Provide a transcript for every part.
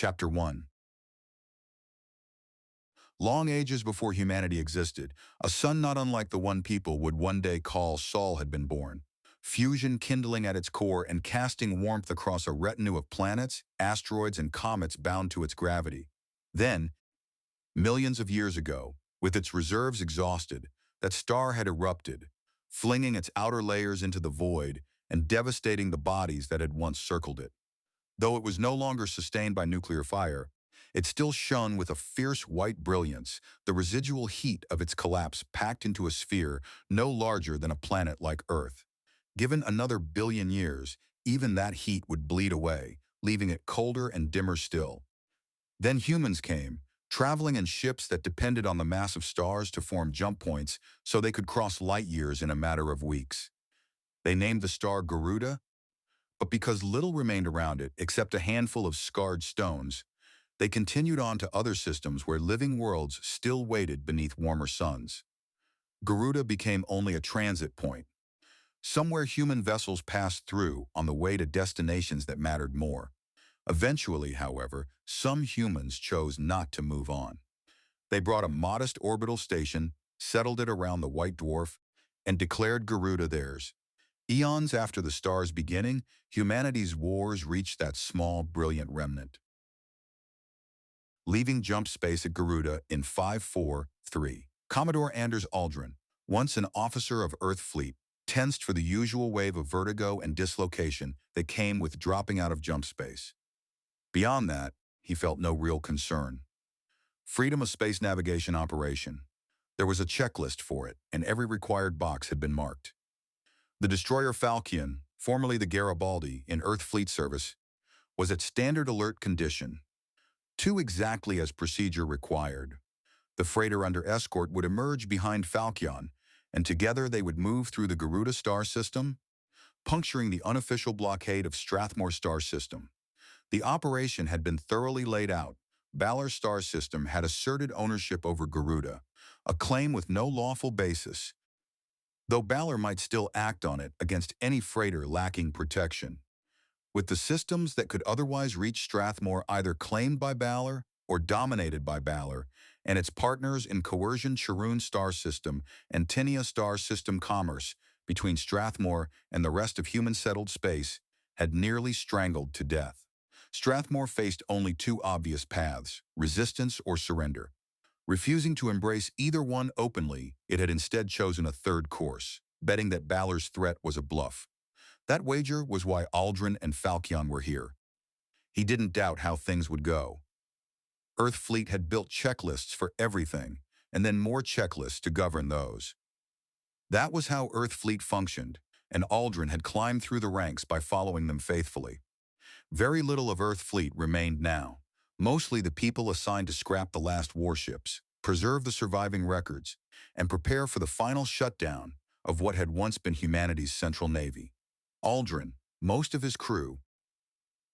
Chapter 1. Long ages before humanity existed, a sun not unlike the one people would one day call Sol had been born. Fusion kindling at its core and casting warmth across a retinue of planets, asteroids, and comets bound to its gravity. Then, millions of years ago, with its reserves exhausted, that star had erupted, flinging its outer layers into the void and devastating the bodies that had once circled it. Though it was no longer sustained by nuclear fire, it still shone with a fierce white brilliance, the residual heat of its collapse packed into a sphere no larger than a planet like Earth. Given another billion years, even that heat would bleed away, leaving it colder and dimmer still. Then humans came, traveling in ships that depended on the massive stars to form jump points so they could cross light years in a matter of weeks. They named the star Garuda, but because little remained around it except a handful of scarred stones, they continued on to other systems where living worlds still waited beneath warmer suns. Garuda became only a transit point, somewhere human vessels passed through on the way to destinations that mattered more. Eventually, however, some humans chose not to move on. They brought a modest orbital station, settled it around the white dwarf, and declared Garuda theirs. Eons after the star's beginning, humanity's wars reached that small, brilliant remnant. Leaving jump space at Garuda in 543, Commodore Anders Aldrin, once an officer of Earth Fleet, tensed for the usual wave of vertigo and dislocation that came with dropping out of jump space. Beyond that, he felt no real concern. Freedom of space navigation operation. There was a checklist for it, and every required box had been marked. The destroyer Falchion, formerly the Garibaldi in Earth Fleet service, was at standard alert condition, too exactly as procedure required. The freighter under escort would emerge behind Falchion, and together they would move through the Garuda star system, puncturing the unofficial blockade of Strathmore star system. The operation had been thoroughly laid out. Balor star system had asserted ownership over Garuda, a claim with no lawful basis, though Balor might still act on it against any freighter lacking protection. With the systems that could otherwise reach Strathmore either claimed by Balor or dominated by Balor, and its partners in coercion Charun star system and Tinia star system commerce between Strathmore and the rest of human-settled space had nearly strangled to death. Strathmore faced only two obvious paths, resistance or surrender. Refusing to embrace either one openly, it had instead chosen a third course, betting that Balor's threat was a bluff. That wager was why Aldrin and Falchion were here. He didn't doubt how things would go. Earth Fleet had built checklists for everything, and then more checklists to govern those. That was how Earth Fleet functioned, and Aldrin had climbed through the ranks by following them faithfully. Very little of Earth Fleet remained now, mostly the people assigned to scrap the last warships, preserve the surviving records, and prepare for the final shutdown of what had once been humanity's central navy. Aldrin, most of his crew,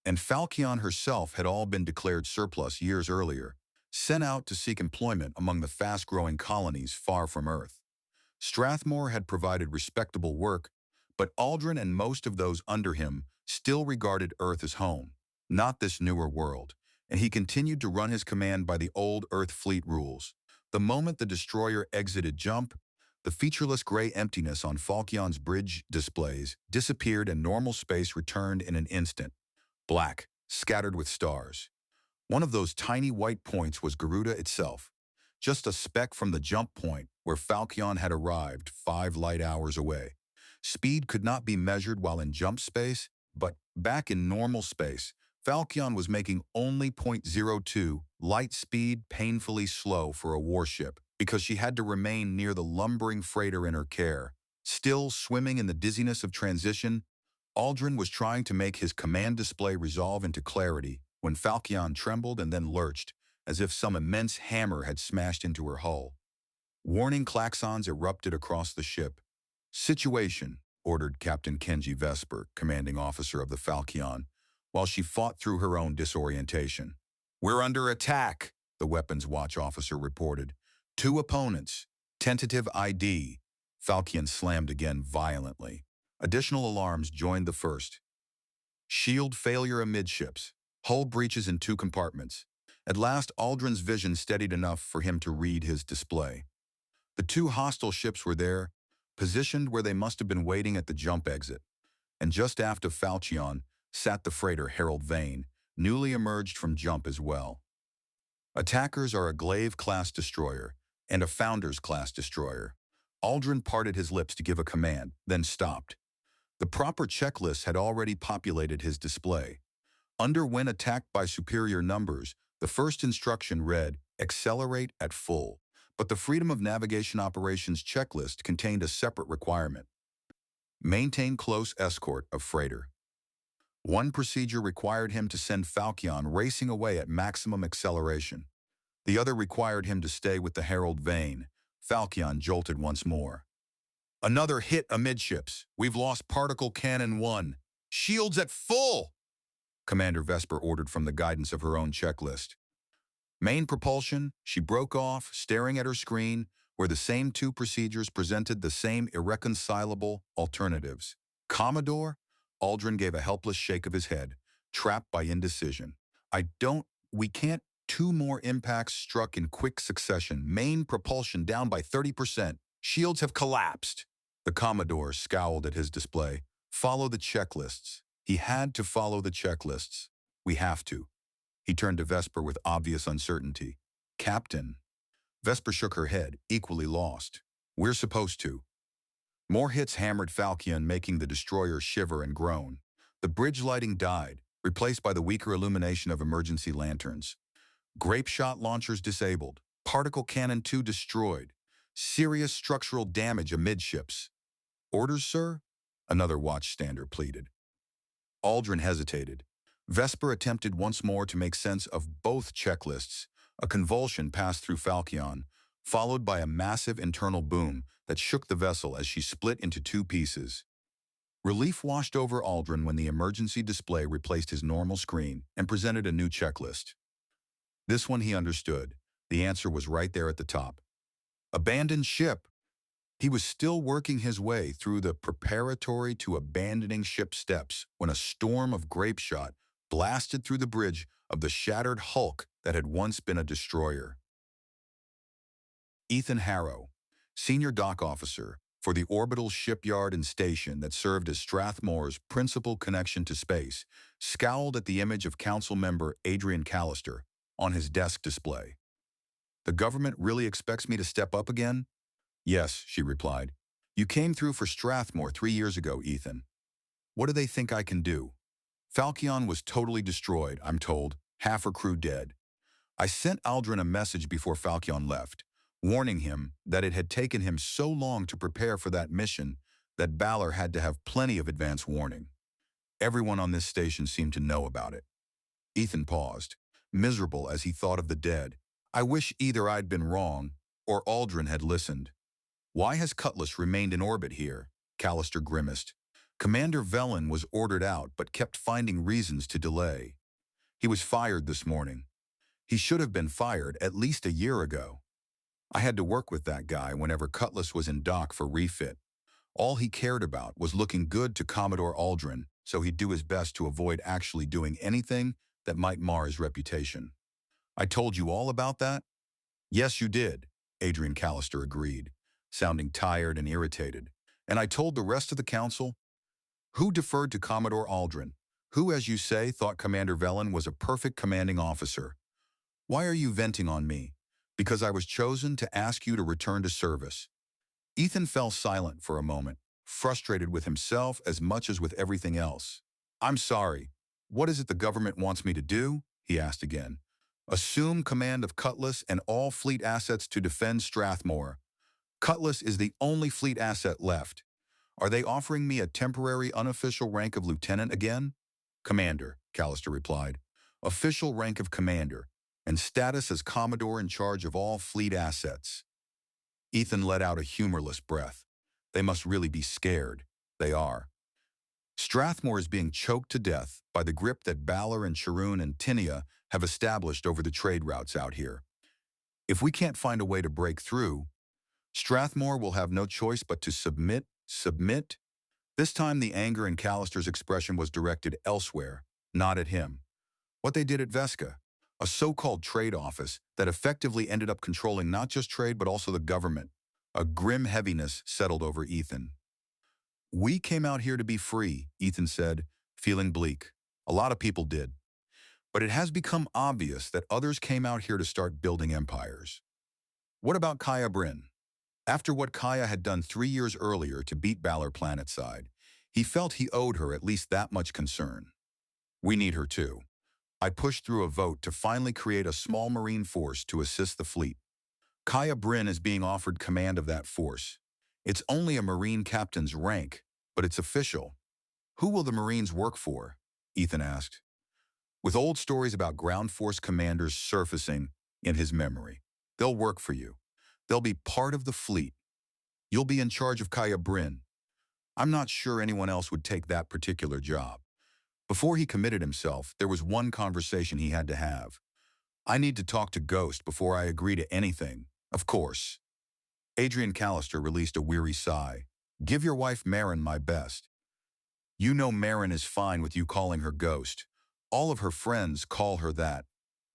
and Falchion herself had all been declared surplus years earlier, sent out to seek employment among the fast-growing colonies far from Earth. Strathmore had provided respectable work, but Aldrin and most of those under him still regarded Earth as home, not this newer world, and he continued to run his command by the old Earth Fleet rules. The moment the destroyer exited jump, the featureless gray emptiness on Falchion's bridge displays disappeared and normal space returned in an instant, black, scattered with stars. One of those tiny white points was Garuda itself, just a speck from the jump point where Falchion had arrived 5 light hours away. Speed could not be measured while in jump space, but back in normal space, Falchion was making only 0.02 light speed, painfully slow for a warship, because she had to remain near the lumbering freighter in her care. Still swimming in the dizziness of transition, Aldrin was trying to make his command display resolve into clarity when Falchion trembled and then lurched, as if some immense hammer had smashed into her hull. Warning klaxons erupted across the ship. "Situation," ordered Captain Kenji Vesper, commanding officer of the Falchion, while she fought through her own disorientation. "We're under attack," the weapons watch officer reported. "2 opponents. Tentative ID." Falchion slammed again violently. Additional alarms joined the first. "Shield failure amidships. Hull breaches in 2 compartments. At last, Aldrin's vision steadied enough for him to read his display. The 2 hostile ships were there, positioned where they must have been waiting at the jump exit. And just aft of Falchion sat the freighter Harold Vane, newly emerged from jump as well. Attackers are a Glaive-class destroyer and a Founders-class destroyer. Aldrin parted his lips to give a command, then stopped. The proper checklist had already populated his display. Under when attacked by superior numbers, the first instruction read, accelerate at full, but the Freedom of Navigation Operations checklist contained a separate requirement. Maintain close escort of freighter. One procedure required him to send Falchion racing away at maximum acceleration. The other required him to stay with the Harold Vane. Falchion jolted once more. Another hit amidships. We've lost particle cannon 1. Shields at full! Commander Vesper ordered from the guidance of her own checklist. Main propulsion, she broke off, staring at her screen, where the same 2 procedures presented the same irreconcilable alternatives. Commodore? Aldrin gave a helpless shake of his head, trapped by indecision. We can't. 2 more impacts struck in quick succession. Main propulsion down by 30%. Shields have collapsed. The Commodore scowled at his display. Follow the checklists. He had to follow the checklists. We have to. He turned to Vesper with obvious uncertainty. Captain. Vesper shook her head, equally lost. We're supposed to. More hits hammered Falchion, making the destroyer shiver and groan. The bridge lighting died, replaced by the weaker illumination of emergency lanterns. Grape shot launchers disabled. Particle cannon 2 destroyed. Serious structural damage amidships. Orders, sir? Another watchstander pleaded. Aldrin hesitated. Vesper attempted once more to make sense of both checklists. A convulsion passed through Falchion, followed by a massive internal boom that shook the vessel as she split into 2 pieces. Relief washed over Aldrin when the emergency display replaced his normal screen and presented a new checklist. This one he understood. The answer was right there at the top. Abandoned ship. He was still working his way through the preparatory to abandoning ship steps when a storm of grape shot blasted through the bridge of the shattered hulk that had once been a destroyer. Ethan Harrow, senior dock officer for the orbital shipyard and station that served as Strathmore's principal connection to space, scowled at the image of council member Adrian Callister on his desk display. The government really expects me to step up again? Yes, she replied. You came through for Strathmore 3 years ago, Ethan. What do they think I can do? Falchion was totally destroyed, I'm told, half her crew dead. I sent Aldrin a message before Falchion left, warning him that it had taken him so long to prepare for that mission that Balor had to have plenty of advance warning. Everyone on this station seemed to know about it. Ethan paused, miserable as he thought of the dead. I wish either I'd been wrong or Aldrin had listened. Why has Cutlass remained in orbit here? Callister grimaced. Commander Velen was ordered out but kept finding reasons to delay. He was fired this morning. He should have been fired at least a year ago. I had to work with that guy whenever Cutlass was in dock for refit. All he cared about was looking good to Commodore Aldrin, so he'd do his best to avoid actually doing anything that might mar his reputation. I told you all about that? Yes, you did, Adrian Callister agreed, sounding tired and irritated. And I told the rest of the council? Who deferred to Commodore Aldrin? Who, as you say, thought Commander Velen was a perfect commanding officer? Why are you venting on me? Because I was chosen to ask you to return to service. Ethan fell silent for a moment, frustrated with himself as much as with everything else. I'm sorry. What is it the government wants me to do? He asked again. Assume command of Cutlass and all fleet assets to defend Strathmore. Cutlass is the only fleet asset left. Are they offering me a temporary unofficial rank of lieutenant again? Commander, Callister replied. Official rank of commander, and status as Commodore in charge of all fleet assets. Ethan let out a humorless breath. They must really be scared. They are. Strathmore is being choked to death by the grip that Balor and Charun and Tinia have established over the trade routes out here. If we can't find a way to break through, Strathmore will have no choice but to submit. This time the anger in Callister's expression was directed elsewhere, not at him. What they did at Vesca, a so-called trade office that effectively ended up controlling not just trade but also the government. A grim heaviness settled over Ethan. We came out here to be free, Ethan said, feeling bleak. A lot of people did. But it has become obvious that others came out here to start building empires. What about Kaia Brynn? After what Kaia had done 3 years earlier to beat Balor planetside, he felt he owed her at least that much concern. We need her too. I pushed through a vote to finally create a small marine force to assist the fleet. Kaia Brynn is being offered command of that force. It's only a marine captain's rank, but it's official. Who will the Marines work for? Ethan asked, with old stories about ground force commanders surfacing in his memory. They'll work for you. They'll be part of the fleet. You'll be in charge of Kaia Brynn. I'm not sure anyone else would take that particular job. Before he committed himself, there was one conversation he had to have. I need to talk to Ghost before I agree to anything, of course. Adrian Callister released a weary sigh. Give your wife Marin my best. You know Marin is fine with you calling her Ghost. All of her friends call her that.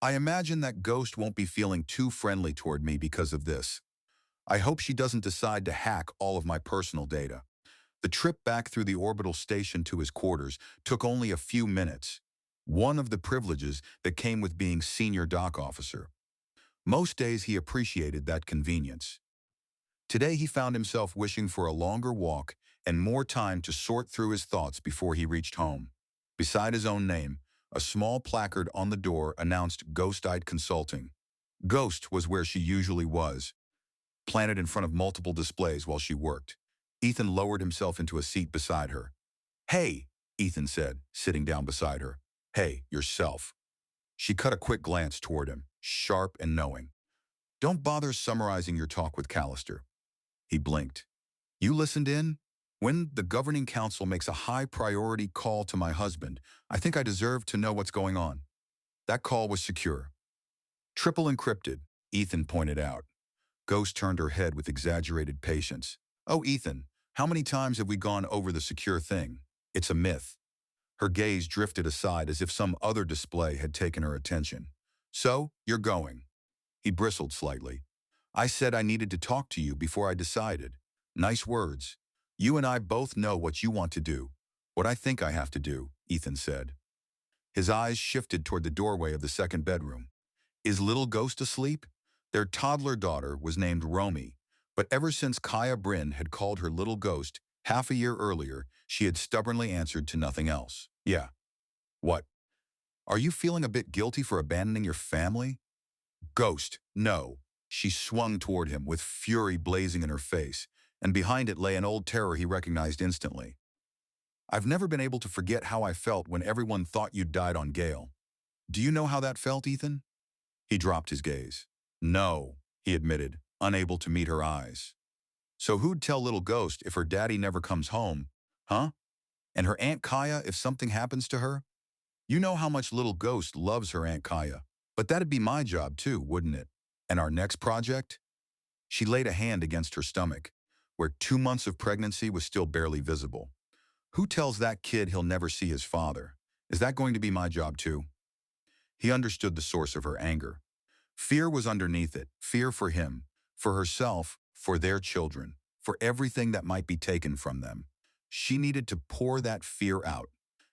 I imagine that Ghost won't be feeling too friendly toward me because of this. I hope she doesn't decide to hack all of my personal data. The trip back through the orbital station to his quarters took only a few minutes. One of the privileges that came with being senior dock officer. Most days he appreciated that convenience. Today he found himself wishing for a longer walk and more time to sort through his thoughts before he reached home. Beside his own name, a small placard on the door announced Ghost-Eyed Consulting. Ghost was where she usually was, planted in front of multiple displays while she worked. Ethan lowered himself into a seat beside her. Hey, Ethan said, sitting down beside her. Hey, yourself. She cut a quick glance toward him, sharp and knowing. Don't bother summarizing your talk with Callister. He blinked. You listened in? When the governing council makes a high-priority call to my husband, I think I deserve to know what's going on. That call was secure. Triple encrypted, Ethan pointed out. Ghost turned her head with exaggerated patience. Oh, Ethan, how many times have we gone over the secure thing? It's a myth. Her gaze drifted aside as if some other display had taken her attention. So, you're going. He bristled slightly. I said I needed to talk to you before I decided. Nice words. You and I both know what you want to do. What I think I have to do, Ethan said. His eyes shifted toward the doorway of the second bedroom. Is little Ghost asleep? Their toddler daughter was named Romy, but ever since Kaia Brynn had called her little Ghost half a year earlier, she had stubbornly answered to nothing else. Yeah. What? Are you feeling a bit guilty for abandoning your family? Ghost, no. She swung toward him with fury blazing in her face, and behind it lay an old terror he recognized instantly. I've never been able to forget how I felt when everyone thought you'd died on Gale. Do you know how that felt, Ethan? He dropped his gaze. No, he admitted, unable to meet her eyes. So who'd tell little Ghost if her daddy never comes home, huh? And her Aunt Kaia if something happens to her? You know how much little Ghost loves her Aunt Kaia. But that'd be my job too, wouldn't it? And our next project? She laid a hand against her stomach, where 2 months of pregnancy was still barely visible. Who tells that kid he'll never see his father? Is that going to be my job too? He understood the source of her anger. Fear was underneath it, fear for him, for herself, for their children, for everything that might be taken from them. She needed to pour that fear out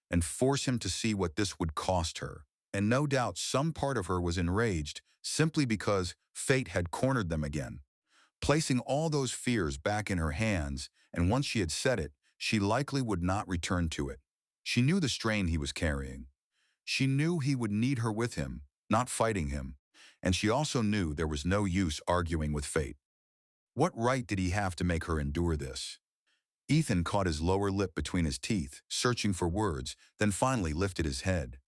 and force him to see what this would cost her. And no doubt some part of her was enraged simply because fate had cornered them again. Placing all those fears back in her hands, and once she had said it, she likely would not return to it. She knew the strain he was carrying. She knew he would need her with him, not fighting him, and she also knew there was no use arguing with fate. What right did he have to make her endure this? Ethan caught his lower lip between his teeth, searching for words, then finally lifted his head.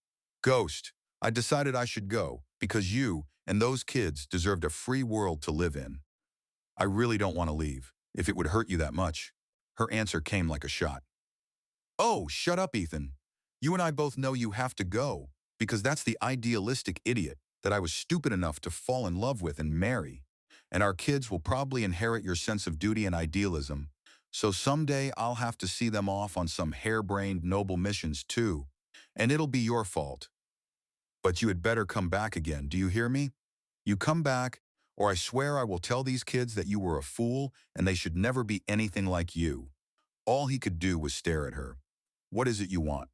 Ghost, I decided I should go, because you and those kids deserved a free world to live in. I really don't want to leave, if it would hurt you that much. Her answer came like a shot. Oh, shut up, Ethan. You and I both know you have to go, because that's the idealistic idiot that I was stupid enough to fall in love with and marry. And our kids will probably inherit your sense of duty and idealism. So someday I'll have to see them off on some harebrained noble missions too. And it'll be your fault. But you had better come back again, do you hear me? You come back, or I swear I will tell these kids that you were a fool and they should never be anything like you. All he could do was stare at her. What is it you want?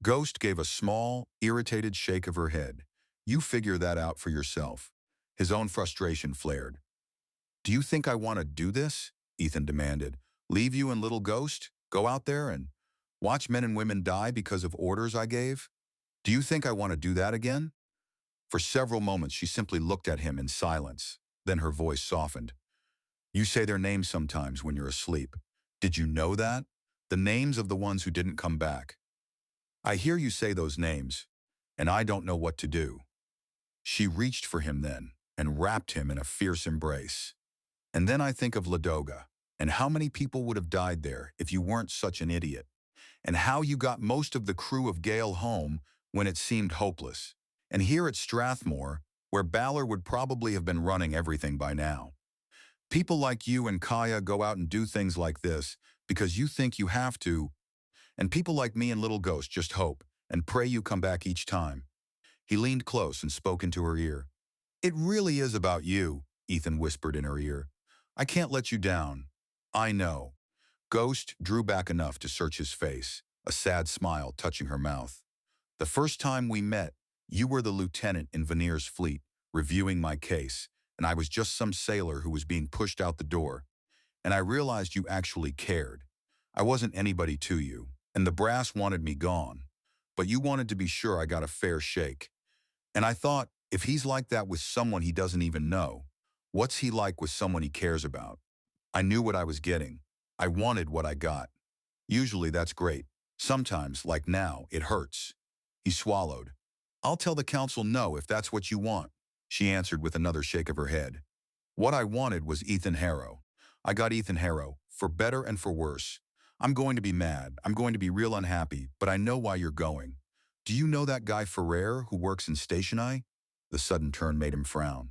Ghost gave a small, irritated shake of her head. You figure that out for yourself. His own frustration flared. Do you think I want to do this? Ethan demanded. Leave you and little Ghost? Go out there and watch men and women die because of orders I gave? Do you think I want to do that again? For several moments, she simply looked at him in silence. Then her voice softened. You say their names sometimes when you're asleep. Did you know that? The names of the ones who didn't come back. I hear you say those names, and I don't know what to do. She reached for him then and wrapped him in a fierce embrace. And then I think of Ladoga, and how many people would have died there if you weren't such an idiot, and how you got most of the crew of Gale home when it seemed hopeless. And here at Strathmore, where Balor would probably have been running everything by now. People like you and Kaia go out and do things like this because you think you have to, and people like me and Little Ghost just hope and pray you come back each time. He leaned close and spoke into her ear. It really is about you, Ethan whispered in her ear. I can't let you down. I know. Ghost drew back enough to search his face, a sad smile touching her mouth. The first time we met, you were the lieutenant in Veneer's fleet, reviewing my case, and I was just some sailor who was being pushed out the door. And I realized you actually cared. I wasn't anybody to you, and the brass wanted me gone. But you wanted to be sure I got a fair shake. And I thought, if he's like that with someone he doesn't even know, what's he like with someone he cares about? I knew what I was getting. I wanted what I got. Usually that's great. Sometimes, like now, it hurts. He swallowed. I'll tell the council no if that's what you want, she answered with another shake of her head. What I wanted was Ethan Harrow. I got Ethan Harrow, for better and for worse. I'm going to be mad. I'm going to be real unhappy, but I know why you're going. Do you know that guy Ferrer who works in Station I? The sudden turn made him frown.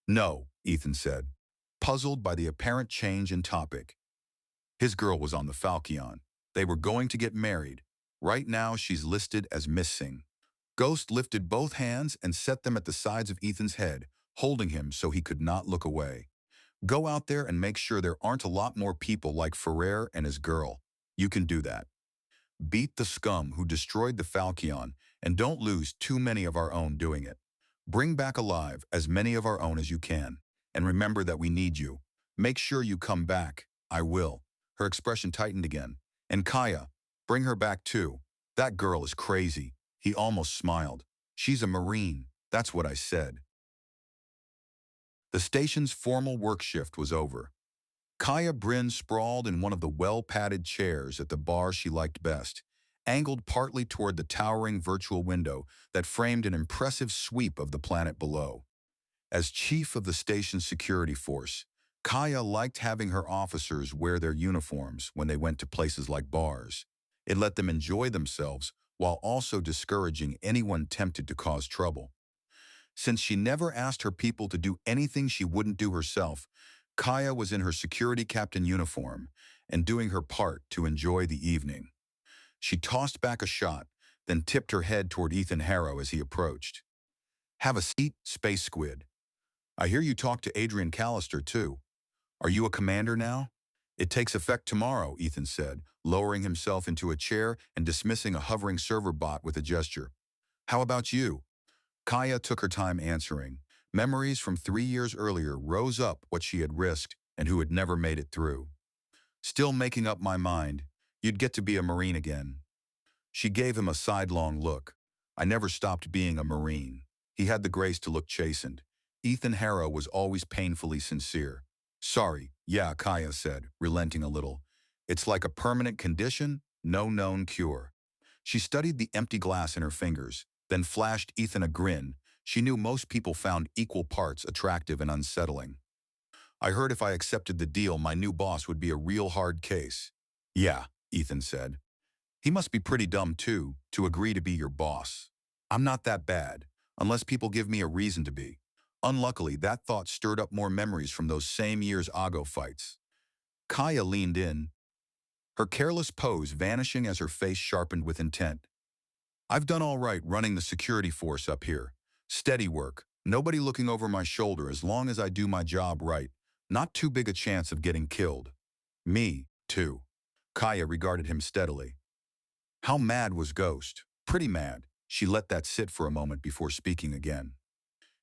No, Ethan said, puzzled by the apparent change in topic. His girl was on the Falchion. They were going to get married. Right now she's listed as missing. Ghost lifted both hands and set them at the sides of Ethan's head, holding him so he could not look away. Go out there and make sure there aren't a lot more people like Ferrer and his girl. You can do that. Beat the scum who destroyed the Falchion, and don't lose too many of our own doing it. Bring back alive as many of our own as you can. And remember that we need you. Make sure you come back. I will. Her expression tightened again. And Kaia, bring her back too. That girl is crazy. He almost smiled. She's a Marine. That's what I said. The station's formal work shift was over. Kaia Brynn sprawled in one of the well-padded chairs at the bar she liked best, angled partly toward the towering virtual window that framed an impressive sweep of the planet below. As chief of the station's security force, Kaia liked having her officers wear their uniforms when they went to places like bars. It let them enjoy themselves while also discouraging anyone tempted to cause trouble. Since she never asked her people to do anything she wouldn't do herself, Kaia was in her security captain uniform and doing her part to enjoy the evening. She tossed back a shot, then tipped her head toward Ethan Harrow as he approached. Have a seat, Space Squid. I hear you talked to Adrian Callister, too. Are you a commander now? It takes effect tomorrow, Ethan said, lowering himself into a chair and dismissing a hovering server bot with a gesture. How about you? Kaia took her time answering. Memories from 3 years earlier rose up what she had risked and who had never made it through. Still making up my mind. You'd get to be a Marine again. She gave him a sidelong look. I never stopped being a Marine. He had the grace to look chastened. Ethan Harrow was always painfully sincere. Sorry, yeah, Kaia said, relenting a little. It's like a permanent condition, no known cure. She studied the empty glass in her fingers, then flashed Ethan a grin. She knew most people found equal parts attractive and unsettling. I heard if I accepted the deal, my new boss would be a real hard case. Yeah, Ethan said. He must be pretty dumb too, to agree to be your boss. I'm not that bad, unless people give me a reason to be. Unluckily, that thought stirred up more memories from those same year's Ago fights. Kaia leaned in, her careless pose vanishing as her face sharpened with intent. I've done all right running the security force up here. Steady work. Nobody looking over my shoulder as long as I do my job right. Not too big a chance of getting killed. Me, too. Kaia regarded him steadily. How mad was Ghost? Pretty mad. She let that sit for a moment before speaking again.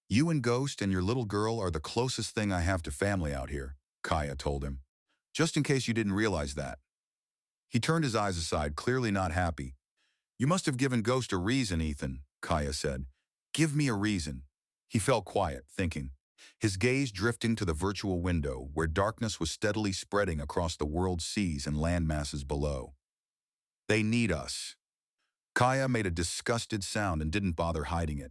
You and Ghost and your little girl are the closest thing I have to family out here, Kaia told him. Just in case you didn't realize that. He turned his eyes aside, clearly not happy. You must have given Ghost a reason, Ethan, Kaia said. Give me a reason. He fell quiet, thinking, his gaze drifting to the virtual window where darkness was steadily spreading across the world's seas and land masses below. They need us. Kaia made a disgusted sound and didn't bother hiding it.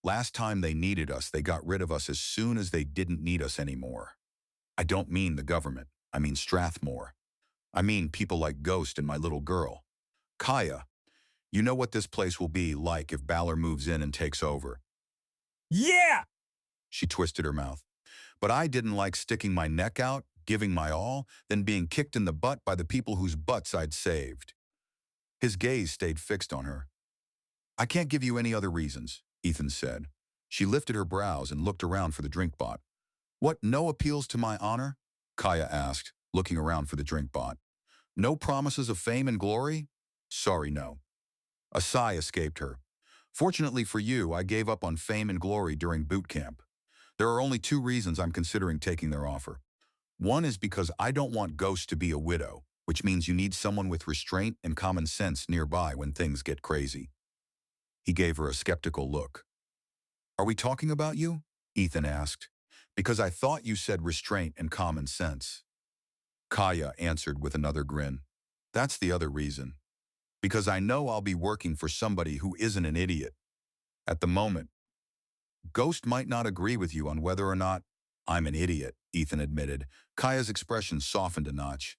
Last time they needed us, they got rid of us as soon as they didn't need us anymore. I don't mean the government. I mean Strathmore. I mean people like Ghost and my little girl. Kaia, you know what this place will be like if Balor moves in and takes over. Yeah! She twisted her mouth. But I didn't like sticking my neck out, giving my all, then being kicked in the butt by the people whose butts I'd saved. His gaze stayed fixed on her. I can't give you any other reasons, Ethan said. She lifted her brows and looked around for the drink bot. What, no appeals to my honor? Kaia asked, looking around for the drink bot. No promises of fame and glory? Sorry, no. A sigh escaped her. Fortunately for you, I gave up on fame and glory during boot camp. There are only two reasons I'm considering taking their offer. One is because I don't want Ghost to be a widow, which means you need someone with restraint and common sense nearby when things get crazy. He gave her a skeptical look. Are we talking about you? Ethan asked. Because I thought you said restraint and common sense. Kaia answered with another grin. That's the other reason. Because I know I'll be working for somebody who isn't an idiot. At the moment, Ghost might not agree with you on whether or not I'm an idiot, Ethan admitted. Kaia's expression softened a notch.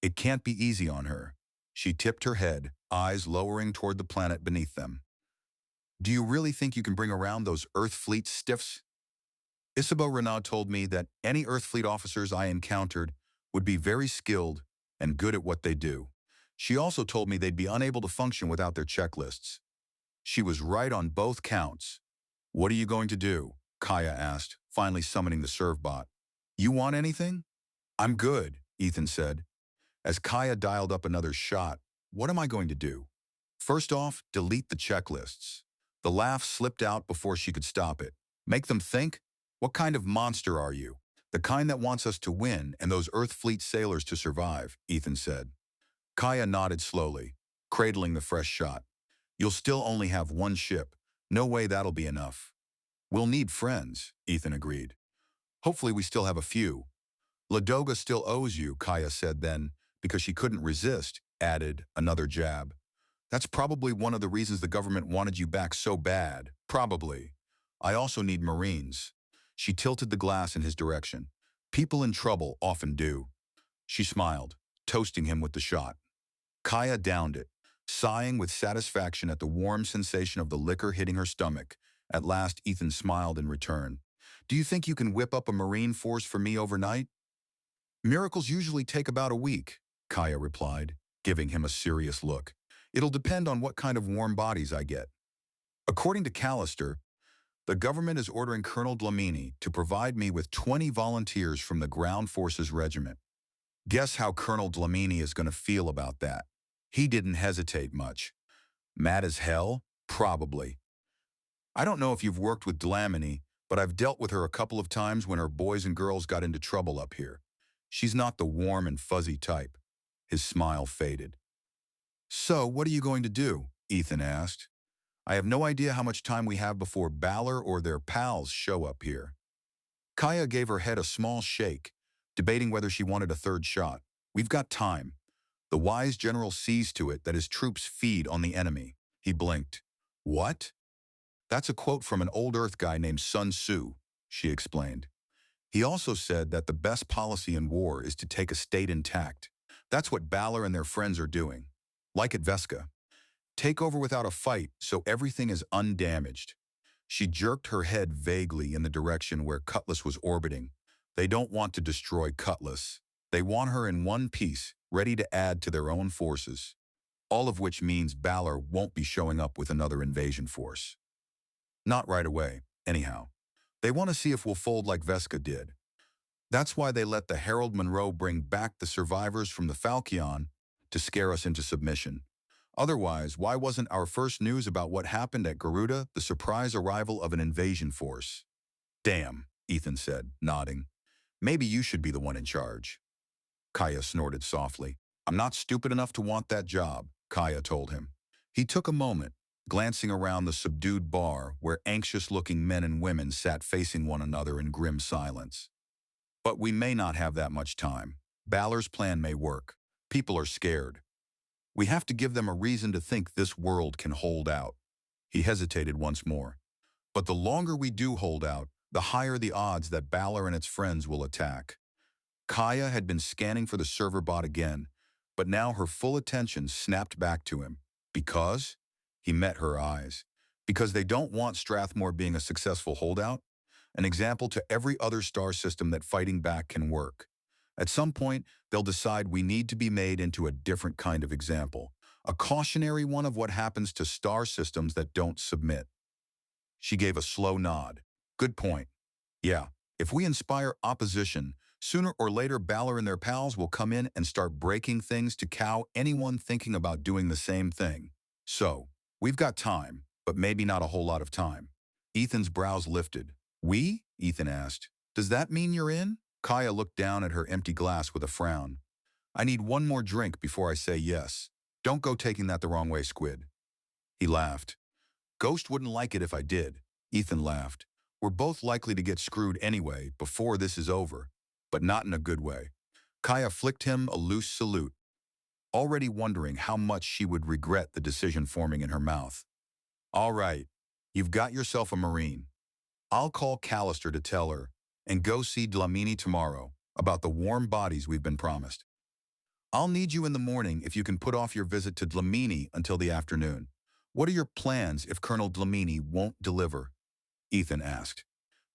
It can't be easy on her. She tipped her head, eyes lowering toward the planet beneath them. Do you really think you can bring around those Earth Fleet stiffs? Isabeau Renaud told me that any Earth Fleet officers I encountered would be very skilled and good at what they do. She also told me they'd be unable to function without their checklists. She was right on both counts. What are you going to do? Kaia asked, finally summoning the serve bot. You want anything? I'm good, Ethan said. As Kaia dialed up another shot, what am I going to do? First off, delete the checklists. The laugh slipped out before she could stop it. Make them think? What kind of monster are you? The kind that wants us to win and those Earth Fleet sailors to survive, Ethan said. Kaia nodded slowly, cradling the fresh shot. You'll still only have one ship. No way that'll be enough. We'll need friends, Ethan agreed. Hopefully we still have a few. Ladoga still owes you, Kaia said then, because she couldn't resist, added another jab. That's probably one of the reasons the government wanted you back so bad. Probably. I also need Marines. She tilted the glass in his direction. People in trouble often do. She smiled, toasting him with the shot. Kaia downed it, sighing with satisfaction at the warm sensation of the liquor hitting her stomach. At last, Ethan smiled in return. Do you think you can whip up a Marine force for me overnight? Miracles usually take about a week, Kaia replied, giving him a serious look. It'll depend on what kind of warm bodies I get. According to Callister, the government is ordering Colonel Dlamini to provide me with 20 volunteers from the Ground Forces Regiment. Guess how Colonel Dlamini is going to feel about that? He didn't hesitate much. Mad as hell? Probably. I don't know if you've worked with Dlamini, but I've dealt with her a couple of times when her boys and girls got into trouble up here. She's not the warm and fuzzy type. His smile faded. So, what are you going to do? Ethan asked. I have no idea how much time we have before Balor or their pals show up here. Kaia gave her head a small shake, debating whether she wanted a third shot. We've got time. The wise general sees to it that his troops feed on the enemy. He blinked. What? That's a quote from an old Earth guy named Sun Tzu, she explained. He also said that the best policy in war is to take a state intact. That's what Balor and their friends are doing. Like at Vesca. Take over without a fight so everything is undamaged. She jerked her head vaguely in the direction where Cutlass was orbiting. They don't want to destroy Cutless. They want her in one piece, ready to add to their own forces. all of which means Balor won't be showing up with another invasion force. Not right away, anyhow. They want to see if we'll fold like Vesca did. That's why they let the Harold Monroe bring back the survivors from the Falchion to scare us into submission. Otherwise, why wasn't our first news about what happened at Garuda the surprise arrival of an invasion force? Damn, Ethan said, nodding. Maybe you should be the one in charge. Kaia snorted softly. I'm not stupid enough to want that job, Kaia told him. He took a moment, glancing around the subdued bar where anxious-looking men and women sat facing one another in grim silence. But we may not have that much time. Balor's plan may work. People are scared. We have to give them a reason to think this world can hold out. He hesitated once more. But the longer we do hold out, the higher the odds that Balor and its friends will attack. Kaia had been scanning for the server bot again, but now her full attention snapped back to him. Because? He met her eyes. Because they don't want Strathmore being a successful holdout? An example to every other star system that fighting back can work. At some point, they'll decide we need to be made into a different kind of example, a cautionary one of what happens to star systems that don't submit. She gave a slow nod. Good point. Yeah, if we inspire opposition, sooner or later Balor and their pals will come in and start breaking things to cow anyone thinking about doing the same thing. So, we've got time, but maybe not a whole lot of time. Ethan's brows lifted. We? Ethan asked. Does that mean you're in? Kaia looked down at her empty glass with a frown. I need one more drink before I say yes. Don't go taking that the wrong way, Squid. He laughed. Ghost wouldn't like it if I did. Ethan laughed. We're both likely to get screwed anyway before this is over, but not in a good way. Kaia flicked him a loose salute, already wondering how much she would regret the decision forming in her mouth. All right, you've got yourself a Marine. I'll call Callister to tell her, and go see Dlamini tomorrow about the warm bodies we've been promised. I'll need you in the morning if you can put off your visit to Dlamini until the afternoon. What are your plans if Colonel Dlamini won't deliver? Ethan asked.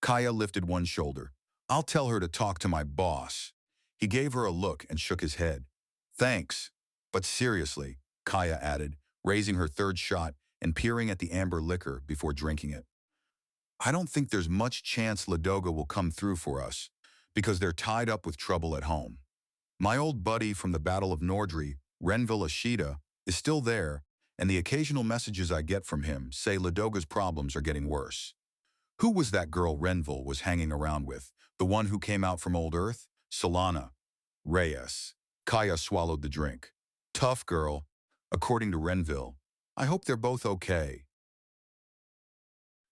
Kaia lifted one shoulder. I'll tell her to talk to my boss. He gave her a look and shook his head. Thanks. But seriously, Kaia added, raising her third shot and peering at the amber liquor before drinking it. I don't think there's much chance Ladoga will come through for us, because they're tied up with trouble at home. My old buddy from the Battle of Nordri, Renville Ashida, is still there, and the occasional messages I get from him say Ladoga's problems are getting worse. Who was that girl Renville was hanging around with? The one who came out from old Earth? Solana Reyes. Kaia swallowed the drink. Tough girl, according to Renville. I hope they're both okay.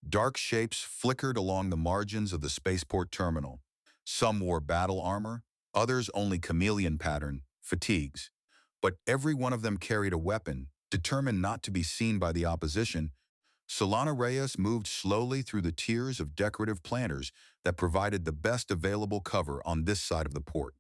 Dark shapes flickered along the margins of the spaceport terminal. Some wore battle armor, others only chameleon pattern, fatigues. But every one of them carried a weapon, determined not to be seen by the opposition. Solana Reyes moved slowly through the tiers of decorative planters that provided the best available cover on this side of the port.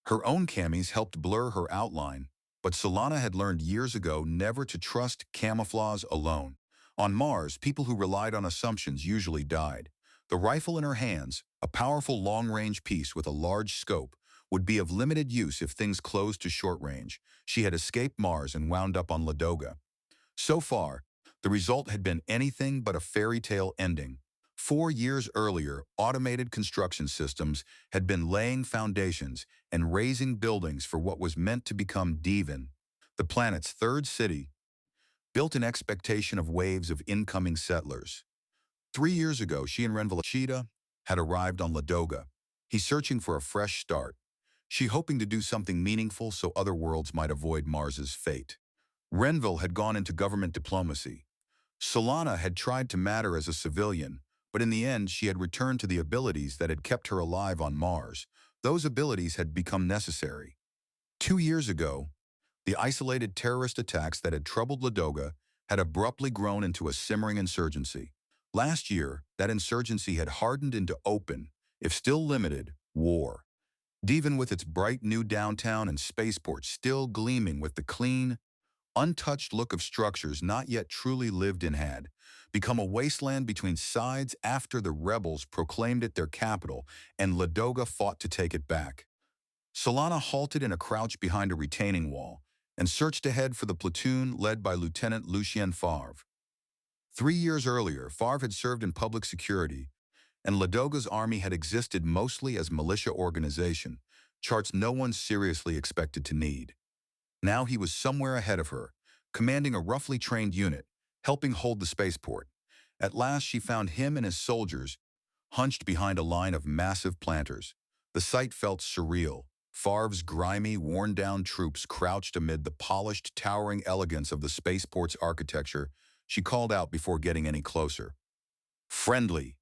Her own camis helped blur her outline, but Solana had learned years ago never to trust camouflage alone. On Mars, people who relied on assumptions usually died. The rifle in her hands, a powerful long-range piece with a large scope, would be of limited use if things closed to short range. She had escaped Mars and wound up on Ladoga. So far, the result had been anything but a fairy tale ending. 4 years earlier, automated construction systems had been laying foundations and raising buildings for what was meant to become Devon, the planet's third city, built in expectation of waves of incoming settlers. 3 years ago, she and Renville Ashida had arrived on Ladoga. He's searching for a fresh start. She hoping to do something meaningful so other worlds might avoid Mars's fate. Renville had gone into government diplomacy. Solana had tried to matter as a civilian, but in the end she had returned to the abilities that had kept her alive on Mars. Those abilities had become necessary. 2 years ago, the isolated terrorist attacks that had troubled Ladoga had abruptly grown into a simmering insurgency. Last year, that insurgency had hardened into open, if still limited, war. Devon, with its bright new downtown and spaceport still gleaming with the clean, untouched look of structures not yet truly lived in, had become a wasteland between sides after the rebels proclaimed it their capital and Ladoga fought to take it back. Solana halted in a crouch behind a retaining wall, and searched ahead for the platoon led by Lieutenant Lucien Favre. 3 years earlier, Favre had served in public security, and Ladoga's army had existed mostly as militia organization, charts no one seriously expected to need. Now he was somewhere ahead of her, commanding a roughly trained unit, helping hold the spaceport. At last she found him and his soldiers, hunched behind a line of massive planters. The sight felt surreal. Favre's grimy, worn-down troops crouched amid the polished, towering elegance of the spaceport's architecture. She called out before getting any closer. "Friendly."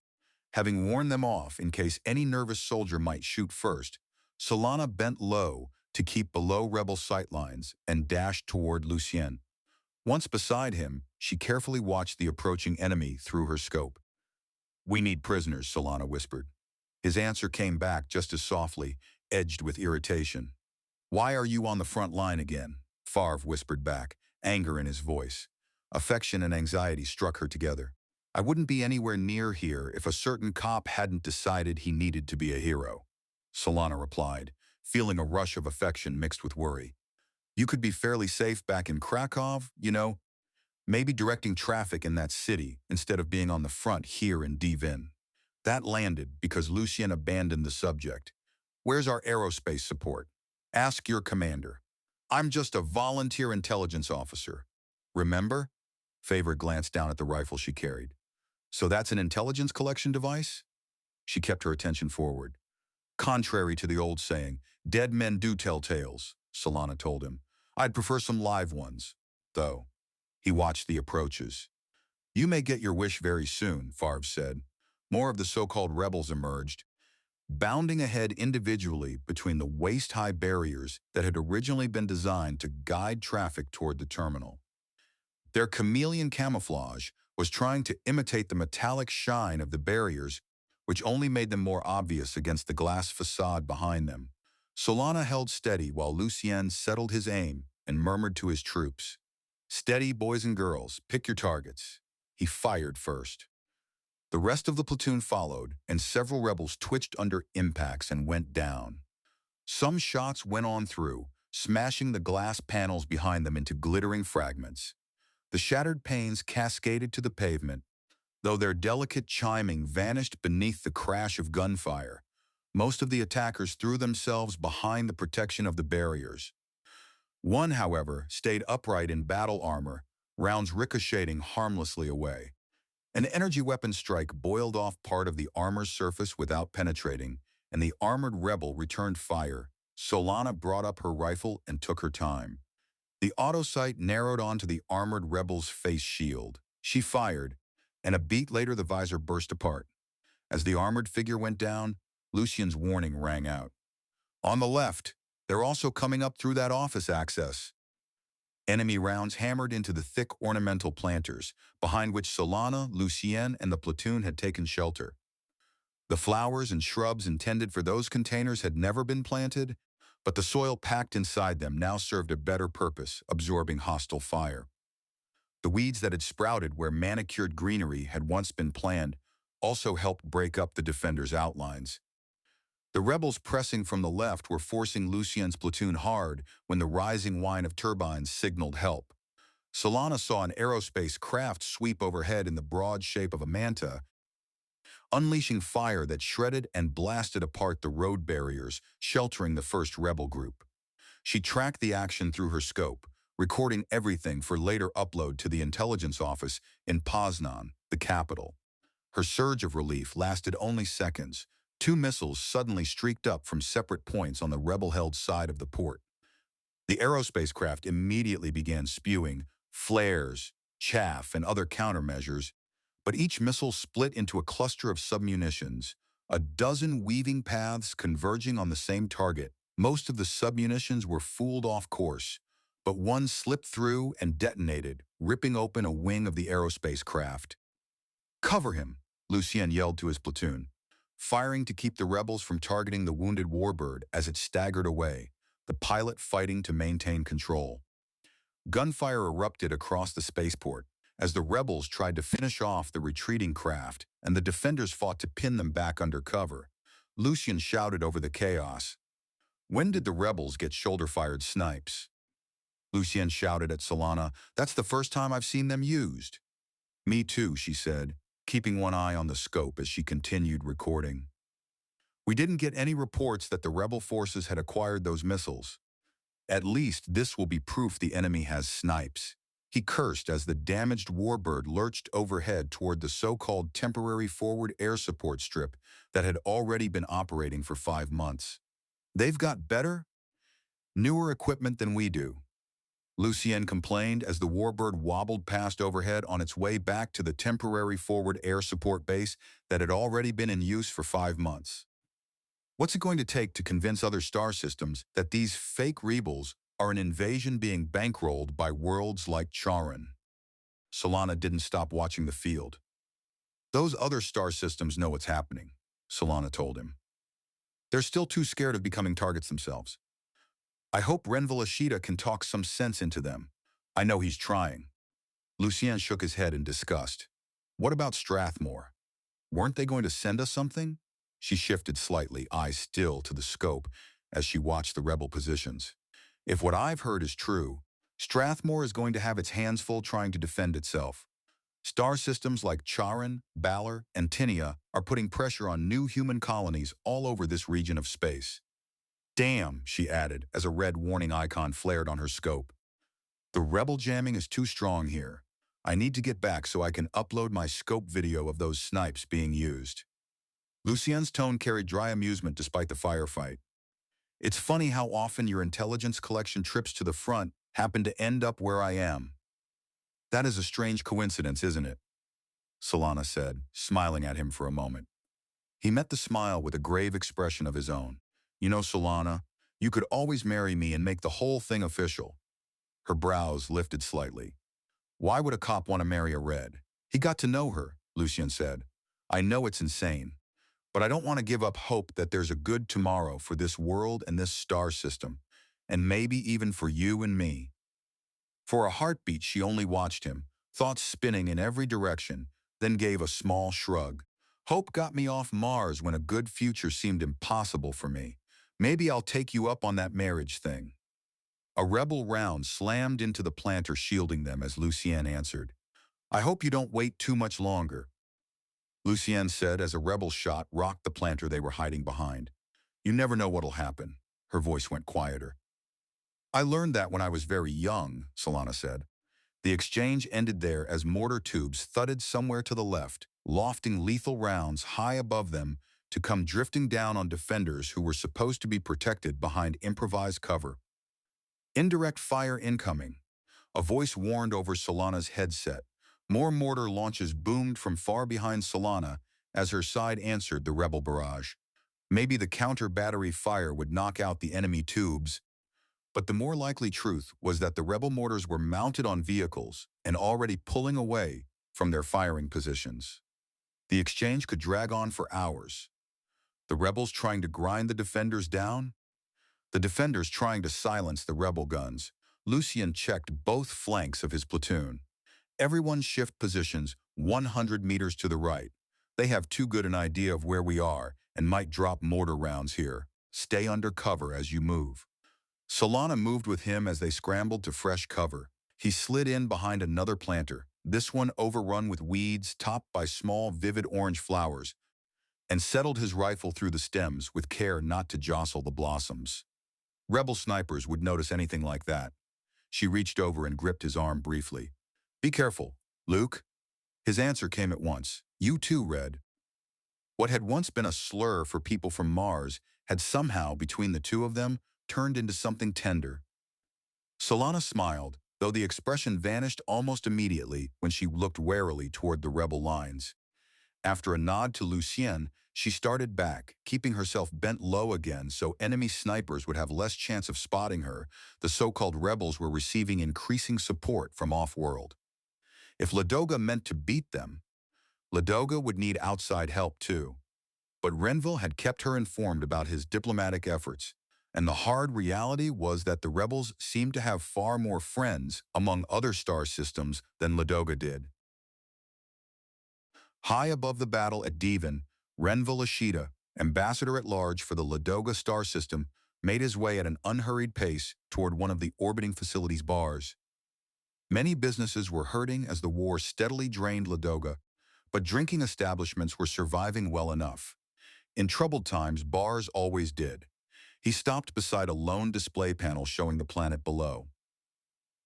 Having warned them off in case any nervous soldier might shoot first, Solana bent low to keep below rebel sightlines and dashed toward Lucien. Once beside him, she carefully watched the approaching enemy through her scope. "We need prisoners," Solana whispered. His answer came back just as softly, edged with irritation. "Why are you on the front line again?" Favre whispered back, anger in his voice. Affection and anxiety struck her together. "I wouldn't be anywhere near here if a certain cop hadn't decided he needed to be a hero," Solana replied, feeling a rush of affection mixed with worry. "You could be fairly safe back in Krakow, maybe directing traffic in that city instead of being on the front here in Divin." That landed because Lucien abandoned the subject. "Where's our aerospace support? Ask your commander. I'm just a volunteer intelligence officer. Remember?" Favor glanced down at the rifle she carried. "So that's an intelligence collection device?" She kept her attention forward. "Contrary to the old saying, dead men do tell tales," Solana told him. "I'd prefer some live ones, though." He watched the approaches. "You may get your wish very soon," Favre said. More of the so-called rebels emerged, bounding ahead individually between the waist-high barriers that had originally been designed to guide traffic toward the terminal. Their chameleon camouflage was trying to imitate the metallic shine of the barriers, which only made them more obvious against the glass facade behind them. Solana held steady while Lucien settled his aim and murmured to his troops. "Steady, boys and girls, pick your targets." He fired first. The rest of the platoon followed, and several rebels twitched under impacts and went down. Some shots went on through, smashing the glass panels behind them into glittering fragments. The shattered panes cascaded to the pavement, though their delicate chiming vanished beneath the crash of gunfire. Most of the attackers threw themselves behind the protection of the barriers. One, however, stayed upright in battle armor, rounds ricocheting harmlessly away. An energy weapon strike boiled off part of the armor's surface without penetrating, and the armored rebel returned fire. Solana brought up her rifle and took her time. The auto sight narrowed onto the armored rebel's face shield. She fired, and a beat later the visor burst apart. As the armored figure went down, Lucien's warning rang out. "On the left, they're also coming up through that office access." Enemy rounds hammered into the thick ornamental planters, behind which Solana, Lucien, and the platoon had taken shelter. The flowers and shrubs intended for those containers had never been planted, but the soil packed inside them now served a better purpose, absorbing hostile fire. The weeds that had sprouted where manicured greenery had once been planned also helped break up the defenders' outlines. The rebels pressing from the left were forcing Lucien's platoon hard when the rising whine of turbines signaled help. Solana saw an aerospace craft sweep overhead in the broad shape of a manta, unleashing fire that shredded and blasted apart the road barriers sheltering the first rebel group. She tracked the action through her scope, recording everything for later upload to the intelligence office in Poznan, the capital. Her surge of relief lasted only seconds. 2 missiles suddenly streaked up from separate points on the rebel-held side of the port. The aerospace craft immediately began spewing flares, chaff, and other countermeasures, but each missile split into a cluster of submunitions, a dozen weaving paths converging on the same target. Most of the submunitions were fooled off course, but one slipped through and detonated, ripping open a wing of the aerospace craft. "Cover him," Lucien yelled to his platoon, firing to keep the rebels from targeting the wounded warbird as it staggered away, the pilot fighting to maintain control. Gunfire erupted across the spaceport as the rebels tried to finish off the retreating craft and the defenders fought to pin them back under cover. Lucien shouted over the chaos, "When did the rebels get shoulder-fired snipes?" Lucien shouted at Solana. That's the first time I've seen them used. Me too, she said, keeping one eye on the scope as she continued recording. We didn't get any reports that the rebel forces had acquired those missiles. At least this will be proof the enemy has snipes. He cursed as the damaged warbird lurched overhead toward the so-called temporary forward air support strip that had already been operating for 5 months. They've got better, newer equipment than we do, Lucien complained as the warbird wobbled past overhead on its way back to the temporary forward air support base that had already been in use for 5 months. What's it going to take to convince other star systems that these fake rebels are an invasion being bankrolled by worlds like Charun? Solana didn't stop watching the field. Those other star systems know what's happening, Solana told him. They're still too scared of becoming targets themselves. I hope Renville Ashita can talk some sense into them. I know he's trying. Lucien shook his head in disgust. What about Strathmore? Weren't they going to send us something? She shifted slightly, eyes still to the scope, as she watched the rebel positions. If what I've heard is true, Strathmore is going to have its hands full trying to defend itself. Star systems like Charun, Balor, and Tinia are putting pressure on new human colonies all over this region of space. Damn, she added, as a red warning icon flared on her scope. The rebel jamming is too strong here. I need to get back so I can upload my scope video of those snipes being used. Lucien's tone carried dry amusement despite the firefight. It's funny how often your intelligence collection trips to the front happen to end up where I am. That is a strange coincidence, isn't it? Solana said, smiling at him for a moment. He met the smile with a grave expression of his own. You know, Solana, you could always marry me and make the whole thing official. Her brows lifted slightly. Why would a cop want to marry a red? He got to know her, Lucien said. I know it's insane, but I don't want to give up hope that there's a good tomorrow for this world and this star system, and maybe even for you and me. For a heartbeat, she only watched him, thoughts spinning in every direction, then gave a small shrug. Hope got me off Mars when a good future seemed impossible for me. Maybe I'll take you up on that marriage thing. A rebel round slammed into the planter shielding them as Lucien answered. I hope you don't wait too much longer, Lucien said as a rebel shot rocked the planter they were hiding behind. You never know what'll happen. Her voice went quieter. I learned that when I was very young, Solana said. The exchange ended there as mortar tubes thudded somewhere to the left, lofting lethal rounds high above them to come drifting down on defenders who were supposed to be protected behind improvised cover. Indirect fire incoming. A voice warned over Solana's headset. More mortar launches boomed from far behind Solana as her side answered the rebel barrage. Maybe the counter-battery fire would knock out the enemy tubes, but the more likely truth was that the rebel mortars were mounted on vehicles and already pulling away from their firing positions. The exchange could drag on for hours. The rebels trying to grind the defenders down, the defenders trying to silence the rebel guns. Lucien checked both flanks of his platoon. Everyone shift positions 100 meters to the right. They have too good an idea of where we are and might drop mortar rounds here. Stay under cover as you move. Solana moved with him as they scrambled to fresh cover. He slid in behind another planter, this one overrun with weeds topped by small vivid orange flowers, and settled his rifle through the stems with care not to jostle the blossoms. Rebel snipers would notice anything like that. She reached over and gripped his arm briefly. Be careful, Luke. His answer came at once. You too, Red. What had once been a slur for people from Mars had somehow, between the two of them, turned into something tender. Solana smiled, though the expression vanished almost immediately when she looked warily toward the rebel lines. After a nod to Lucien, she started back, keeping herself bent low again so enemy snipers would have less chance of spotting her. The so-called rebels were receiving increasing support from off-world. If Ladoga meant to beat them, Ladoga would need outside help too. But Renville had kept her informed about his diplomatic efforts, and the hard reality was that the rebels seemed to have far more friends among other star systems than Ladoga did. High above the battle at Devon, Renville Ashita, ambassador at large for the Ladoga star system, made his way at an unhurried pace toward one of the orbiting facility's bars. Many businesses were hurting as the war steadily drained Ladoga, but drinking establishments were surviving well enough. In troubled times, bars always did. He stopped beside a lone display panel showing the planet below.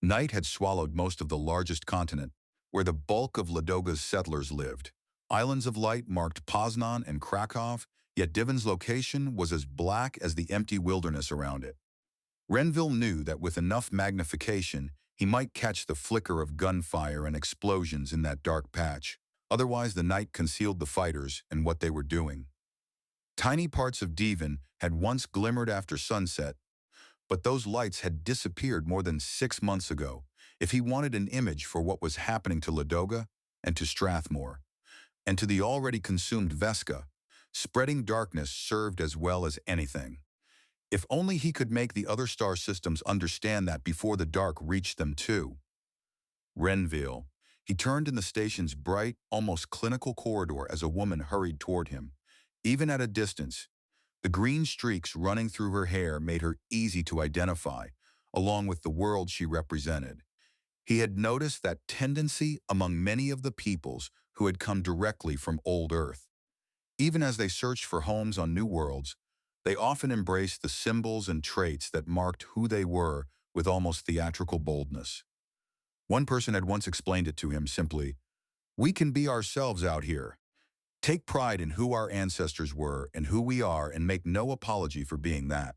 Night had swallowed most of the largest continent, where the bulk of Ladoga's settlers lived. Islands of light marked Poznan and Krakow, yet Divon's location was as black as the empty wilderness around it. Renville knew that with enough magnification, he might catch the flicker of gunfire and explosions in that dark patch. Otherwise, the night concealed the fighters and what they were doing. Tiny parts of Devon had once glimmered after sunset, but those lights had disappeared more than 6 months ago. If he wanted an image for what was happening to Ladoga and to Strathmore, and to the already consumed Vesca, spreading darkness served as well as anything. If only he could make the other star systems understand that before the dark reached them too. Renville. He turned in the station's bright, almost clinical corridor as a woman hurried toward him. Even at a distance, the green streaks running through her hair made her easy to identify, along with the world she represented. He had noticed that tendency among many of the peoples who had come directly from old Earth. Even as they searched for homes on new worlds, they often embraced the symbols and traits that marked who they were with almost theatrical boldness. One person had once explained it to him simply, "We can be ourselves out here. Take pride in who our ancestors were and who we are and make no apology for being that."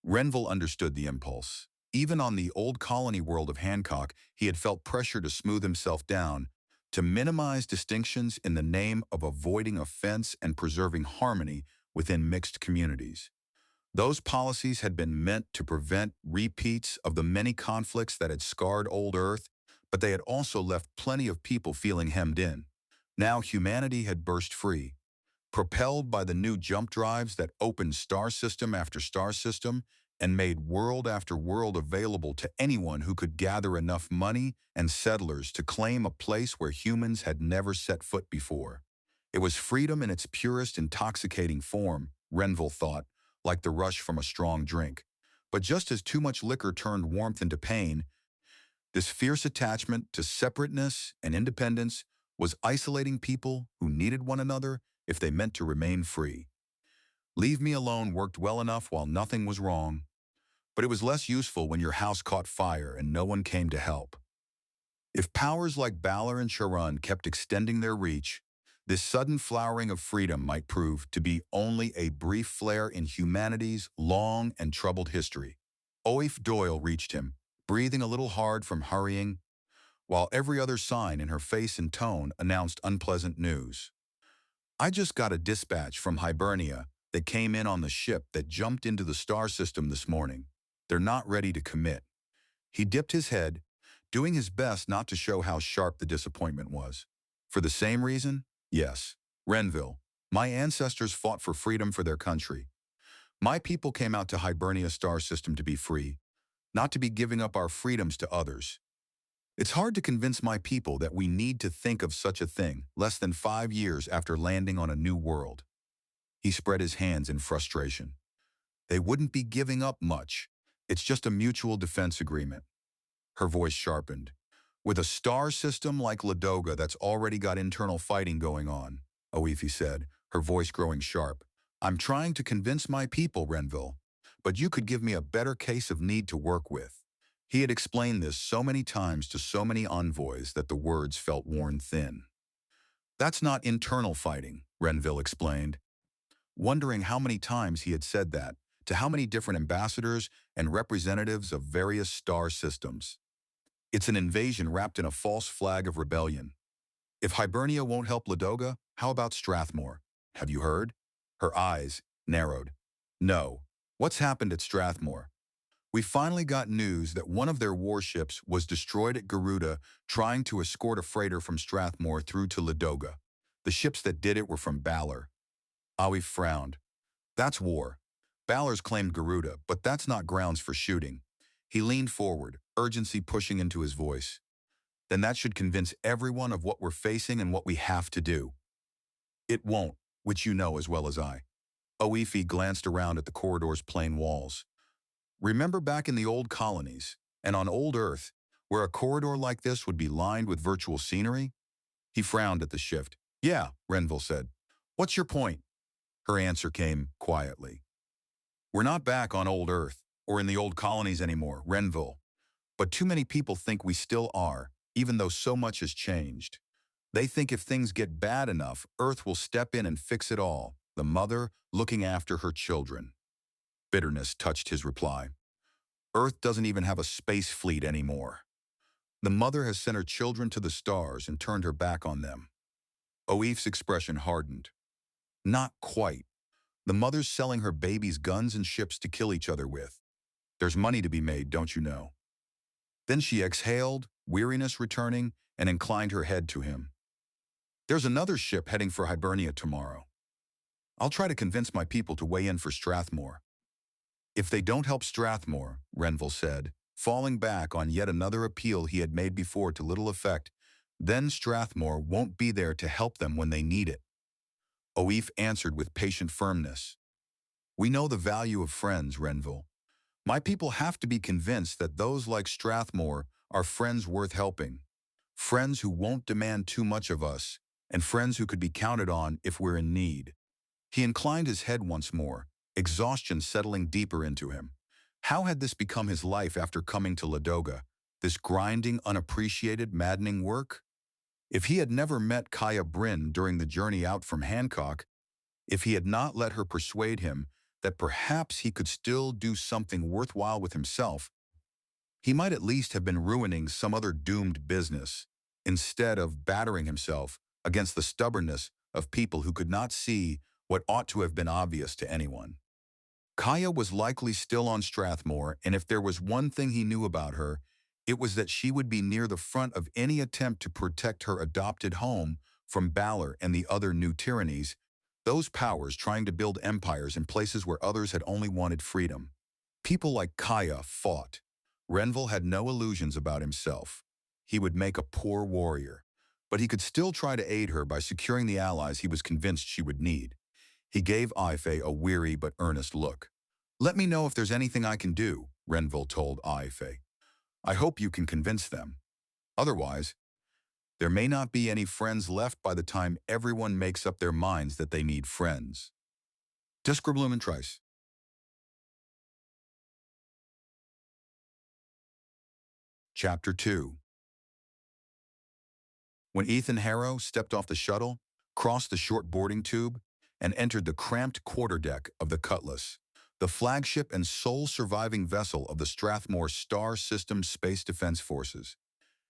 Renville understood the impulse. Even on the old colony world of Hancock, he had felt pressure to smooth himself down, to minimize distinctions in the name of avoiding offense and preserving harmony within mixed communities. Those policies had been meant to prevent repeats of the many conflicts that had scarred old Earth, but they had also left plenty of people feeling hemmed in. Now humanity had burst free, propelled by the new jump drives that opened star system after star system and made world after world available to anyone who could gather enough money and settlers to claim a place where humans had never set foot before. It was freedom in its purest, intoxicating form, Renville thought, like the rush from a strong drink. But just as too much liquor turned warmth into pain, this fierce attachment to separateness and independence was isolating people who needed one another if they meant to remain free. Leave me alone worked well enough while nothing was wrong, but it was less useful when your house caught fire and no one came to help. If powers like Balor and Charun kept extending their reach, this sudden flowering of freedom might prove to be only a brief flare in humanity's long and troubled history. Oif Doyle reached him, breathing a little hard from hurrying, while every other sign in her face and tone announced unpleasant news. "I just got a dispatch from Hibernia that came in on the ship that jumped into the star system this morning. They're not ready to commit." He dipped his head, doing his best not to show how sharp the disappointment was. "For the same reason? Yes. Renville, my ancestors fought for freedom for their country. My people came out to Hibernia star system to be free, not to be giving up our freedoms to others. It's hard to convince my people that we need to think of such a thing less than 5 years after landing on a new world." He spread his hands in frustration. "They wouldn't be giving up much. It's just a mutual defense agreement." Her voice sharpened. "With a star system like Ladoga that's already got internal fighting going on," Oifi said, her voice growing sharp. "I'm trying to convince my people, Renville, but you could give me a better case of need to work with." He had explained this so many times to so many envoys that the words felt worn thin. "That's not internal fighting," Renville explained, wondering how many times he had said that, to how many different ambassadors and representatives of various star systems. "It's an invasion wrapped in a false flag of rebellion. If Hibernia won't help Ladoga, how about Strathmore? Have you heard?" Her eyes narrowed. "No. What's happened at Strathmore?" "We finally got news that one of their warships was destroyed at Garuda trying to escort a freighter from Strathmore through to Ladoga. The ships that did it were from Balor." Awi frowned. "That's war. Balor's claimed Garuda, but that's not grounds for shooting." He leaned forward, urgency pushing into his voice. "Then that should convince everyone of what we're facing and what we have to do." "It won't, which you know as well as I." Oifi glanced around at the corridor's plain walls. Remember back in the old colonies, and on old Earth, where a corridor like this would be lined with virtual scenery? He frowned at the shift. Yeah, Renville said. What's your point? Her answer came quietly. We're not back on old Earth, or in the old colonies anymore, Renville. But too many people think we still are, even though so much has changed. They think if things get bad enough, Earth will step in and fix it all, the mother looking after her children. Bitterness touched his reply. Earth doesn't even have a space fleet anymore. The mother has sent her children to the stars and turned her back on them. Oif's expression hardened. Not quite. The mother's selling her babies guns and ships to kill each other with. There's money to be made, don't you know? Then she exhaled, weariness returning, and inclined her head to him. There's another ship heading for Hibernia tomorrow. I'll try to convince my people to weigh in for Strathmore. If they don't help Strathmore, Renville said, falling back on yet another appeal he had made before to little effect, then Strathmore won't be there to help them when they need it. Oif answered with patient firmness. We know the value of friends, Renville. My people have to be convinced that those like Strathmore are friends worth helping. Friends who won't demand too much of us, and friends who could be counted on if we're in need. He inclined his head once more, exhaustion settling deeper into him. How had this become his life after coming to Ladoga, this grinding, unappreciated, maddening work? If he had never met Kaia Brynn during the journey out from Hancock, if he had not let her persuade him that perhaps he could still do something worthwhile with himself, he might at least have been ruining some other doomed business, instead of battering himself against the stubbornness of people who could not see what ought to have been obvious to anyone. Kaia was likely still on Strathmore, and if there was one thing he knew about her, it was that she would be near the front of any attempt to protect her adopted home from Balor and the other new tyrannies, those powers trying to build empires in places where others had only wanted freedom. People like Kaia fought. Renville had no illusions about himself. He would make a poor warrior, but he could still try to aid her by securing the allies he was convinced she would need. He gave Ife a weary but earnest look. Let me know if there's anything I can do, Renville told Ife. I hope you can convince them. Otherwise, there may not be any friends left by the time everyone makes up their minds that they need friends. Discriblum Trice. Chapter 2. When Ethan Harrow stepped off the shuttle, crossed the short boarding tube, and entered the cramped quarterdeck of the Cutlass, the flagship and sole surviving vessel of the Strathmore Star System Space Defense Forces,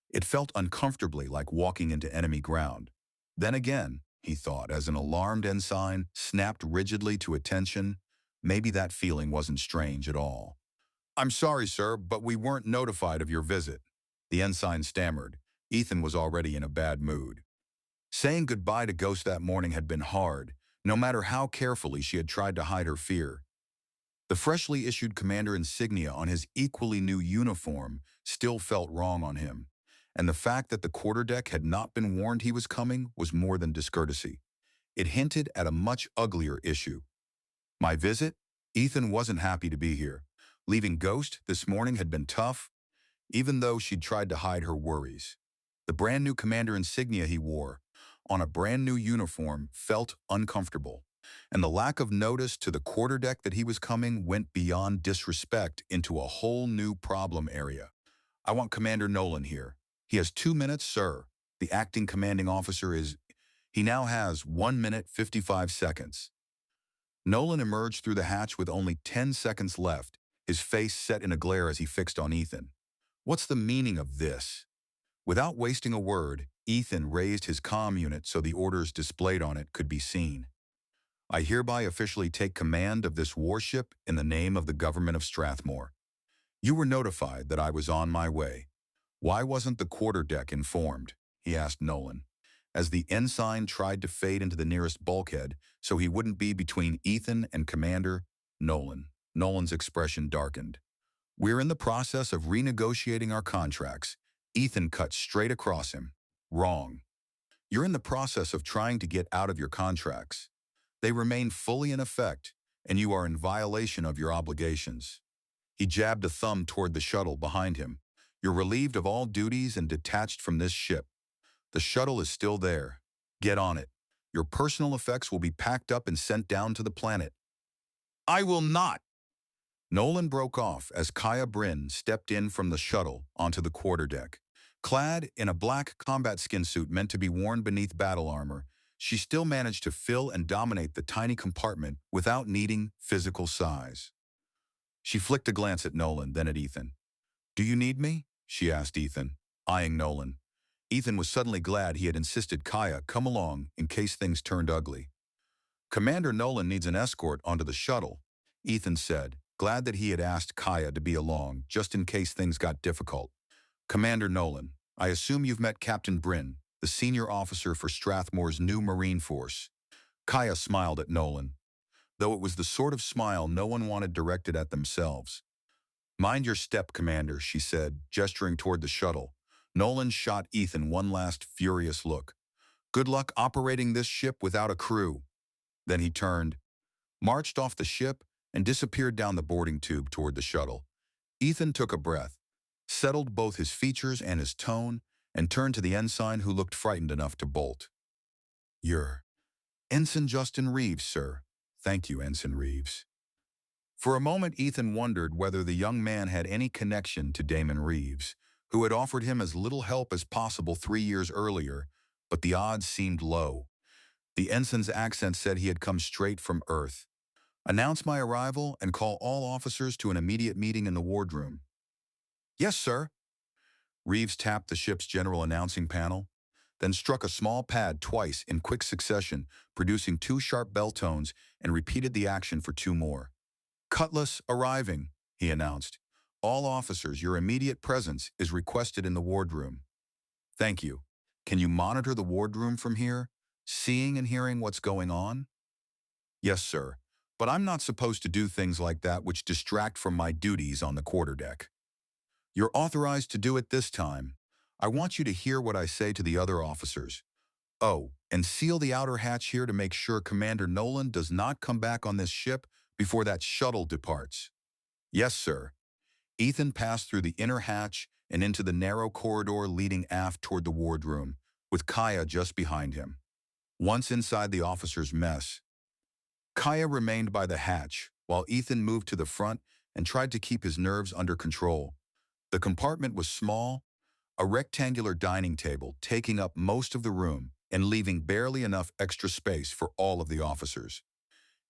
it felt uncomfortably like walking into enemy ground. Then again, he thought, as an alarmed ensign snapped rigidly to attention, maybe that feeling wasn't strange at all. I'm sorry, sir, but we weren't notified of your visit. The ensign stammered. Ethan was already in a bad mood. Saying goodbye to Ghost that morning had been hard, no matter how carefully she had tried to hide her fear. The freshly issued commander insignia on his equally new uniform still felt wrong on him, and the fact that the quarterdeck had not been warned he was coming was more than discourtesy. It hinted at a much uglier issue. My visit? Ethan wasn't happy to be here. Leaving Ghost this morning had been tough, even though she'd tried to hide her worries. The brand new commander insignia he wore, on a brand new uniform, felt uncomfortable, and the lack of notice to the quarterdeck that he was coming went beyond disrespect into a whole new problem area. I want Commander Nolan here. He has 2 minutes, sir. The acting commanding officer is... He now has 1 minute 55 seconds. Nolan emerged through the hatch with only 10 seconds left, his face set in a glare as he fixed on Ethan. What's the meaning of this? Without wasting a word, Ethan raised his comm unit so the orders displayed on it could be seen. I hereby officially take command of this warship in the name of the government of Strathmore. You were notified that I was on my way. Why wasn't the quarterdeck informed? He asked Nolan, as the ensign tried to fade into the nearest bulkhead so he wouldn't be between Ethan and Commander Nolan. Nolan's expression darkened. We're in the process of renegotiating our contracts. Ethan cut straight across him. Wrong. You're in the process of trying to get out of your contracts. They remain fully in effect, and you are in violation of your obligations. He jabbed a thumb toward the shuttle behind him. You're relieved of all duties and detached from this ship. The shuttle is still there. Get on it. Your personal effects will be packed up and sent down to the planet. I will not! Nolan broke off as Kaia Brynn stepped in from the shuttle onto the quarterdeck. Clad in a black combat skin suit meant to be worn beneath battle armor, she still managed to fill and dominate the tiny compartment without needing physical size. She flicked a glance at Nolan, then at Ethan. Do you need me? She asked Ethan, eyeing Nolan. Ethan was suddenly glad he had insisted Kaia come along in case things turned ugly. Commander Nolan needs an escort onto the shuttle, Ethan said, glad that he had asked Kaia to be along just in case things got difficult. Commander Nolan, I assume you've met Captain Brynn, the senior officer for Strathmore's new Marine Force. Kaia smiled at Nolan, though it was the sort of smile no one wanted directed at themselves. Mind your step, Commander, she said, gesturing toward the shuttle. Nolan shot Ethan one last furious look. Good luck operating this ship without a crew. Then he turned, marched off the ship, and disappeared down the boarding tube toward the shuttle. Ethan took a breath, settled both his features and his tone, and turned to the ensign who looked frightened enough to bolt. You're Ensign Justin Reeves, sir. Thank you, Ensign Reeves. For a moment, Ethan wondered whether the young man had any connection to Damon Reeves, who had offered him as little help as possible 3 years earlier, but the odds seemed low. The ensign's accent said he had come straight from Earth. Announce my arrival and call all officers to an immediate meeting in the wardroom. Yes, sir. Reeves tapped the ship's general announcing panel, then struck a small pad twice in quick succession, producing 2 sharp bell tones, and repeated the action for 2 more. Cutlass arriving, he announced. All officers, your immediate presence is requested in the wardroom. Thank you. Can you monitor the wardroom from here, seeing and hearing what's going on? Yes, sir, but I'm not supposed to do things like that which distract from my duties on the quarterdeck. You're authorized to do it this time. I want you to hear what I say to the other officers. Oh, and seal the outer hatch here to make sure Commander Nolan does not come back on this ship before that shuttle departs. Yes, sir. Ethan passed through the inner hatch and into the narrow corridor leading aft toward the wardroom, with Kaia just behind him. Once inside the officers' mess, Kaia remained by the hatch, while Ethan moved to the front and tried to keep his nerves under control. The compartment was small, a rectangular dining table taking up most of the room and leaving barely enough extra space for all of the officers.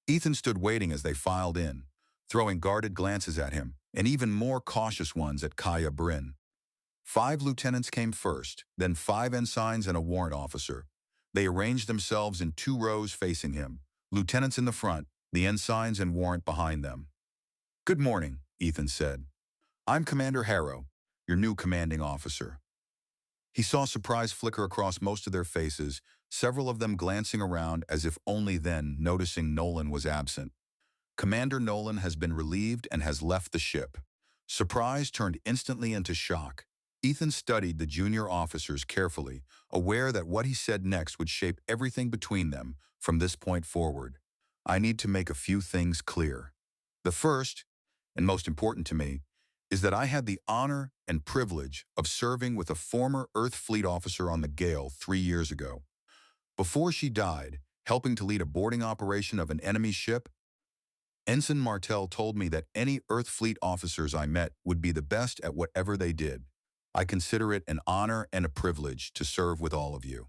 Ethan stood waiting as they filed in, throwing guarded glances at him, and even more cautious ones at Kaia Brynn. 5 lieutenants came first, then 5 ensigns and a warrant officer. They arranged themselves in 2 rows facing him, lieutenants in the front, the ensigns and warrant behind them. Good morning, Ethan said. I'm Commander Harrow, your new commanding officer. He saw surprise flicker across most of their faces, several of them glancing around as if only then noticing Nolan was absent. Commander Nolan has been relieved and has left the ship. Surprise turned instantly into shock. Ethan studied the junior officers carefully, aware that what he said next would shape everything between them from this point forward. I need to make a few things clear. The first, and most important to me, is that I had the honor and privilege of serving with a former Earth Fleet officer on the Gale 3 years ago. Before she died, helping to lead a boarding operation of an enemy ship, Ensign Martell told me that any Earth Fleet officers I met would be the best at whatever they did. I consider it an honor and a privilege to serve with all of you.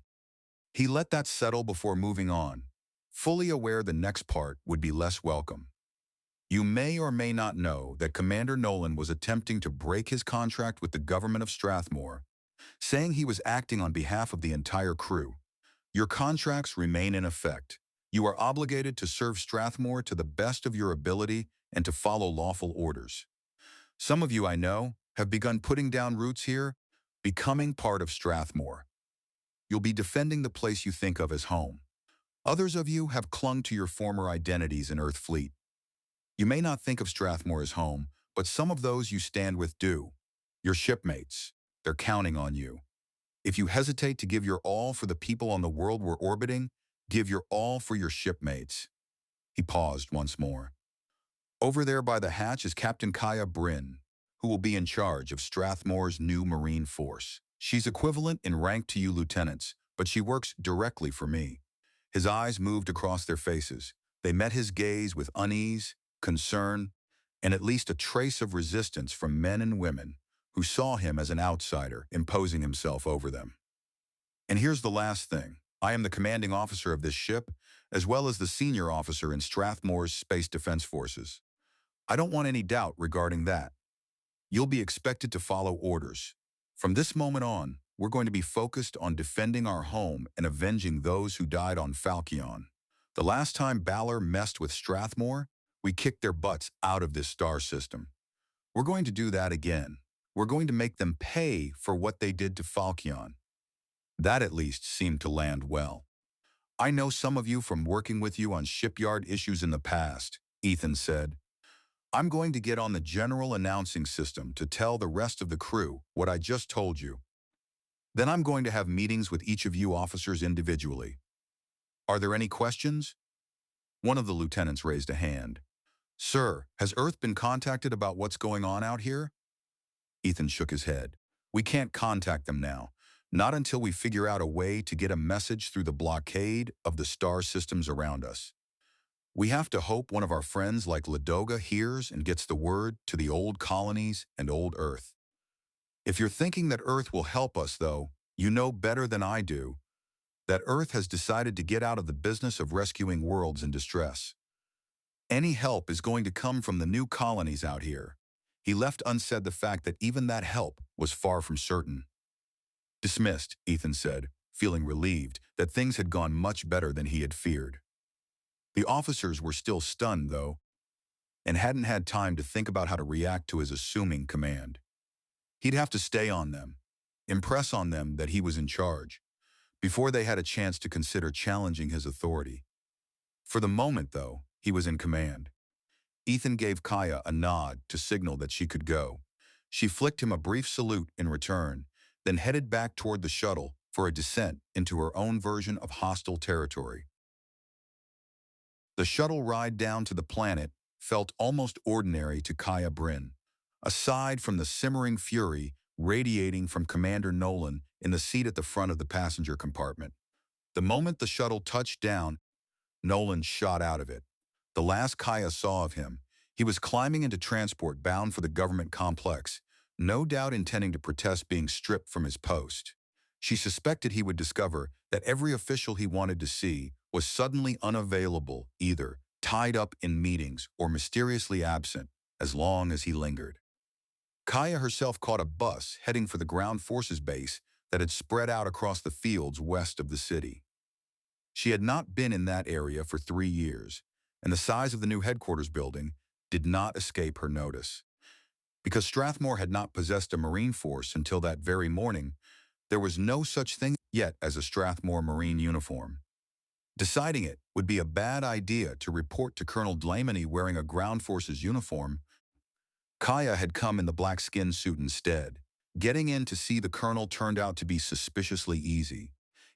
He let that settle before moving on, fully aware the next part would be less welcome. You may or may not know that Commander Nolan was attempting to break his contract with the government of Strathmore, saying he was acting on behalf of the entire crew. Your contracts remain in effect. You are obligated to serve Strathmore to the best of your ability and to follow lawful orders. Some of you, I know, have begun putting down roots here, becoming part of Strathmore. You'll be defending the place you think of as home. Others of you have clung to your former identities in Earth Fleet. You may not think of Strathmore as home, but some of those you stand with do. Your shipmates. They're counting on you. If you hesitate to give your all for the people on the world we're orbiting, give your all for your shipmates. He paused once more. Over there by the hatch is Captain Kaia Brynn, who will be in charge of Strathmore's new Marine force. She's equivalent in rank to you lieutenants, but she works directly for me. His eyes moved across their faces. They met his gaze with unease, concern, and at least a trace of resistance from men and women who saw him as an outsider, imposing himself over them. And here's the last thing. I am the commanding officer of this ship, as well as the senior officer in Strathmore's Space Defense Forces. I don't want any doubt regarding that. You'll be expected to follow orders. From this moment on, we're going to be focused on defending our home and avenging those who died on Falchion. The last time Balor messed with Strathmore, we kicked their butts out of this star system. We're going to do that again. We're going to make them pay for what they did to Falchion. That at least seemed to land well. I know some of you from working with you on shipyard issues in the past, Ethan said. I'm going to get on the general announcing system to tell the rest of the crew what I just told you. Then I'm going to have meetings with each of you officers individually. Are there any questions? One of the lieutenants raised a hand. Sir, has Earth been contacted about what's going on out here? Ethan shook his head. We can't contact them now. Not until we figure out a way to get a message through the blockade of the star systems around us. We have to hope one of our friends like Ladoga hears and gets the word to the old colonies and old Earth. If you're thinking that Earth will help us, though, you know better than I do that Earth has decided to get out of the business of rescuing worlds in distress. Any help is going to come from the new colonies out here. He left unsaid the fact that even that help was far from certain. Dismissed, Ethan said, feeling relieved that things had gone much better than he had feared. The officers were still stunned, though, and hadn't had time to think about how to react to his assuming command. He'd have to stay on them, impress on them that he was in charge, before they had a chance to consider challenging his authority. For the moment, though, he was in command. Ethan gave Kaia a nod to signal that she could go. She flicked him a brief salute in return, then headed back toward the shuttle for a descent into her own version of hostile territory. The shuttle ride down to the planet felt almost ordinary to Kaia Brynn, aside from the simmering fury radiating from Commander Nolan in the seat at the front of the passenger compartment. The moment the shuttle touched down, Nolan shot out of it. The last Kaia saw of him, he was climbing into transport bound for the government complex, no doubt intending to protest being stripped from his post. She suspected he would discover that every official he wanted to see was suddenly unavailable, either tied up in meetings or mysteriously absent, as long as he lingered. Kaia herself caught a bus heading for the ground forces base that had spread out across the fields west of the city. She had not been in that area for 3 years, and the size of the new headquarters building did not escape her notice. Because Strathmore had not possessed a Marine force until that very morning, there was no such thing yet as a Strathmore Marine uniform. Deciding it would be a bad idea to report to Colonel Dlamini wearing a ground forces uniform, Kaia had come in the black skin suit instead. Getting in to see the colonel turned out to be suspiciously easy.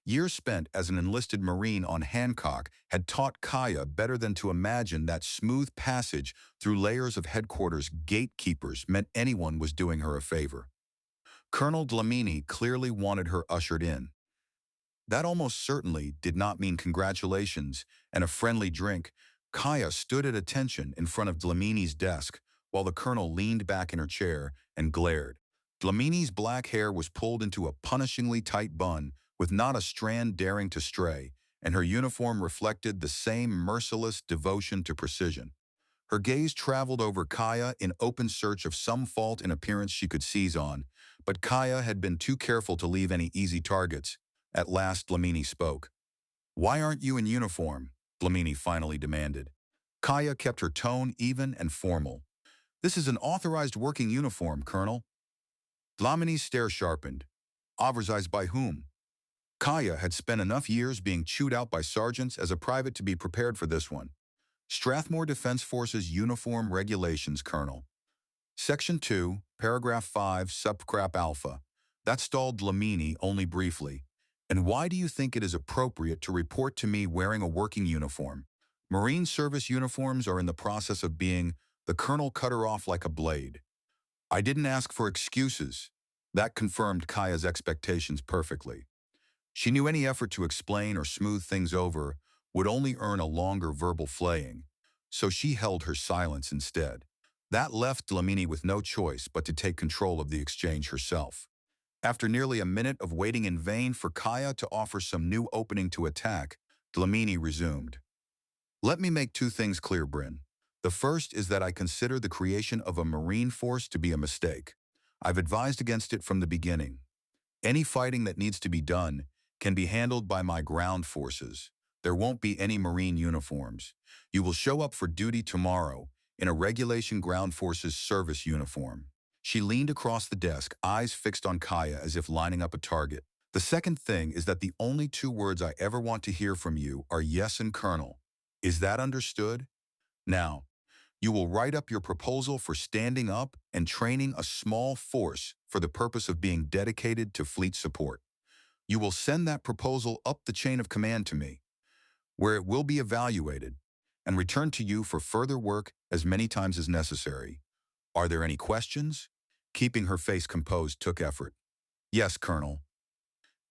Years spent as an enlisted Marine on Hancock had taught Kaia better than to imagine that smooth passage through layers of headquarters gatekeepers meant anyone was doing her a favor. Colonel Dlamini clearly wanted her ushered in. That almost certainly did not mean congratulations and a friendly drink. Kaia stood at attention in front of Dlamini's desk while the colonel leaned back in her chair and glared. Dlamini's black hair was pulled into a punishingly tight bun with not a strand daring to stray, and her uniform reflected the same merciless devotion to precision. Her gaze traveled over Kaia in open search of some fault in appearance she could seize on, but Kaia had been too careful to leave any easy targets. At last, Dlamini spoke. "Why aren't you in uniform?" Dlamini finally demanded. Kaia kept her tone even and formal. "This is an authorized working uniform, Colonel." Dlamini's stare sharpened. Authorized by whom? Kaia had spent enough years being chewed out by sergeants as a private to be prepared for this one. Strathmore Defense Forces Uniform Regulations, Colonel. Section 2, Paragraph 5, Subcrap Alpha. That stalled Dlamini only briefly. And why do you think it is appropriate to report to me wearing a working uniform? Marine service uniforms are in the process of being The colonel cut her off like a blade. I didn't ask for excuses. That confirmed Kaia's expectations perfectly. She knew any effort to explain or smooth things over would only earn a longer verbal flaying, so she held her silence instead. That left Dlamini with no choice but to take control of the exchange herself. After nearly a minute of waiting in vain for Kaia to offer some new opening to attack, Dlamini resumed. Let me make two things clear, Brynn. The first is that I consider the creation of a marine force to be a mistake. I've advised against it from the beginning. Any fighting that needs to be done can be handled by my ground forces. There won't be any marine uniforms. You will show up for duty tomorrow in a regulation ground forces service uniform. She leaned across the desk, eyes fixed on Kaia as if lining up a target. The second thing is that the only two words I ever want to hear from you are yes and colonel. Is that understood? Now, you will write up your proposal for standing up and training a small force for the purpose of being dedicated to fleet support. You will send that proposal up the chain of command to me, where it will be evaluated, and return to you for further work as many times as necessary. Are there any questions? Keeping her face composed took effort. Yes, Colonel.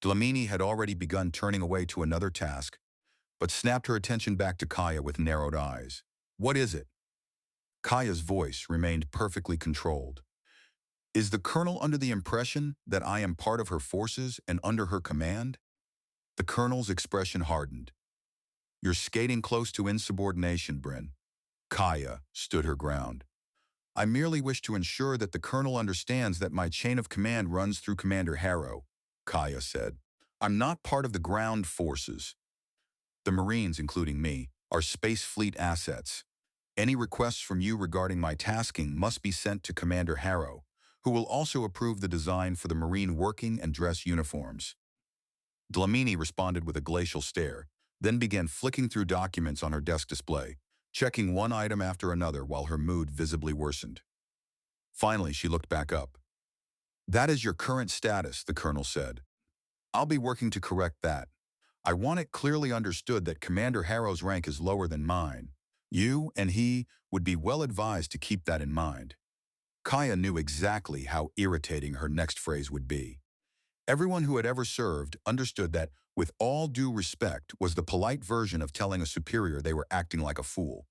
Dlamini had already begun turning away to another task, but snapped her attention back to Kaia with narrowed eyes. What is it? Kaia's voice remained perfectly controlled. Is the colonel under the impression that I am part of her forces and under her command? The colonel's expression hardened. You're skating close to insubordination, Brynn. Kaia stood her ground. I merely wish to ensure that the colonel understands that my chain of command runs through Commander Harrow, Kaia said. I'm not part of the ground forces. The Marines, including me, are Space Fleet assets. Any requests from you regarding my tasking must be sent to Commander Harrow, who will also approve the design for the Marine working and dress uniforms. Dlamini responded with a glacial stare, then began flicking through documents on her desk display, checking one item after another while her mood visibly worsened. Finally, she looked back up. That is your current status, the colonel said. I'll be working to correct that. I want it clearly understood that Commander Harrow's rank is lower than mine. You and he would be well advised to keep that in mind. Kaia knew exactly how irritating her next phrase would be. Everyone who had ever served understood that with all due respect was the polite version of telling a superior they were acting like a fool.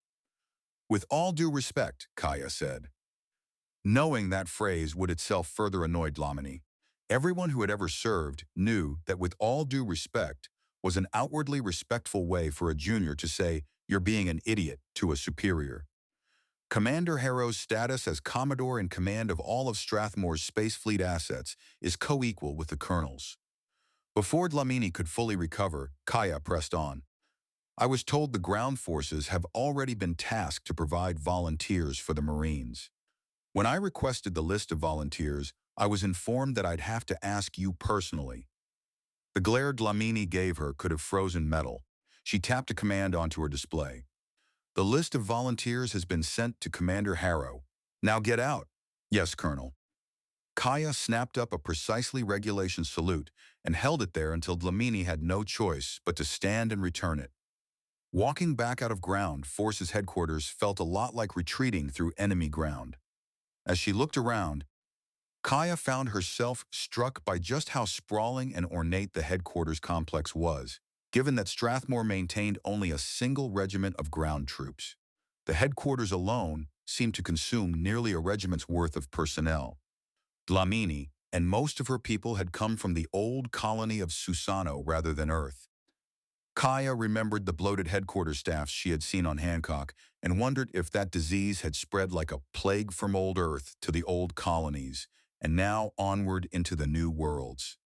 With all due respect, Kaia said. Knowing that phrase would itself further annoy Dlamini. Everyone who had ever served knew that with all due respect was an outwardly respectful way for a junior to say, you're being an idiot to a superior. Commander Harrow's status as Commodore in command of all of Strathmore's Space Fleet assets is co-equal with the Colonel's. Before Dlamini could fully recover, Kaia pressed on. I was told the ground forces have already been tasked to provide volunteers for the Marines. When I requested the list of volunteers, I was informed that I'd have to ask you personally. The glare Dlamini gave her could have frozen metal. She tapped a command onto her display. The list of volunteers has been sent to Commander Harrow. Now get out. Yes, Colonel. Kaia snapped up a precisely regulation salute and held it there until Dlamini had no choice but to stand and return it. Walking back out of ground forces headquarters felt a lot like retreating through enemy ground. As she looked around, Kaia found herself struck by just how sprawling and ornate the headquarters complex was, given that Strathmore maintained only a single regiment of ground troops. The headquarters alone seemed to consume nearly a regiment's worth of personnel. Dlamini and most of her people had come from the old colony of Susano rather than Earth. Kaia remembered the bloated headquarters staffs she had seen on Hancock and wondered if that disease had spread like a plague from old Earth to the old colonies, and now onward into the new worlds.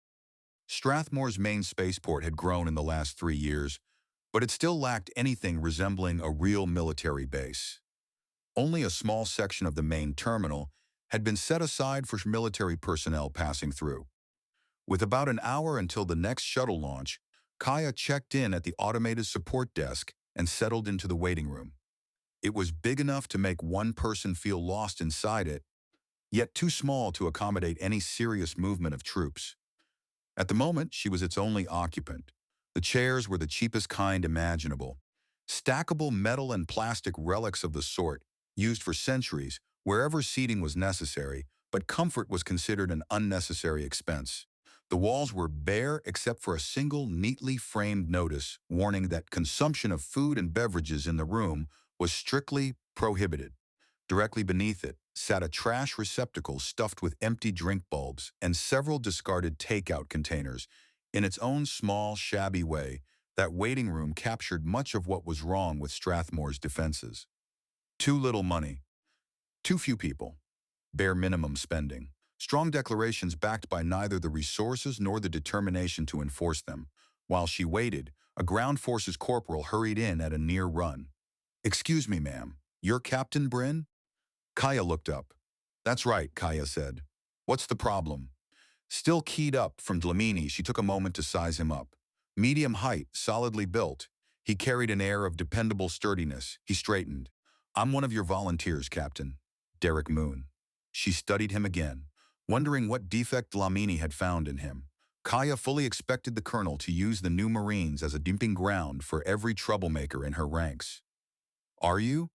Strathmore's main spaceport had grown in the last 3 years, but it still lacked anything resembling a real military base. Only a small section of the main terminal had been set aside for military personnel passing through. With about an hour until the next shuttle launch, Kaia checked in at the automated support desk and settled into the waiting room. It was big enough to make one person feel lost inside it, yet too small to accommodate any serious movement of troops. At the moment, she was its only occupant. The chairs were the cheapest kind imaginable, stackable metal and plastic relics of the sort used for centuries, wherever seating was necessary, but comfort was considered an unnecessary expense. The walls were bare except for a single neatly framed notice warning that consumption of food and beverages in the room was strictly prohibited. Directly beneath it sat a trash receptacle stuffed with empty drink bulbs and several discarded takeout containers. In its own small, shabby way, that waiting room captured much of what was wrong with Strathmore's defenses. Too little money, too few people, bare minimum spending, strong declarations backed by neither the resources nor the determination to enforce them. While she waited, a ground forces corporal hurried in at a near run. "Excuse me, ma'am, you're Captain Brynn?" Kaia looked up. "That's right," Kaia said. "What's the problem?" Still keyed up from Dlamini, she took a moment to size him up. Medium height, solidly built. He carried an air of dependable sturdiness. He straightened. "I'm one of your volunteers, Captain. Derek Moon." She studied him again, wondering what defect Dlamini had found in him. Kaia fully expected the colonel to use the new Marines as a dumping ground for every troublemaker in her ranks. "Are you?"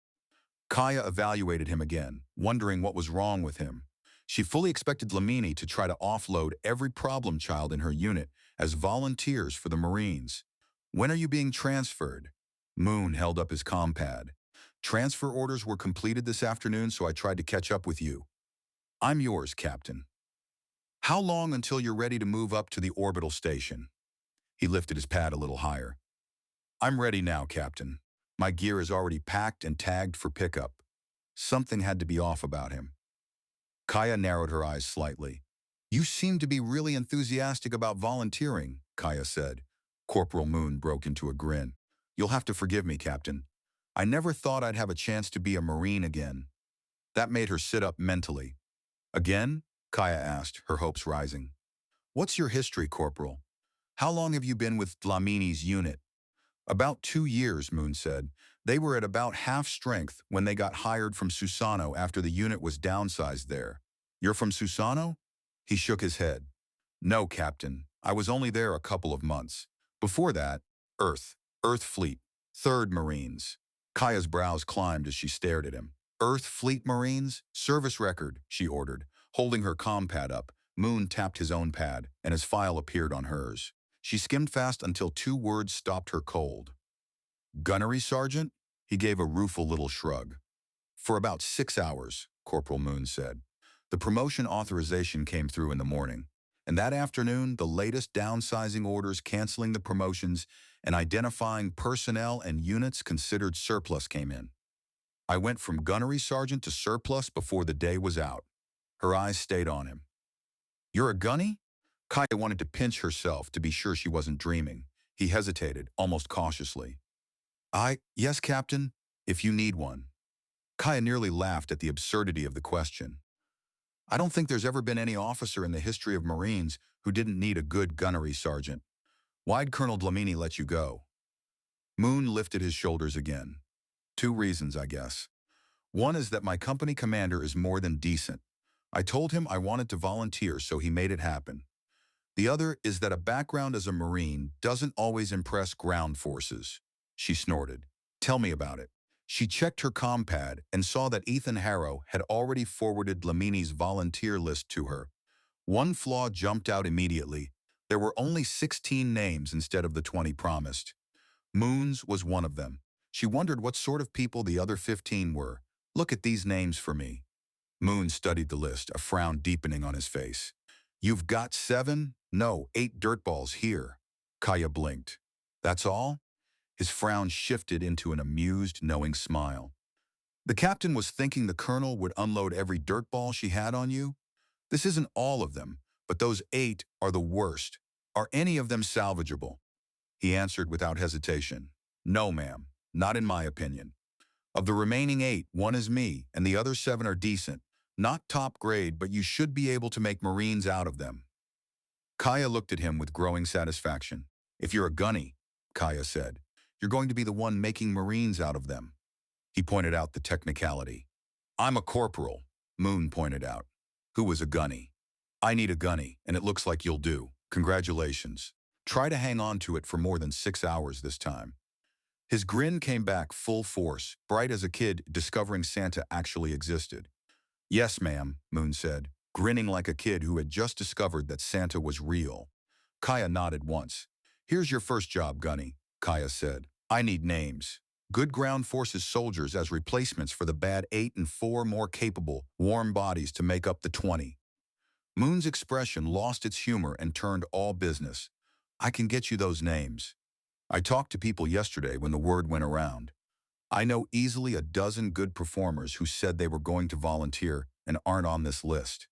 Kaia evaluated him again, wondering what was wrong with him. She fully expected Dlamini to try to offload every problem child in her unit as volunteers for the Marines. "When are you being transferred?" Moon held up his compad. "Transfer orders were completed this afternoon, so I tried to catch up with you." "I'm yours, Captain." "How long until you're ready to move up to the orbital station?" He lifted his pad a little higher. "I'm ready now, Captain. My gear is already packed and tagged for pickup." Something had to be off about him. Kaia narrowed her eyes slightly. "You seem to be really enthusiastic about volunteering," Kaia said. Corporal Moon broke into a grin. "You'll have to forgive me, Captain. I never thought I'd have a chance to be a Marine again." That made her sit up mentally. "Again?" Kaia asked, her hopes rising. "What's your history, Corporal? How long have you been with Dlamini's unit?" "About 2 years," Moon said. "They were at about half strength when they got hired from Susano after the unit was downsized there." "You're from Susano?" He shook his head. "No, Captain. I was only there a couple of months. Before that, Earth Fleet, 3rd Marines." Kaia's brows climbed as she stared at him. "Earth Fleet Marines? Service record," she ordered. Holding her compad up, Moon tapped his own pad, and his file appeared on hers. She skimmed fast until 2 words stopped her cold. "Gunnery Sergeant?" He gave a rueful little shrug. "For about 6 hours," Corporal Moon said. "The promotion authorization came through in the morning, and that afternoon the latest downsizing orders canceling the promotions and identifying personnel and units considered surplus came in. I went from Gunnery Sergeant to surplus before the day was out." Her eyes stayed on him. "You're a gunny?" Kaia wanted to pinch herself to be sure she wasn't dreaming. He hesitated, almost cautiously. "Yes, Captain, if you need one." Kaia nearly laughed at the absurdity of the question. "I don't think there's ever been any officer in the history of Marines who didn't need a good gunnery sergeant. Why'd Colonel Dlamini let you go?" Moon lifted his shoulders again. "2 reasons, I guess. One is that my company commander is more than decent. I told him I wanted to volunteer, so he made it happen. The other is that a background as a Marine doesn't always impress ground forces." She snorted. "Tell me about it." She checked her compad and saw that Ethan Harrow had already forwarded Dlamini's volunteer list to her. One flaw jumped out immediately. There were only 16 names instead of the 20 promised. Moon's was one of them. She wondered what sort of people the other 15 were. "Look at these names for me." Moon studied the list, a frown deepening on his face. "You've got 7? No, 8 dirtballs here." Kaia blinked. "That's all?" His frown shifted into an amused, knowing smile. "The captain was thinking the colonel would unload every dirtball she had on you? This isn't all of them, but those 8 are the worst. Are any of them salvageable?" He answered without hesitation. "No, ma'am, not in my opinion. Of the remaining 8, 1 is me, and the other 7 are decent. Not top grade, but you should be able to make Marines out of them." Kaia looked at him with growing satisfaction. "If you're a gunny," Kaia said, "you're going to be the one making Marines out of them." He pointed out the technicality. "I'm a corporal," Moon pointed out. "Who was a gunny? I need a gunny, and it looks like you'll do. Congratulations. Try to hang on to it for more than 6 hours this time." His grin came back full force, bright as a kid discovering Santa actually existed. Yes, ma'am, Moon said, grinning like a kid who had just discovered that Santa was real. Kaia nodded once. Here's your first job, Gunny, Kaia said. I need names. Good ground forces soldiers as replacements for the bad 8 and 4 more capable, warm bodies to make up the 20. Moon's expression lost its humor and turned all business. I can get you those names. I talked to people yesterday when the word went around. I know easily a dozen good performers who said they were going to volunteer and aren't on this list.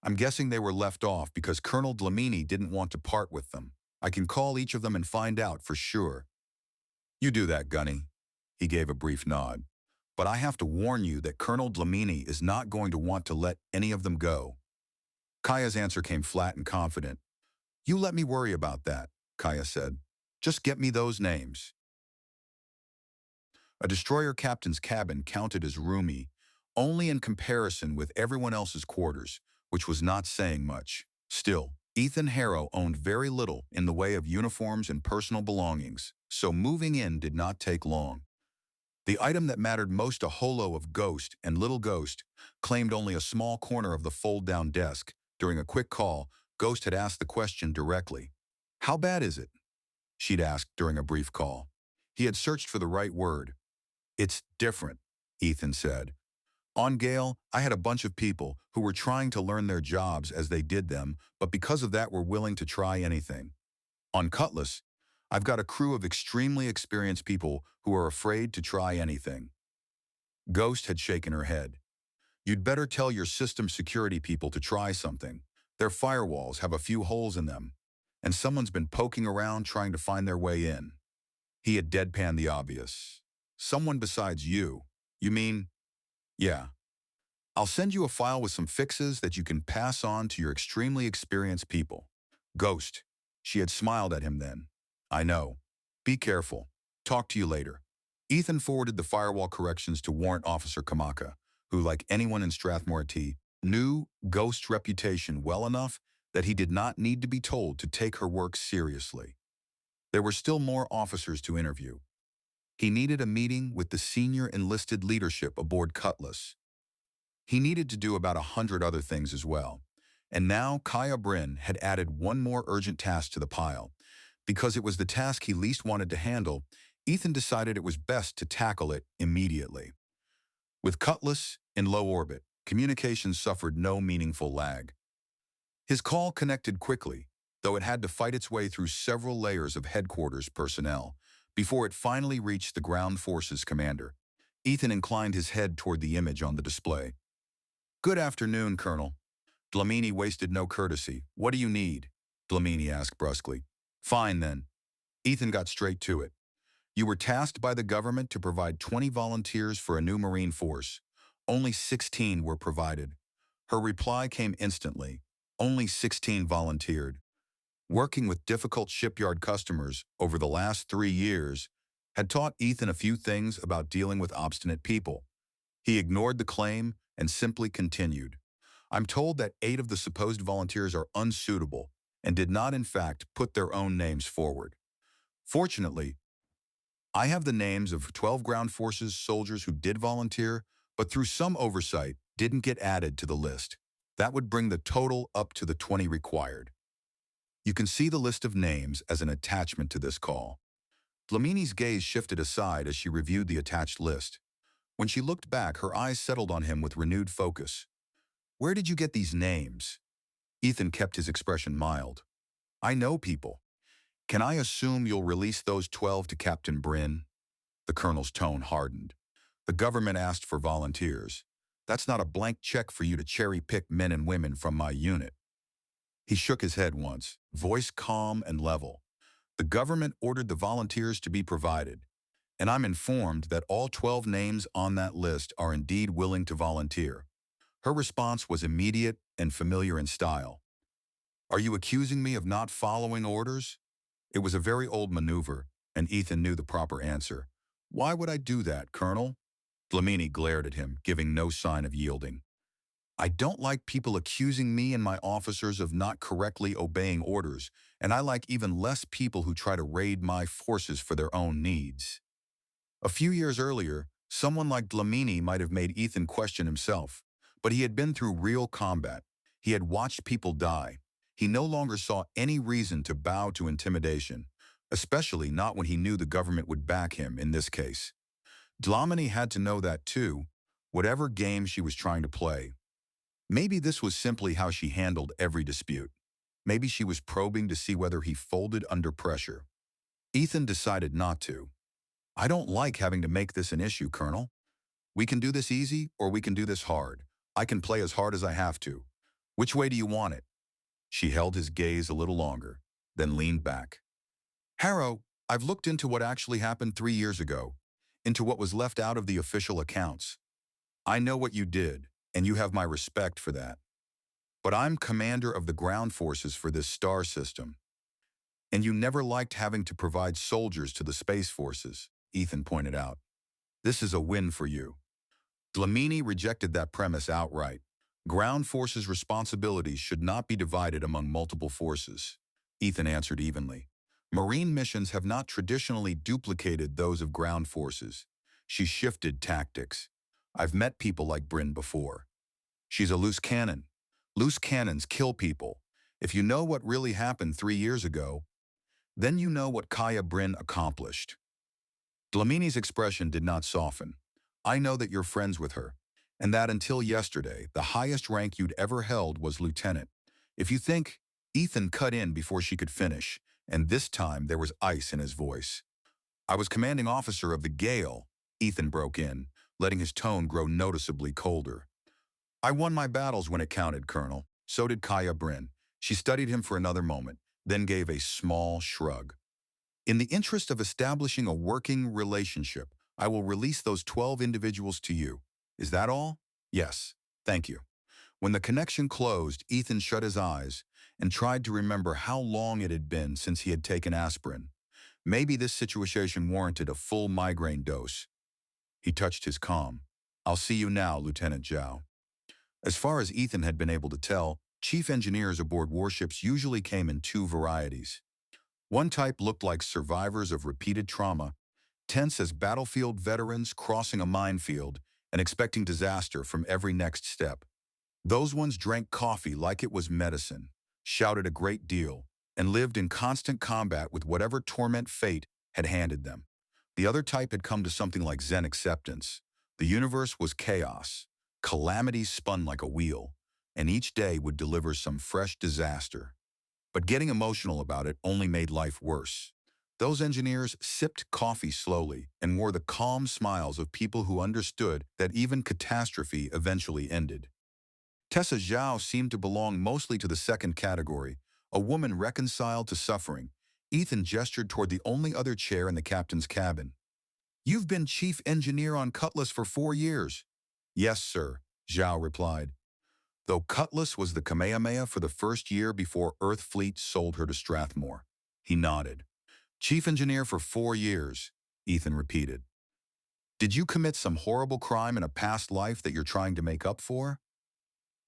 I'm guessing they were left off because Colonel Dlamini didn't want to part with them. I can call each of them and find out for sure. You do that, Gunny. He gave a brief nod. But I have to warn you that Colonel Dlamini is not going to want to let any of them go. Kaia's answer came flat and confident. You let me worry about that, Kaia said. Just get me those names. A destroyer captain's cabin counted as roomy, only in comparison with everyone else's quarters, which was not saying much. Still, Ethan Harrow owned very little in the way of uniforms and personal belongings, so moving in did not take long. The item that mattered most to Holo of Ghost and Little Ghost claimed only a small corner of the fold-down desk. During a quick call, Ghost had asked the question directly. How bad is it? She'd asked during a brief call. He had searched for the right word. It's different, Ethan said. On Gale, I had a bunch of people who were trying to learn their jobs as they did them, but because of that were willing to try anything. On Cutlass, I've got a crew of extremely experienced people who are afraid to try anything. Ghost had shaken her head. You'd better tell your system security people to try something. Their firewalls have a few holes in them, and someone's been poking around trying to find their way in. He had deadpanned the obvious. Someone besides you. You mean? Yeah. I'll send you a file with some fixes that you can pass on to your extremely experienced people. Ghost. She had smiled at him then. I know. Be careful. Talk to you later. Ethan forwarded the firewall corrections to Warrant Officer Kamaka, who, like anyone in Strathmore T, knew Ghost's reputation well enough that he did not need to be told to take her work seriously. There were still more officers to interview. He needed a meeting with the senior enlisted leadership aboard Cutlass. He needed to do about 100 other things as well. And now Kaia Brynn had added one more urgent task to the pile. Because it was the task he least wanted to handle, Ethan decided it was best to tackle it immediately. With Cutlass in low orbit, communications suffered no meaningful lag. His call connected quickly, though it had to fight its way through several layers of headquarters personnel before it finally reached the ground forces commander. Ethan inclined his head toward the image on the display. Good afternoon, Colonel. Dlamini wasted no courtesy. What do you need? Dlamini asked brusquely. Fine, then. Ethan got straight to it. You were tasked by the government to provide 20 volunteers for a new Marine force. Only 16 were provided. Her reply came instantly. Only 16 volunteered. Working with difficult shipyard customers over the last 3 years had taught Ethan a few things about dealing with obstinate people. He ignored the claim and simply continued. I'm told that 8 of the supposed volunteers are unsuitable and did not, in fact, put their own names forward. Fortunately, I have the names of 12 ground forces soldiers who did volunteer, but through some oversight didn't get added to the list. That would bring the total up to the 20 required. You can see the list of names as an attachment to this call. Dlamini's gaze shifted aside as she reviewed the attached list. When she looked back, her eyes settled on him with renewed focus. Where did you get these names? Ethan kept his expression mild. I know people. Can I assume you'll release those 12 to Captain Brynn? The colonel's tone hardened. The government asked for volunteers. That's not a blank check for you to cherry-pick men and women from my unit. He shook his head once, voice calm and level. The government ordered the volunteers to be provided, and I'm informed that all 12 names on that list are indeed willing to volunteer. Her response was immediate and familiar in style. Are you accusing me of not following orders? It was a very old maneuver, and Ethan knew the proper answer. Why would I do that, Colonel? Dlamini glared at him, giving no sign of yielding. I don't like people accusing me and my officers of not correctly obeying orders, and I like even less people who try to raid my forces for their own needs. A few years earlier, someone like Dlamini might have made Ethan question himself, but he had been through real combat. He had watched people die. He no longer saw any reason to bow to intimidation, especially not when he knew the government would back him in this case. Dlamini had to know that too, whatever game she was trying to play. Maybe this was simply how she handled every dispute. Maybe she was probing to see whether he folded under pressure. Ethan decided not to. I don't like having to make this an issue, Colonel. We can do this easy or we can do this hard. I can play as hard as I have to. Which way do you want it? She held his gaze a little longer, then leaned back. Harrow, I've looked into what actually happened 3 years ago, into what was left out of the official accounts. I know what you did, and you have my respect for that. But I'm commander of the ground forces for this star system. And you never liked having to provide soldiers to the space forces, Ethan pointed out. This is a win for you. Dlamini rejected that premise outright. Ground forces' responsibilities should not be divided among multiple forces. Ethan answered evenly. Marine missions have not traditionally duplicated those of ground forces. She shifted tactics. I've met people like Brynn before. She's a loose cannon. Loose cannons kill people. If you know what really happened 3 years ago, then you know what Kaia Brynn accomplished. Dlamini's expression did not soften. I know that you're friends with her, and that until yesterday, the highest rank you'd ever held was lieutenant. If you think, Ethan cut in before she could finish, and this time there was ice in his voice. I was commanding officer of the Gale, Ethan broke in, letting his tone grow noticeably colder. I won my battles when it counted, Colonel. So did Kaia Brynn. She studied him for another moment, then gave a small shrug. In the interest of establishing a working relationship, I will release those 12 individuals to you. Is that all? Yes, thank you. When the connection closed, Ethan shut his eyes and tried to remember how long it had been since he had taken aspirin. Maybe this situation warranted a full migraine dose. He touched his calm. I'll see you now, Lieutenant Zhao. As far as Ethan had been able to tell, chief engineers aboard warships usually came in 2 varieties. One type looked like survivors of repeated trauma, tense as battlefield veterans crossing a minefield and expecting disaster from every next step. Those ones drank coffee like it was medicine, shouted a great deal, and lived in constant combat with whatever torment fate had handed them. The other type had come to something like Zen acceptance. The universe was chaos. Calamities spun like a wheel, and each day would deliver some fresh disaster. But getting emotional about it only made life worse. Those engineers sipped coffee slowly and wore the calm smiles of people who understood that even catastrophe eventually ended. Tessa Zhao seemed to belong mostly to the second category, a woman reconciled to suffering. Ethan gestured toward the only other chair in the captain's cabin. You've been chief engineer on Cutlass for 4 years. Yes, sir, Zhao replied. Though Cutless was the Kamehameha for the first year before Earth Fleet sold her to Strathmore. He nodded. Chief engineer for 4 years, Ethan repeated. Did you commit some horrible crime in a past life that you're trying to make up for?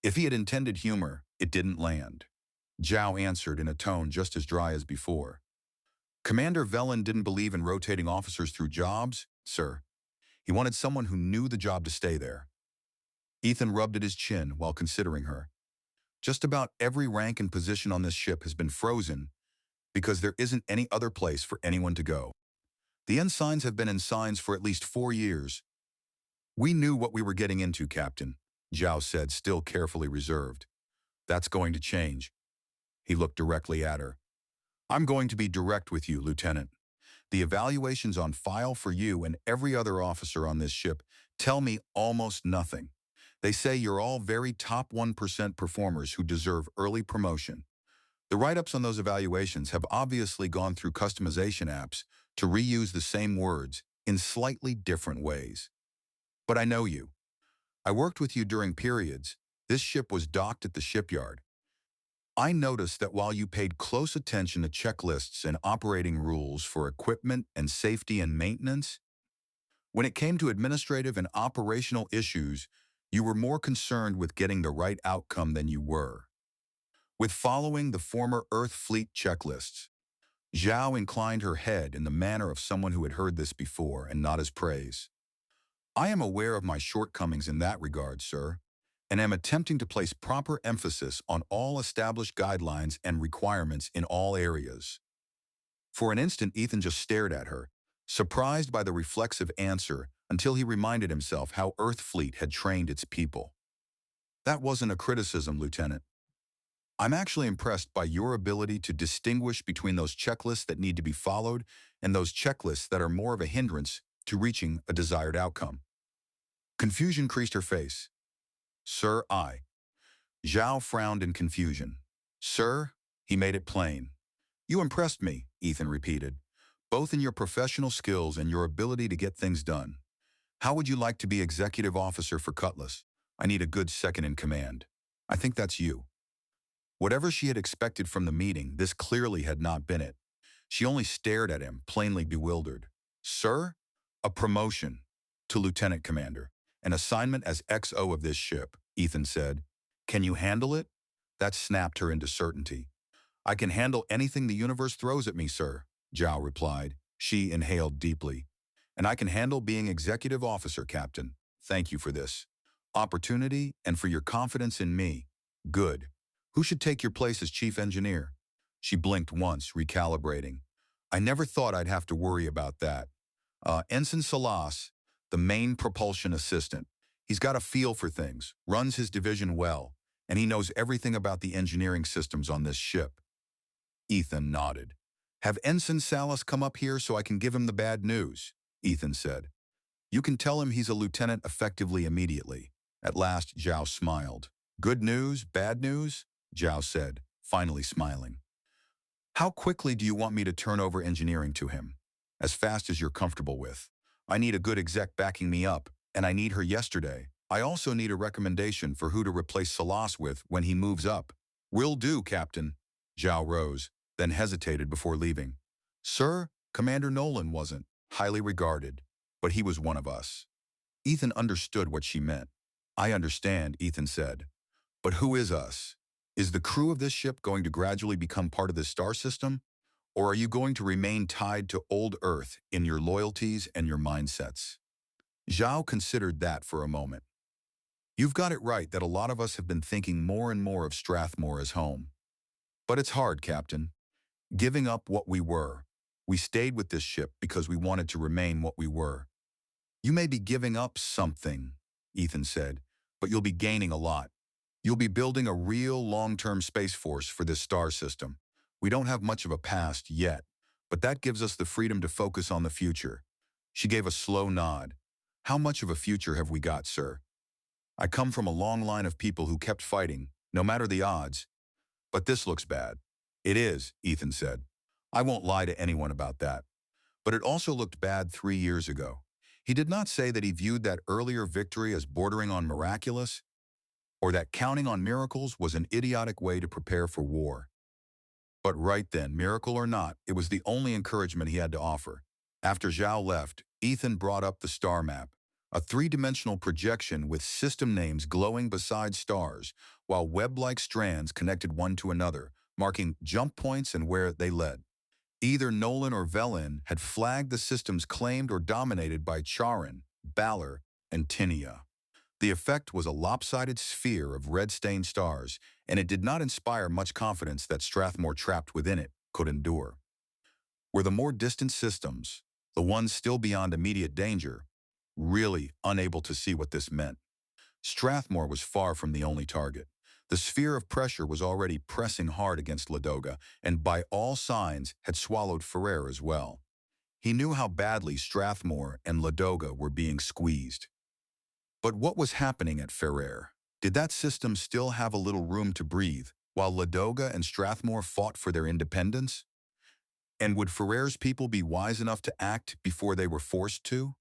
If he had intended humor, it didn't land. Zhao answered in a tone just as dry as before. Commander Velen didn't believe in rotating officers through jobs, sir. He wanted someone who knew the job to stay there. Ethan rubbed at his chin while considering her. Just about every rank and position on this ship has been frozen because there isn't any other place for anyone to go. The ensigns have been ensigns for at least 4 years. We knew what we were getting into, Captain, Zhao said, still carefully reserved. That's going to change. He looked directly at her. I'm going to be direct with you, Lieutenant. The evaluations on file for you and every other officer on this ship tell me almost nothing. They say you're all very top 1% performers who deserve early promotion. The write-ups on those evaluations have obviously gone through customization apps to reuse the same words in slightly different ways. But I know you. I worked with you during periods. This ship was docked at the shipyard. I noticed that while you paid close attention to checklists and operating rules for equipment and safety and maintenance, when it came to administrative and operational issues, you were more concerned with getting the right outcome than you were with following the former Earth Fleet checklists. Zhao inclined her head in the manner of someone who had heard this before and not as praise. I am aware of my shortcomings in that regard, sir, and am attempting to place proper emphasis on all established guidelines and requirements in all areas. For an instant, Ethan just stared at her, surprised by the reflexive answer until he reminded himself how Earth Fleet had trained its people. That wasn't a criticism, Lieutenant. I'm actually impressed by your ability to distinguish between those checklists that need to be followed and those checklists that are more of a hindrance to reaching a desired outcome. Confusion creased her face. Sir, Zhao frowned in confusion. Sir, he made it plain. You impressed me, Ethan repeated, both in your professional skills and your ability to get things done. How would you like to be executive officer for Cutlass? I need a good second in command. I think that's you. Whatever she had expected from the meeting, this clearly had not been it. She only stared at him, plainly bewildered. Sir? A promotion to lieutenant commander. An assignment as XO of this ship, Ethan said. Can you handle it? That snapped her into certainty. I can handle anything the universe throws at me, sir, Zhao replied. She inhaled deeply. And I can handle being executive officer, Captain. Thank you for this opportunity and for your confidence in me. Good. Who should take your place as chief engineer? She blinked once, recalibrating. I never thought I'd have to worry about that. Ensign Salas, the main propulsion assistant. He's got a feel for things, runs his division well, and he knows everything about the engineering systems on this ship. Ethan nodded. Have Ensign Salas come up here so I can give him the bad news, Ethan said. You can tell him he's a lieutenant effectively immediately. At last, Zhao smiled. Good news, bad news? Zhao said, finally smiling. How quickly do you want me to turn over engineering to him? As fast as you're comfortable with. I need a good exec backing me up, and I need her yesterday. I also need a recommendation for who to replace Salas with when he moves up. Will do, Captain. Zhao rose, then hesitated before leaving. Sir, Commander Nolan wasn't highly regarded, but he was one of us. Ethan understood what she meant. I understand, Ethan said. But who is us? Is the crew of this ship going to gradually become part of this star system? Or are you going to remain tied to old Earth in your loyalties and your mindsets? Zhao considered that for a moment. You've got it right that a lot of us have been thinking more and more of Strathmore as home. But it's hard, Captain. Giving up what we were. We stayed with this ship because we wanted to remain what we were. You may be giving up something, Ethan said, but you'll be gaining a lot. You'll be building a real long-term space force for this star system. We don't have much of a past yet, but that gives us the freedom to focus on the future. She gave a slow nod. How much of a future have we got, sir? I come from a long line of people who kept fighting, no matter the odds. But this looks bad. It is, Ethan said. I won't lie to anyone about that. But it also looked bad 3 years ago. He did not say that he viewed that earlier victory as bordering on miraculous, or that counting on miracles was an idiotic way to prepare for war. But right then, miracle or not, it was the only encouragement he had to offer. After Zhao left, Ethan brought up the star map, a three-dimensional projection with system names glowing beside stars, while web-like strands connected one to another, marking jump points and where they led. Either Nolan or Velen had flagged the systems claimed or dominated by Charun, Balor, and Tinia. The effect was a lopsided sphere of red-stained stars, and it did not inspire much confidence that Strathmore trapped within it could endure. Were the more distant systems, the ones still beyond immediate danger, really unable to see what this meant? Strathmore was far from the only target. The sphere of pressure was already pressing hard against Ladoga, and by all signs had swallowed Ferrer as well. He knew how badly Strathmore and Ladoga were being squeezed. But what was happening at Ferrer? Did that system still have a little room to breathe, while Ladoga and Strathmore fought for their independence? And would Ferrer's people be wise enough to act before they were forced to?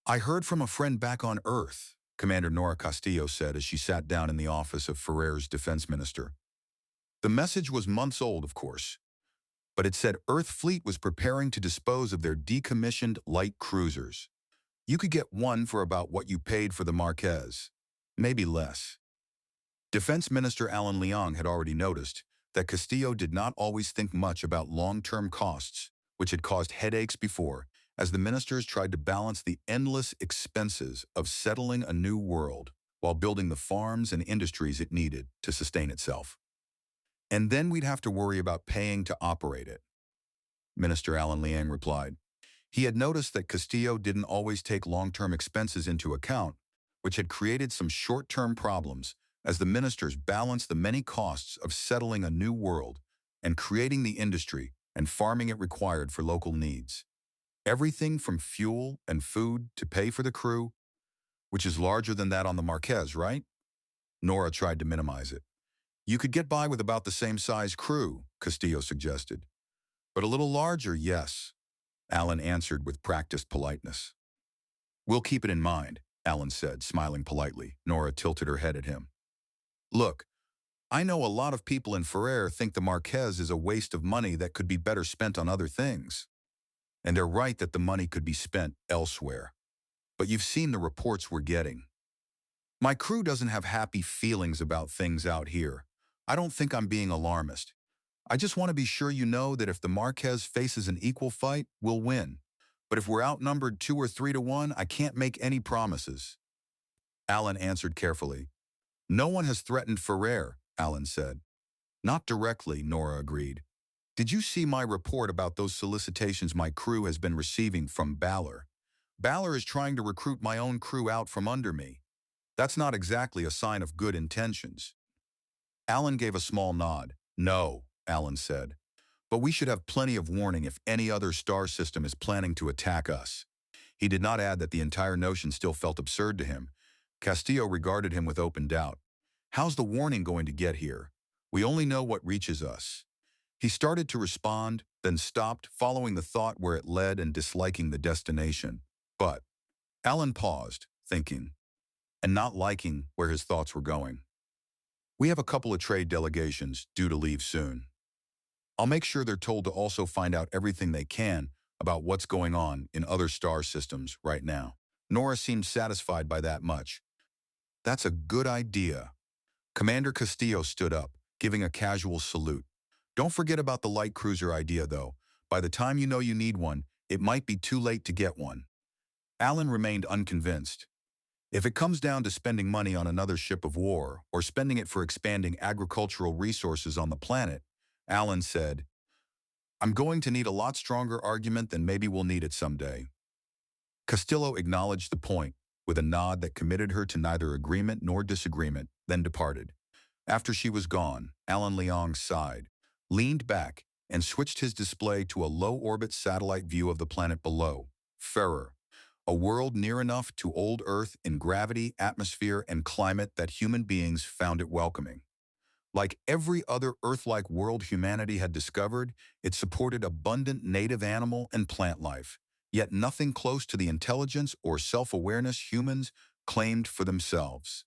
I heard from a friend back on Earth, Commander Nora Castillo said as she sat down in the office of Ferrer's defense minister. The message was months old, of course, but it said Earth Fleet was preparing to dispose of their decommissioned light cruisers. You could get one for about what you paid for the Marquez, maybe less. Defense Minister Alan Leong had already noticed that Castillo did not always think much about long-term costs, which had caused headaches before, as the ministers tried to balance the endless expenses of settling a new world while building the farms and industries it needed to sustain itself. And then we'd have to worry about paying to operate it, Minister Alan Liang replied. He had noticed that Castillo didn't always take long-term expenses into account, which had created some short-term problems as the ministers balanced the many costs of settling a new world and creating the industry and farming it required for local needs. Everything from fuel and food to pay for the crew, which is larger than that on the Marquez, right? Nora tried to minimize it. You could get by with about the same size crew, Castillo suggested. But a little larger, yes, Alan answered with practiced politeness. We'll keep it in mind, Alan said, smiling politely. Nora tilted her head at him. Look, I know a lot of people in Ferrer think the Marquez is a waste of money that could be better spent on other things. And they're right that the money could be spent elsewhere. But you've seen the reports we're getting. My crew doesn't have happy feelings about things out here. I don't think I'm being alarmist. I just want to be sure you know that if the Marquez faces an equal fight, we'll win. But if we're outnumbered 2 or 3 to 1, I can't make any promises. Alan answered carefully. No one has threatened Ferrer, Alan said. Not directly, Nora agreed. Did you see my report about those solicitations my crew has been receiving from Balor? Balor is trying to recruit my own crew out from under me. That's not exactly a sign of good intentions. Alan gave a small nod. No, Alan said. But we should have plenty of warning if any other star system is planning to attack us. He did not add that the entire notion still felt absurd to him. Castillo regarded him with open doubt. How's the warning going to get here? We only know what reaches us. He started to respond, then stopped, following the thought where it led and disliking the destination. But Alan paused, thinking, and not liking where his thoughts were going. We have a couple of trade delegations due to leave soon. I'll make sure they're told to also find out everything they can about what's going on in other star systems right now. Nora seemed satisfied by that much. That's a good idea. Commander Castillo stood up, giving a casual salute. Don't forget about the light cruiser idea, though. By the time you know you need one, it might be too late to get one. Alan remained unconvinced. If it comes down to spending money on another ship of war or spending it for expanding agricultural resources on the planet, Alan said, I'm going to need a lot stronger argument than maybe we'll need it someday. Castillo acknowledged the point with a nod that committed her to neither agreement nor disagreement, then departed. After she was gone, Alan Leong sighed, leaned back, and switched his display to a low-orbit satellite view of the planet below, Ferrer, a world near enough to old Earth in gravity, atmosphere, and climate that human beings found it welcoming. Like every other Earth-like world humanity had discovered, it supported abundant native animal and plant life, yet nothing close to the intelligence or self-awareness humans claimed for themselves.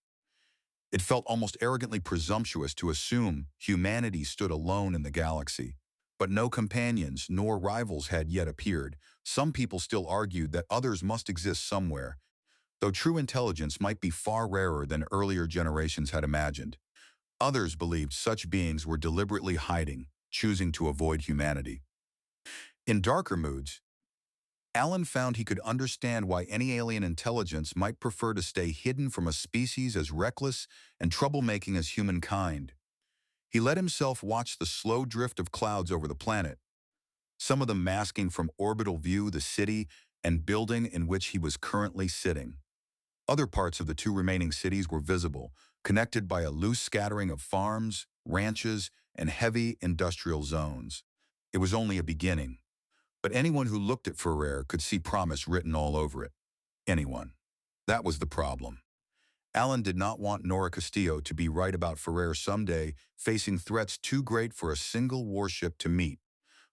It felt almost arrogantly presumptuous to assume humanity stood alone in the galaxy. But no companions nor rivals had yet appeared. Some people still argued that others must exist somewhere, though true intelligence might be far rarer than earlier generations had imagined. Others believed such beings were deliberately hiding, choosing to avoid humanity. In darker moods, Alan found he could understand why any alien intelligence might prefer to stay hidden from a species as reckless and troublemaking as humankind. He let himself watch the slow drift of clouds over the planet, some of them masking from orbital view the city and building in which he was currently sitting. Other parts of the 2 remaining cities were visible, connected by a loose scattering of farms, ranches, and heavy industrial zones. It was only a beginning. But anyone who looked at Ferrer could see promise written all over it. Anyone. That was the problem. Alan did not want Nora Castillo to be right about Ferrer someday, facing threats too great for a single warship to meet.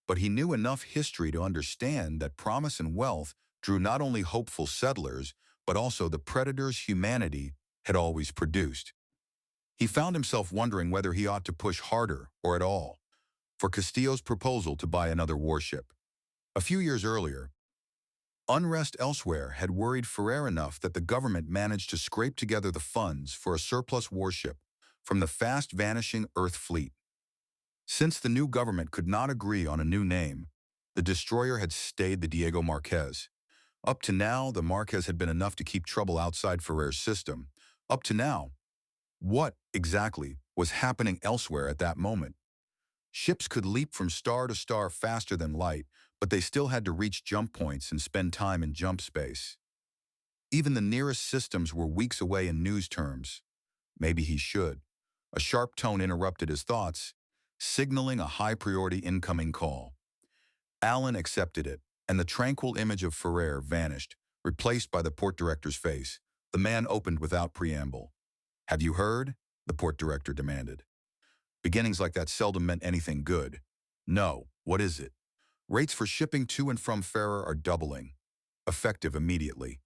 But he knew enough history to understand that promise and wealth drew not only hopeful settlers, but also the predators humanity had always produced. He found himself wondering whether he ought to push harder or at all for Castillo's proposal to buy another warship. A few years earlier, unrest elsewhere had worried Ferrer enough that the government managed to scrape together the funds for a surplus warship from the fast-vanishing Earth fleet. Since the new government could not agree on a new name, the destroyer had stayed the Diego Marquez. Up to now, the Marquez had been enough to keep trouble outside Ferrer's system. Up to now, what exactly was happening elsewhere at that moment? Ships could leap from star to star faster than light, but they still had to reach jump points and spend time in jump space. Even the nearest systems were weeks away in news terms. Maybe he should. A sharp tone interrupted his thoughts, signaling a high-priority incoming call. Alan accepted it, and the tranquil image of Ferrer vanished, replaced by the port director's face. The man opened without preamble. "Have you heard?" the port director demanded. Beginnings like that seldom meant anything good. "No, what is it?" "Rates for shipping to and from Ferrer are doubling. Effective immediately."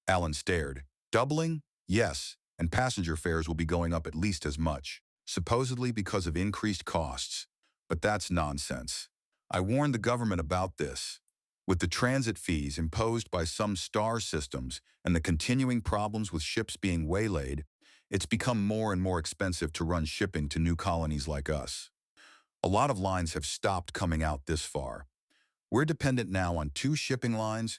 Alan stared. "Doubling?" "Yes, and passenger fares will be going up at least as much, supposedly because of increased costs. But that's nonsense. I warned the government about this. With the transit fees imposed by some star systems and the continuing problems with ships being waylaid, it's become more and more expensive to run shipping to new colonies like us. A lot of lines have stopped coming out this far. We're dependent now on 2 shipping lines,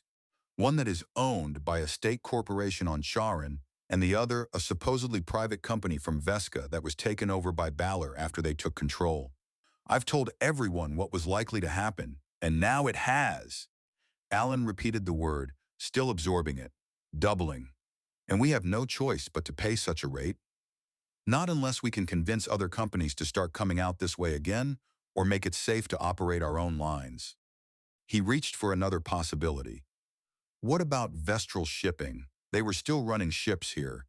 one that is owned by a state corporation on Charun, and the other a supposedly private company from Vesca that was taken over by Balor after they took control. I've told everyone what was likely to happen, and now it has." Alan repeated the word, still absorbing it. "Doubling. And we have no choice but to pay such a rate. Not unless we can convince other companies to start coming out this way again, or make it safe to operate our own lines." He reached for another possibility. What about Vestral shipping? They were still running ships here.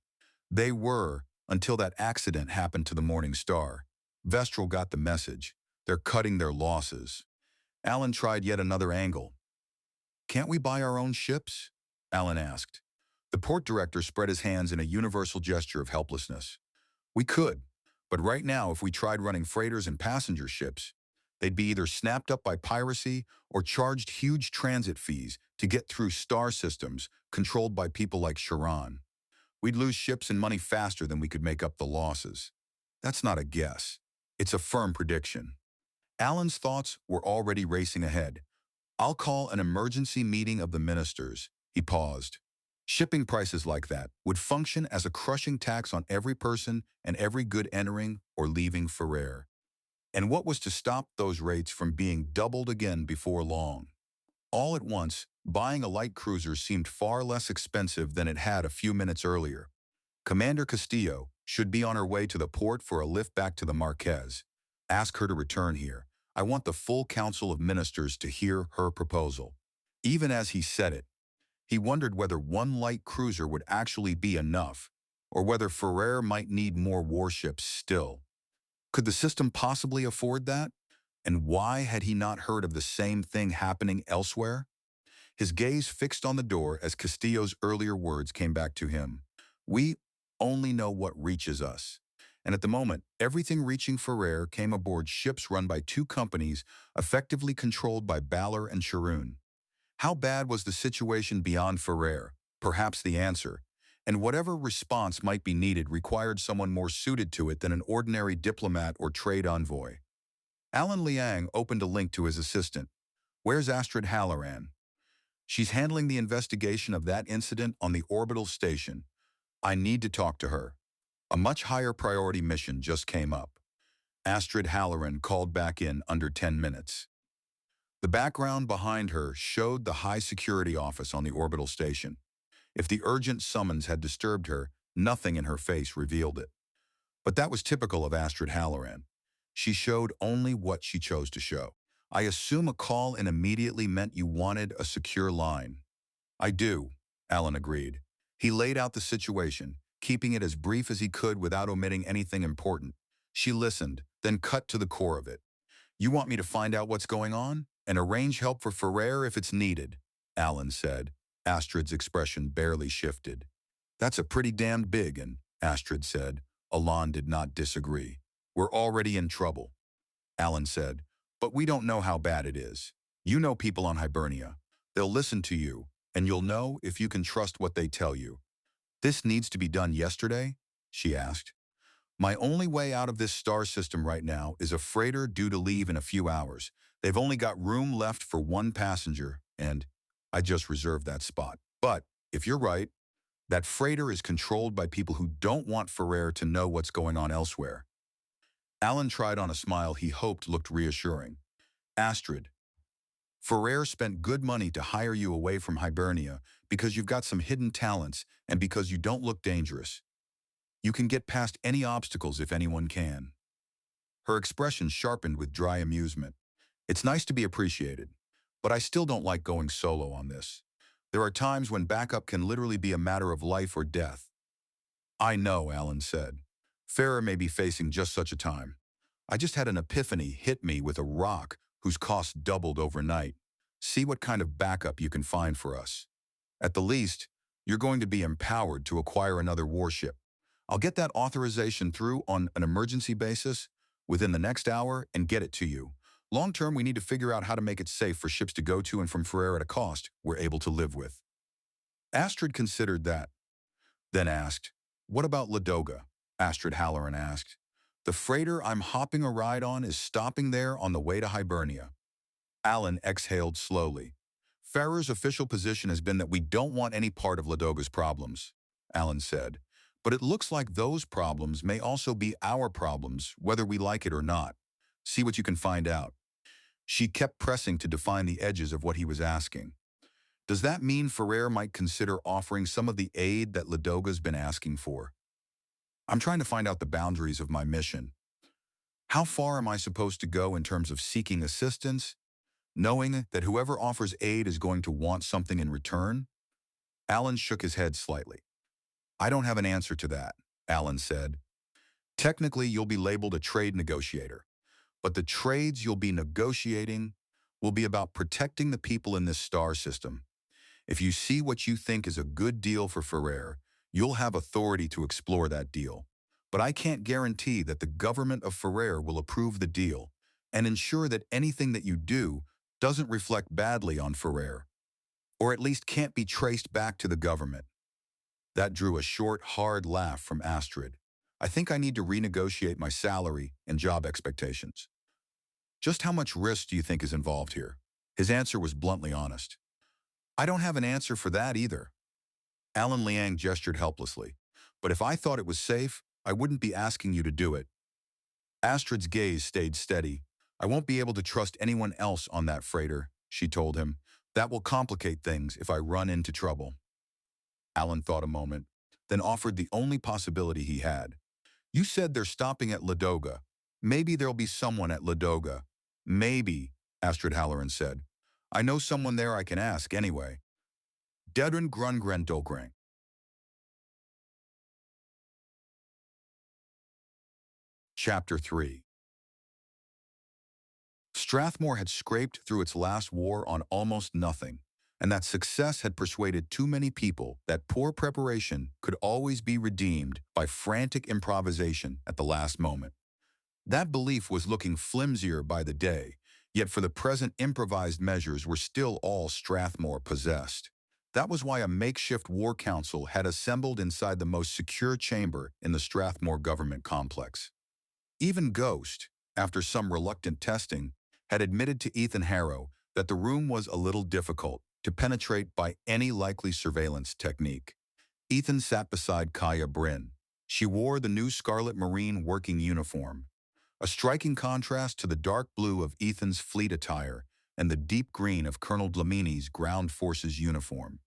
They were, until that accident happened to the Morning Star. Vestral got the message. They're cutting their losses. Alan tried yet another angle. "Can't we buy our own ships?" Alan asked. The port director spread his hands in a universal gesture of helplessness. "We could, but right now if we tried running freighters and passenger ships, they'd be either snapped up by piracy or charged huge transit fees to get through star systems controlled by people like Charun. We'd lose ships and money faster than we could make up the losses." That's not a guess. It's a firm prediction. Alan's thoughts were already racing ahead. "I'll call an emergency meeting of the ministers." He paused. Shipping prices like that would function as a crushing tax on every person and every good entering or leaving Ferrer. And what was to stop those rates from being doubled again before long? All at once, buying a light cruiser seemed far less expensive than it had a few minutes earlier. Commander Castillo should be on her way to the port for a lift back to the Marquez. Ask her to return here. I want the full council of ministers to hear her proposal. Even as he said it, he wondered whether one light cruiser would actually be enough, or whether Ferrer might need more warships still. Could the system possibly afford that? And why had he not heard of the same thing happening elsewhere? His gaze fixed on the door as Castillo's earlier words came back to him. "We only know what reaches us." And at the moment, everything reaching Ferrer came aboard ships run by 2 companies effectively controlled by Balor and Charun. How bad was the situation beyond Ferrer? Perhaps the answer. And whatever response might be needed required someone more suited to it than an ordinary diplomat or trade envoy. Alan Liang opened a link to his assistant. "Where's Astrid Halloran?" "She's handling the investigation of that incident on the orbital station. I need to talk to her. A much higher priority mission just came up." Astrid Halloran called back in under 10 minutes. The background behind her showed the high-security office on the orbital station. If the urgent summons had disturbed her, nothing in her face revealed it. But that was typical of Astrid Halloran. She showed only what she chose to show. "I assume a call in immediately meant you wanted a secure line." "I do," Alan agreed. He laid out the situation, keeping it as brief as he could without omitting anything important. She listened, then cut to the core of it. "You want me to find out what's going on and arrange help for Ferrer if it's needed," Alan said. Astrid's expression barely shifted. "That's a pretty damned big one," Astrid said. Alan did not disagree. "We're already in trouble," Alan said. "But we don't know how bad it is. You know people on Hibernia. They'll listen to you, and you'll know if you can trust what they tell you." "This needs to be done yesterday?" she asked. My only way out of this star system right now is a freighter due to leave in a few hours. They've only got room left for one passenger, and I just reserved that spot. But if you're right, that freighter is controlled by people who don't want Ferrer to know what's going on elsewhere. Alan tried on a smile he hoped looked reassuring. Astrid, Ferrer spent good money to hire you away from Hibernia because you've got some hidden talents and because you don't look dangerous. You can get past any obstacles if anyone can. Her expression sharpened with dry amusement. It's nice to be appreciated, but I still don't like going solo on this. There are times when backup can literally be a matter of life or death. I know, Alan said. Ferrer may be facing just such a time. I just had an epiphany hit me with a rock whose cost doubled overnight. See what kind of backup you can find for us. At the least, you're going to be empowered to acquire another warship. I'll get that authorization through on an emergency basis within the next hour and get it to you. Long term, we need to figure out how to make it safe for ships to go to and from Ferrer at a cost we're able to live with. Astrid considered that, then asked, "What about Ladoga?" Astrid Halloran asked. "The freighter I'm hopping a ride on is stopping there on the way to Hibernia." Alan exhaled slowly. "Ferrer's official position has been that we don't want any part of Ladoga's problems," Alan said. "But it looks like those problems may also be our problems, whether we like it or not. See what you can find out." She kept pressing to define the edges of what he was asking. "Does that mean Ferrer might consider offering some of the aid that Ladoga's been asking for? I'm trying to find out the boundaries of my mission. How far am I supposed to go in terms of seeking assistance, knowing that whoever offers aid is going to want something in return?" Alan shook his head slightly. "I don't have an answer to that," Alan said. "Technically, you'll be labeled a trade negotiator, but the trades you'll be negotiating will be about protecting the people in this star system. If you see what you think is a good deal for Ferrer, you'll have authority to explore that deal. But I can't guarantee that the government of Ferrer will approve the deal and ensure that anything that you do doesn't reflect badly on Ferrer, or at least can't be traced back to the government." That drew a short, hard laugh from Astrid. "I think I need to renegotiate my salary and job expectations." "Just how much risk do you think is involved here?" His answer was bluntly honest. "I don't have an answer for that either." Alan Liang gestured helplessly. "But if I thought it was safe, I wouldn't be asking you to do it." Astrid's gaze stayed steady. "I won't be able to trust anyone else on that freighter," she told him. "That will complicate things if I run into trouble." Alan thought a moment, then offered the only possibility he had. "You said they're stopping at Ladoga. Maybe there'll be someone at Ladoga." "Maybe," Astrid Halloran said. "I know someone there I can ask anyway." Dedrin Grungren. Chapter 3. Strathmore had scraped through its last war on almost nothing, and that success had persuaded too many people that poor preparation could always be redeemed by frantic improvisation at the last moment. That belief was looking flimsier by the day, yet for the present improvised measures were still all Strathmore possessed. That was why a makeshift war council had assembled inside the most secure chamber in the Strathmore government complex. Even Ghost, after some reluctant testing, had admitted to Ethan Harrow that the room was a little difficult to penetrate by any likely surveillance technique. Ethan sat beside Kaia Brynn. She wore the new Scarlet Marine working uniform, a striking contrast to the dark blue of Ethan's fleet attire and the deep green of Colonel Dlamini's ground forces uniform.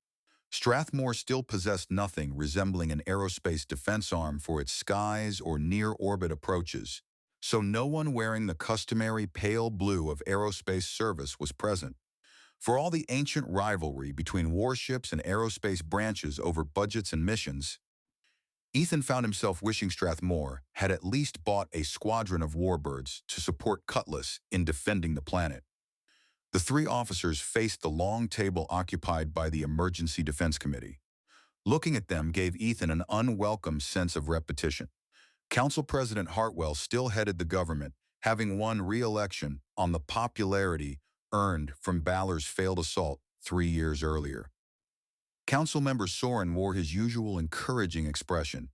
Strathmore still possessed nothing resembling an aerospace defense arm for its skies or near-orbit approaches, so no one wearing the customary pale blue of aerospace service was present. For all the ancient rivalry between warships and aerospace branches over budgets and missions, Ethan found himself wishing Strathmore had at least bought a squadron of warbirds to support Cutlass in defending the planet. The three officers faced the long table occupied by the Emergency Defense Committee. Looking at them gave Ethan an unwelcome sense of repetition. Council President Hartwell still headed the government, having won re-election on the popularity earned from Balor's failed assault 3 years earlier. Councilmember Soren wore his usual encouraging expression.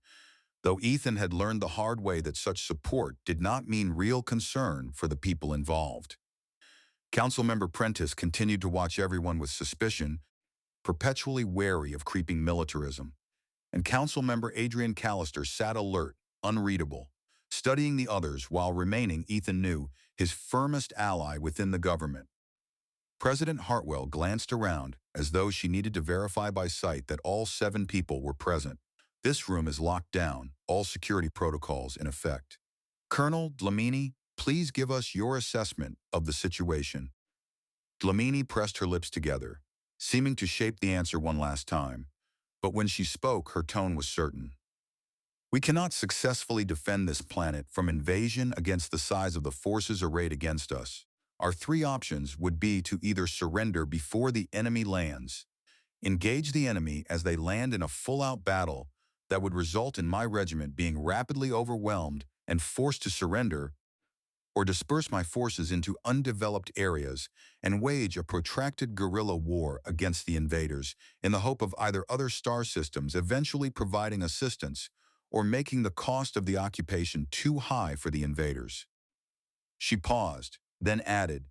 though Ethan had learned the hard way that such support did not mean real concern for the people involved. Councilmember Prentice continued to watch everyone with suspicion, perpetually wary of creeping militarism, and Councilmember Adrian Callister sat alert, unreadable, studying the others while remaining, Ethan knew, his firmest ally within the government. President Hartwell glanced around as though she needed to verify by sight that all 7 people were present. This room is locked down, all security protocols in effect. Colonel Dlamini, please give us your assessment of the situation. Dlamini pressed her lips together, seeming to shape the answer one last time, but when she spoke, her tone was certain. We cannot successfully defend this planet from invasion against the size of the forces arrayed against us. Our 3 options would be to either surrender before the enemy lands, engage the enemy as they land in a full-out battle that would result in my regiment being rapidly overwhelmed and forced to surrender, or disperse my forces into undeveloped areas and wage a protracted guerrilla war against the invaders in the hope of either other star systems eventually providing assistance or making the cost of the occupation too high for the invaders. She paused, then added,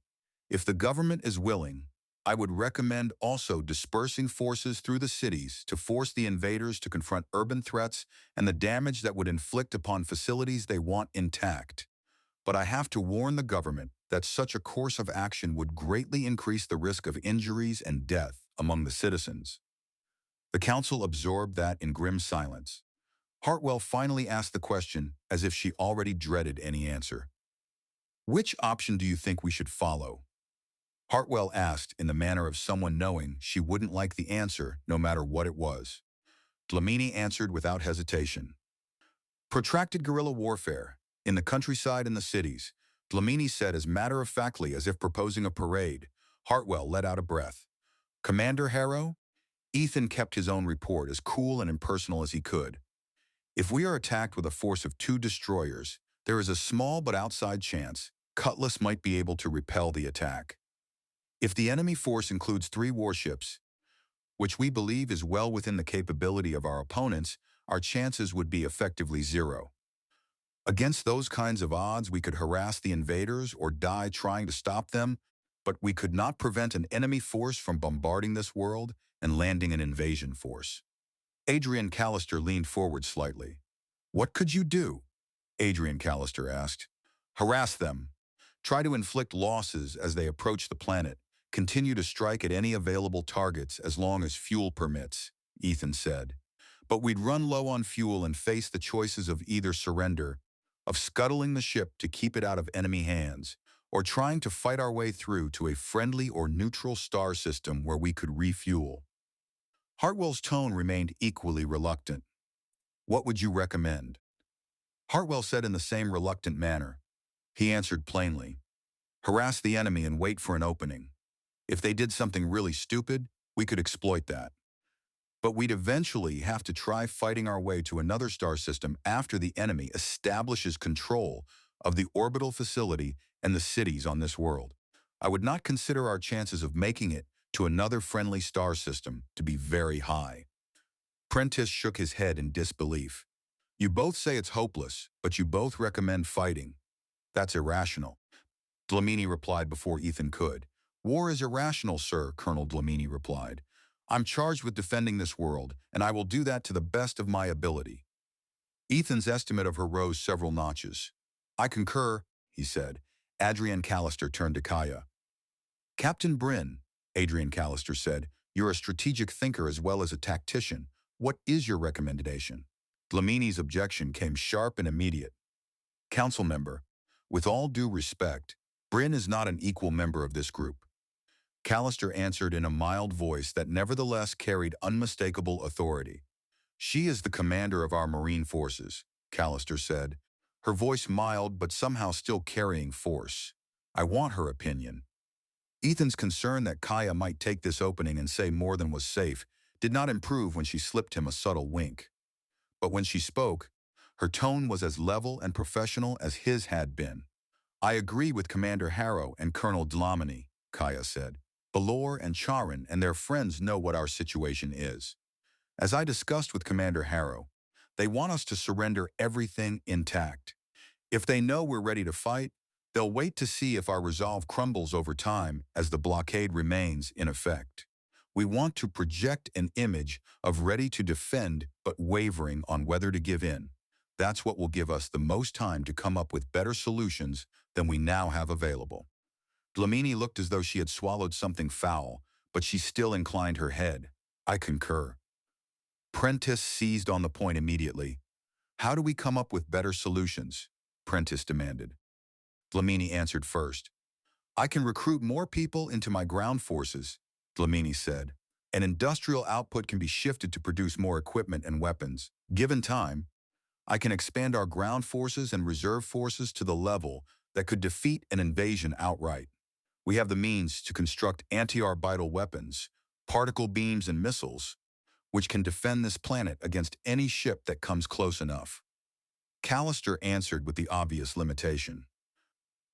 if the government is willing, I would recommend also dispersing forces through the cities to force the invaders to confront urban threats and the damage that would inflict upon facilities they want intact. But I have to warn the government that such a course of action would greatly increase the risk of injuries and death among the citizens. The council absorbed that in grim silence. Hartwell finally asked the question as if she already dreaded any answer. Which option do you think we should follow? Hartwell asked in the manner of someone knowing she wouldn't like the answer no matter what it was. Dlamini answered without hesitation. Protracted guerrilla warfare, in the countryside and the cities, Dlamini said as matter-of-factly as if proposing a parade. Hartwell let out a breath. Commander Harrow? Ethan kept his own report as cool and impersonal as he could. If we are attacked with a force of 2 destroyers, there is a small but outside chance Cutlass might be able to repel the attack. If the enemy force includes 3 warships, which we believe is well within the capability of our opponents, our chances would be effectively 0. Against those kinds of odds, we could harass the invaders or die trying to stop them, but we could not prevent an enemy force from bombarding this world and landing an invasion force. Adrian Callister leaned forward slightly. What could you do? Adrian Callister asked. Harass them. Try to inflict losses as they approach the planet. Continue to strike at any available targets as long as fuel permits, Ethan said. But we'd run low on fuel and face the choices of either surrender, of scuttling the ship to keep it out of enemy hands, or trying to fight our way through to a friendly or neutral star system where we could refuel. Hartwell's tone remained equally reluctant. What would you recommend? Hartwell said in the same reluctant manner. He answered plainly. Harass the enemy and wait for an opening. If they did something really stupid, we could exploit that. But we'd eventually have to try fighting our way to another star system after the enemy establishes control of the orbital facility and the cities on this world. I would not consider our chances of making it to another friendly star system to be very high. Prentice shook his head in disbelief. You both say it's hopeless, but you both recommend fighting. That's irrational. Dlamini replied before Ethan could. War is irrational, sir, Colonel Dlamini replied. I'm charged with defending this world, and I will do that to the best of my ability. Ethan's estimate of her rose several notches. I concur, he said. Adrian Callister turned to Kaia. Captain Brynn, Adrian Callister said, you're a strategic thinker as well as a tactician. What is your recommendation? Dlamini's objection came sharp and immediate. Council member, with all due respect, Brynn is not an equal member of this group. Callister answered in a mild voice that nevertheless carried unmistakable authority. She is the commander of our Marine forces, Callister said, her voice mild but somehow still carrying force. I want her opinion. Ethan's concern that Kaia might take this opening and say more than was safe did not improve when she slipped him a subtle wink. But when she spoke, her tone was as level and professional as his had been. I agree with Commander Harrow and Colonel Dlamini, Kaia said. Balor and Charun and their friends know what our situation is. As I discussed with Commander Harrow, They want us to surrender everything intact. If they know we're ready to fight, they'll wait to see if our resolve crumbles over time as the blockade remains in effect. We want to project an image of ready to defend but wavering on whether to give in. That's what will give us the most time to come up with better solutions than we now have available. Dlamini looked as though she had swallowed something foul, but she still inclined her head. I concur. Prentice seized on the point immediately. How do we come up with better solutions? Prentice demanded. Dlamini answered first. I can recruit more people into my ground forces, Dlamini said. And industrial output can be shifted to produce more equipment and weapons. Given time, I can expand our ground forces and reserve forces to the level that could defeat an invasion outright. We have the means to construct anti-orbital weapons, particle beams and missiles, which can defend this planet against any ship that comes close enough. Callister answered with the obvious limitation.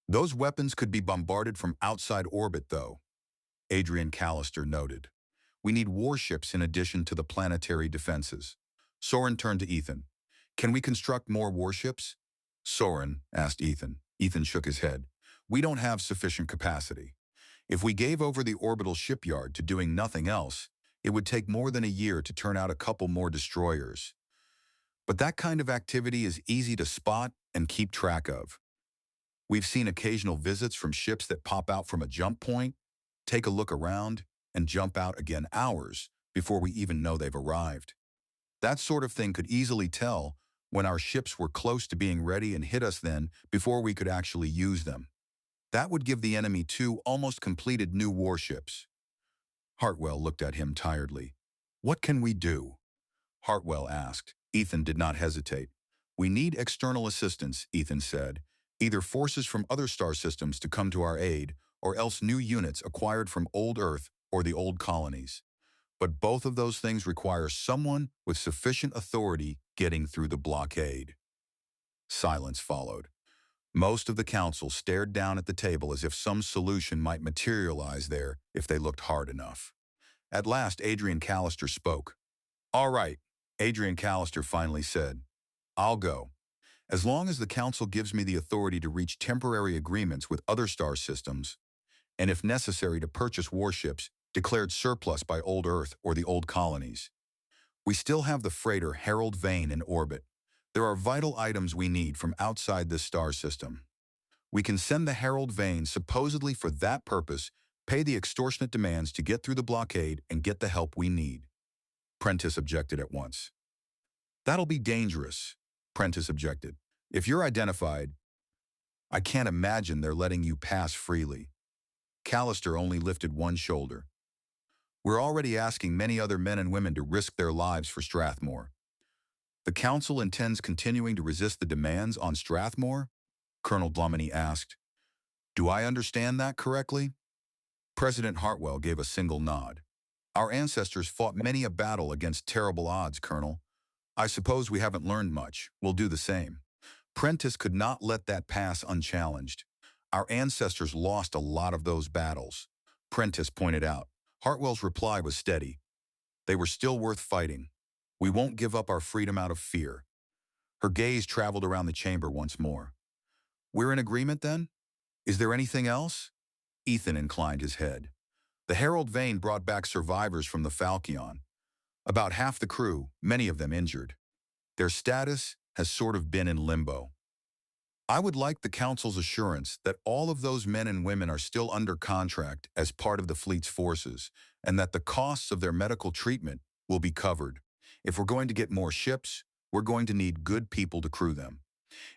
Those weapons could be bombarded from outside orbit, though, Adrian Callister noted. We need warships in addition to the planetary defenses. Soren turned to Ethan. Can we construct more warships? Soren asked Ethan. Ethan shook his head. We don't have sufficient capacity. If we gave over the orbital shipyard to doing nothing else, it would take more than a year to turn out a couple more destroyers. But that kind of activity is easy to spot and keep track of. We've seen occasional visits from ships that pop out from a jump point, take a look around, and jump out again hours before we even know they've arrived. That sort of thing could easily tell when our ships were close to being ready and hit us then before we could actually use them. That would give the enemy 2 almost completed new warships. Hartwell looked at him tiredly. What can we do? Hartwell asked. Ethan did not hesitate. We need external assistance, Ethan said. Either forces from other star systems to come to our aid, or else new units acquired from old Earth or the old colonies. But both of those things require someone with sufficient authority getting through the blockade. Silence followed. Most of the council stared down at the table as if some solution might materialize there if they looked hard enough. At last, Adrian Callister spoke. All right, Adrian Callister finally said. I'll go. As long as the council gives me the authority to reach temporary agreements with other star systems, and if necessary to purchase warships declared surplus by old Earth or the old colonies. We still have the freighter Harold Vane in orbit. There are vital items we need from outside this star system. We can send the Harold Vane supposedly for that purpose, pay the extortionate demands to get through the blockade and get the help we need. Prentice objected at once. That'll be dangerous, Prentice objected. If you're identified, I can't imagine they're letting you pass freely. Callister only lifted one shoulder. We're already asking many other men and women to risk their lives for Strathmore. The council intends continuing to resist the demands on Strathmore? Colonel Dlamini asked. Do I understand that correctly? President Hartwell gave a single nod. Our ancestors fought many a battle against terrible odds, Colonel. I suppose we haven't learned much. We'll do the same. Prentice could not let that pass unchallenged. Our ancestors lost a lot of those battles, Prentice pointed out. Hartwell's reply was steady. They were still worth fighting. We won't give up our freedom out of fear. Her gaze traveled around the chamber once more. We're in agreement then? Is there anything else? Ethan inclined his head. The Harold Vane brought back survivors from the Falchion. About half the crew, many of them injured. Their status has sort of been in limbo. I would like the Council's assurance that all of those men and women are still under contract as part of the fleet's forces, and that the costs of their medical treatment will be covered. If we're going to get more ships, we're going to need good people to crew them.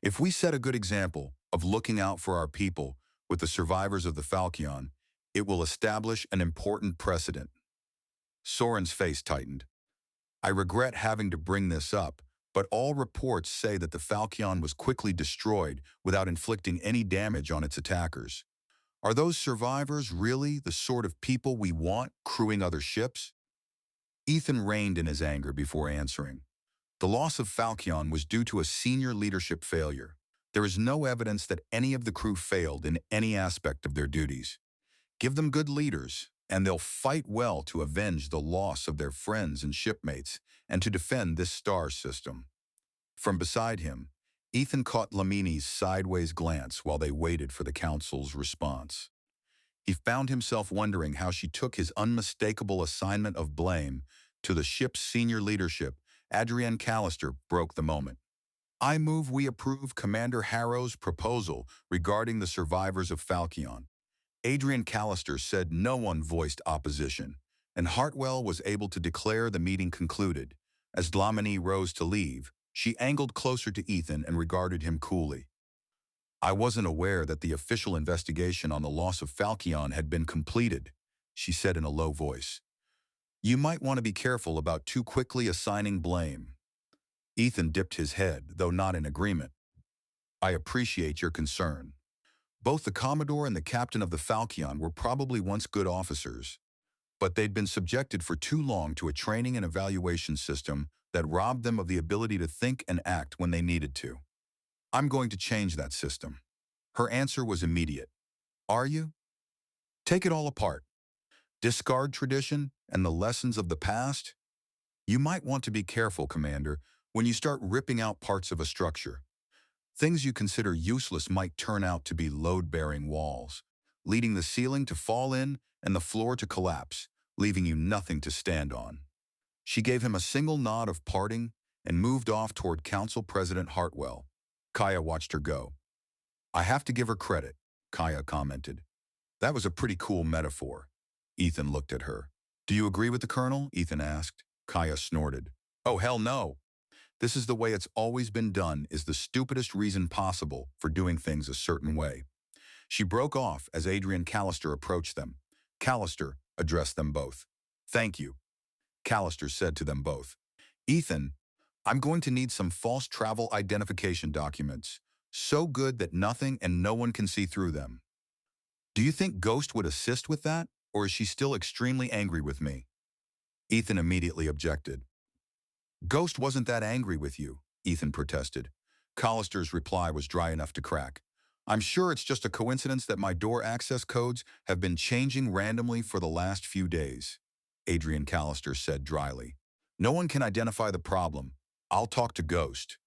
If we set a good example of looking out for our people with the survivors of the Falchion, it will establish an important precedent. Soren's face tightened. I regret having to bring this up, but all reports say that the Falchion was quickly destroyed without inflicting any damage on its attackers. Are those survivors really the sort of people we want crewing other ships? Ethan reined in his anger before answering. The loss of Falchion was due to a senior leadership failure. There is no evidence that any of the crew failed in any aspect of their duties. Give them good leaders, and they'll fight well to avenge the loss of their friends and shipmates and to defend this star system. From beside him, Ethan caught Lamini's sideways glance while they waited for the council's response. He found himself wondering how she took his unmistakable assignment of blame to the ship's senior leadership. Adrienne Callister broke the moment. "I move we approve Commander Harrow's proposal regarding the survivors of Falchion." Adrienne Callister said no one voiced opposition, and Hartwell was able to declare the meeting concluded. As Dlamini rose to leave, she angled closer to Ethan and regarded him coolly. "I wasn't aware that the official investigation on the loss of Falchion had been completed," she said in a low voice. "You might want to be careful about too quickly assigning blame." Ethan dipped his head, though not in agreement. "I appreciate your concern. Both the Commodore and the captain of the Falchion were probably once good officers, but they'd been subjected for too long to a training and evaluation system that robbed them of the ability to think and act when they needed to. I'm going to change that system." Her answer was immediate. "Are you? Take it all apart. Discard tradition and the lessons of the past? You might want to be careful, Commander, when you start ripping out parts of a structure. Things you consider useless might turn out to be load-bearing walls, leading the ceiling to fall in and the floor to collapse, leaving you nothing to stand on." She gave him a single nod of parting and moved off toward Council President Hartwell. Kaia watched her go. "I have to give her credit," Kaia commented. "That was a pretty cool metaphor." Ethan looked at her. "Do you agree with the Colonel?" Ethan asked. Kaia snorted. "Oh, hell no. This is the way it's always been done is the stupidest reason possible for doing things a certain way." She broke off as Adrienne Callister approached them. Callister addressed them both. "Thank you," Callister said to them both. "Ethan, I'm going to need some false travel identification documents, so good that nothing and no one can see through them. Do you think Ghost would assist with that, or is she still extremely angry with me?" Ethan immediately objected. "Ghost wasn't that angry with you," Ethan protested. Callister's reply was dry enough to crack. "I'm sure it's just a coincidence that my door access codes have been changing randomly for the last few days," Adrienne Callister said dryly. "No one can identify the problem. I'll talk to Ghost."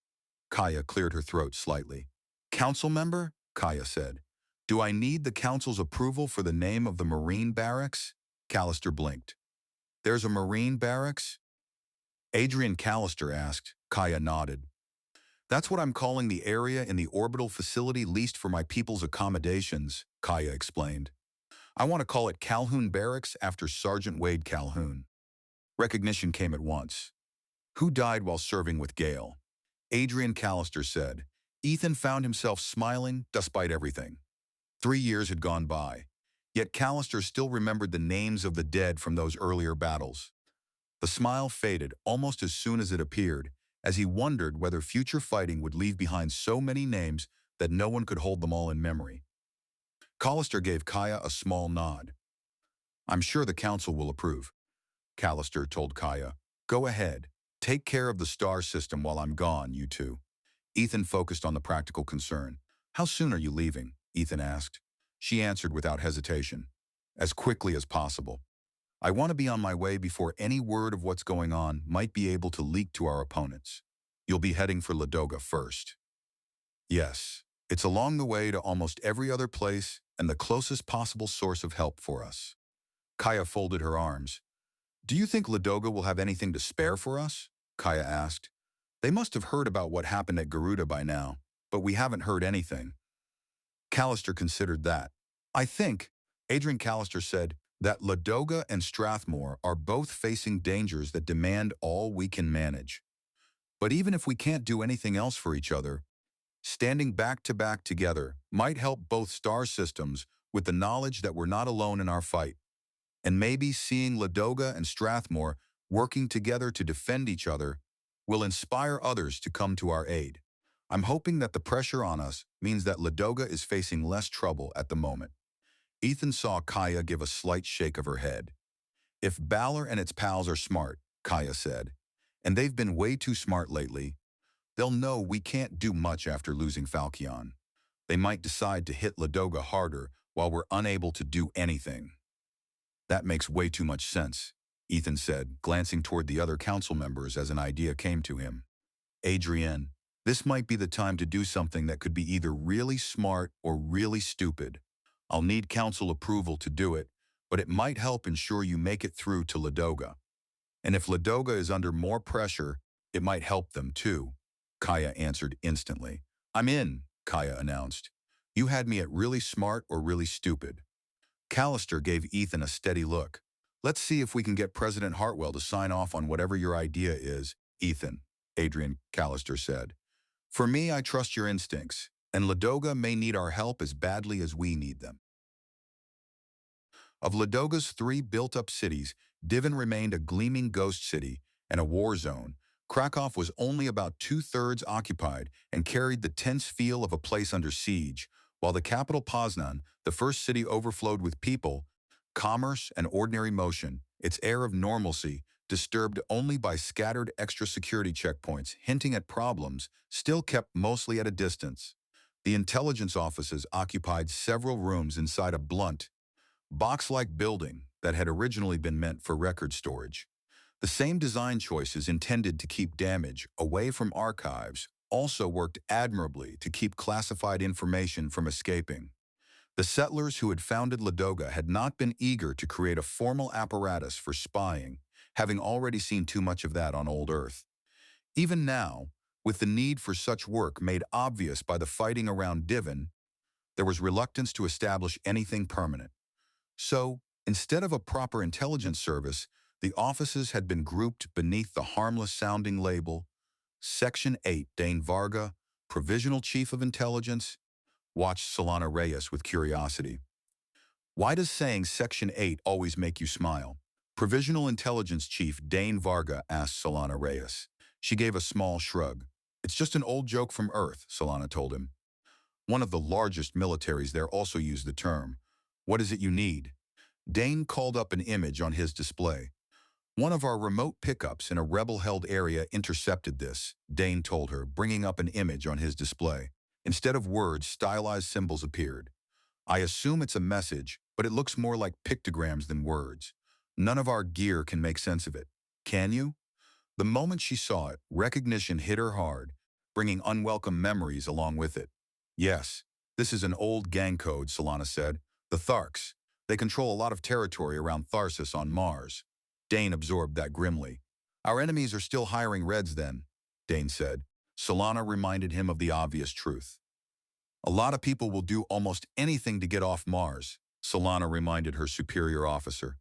Kaia cleared her throat slightly. "Council member?" Kaia said. "Do I need the council's approval for the name of the Marine barracks?" Callister blinked. "There's a Marine barracks?" Adrienne Callister asked. Kaia nodded. "That's what I'm calling the area in the orbital facility leased for my people's accommodations," Kaia explained. "I want to call it Calhoun Barracks after Sergeant Wade Calhoun." Recognition came at once. "Who died while serving with Gale?" Adrienne Callister said. Ethan found himself smiling despite everything. 3 years had gone by, yet Callister still remembered the names of the dead from those earlier battles. The smile faded almost as soon as it appeared, as he wondered whether future fighting would leave behind so many names that no one could hold them all in memory. Callister gave Kaia a small nod. "I'm sure the council will approve," Callister told Kaia. "Go ahead. Take care of the star system while I'm gone, you two." Ethan focused on the practical concern. "How soon are you leaving?" Ethan asked. She answered without hesitation. "As quickly as possible. I want to be on my way before any word of what's going on might be able to leak to our opponents. You'll be heading for Ladoga first." "Yes, it's along the way to almost every other place and the closest possible source of help for us." Kaia folded her arms. "Do you think Ladoga will have anything to spare for us?" Kaia asked. "They must have heard about what happened at Garuda by now, but we haven't heard anything." Callister considered that. "I think," Adrienne Callister said, "that Ladoga and Strathmore are both facing dangers that demand all we can manage. But even if we can't do anything else for each other, standing back to back together might help both star systems with the knowledge that we're not alone in our fight. And maybe seeing Ladoga and Strathmore working together to defend each other will inspire others to come to our aid. I'm hoping that the pressure on us means that Ladoga is facing less trouble at the moment." Ethan saw Kaia give a slight shake of her head. "If Balor and its pals are smart," Kaia said, "and they've been way too smart lately, they'll know we can't do much after losing Falchion. They might decide to hit Ladoga harder while we're unable to do anything." "That makes way too much sense," Ethan said, glancing toward the other council members as an idea came to him. "Adrienne, This might be the time to do something that could be either really smart or really stupid. I'll need council approval to do it, but it might help ensure you make it through to Ladoga. And if Ladoga is under more pressure, it might help them too. Kaia answered instantly. I'm in, Kaia announced. You had me at really smart or really stupid. Callister gave Ethan a steady look. Let's see if we can get President Hartwell to sign off on whatever your idea is, Ethan, Adrian Callister said. For me, I trust your instincts, and Ladoga may need our help as badly as we need them. Of Ladoga's 3 built-up cities, Divin remained a gleaming ghost city and a war zone. Krakow was only about 2/3 occupied and carried the tense feel of a place under siege, while the capital Poznan, the first city overflowed with people, commerce, and ordinary motion, its air of normalcy, disturbed only by scattered extra security checkpoints hinting at problems, still kept mostly at a distance. The intelligence offices occupied several rooms inside a blunt, box-like building that had originally been meant for record storage. The same design choices intended to keep damage away from archives also worked admirably to keep classified information from escaping. The settlers who had founded Ladoga had not been eager to create a formal apparatus for spying, having already seen too much of that on old Earth. Even now, with the need for such work made obvious by the fighting around Divin, there was reluctance to establish anything permanent. So, instead of a proper intelligence service, the offices had been grouped beneath the harmless-sounding label, Section 8, Dane Varga, Provisional Chief of Intelligence, watched Solana Reyes with curiosity. Why does saying Section 8 always make you smile? Provisional Intelligence Chief Dane Varga asked Solana Reyes. She gave a small shrug. It's just an old joke from Earth, Solana told him. One of the largest militaries there also used the term. What is it you need? Dane called up an image on his display. One of our remote pickups in a rebel-held area intercepted this, Dane told her, bringing up an image on his display. Instead of words, stylized symbols appeared. I assume it's a message, but it looks more like pictograms than words. None of our gear can make sense of it. Can you? The moment she saw it, recognition hit her hard, bringing unwelcome memories along with it. Yes, this is an old gang code, Solana said. The Tharks. They control a lot of territory around Tharsis on Mars. Dane absorbed that grimly. Our enemies are still hiring Reds then, Dane said. Solana reminded him of the obvious truth. A lot of people will do almost anything to get off Mars, Solana reminded her superior officer.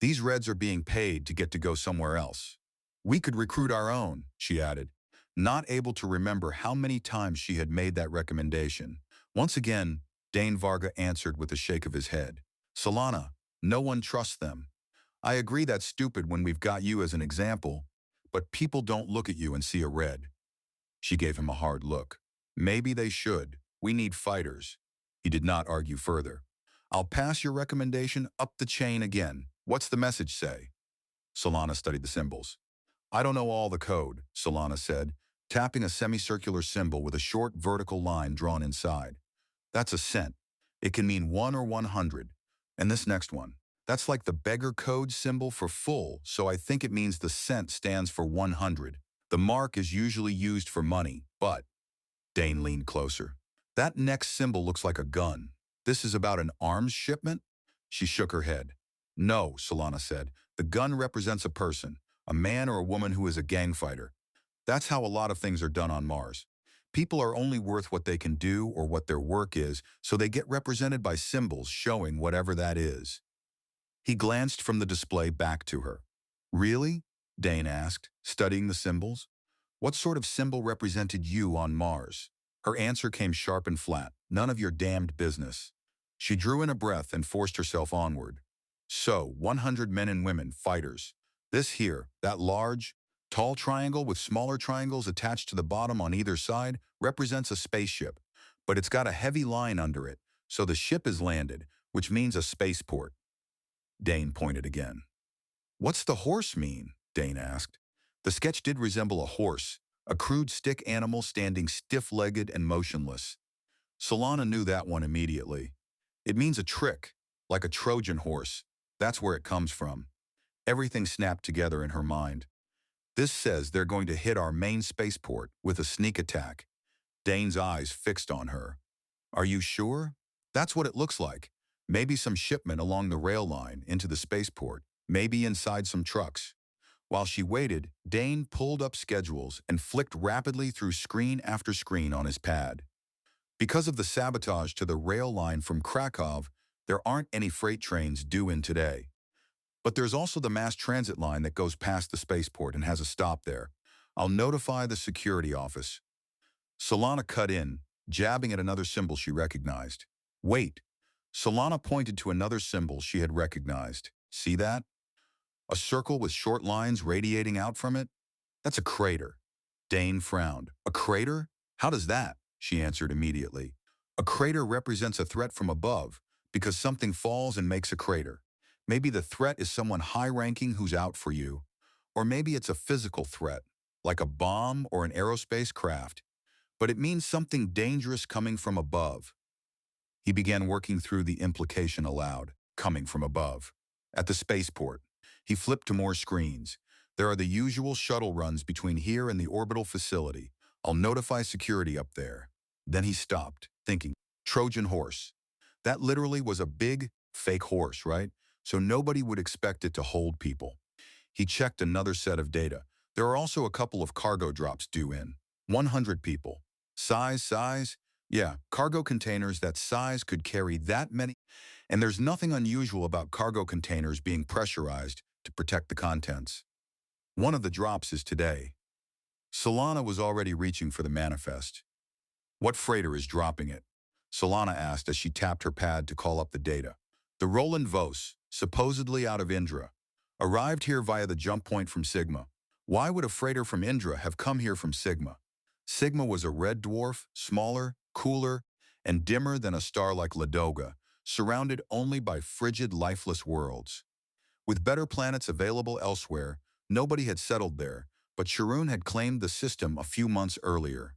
These Reds are being paid to get to go somewhere else. We could recruit our own, she added, not able to remember how many times she had made that recommendation. Once again, Dane Varga answered with a shake of his head. Solana, no one trusts them. I agree that's stupid when we've got you as an example, but people don't look at you and see a Red. She gave him a hard look. Maybe they should. We need fighters. He did not argue further. I'll pass your recommendation up the chain again. What's the message say? Solana studied the symbols. I don't know all the code, Solana said, tapping a semicircular symbol with a short vertical line drawn inside. That's a cent. It can mean 1 or 100. And this next one. That's like the beggar code symbol for full, so I think it means the cent stands for 100. The mark is usually used for money, but... Dane leaned closer. That next symbol looks like a gun. This is about an arms shipment? She shook her head. No, Solana said. The gun represents a person, a man or a woman who is a gang fighter. That's how a lot of things are done on Mars. People are only worth what they can do or what their work is, so they get represented by symbols showing whatever that is. He glanced from the display back to her. Really? Dane asked, studying the symbols. What sort of symbol represented you on Mars? Her answer came sharp and flat. None of your damned business. She drew in a breath and forced herself onward. So, 100 men and women, fighters. This here, that large, tall triangle with smaller triangles attached to the bottom on either side, represents a spaceship. But it's got a heavy line under it, so the ship is landed, which means a spaceport. Dane pointed again. What's the horse mean? Dane asked. The sketch did resemble a horse, a crude stick animal standing stiff-legged and motionless. Solana knew that one immediately. It means a trick, like a Trojan horse. That's where it comes from. Everything snapped together in her mind. This says they're going to hit our main spaceport with a sneak attack. Dane's eyes fixed on her. Are you sure? That's what it looks like. Maybe some shipment along the rail line into the spaceport, maybe inside some trucks. While she waited, Dane pulled up schedules and flicked rapidly through screen after screen on his pad. Because of the sabotage to the rail line from Krakow, there aren't any freight trains due in today. But there's also the mass transit line that goes past the spaceport and has a stop there. I'll notify the security office. Solana cut in, jabbing at another symbol she recognized. Wait. Solana pointed to another symbol she had recognized. See that? A circle with short lines radiating out from it? That's a crater. Dane frowned. A crater? How does that? She answered immediately. A crater represents a threat from above, because something falls and makes a crater. Maybe the threat is someone high-ranking who's out for you. Or maybe it's a physical threat, like a bomb or an aerospace craft. But it means something dangerous coming from above. He began working through the implication aloud, coming from above. At the spaceport, he flipped to more screens. There are the usual shuttle runs between here and the orbital facility. I'll notify security up there. Then he stopped, thinking, Trojan horse. That literally was a big, fake horse, right? So nobody would expect it to hold people. He checked another set of data. There are also a couple of cargo drops due in. 100 people. Size? Yeah, cargo containers that size could carry that many. And there's nothing unusual about cargo containers being pressurized to protect the contents. One of the drops is today. Solana was already reaching for the manifest. What freighter is dropping it? Solana asked as she tapped her pad to call up the data. The Roland Vos, supposedly out of Indra, arrived here via the jump point from Sigma. Why would a freighter from Indra have come here from Sigma? Sigma was a red dwarf, smaller, cooler, and dimmer than a star like Ladoga, surrounded only by frigid, lifeless worlds. With better planets available elsewhere, nobody had settled there, but Charun had claimed the system a few months earlier.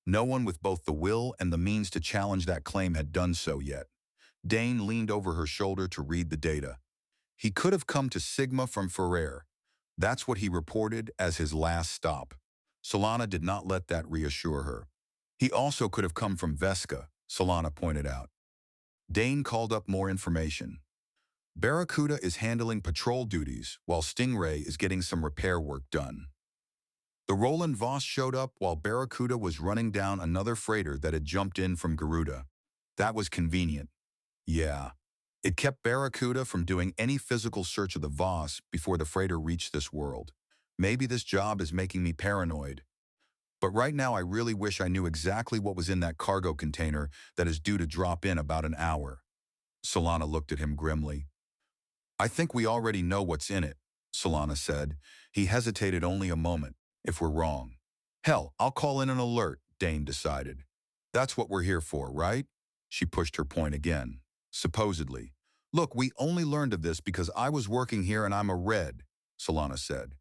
No one with both the will and the means to challenge that claim had done so yet. Dane leaned over her shoulder to read the data. He could have come to Sigma from Ferrer. That's what he reported as his last stop. Solana did not let that reassure her. He also could have come from Vesca, Solana pointed out. Dane called up more information. Barracuda is handling patrol duties while Stingray is getting some repair work done. The Roland Vos showed up while Barracuda was running down another freighter that had jumped in from Garuda. That was convenient. Yeah. It kept Barracuda from doing any physical search of the Vos before the freighter reached this world. Maybe this job is making me paranoid. But right now I really wish I knew exactly what was in that cargo container that is due to drop in about an hour. Solana looked at him grimly. I think we already know what's in it, Solana said. He hesitated only a moment. If we're wrong. Hell, I'll call in an alert, Dane decided. That's what we're here for, right? She pushed her point again. Supposedly. Look, we only learned of this because I was working here and I'm a red, Solana said.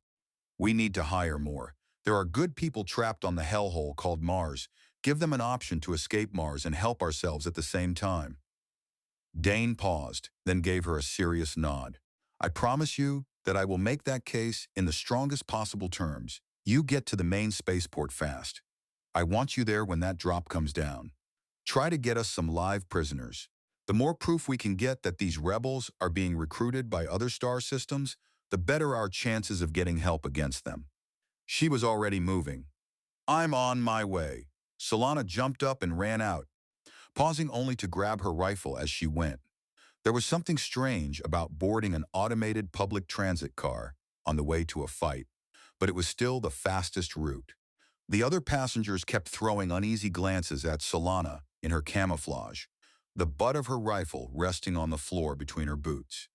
We need to hire more. There are good people trapped on the hellhole called Mars. Give them an option to escape Mars and help ourselves at the same time. Dane paused, then gave her a serious nod. I promise you that I will make that case in the strongest possible terms. You get to the main spaceport fast. I want you there when that drop comes down. Try to get us some live prisoners. The more proof we can get that these rebels are being recruited by other star systems, the better our chances of getting help against them. She was already moving. I'm on my way. Solana jumped up and ran out, pausing only to grab her rifle as she went. There was something strange about boarding an automated public transit car on the way to a fight, but it was still the fastest route. The other passengers kept throwing uneasy glances at Solana in her camouflage, the butt of her rifle resting on the floor between her boots.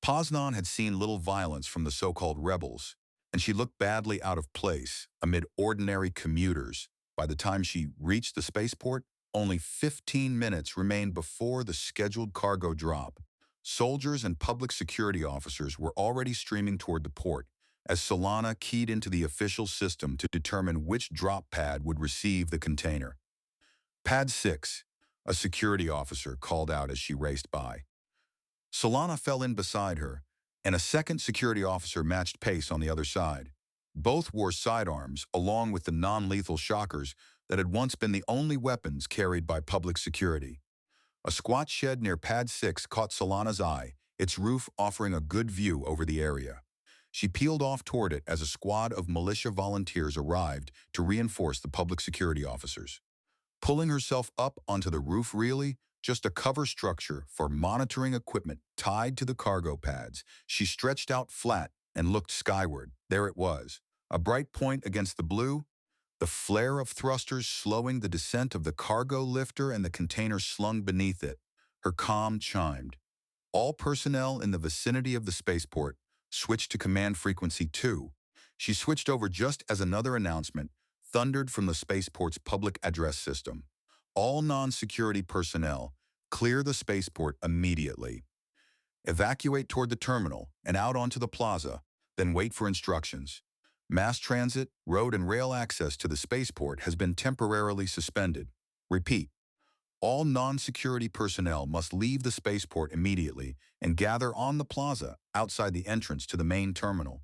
Poznan had seen little violence from the so-called rebels, and she looked badly out of place amid ordinary commuters. By the time she reached the spaceport, only 15 minutes remained before the scheduled cargo drop. Soldiers and public security officers were already streaming toward the port, as Solana keyed into the official system to determine which drop pad would receive the container. Pad 6, a security officer called out as she raced by. Solana fell in beside her, and a second security officer matched pace on the other side. Both wore sidearms, along with the non-lethal shockers that had once been the only weapons carried by public security. A squat shed near Pad 6 caught Solana's eye, its roof offering a good view over the area. She peeled off toward it as a squad of militia volunteers arrived to reinforce the public security officers. Pulling herself up onto the roof really, just a cover structure for monitoring equipment tied to the cargo pads, she stretched out flat and looked skyward. There it was, a bright point against the blue, the flare of thrusters slowing the descent of the cargo lifter and the container slung beneath it. Her comm chimed. All personnel in the vicinity of the spaceport switched to command frequency 2. She switched over just as another announcement thundered from the spaceport's public address system. All non-security personnel, clear the spaceport immediately. Evacuate toward the terminal and out onto the plaza, then wait for instructions. Mass transit, road and rail access to the spaceport has been temporarily suspended. Repeat. All non-security personnel must leave the spaceport immediately and gather on the plaza outside the entrance to the main terminal.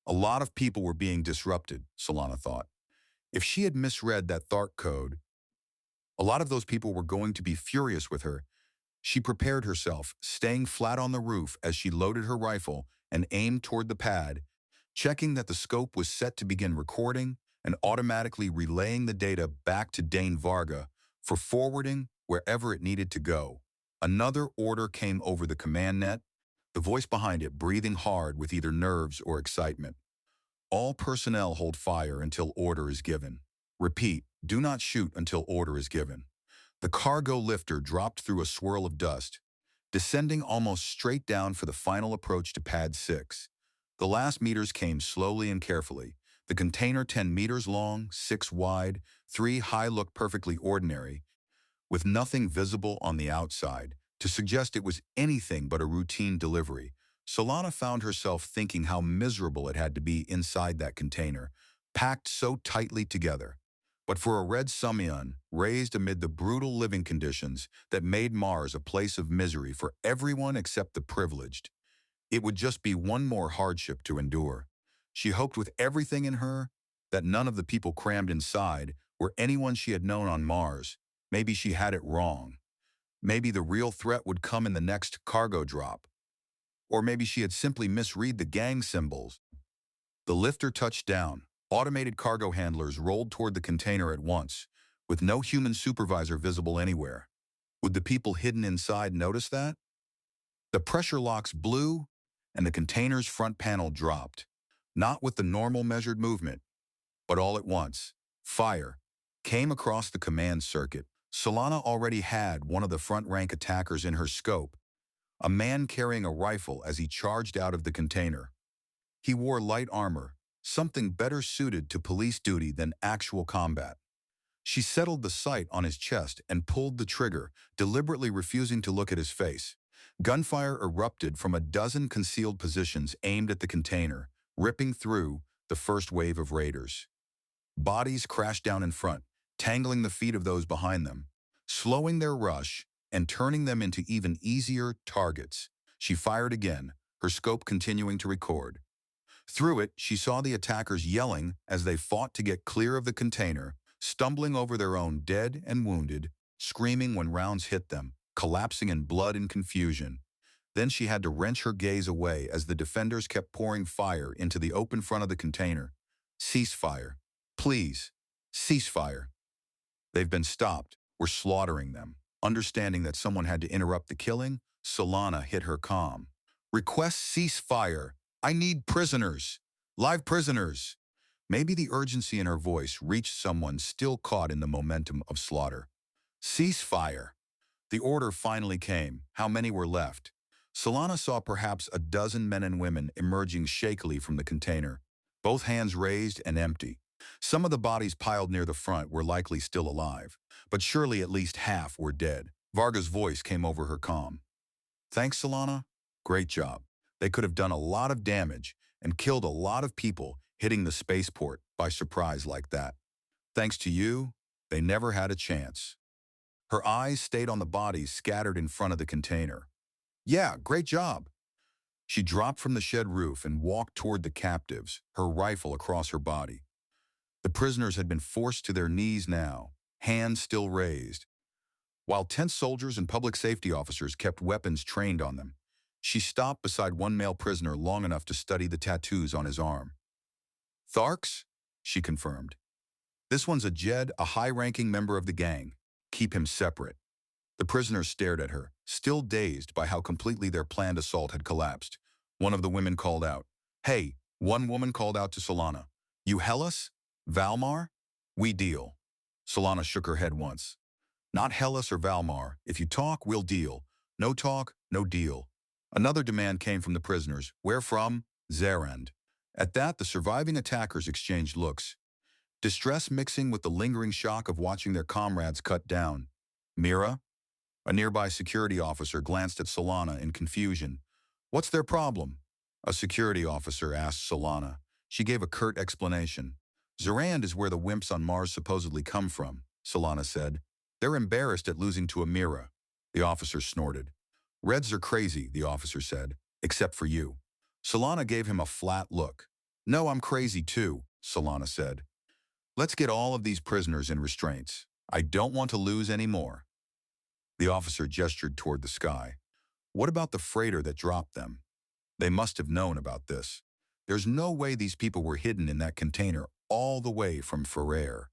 A lot of people were being disrupted, Solana thought. If she had misread that Thark code, a lot of those people were going to be furious with her. She prepared herself, staying flat on the roof as she loaded her rifle and aimed toward the pad, checking that the scope was set to begin recording and automatically relaying the data back to Dane Varga for forwarding wherever it needed to go. Another order came over the command net, the voice behind it breathing hard with either nerves or excitement. All personnel hold fire until order is given. Repeat, do not shoot until order is given. The cargo lifter dropped through a swirl of dust, descending almost straight down for the final approach to Pad 6. The last meters came slowly and carefully. The container 10 meters long, 6 wide, 3 high looked perfectly ordinary, with nothing visible on the outside to suggest it was anything but a routine delivery. Solana found herself thinking how miserable it had to be inside that container, packed so tightly together. But for a red Summian, raised amid the brutal living conditions that made Mars a place of misery for everyone except the privileged, it would just be one more hardship to endure. She hoped with everything in her that none of the people crammed inside were anyone she had known on Mars. Maybe she had it wrong. Maybe the real threat would come in the next cargo drop. Or maybe she had simply misread the gang symbols. The lifter touched down. Automated cargo handlers rolled toward the container at once, with no human supervisor visible anywhere. Would the people hidden inside notice that? The pressure locks blew, and the container's front panel dropped, not with the normal measured movement, but all at once. Fire came across the command circuit. Solana already had one of the front-rank attackers in her scope, a man carrying a rifle as he charged out of the container. He wore light armor, something better suited to police duty than actual combat. She settled the sight on his chest and pulled the trigger, deliberately refusing to look at his face. Gunfire erupted from a dozen concealed positions aimed at the container, ripping through the first wave of raiders. Bodies crashed down in front, tangling the feet of those behind them, slowing their rush and turning them into even easier targets. She fired again, her scope continuing to record. Through it, she saw the attackers yelling as they fought to get clear of the container, stumbling over their own dead and wounded, screaming when rounds hit them, collapsing in blood and confusion. Then she had to wrench her gaze away as the defenders kept pouring fire into the open front of the container. Ceasefire. Please. Ceasefire. They've been stopped. We're slaughtering them. Understanding that someone had to interrupt the killing, Solana hit her comm. Request ceasefire. I need prisoners. Live prisoners. Maybe the urgency in her voice reached someone still caught in the momentum of slaughter. Ceasefire. The order finally came. How many were left? Solana saw perhaps a dozen men and women emerging shakily from the container, both hands raised and empty. Some of the bodies piled near the front were likely still alive, but surely at least half were dead. Varga's voice came over her comm. Thanks, Solana. Great job. They could have done a lot of damage and killed a lot of people hitting the spaceport by surprise like that. Thanks to you, they never had a chance. Her eyes stayed on the bodies scattered in front of the container. Yeah, great job. She dropped from the shed roof and walked toward the captives, her rifle across her body. The prisoners had been forced to their knees now, hands still raised. While tense soldiers and public safety officers kept weapons trained on them, she stopped beside one male prisoner long enough to study the tattoos on his arm. "Tharks?" she confirmed. "This one's a Jed, a high-ranking member of the gang. Keep him separate." The prisoners stared at her, still dazed by how completely their planned assault had collapsed. One of the women called out, "Hey," one woman called out to Solana. "You Hellas? Valmar? We deal." Solana shook her head once. "Not Hellas or Valmar. If you talk, we'll deal. No talk, no deal." Another demand came from the prisoners. "Where from?" "Zerand." At that, the surviving attackers exchanged looks, distress mixing with the lingering shock of watching their comrades cut down. "Mira?" A nearby security officer glanced at Solana in confusion. "What's their problem?" A security officer asked Solana. She gave a curt explanation. "Zerand is where the wimps on Mars supposedly come from," Solana said. "They're embarrassed at losing to a Mira." The officer snorted. "Reds are crazy," the officer said, "except for you." Solana gave him a flat look. "No, I'm crazy too," Solana said. "Let's get all of these prisoners in restraints. I don't want to lose any more." The officer gestured toward the sky. "What about the freighter that dropped them? They must have known about this. There's no way these people were hidden in that container all the way from Ferrer."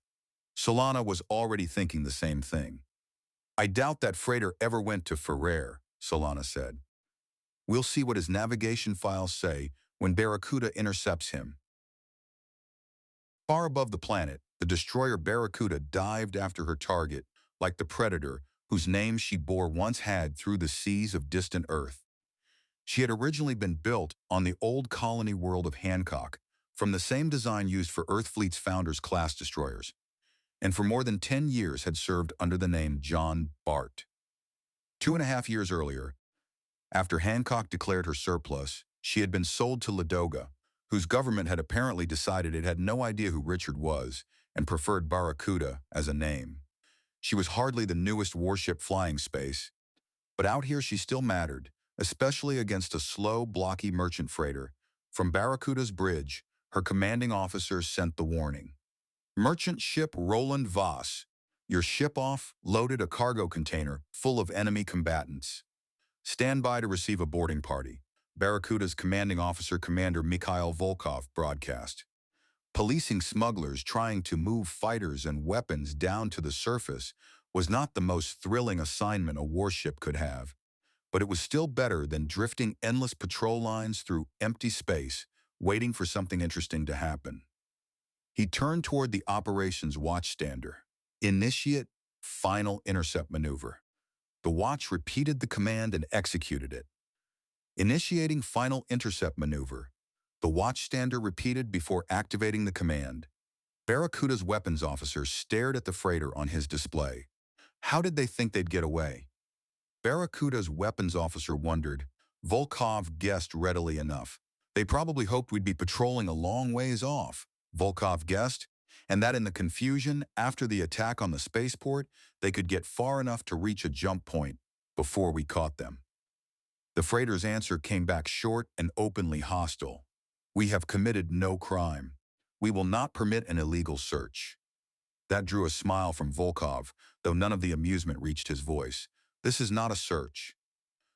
Solana was already thinking the same thing. "I doubt that freighter ever went to Ferrer," Solana said. "We'll see what his navigation files say when Barracuda intercepts him." Far above the planet, the destroyer Barracuda dived after her target, like the predator whose name she bore once had through the seas of distant Earth. She had originally been built on the old colony world of Hancock, from the same design used for Earth Fleet's Founders class destroyers, and for more than 10 years had served under the name John Bart. 2.5 years earlier, after Hancock declared her surplus, she had been sold to Ladoga, whose government had apparently decided it had no idea who Richard was and preferred Barracuda as a name. She was hardly the newest warship flying space, but out here she still mattered, especially against a slow, blocky merchant freighter. From Barracuda's bridge, her commanding officer sent the warning. "Merchant ship Roland Voss, your ship off, loaded a cargo container full of enemy combatants. Stand by to receive a boarding party," Barracuda's commanding officer, Commander Mikhail Volkov, broadcast. Policing smugglers trying to move fighters and weapons down to the surface was not the most thrilling assignment a warship could have, but it was still better than drifting endless patrol lines through empty space, waiting for something interesting to happen. He turned toward the operations watchstander. "Initiate final intercept maneuver." The watch repeated the command and executed it. "Initiating final intercept maneuver," the watchstander repeated before activating the command. Barracuda's weapons officer stared at the freighter on his display. How did they think they'd get away? Barracuda's weapons officer wondered. Volkov guessed readily enough. "They probably hoped we'd be patrolling a long ways off," Volkov guessed, and that in the confusion after the attack on the spaceport, they could get far enough to reach a jump point before we caught them. The freighter's answer came back short and openly hostile. "We have committed no crime. We will not permit an illegal search." That drew a smile from Volkov, though none of the amusement reached his voice. "This is not a search.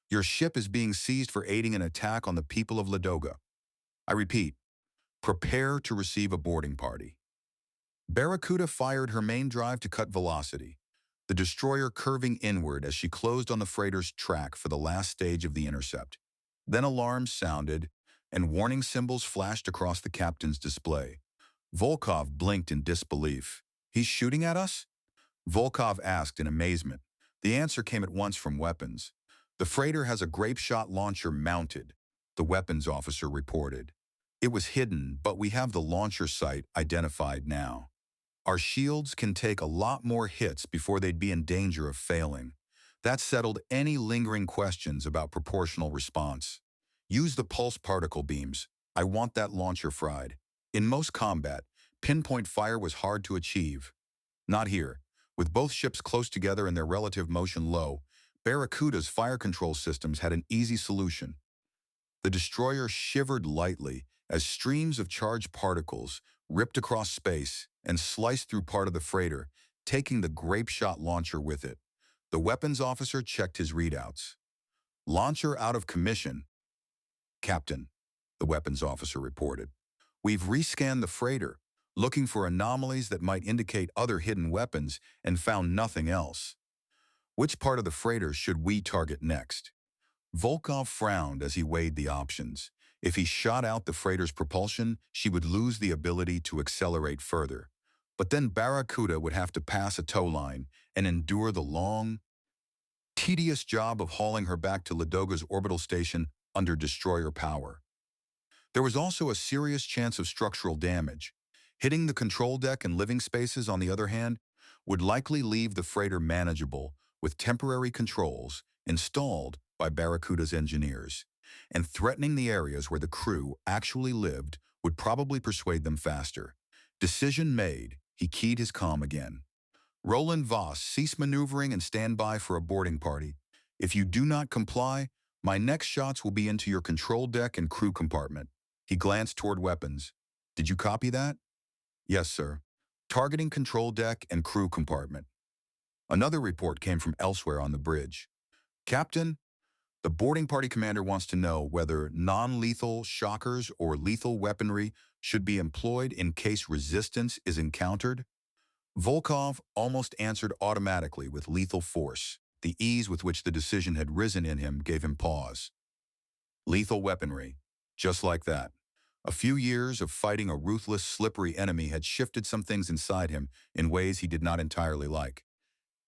Your ship is being seized for aiding an attack on the people of Ladoga. I repeat, prepare to receive a boarding party." Barracuda fired her main drive to cut velocity, the destroyer curving inward as she closed on the freighter's track for the last stage of the intercept. Then alarms sounded, and warning symbols flashed across the captain's display. Volkov blinked in disbelief. "He's shooting at us?" Volkov asked in amazement. The answer came at once from weapons. "The freighter has a grape shot launcher mounted," the weapons officer reported. "It was hidden, but we have the launcher site identified now. Our shields can take a lot more hits before they'd be in danger of failing. That settled any lingering questions about proportional response. Use the pulse particle beams. I want that launcher fried." In most combat, pinpoint fire was hard to achieve. Not here. With both ships close together and their relative motion low, Barracuda's fire control systems had an easy solution. The destroyer shivered lightly as streams of charged particles ripped across space and sliced through part of the freighter, taking the grape shot launcher with it. The weapons officer checked his readouts. Launcher out of commission. Captain, the weapons officer reported. We've rescanned the freighter, looking for anomalies that might indicate other hidden weapons, and found nothing else. Which part of the freighter should we target next? Volkov frowned as he weighed the options. If he shot out the freighter's propulsion, she would lose the ability to accelerate further. But then Barracuda would have to pass a tow line and endure the long, tedious job of hauling her back to Ladoga's orbital station under destroyer power. There was also a serious chance of structural damage. Hitting the control deck and living spaces, on the other hand, would likely leave the freighter manageable with temporary controls installed by Barracuda's engineers, and threatening the areas where the crew actually lived would probably persuade them faster. Decision made, he keyed his comm again. Roland Voss, cease maneuvering and stand by for a boarding party. If you do not comply, my next shots will be into your control deck and crew compartment. He glanced toward weapons. Did you copy that? Yes, sir. Targeting control deck and crew compartment. Another report came from elsewhere on the bridge. Captain, the boarding party commander wants to know whether non-lethal shockers or lethal weaponry should be employed in case resistance is encountered. Volkov almost answered automatically with lethal force. The ease with which the decision had risen in him gave him pause. Lethal weaponry. Just like that. A few years of fighting a ruthless, slippery enemy had shifted some things inside him in ways he did not entirely like.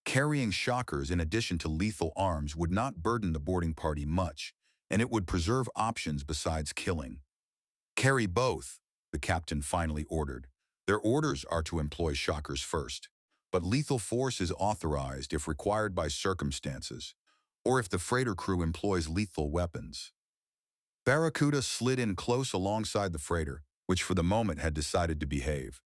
Carrying shockers in addition to lethal arms would not burden the boarding party much, and it would preserve options besides killing. Carry both, the captain finally ordered. Their orders are to employ shockers first, but lethal force is authorized if required by circumstances, or if the freighter crew employs lethal weapons. Barracuda slid in close alongside the freighter, which for the moment had decided to behave.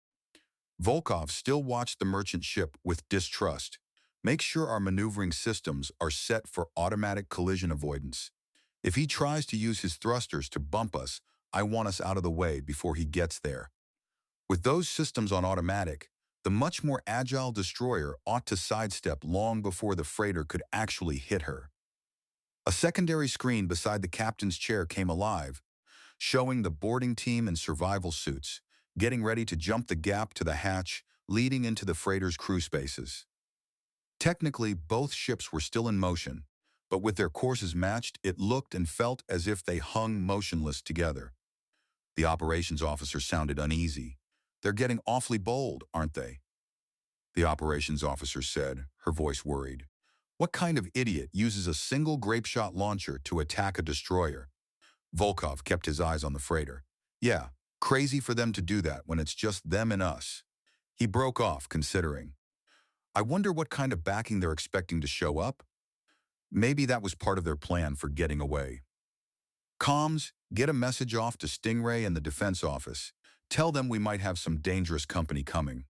Volkov still watched the merchant ship with distrust. Make sure our maneuvering systems are set for automatic collision avoidance. If he tries to use his thrusters to bump us, I want us out of the way before he gets there. With those systems on automatic, the much more agile destroyer ought to sidestep long before the freighter could actually hit her. A secondary screen beside the captain's chair came alive, showing the boarding team in survival suits, getting ready to jump the gap to the hatch leading into the freighter's crew spaces. Technically, both ships were still in motion, but with their courses matched, it looked and felt as if they hung motionless together. The operations officer sounded uneasy. They're getting awfully bold, aren't they? The operations officer said, her voice worried. What kind of idiot uses a single grape shot launcher to attack a destroyer? Volkov kept his eyes on the freighter. Yeah, crazy for them to do that when it's just them and us. He broke off, considering. I wonder what kind of backing they're expecting to show up? Maybe that was part of their plan for getting away. Comms, get a message off to Stingray and the defense office. Tell them we might have some dangerous company coming.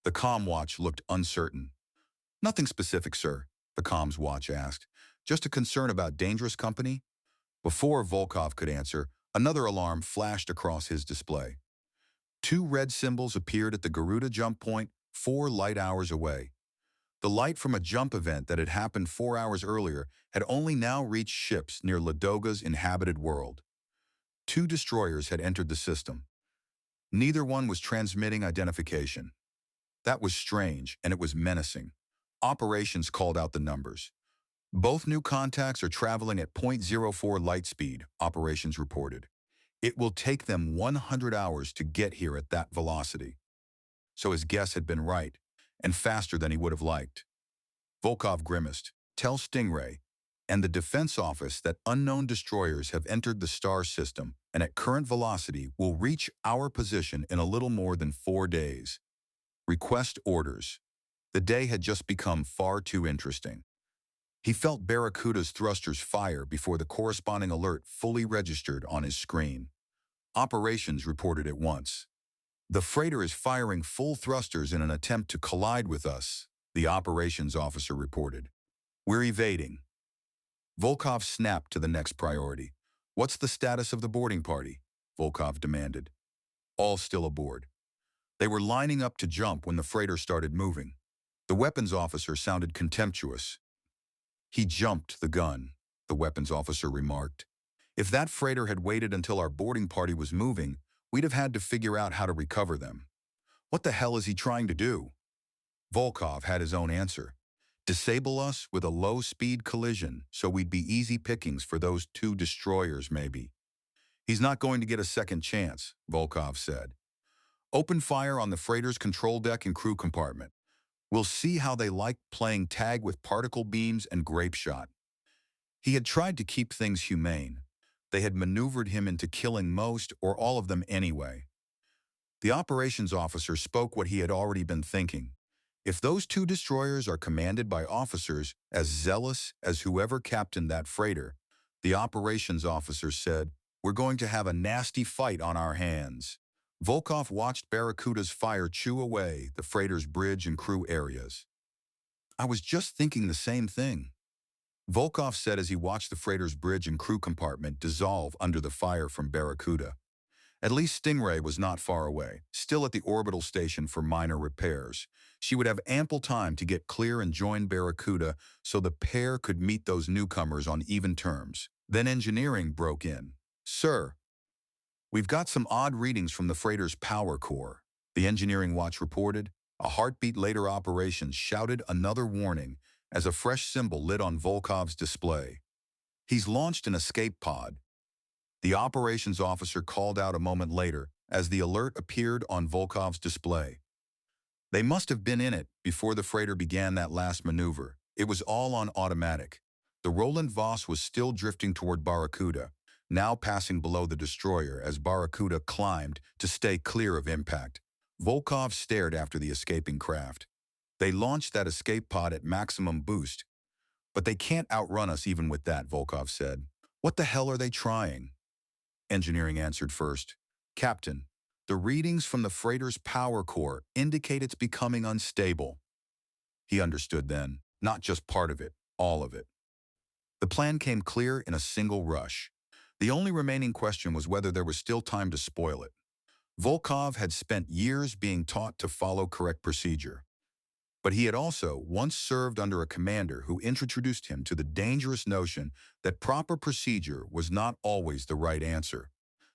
The comm watch looked uncertain. Nothing specific, sir, the comms watch asked. Just a concern about dangerous company? Before Volkov could answer, another alarm flashed across his display. 2 red symbols appeared at the Garuda jump point 4 light hours away. The light from a jump event that had happened 4 hours earlier had only now reached ships near Ladoga's inhabited world. 2 destroyers had entered the system. Neither one was transmitting identification. That was strange, and it was menacing. Operations called out the numbers. Both new contacts are traveling at 0.04 light speed, operations reported. It will take them 100 hours to get here at that velocity. So his guess had been right, and faster than he would have liked. Volkov grimaced. Tell Stingray and the defense office that unknown destroyers have entered the star system and at current velocity will reach our position in a little more than 4 days. Request orders. The day had just become far too interesting. He felt Barracuda's thrusters fire before the corresponding alert fully registered on his screen. Operations reported at once. The freighter is firing full thrusters in an attempt to collide with us, the operations officer reported. We're evading. Volkov snapped to the next priority. What's the status of the boarding party? Volkov demanded. All still aboard. They were lining up to jump when the freighter started moving. The weapons officer sounded contemptuous. He jumped the gun, the weapons officer remarked. If that freighter had waited until our boarding party was moving, we'd have had to figure out how to recover them. What the hell is he trying to do? Volkov had his own answer. Disable us with a low-speed collision so we'd be easy pickings for those two destroyers, maybe. He's not going to get a second chance, Volkov said. Open fire on the freighter's control deck and crew compartment. We'll see how they like playing tag with particle beams and grape shot. He had tried to keep things humane. They had maneuvered him into killing most or all of them anyway. The operations officer spoke what he had already been thinking. If those two destroyers are commanded by officers as zealous as whoever captained that freighter, the operations officer said, we're going to have a nasty fight on our hands. Volkov watched Barracuda's fire chew away the freighter's bridge and crew areas. I was just thinking the same thing, Volkov said as he watched the freighter's bridge and crew compartment dissolve under the fire from Barracuda. At least Stingray was not far away, still at the orbital station for minor repairs. She would have ample time to get clear and join Barracuda so the pair could meet those newcomers on even terms. Then engineering broke in. Sir, we've got some odd readings from the freighter's power core, the engineering watch reported. A heartbeat later operations shouted another warning as a fresh symbol lit on Volkov's display. He's launched an escape pod. The operations officer called out a moment later as the alert appeared on Volkov's display. They must have been in it before the freighter began that last maneuver. It was all on automatic. The Roland Voss was still drifting toward Barracuda, now passing below the destroyer as Barracuda climbed to stay clear of impact. Volkov stared after the escaping craft. They launched that escape pod at maximum boost. But they can't outrun us even with that, Volkov said. What the hell are they trying? Engineering answered first. Captain, the readings from the freighter's power core indicate it's becoming unstable. He understood then, not just part of it, all of it. The plan came clear in a single rush. The only remaining question was whether there was still time to spoil it. Volkov had spent years being taught to follow correct procedure. But he had also once served under a commander who introduced him to the dangerous notion that proper procedure was not always the right answer.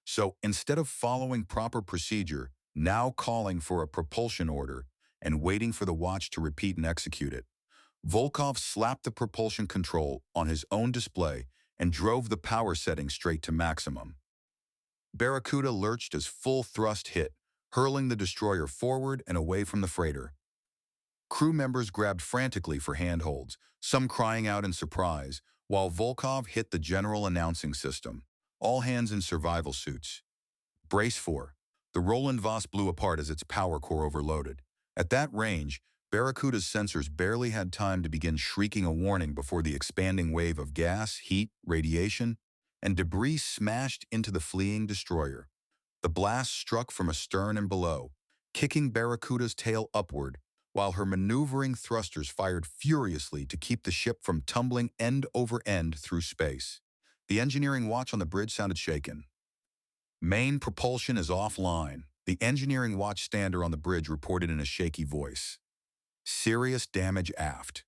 So instead of following proper procedure, now calling for a propulsion order and waiting for the watch to repeat and execute it, Volkov slapped the propulsion control on his own display and drove the power setting straight to maximum. Barracuda lurched as full thrust hit, hurling the destroyer forward and away from the freighter. Crew members grabbed frantically for handholds, some crying out in surprise, while Volkov hit the general announcing system. All hands in survival suits. Brace for. The Roland Voss blew apart as its power core overloaded. At that range, Barracuda's sensors barely had time to begin shrieking a warning before the expanding wave of gas, heat, radiation, and debris smashed into the fleeing destroyer. The blast struck from astern and below, kicking Barracuda's tail upward, while her maneuvering thrusters fired furiously to keep the ship from tumbling end over end through space. The engineering watch on the bridge sounded shaken. Main propulsion is offline, the engineering watch stander on the bridge reported in a shaky voice. Serious damage aft.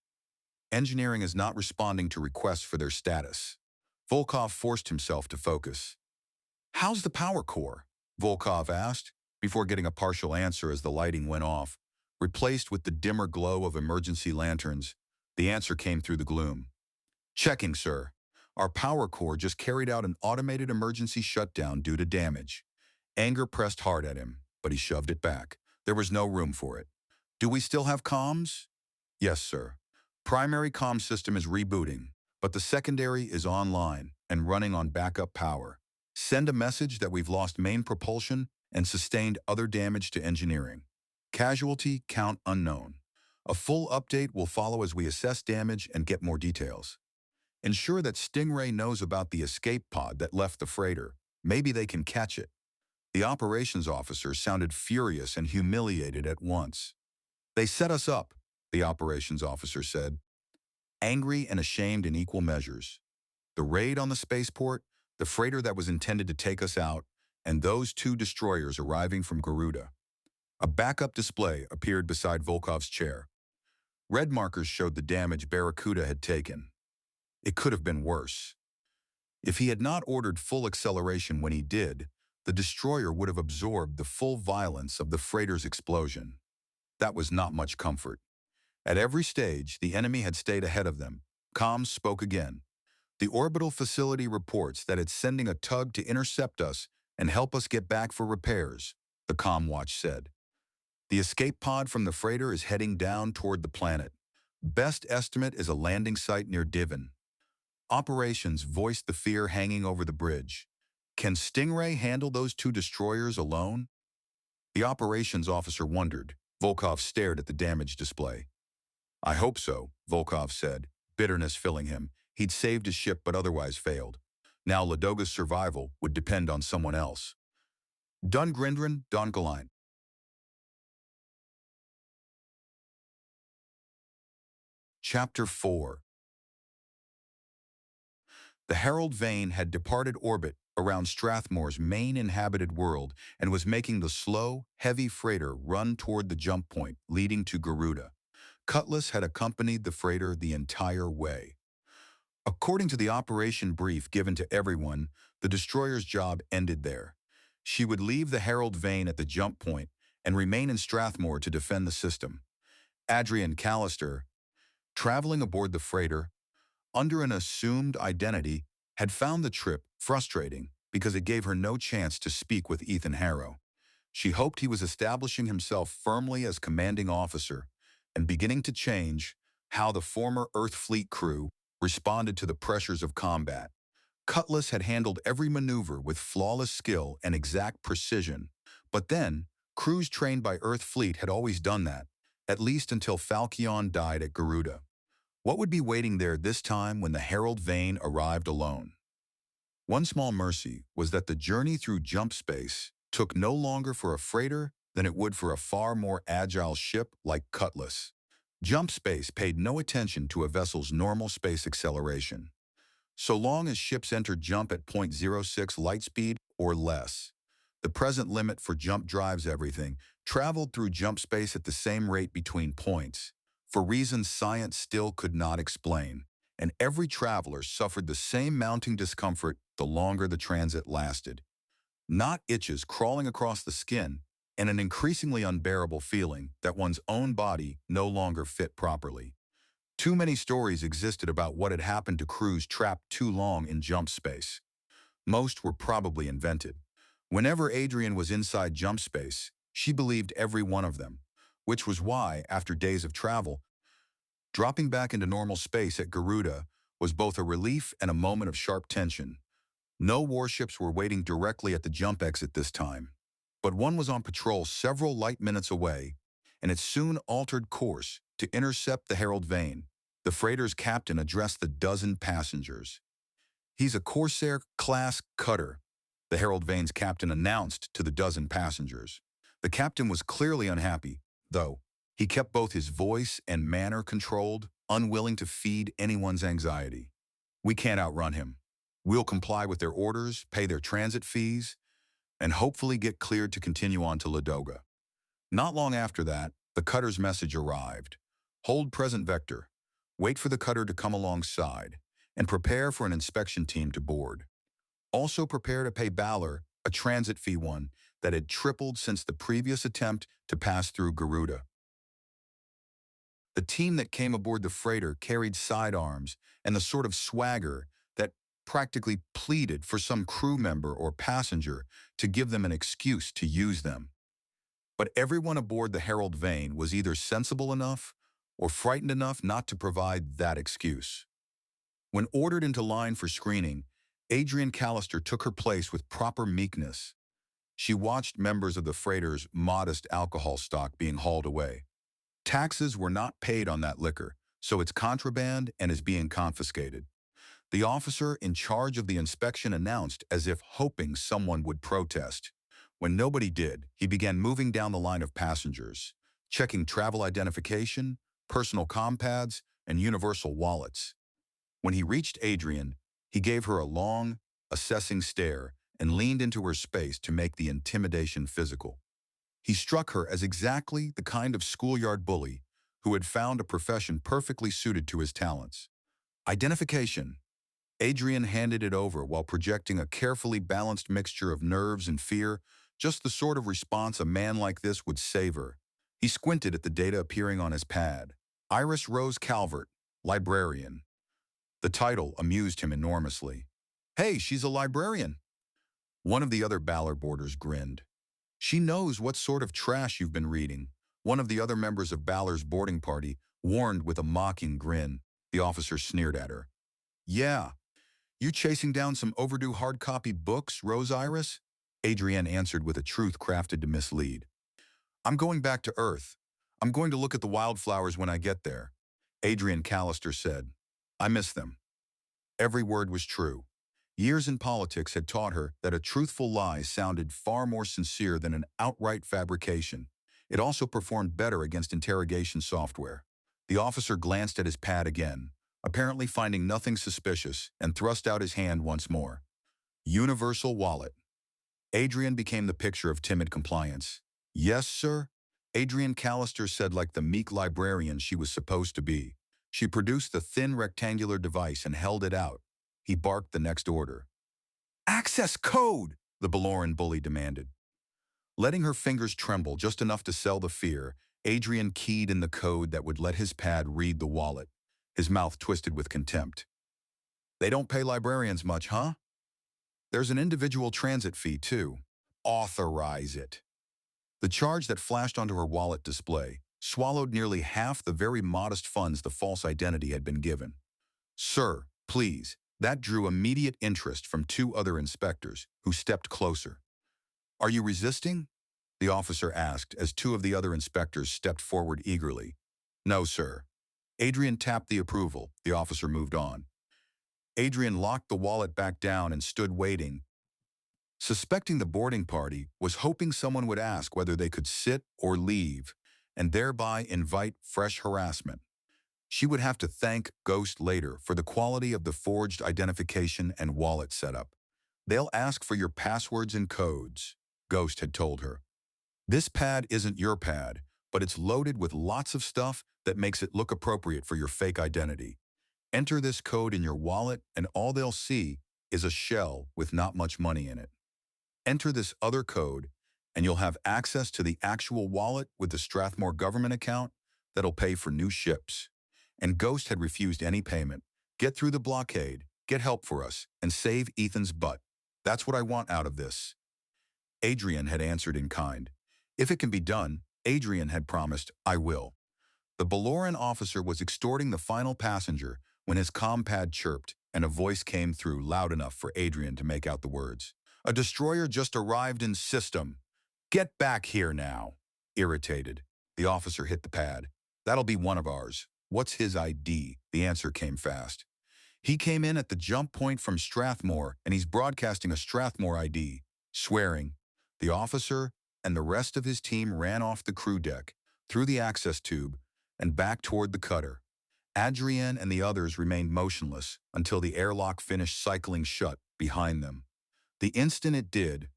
Engineering is not responding to requests for their status. Volkov forced himself to focus. How's the power core? Volkov asked, before getting a partial answer as the lighting went off. Replaced with the dimmer glow of emergency lanterns, the answer came through the gloom. Checking, sir. Our power core just carried out an automated emergency shutdown due to damage. Anger pressed hard at him, but he shoved it back. There was no room for it. Do we still have comms? Yes, sir. Primary comm system is rebooting, but the secondary is online and running on backup power. Send a message that we've lost main propulsion and sustained other damage to engineering. Casualty count unknown. A full update will follow as we assess damage and get more details. Ensure that Stingray knows about the escape pod that left the freighter. Maybe they can catch it. The operations officer sounded furious and humiliated at once. They set us up, the operations officer said. Angry and ashamed in equal measures. The raid on the spaceport, the freighter that was intended to take us out, and those two destroyers arriving from Garuda. A backup display appeared beside Volkov's chair. Red markers showed the damage Barracuda had taken. It could have been worse. If he had not ordered full acceleration when he did, the destroyer would have absorbed the full violence of the freighter's explosion. That was not much comfort. At every stage, the enemy had stayed ahead of them. Comms spoke again. The orbital facility reports that it's sending a tug to intercept us and help us get back for repairs, the comm watch said. The escape pod from the freighter is heading down toward the planet. Best estimate is a landing site near Divin. Operations voiced the fear hanging over the bridge. Can Stingray handle those two destroyers alone? The operations officer wondered. Volkov stared at the damage display. I hope so, Volkov said, bitterness filling him. He'd saved his ship but otherwise failed. Now Ladoga's survival would depend on someone else. Dun Grindrin, Donkaline. Chapter 4. The Herald Vane had departed orbit around Strathmore's main inhabited world and was making the slow, heavy freighter run toward the jump point leading to Garuda. Cutlass had accompanied the freighter the entire way. According to the operation brief given to everyone, the destroyer's job ended there. She would leave the Herald Vane at the jump point and remain in Strathmore to defend the system. Adrian Callister, traveling aboard the freighter, under an assumed identity, had found the trip frustrating because it gave her no chance to speak with Ethan Harrow. She hoped he was establishing himself firmly as commanding officer and beginning to change how the former Earth Fleet crew responded to the pressures of combat. Cutlass had handled every maneuver with flawless skill and exact precision, but then, crews trained by Earth Fleet had always done that, at least until Falchion died at Garuda. What would be waiting there this time when the Herald Vane arrived alone? One small mercy was that the journey through jump space took no longer for a freighter than it would for a far more agile ship like Cutlass. Jump space paid no attention to a vessel's normal space acceleration. So long as ships entered jump at 0.06 light speed or less, the present limit for jump drives everything, traveled through jump space at the same rate between points, for reasons science still could not explain, and every traveler suffered the same mounting discomfort the longer the transit lasted. Not itches crawling across the skin, and an increasingly unbearable feeling that one's own body no longer fit properly. Too many stories existed about what had happened to crews trapped too long in jump space. Most were probably invented. Whenever Adrian was inside jump space, she believed every one of them, which was why, after days of travel, dropping back into normal space at Garuda was both a relief and a moment of sharp tension. No warships were waiting directly at the jump exit this time, but one was on patrol several light minutes away, and it soon altered course to intercept the Herald Vane. The freighter's captain addressed the dozen passengers. He's a Corsair-class cutter, the Herald Vane's captain announced to the dozen passengers. The captain was clearly unhappy, though. He kept both his voice and manner controlled, unwilling to feed anyone's anxiety. We can't outrun him. We'll comply with their orders, pay their transit fees, and hopefully get cleared to continue on to Ladoga. Not long after that, the cutter's message arrived. Hold present vector. Wait for the cutter to come alongside, and prepare for an inspection team to board. Also prepare to pay Balor a transit fee one that had tripled since the previous attempt to pass through Garuda. The team that came aboard the freighter carried sidearms and the sort of swagger that practically pleaded for some crew member or passenger to give them an excuse to use them. But everyone aboard the Herald Vane was either sensible enough or frightened enough not to provide that excuse. When ordered into line for screening, Adrian Callister took her place with proper meekness. She watched members of the freighter's modest alcohol stock being hauled away. Taxes were not paid on that liquor, so it's contraband and is being confiscated. The officer in charge of the inspection announced as if hoping someone would protest. When nobody did, he began moving down the line of passengers, checking travel identification, personal compads, and universal wallets. When he reached Adrian, he gave her a long, assessing stare, and leaned into her space to make the intimidation physical. He struck her as exactly the kind of schoolyard bully who had found a profession perfectly suited to his talents. Identification. Adrian handed it over while projecting a carefully balanced mixture of nerves and fear, just the sort of response a man like this would savor. He squinted at the data appearing on his pad. Iris Rose Calvert, librarian. The title amused him enormously. Hey, she's a librarian. One of the other Balor boarders grinned. She knows what sort of trash you've been reading. One of the other members of Balor's boarding party warned with a mocking grin. The officer sneered at her. Yeah, you chasing down some overdue hard-copy books, Rose Iris? Adrienne answered with a truth crafted to mislead. I'm going back to Earth. I'm going to look at the wildflowers when I get there. Adrian Callister said. I miss them. Every word was true. Years in politics had taught her that a truthful lie sounded far more sincere than an outright fabrication. It also performed better against interrogation software. The officer glanced at his pad again, apparently finding nothing suspicious, and thrust out his hand once more. Universal wallet. Adrian became the picture of timid compliance. Yes, sir? Adrian Callister said like the meek librarian she was supposed to be. She produced the thin rectangular device and held it out. He barked the next order. Access code, the Baloran bully demanded. Letting her fingers tremble just enough to sell the fear, Adrian keyed in the code that would let his pad read the wallet. His mouth twisted with contempt. They don't pay librarians much, huh? There's an individual transit fee, too. Authorize it. The charge that flashed onto her wallet display swallowed nearly half the very modest funds the false identity had been given. Sir, please. That drew immediate interest from two other inspectors, who stepped closer. Are you resisting? The officer asked as two of the other inspectors stepped forward eagerly. No, sir. Adrian tapped the approval. The officer moved on. Adrian locked the wallet back down and stood waiting. Suspecting the boarding party, was hoping someone would ask whether they could sit or leave, and thereby invite fresh harassment. She would have to thank Ghost later for the quality of the forged identification and wallet setup. They'll ask for your passwords and codes, Ghost had told her. This pad isn't your pad, but it's loaded with lots of stuff that makes it look appropriate for your fake identity. Enter this code in your wallet and all they'll see is a shell with not much money in it. Enter this other code and you'll have access to the actual wallet with the Strathmore government account that'll pay for new ships. And Ghost had refused any payment. Get through the blockade, get help for us, and save Ethan's butt. That's what I want out of this. Adrian had answered in kind. If it can be done, Adrian had promised, I will. The Baloran officer was extorting the final passenger when his compad chirped and a voice came through loud enough for Adrian to make out the words. A destroyer just arrived in system. Get back here now. Irritated, the officer hit the pad. That'll be one of ours. What's his ID? The answer came fast. He came in at the jump point from Strathmore and he's broadcasting a Strathmore ID. Swearing, the officer and the rest of his team ran off the crew deck, through the access tube, and back toward the cutter. Adrienne and the others remained motionless until the airlock finished cycling shut behind them. The instant it did,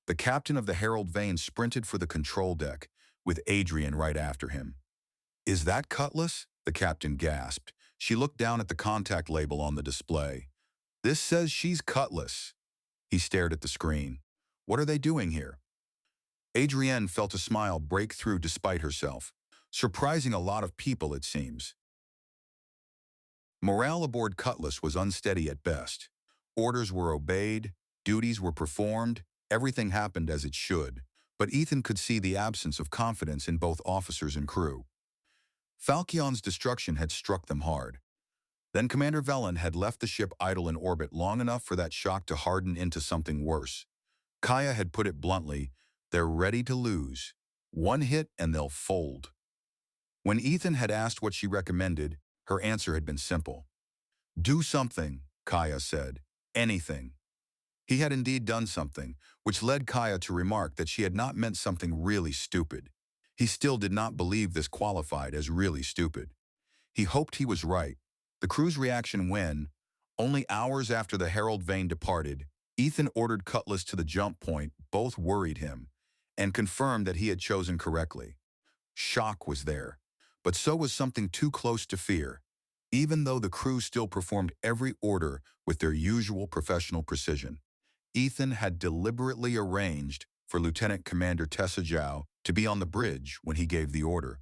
the captain of the Herald Vane sprinted for the control deck, with Adrienne right after him. Is that Cutlass? The captain gasped. She looked down at the contact label on the display. This says she's Cutlass. He stared at the screen. What are they doing here? Adrienne felt a smile break through despite herself. Surprising a lot of people, it seems. Morale aboard Cutlass was unsteady at best. Orders were obeyed, duties were performed, everything happened as it should, but Ethan could see the absence of confidence in both officers and crew. Falchion's destruction had struck them hard. Then Commander Velen had left the ship idle in orbit long enough for that shock to harden into something worse. Kaia had put it bluntly, they're ready to lose. One hit and they'll fold. When Ethan had asked what she recommended, her answer had been simple. Do something, Kaia said. Anything. He had indeed done something, which led Kaia to remark that she had not meant something really stupid. He still did not believe this qualified as really stupid. He hoped he was right. The crew's reaction when, Only hours after the Herald Vane departed, Ethan ordered Cutlass to the jump point. Both worried him and confirmed that he had chosen correctly. Shock was there, but so was something too close to fear. Even though the crew still performed every order with their usual professional precision, Ethan had deliberately arranged for Lieutenant Commander Tessa Zhao to be on the bridge when he gave the order.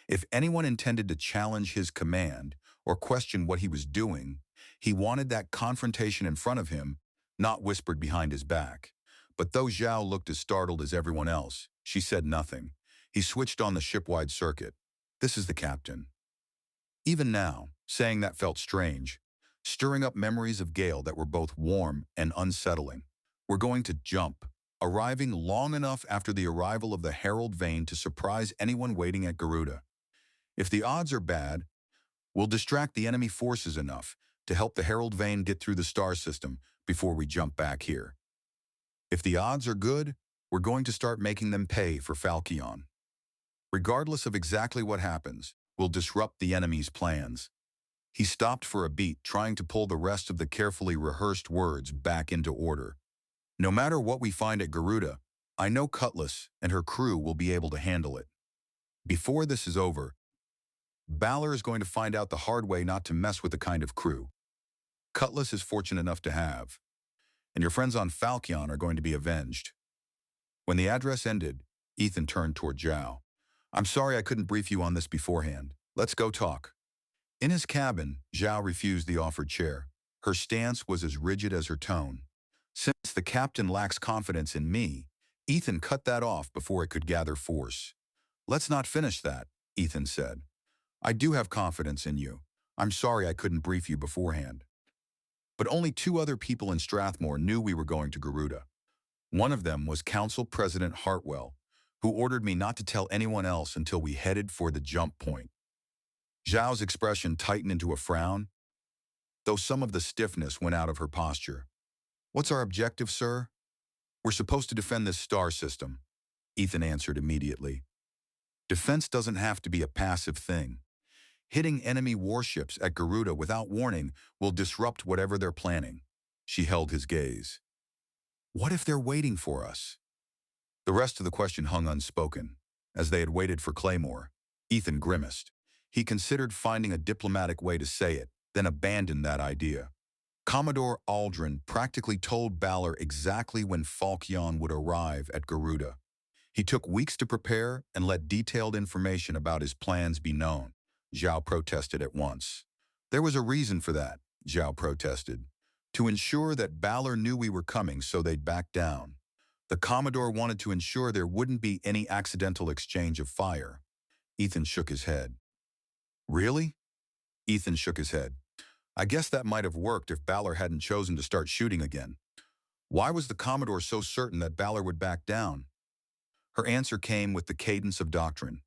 If anyone intended to challenge his command or question what he was doing, he wanted that confrontation in front of him, not whispered behind his back. But though Zhao looked as startled as everyone else, she said nothing. He switched on the ship-wide circuit. "This is the captain." Even now, saying that felt strange, stirring up memories of Gale that were both warm and unsettling. "We're going to jump," arriving long enough after the arrival of the Herald Vane to surprise anyone waiting at Garuda. If the odds are bad, we'll distract the enemy forces enough to help the Herald Vane get through the star system before we jump back here. If the odds are good, we're going to start making them pay for Falchion. Regardless of exactly what happens, we'll disrupt the enemy's plans." He stopped for a beat, trying to pull the rest of the carefully rehearsed words back into order. "No matter what we find at Garuda, I know Cutless and her crew will be able to handle it. Before this is over, Balor is going to find out the hard way not to mess with the kind of crew Cutless is fortunate enough to have, and your friends on Falchion are going to be avenged." When the address ended, Ethan turned toward Zhao. "I'm sorry I couldn't brief you on this beforehand. Let's go talk." In his cabin, Zhao refused the offered chair. Her stance was as rigid as her tone. "Since the captain lacks confidence in me," Ethan cut that off before it could gather force. "Let's not finish that," Ethan said. "I do have confidence in you. I'm sorry I couldn't brief you beforehand." But only 2 other people in Strathmore knew we were going to Garuda. One of them was Council President Hartwell, who ordered me not to tell anyone else until we headed for the jump point. Zhao's expression tightened into a frown, though some of the stiffness went out of her posture. "What's our objective, sir?" "We're supposed to defend this star system," Ethan answered immediately. "Defense doesn't have to be a passive thing. Hitting enemy warships at Garuda without warning will disrupt whatever they're planning." She held his gaze. "What if they're waiting for us?" The rest of the question hung unspoken. As they had waited for Claymore, Ethan grimaced. He considered finding a diplomatic way to say it, then abandoned that idea. Commodore Aldrin practically told Balor exactly when Falchion would arrive at Garuda. He took weeks to prepare and let detailed information about his plans be known. Zhao protested at once. "There was a reason for that," Zhao protested. "To ensure that Balor knew we were coming so they'd back down. The Commodore wanted to ensure there wouldn't be any accidental exchange of fire." Ethan shook his head. "Really?" Ethan shook his head. "I guess that might have worked if Balor hadn't chosen to start shooting again. Why was the Commodore so certain that Balor would back down?" Her answer came with the cadence of doctrine.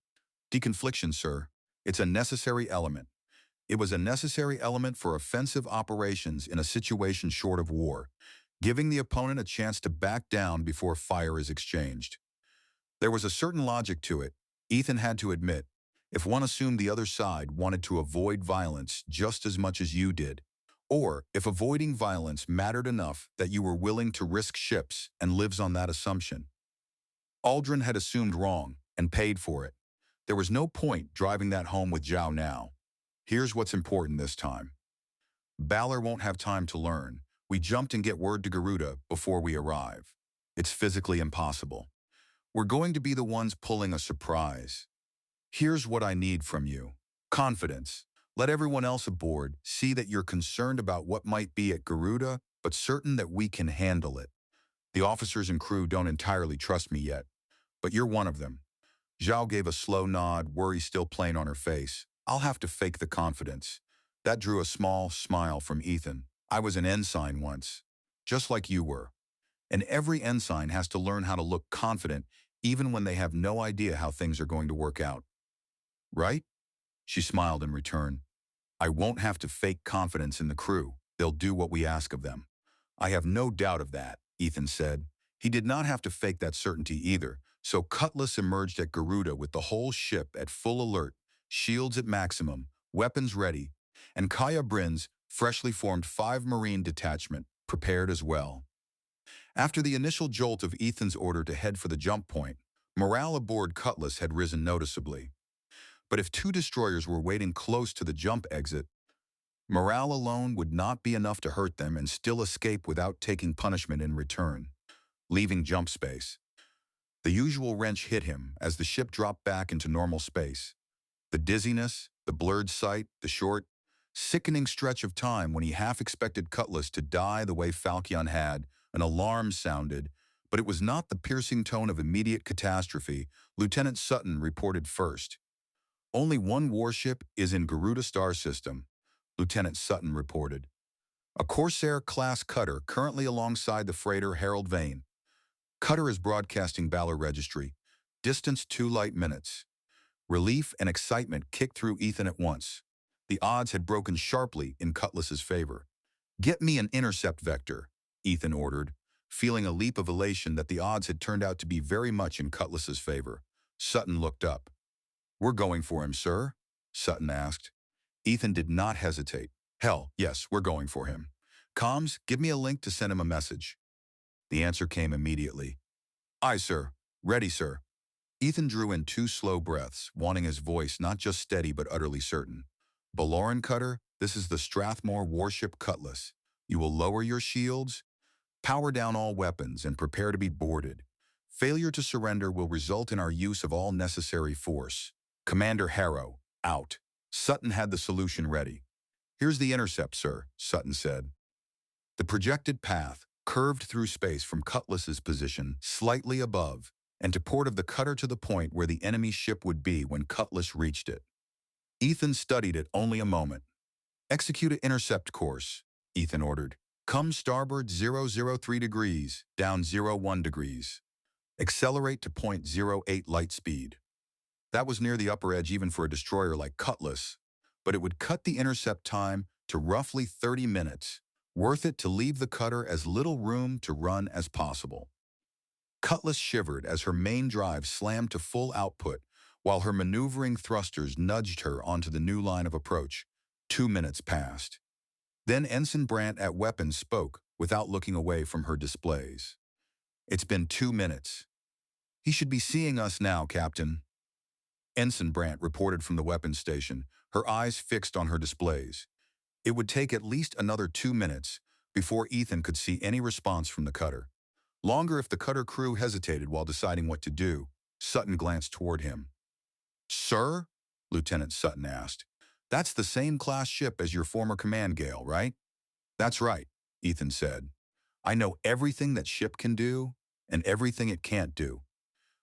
"Deconfliction, sir. It's a necessary element. It was a necessary element for offensive operations in a situation short of war, giving the opponent a chance to back down before fire is exchanged." There was a certain logic to it, Ethan had to admit, if one assumed the other side wanted to avoid violence just as much as you did, or if avoiding violence mattered enough that you were willing to risk ships and lives on that assumption. Aldrin had assumed wrong and paid for it. There was no point driving that home with Zhao now. Here's what's important this time. Balor won't have time to learn. We jumped and get word to Garuda before we arrive. It's physically impossible. We're going to be the ones pulling a surprise. Here's what I need from you. Confidence. Let everyone else aboard see that you're concerned about what might be at Garuda, but certain that we can handle it. The officers and crew don't entirely trust me yet, but you're one of them." Zhao gave a slow nod, worry still plain on her face. "I'll have to fake the confidence." That drew a small smile from Ethan. "I was an ensign once, just like you were. And every ensign has to learn how to look confident even when they have no idea how things are going to work out. Right?" She smiled in return. "I won't have to fake confidence in the crew. They'll do what we ask of them." "I have no doubt of that," Ethan said. He did not have to fake that certainty either, so Cutlass emerged at Garuda with the whole ship at full alert, shields at maximum, weapons ready, and Kaia Brynn's freshly formed 5 Marine detachment, prepared as well. After the initial jolt of Ethan's order to head for the jump point, morale aboard Cutlass had risen noticeably. But if 2 destroyers were waiting close to the jump exit, morale alone would not be enough to hurt them and still escape without taking punishment in return. Leaving jump space, the usual wrench hit him as the ship dropped back into normal space. The dizziness, the blurred sight, the short, sickening stretch of time when he half expected Cutlass to die the way Falchion had. An alarm sounded, but it was not the piercing tone of immediate catastrophe. Lieutenant Sutton reported first. Only one warship is in Garuda star system, Lieutenant Sutton reported. A Corsair-class cutter currently alongside the freighter Harold Vane. Cutter is broadcasting Balor registry. Distance 2 light minutes. Relief and excitement kicked through Ethan at once. The odds had broken sharply in Cutlass's favor. "Get me an intercept vector," Ethan ordered, feeling a leap of elation that the odds had turned out to be very much in Cutlass's favor. Sutton looked up. "We're going for him, sir?" Sutton asked. Ethan did not hesitate. "Hell, yes, we're going for him. Comms, give me a link to send him a message." The answer came immediately. "Aye, sir. Ready, sir." Ethan drew in 2 slow breaths, wanting his voice not just steady but utterly certain. "Balor cutter, this is the Strathmore warship Cutlass. You will lower your shields, power down all weapons, and prepare to be boarded. Failure to surrender will result in our use of all necessary force. Commander Harrow, out." Sutton had the solution ready. "Here's the intercept, sir," Sutton said. The projected path curved through space from Cutlass's position slightly above and to port of the cutter to the point where the enemy ship would be when Cutlass reached it. Ethan studied it only a moment. "Execute an intercept course," Ethan ordered. "Come starboard 003 degrees, down 01 degrees. Accelerate to .08 light speed." That was near the upper edge even for a destroyer like Cutlass, but it would cut the intercept time to roughly 30 minutes, worth it to leave the cutter as little room to run as possible. Cutlass shivered as her main drive slammed to full output, while her maneuvering thrusters nudged her onto the new line of approach. 2 minutes passed. Then Ensign Brandt at weapons spoke, without looking away from her displays. "It's been 2 minutes. He should be seeing us now, Captain." Ensign Brandt reported from the weapons station, her eyes fixed on her displays. It would take at least another 2 minutes before Ethan could see any response from the cutter. Longer if the cutter crew hesitated while deciding what to do. Sutton glanced toward him. "Sir?" Lieutenant Sutton asked. "That's the same class ship as your former command, Gale, right?" "That's right," Ethan said. "I know everything that ship can do and everything it can't do."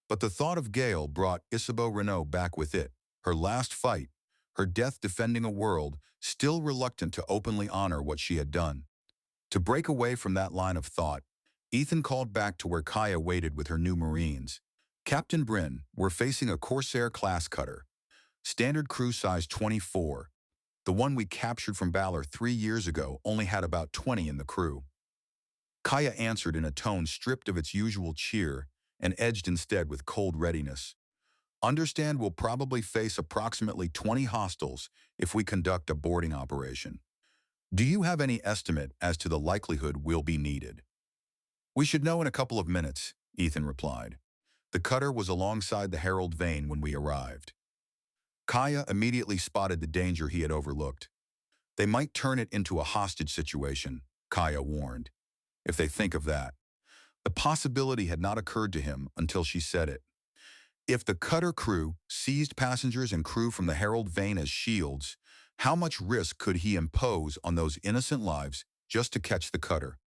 But the thought of Gale brought Isabeau Renault back with it, her last fight, her death defending a world still reluctant to openly honor what she had done. To break away from that line of thought, Ethan called back to where Kaia waited with her new Marines. "Captain Brynn, we're facing a Corsair-class cutter. Standard crew size 24. The one we captured from Balor 3 years ago only had about 20 in the crew." Kaia answered in a tone stripped of its usual cheer and edged instead with cold readiness. "Understand we'll probably face approximately 20 hostiles if we conduct a boarding operation. Do you have any estimate as to the likelihood we'll be needed?" "We should know in a couple of minutes," Ethan replied. "The cutter was alongside the Harold Vane when we arrived." Kaia immediately spotted the danger he had overlooked. "They might turn it into a hostage situation," Kaia warned. "If they think of that." The possibility had not occurred to him until she said it. If the cutter crew seized passengers and crew from the Harold Vane as shields, how much risk could he impose on those innocent lives just to catch the cutter?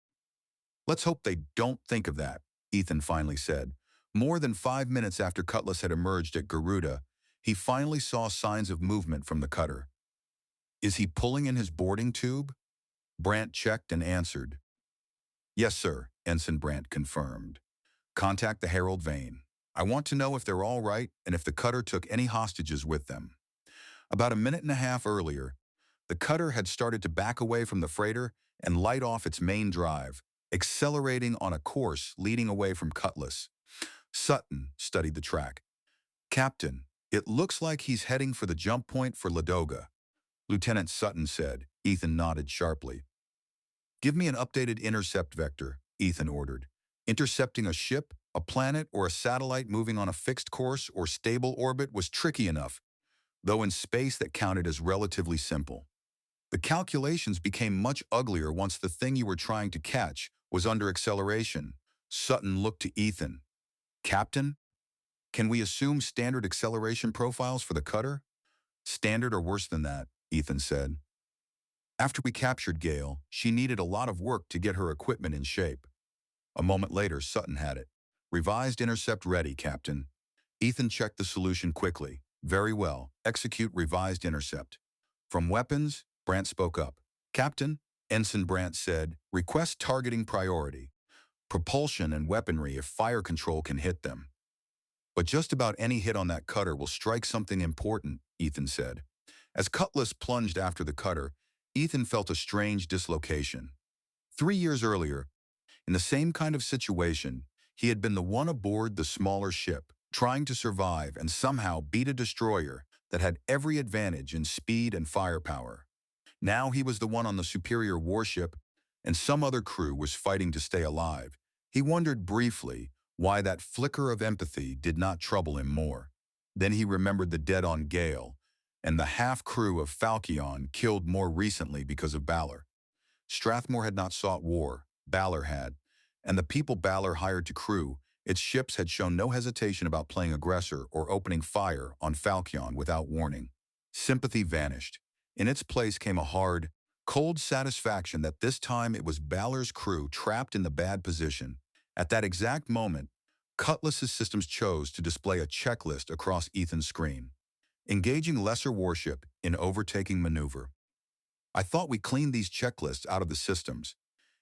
"Let's hope they don't think of that," Ethan finally said. More than 5 minutes after Cutlass had emerged at Garuda, he finally saw signs of movement from the cutter. "Is he pulling in his boarding tube?" Brandt checked and answered. "Yes, sir," Ensign Brandt confirmed. "Contact the Harold Vane. I want to know if they're all right and if the cutter took any hostages with them." About a minute and a half earlier, the cutter had started to back away from the freighter and light off its main drive, accelerating on a course leading away from Cutless. Sutton studied the track. "Captain, it looks like he's heading for the jump point for Ladoga." Lieutenant Sutton said. Ethan nodded sharply. Give me an updated intercept vector, Ethan ordered. Intercepting a ship, a planet, or a satellite moving on a fixed course or stable orbit was tricky enough, though in space that counted as relatively simple. The calculations became much uglier once the thing you were trying to catch was under acceleration. Sutton looked to Ethan. Captain, can we assume standard acceleration profiles for the cutter? Standard or worse than that, Ethan said. After we captured Gale, she needed a lot of work to get her equipment in shape. A moment later, Sutton had it. Revised intercept ready, Captain. Ethan checked the solution quickly. Very well. Execute revised intercept. From weapons, Brandt spoke up. Captain, Ensign Brandt said, request targeting priority. Propulsion and weaponry if fire control can hit them. But just about any hit on that cutter will strike something important, Ethan said. As Cutlass plunged after the cutter, Ethan felt a strange dislocation. 3 years earlier, in the same kind of situation, he had been the one aboard the smaller ship, trying to survive and somehow beat a destroyer that had every advantage in speed and firepower. Now he was the one on the superior warship, and some other crew was fighting to stay alive. He wondered briefly why that flicker of empathy did not trouble him more. Then he remembered the dead on Gale, and the half-crew of Falchion killed more recently because of Balor. Strathmore had not sought war, Balor had, and the people Balor hired to crew its ships had shown no hesitation about playing aggressor or opening fire on Falchion without warning. Sympathy vanished. In its place came a hard, cold satisfaction that this time it was Balor's crew trapped in the bad position. At that exact moment, Cutlass's systems chose to display a checklist across Ethan's screen. Engaging lesser warship in overtaking maneuver. I thought we cleaned these checklists out of the systems.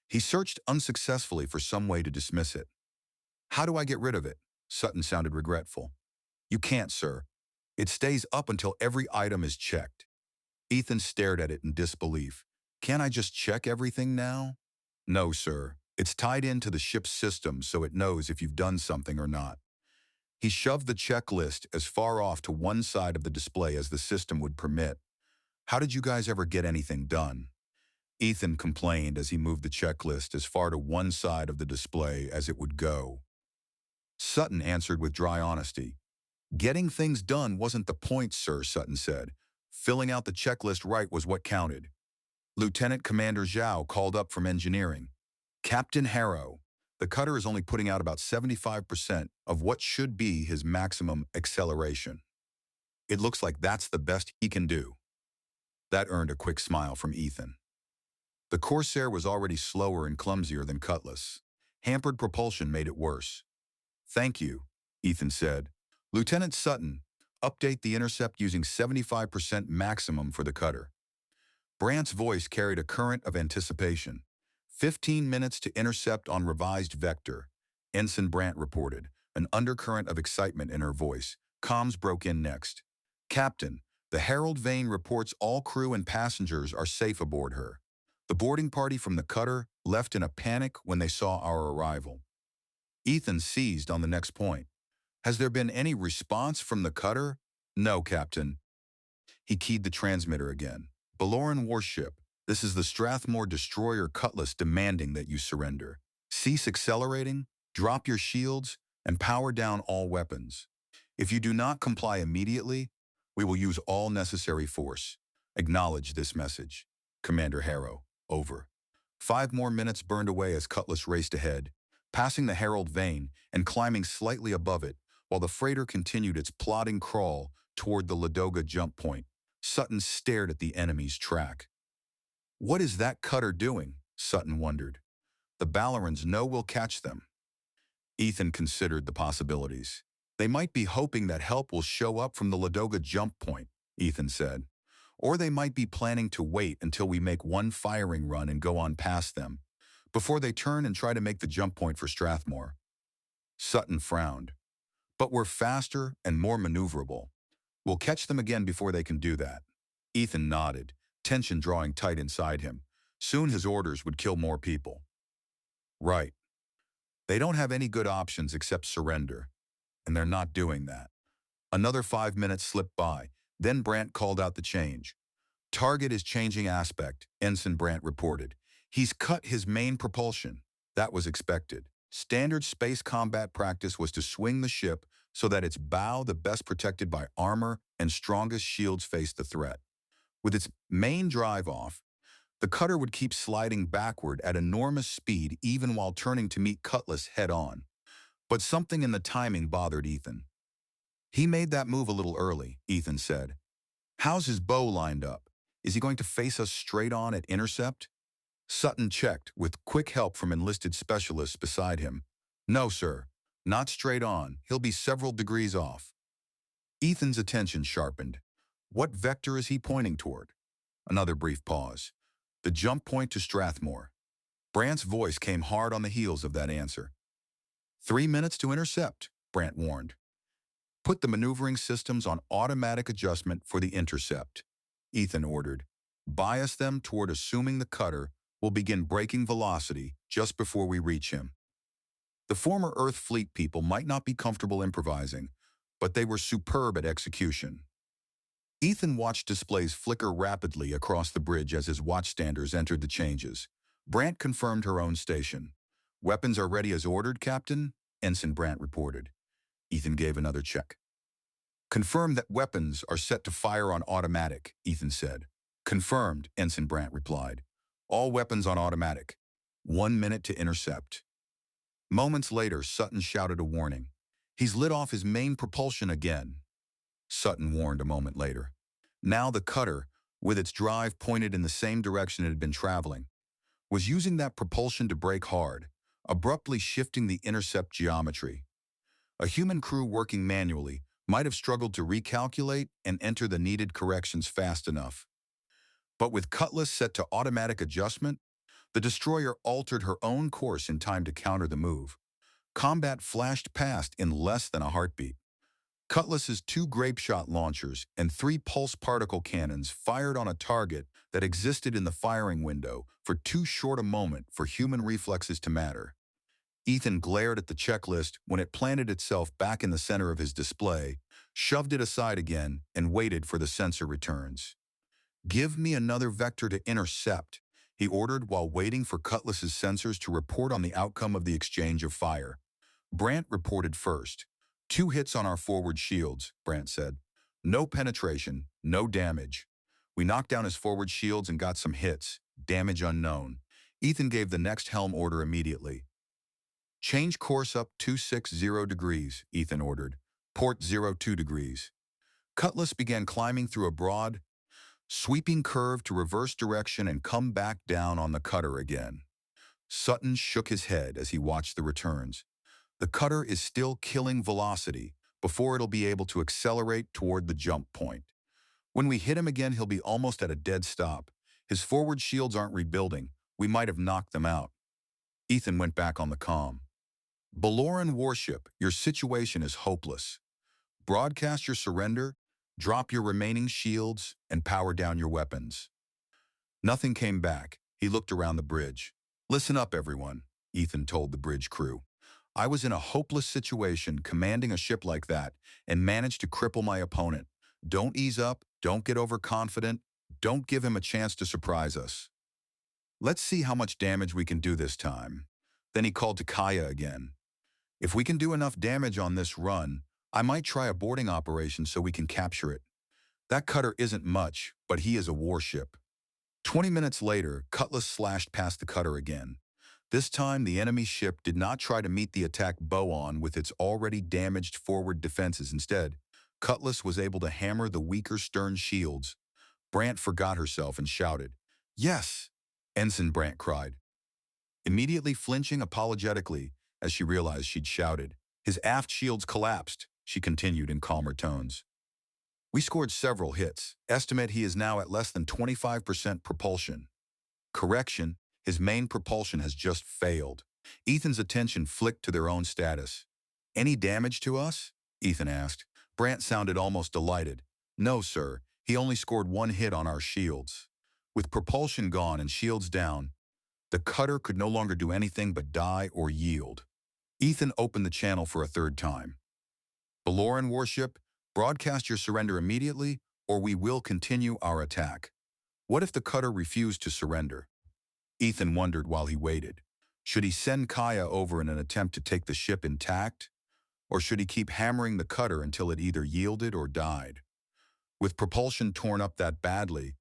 He searched unsuccessfully for some way to dismiss it. How do I get rid of it? Sutton sounded regretful. You can't, sir. It stays up until every item is checked. Ethan stared at it in disbelief. Can't I just check everything now? No, sir. It's tied into the ship's system so it knows if you've done something or not. He shoved the checklist as far off to one side of the display as the system would permit. How did you guys ever get anything done? Ethan complained as he moved the checklist as far to one side of the display as it would go. Sutton answered with dry honesty. Getting things done wasn't the point, sir, Sutton said. Filling out the checklist right was what counted. Lieutenant Commander Zhao called up from engineering. Captain Harrow, the cutter is only putting out about 75% of what should be his maximum acceleration. It looks like that's the best he can do. That earned a quick smile from Ethan. The Corsair was already slower and clumsier than Cutlass. Hampered propulsion made it worse. Thank you, Ethan said. Lieutenant Sutton, update the intercept using 75% maximum for the cutter. Brandt's voice carried a current of anticipation. 15 minutes to intercept on revised vector, Ensign Brandt reported, an undercurrent of excitement in her voice. Comms broke in next. Captain, the Herald Vane reports all crew and passengers are safe aboard her. The boarding party from the cutter left in a panic when they saw our arrival. Ethan seized on the next point. Has there been any response from the cutter? No, Captain. He keyed the transmitter again. Baloran Warship, this is the Strathmore destroyer Cutlass demanding that you surrender. Cease accelerating, drop your shields, and power down all weapons. If you do not comply immediately, we will use all necessary force. Acknowledge this message. Commander Harrow, over. 5 more minutes burned away as Cutlass raced ahead, passing the Herald Vane and climbing slightly above it, while the freighter continued its plodding crawl toward the Ladoga jump point. Sutton stared at the enemy's track. What is that cutter doing? Sutton wondered. The Balorans know we'll catch them. Ethan considered the possibilities. They might be hoping that help will show up from the Ladoga jump point, Ethan said. Or they might be planning to wait until we make one firing run and go on past them, before they turn and try to make the jump point for Strathmore. Sutton frowned. But we're faster and more maneuverable. We'll catch them again before they can do that. Ethan nodded, tension drawing tight inside him. Soon his orders would kill more people. Right. They don't have any good options except surrender, and they're not doing that. Another 5 minutes slipped by, then Brandt called out the change. Target is changing aspect, Ensign Brandt reported. He's cut his main propulsion. That was expected. Standard space combat practice was to swing the ship so that its bow, the best protected by armor and strongest shields, faced the threat. With its main drive off, the cutter would keep sliding backward at enormous speed even while turning to meet Cutlass head-on. But something in the timing bothered Ethan. He made that move a little early, Ethan said. How's his bow lined up? Is he going to face us straight on at intercept? Sutton checked, with quick help from enlisted specialists beside him. No, sir. Not straight on. He'll be several degrees off. Ethan's attention sharpened. What vector is he pointing toward? Another brief pause. The jump point to Strathmore. Brandt's voice came hard on the heels of that answer. 3 minutes to intercept, Brandt warned. Put the maneuvering systems on automatic adjustment for the intercept, Ethan ordered. Bias them toward assuming the cutter will begin braking velocity just before we reach him. The former Earth Fleet people might not be comfortable improvising, but they were superb at execution. Ethan watched displays flicker rapidly across the bridge as his watchstanders entered the changes. Brandt confirmed her own station. Weapons are ready as ordered, Captain, Ensign Brandt reported. Ethan gave another check. Confirm that weapons are set to fire on automatic, Ethan said. Confirmed, Ensign Brandt replied. All weapons on automatic. 1 minute to intercept. Moments later, Sutton shouted a warning. He's lit off his main propulsion again, Sutton warned a moment later. Now the cutter, with its drive pointed in the same direction it had been traveling, was using that propulsion to brake hard, abruptly shifting the intercept geometry. A human crew working manually might have struggled to recalculate and enter the needed corrections fast enough. But with Cutlass set to automatic adjustment, the destroyer altered her own course in time to counter the move. Combat flashed past in less than a heartbeat. Cutlass's 2 grape-shot launchers and 3 pulse particle cannons fired on a target that existed in the firing window for too short a moment for human reflexes to matter. Ethan glared at the checklist when it planted itself back in the center of his display, shoved it aside again, and waited for the sensor returns. Give me another vector to intercept, he ordered while waiting for Cutlass's sensors to report on the outcome of the exchange of fire. Brandt reported first. 2 hits on our forward shields, Brandt said. No penetration, no damage. We knocked down his forward shields and got some hits, damage unknown. Ethan gave the next helm order immediately. Change course up 260 degrees, Ethan ordered. Port 02 degrees. Cutlass began climbing through a broad, sweeping curve to reverse direction and come back down on the cutter again. Sutton shook his head as he watched the returns. The cutter is still killing velocity before it'll be able to accelerate toward the jump point. When we hit him again, he'll be almost at a dead stop. His forward shields aren't rebuilding. We might have knocked them out. Ethan went back on the comm. Balor and Warship, your situation is hopeless. Broadcast your surrender, drop your remaining shields, and power down your weapons. Nothing came back. He looked around the bridge. Listen up, everyone, Ethan told the bridge crew. I was in a hopeless situation commanding a ship like that and managed to cripple my opponent. Don't ease up, don't get overconfident, don't give him a chance to surprise us. Let's see how much damage we can do this time. Then he called to Kaia again. If we can do enough damage on this run, I might try a boarding operation so we can capture it. That cutter isn't much, but he is a warship. 20 minutes later, Cutlass slashed past the cutter again. This time, the enemy ship did not try to meet the attack bow-on with its already damaged forward defenses. Instead, Cutlass was able to hammer the weaker stern shields. Brandt forgot herself and shouted, "Yes!" Ensign Brandt cried, immediately flinching apologetically as she realized she'd shouted. His aft shields collapsed, she continued in calmer tones. We scored several hits. Estimate he is now at less than 25% propulsion. Correction, his main propulsion has just failed. Ethan's attention flicked to their own status. Any damage to us? Ethan asked. Brandt sounded almost delighted. No, sir. He only scored 1 hit on our shields. With propulsion gone and shields down, the cutter could no longer do anything but die or yield. Ethan opened the channel for a 3rd time. Balor and Warship, broadcast your surrender immediately, or we will continue our attack. What if the cutter refused to surrender? Ethan wondered while he waited. Should he send Kaia over in an attempt to take the ship intact? Or should he keep hammering the cutter until it either yielded or died? With propulsion torn up that badly,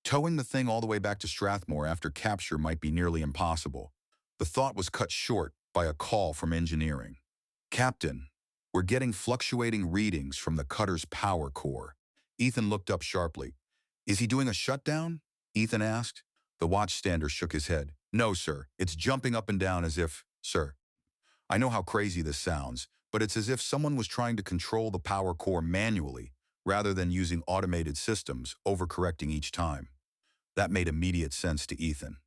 towing the thing all the way back to Strathmore after capture might be nearly impossible. The thought was cut short by a call from engineering. "Captain, we're getting fluctuating readings from the cutter's power core." Ethan looked up sharply. "Is he doing a shutdown?" Ethan asked. The watchstander shook his head. "No, sir. It's jumping up and down as if, sir. I know how crazy this sounds, but it's as if someone was trying to control the power core manually, rather than using automated systems, overcorrecting each time." That made immediate sense to Ethan.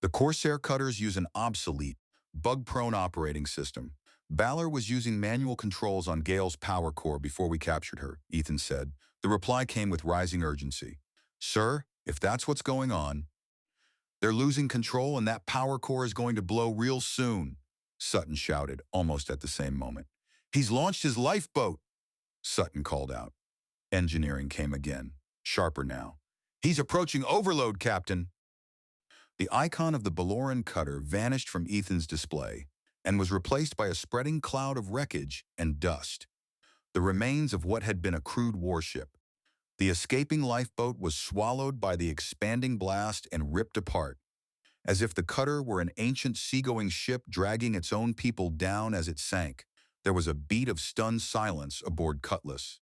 The Corsair cutters use an obsolete, bug-prone operating system. Balor was using manual controls on Gale's power core before we captured her, Ethan said. The reply came with rising urgency. "Sir, if that's what's going on, they're losing control and that power core is going to blow real soon," Sutton shouted, almost at the same moment. "He's launched his lifeboat," Sutton called out. Engineering came again, sharper now. "He's approaching overload, Captain." The icon of the Baloran cutter vanished from Ethan's display and was replaced by a spreading cloud of wreckage and dust, the remains of what had been a crude warship. The escaping lifeboat was swallowed by the expanding blast and ripped apart, as if the cutter were an ancient seagoing ship dragging its own people down as it sank. There was a beat of stunned silence aboard Cutlass.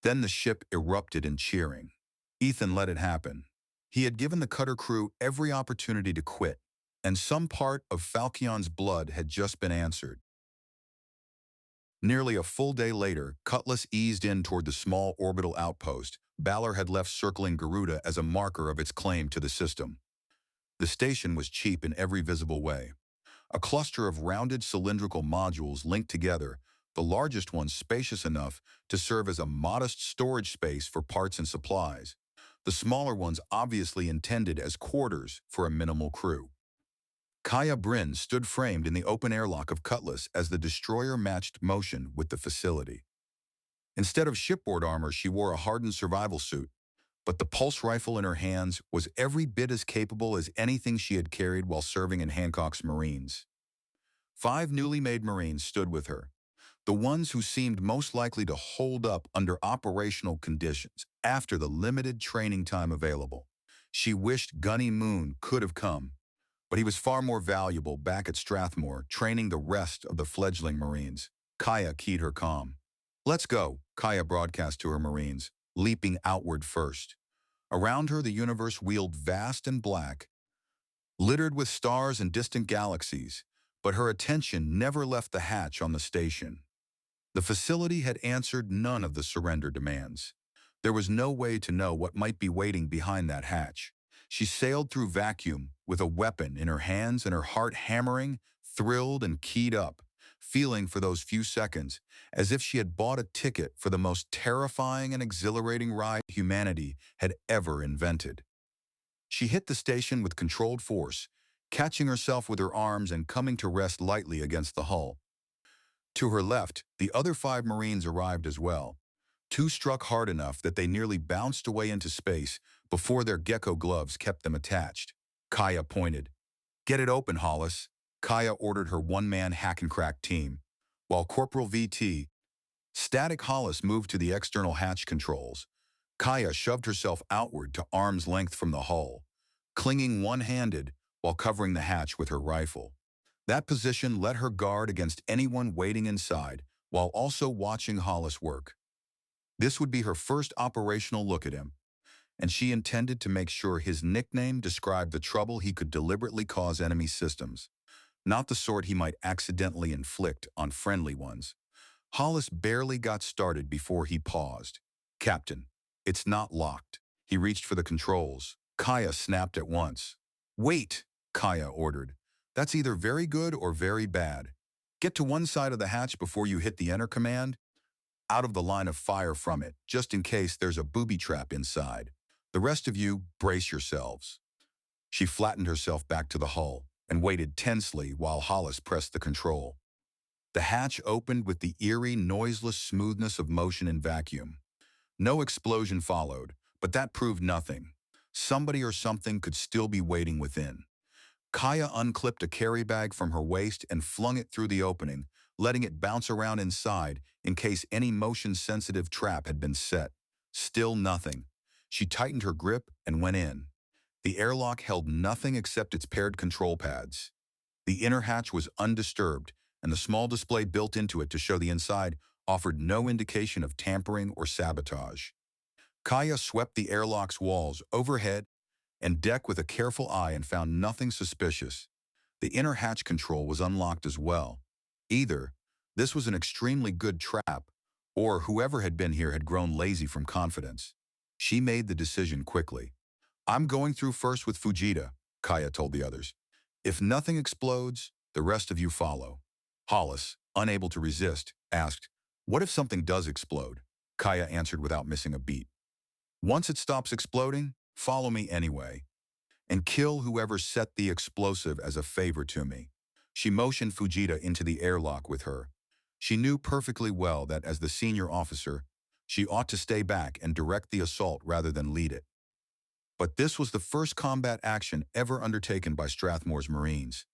Then the ship erupted in cheering. Ethan let it happen. He had given the cutter crew every opportunity to quit, and some part of Falchion's blood had just been answered. Nearly a full day later, Cutless eased in toward the small orbital outpost Balor had left circling Garuda as a marker of its claim to the system. The station was cheap in every visible way. A cluster of rounded cylindrical modules linked together, the largest one spacious enough to serve as a modest storage space for parts and supplies, the smaller ones obviously intended as quarters for a minimal crew. Kaia Brynn stood framed in the open airlock of Cutless as the destroyer matched motion with the facility. Instead of shipboard armor, she wore a hardened survival suit, but the pulse rifle in her hands was every bit as capable as anything she had carried while serving in Hancock's Marines. 5 newly made Marines stood with her, the ones who seemed most likely to hold up under operational conditions after the limited training time available. She wished Gunny Moon could have come, but he was far more valuable back at Strathmore, training the rest of the fledgling Marines. Kaia keyed her calm. "Let's go," Kaia broadcast to her Marines, leaping outward first. Around her, the universe wheeled vast and black, littered with stars and distant galaxies, but her attention never left the hatch on the station. The facility had answered none of the surrender demands. There was no way to know what might be waiting behind that hatch. She sailed through vacuum with a weapon in her hands and her heart hammering, thrilled and keyed up, feeling for those few seconds as if she had bought a ticket for the most terrifying and exhilarating ride humanity had ever invented. She hit the station with controlled force, catching herself with her arms and coming to rest lightly against the hull. To her left, the other 5 Marines arrived as well. 2 struck hard enough that they nearly bounced away into space before their gecko gloves kept them attached. Kaia pointed. "Get it open, Hollis." Kaia ordered her one-man hack-and-crack team, while Corporal VT, Static Hollis moved to the external hatch controls. Kaia shoved herself outward to arm's length from the hull, clinging one-handed while covering the hatch with her rifle. That position let her guard against anyone waiting inside, while also watching Hollis work. This would be her first operational look at him, and she intended to make sure his nickname described the trouble he could deliberately cause enemy systems, not the sort he might accidentally inflict on friendly ones. Hollis barely got started before he paused. "Captain, it's not locked." He reached for the controls. Kaia snapped at once. "Wait," Kaia ordered. "That's either very good or very bad. Get to one side of the hatch before you hit the enter command, out of the line of fire from it, just in case there's a booby trap inside. The rest of you, brace yourselves." She flattened herself back to the hull and waited tensely while Hollis pressed the control. The hatch opened with the eerie, noiseless smoothness of motion in vacuum. No explosion followed, but that proved nothing. Somebody or something could still be waiting within. Kaia unclipped a carry bag from her waist and flung it through the opening, letting it bounce around inside in case any motion-sensitive trap had been set. Still nothing. She tightened her grip and went in. The airlock held nothing except its paired control pads. The inner hatch was undisturbed, and the small display built into it to show the inside offered no indication of tampering or sabotage. Kaia swept the airlock's walls, overhead, and deck with a careful eye and found nothing suspicious. The inner hatch control was unlocked as well. Either this was an extremely good trap, or whoever had been here had grown lazy from confidence. She made the decision quickly. "I'm going through first with Fujita," Kaia told the others. "If nothing explodes, the rest of you follow." Hollis, unable to resist, asked, "What if something does explode?" Kaia answered without missing a beat. "Once it stops exploding, follow me anyway. And kill whoever set the explosive as a favor to me." She motioned Fujita into the airlock with her. She knew perfectly well that as the senior officer, she ought to stay back and direct the assault rather than lead it. But this was the first combat action ever undertaken by Strathmore's Marines,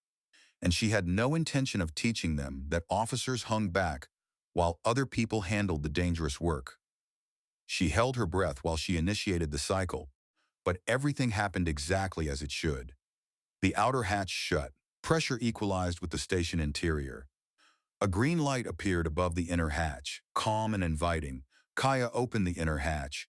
and she had no intention of teaching them that officers hung back while other people handled the dangerous work. She held her breath while she initiated the cycle, but everything happened exactly as it should. The outer hatch shut, pressure equalized with the station interior. A green light appeared above the inner hatch, calm and inviting. Kaia opened the inner hatch,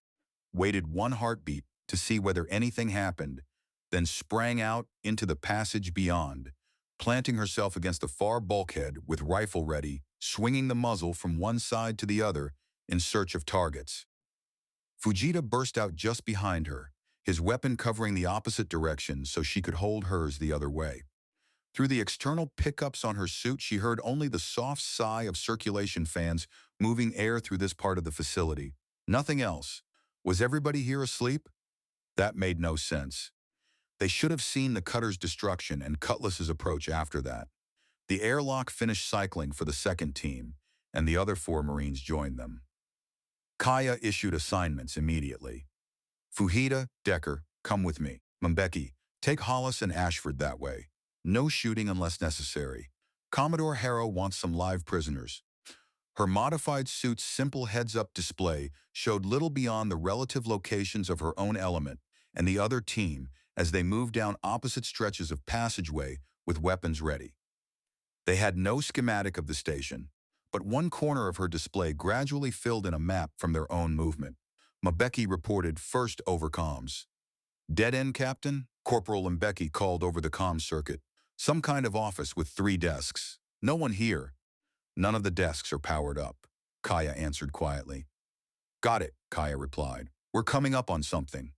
waited one heartbeat to see whether anything happened, then sprang out into the passage beyond, planting herself against the far bulkhead with rifle ready, swinging the muzzle from one side to the other in search of targets. Fujita burst out just behind her, his weapon covering the opposite direction so she could hold hers the other way. Through the external pickups on her suit, she heard only the soft sigh of circulation fans moving air through this part of the facility. Nothing else. Was everybody here asleep? That made no sense. They should have seen the cutter's destruction and Cutlass's approach after that. The airlock finished cycling for the second team, and the other 4 Marines joined them. Kaia issued assignments immediately. "Fujita, Decker, come with me. Mbeki, take Hollis and Ashford that way. No shooting unless necessary. Commodore Harrow wants some live prisoners." Her modified suit's simple heads-up display showed little beyond the relative locations of her own element and the other team as they moved down opposite stretches of passageway with weapons ready. They had no schematic of the station, but one corner of her display gradually filled in a map from their own movement. Mbeki reported first over comms. "Dead end, Captain?" Corporal Mbeki called over the comms circuit. "Some kind of office with 3 desks. No one here." "None of the desks are powered up," Kaia answered quietly. "Got it," Kaia replied. "We're coming up on something."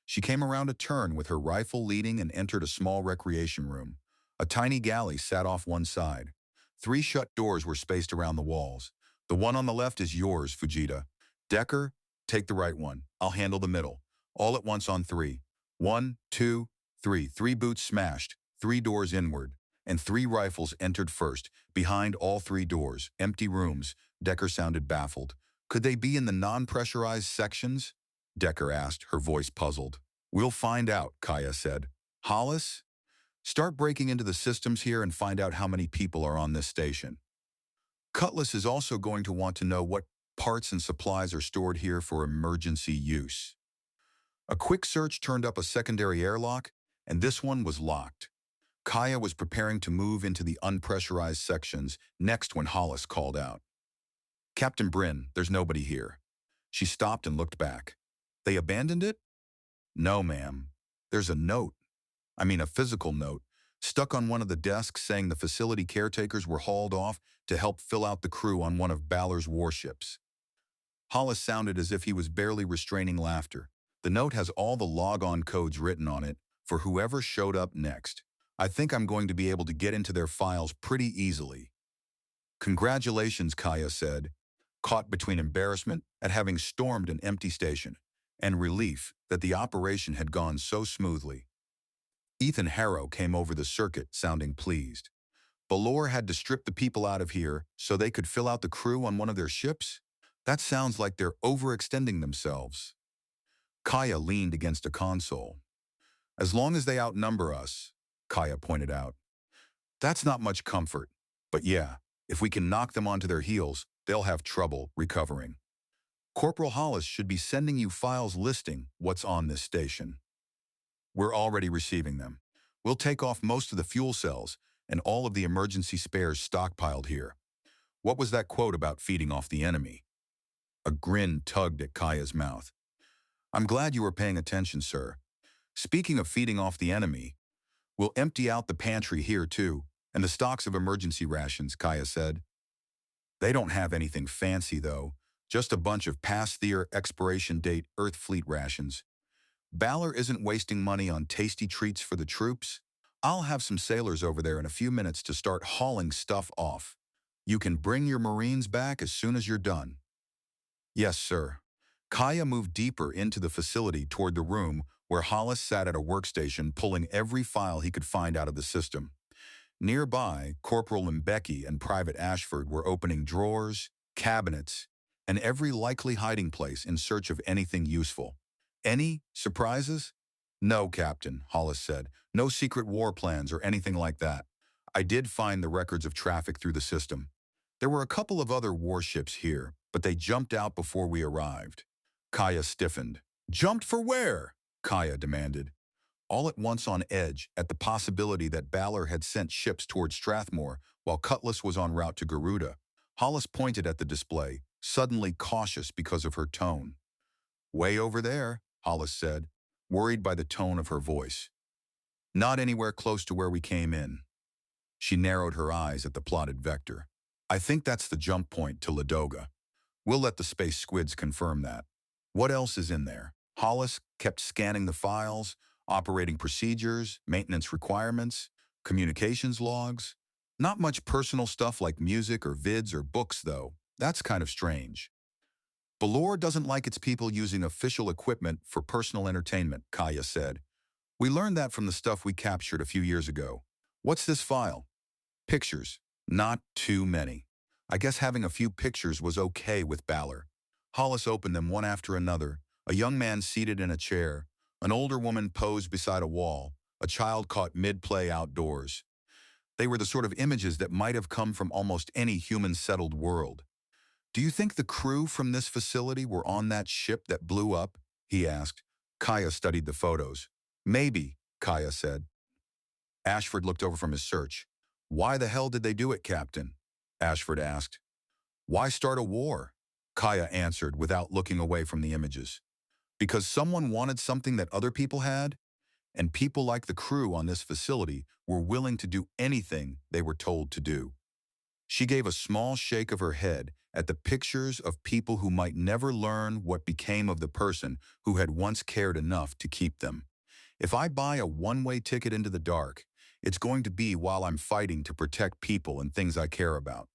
She came around a turn with her rifle leading and entered a small recreation room. A tiny galley sat off one side. 3 shut doors were spaced around the walls. "The one on the left is yours, Fujita. Decker, take the right one. I'll handle the middle. All at once on 3. 1, 2, 3. 3 boots smashed, 3 doors inward, and 3 rifles entered first, behind all 3 doors. Empty rooms." Decker sounded baffled. "Could they be in the non-pressurized sections?" Decker asked, her voice puzzled. "We'll find out," Kaia said. "Hollis, start breaking into the systems here and find out how many people are on this station. Cutlass is also going to want to know what parts and supplies are stored here for emergency use." A quick search turned up a secondary airlock, and this one was locked. Kaia was preparing to move into the unpressurized sections next when Hollis called out. "Captain Brynn, there's nobody here." She stopped and looked back. "They abandoned it?" "No, ma'am. There's a note. A physical note, stuck on one of the desks saying the facility caretakers were hauled off to help fill out the crew on one of Balor's warships." Hollis sounded as if he was barely restraining laughter. "The note has all the log-on codes written on it for whoever showed up next. I think I'm going to be able to get into their files pretty easily." "Congratulations," Kaia said, caught between embarrassment at having stormed an empty station and relief that the operation had gone so smoothly. Ethan Harrow came over the circuit, sounding pleased. "Balor had to strip the people out of here so they could fill out the crew on one of their ships? That sounds like they're overextending themselves." Kaia leaned against a console. As long as they outnumber us, Kaia pointed out. That's not much comfort. But yeah, if we can knock them onto their heels, they'll have trouble recovering. Corporal Hollis should be sending you files listing what's on this station. We're already receiving them. We'll take off most of the fuel cells and all of the emergency spares stockpiled here. What was that quote about feeding off the enemy? A grin tugged at Kaia's mouth. I'm glad you were paying attention, sir. Speaking of feeding off the enemy, we'll empty out the pantry here too, and the stocks of emergency rations, Kaia said. They don't have anything fancy though, just a bunch of past-year expiration date Earth fleet rations. Balor isn't wasting money on tasty treats for the troops. I'll have some sailors over there in a few minutes to start hauling stuff off. You can bring your Marines back as soon as you're done. Yes, sir. Kaia moved deeper into the facility toward the room where Hollis sat at a workstation pulling every file he could find out of the system. Nearby, Corporal Mbeki and Private Ashford were opening drawers, cabinets, and every likely hiding place in search of anything useful. Any surprises? No, Captain, Hollis said. No secret war plans or anything like that. I did find the records of traffic through the system. There were a couple of other warships here, but they jumped out before we arrived. Kaia stiffened. Jumped for where? Kaia demanded, all at once on edge at the possibility that Balor had sent ships toward Strathmore while Cutlass was en route to Garuda. Hollis pointed at the display, suddenly cautious because of her tone. Way over there, Hollis said, worried by the tone of her voice. Not anywhere close to where we came in. She narrowed her eyes at the plotted vector. I think that's the jump point to Ladoga. We'll let the space squids confirm that. What else is in there? Hollis kept scanning the files, operating procedures, maintenance requirements, communications logs. Not much personal stuff like music or vids or books, though. That's kind of strange. Balor doesn't like its people using official equipment for personal entertainment, Kaia said. We learned that from the stuff we captured a few years ago. What's this file? Pictures. Not too many. I guess having a few pictures was okay with Balor. Hollis opened them one after another, a young man seated in a chair, an older woman posed beside a wall, a child caught mid-play outdoors. They were the sort of images that might have come from almost any human-settled world. Do you think the crew from this facility were on that ship that blew up? He asked. Kaia studied the photos. Maybe, Kaia said. Ashford looked over from his search. Why the hell did they do it, Captain? Ashford asked. Why start a war? Kaia answered without looking away from the images. Because someone wanted something that other people had, and people like the crew on this facility were willing to do anything they were told to do. She gave a small shake of her head at the pictures of people who might never learn what became of the person who had once cared enough to keep them. If I buy a one-way ticket into the dark, it's going to be while I'm fighting to protect people and things I care about.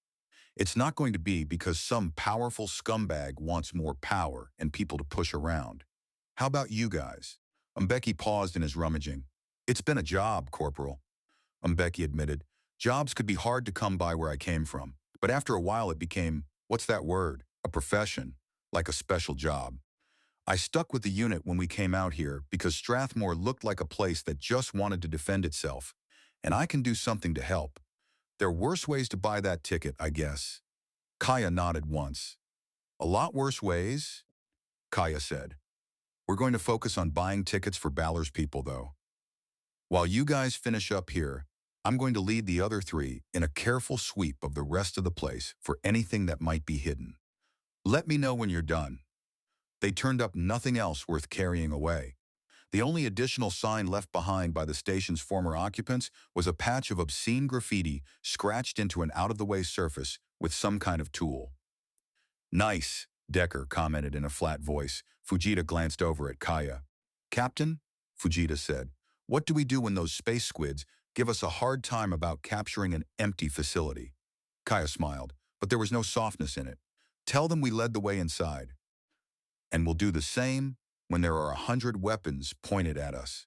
It's not going to be because some powerful scumbag wants more power and people to push around. How about you guys? Mbeki paused in his rummaging. It's been a job, Corporal. Mbeki admitted. Jobs could be hard to come by where I came from, but after a while it became, what's that word? A profession, like a special job. I stuck with the unit when we came out here because Strathmore looked like a place that just wanted to defend itself, and I can do something to help. There are worse ways to buy that ticket, I guess. Kaia nodded once. A lot worse ways, Kaia said. We're going to focus on buying tickets for Balor's people, though. While you guys finish up here, I'm going to lead the other three in a careful sweep of the rest of the place for anything that might be hidden. Let me know when you're done. They turned up nothing else worth carrying away. The only additional sign left behind by the station's former occupants was a patch of obscene graffiti scratched into an out-of-the-way surface with some kind of tool. Nice, Decker commented in a flat voice. Fujita glanced over at Kaia. Captain, Fujita said, what do we do when those space squids give us a hard time about capturing an empty facility? Kaia smiled, but there was no softness in it. Tell them we led the way inside. And we'll do the same when there are 100 weapons pointed at us.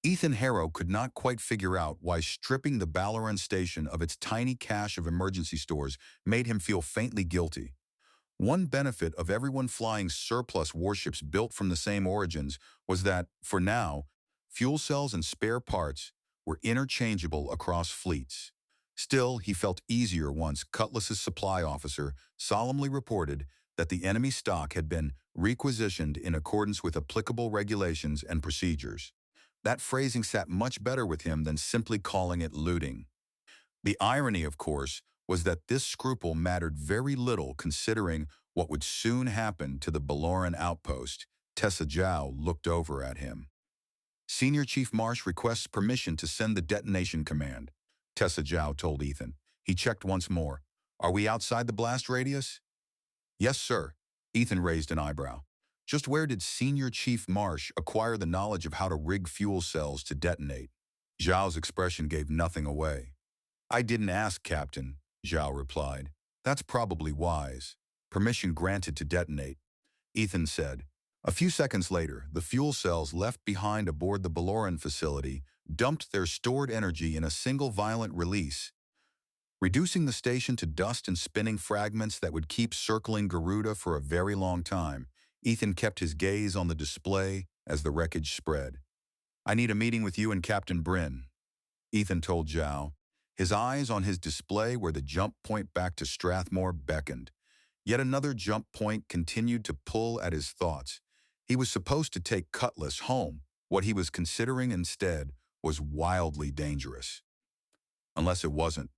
Ethan Harrow could not quite figure out why stripping the Balaran station of its tiny cache of emergency stores made him feel faintly guilty. One benefit of everyone flying surplus warships built from the same origins was that, for now, fuel cells and spare parts were interchangeable across fleets. Still, he felt easier once Cutlass's supply officer solemnly reported that the enemy stock had been requisitioned in accordance with applicable regulations and procedures. That phrasing sat much better with him than simply calling it looting. The irony, of course, was that this scruple mattered very little considering what would soon happen to the Baloran outpost. Tessa Zhao looked over at him. Senior Chief Marsh requests permission to send the detonation command, Tessa Zhao told Ethan. He checked once more. Are we outside the blast radius? Yes, sir. Ethan raised an eyebrow. Just where did Senior Chief Marsh acquire the knowledge of how to rig fuel cells to detonate? Zhao's expression gave nothing away. I didn't ask, Captain, Zhao replied. That's probably wise. Permission granted to detonate, Ethan said. A few seconds later, the fuel cells left behind aboard the Baloran facility dumped their stored energy in a single violent release, reducing the station to dust and spinning fragments that would keep circling Garuda for a very long time. Ethan kept his gaze on the display as the wreckage spread. I need a meeting with you and Captain Brynn, Ethan told Zhao. His eyes on his display where the jump point back to Strathmore beckoned. Yet another jump point continued to pull at his thoughts. He was supposed to take Cutless home. What he was considering instead was wildly dangerous. Unless it wasn't.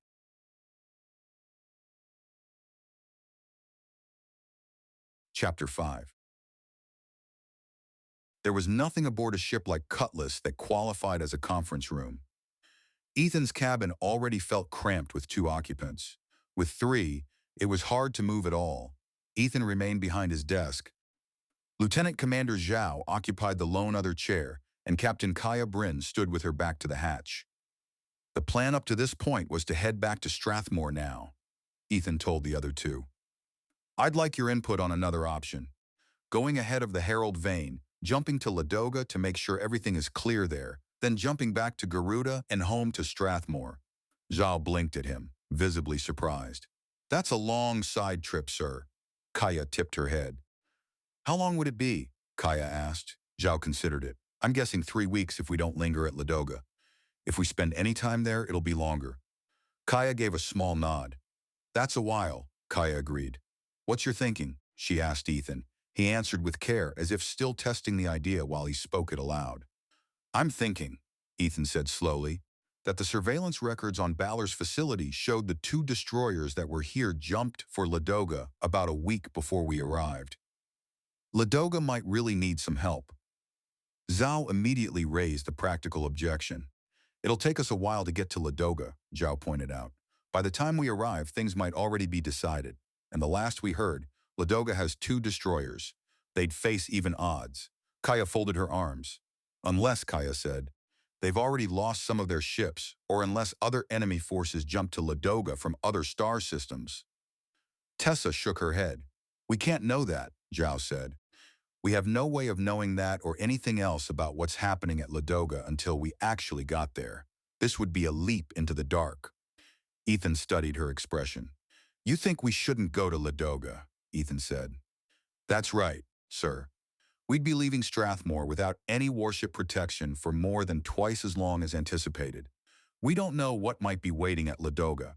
Chapter 5. There was nothing aboard a ship like Cutless that qualified as a conference room. Ethan's cabin already felt cramped with 2 occupants. With 3, it was hard to move at all. Ethan remained behind his desk. Lieutenant Commander Zhao occupied the lone other chair, and Captain Kaia Brynn stood with her back to the hatch. The plan up to this point was to head back to Strathmore now, Ethan told the other 2. I'd like your input on another option. Going ahead of the Herald Vane, jumping to Ladoga to make sure everything is clear there, then jumping back to Garuda and home to Strathmore. Zhao blinked at him, visibly surprised. That's a long side trip, sir. Kaia tipped her head. How long would it be? Kaia asked. Zhao considered it. I'm guessing 3 weeks if we don't linger at Ladoga. If we spend any time there, it'll be longer. Kaia gave a small nod. That's a while, Kaia agreed. What's your thinking? She asked Ethan. He answered with care, as if still testing the idea while he spoke it aloud. I'm thinking, Ethan said slowly, that the surveillance records on Balor's facility showed the 2 destroyers that were here jumped for Ladoga about a week before we arrived. Ladoga might really need some help. Zhao immediately raised a practical objection. It'll take us a while to get to Ladoga, Zhao pointed out. By the time we arrive, things might already be decided. And the last we heard, Ladoga has 2 destroyers. They'd face even odds. Kaia folded her arms. Unless, Kaia said, they've already lost some of their ships, or unless other enemy forces jump to Ladoga from other star systems. Tessa shook her head. We can't know that, Zhao said. We have no way of knowing that or anything else about what's happening at Ladoga until we actually got there. This would be a leap into the dark. Ethan studied her expression. You think we shouldn't go to Ladoga, Ethan said. That's right, sir. We'd be leaving Strathmore without any warship protection for more than twice as long as anticipated. We don't know what might be waiting at Ladoga.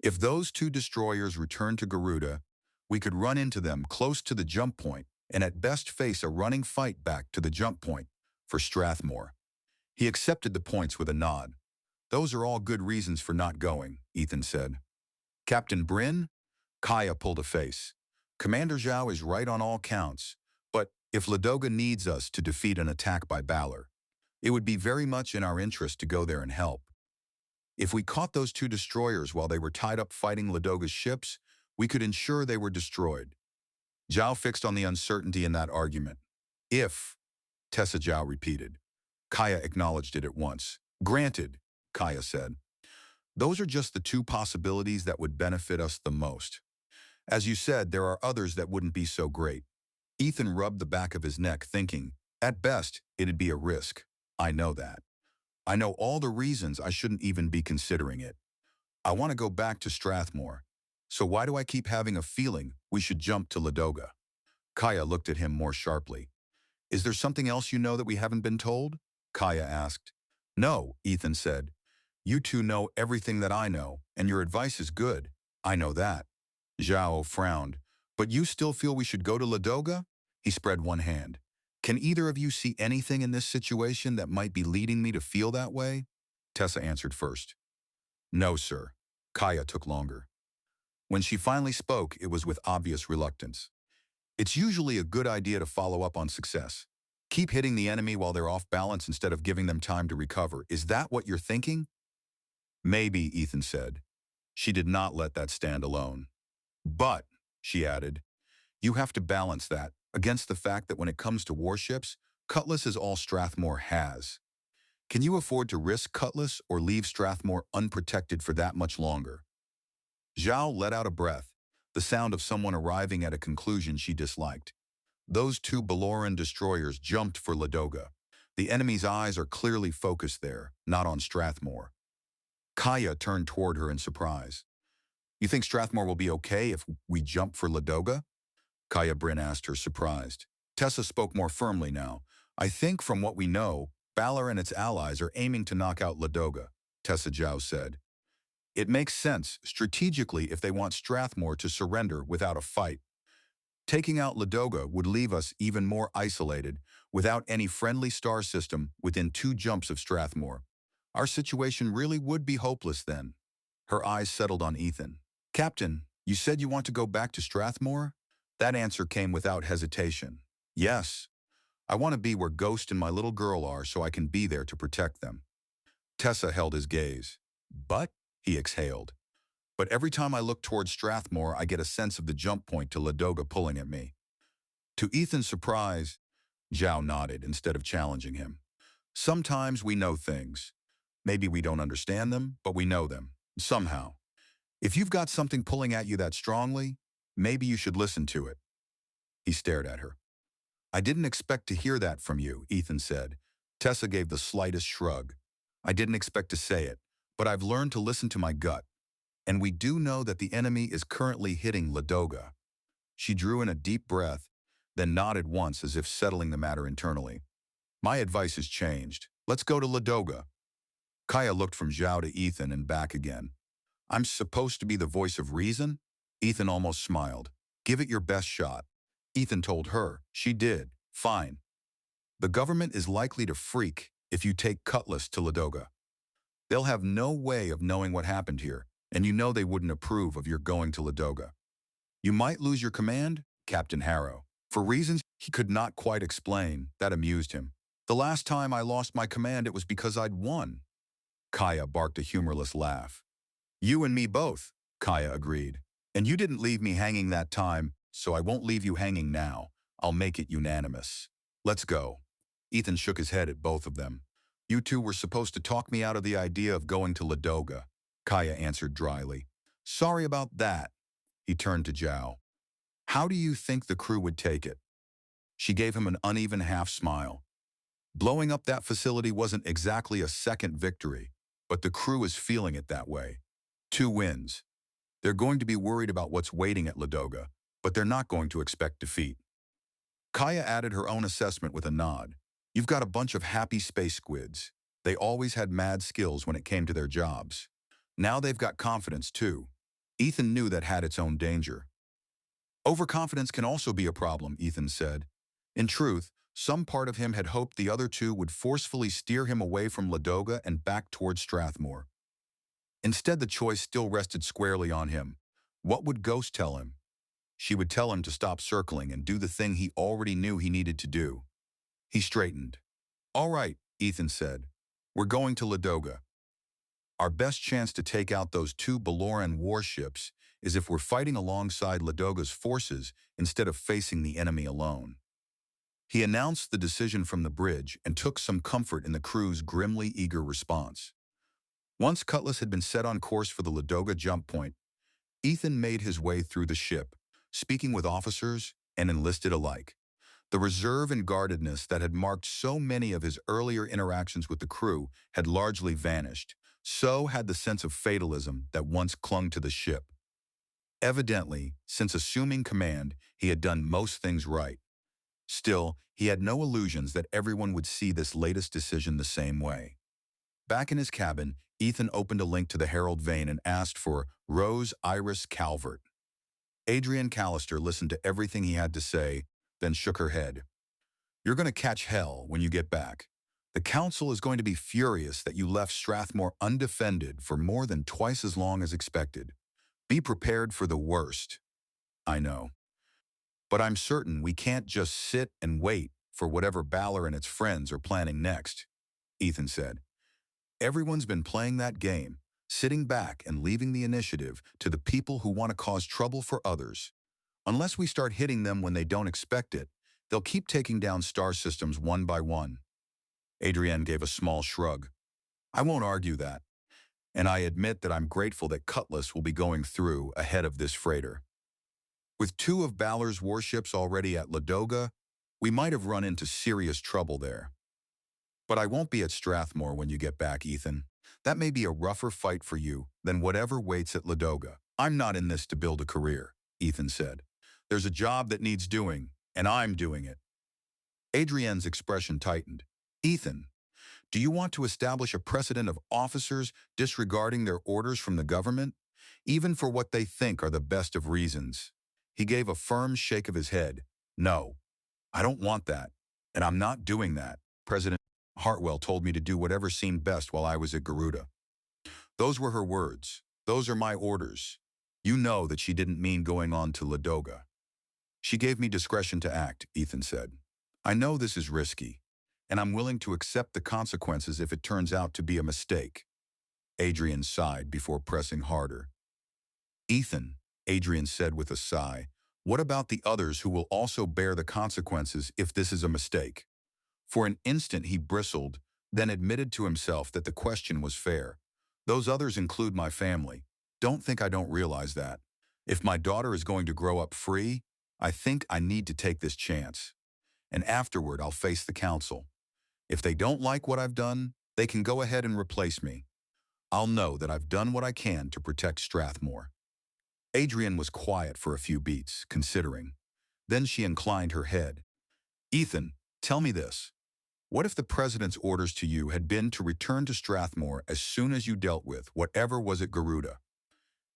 If those 2 destroyers return to Garuda, we could run into them close to the jump point and at best face a running fight back to the jump point for Strathmore. He accepted the points with a nod. Those are all good reasons for not going, Ethan said. Captain Brynn? Kaia pulled a face. Commander Zhao is right on all counts, but if Ladoga needs us to defeat an attack by Balor, it would be very much in our interest to go there and help. If we caught those 2 destroyers while they were tied up fighting Ladoga's ships, we could ensure they were destroyed. Zhao fixed on the uncertainty in that argument. If, Tessa Zhao repeated. Kaia acknowledged it at once. Granted, Kaia said. Those are just the 2 possibilities that would benefit us the most. As you said, there are others that wouldn't be so great. Ethan rubbed the back of his neck, thinking, at best, it'd be a risk. I know that. I know all the reasons I shouldn't even be considering it. I want to go back to Strathmore. So why do I keep having a feeling we should jump to Ladoga? Kaia looked at him more sharply. Is there something else you know that we haven't been told? Kaia asked. No, Ethan said. You two know everything that I know, and your advice is good. I know that. Zhao frowned. But you still feel we should go to Ladoga? He spread one hand. Can either of you see anything in this situation that might be leading me to feel that way? Tessa answered first. No, sir. Kaia took longer. When she finally spoke, it was with obvious reluctance. It's usually a good idea to follow up on success. Keep hitting the enemy while they're off balance instead of giving them time to recover. Is that what you're thinking? Maybe, Ethan said. She did not let that stand alone. But, she added, you have to balance that against the fact that when it comes to warships, Cutlass is all Strathmore has. Can you afford to risk Cutlass or leave Strathmore unprotected for that much longer? Zhao let out a breath, the sound of someone arriving at a conclusion she disliked. Those two Baloran destroyers jumped for Ladoga. The enemy's eyes are clearly focused there, not on Strathmore. Kaia turned toward her in surprise. You think Strathmore will be okay if we jump for Ladoga? Kaia Brynn asked her, surprised. Tessa spoke more firmly now. I think from what we know, Balor and its allies are aiming to knock out Ladoga, Tessa Zhao said. It makes sense, strategically, if they want Strathmore to surrender without a fight. Taking out Ladoga would leave us even more isolated, without any friendly star system within 2 jumps of Strathmore. Our situation really would be hopeless then. Her eyes settled on Ethan. Captain, you said you want to go back to Strathmore? That answer came without hesitation. Yes. I want to be where Ghost and my little girl are so I can be there to protect them. Tessa held his gaze. But, he exhaled. But every time I look towards Strathmore, I get a sense of the jump point to Ladoga pulling at me. To Ethan's surprise, Zhao nodded instead of challenging him. Sometimes we know things. Maybe we don't understand them, but we know them, somehow. If you've got something pulling at you that strongly, maybe you should listen to it. He stared at her. I didn't expect to hear that from you, Ethan said. Tessa gave the slightest shrug. I didn't expect to say it, but I've learned to listen to my gut. And we do know that the enemy is currently hitting Ladoga. She drew in a deep breath, then nodded once as if settling the matter internally. My advice has changed. Let's go to Ladoga. Kaia looked from Zhao to Ethan and back again. I'm supposed to be the voice of reason? Ethan almost smiled. Give it your best shot. Ethan told her. She did. Fine. The government is likely to freak if you take Cutless to Ladoga. They'll have no way of knowing what happened here, and you know they wouldn't approve of your going to Ladoga. You might lose your command, Captain Harrow. For reasons he could not quite explain, that amused him. The last time I lost my command, it was because I'd won. Kaia barked a humorless laugh. You and me both, Kaia agreed. And you didn't leave me hanging that time, so I won't leave you hanging now. I'll make it unanimous. Let's go. Ethan shook his head at both of them. You two were supposed to talk me out of the idea of going to Ladoga, Kaia answered dryly. Sorry about that. He turned to Zhao. How do you think the crew would take it? She gave him an uneven half-smile. Blowing up that facility wasn't exactly a second victory, but the crew is feeling it that way. 2 wins. They're going to be worried about what's waiting at Ladoga, but they're not going to expect defeat. Kaia added her own assessment with a nod. You've got a bunch of happy space squids. They always had mad skills when it came to their jobs. Now they've got confidence too. Ethan knew that had its own danger. Overconfidence can also be a problem, Ethan said. In truth, some part of him had hoped the other two would forcefully steer him away from Ladoga and back towards Strathmore. Instead, the choice still rested squarely on him. What would Ghost tell him? She would tell him to stop circling and do the thing he already knew he needed to do. He straightened. All right, Ethan said. We're going to Ladoga. Our best chance to take out those 2 Baloran warships is if we're fighting alongside Ladoga's forces instead of facing the enemy alone. He announced the decision from the bridge and took some comfort in the crew's grimly eager response. Once Cutlass had been set on course for the Ladoga jump point, Ethan made his way through the ship, speaking with officers and enlisted alike. The reserve and guardedness that had marked so many of his earlier interactions with the crew had largely vanished. So had the sense of fatalism that once clung to the ship. Evidently, since assuming command, he had done most things right. Still, he had no illusions that everyone would see this latest decision the same way. Back in his cabin, Ethan opened a link to the Herald vein and asked for Rose Iris Calvert. Adrienne Callister listened to everything he had to say, then shook her head. You're going to catch hell when you get back. The council is going to be furious that you left Strathmore undefended for more than twice as long as expected. Be prepared for the worst. I know. But I'm certain we can't just sit and wait for whatever Balor and its friends are planning next, Ethan said. Everyone's been playing that game, sitting back and leaving the initiative to the people who want to cause trouble for others. Unless we start hitting them when they don't expect it, they'll keep taking down star systems one by one. Adrienne gave a small shrug. I won't argue that, and I admit that I'm grateful that Cutlass will be going through ahead of this freighter. With two of Balor's warships already at Ladoga, we might have run into serious trouble there. But I won't be at Strathmore when you get back, Ethan. That may be a rougher fight for you than whatever waits at Ladoga. I'm not in this to build a career, Ethan said. There's a job that needs doing, and I'm doing it. Adrienne's expression tightened. Ethan, do you want to establish a precedent of officers disregarding their orders from the government, even for what they think are the best of reasons? He gave a firm shake of his head. No, I don't want that, and I'm not doing that. President Hartwell told me to do whatever seemed best while I was at Garuda. Those were her words. Those are my orders. You know that she didn't mean going on to Ladoga. She gave me discretion to act, Ethan said. I know this is risky, and I'm willing to accept the consequences if it turns out to be a mistake. Adrienne sighed before pressing harder. Ethan, Adrienne said with a sigh, what about the others who will also bear the consequences if this is a mistake? For an instant he bristled, then admitted to himself that the question was fair. Those others include my family. Don't think I don't realize that. If my daughter is going to grow up free, I think I need to take this chance. And afterward I'll face the council. If they don't like what I've done, they can go ahead and replace me. I'll know that I've done what I can to protect Strathmore. Adrienne was quiet for a few beats, considering. Then she inclined her head. Ethan, tell me this. What if the president's orders to you had been to return to Strathmore as soon as you dealt with whatever was at Garuda?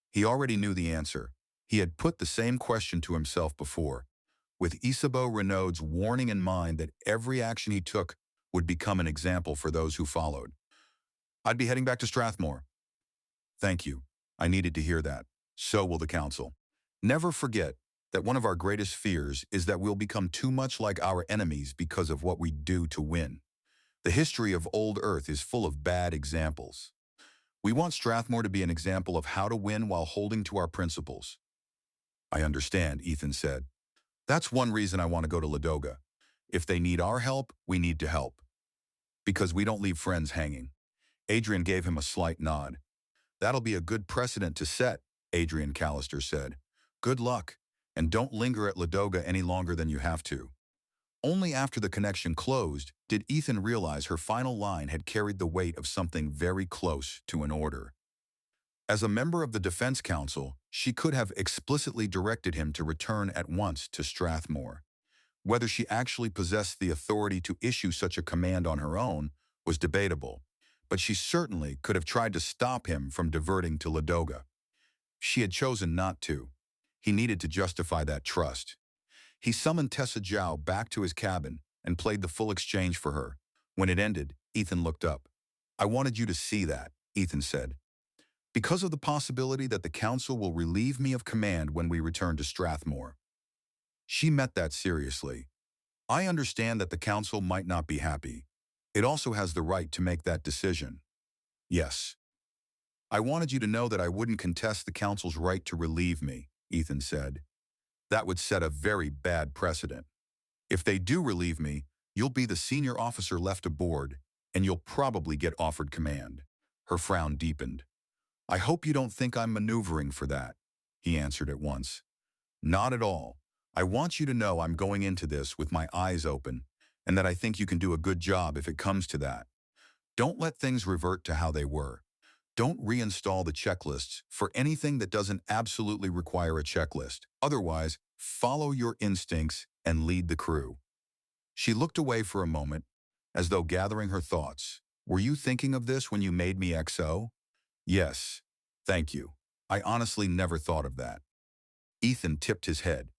He already knew the answer. He had put the same question to himself before, with Isabeau Renaud's warning in mind that every action he took would become an example for those who followed. I'd be heading back to Strathmore. Thank you. I needed to hear that. So will the council. Never forget that one of our greatest fears is that we'll become too much like our enemies because of what we do to win. The history of old Earth is full of bad examples. We want Strathmore to be an example of how to win while holding to our principles. I understand, Ethan said. That's one reason I want to go to Ladoga. If they need our help, we need to help. Because we don't leave friends hanging. Adrienne gave him a slight nod. That'll be a good precedent to set, Adrienne Callister said. Good luck, and don't linger at Ladoga any longer than you have to. Only after the connection closed did Ethan realize her final line had carried the weight of something very close to an order. As a member of the Defense Council, she could have explicitly directed him to return at once to Strathmore. Whether she actually possessed the authority to issue such a command on her own was debatable, but she certainly could have tried to stop him from diverting to Ladoga. She had chosen not to. He needed to justify that trust. He summoned Tessa Zhao back to his cabin and played the full exchange for her. When it ended, Ethan looked up. I wanted you to see that, Ethan said. Because of the possibility that the council will relieve me of command when we return to Strathmore. She met that seriously. I understand that the council might not be happy. It also has the right to make that decision. Yes. I wanted you to know that I wouldn't contest the council's right to relieve me, Ethan said. That would set a very bad precedent. If they do relieve me, you'll be the senior officer left aboard, and you'll probably get offered command. Her frown deepened. I hope you don't think I'm maneuvering for that, he answered at once. Not at all. I want you to know I'm going into this with my eyes open, and that I think you can do a good job if it comes to that. Don't let things revert to how they were. Don't reinstall the checklists for anything that doesn't absolutely require a checklist. Otherwise, follow your instincts and lead the crew. She looked away for a moment, as though gathering her thoughts. Were you thinking of this when you made me XO? Yes. Thank you. I honestly never thought of that. Ethan tipped his head.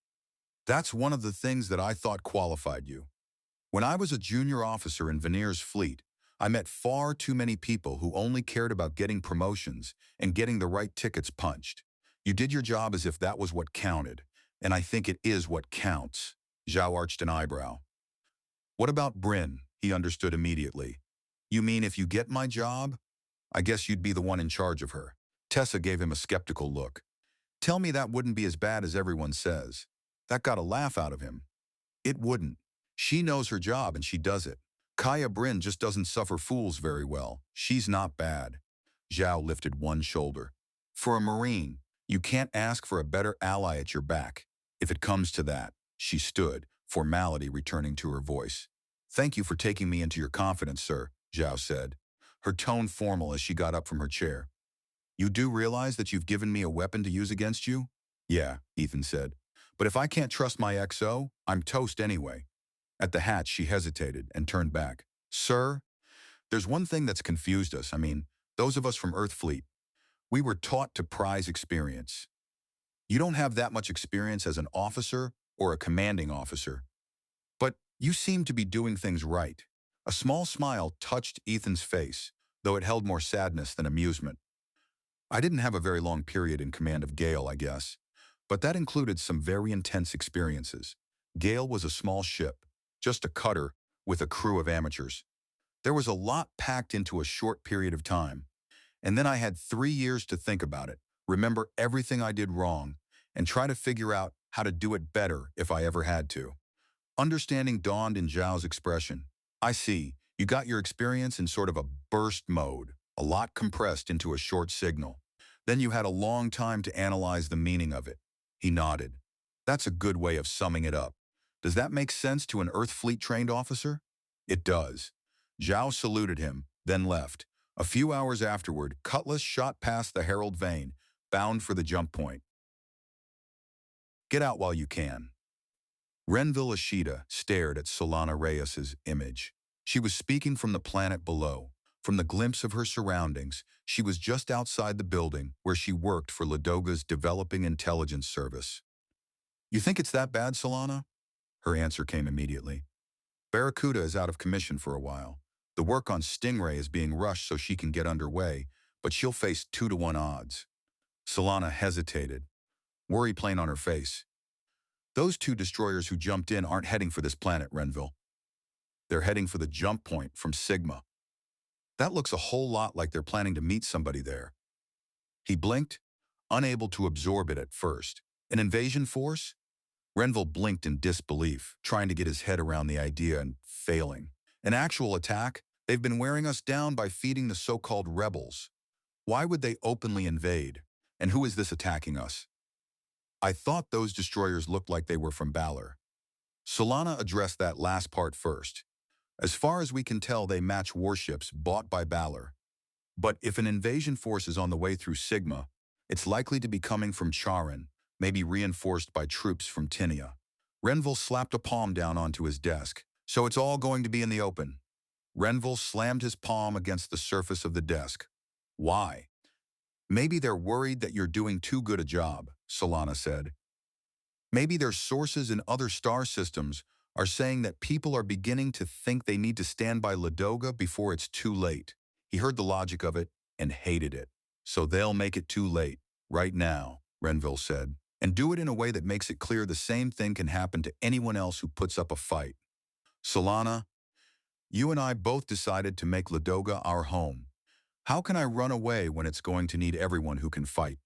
That's one of the things that I thought qualified you. When I was a junior officer in Veneer's fleet, I met far too many people who only cared about getting promotions and getting the right tickets punched. You did your job as if that was what counted, and I think it is what counts. Zhao arched an eyebrow. What about Brynn? He understood immediately. You mean if you get my job? I guess you'd be the one in charge of her. Tessa gave him a skeptical look. Tell me that wouldn't be as bad as everyone says. That got a laugh out of him. It wouldn't. She knows her job and she does it. Kaia Brynn just doesn't suffer fools very well. She's not bad. Zhao lifted one shoulder. For a Marine, you can't ask for a better ally at your back. If it comes to that, she stood, formality returning to her voice. Thank you for taking me into your confidence, sir, Zhao said, her tone formal as she got up from her chair. You do realize that you've given me a weapon to use against you? Yeah, Ethan said. But if I can't trust my XO, I'm toast anyway. At the hatch, she hesitated and turned back. Sir, there's one thing that's confused us. Those of us from Earth Fleet. We were taught to prize experience. You don't have that much experience as an officer or a commanding officer. But you seem to be doing things right. A small smile touched Ethan's face, though it held more sadness than amusement. I didn't have a very long period in command of Gale, I guess. But that included some very intense experiences. Gale was a small ship, just a cutter with a crew of amateurs. There was a lot packed into a short period of time. And then I had 3 years to think about it, remember everything I did wrong, and try to figure out how to do it better if I ever had to. Understanding dawned in Zhao's expression. I see, you got your experience in sort of a burst mode, a lot compressed into a short signal. Then you had a long time to analyze the meaning of it. He nodded. That's a good way of summing it up. Does that make sense to an Earth Fleet-trained officer? It does. Zhao saluted him, then left. A few hours afterward, Cutlass shot past the Herald Vane, bound for the jump point. Get out while you can. Renville Ashita stared at Solana Reyes's image. She was speaking from the planet below. From the glimpse of her surroundings, she was just outside the building where she worked for Ladoga's Developing Intelligence Service. You think it's that bad, Solana? Her answer came immediately. Barracuda is out of commission for a while. The work on Stingray is being rushed so she can get underway, but she'll face 2-to-1 odds. Solana hesitated, worry plain on her face. Those 2 destroyers who jumped in aren't heading for this planet, Renville. They're heading for the jump point from Sigma. That looks a whole lot like they're planning to meet somebody there. He blinked, unable to absorb it at first. An invasion force? Renville blinked in disbelief, trying to get his head around the idea and failing. An actual attack? They've been wearing us down by feeding the so-called rebels. Why would they openly invade? And who is this attacking us? I thought those destroyers looked like they were from Balor. Solana addressed that last part first. As far as we can tell, they match warships bought by Balor. But if an invasion force is on the way through Sigma, it's likely to be coming from Charun, maybe reinforced by troops from Tinia. Renville slapped a palm down onto his desk. So it's all going to be in the open. Renville slammed his palm against the surface of the desk. Why? Maybe they're worried that you're doing too good a job, Solana said. Maybe their sources in other star systems are saying that people are beginning to think they need to stand by Ladoga before it's too late. He heard the logic of it and hated it. So they'll make it too late, right now, Renville said, and do it in a way that makes it clear the same thing can happen to anyone else who puts up a fight. Solana, you and I both decided to make Ladoga our home. How can I run away when it's going to need everyone who can fight?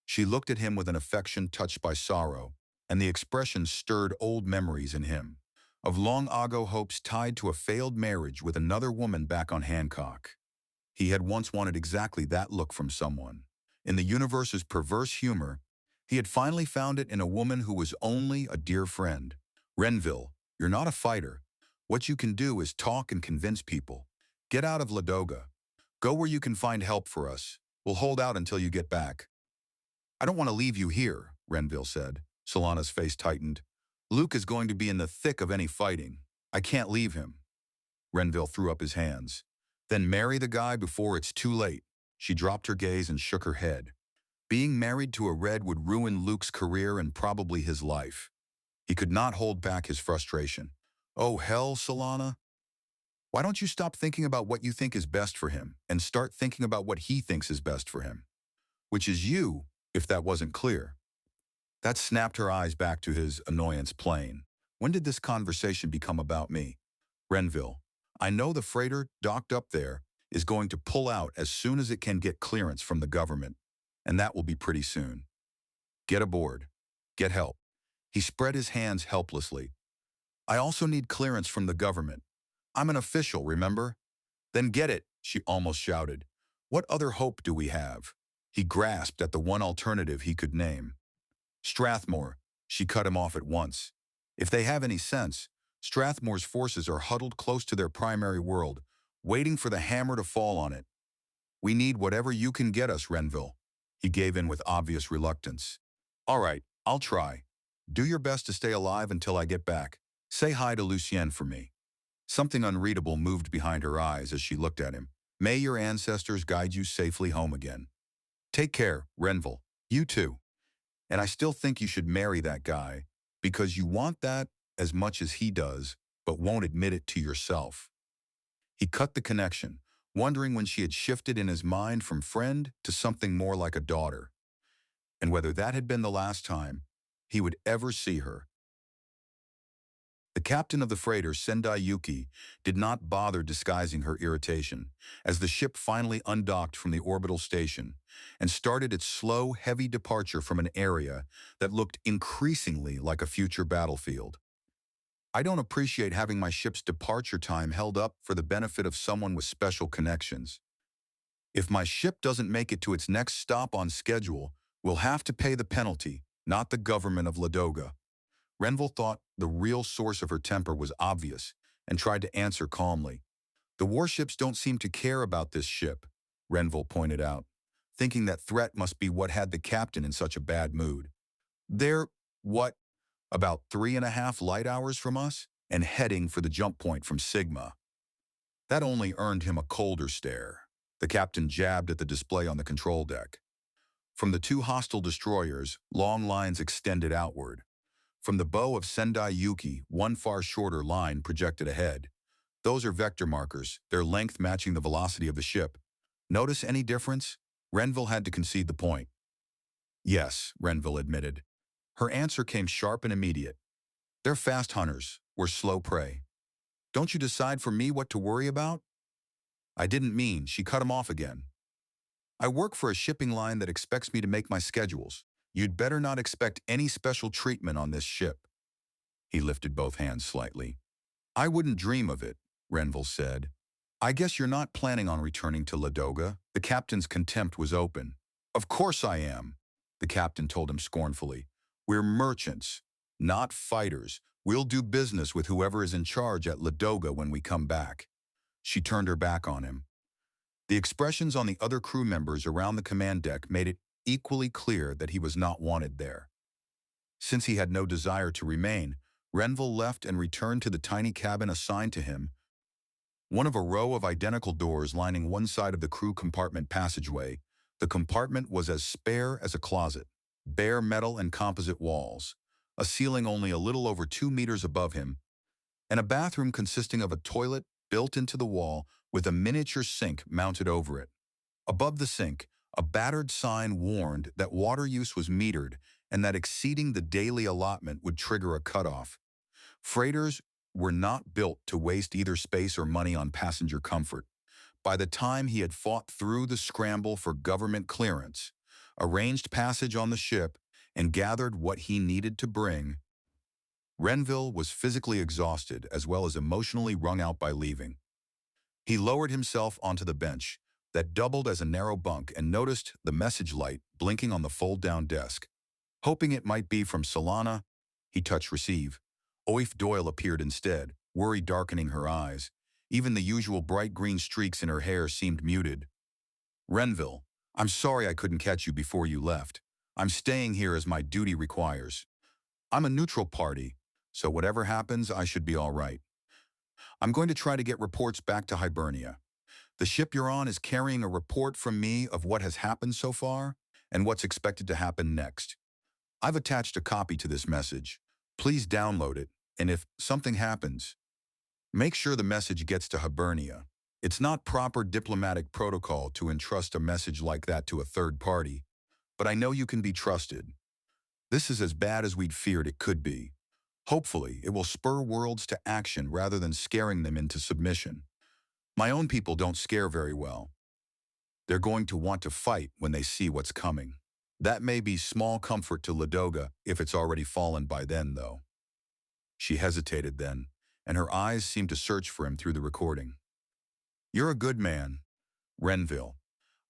She looked at him with an affection touched by sorrow, and the expression stirred old memories in him, of long-ago hopes tied to a failed marriage with another woman back on Hancock. He had once wanted exactly that look from someone. In the universe's perverse humor, he had finally found it in a woman who was only a dear friend. Renville, you're not a fighter. What you can do is talk and convince people. Get out of Ladoga. Go where you can find help for us. We'll hold out until you get back. I don't want to leave you here, Renville said. Solana's face tightened. Luke is going to be in the thick of any fighting. I can't leave him. Renville threw up his hands. Then marry the guy before it's too late. She dropped her gaze and shook her head. Being married to a Red would ruin Luke's career and probably his life. He could not hold back his frustration. Oh, hell, Solana. Why don't you stop thinking about what you think is best for him and start thinking about what he thinks is best for him? Which is you, if that wasn't clear. That snapped her eyes back to his annoyance plane. When did this conversation become about me? Renville, I know the freighter docked up there is going to pull out as soon as it can get clearance from the government, and that will be pretty soon. Get aboard. Get help. He spread his hands helplessly. I also need clearance from the government. I'm an official, remember? Then get it, she almost shouted. What other hope do we have? He grasped at the one alternative he could name. Strathmore, she cut him off at once. If they have any sense, Strathmore's forces are huddled close to their primary world, waiting for the hammer to fall on it. We need whatever you can get us, Renville. He gave in with obvious reluctance. All right, I'll try. Do your best to stay alive until I get back. Say hi to Lucien for me. Something unreadable moved behind her eyes as she looked at him. May your ancestors guide you safely home again. Take care, Renville. You too. And I still think you should marry that guy, because you want that as much as he does, but won't admit it to yourself. He cut the connection, wondering when she had shifted in his mind from friend to something more like a daughter, and whether that had been the last time he would ever see her. The captain of the freighter, Sendai Yuki, did not bother disguising her irritation as the ship finally undocked from the orbital station and started its slow, heavy departure from an area that looked increasingly like a future battlefield. I don't appreciate having my ship's departure time held up for the benefit of someone with special connections. If my ship doesn't make it to its next stop on schedule, we'll have to pay the penalty, not the government of Ladoga. Renville thought the real source of her temper was obvious and tried to answer calmly. The warships don't seem to care about this ship, Renville pointed out, thinking that threat must be what had the captain in such a bad mood. They're, what, about 3.5 light hours from us and heading for the jump point from Sigma. That only earned him a colder stare. The captain jabbed at the display on the control deck. From the two hostile destroyers, long lines extended outward. From the bow of Sendai Yuki, one far shorter line projected ahead. Those are vector markers, their length matching the velocity of the ship. Notice any difference? Renville had to concede the point. Yes, Renville admitted. Her answer came sharp and immediate. They're fast hunters, we're slow prey. Don't you decide for me what to worry about? I didn't mean, she cut him off again. I work for a shipping line that expects me to make my schedules. You'd better not expect any special treatment on this ship. He lifted both hands slightly. I wouldn't dream of it, Renville said. I guess you're not planning on returning to Ladoga. The captain's contempt was open. Of course I am, the captain told him scornfully. We're merchants, not fighters. We'll do business with whoever is in charge at Ladoga when we come back. She turned her back on him. The expressions on the other crew members around the command deck made it equally clear that he was not wanted there. Since he had no desire to remain, Renville left and returned to the tiny cabin assigned to him, one of a row of identical doors lining one side of the crew compartment passageway. The compartment was as spare as a closet, bare metal and composite walls, a ceiling only a little over 2 meters above him, and a bathroom consisting of a toilet built into the wall with a miniature sink mounted over it. Above the sink, a battered sign warned that water use was metered and that exceeding the daily allotment would trigger a cutoff. Freighters were not built to waste either space or money on passenger comfort. By the time he had fought through the scramble for government clearance, arranged passage on the ship, and gathered what he needed to bring, Renville was physically exhausted as well as emotionally wrung out by leaving. He lowered himself onto the bench that doubled as a narrow bunk and noticed the message light blinking on the fold-down desk. Hoping it might be from Solana, he touched receive. Oif Doyle appeared instead, worry darkening her eyes. Even the usual bright green streaks in her hair seemed muted. Renville, I'm sorry I couldn't catch you before you left. I'm staying here as my duty requires. I'm a neutral party, so whatever happens, I should be all right. I'm going to try to get reports back to Hibernia. The ship you're on is carrying a report from me of what has happened so far and what's expected to happen next. I've attached a copy to this message. Please download it, and if something happens, make sure the message gets to Hibernia. It's not proper diplomatic protocol to entrust a message like that to a third party, but I know you can be trusted. This is as bad as we'd feared it could be. Hopefully, it will spur worlds to action rather than scaring them into submission. My own people don't scare very well. They're going to want to fight when they see what's coming. That may be small comfort to Ladoga if it's already fallen by then, though. She hesitated then, and her eyes seemed to search for him through the recording. You're a good man, Renville.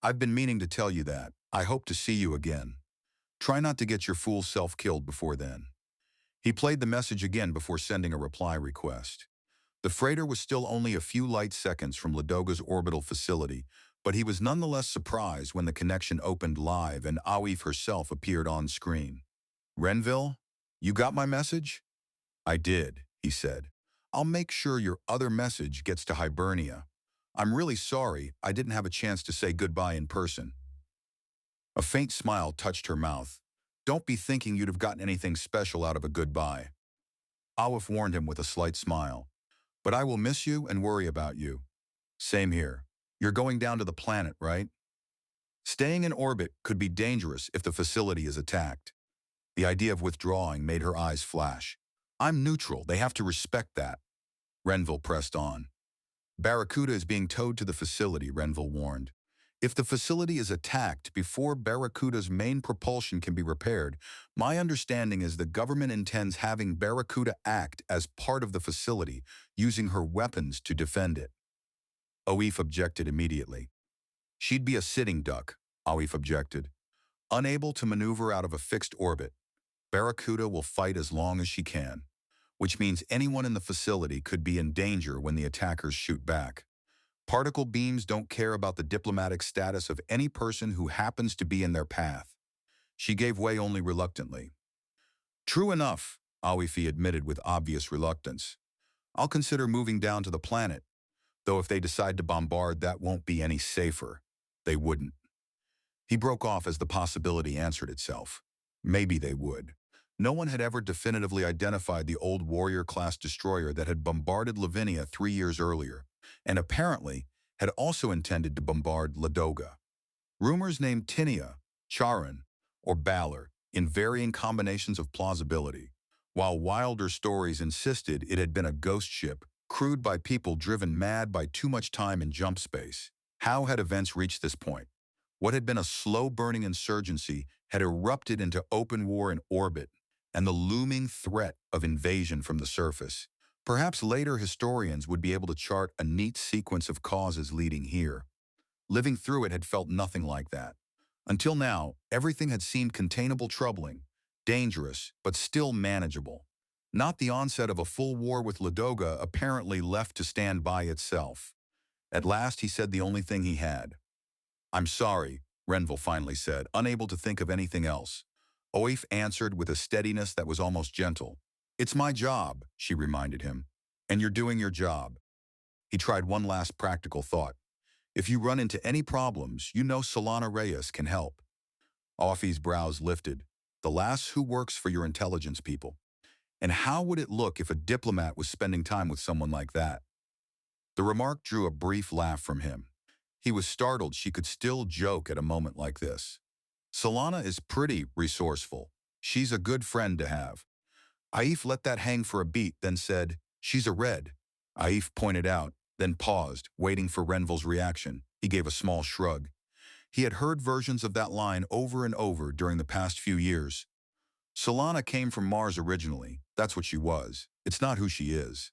I've been meaning to tell you that. I hope to see you again. Try not to get your fool self killed before then. He played the message again before sending a reply request. The freighter was still only a few light seconds from Ladoga's orbital facility, but he was nonetheless surprised when the connection opened live and Awif herself appeared on screen. Renville, you got my message? I did, he said. I'll make sure your other message gets to Hibernia. I'm really sorry I didn't have a chance to say goodbye in person. A faint smile touched her mouth. Don't be thinking you'd have gotten anything special out of a goodbye. Awif warned him with a slight smile. But I will miss you and worry about you. Same here. You're going down to the planet, right? Staying in orbit could be dangerous if the facility is attacked. The idea of withdrawing made her eyes flash. I'm neutral. They have to respect that. Renville pressed on. Barracuda is being towed to the facility, Renville warned. If the facility is attacked before Barracuda's main propulsion can be repaired, my understanding is the government intends having Barracuda act as part of the facility, using her weapons to defend it. Awif objected immediately. She'd be a sitting duck, Awif objected. Unable to maneuver out of a fixed orbit, Barracuda will fight as long as she can, which means anyone in the facility could be in danger when the attackers shoot back. Particle beams don't care about the diplomatic status of any person who happens to be in their path. She gave way only reluctantly. True enough, Awifi admitted with obvious reluctance. I'll consider moving down to the planet, though if they decide to bombard, that won't be any safer. They wouldn't. He broke off as the possibility answered itself. Maybe they would. No one had ever definitively identified the old warrior-class destroyer that had bombarded Lavinia 3 years earlier, and apparently had also intended to bombard Ladoga. Rumors named Tinia, Charun, or Balor in varying combinations of plausibility, while wilder stories insisted it had been a ghost ship crewed by people driven mad by too much time in jump space. How had events reached this point? What had been a slow-burning insurgency had erupted into open war in orbit, and the looming threat of invasion from the surface. Perhaps later historians would be able to chart a neat sequence of causes leading here. Living through it had felt nothing like that. Until now, everything had seemed containable, troubling, dangerous, but still manageable. Not the onset of a full war with Ladoga apparently left to stand by itself. At last he said the only thing he had. I'm sorry, Renville finally said, unable to think of anything else. Oif answered with a steadiness that was almost gentle. It's my job, she reminded him, and you're doing your job. He tried one last practical thought. If you run into any problems, you know Solana Reyes can help. Oifi's brows lifted. The lass who works for your intelligence people. And how would it look if a diplomat was spending time with someone like that? The remark drew a brief laugh from him. He was startled she could still joke at a moment like this. Solana is pretty resourceful. She's a good friend to have. Aif let that hang for a beat, then said, she's a red. Aif pointed out, then paused, waiting for Renville's reaction. He gave a small shrug. He had heard versions of that line over and over during the past few years. Solana came from Mars originally. That's what she was. It's not who she is.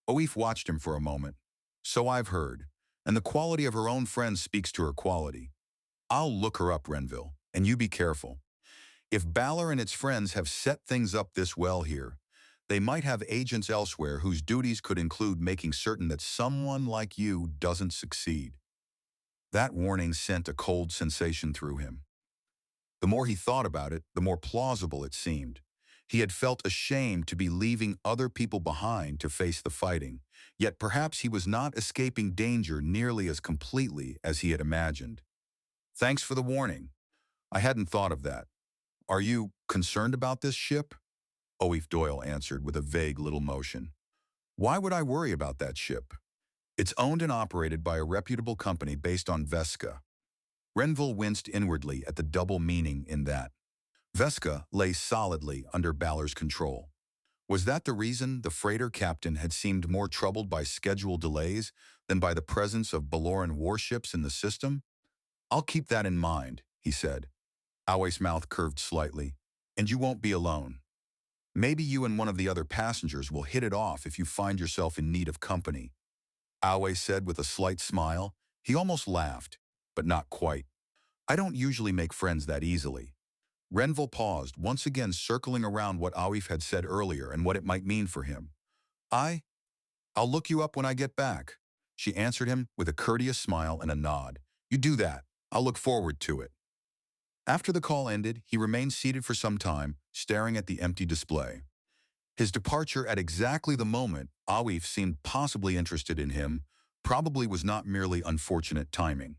Oif watched him for a moment. So I've heard. And the quality of her own friends speaks to her quality. I'll look her up, Renville, and you be careful. If Balor and its friends have set things up this well here, They might have agents elsewhere whose duties could include making certain that someone like you doesn't succeed. That warning sent a cold sensation through him. The more he thought about it, the more plausible it seemed. He had felt ashamed to be leaving other people behind to face the fighting, yet perhaps he was not escaping danger nearly as completely as he had imagined. Thanks for the warning. I hadn't thought of that. Are you concerned about this ship? Oif Doyle answered with a vague little motion. Why would I worry about that ship? It's owned and operated by a reputable company based on Vesca. Renville winced inwardly at the double meaning in that. Vesca lay solidly under Balor's control. Was that the reason the freighter captain had seemed more troubled by schedule delays than by the presence of Baloran warships in the system? I'll keep that in mind, he said. Away's mouth curved slightly. And you won't be alone. Maybe you and one of the other passengers will hit it off if you find yourself in need of company. Away said with a slight smile. He almost laughed, but not quite. I don't usually make friends that easily. Renville paused, once again circling around what Awif had said earlier and what it might mean for him. I'll look you up when I get back. She answered him with a courteous smile and a nod. You do that. I'll look forward to it. After the call ended, he remained seated for some time, staring at the empty display. His departure at exactly the moment Awif seemed possibly interested in him probably was not merely unfortunate timing.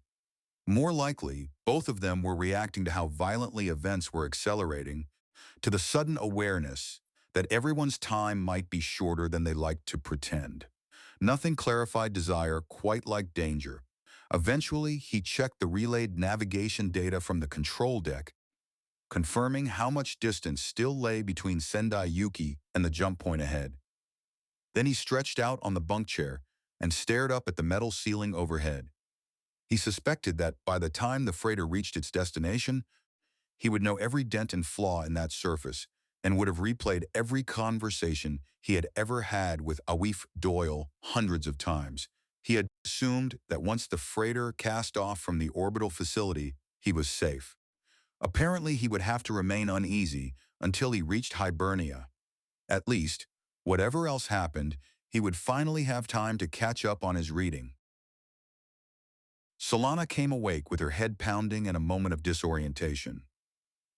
More likely, both of them were reacting to how violently events were accelerating, to the sudden awareness that everyone's time might be shorter than they liked to pretend. Nothing clarified desire quite like danger. Eventually, he checked the relayed navigation data from the control deck, confirming how much distance still lay between Sendai Yuki and the jump point ahead. Then he stretched out on the bunk chair and stared up at the metal ceiling overhead. He suspected that by the time the freighter reached its destination, he would know every dent and flaw in that surface and would have replayed every conversation he had ever had with Awif Doyle hundreds of times. He had assumed that once the freighter cast off from the orbital facility, he was safe. Apparently, he would have to remain uneasy until he reached Hibernia. At least, whatever else happened, he would finally have time to catch up on his reading. Solana came awake with her head pounding and a moment of disorientation.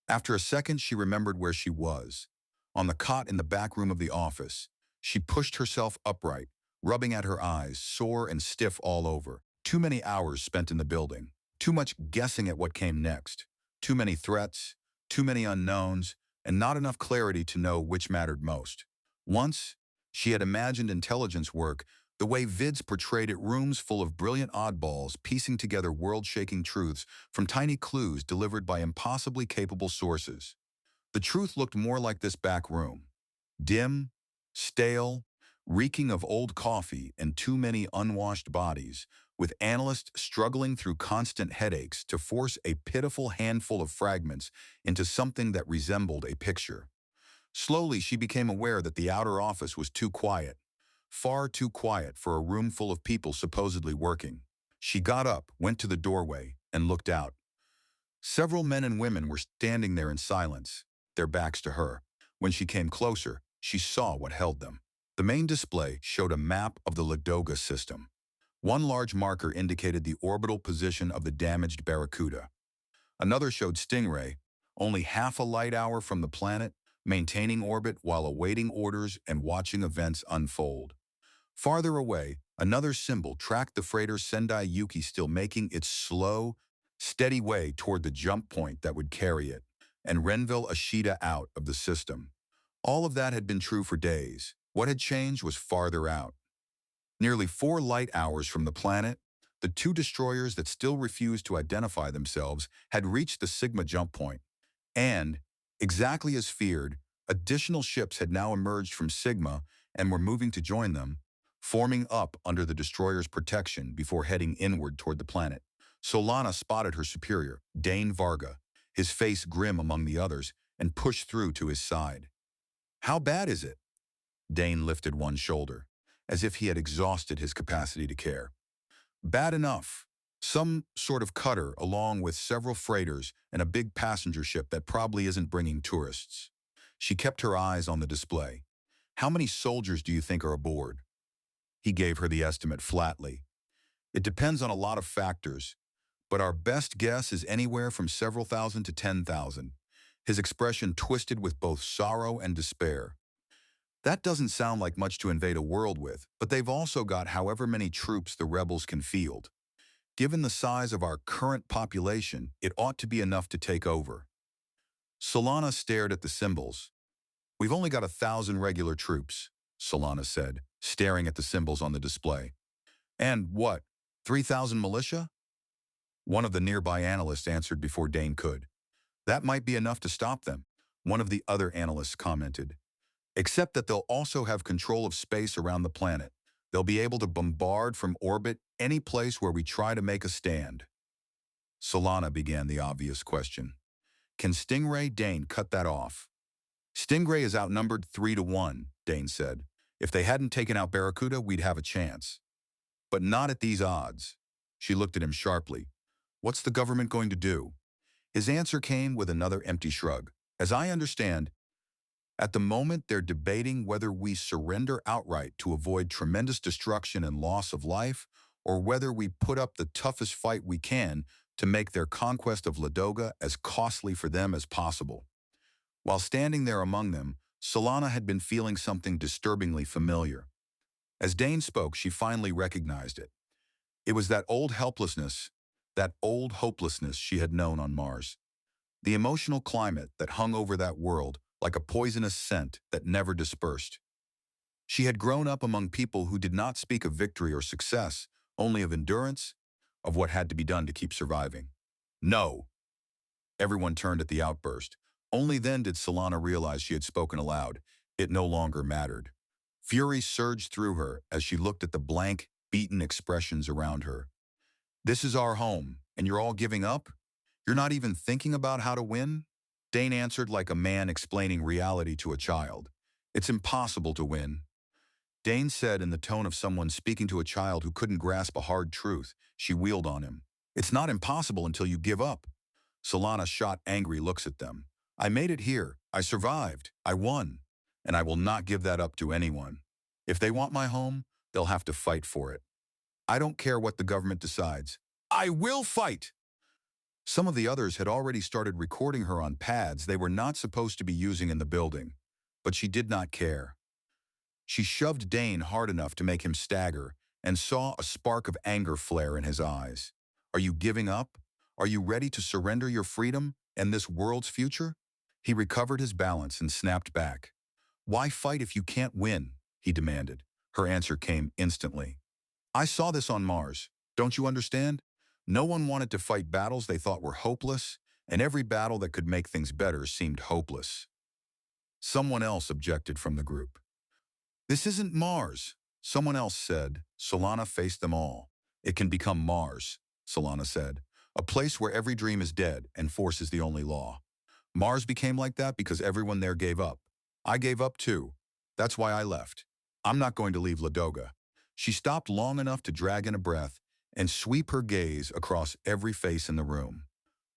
After a second, she remembered where she was. On the cot in the back room of the office. She pushed herself upright, rubbing at her eyes, sore and stiff all over. Too many hours spent in the building. Too much guessing at what came next. Too many threats, too many unknowns, and not enough clarity to know which mattered most. Once, she had imagined intelligence work the way vids portrayed it, rooms full of brilliant oddballs piecing together world-shaking truths from tiny clues delivered by impossibly capable sources. The truth looked more like this back room. Dim, stale, reeking of old coffee and too many unwashed bodies, with analysts struggling through constant headaches to force a pitiful handful of fragments into something that resembled a picture. Slowly, she became aware that the outer office was too quiet. Far too quiet for a room full of people supposedly working. She got up, went to the doorway, and looked out. Several men and women were standing there in silence, their backs to her. When she came closer, she saw what held them. The main display showed a map of the Ladoga system. One large marker indicated the orbital position of the damaged Barracuda. Another showed Stingray, only half a light hour from the planet, maintaining orbit while awaiting orders and watching events unfold. Farther away, another symbol tracked the freighter Sendai Yuki still making its slow, steady way toward the jump point that would carry it, and Renville Ashita out of the system. All of that had been true for days. What had changed was farther out. Nearly 4 light hours from the planet, the 2 destroyers that still refused to identify themselves had reached the Sigma jump point. And, exactly as feared, additional ships had now emerged from Sigma and were moving to join them, forming up under the destroyer's protection before heading inward toward the planet. Solana spotted her superior, Dane Varga, his face grim among the others, and pushed through to his side. How bad is it? Dane lifted one shoulder, as if he had exhausted his capacity to care. Bad enough. Some sort of cutter along with several freighters and a big passenger ship that probably isn't bringing tourists. She kept her eyes on the display. How many soldiers do you think are aboard? He gave her the estimate flatly. It depends on a lot of factors, but our best guess is anywhere from several thousand to 10,000. His expression twisted with both sorrow and despair. That doesn't sound like much to invade a world with, but they've also got however many troops the rebels can field. Given the size of our current population, it ought to be enough to take over. Solana stared at the symbols. We've only got 1,000 regular troops, Solana said, staring at the symbols on the display. And what, 3,000 militia? One of the nearby analysts answered before Dane could. That might be enough to stop them, one of the other analysts commented. Except that they'll also have control of space around the planet. They'll be able to bombard from orbit any place where we try to make a stand. Solana began the obvious question. Can Stingray Dane cut that off? Stingray is outnumbered 3-1, Dane said. If they hadn't taken out Barracuda, we'd have a chance. But not at these odds. She looked at him sharply. What's the government going to do? His answer came with another empty shrug. As I understand, at the moment they're debating whether we surrender outright to avoid tremendous destruction and loss of life, or whether we put up the toughest fight we can to make their conquest of Ladoga as costly for them as possible. While standing there among them, Solana had been feeling something disturbingly familiar. As Dane spoke, she finally recognized it. It was that old helplessness, that old hopelessness she had known on Mars. The emotional climate that hung over that world like a poisonous scent that never dispersed. She had grown up among people who did not speak of victory or success, only of endurance, of what had to be done to keep surviving. No! Everyone turned at the outburst. Only then did Solana realize she had spoken aloud. It no longer mattered. Fury surged through her as she looked at the blank, beaten expressions around her. This is our home, and you're all giving up? You're not even thinking about how to win? Dane answered like a man explaining reality to a child. It's impossible to win. Dane said in the tone of someone speaking to a child who couldn't grasp a hard truth. She wheeled on him. It's not impossible until you give up. Solana shot angry looks at them. I made it here. I survived. I won. And I will not give that up to anyone. If they want my home, they'll have to fight for it. I don't care what the government decides. I will fight! Some of the others had already started recording her on pads they were not supposed to be using in the building, but she did not care. She shoved Dane hard enough to make him stagger and saw a spark of anger flare in his eyes. Are you giving up? Are you ready to surrender your freedom and this world's future? He recovered his balance and snapped back. Why fight if you can't win? He demanded. Her answer came instantly. I saw this on Mars. Don't you understand? No one wanted to fight battles they thought were hopeless, and every battle that could make things better seemed hopeless. Someone else objected from the group. This isn't Mars, someone else said. Solana faced them all. It can become Mars, Solana said. A place where every dream is dead and force is the only law. Mars became like that because everyone there gave up. I gave up too. That's why I left. I'm not going to leave Ladoga. She stopped long enough to drag in a breath and sweep her gaze across every face in the room.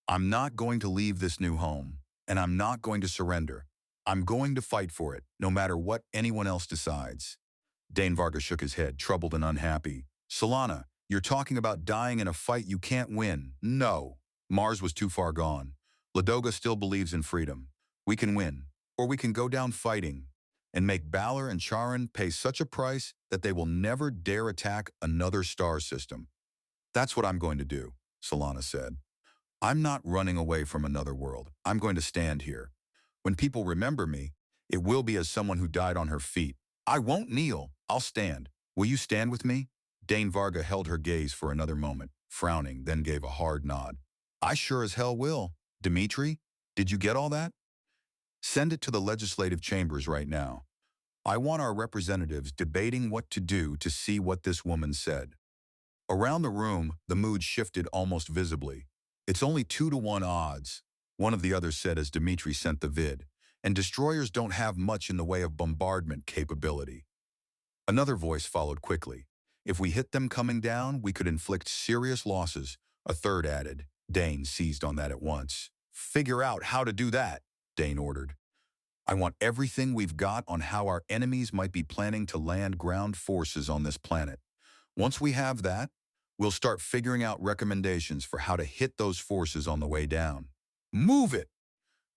I'm not going to leave this new home, and I'm not going to surrender. I'm going to fight for it, no matter what anyone else decides. Dane Varga shook his head, troubled and unhappy. Solana, you're talking about dying in a fight you can't win. No. Mars was too far gone. Ladoga still believes in freedom. We can win, or we can go down fighting and make Balor and Charun pay such a price that they will never dare attack another star system. That's what I'm going to do, Solana said. I'm not running away from another world. I'm going to stand here. When people remember me, it will be as someone who died on her feet. I won't kneel. I'll stand. Will you stand with me? Dane Varga held her gaze for another moment, frowning, then gave a hard nod. I sure as hell will. Dimitri, did you get all that? Send it to the legislative chambers right now. I want our representatives debating what to do to see what this woman said. Around the room, the mood shifted almost visibly. It's only 2-1 odds, one of the others said as Dimitri sent the vid, and destroyers don't have much in the way of bombardment capability. Another voice followed quickly. If we hit them coming down, we could inflict serious losses, a third added. Dane seized on that at once. Figure out how to do that, Dane ordered. I want everything we've got on how our enemies might be planning to land ground forces on this planet. Once we have that, we'll start figuring out recommendations for how to hit those forces on the way down. Move it!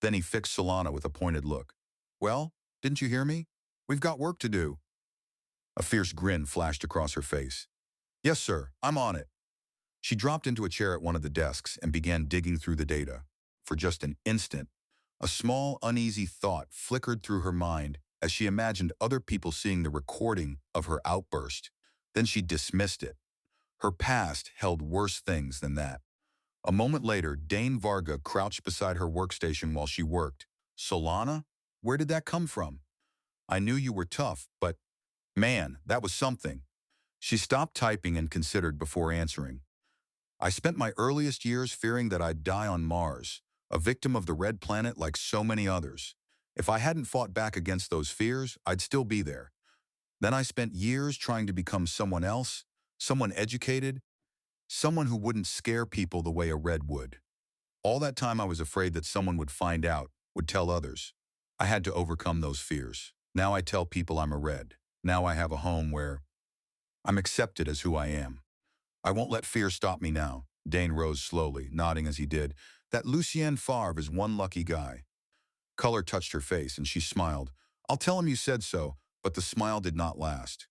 Then he fixed Solana with a pointed look. Well, didn't you hear me? We've got work to do. A fierce grin flashed across her face. Yes, sir, I'm on it. She dropped into a chair at one of the desks and began digging through the data. For just an instant, a small, uneasy thought flickered through her mind as she imagined other people seeing the recording of her outburst. Then she dismissed it. Her past held worse things than that. A moment later, Dane Varga crouched beside her workstation while she worked. Solana? Where did that come from? I knew you were tough, but man, that was something. She stopped typing and considered before answering. I spent my earliest years fearing that I'd die on Mars, a victim of the Red Planet like so many others. If I hadn't fought back against those fears, I'd still be there. Then I spent years trying to become someone else, someone educated, someone who wouldn't scare people the way a Red would. All that time I was afraid that someone would find out, would tell others. I had to overcome those fears. Now I tell people I'm a Red. Now I have a home where I'm accepted as who I am. I won't let fear stop me now. Dane rose slowly, nodding as he did. That Lucien Favre is one lucky guy. Color touched her face, and she smiled. I'll tell him you said so, but the smile did not last.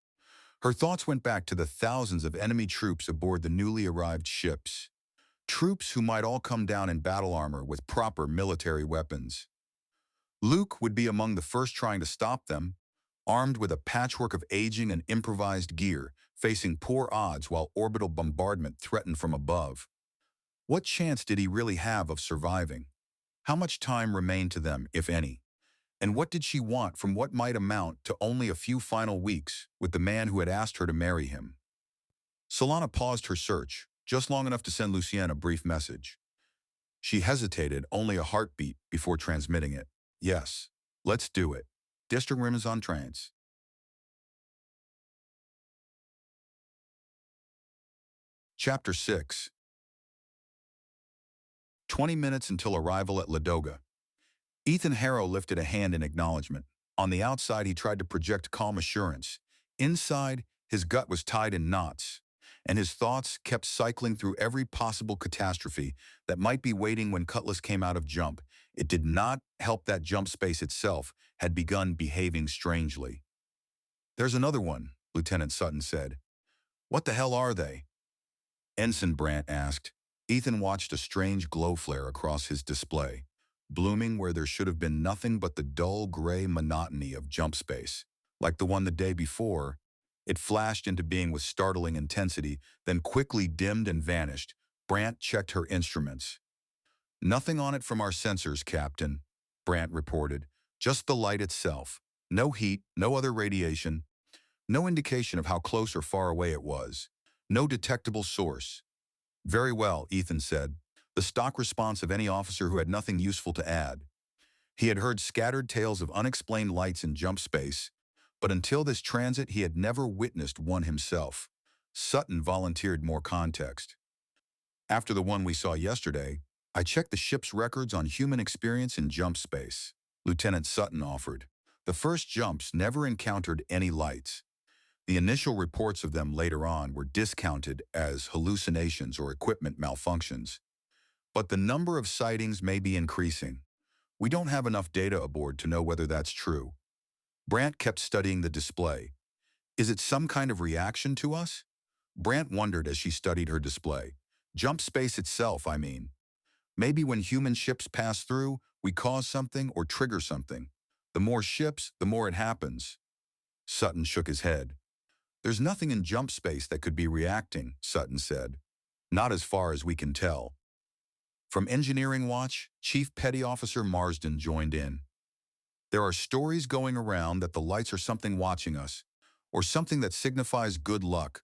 Her thoughts went back to the thousands of enemy troops aboard the newly arrived ships. Troops who might all come down in battle armor with proper military weapons. Luke would be among the first trying to stop them, armed with a patchwork of aging and improvised gear, facing poor odds while orbital bombardment threatened from above. What chance did he really have of surviving? How much time remained to them, if any? And what did she want from what might amount to only a few final weeks with the man who had asked her to marry him? Solana paused her search, just long enough to send Lucien a brief message. She hesitated only a heartbeat before transmitting it. Yes, let's do it. District room is on trance. Chapter 6. 20 minutes until arrival at Ladoga. Ethan Harrow lifted a hand in acknowledgement. On the outside, he tried to project calm assurance. Inside, his gut was tied in knots, and his thoughts kept cycling through every possible catastrophe that might be waiting when Cutlass came out of jump. It did not help that jump space itself had begun behaving strangely. There's another one, Lieutenant Sutton said. What the hell are they? Ensign Brandt asked. Ethan watched a strange glow flare across his display, blooming where there should have been nothing but the dull gray monotony of jump space. Like the one the day before, it flashed into being with startling intensity, then quickly dimmed and vanished. Brandt checked her instruments. Nothing on it from our sensors, Captain, Brandt reported. Just the light itself. No heat, no other radiation, no indication of how close or far away it was. No detectable source. Very well, Ethan said, the stock response of any officer who had nothing useful to add. He had heard scattered tales of unexplained lights in jump space, but until this transit he had never witnessed one himself. Sutton volunteered more context. After the one we saw yesterday, I checked the ship's records on human experience in jump space, Lieutenant Sutton offered. The first jumps never encountered any lights. The initial reports of them later on were discounted as hallucinations or equipment malfunctions. But the number of sightings may be increasing. We don't have enough data aboard to know whether that's true. Brandt kept studying the display. Is it some kind of reaction to us? Brandt wondered as she studied her display. Jump space itself, I mean. Maybe when human ships pass through, we cause something or trigger something. The more ships, the more it happens. Sutton shook his head. There's nothing in jump space that could be reacting, Sutton said. Not as far as we can tell. From Engineering Watch, Chief Petty Officer Marsden joined in. There are stories going around that the lights are something watching us, or something that signifies good luck.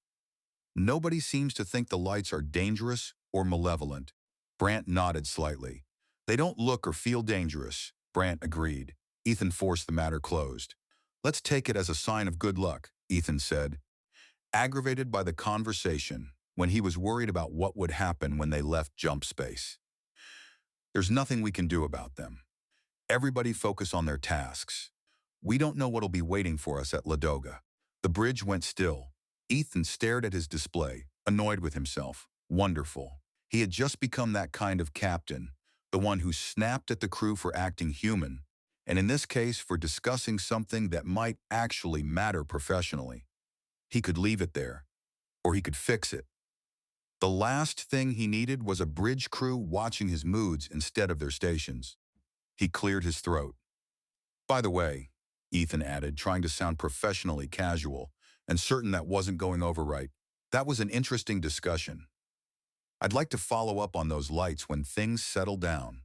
Nobody seems to think the lights are dangerous or malevolent. Brandt nodded slightly. They don't look or feel dangerous, Brandt agreed. Ethan forced the matter closed. Let's take it as a sign of good luck, Ethan said, aggravated by the conversation when he was worried about what would happen when they left jump space. There's nothing we can do about them. Everybody focus on their tasks. We don't know what'll be waiting for us at Ladoga. The bridge went still. Ethan stared at his display, annoyed with himself. Wonderful. He had just become that kind of captain, the one who snapped at the crew for acting human, and in this case for discussing something that might actually matter professionally. He could leave it there, or he could fix it. The last thing he needed was a bridge crew watching his moods instead of their stations. He cleared his throat. By the way, Ethan added, trying to sound professionally casual and certain that wasn't going over right, that was an interesting discussion. I'd like to follow up on those lights when things settle down.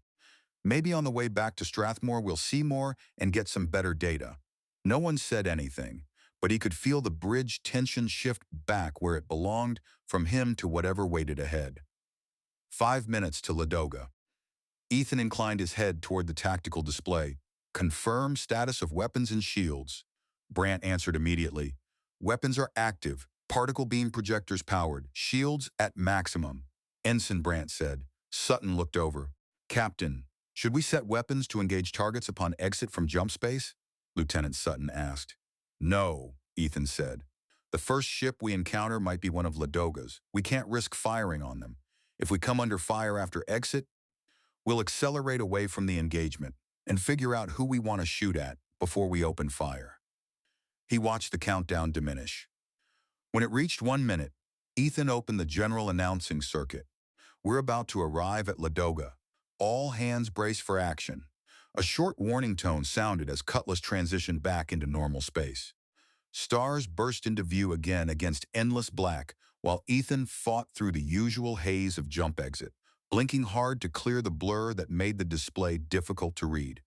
Maybe on the way back to Strathmore we'll see more and get some better data. No one said anything, but he could feel the bridge tension shift back where it belonged from him to whatever waited ahead. 5 minutes to Ladoga. Ethan inclined his head toward the tactical display. Confirm status of weapons and shields. Brant answered immediately. Weapons are active, particle beam projectors powered, shields at maximum. Ensign Brant said. Sutton looked over. Captain, should we set weapons to engage targets upon exit from jump space? Lieutenant Sutton asked. No, Ethan said. The first ship we encounter might be one of Ladoga's. We can't risk firing on them. If we come under fire after exit, we'll accelerate away from the engagement and figure out who we want to shoot at before we open fire. He watched the countdown diminish. When it reached 1 minute, Ethan opened the general announcing circuit. We're about to arrive at Ladoga. All hands brace for action. A short warning tone sounded as Cutlass transitioned back into normal space. Stars burst into view again against endless black, while Ethan fought through the usual haze of jump exit, blinking hard to clear the blur that made the display difficult to read.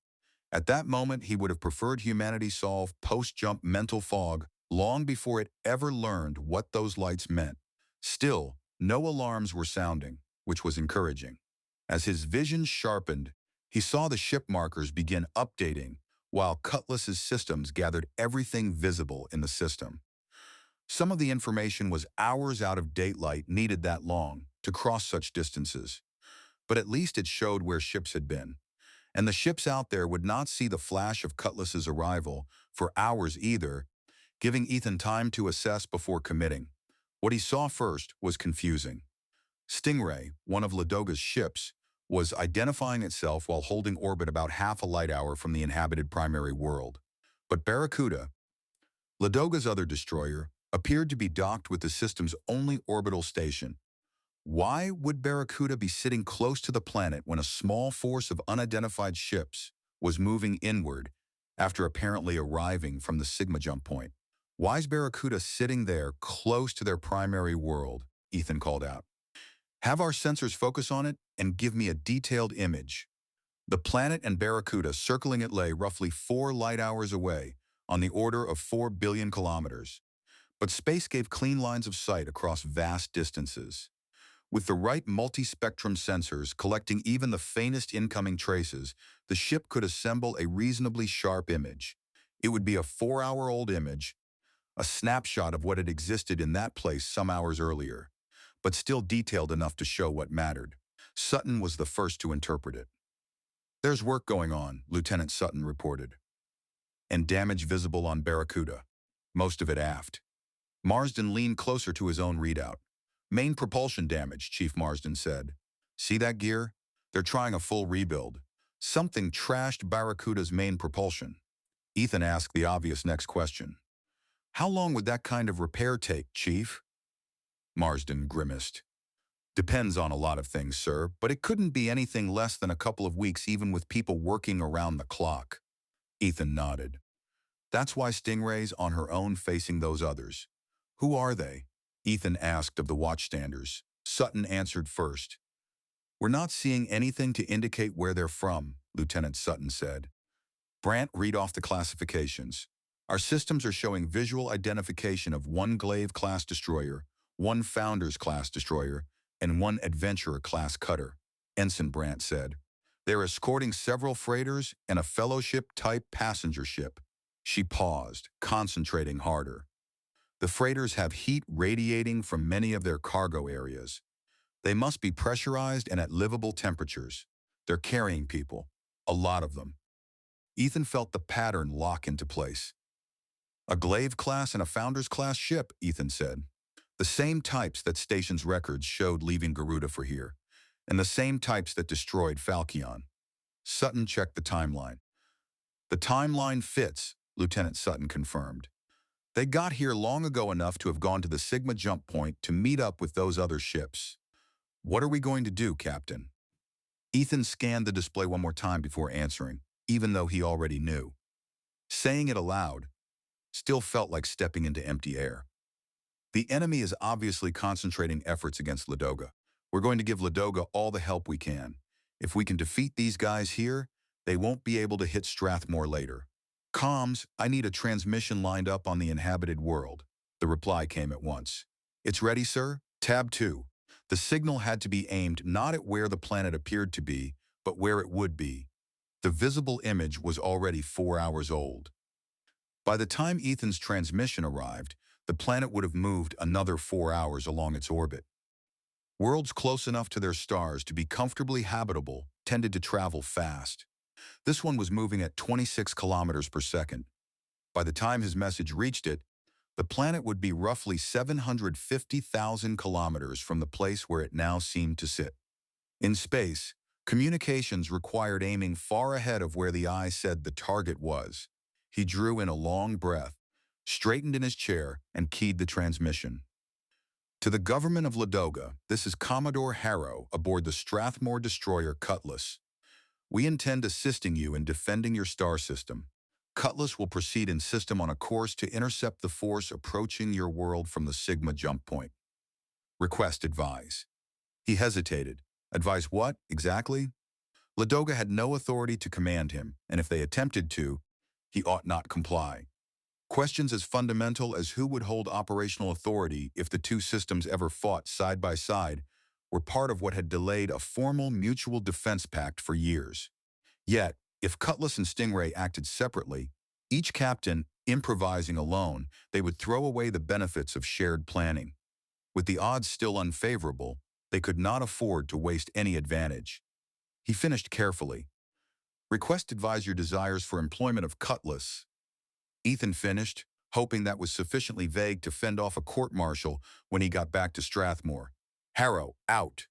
At that moment, he would have preferred humanity solve post-jump mental fog long before it ever learned what those lights meant. Still, no alarms were sounding, which was encouraging. As his vision sharpened, he saw the ship markers begin updating, while Cutlass's systems gathered everything visible in the system. Some of the information was hours out of date light needed that long to cross such distances, but at least it showed where ships had been. And the ships out there would not see the flash of Cutlass's arrival for hours either, giving Ethan time to assess before committing. What he saw first was confusing. Stingray, one of Ladoga's ships, was identifying itself while holding orbit about half a light hour from the inhabited primary world. But Barracuda, Ladoga's other destroyer, appeared to be docked with the system's only orbital station. Why would Barracuda be sitting close to the planet when a small force of unidentified ships was moving inward after apparently arriving from the Sigma jump point? Why's Barracuda sitting there close to their primary world? Ethan called out. Have our sensors focus on it and give me a detailed image. The planet and Barracuda circling it lay roughly 4 light hours away, on the order of 4 billion kilometers. But space gave clean lines of sight across vast distances. With the right multi-spectrum sensors collecting even the faintest incoming traces, the ship could assemble a reasonably sharp image. It would be a 4-hour-old image, a snapshot of what had existed in that place some hours earlier, but still detailed enough to show what mattered. Sutton was the first to interpret it. There's work going on, Lieutenant Sutton reported. And damage visible on Barracuda, most of it aft. Marsden leaned closer to his own readout. Main propulsion damage, Chief Marsden said. See that gear? They're trying a full rebuild. Something trashed Barracuda's main propulsion. Ethan asked the obvious next question. How long would that kind of repair take, Chief? Marsden grimaced. Depends on a lot of things, sir, but it couldn't be anything less than a couple of weeks even with people working around the clock. Ethan nodded. That's why Stingray's on her own facing those others. Who are they? Ethan asked of the watchstanders. Sutton answered first. We're not seeing anything to indicate where they're from, Lieutenant Sutton said. Brant, read off the classifications. Our systems are showing visual identification of 1 Glaive-class destroyer, 1 Founders-class destroyer, and 1 Adventurer-class cutter, Ensign Brant said. They're escorting several freighters and a Fellowship-type passenger ship. She paused, concentrating harder. The freighters have heat radiating from many of their cargo areas. They must be pressurized and at livable temperatures. They're carrying people, a lot of them. Ethan felt the pattern lock into place. A Glaive class and a Founders class ship, Ethan said. The same types that station's records showed leaving Garuda for here, and the same types that destroyed Falchion. Sutton checked the timeline. The timeline fits, Lieutenant Sutton confirmed. They got here long ago enough to have gone to the Sigma jump point to meet up with those other ships. What are we going to do, Captain? Ethan scanned the display one more time before answering, even though he already knew. Saying it aloud still felt like stepping into empty air. The enemy is obviously concentrating efforts against Ladoga. We're going to give Ladoga all the help we can. If we can defeat these guys here, they won't be able to hit Strathmore later. Comms, I need a transmission lined up on the inhabited world. The reply came at once. It's ready, sir. Tab 2. The signal had to be aimed not at where the planet appeared to be, but where it would be. The visible image was already 4 hours old. By the time Ethan's transmission arrived, the planet would have moved another 4 hours along its orbit. Worlds close enough to their stars to be comfortably habitable tended to travel fast. This one was moving at 26 kilometers per second. By the time his message reached it, the planet would be roughly 750,000 kilometers from the place where it now seemed to sit. In space, communications required aiming far ahead of where the eye said the target was. He drew in a long breath, straightened in his chair, and keyed the transmission. To the government of Ladoga, this is Commodore Harrow aboard the Strathmore destroyer Cutlass. We intend assisting you in defending your star system. Cutlass will proceed in system on a course to intercept the force approaching your world from the Sigma jump point. Request advise. He hesitated. Advise what, exactly? Ladoga had no authority to command him, and if they attempted to, he ought not comply. Questions as fundamental as who would hold operational authority if the two systems ever fought side by side were part of what had delayed a formal mutual defense pact for years. Yet, if Cutlass and Stingray acted separately, each captain improvising alone, they would throw away the benefits of shared planning. With the odds still unfavorable, they could not afford to waste any advantage. He finished carefully. Request advise your desires for employment of Cutlass. Ethan finished, hoping that was sufficiently vague to fend off a court-martial when he got back to Strathmore. Harrow, out.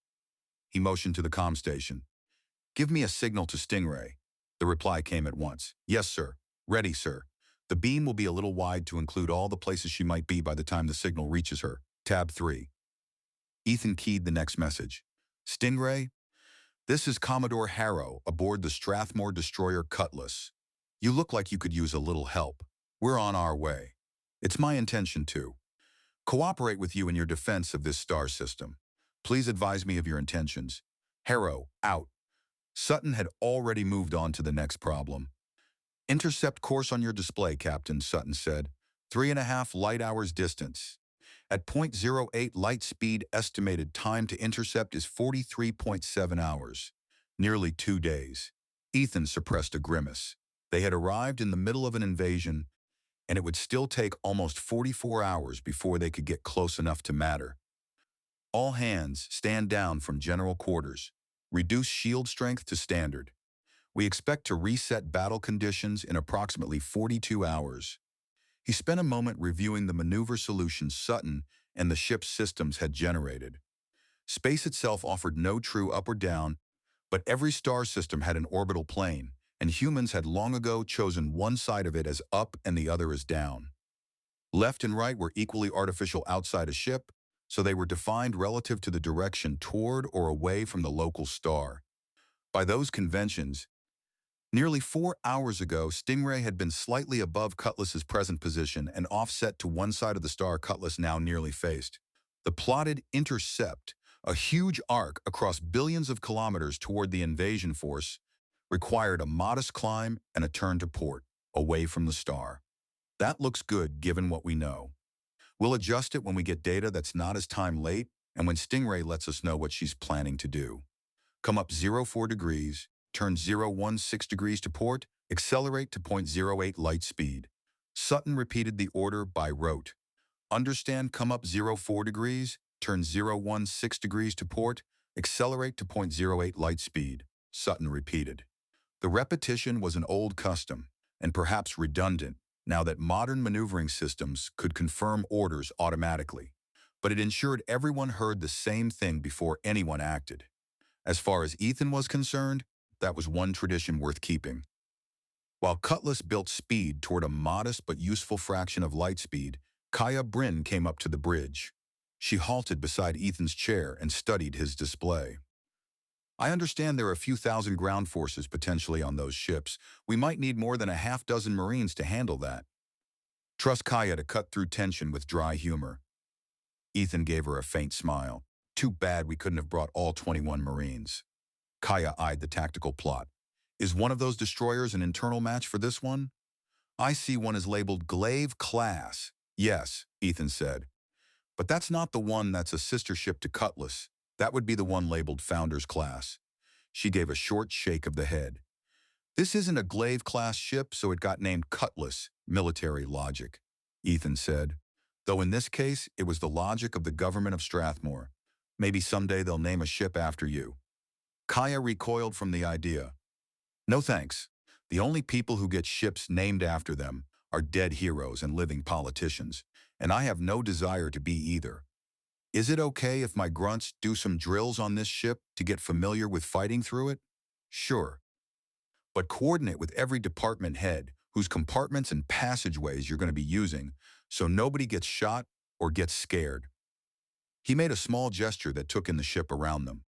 He motioned to the comm station. Give me a signal to Stingray. The reply came at once. Yes, sir. Ready, sir. The beam will be a little wide to include all the places she might be by the time the signal reaches her. Tab 3. Ethan keyed the next message. Stingray, this is Commodore Harrow aboard the Strathmore destroyer Cutless. You look like you could use a little help. We're on our way. It's my intention to cooperate with you in your defense of this star system. Please advise me of your intentions. Harrow, out. Sutton had already moved on to the next problem. Intercept course on your display, Captain, Sutton said. 3.5 light hours distance. At 0.08 light speed, estimated time to intercept is 43.7 hours. Nearly 2 days. Ethan suppressed a grimace. They had arrived in the middle of an invasion, and it would still take almost 44 hours before they could get close enough to matter. All hands, stand down from general quarters. Reduce shield strength to standard. We expect to reset battle conditions in approximately 42 hours. He spent a moment reviewing the maneuver solutions Sutton and the ship's systems had generated. Space itself offered no true up or down, but every star system had an orbital plane, and humans had long ago chosen one side of it as up and the other as down. Left and right were equally artificial outside a ship, so they were defined relative to the direction toward or away from the local star. By those conventions, nearly 4 hours ago, Stingray had been slightly above Cutlass's present position and offset to one side of the star Cutlass now nearly faced. The plotted intercept, a huge arc across billions of kilometers toward the invasion force, required a modest climb and a turn to port, away from the star. That looks good given what we know. We'll adjust it when we get data that's not as time late and when Stingray lets us know what she's planning to do. Come up 04 degrees, turn 016 degrees to port, accelerate to 0.08 light speed. Sutton repeated the order by rote. Understand, come up 04 degrees, turn 016 degrees to port, accelerate to 0.08 light speed. Sutton repeated. The repetition was an old custom, and perhaps redundant, now that modern maneuvering systems could confirm orders automatically. But it ensured everyone heard the same thing before anyone acted. As far as Ethan was concerned, that was one tradition worth keeping. While Cutlass built speed toward a modest but useful fraction of light speed, Kaia Brynn came up to the bridge. She halted beside Ethan's chair and studied his display. I understand there are a few thousand ground forces potentially on those ships. We might need more than a half-dozen Marines to handle that. Trust Kaia to cut through tension with dry humor. Ethan gave her a faint smile. Too bad we couldn't have brought all 21 Marines. Kaia eyed the tactical plot. Is one of those destroyers an internal match for this one? I see one is labeled Glaive Class. Yes, Ethan said. But that's not the one that's a sister ship to Cutlass. That would be the one labeled Founders Class. She gave a short shake of the head. This isn't a Glaive-class ship, so it got named Cutlass, military logic, Ethan said. Though in this case, it was the logic of the government of Strathmore. Maybe someday they'll name a ship after you. Kaia recoiled from the idea. No thanks. The only people who get ships named after them are dead heroes and living politicians, and I have no desire to be either. Is it okay if my grunts do some drills on this ship to get familiar with fighting through it? Sure. But coordinate with every department head whose compartments and passageways you're going to be using so nobody gets shot or gets scared. He made a small gesture that took in the ship around them.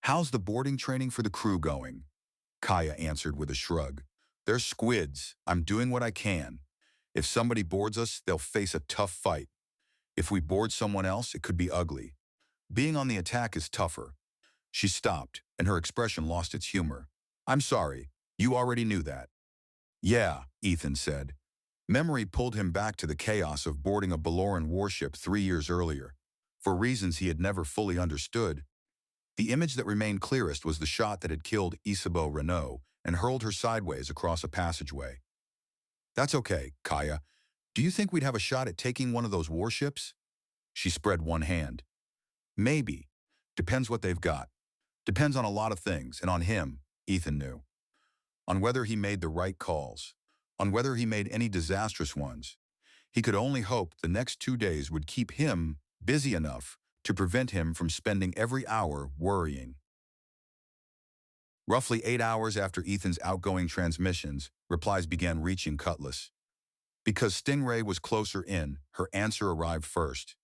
How's the boarding training for the crew going? Kaia answered with a shrug. They're squids. I'm doing what I can. If somebody boards us, they'll face a tough fight. If we board someone else, it could be ugly. Being on the attack is tougher. She stopped, and her expression lost its humor. I'm sorry. You already knew that. Yeah, Ethan said. Memory pulled him back to the chaos of boarding a Baloran warship 3 years earlier. For reasons he had never fully understood, the image that remained clearest was the shot that had killed Isabeau Renault and hurled her sideways across a passageway. That's okay, Kaia. Do you think we'd have a shot at taking one of those warships? She spread one hand. Maybe. Depends what they've got. Depends on a lot of things, and on him, Ethan knew. On whether he made the right calls. On whether he made any disastrous ones. He could only hope the next 2 days would keep him busy enough to prevent him from spending every hour worrying. Roughly 8 hours after Ethan's outgoing transmissions, replies began reaching Cutless. Because Stingray was closer in, her answer arrived first.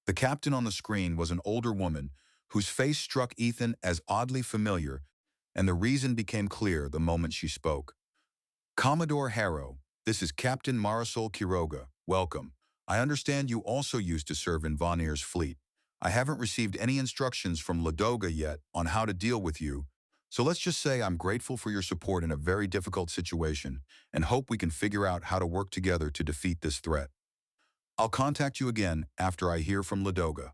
The captain on the screen was an older woman whose face struck Ethan as oddly familiar, and the reason became clear the moment she spoke. Commodore Harrow, this is Captain Marisol Quiroga. Welcome. I understand you also used to serve in Vonier's fleet. I haven't received any instructions from Ladoga yet on how to deal with you, so let's just say I'm grateful for your support in a very difficult situation and hope we can figure out how to work together to defeat this threat. I'll contact you again after I hear from Ladoga.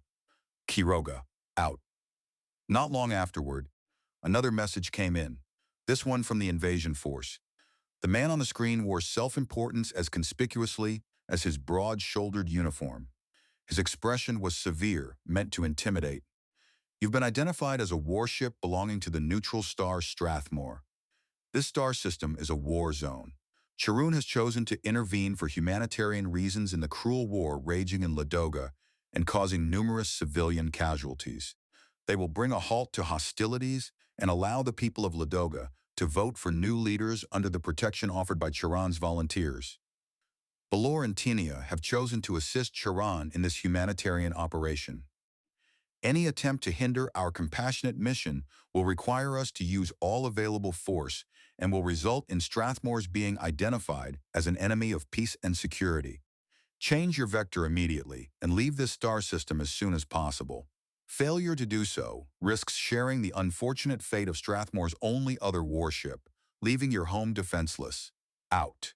Quiroga, out. Not long afterward, another message came in, this one from the invasion force. The man on the screen wore self-importance as conspicuously as his broad-shouldered uniform. His expression was severe, meant to intimidate. You've been identified as a warship belonging to the neutral star Strathmore. This star system is a war zone. Charun has chosen to intervene for humanitarian reasons in the cruel war raging in Ladoga and causing numerous civilian casualties. They will bring a halt to hostilities and allow the people of Ladoga to vote for new leaders under the protection offered by Charun's volunteers. Balor and Tinia have chosen to assist Charun in this humanitarian operation. Any attempt to hinder our compassionate mission will require us to use all available force and will result in Strathmore's being identified as an enemy of peace and security. Change your vector immediately and leave this star system as soon as possible. Failure to do so risks sharing the unfortunate fate of Strathmore's only other warship, leaving your home defenseless. Out.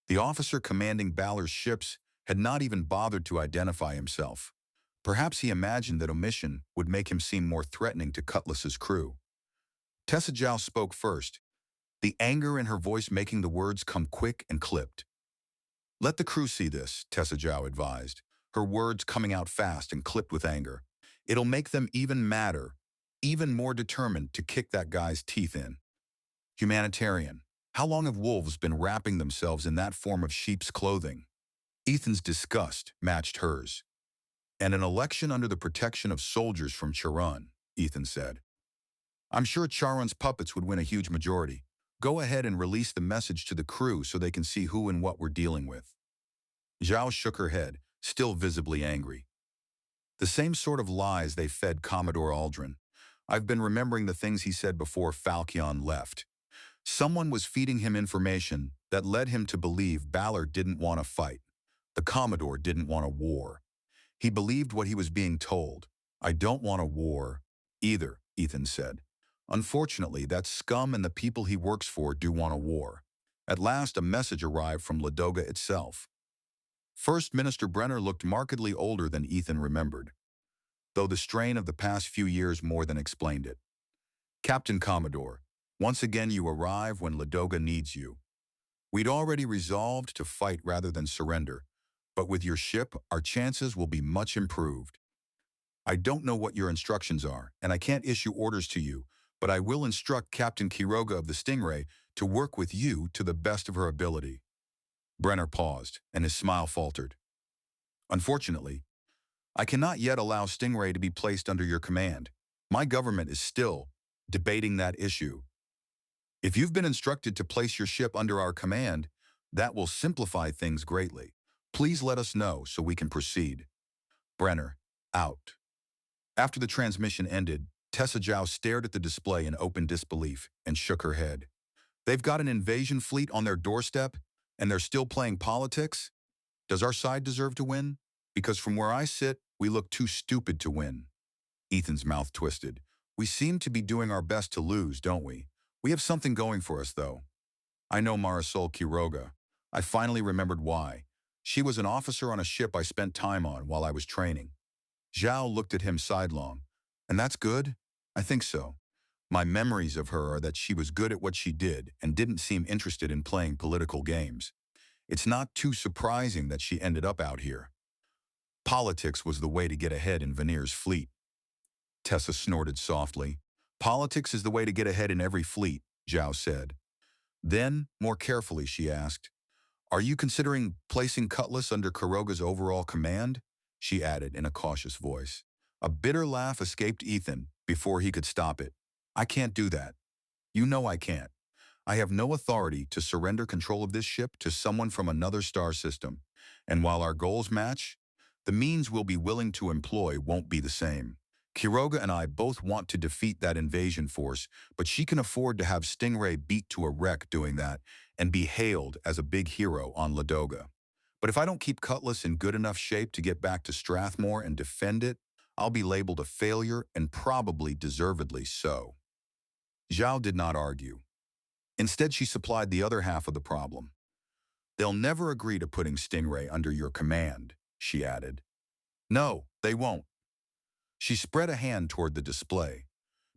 The officer commanding Balor's ships had not even bothered to identify himself. Perhaps he imagined that omission would make him seem more threatening to Cutlass's crew. Tessa Zhao spoke first, the anger in her voice making the words come quick and clipped. Let the crew see this, Tessa Zhao advised, her words coming out fast and clipped with anger. It'll make them even madder, even more determined to kick that guy's teeth in. Humanitarian. How long have wolves been wrapping themselves in that form of sheep's clothing? Ethan's disgust matched hers. And an election under the protection of soldiers from Charun, Ethan said. I'm sure Charun's puppets would win a huge majority. Go ahead and release the message to the crew so they can see who and what we're dealing with. Zhao shook her head, still visibly angry. The same sort of lies they fed Commodore Aldrin. I've been remembering the things he said before Falchion left. Someone was feeding him information that led him to believe Balor didn't want to fight. The Commodore didn't want a war. He believed what he was being told. I don't want a war either, Ethan said. Unfortunately, that scum and the people he works for do want a war. At last, a message arrived from Ladoga itself. First Minister Brenner looked markedly older than Ethan remembered, though the strain of the past few years more than explained it. Captain Commodore, once again you arrive when Ladoga needs you. We'd already resolved to fight rather than surrender, but with your ship, our chances will be much improved. I don't know what your instructions are, and I can't issue orders to you, but I will instruct Captain Quiroga of the Stingray to work with you to the best of her ability. Brenner paused, and his smile faltered. Unfortunately, I cannot yet allow Stingray to be placed under your command. My government is still debating that issue. If you've been instructed to place your ship under our command, that will simplify things greatly. Please let us know so we can proceed. Brenner, out. After the transmission ended, Tessa Zhao stared at the display in open disbelief and shook her head. They've got an invasion fleet on their doorstep, and they're still playing politics? Does our side deserve to win? Because from where I sit, we look too stupid to win. Ethan's mouth twisted. We seem to be doing our best to lose, don't we? We have something going for us, though. I know Marisol Quiroga. I finally remembered why. She was an officer on a ship I spent time on while I was training. Zhao looked at him sidelong. And that's good? I think so. My memories of her are that she was good at what she did and didn't seem interested in playing political games. It's not too surprising that she ended up out here. Politics was the way to get ahead in Vanir's fleet. Tessa snorted softly. Politics is the way to get ahead in every fleet, Zhao said. Then, more carefully, she asked, are you considering placing Cutlass under Quiroga's overall command? She added in a cautious voice. A bitter laugh escaped Ethan before he could stop it. I can't do that. You know I can't. I have no authority to surrender control of this ship to someone from another star system. And while our goals match, the means we'll be willing to employ won't be the same. Quiroga and I both want to defeat that invasion force, but she can afford to have Stingray beat to a wreck doing that and be hailed as a big hero on Ladoga. But if I don't keep Cutlass in good enough shape to get back to Strathmore and defend it, I'll be labeled a failure and probably deservedly so. Zhao did not argue. Instead, she supplied the other half of the problem. They'll never agree to putting Stingray under your command, she added. No, they won't. She spread a hand toward the display,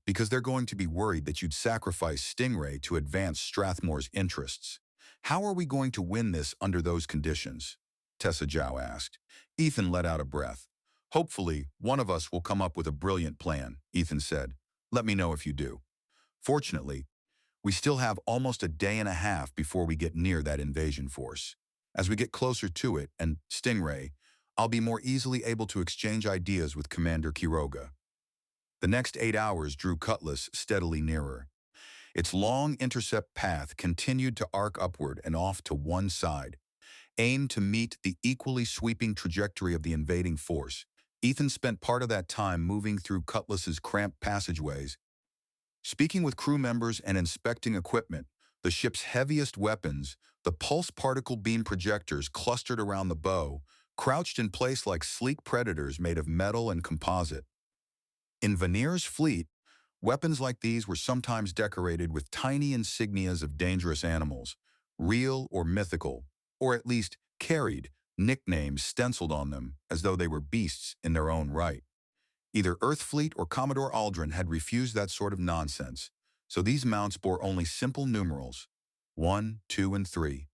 because they're going to be worried that you'd sacrifice Stingray to advance Strathmore's interests. How are we going to win this under those conditions? Tessa Zhao asked. Ethan let out a breath. Hopefully, one of us will come up with a brilliant plan, Ethan said. Let me know if you do. Fortunately, we still have almost a day and a half before we get near that invasion force. As we get closer to it and Stingray, I'll be more easily able to exchange ideas with Commander Quiroga. The next 8 hours drew Cutless steadily nearer. Its long intercept path continued to arc upward and off to one side, aimed to meet the equally sweeping trajectory of the invading force. Ethan spent part of that time moving through Cutlass's cramped passageways, speaking with crew members and inspecting equipment. The ship's heaviest weapons, the pulse particle beam projectors clustered around the bow, crouched in place like sleek predators made of metal and composite. In Vanir's fleet, weapons like these were sometimes decorated with tiny insignias of dangerous animals, real or mythical, or at least carried nicknames stenciled on them as though they were beasts in their own right. Either Earthfleet or Commodore Aldrin had refused that sort of nonsense, so these mounts bore only simple numerals, 1, 2, and 3.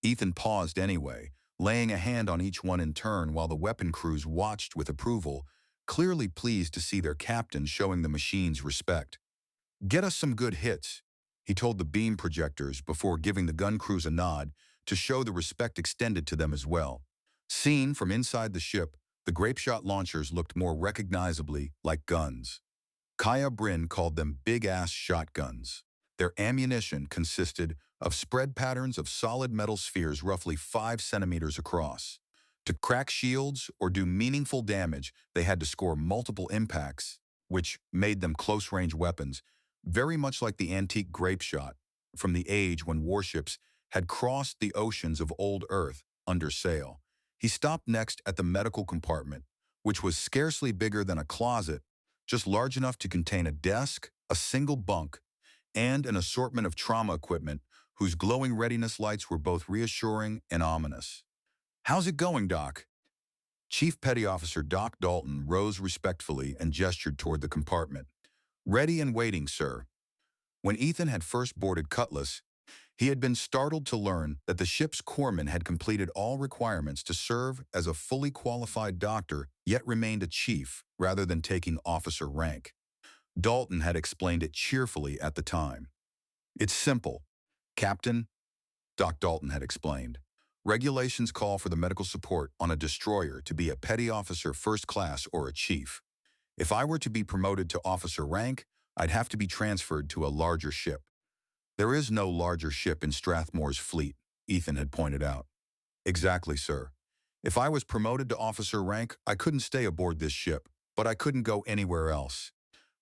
Ethan paused anyway, laying a hand on each one in turn while the weapon crews watched with approval, clearly pleased to see their captain showing the machines respect. Get us some good hits. he told the beam projectors before giving the gun crews a nod to show the respect extended to them as well. Seen from inside the ship, the grapeshot launchers looked more recognizably like guns. Kaia Brynn called them big-ass shotguns. Their ammunition consisted of spread patterns of solid metal spheres roughly 5 centimeters across. To crack shields or do meaningful damage, they had to score multiple impacts, which made them close-range weapons, very much like the antique grapeshot from the age when warships had crossed the oceans of old Earth under sail. He stopped next at the medical compartment, which was scarcely bigger than a closet, just large enough to contain a desk, a single bunk, and an assortment of trauma equipment whose glowing readiness lights were both reassuring and ominous. "How's it going, Doc?" Chief Petty Officer Doc Dalton rose respectfully and gestured toward the compartment. "Ready and waiting, sir." When Ethan had first boarded Cutlass, he had been startled to learn that the ship's corpsman had completed all requirements to serve as a fully qualified doctor, yet remained a chief rather than taking officer rank. Dalton had explained it cheerfully at the time. "It's simple, Captain," Doc Dalton had explained. "Regulations call for the medical support on a destroyer to be a petty officer first class or a chief. If I were to be promoted to officer rank, I'd have to be transferred to a larger ship." "There is no larger ship in Strathmore's fleet," Ethan had pointed out. "Exactly, sir. If I was promoted to officer rank, I couldn't stay aboard this ship, but I couldn't go anywhere else.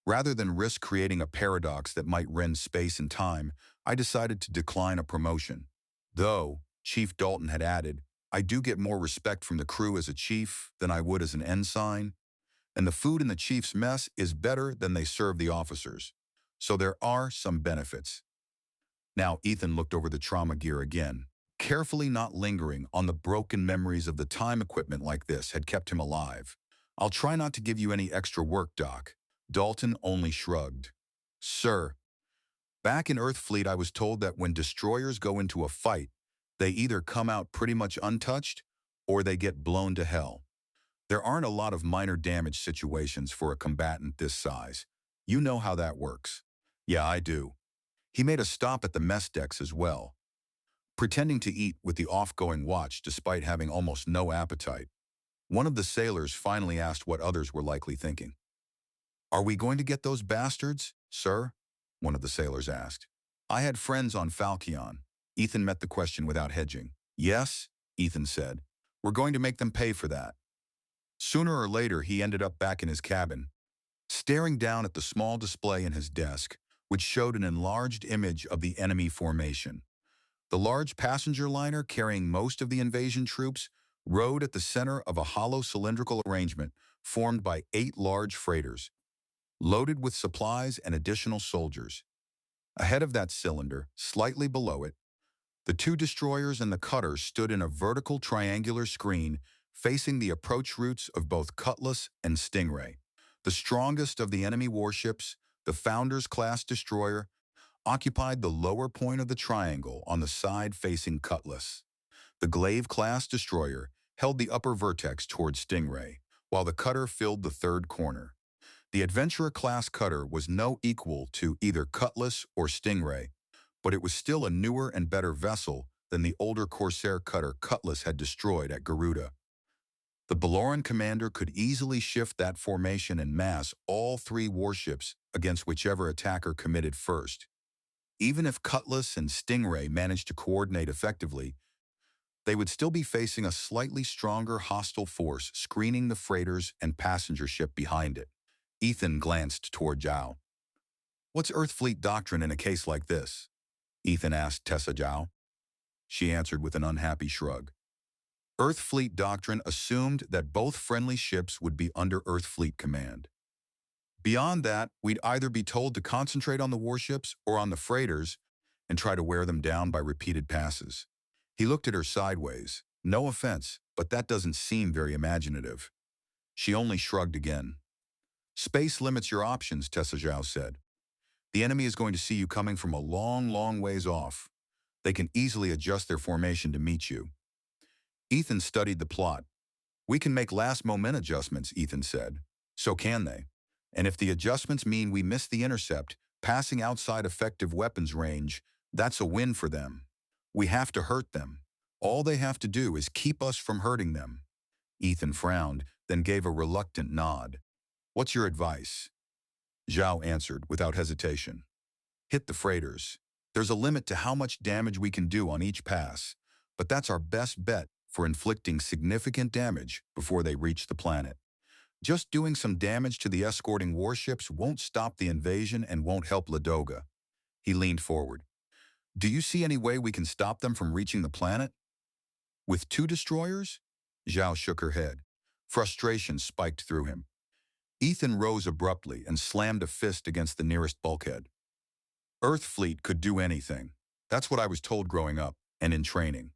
Rather than risk creating a paradox that might rend space and time, I decided to decline a promotion. Though," Chief Dalton had added, "I do get more respect from the crew as a chief than I would as an ensign, and the food in the chief's mess is better than they serve the officers. So there are some benefits." Now Ethan looked over the trauma gear again. Carefully not lingering on the broken memories of the time equipment like this had kept him alive. "I'll try not to give you any extra work, Doc." Dalton only shrugged. "Sir, back in Earth Fleet I was told that when destroyers go into a fight, they either come out pretty much untouched or they get blown to hell. There aren't a lot of minor damage situations for a combatant this size. You know how that works." "Yeah, I do." He made a stop at the mess decks as well, pretending to eat with the off-going watch despite having almost no appetite. One of the sailors finally asked what others were likely thinking. "Are we going to get those bastards, sir?" one of the sailors asked. "I had friends on Falchion." Ethan met the question without hedging. "Yes," Ethan said. "We're going to make them pay for that." Sooner or later, he ended up back in his cabin, staring down at the small display in his desk, which showed an enlarged image of the enemy formation. The large passenger liner carrying most of the invasion troops rode at the center of a hollow cylindrical arrangement formed by 8 large freighters, loaded with supplies and additional soldiers. Ahead of that cylinder, slightly below it, the 2 destroyers and the cutter stood in a vertical triangular screen facing the approach routes of both Cutlass and Stingray. The strongest of the enemy warships, the Founders-class destroyer, occupied the lower point of the triangle on the side facing Cutlass. The Glaive-class destroyer held the upper vertex toward Stingray, while the cutter filled the third corner. The Adventurer-class cutter was no equal to either Cutlass or Stingray, but it was still a newer and better vessel than the older Corsair cutter Cutlass had destroyed at Garuda. The Baloran commander could easily shift that formation and mass all 3 warships against whichever attacker committed first. Even if Cutlass and Stingray managed to coordinate effectively, they would still be facing a slightly stronger hostile force screening the freighters and passenger ship behind it. Ethan glanced toward Zhao. "What's Earth Fleet doctrine in a case like this?" Ethan asked Tessa Zhao. She answered with an unhappy shrug. Earth Fleet doctrine assumed that both friendly ships would be under Earth Fleet command. Beyond that, we'd either be told to concentrate on the warships or on the freighters and try to wear them down by repeated passes. He looked at her sideways. "No offense, but that doesn't seem very imaginative." She only shrugged again. "Space limits your options," Tessa Zhao said. "The enemy is going to see you coming from a long, long ways off. They can easily adjust their formation to meet you." Ethan studied the plot. "We can make last-moment adjustments," Ethan said. "So can they. And if the adjustments mean we miss the intercept, Passing outside effective weapons range, that's a win for them. We have to hurt them. All they have to do is keep us from hurting them. Ethan frowned, then gave a reluctant nod. What's your advice? Zhao answered without hesitation. Hit the freighters. There's a limit to how much damage we can do on each pass, but that's our best bet for inflicting significant damage before they reach the planet. Just doing some damage to the escorting warships won't stop the invasion and won't help Ladoga. He leaned forward. Do you see any way we can stop them from reaching the planet? With 2 destroyers? Zhao shook her head. Frustration spiked through him. Ethan rose abruptly and slammed a fist against the nearest bulkhead. Earth fleet could do anything. That's what I was told growing up and in training.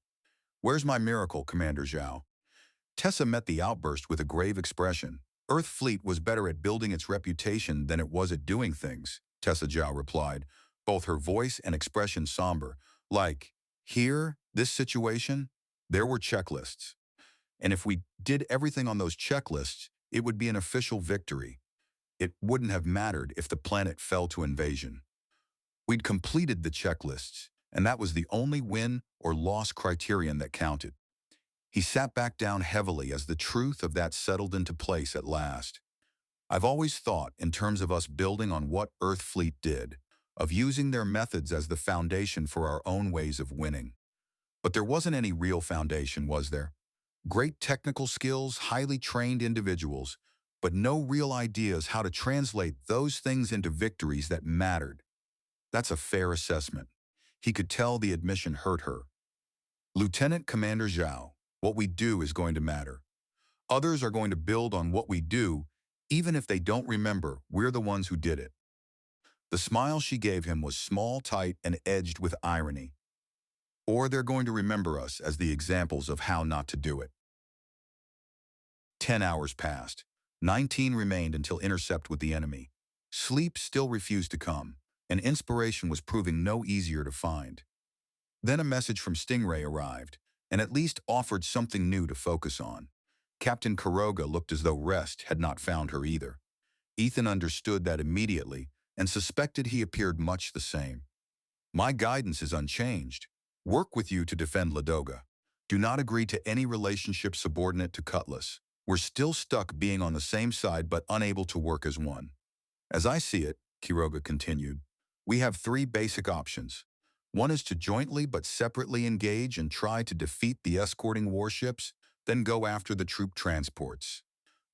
Where's my miracle, Commander Zhao? Tessa met the outburst with a grave expression. Earth fleet was better at building its reputation than it was at doing things, Tessa Zhao replied, both her voice and expression somber. Like, here, this situation, there were checklists. And if we did everything on those checklists, it would be an official victory. It wouldn't have mattered if the planet fell to invasion. We'd completed the checklists, and that was the only win or loss criterion that counted. He sat back down heavily as the truth of that settled into place at last. I've always thought in terms of us building on what Earth Fleet did, of using their methods as the foundation for our own ways of winning. But there wasn't any real foundation, was there? Great technical skills, highly trained individuals, but no real ideas how to translate those things into victories that mattered. That's a fair assessment. He could tell the admission hurt her. Lieutenant Commander Zhao, what we do is going to matter. Others are going to build on what we do, even if they don't remember we're the ones who did it. The smile she gave him was small, tight, and edged with irony. Or they're going to remember us as the examples of how not to do it. 10 hours passed. 19 remained until intercept with the enemy. Sleep still refused to come, and inspiration was proving no easier to find. Then a message from Stingray arrived, and at least offered something new to focus on. Captain Garuda looked as though rest had not found her either. Ethan understood that immediately and suspected he appeared much the same. My guidance is unchanged. Work with you to defend Ladoga. Do not agree to any relationship subordinate to Cutlass. We're still stuck being on the same side but unable to work as one. As I see it, Garuda continued, we have 3 basic options. One is to jointly but separately engage and try to defeat the escorting warships, then go after the troop transports.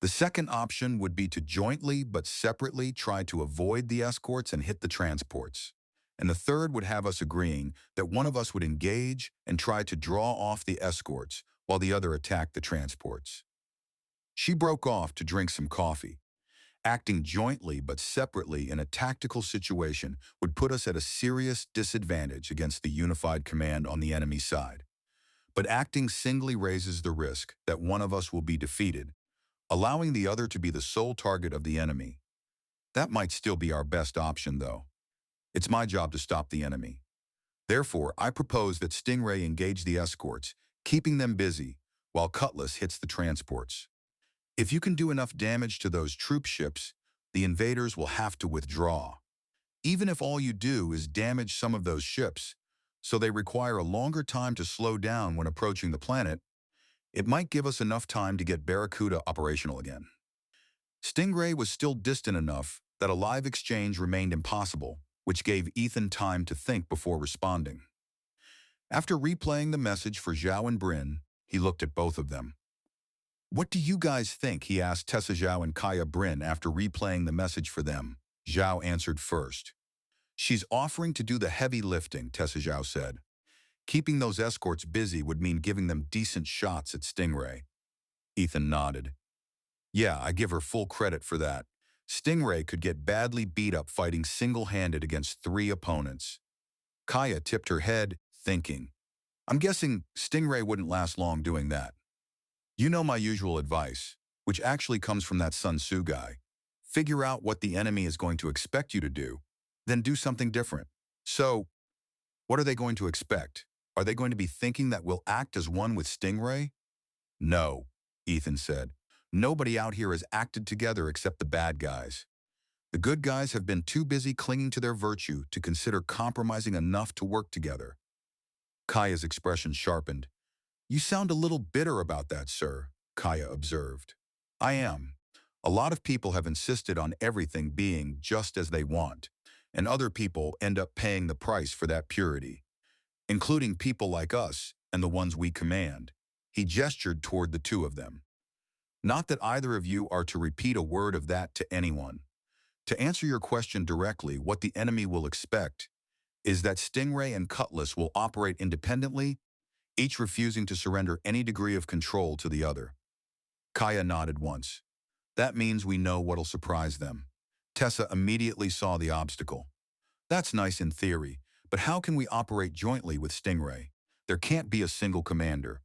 The second option would be to jointly but separately try to avoid the escorts and hit the transports. And the third would have us agreeing that one of us would engage and try to draw off the escorts while the other attacked the transports. She broke off to drink some coffee. Acting jointly but separately in a tactical situation would put us at a serious disadvantage against the unified command on the enemy side. But acting singly raises the risk that one of us will be defeated, allowing the other to be the sole target of the enemy. That might still be our best option, though. It's my job to stop the enemy. Therefore, I propose that Stingray engage the escorts, keeping them busy, while Cutlass hits the transports. If you can do enough damage to those troop ships, the invaders will have to withdraw. Even if all you do is damage some of those ships, so they require a longer time to slow down when approaching the planet, it might give us enough time to get Barracuda operational again. Stingray was still distant enough that a live exchange remained impossible, which gave Ethan time to think before responding. After replaying the message for Zhao and Brynn, he looked at both of them. What do you guys think? He asked Tessa Zhao and Kaia Brynn after replaying the message for them. Zhao answered first. She's offering to do the heavy lifting, Tessa Zhao said. Keeping those escorts busy would mean giving them decent shots at Stingray. Ethan nodded. Yeah, I give her full credit for that. Stingray could get badly beat up fighting single-handed against 3 opponents. Kaia tipped her head, thinking. I'm guessing Stingray wouldn't last long doing that. You know my usual advice, which actually comes from that Sun Tzu guy. Figure out what the enemy is going to expect you to do, then do something different. So, what are they going to expect? Are they going to be thinking that we'll act as one with Stingray? No, Ethan said. Nobody out here has acted together except the bad guys. The good guys have been too busy clinging to their virtue to consider compromising enough to work together. Kaia's expression sharpened. You sound a little bitter about that, sir, Kaia observed. I am. A lot of people have insisted on everything being just as they want, and other people end up paying the price for that purity, including people like us and the ones we command. He gestured toward the two of them. Not that either of you are to repeat a word of that to anyone. To answer your question directly, what the enemy will expect is that Stingray and Cutlass will operate independently, each refusing to surrender any degree of control to the other. Kaia nodded once. That means we know what'll surprise them. Tessa immediately saw the obstacle. That's nice in theory, but how can we operate jointly with Stingray? There can't be a single commander.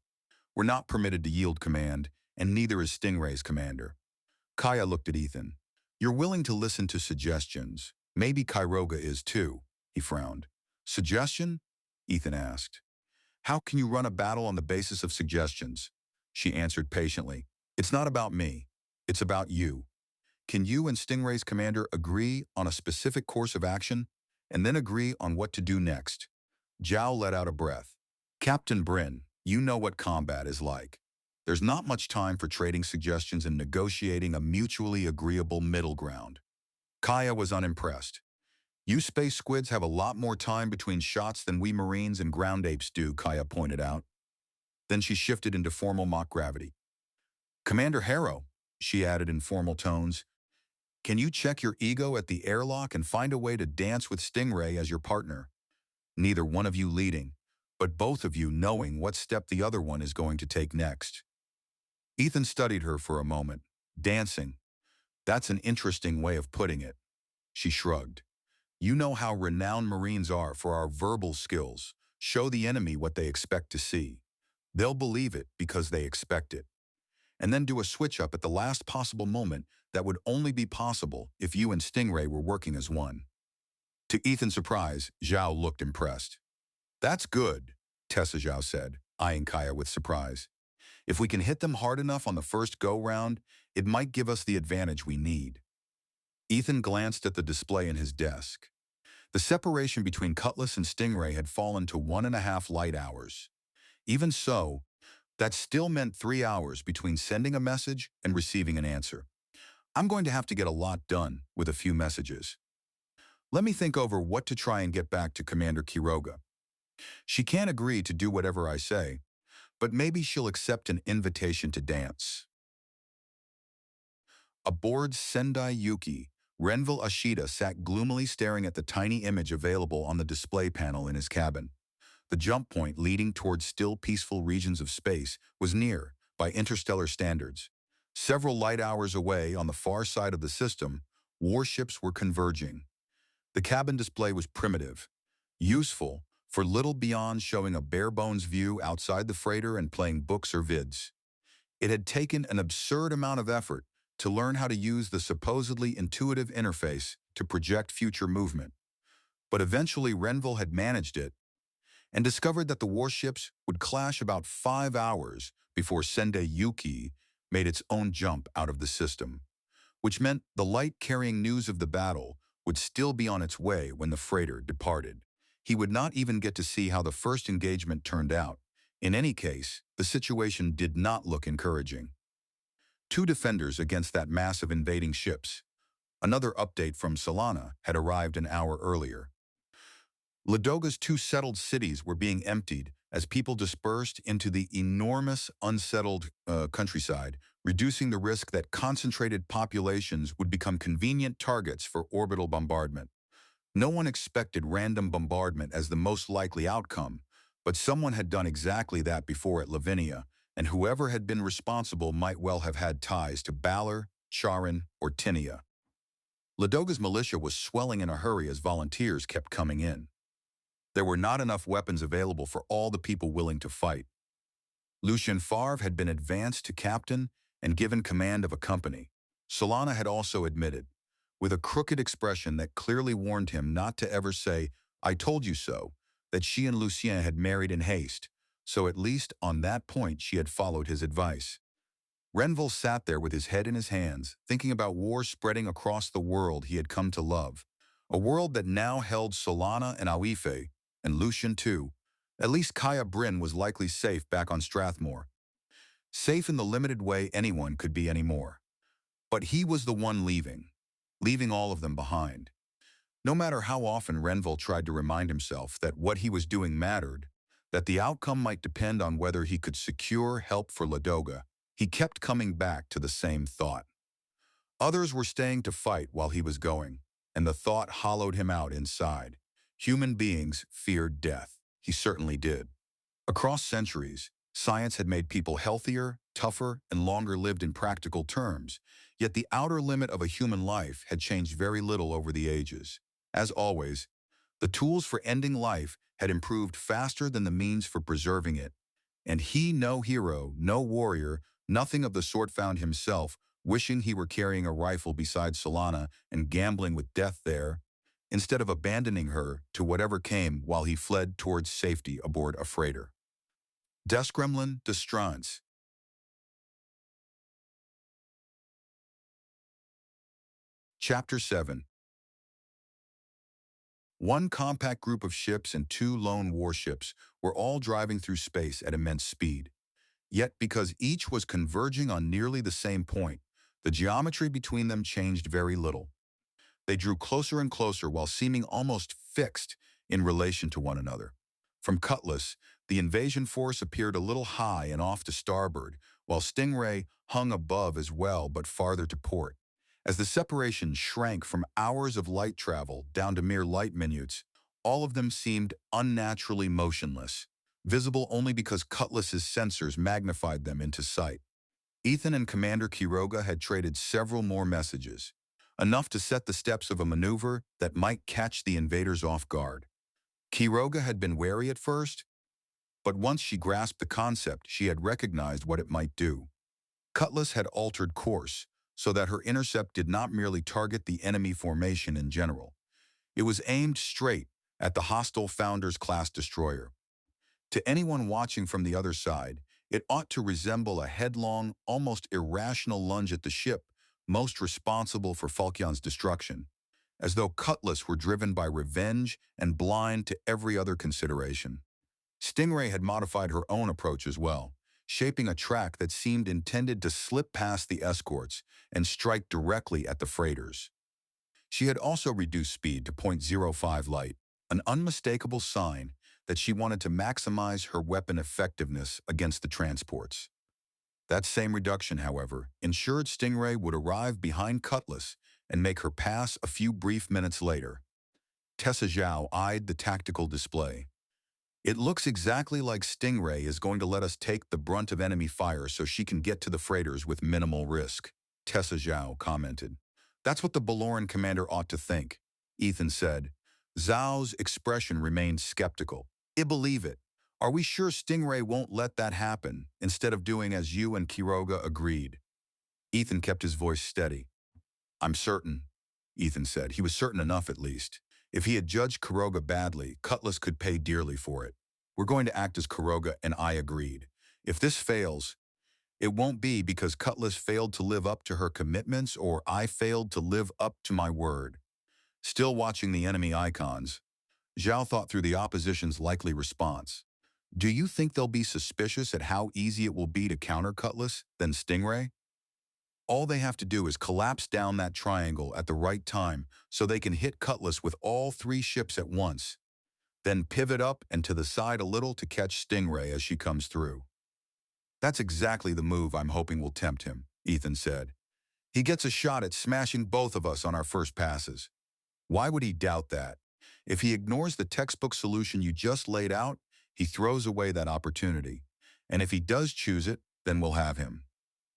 We're not permitted to yield command, and neither is Stingray's commander. Kaia looked at Ethan. You're willing to listen to suggestions. Maybe Kairoga is too, he frowned. Suggestion? Ethan asked. How can you run a battle on the basis of suggestions? She answered patiently. It's not about me. It's about you. Can you and Stingray's commander agree on a specific course of action, and then agree on what to do next? Zhao let out a breath. Captain Brynn, you know what combat is like. There's not much time for trading suggestions and negotiating a mutually agreeable middle ground. Kaia was unimpressed. You space squids have a lot more time between shots than we Marines and ground apes do, Kaia pointed out. Then she shifted into formal mock gravity. Commander Harrow, she added in formal tones, can you check your ego at the airlock and find a way to dance with Stingray as your partner? Neither one of you leading, but both of you knowing what step the other one is going to take next. Ethan studied her for a moment. Dancing. That's an interesting way of putting it. She shrugged. You know how renowned Marines are for our verbal skills. Show the enemy what they expect to see. They'll believe it because they expect it. And then do a switch-up at the last possible moment that would only be possible if you and Stingray were working as one. To Ethan's surprise, Zhao looked impressed. That's good, Tessa Zhao said, eyeing Kaia with surprise. If we can hit them hard enough on the first go-round, it might give us the advantage we need. Ethan glanced at the display in his desk. The separation between Cutless and Stingray had fallen to 1.5 light hours. Even so, that still meant 3 hours between sending a message and receiving an answer. I'm going to have to get a lot done with a few messages. Let me think over what to try and get back to Commander Quiroga. She can't agree to do whatever I say, but maybe she'll accept an invitation to dance. Aboard Sendai Yuki, Renville Ashita sat gloomily staring at the tiny image available on the display panel in his cabin. The jump point leading towards still peaceful regions of space was near, by interstellar standards. Several light hours away on the far side of the system, warships were converging. The cabin display was primitive, useful for little beyond showing a bare-bones view outside the freighter and playing books or vids. It had taken an absurd amount of effort to learn how to use the supposedly intuitive interface to project future movement. But eventually Renville had managed it and discovered that the warships would clash about 5 hours before Sendai Yuki made its own jump out of the system, which meant the light carrying news of the battle would still be on its way when the freighter departed. He would not even get to see how the first engagement turned out. In any case, the situation did not look encouraging. 2 defenders against that mass of invading ships. Another update from Solana had arrived an hour earlier. Ladoga's 2 settled cities were being emptied as people dispersed into the enormous unsettled countryside, reducing the risk that concentrated populations would become convenient targets for orbital bombardment. No one expected random bombardment as the most likely outcome, but someone had done exactly that before at Lavinia, and whoever had been responsible might well have had ties to Balor, Charun, or Tinia. Ladoga's militia was swelling in a hurry as volunteers kept coming in. There were not enough weapons available for all the people willing to fight. Lucien Favre had been advanced to captain and given command of a company. Solana had also admitted, with a crooked expression that clearly warned him not to ever say, "I told you so," that she and Lucien had married in haste, so at least on that point she had followed his advice. Renville sat there with his head in his hands, thinking about war spreading across the world he had come to love. A world that now held Solana and Awife, and Lucian too. At least Kaia Brynn was likely safe back on Strathmore. Safe in the limited way anyone could be anymore. But he was the one leaving all of them behind. No matter how often Renville tried to remind himself that what he was doing mattered, that the outcome might depend on whether he could secure help for Ladoga, he kept coming back to the same thought. Others were staying to fight while he was going, and the thought hollowed him out inside. Human beings feared death. He certainly did. Across centuries, science had made people healthier, tougher, and longer lived in practical terms, yet the outer limit of a human life had changed very little over the ages. As always, the tools for ending life had improved faster than the means for preserving it, and he, no hero, no warrior, nothing of the sort, found himself wishing he were carrying a rifle beside Solana and gambling with death there, instead of abandoning her to whatever came while he fled towards safety aboard a freighter. Des Gremlin de Strance. Chapter 7. One compact group of ships and two lone warships were all driving through space at immense speed. Yet because each was converging on nearly the same point, the geometry between them changed very little. They drew closer and closer while seeming almost fixed in relation to one another. From Cutlass, the invasion force appeared a little high and off to starboard, while Stingray hung above as well but farther to port. As the separation shrank from hours of light travel down to mere light minutes, all of them seemed unnaturally motionless, visible only because Cutlass's sensors magnified them into sight. Ethan and Commander Quiroga had traded several more messages, enough to set the steps of a maneuver that might catch the invaders off guard. Quiroga had been wary at first, but once she grasped the concept, she had recognized what it might do. Cutlass had altered course, so that her intercept did not merely target the enemy formation in general. It was aimed straight at the hostile Founders-class destroyer. To anyone watching from the other side, it ought to resemble a headlong, almost irrational lunge at the ship most responsible for Falchion's destruction, as though Cutlass were driven by revenge and blind to every other consideration. Stingray had modified her own approach as well, shaping a track that seemed intended to slip past the escorts and strike directly at the freighters. She had also reduced speed to .05 light, an unmistakable sign that she wanted to maximize her weapon effectiveness against the transports. That same reduction, however, ensured Stingray would arrive behind Cutlass and make her pass a few brief minutes later. Tessa Zhao eyed the tactical display. "It looks exactly like Stingray is going to let us take the brunt of enemy fire so she can get to the freighters with minimal risk," Tessa Zhao commented. "That's what the Baloran commander ought to think," Ethan said. Zhao's expression remained skeptical. "I believe it. Are we sure Stingray won't let that happen, instead of doing as you and Quiroga agreed?" Ethan kept his voice steady. "I'm certain," Ethan said. He was certain enough, at least. If he had judged Quiroga badly, Cutlass could pay dearly for it. "We're going to act as Quiroga and I agreed. If this fails, it won't be because Cutlass failed to live up to her commitments or I failed to live up to my word." Still watching the enemy icons, Zhao thought through the opposition's likely response. "Do you think they'll be suspicious at how easy it will be to counter Cutlass, then Stingray? All they have to do is collapse down that triangle at the right time so they can hit Cutlass with all three ships at once, then pivot up and to the side a little to catch Stingray as she comes through." "That's exactly the move I'm hoping will tempt him," Ethan said. "He gets a shot at smashing both of us on our first passes." Why would he doubt that? If he ignores the textbook solution you just laid out, he throws away that opportunity. And if he does choose it, then we'll have him.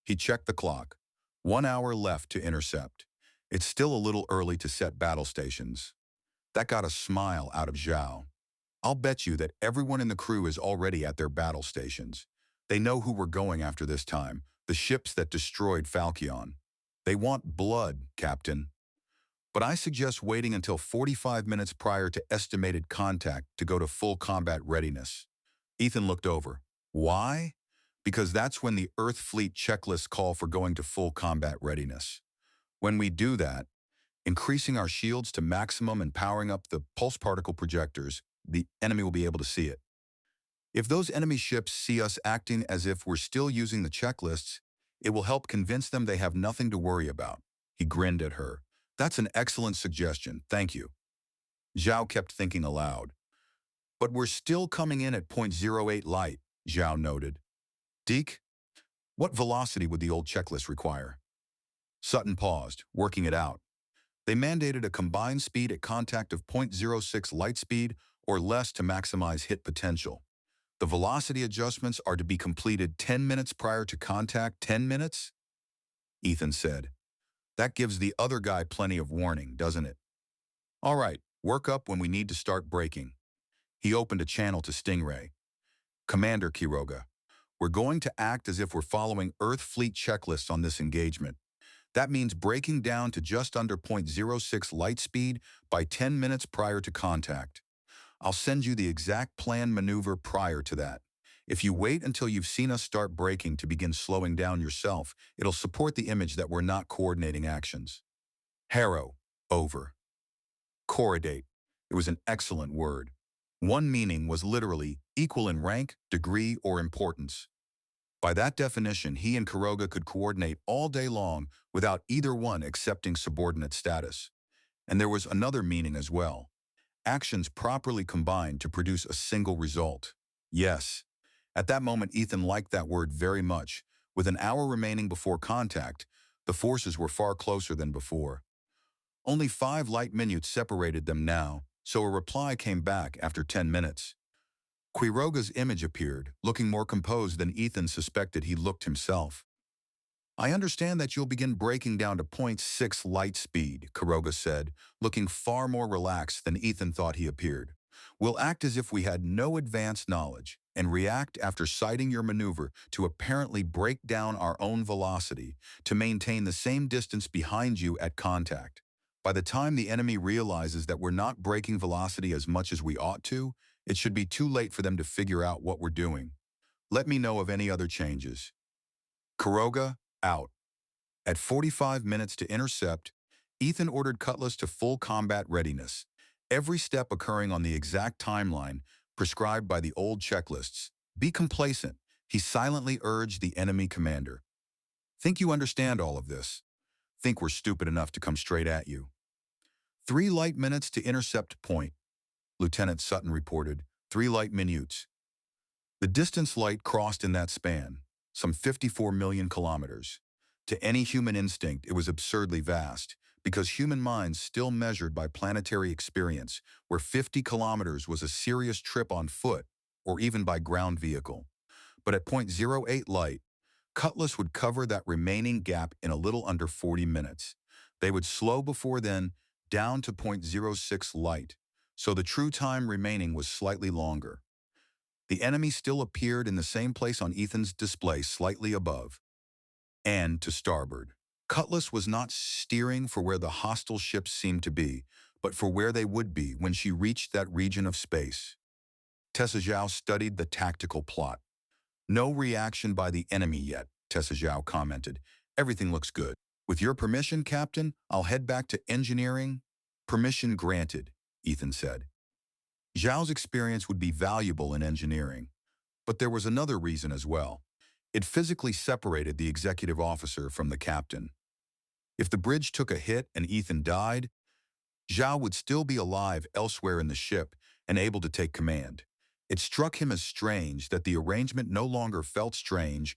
He checked the clock. 1 hour left to intercept. It's still a little early to set battle stations. That got a smile out of Zhao. "I'll bet you that everyone in the crew is already at their battle stations. They know who we're going after this time, the ships that destroyed Falchion. They want blood, Captain. But I suggest waiting until 45 minutes prior to estimated contact to go to full combat readiness." Ethan looked over. "Why?" because that's when the Earth fleet checklists call for going to full combat readiness. When we do that, increasing our shields to maximum and powering up the pulse particle projectors, the enemy will be able to see it. If those enemy ships see us acting as if we're still using the checklists, it will help convince them they have nothing to worry about. He grinned at her. That's an excellent suggestion, thank you. Zhao kept thinking aloud. But we're still coming in at .08 light, Zhao noted. Deke, what velocity would the old checklist require? Sutton paused, working it out. They mandated a combined speed at contact of .06 light speed or less to maximize hit potential. The velocity adjustments are to be completed 10 minutes prior to contact. 10 minutes? Ethan said. That gives the other guy plenty of warning, doesn't it? All right, work up when we need to start braking. He opened a channel to Stingray. Commander Quiroga, we're going to act as if we're following Earth Fleet checklists on this engagement. That means breaking down to just under .06 light speed by 10 minutes prior to contact. I'll send you the exact planned maneuver prior to that. If you wait until you've seen us start braking to begin slowing down yourself, it'll support the image that we're not coordinating actions. Harrow, over. Correlate. It was an excellent word. One meaning was literally equal in rank, degree, or importance. By that definition, he and Quiroga could coordinate all day long without either one accepting subordinate status. And there was another meaning as well. Actions properly combined to produce a single result. Yes. At that moment, Ethan liked that word very much. With an hour remaining before contact, the forces were far closer than before. Only 5 light minutes separated them now, so a reply came back after 10 minutes. Quiroga's image appeared, looking more composed than Ethan suspected he looked himself. I understand that you'll begin breaking down to .6 light speed, Quiroga said, looking far more relaxed than Ethan thought he appeared. We'll act as if we had no advanced knowledge and react after sighting your maneuver to apparently break down our own velocity to maintain the same distance behind you at contact. By the time the enemy realizes that we're not breaking velocity as much as we ought to, it should be too late for them to figure out what we're doing. Let me know of any other changes. Quiroga, out. At 45 minutes to intercept, Ethan ordered Cutlass to full combat readiness, every step occurring on the exact timeline prescribed by the old checklists. Be complacent, he silently urged the enemy commander. Think you understand all of this? Think we're stupid enough to come straight at you? 3 light minutes to intercept point, Lieutenant Sutton reported. 3 light minutes. The distance light crossed in that span, some 54 million kilometers. To any human instinct, it was absurdly vast, because human minds still measured by planetary experience, where 50 kilometers was a serious trip on foot, or even by ground vehicle. But at .08 light, Cutlass would cover that remaining gap in a little under 40 minutes. They would slow before then down to .06 light, so the true time remaining was slightly longer. The enemy still appeared in the same place on Ethan's display, slightly above. And to starboard. Cutlass was not steering for where the hostile ships seemed to be, but for where they would be when she reached that region of space. Tessa Zhao studied the tactical plot. No reaction by the enemy yet, Tessa Zhao commented. Everything looks good. With your permission, Captain, I'll head back to engineering. Permission granted, Ethan said. Zhao's experience would be valuable in engineering, but there was another reason as well. It physically separated the executive officer from the captain. If the bridge took a hit and Ethan died, Zhao would still be alive elsewhere in the ship and able to take command. It struck him as strange that the arrangement no longer felt strange,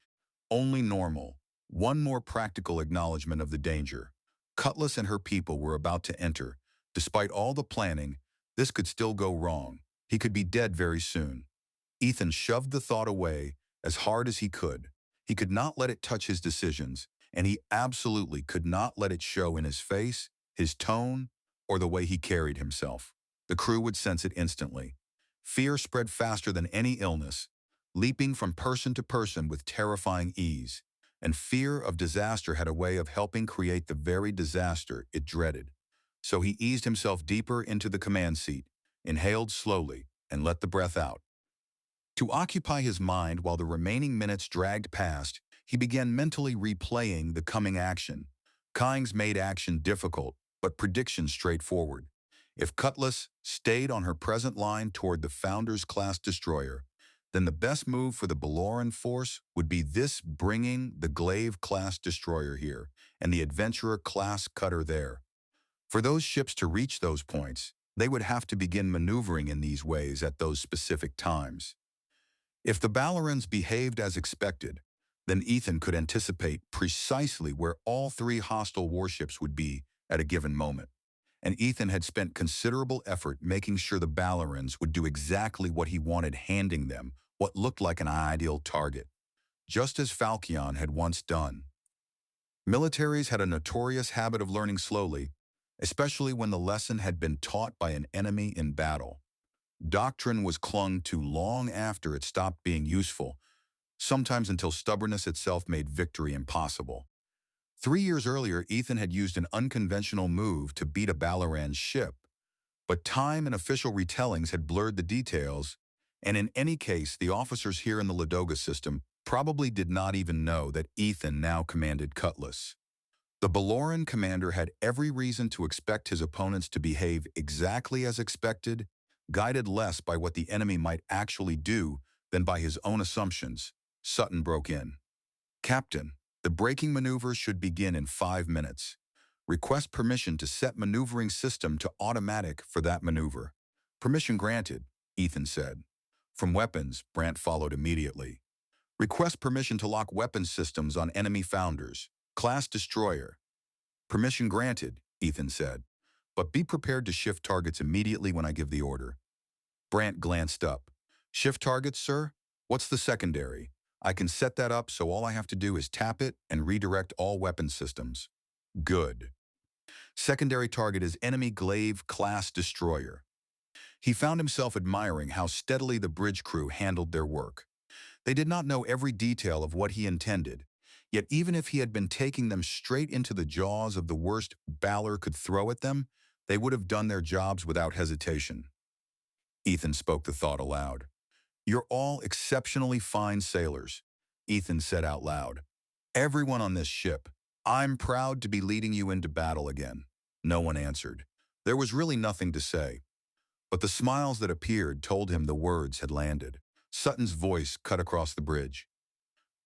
only normal. One more practical acknowledgement of the danger. Cutlass and her people were about to enter. Despite all the planning, this could still go wrong. He could be dead very soon. Ethan shoved the thought away as hard as he could. He could not let it touch his decisions, and he absolutely could not let it show in his face, his tone, or the way he carried himself. The crew would sense it instantly. Fear spread faster than any illness, leaping from person to person with terrifying ease. And fear of disaster had a way of helping create the very disaster it dreaded. So he eased himself deeper into the command seat, inhaled slowly, and let the breath out. To occupy his mind while the remaining minutes dragged past, he began mentally replaying the coming action. Kying's made action difficult, but prediction straightforward. If Cutlass stayed on her present line toward the Founders-class destroyer, then the best move for the Baloran force would be this, bringing the Glaive-class destroyer here and the Adventurer-class cutter there. For those ships to reach those points, they would have to begin maneuvering in these ways at those specific times. If the Balorans behaved as expected, then Ethan could anticipate precisely where all three hostile warships would be at a given moment. And Ethan had spent considerable effort making sure the Balorans would do exactly what he wanted, handing them what looked like an ideal target, just as Falchion had once done. Militaries had a notorious habit of learning slowly, especially when the lesson had been taught by an enemy in battle. Doctrine was clung to long after it stopped being useful, sometimes until stubbornness itself made victory impossible. 3 years earlier, Ethan had used an unconventional move to beat a Baloran ship, but time and official retellings had blurred the details, and in any case, the officers here in the Ladoga system probably did not even know that Ethan now commanded Cutless. The Baloran commander had every reason to expect his opponents to behave exactly as expected, guided less by what the enemy might actually do than by his own assumptions. Sutton broke in. "Captain, the braking maneuver should begin in 5 minutes. Request permission to set maneuvering system to automatic for that maneuver." "Permission granted," Ethan said. From weapons, Brant followed immediately. "Request permission to lock weapons systems on enemy founders. Class destroyer." "Permission granted," Ethan said. "But be prepared to shift targets immediately when I give the order." Brant glanced up. "Shift targets, sir? What's the secondary? I can set that up so all I have to do is tap it and redirect all weapon systems." "Good." "Secondary target is enemy Glaive-class destroyer." He found himself admiring how steadily the bridge crew handled their work. They did not know every detail of what he intended, yet even if he had been taking them straight into the jaws of the worst Balor could throw at them, they would have done their jobs without hesitation. Ethan spoke the thought aloud. "You're all exceptionally fine sailors," Ethan said out loud. "Everyone on this ship. I'm proud to be leading you into battle again." No one answered. There was really nothing to say. But the smiles that appeared told him the words had landed. Sutton's voice cut across the bridge.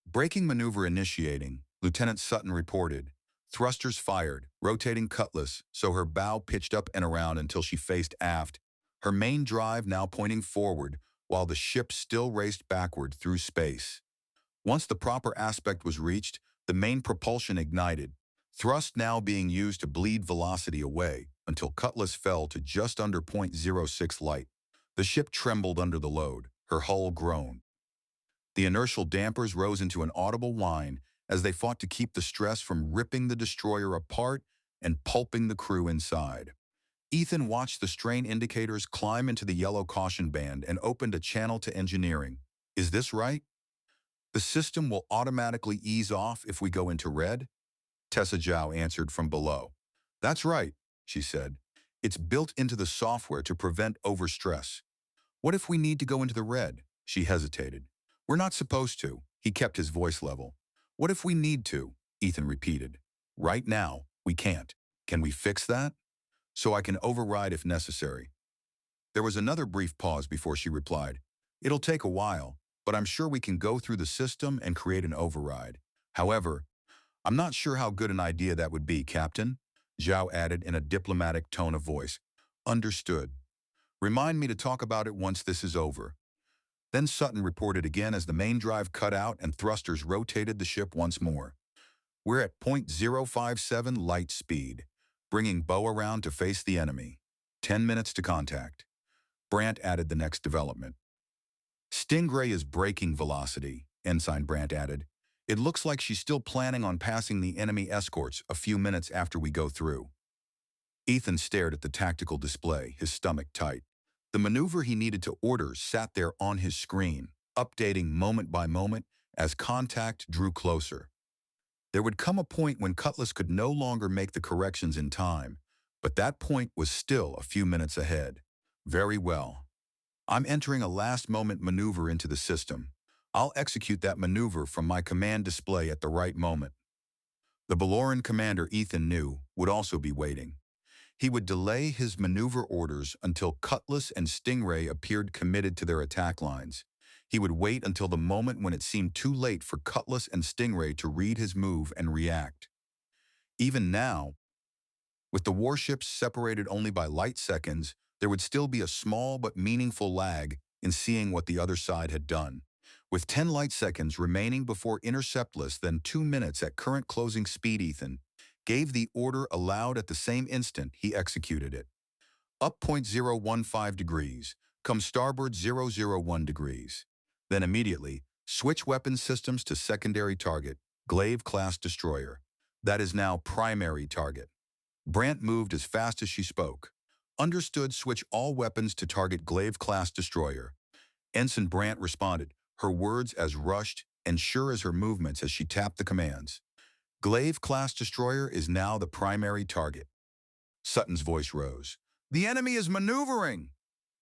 "Braking maneuver initiating," Lieutenant Sutton reported. Thrusters fired, rotating Cutlass so her bow pitched up and around until she faced aft, her main drive now pointing forward while the ship still raced backward through space. Once the proper aspect was reached, the main propulsion ignited, thrust now being used to bleed velocity away until Cutlass fell to just under .06 light. The ship trembled under the load, her hull groaned. The inertial dampers rose into an audible whine as they fought to keep the stress from ripping the destroyer apart and pulping the crew inside. Ethan watched the strain indicators climb into the yellow caution band and opened a channel to engineering. "Is this right? The system will automatically ease off if we go into red?" Tessa Zhao answered from below. "That's right," she said. "It's built into the software to prevent overstress." "What if we need to go into the red?" She hesitated. "We're not supposed to." He kept his voice level. "What if we need to?" Ethan repeated. "Right now, we can't. Can we fix that? So I can override if necessary." There was another brief pause before she replied. "It'll take a while, but I'm sure we can go through the system and create an override. However, I'm not sure how good an idea that would be, Captain," Zhao added in a diplomatic tone of voice. "Understood. Remind me to talk about it once this is over." Then Sutton reported again as the main drive cut out and thrusters rotated the ship once more. "We're at .057 light speed, bringing bow around to face the enemy. 10 minutes to contact." Brant added the next development. "Stingray is braking velocity," Ensign Brant added. "It looks like she's still planning on passing the enemy escorts a few minutes after we go through." Ethan stared at the tactical display, his stomach tight. The maneuver he needed to order sat there on his screen, updating moment by moment as contact drew closer. There would come a point when Cutlass could no longer make the corrections in time, but that point was still a few minutes ahead. Very well. I'm entering a last-moment maneuver into the system. I'll execute that maneuver from my command display at the right moment. The Baloran commander Ethan knew would also be waiting. He would delay his maneuver orders until Cutlass and Stingray appeared committed to their attack lines. He would wait until the moment when it seemed too late for Cutlass and Stingray to read his move and react. Even now, with the warships separated only by light seconds, there would still be a small but meaningful lag in seeing what the other side had done. With 10 light seconds remaining before intercept less than 2 minutes at current closing speed, Ethan gave the order aloud at the same instant he executed it. Up 0.015 degrees, come starboard 001 degrees. Then immediately, switch weapon systems to secondary target, Glaive-class destroyer. That is now primary target. Brant moved as fast as she spoke. Understood, switch all weapons to target Glaive-class destroyer. Ensign Brant responded, her words as rushed and sure as her movements as she tapped the commands. Glaive-class destroyer is now the primary target. Sutton's voice rose. The enemy is maneuvering,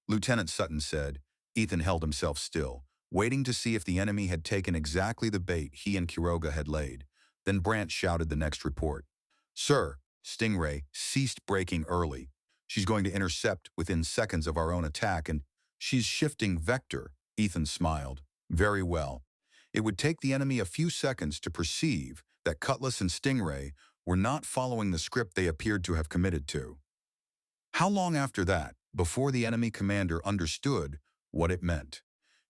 Lieutenant Sutton said. Ethan held himself still, waiting to see if the enemy had taken exactly the bait he and Quiroga had laid. Then Brant shouted the next report. Sir, Stingray ceased braking early. She's going to intercept within seconds of our own attack, and she's shifting vector. Ethan smiled. Very well. It would take the enemy a few seconds to perceive that Cutlass and Stingray were not following the script they appeared to have committed to. How long after that, before the enemy commander understood what it meant?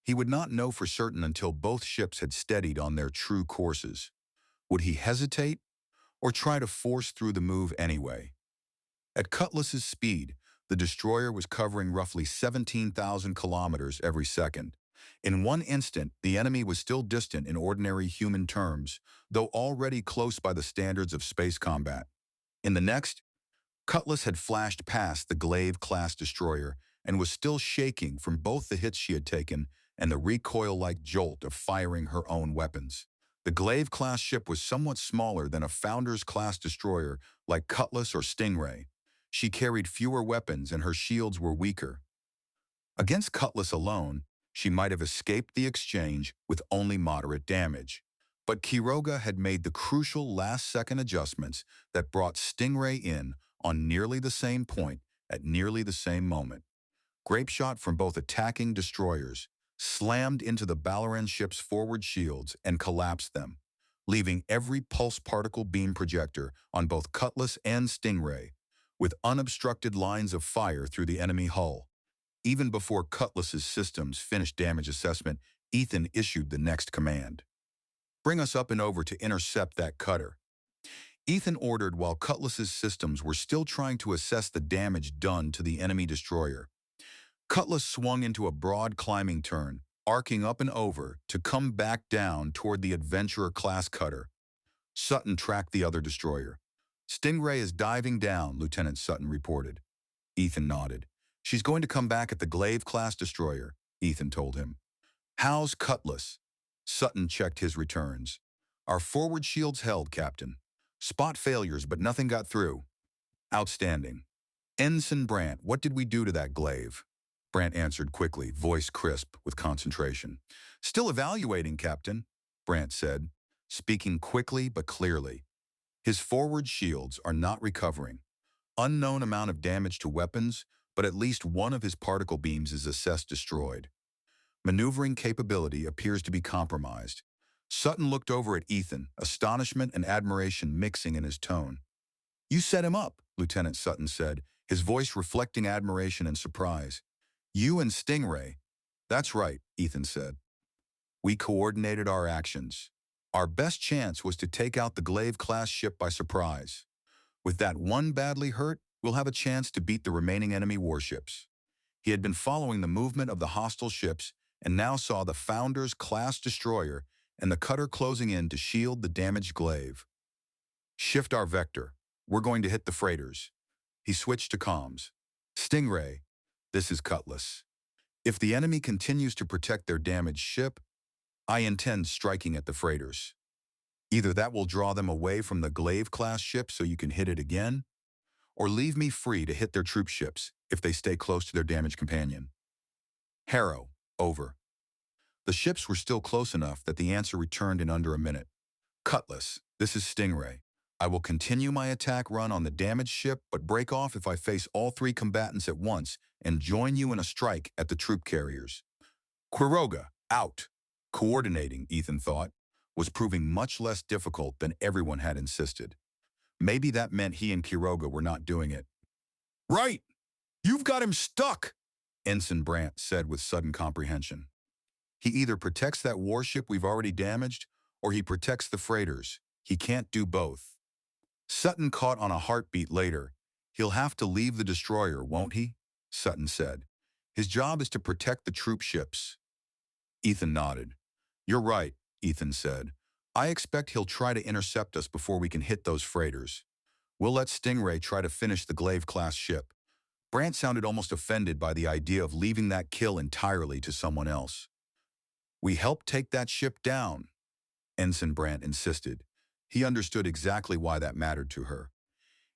He would not know for certain until both ships had steadied on their true courses. Would he hesitate or try to force through the move anyway? At Cutlass's speed, the destroyer was covering roughly 17,000 kilometers every second. In one instant, the enemy was still distant in ordinary human terms, though already close by the standards of space combat. In the next, Cutlass had flashed past the Glaive-class destroyer and was still shaking from both the hits she had taken and the recoil-like jolt of firing her own weapons. The Glaive-class ship was somewhat smaller than a Founders-class destroyer like Cutlass or Stingray. She carried fewer weapons and her shields were weaker. Against Cutlass alone, she might have escaped the exchange with only moderate damage. But Quiroga had made the crucial last-second adjustments that brought Stingray in on nearly the same point at nearly the same moment. Grape shot from both attacking destroyers slammed into the Baloran ship's forward shields and collapsed them, leaving every pulse particle beam projector on both Cutlass and Stingray with unobstructed lines of fire through the enemy hull. Even before Cutlass's systems finished damage assessment, Ethan issued the next command. Bring us up and over to intercept that cutter. Ethan ordered while Cutlass's systems were still trying to assess the damage done to the enemy destroyer. Cutlass swung into a broad climbing turn, arcing up and over to come back down toward the Adventurer-class cutter. Sutton tracked the other destroyer. Stingray is diving down, Lieutenant Sutton reported. Ethan nodded. She's going to come back at the Glaive-class destroyer, Ethan told him. How's Cutlass? Sutton checked his returns. Our forward shields held, Captain. Spot failures, but nothing got through. Outstanding. Ensign Brant, what did we do to that Glaive? Brant answered quickly, voice crisp with concentration. Still evaluating, Captain, Brant said, speaking quickly but clearly. His forward shields are not recovering. Unknown amount of damage to weapons, but at least one of his particle beams is assessed destroyed. Maneuvering capability appears to be compromised. Sutton looked over at Ethan, astonishment and admiration mixing in his tone. You set him up, Lieutenant Sutton said, his voice reflecting admiration and surprise. You and Stingray. That's right, Ethan said. We coordinated our actions. Our best chance was to take out the Glaive-class ship by surprise. With that one badly hurt, we'll have a chance to beat the remaining enemy warships. He had been following the movement of the hostile ships and now saw the Founders-class destroyer and the cutter closing in to shield the damaged Glaive. Shift our vector. We're going to hit the freighters. He switched to comms. Stingray, this is Cutlass. If the enemy continues to protect their damaged ship, I intend striking at the freighters. Either that will draw them away from the Glaive-class ship so you can hit it again, or leave me free to hit their troop ships if they stay close to their damaged companion. Harrow, over. The ships were still close enough that the answer returned in under a minute. Cutlass, this is Stingray. I will continue my attack run on the damaged ship, but break off if I face all three combatants at once and join you in a strike at the troop carriers. Quiroga, out. Coordinating, Ethan thought, was proving much less difficult than everyone had insisted. Maybe that meant he and Quiroga were not doing it. Right! You've got him stuck, Ensign Brandt said with sudden comprehension. He either protects that warship we've already damaged, or he protects the freighters. He can't do both. Sutton caught on a heartbeat later. He'll have to leave the destroyer, won't he? Sutton said. His job is to protect the troop ships. Ethan nodded. You're right, Ethan said. I expect he'll try to intercept us before we can hit those freighters. We'll let Stingray try to finish the Glaive-class ship. Brandt sounded almost offended by the idea of leaving that kill entirely to someone else. We helped take that ship down, Ensign Brandt insisted. He understood exactly why that mattered to her.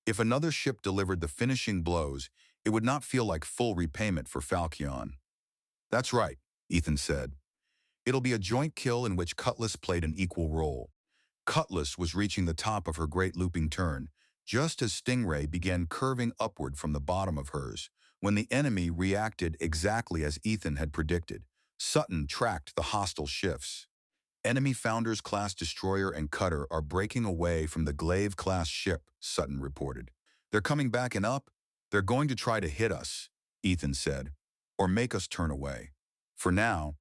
If another ship delivered the finishing blows, it would not feel like full repayment for Falchion. That's right, Ethan said. It'll be a joint kill in which Cutlass played an equal role. Cutless was reaching the top of her great looping turn, just as Stingray began curving upward from the bottom of hers, when the enemy reacted exactly as Ethan had predicted. Sutton tracked the hostile shifts. Enemy Founders-class destroyer and cutter are breaking away from the Glaive-class ship, Sutton reported. They're coming back and up. They're going to try to hit us, Ethan said, or make us turn away. For now,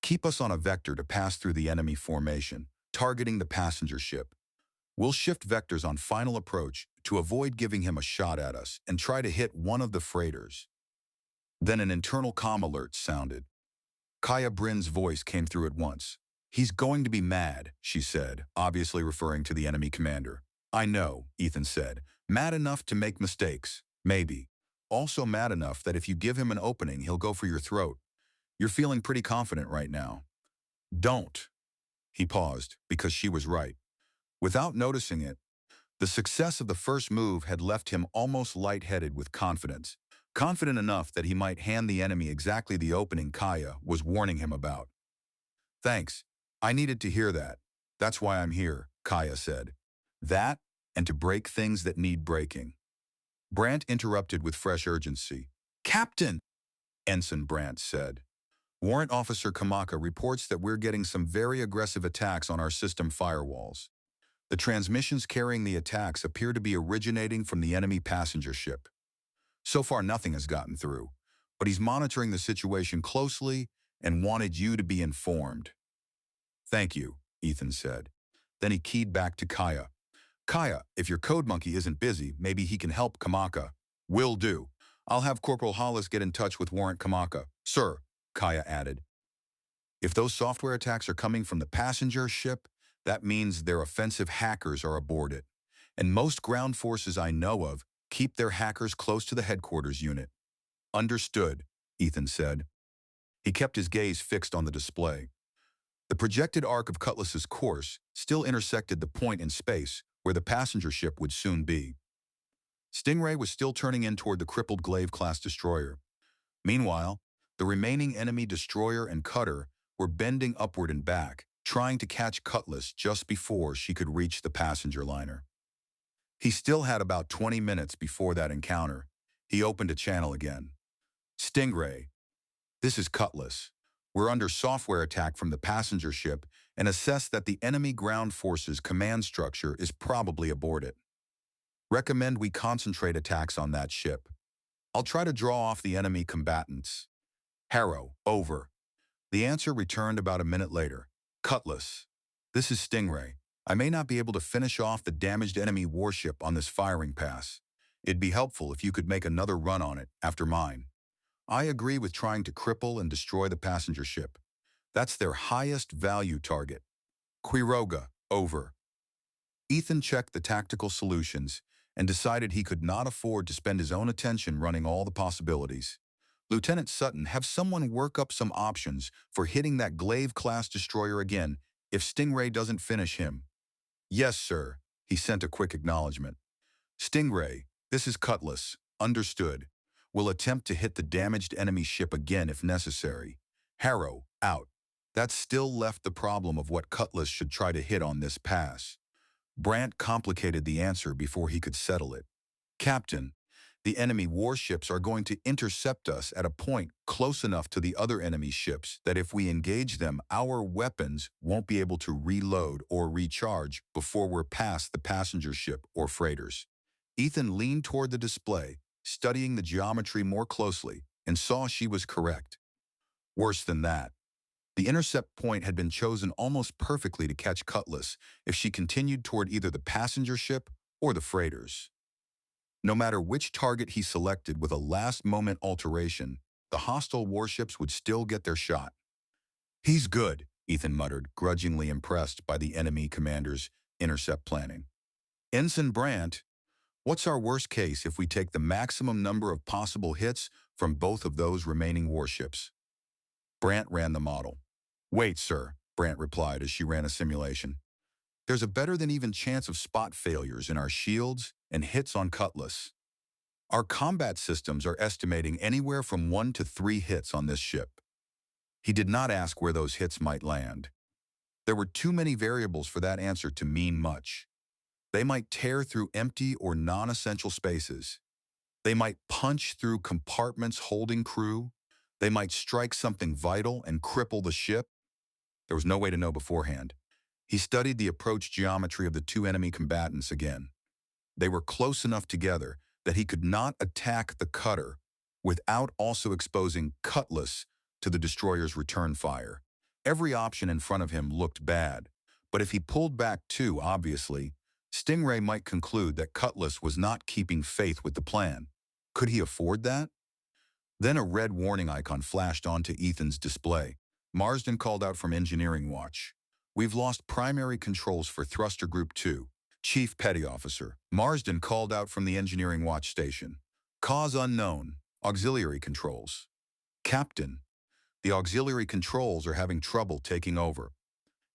keep us on a vector to pass through the enemy formation, targeting the passenger ship. We'll shift vectors on final approach to avoid giving him a shot at us and try to hit one of the freighters. Then an internal comm alert sounded. Kaia Brynn's voice came through at once. He's going to be mad, she said, obviously referring to the enemy commander. I know, Ethan said. Mad enough to make mistakes, maybe. Also mad enough that if you give him an opening, he'll go for your throat. You're feeling pretty confident right now. Don't. He paused, because she was right. Without noticing it, the success of the first move had left him almost lightheaded with confidence. Confident enough that he might hand the enemy exactly the opening Kaia was warning him about. Thanks. I needed to hear that. That's why I'm here, Kaia said. That, and to break things that need breaking. Brandt interrupted with fresh urgency. Captain, Ensign Brandt said. Warrant Officer Kamaka reports that we're getting some very aggressive attacks on our system firewalls. The transmissions carrying the attacks appear to be originating from the enemy passenger ship. So far, nothing has gotten through, but he's monitoring the situation closely and wanted you to be informed. Thank you, Ethan said. Then he keyed back to Kaia. Kaia, if your code monkey isn't busy, maybe he can help Kamaka. Will do. I'll have Corporal Hollis get in touch with Warrant Kamaka. Sir, Kaia added. If those software attacks are coming from the passenger ship, that means their offensive hackers are aboard it. And most ground forces I know of keep their hackers close to the headquarters unit. Understood, Ethan said. He kept his gaze fixed on the display. The projected arc of Cutlass's course still intersected the point in space where the passenger ship would soon be. Stingray was still turning in toward the crippled Glaive-class destroyer. Meanwhile, the remaining enemy destroyer and cutter were bending upward and back, trying to catch Cutless just before she could reach the passenger liner. He still had about 20 minutes before that encounter. He opened a channel again. Stingray, this is Cutless. We're under software attack from the passenger ship and assess that the enemy ground forces command structure is probably aboard it. Recommend we concentrate attacks on that ship. I'll try to draw off the enemy combatants. Harrow, over. The answer returned about a minute later. Cutless, this is Stingray. I may not be able to finish off the damaged enemy warship on this firing pass. It'd be helpful if you could make another run on it after mine. I agree with trying to cripple and destroy the passenger ship. That's their highest value target. Quiroga, over. Ethan checked the tactical solutions and decided he could not afford to spend his own attention running all the possibilities. Lieutenant Sutton, have someone work up some options for hitting that Glaive-class destroyer again if Stingray doesn't finish him. Yes, sir, he sent a quick acknowledgement. Stingray, this is Cutless. Understood. We'll attempt to hit the damaged enemy ship again if necessary. Harrow, out. That still left the problem of what Cutlass should try to hit on this pass. Brant complicated the answer before he could settle it. Captain, the enemy warships are going to intercept us at a point close enough to the other enemy ships that if we engage them, our weapons won't be able to reload or recharge before we're past the passenger ship or freighters. Ethan leaned toward the display, studying the geometry more closely, and saw she was correct. Worse than that, the intercept point had been chosen almost perfectly to catch Cutlass if she continued toward either the passenger ship or the freighters. No matter which target he selected with a last-moment alteration, the hostile warships would still get their shot. He's good, Ethan muttered, grudgingly impressed by the enemy commander's intercept planning. Ensign Brant, what's our worst case if we take the maximum number of possible hits from both of those remaining warships? Brant ran the model. Wait, sir, Brant replied as she ran a simulation. There's a better than even chance of spot failures in our shields and hits on Cutlass. Our combat systems are estimating anywhere from 1 to 3 hits on this ship. He did not ask where those hits might land. There were too many variables for that answer to mean much. They might tear through empty or non-essential spaces. They might punch through compartments holding crew. They might strike something vital and cripple the ship. There was no way to know beforehand. He studied the approach geometry of the two enemy combatants again. They were close enough together that he could not attack the cutter without also exposing Cutlass to the destroyer's return fire. Every option in front of him looked bad, but if he pulled back too obviously, Stingray might conclude that Cutlass was not keeping faith with the plan. Could he afford that? Then a red warning icon flashed onto Ethan's display. Marsden called out from Engineering Watch. We've lost primary controls for Thruster Group 2. Chief Petty Officer. Marsden called out from the Engineering Watch station. Cause unknown. Auxiliary controls. Captain, the auxiliary controls are having trouble taking over.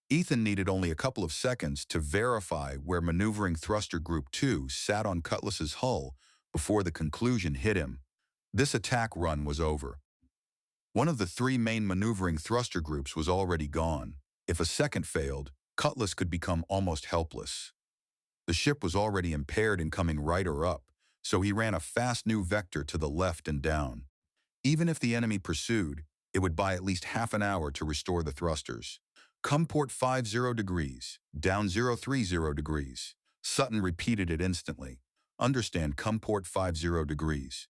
Ethan needed only a couple of seconds to verify where maneuvering Thruster Group 2 sat on Cutlass's hull before the conclusion hit him. This attack run was over. One of the 3 main maneuvering thruster groups was already gone. If a second failed, Cutlass could become almost helpless. The ship was already impaired in coming right or up, so he ran a fast new vector to the left and down. Even if the enemy pursued, it would buy at least half an hour to restore the thrusters. Come port 50 degrees, down 030 degrees. Sutton repeated it instantly. Understand, come port 50 degrees.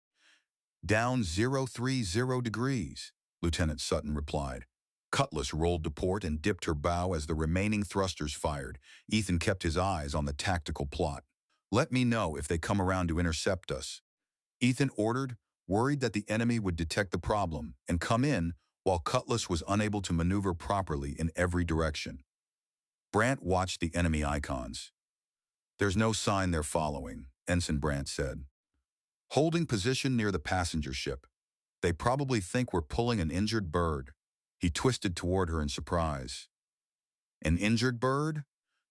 Down 030 degrees, Lieutenant Sutton replied. Cutlass rolled to port and dipped her bow as the remaining thrusters fired. Ethan kept his eyes on the tactical plot. Let me know if they come around to intercept us. Ethan ordered, worried that the enemy would detect the problem and come in while Cutlass was unable to maneuver properly in every direction. Brant watched the enemy icons. There's no sign they're following, Ensign Brant said. Holding position near the passenger ship. They probably think we're pulling an injured bird. He twisted toward her in surprise. An injured bird?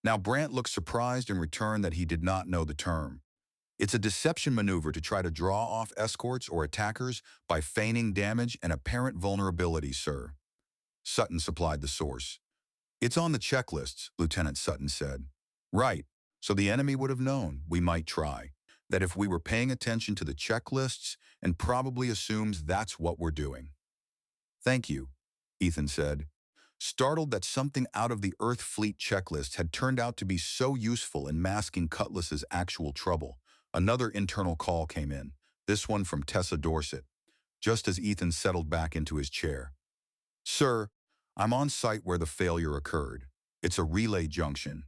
Now Brant looked surprised in return that he did not know the term. It's a deception maneuver to try to draw off escorts or attackers by feigning damage and apparent vulnerability, sir. Sutton supplied the source. It's on the checklists, Lieutenant Sutton said. Right, so the enemy would have known we might try. That if we were paying attention to the checklists and probably assumes that's what we're doing. Thank you, Ethan said, startled that something out of the Earth Fleet checklist had turned out to be so useful in masking Cutlass's actual trouble. Another internal call came in, this one from Tessa Dorset, just as Ethan settled back into his chair. Sir, I'm on site where the failure occurred. It's a relay junction.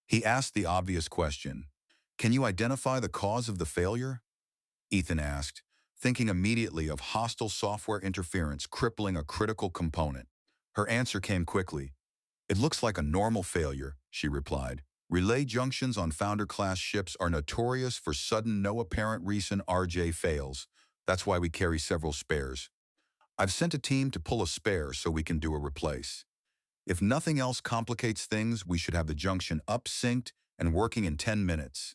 He asked the obvious question. Can you identify the cause of the failure? Ethan asked, thinking immediately of hostile software interference crippling a critical component. Her answer came quickly. It looks like a normal failure, she replied. Relay junctions on Founder-class ships are notorious for sudden, no apparent reason RJ fails. That's why we carry several spares. I've sent a team to pull a spare so we can do a replace. If nothing else complicates things, we should have the junction up-synced and working in 10 minutes.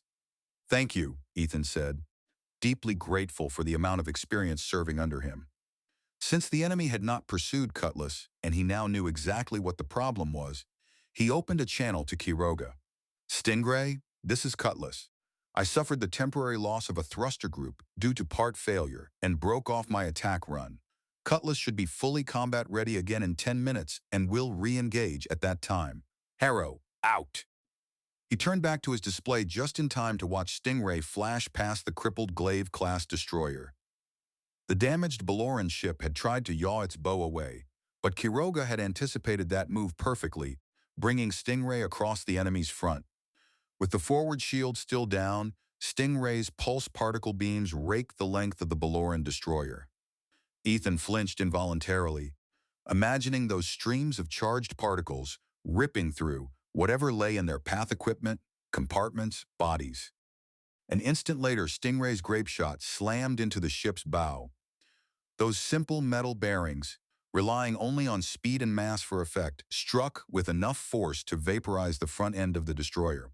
Thank you, Ethan said. deeply grateful for the amount of experience serving under him. Since the enemy had not pursued Cutlass, and he now knew exactly what the problem was, he opened a channel to Quiroga. "Stingray, this is Cutlass. I suffered the temporary loss of a thruster group due to part failure and broke off my attack run. Cutlass should be fully combat ready again in 10 minutes and will re-engage at that time. Harrow, out." He turned back to his display just in time to watch Stingray flash past the crippled Glaive-class destroyer. The damaged Baloran ship had tried to yaw its bow away, but Quiroga had anticipated that move perfectly, bringing Stingray across the enemy's front. With the forward shield still down, Stingray's pulse particle beams raked the length of the Baloran destroyer. Ethan flinched involuntarily, imagining those streams of charged particles ripping through whatever lay in their path equipment, compartments, bodies. An instant later, Stingray's grape shot slammed into the ship's bow. Those simple metal bearings, relying only on speed and mass for effect, struck with enough force to vaporize the front end of the destroyer.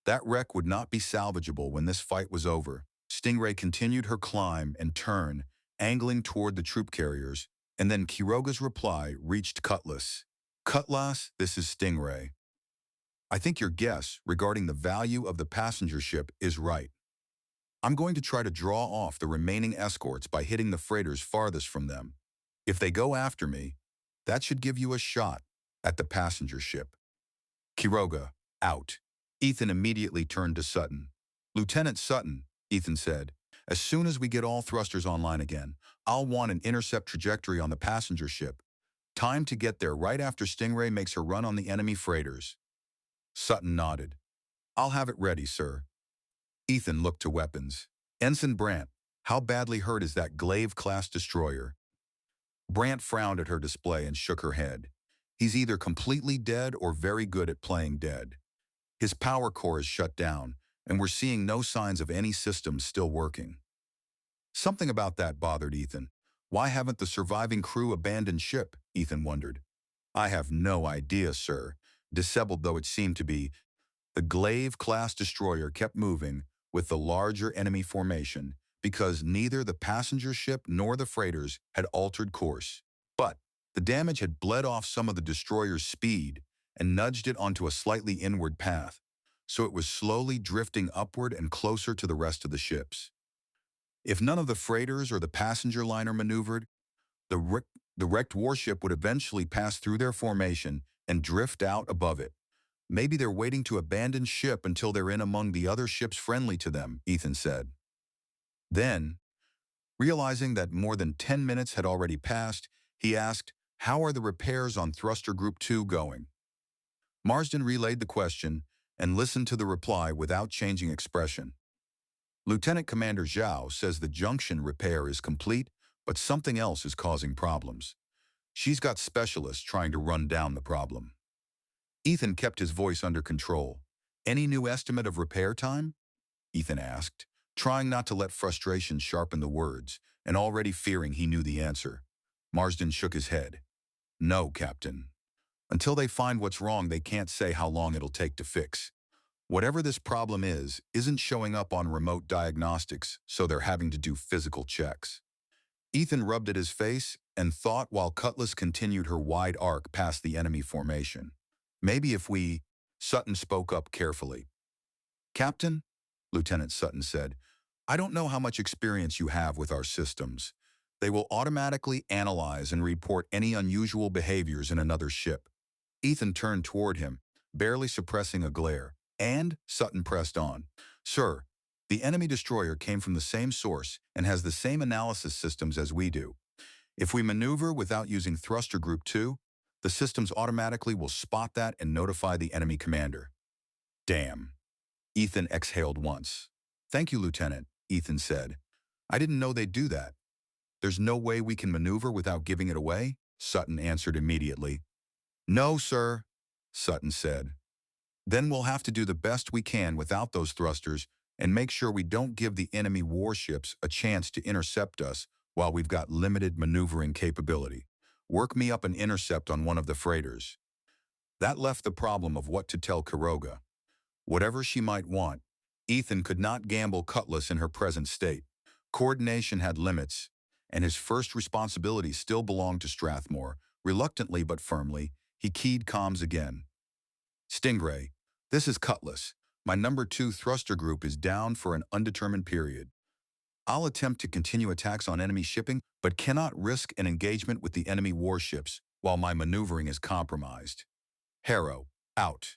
That wreck would not be salvageable when this fight was over. Stingray continued her climb and turn, angling toward the troop carriers, and then Quiroga's reply reached Cutlass. "Cutlass, this is Stingray. I think your guess regarding the value of the passenger ship is right. I'm going to try to draw off the remaining escorts by hitting the freighters farthest from them. If they go after me, that should give you a shot at the passenger ship." Quiroga, out. Ethan immediately turned to Sutton. "Lieutenant Sutton," Ethan said, "as soon as we get all thrusters online again, I'll want an intercept trajectory on the passenger ship. Time to get there right after Stingray makes her run on the enemy freighters." Sutton nodded. "I'll have it ready, sir." Ethan looked to weapons. "Ensign Brandt, how badly hurt is that Glaive-class destroyer?" Brandt frowned at her display and shook her head. "He's either completely dead or very good at playing dead. His power core is shut down, and we're seeing no signs of any systems still working." Something about that bothered Ethan. Why haven't the surviving crew abandoned ship? Ethan wondered. "I have no idea, sir." Disheveled though it seemed to be, the Glaive-class destroyer kept moving with the larger enemy formation because neither the passenger ship nor the freighters had altered course. But the damage had bled off some of the destroyer's speed and nudged it onto a slightly inward path, so it was slowly drifting upward and closer to the rest of the ships. If none of the freighters or the passenger liner maneuvered, the wrecked warship would eventually pass through their formation and drift out above it. "Maybe they're waiting to abandon ship until they're in among the other ships friendly to them," Ethan said. Then, realizing that more than 10 minutes had already passed, he asked, "How are the repairs on Thruster Group 2 going?" Marsden relayed the question and listened to the reply without changing expression. "Lieutenant Commander Zhao says the junction repair is complete, but something else is causing problems. She's got specialists trying to run down the problem." Ethan kept his voice under control. "Any new estimate of repair time?" Ethan asked, trying not to let frustration sharpen the words, and already fearing he knew the answer. Marsden shook his head. "No, Captain. Until they find what's wrong, they can't say how long it'll take to fix. Whatever this problem isn't showing up on remote diagnostics, so they're having to do physical checks." Ethan rubbed at his face and thought while Cutlass continued her wide arc past the enemy formation. "Maybe if we—" Sutton spoke up carefully. "Captain," Lieutenant Sutton said, "I don't know how much experience you have with our systems. They will automatically analyze and report any unusual behaviors in another ship." Ethan turned toward him, barely suppressing a glare, and Sutton pressed on. "Sir, the enemy destroyer came from the same source and has the same analysis systems as we do. If we maneuver without using Thruster Group 2, the systems automatically will spot that and notify the enemy commander." "Damn." Ethan exhaled once. "Thank you, Lieutenant," Ethan said. "I didn't know they'd do that." "There's no way we can maneuver without giving it away?" Sutton answered immediately. "No, sir," Sutton said. "Then we'll have to do the best we can without those thrusters and make sure we don't give the enemy warships a chance to intercept us while we've got limited maneuvering capability. Work me up an intercept on one of the freighters." That left the problem of what to tell Quiroga. Whatever she might want, Ethan could not gamble Cutlass in her present state. Coordination had limits, and his first responsibility still belonged to Strathmore. Reluctantly but firmly, he keyed comms again. Stingray, this is Cutlass. My number 2 thruster group is down for an undetermined period. I'll attempt to continue attacks on enemy shipping, but cannot risk an engagement with the enemy warships while my maneuvering is compromised. Harrow, out.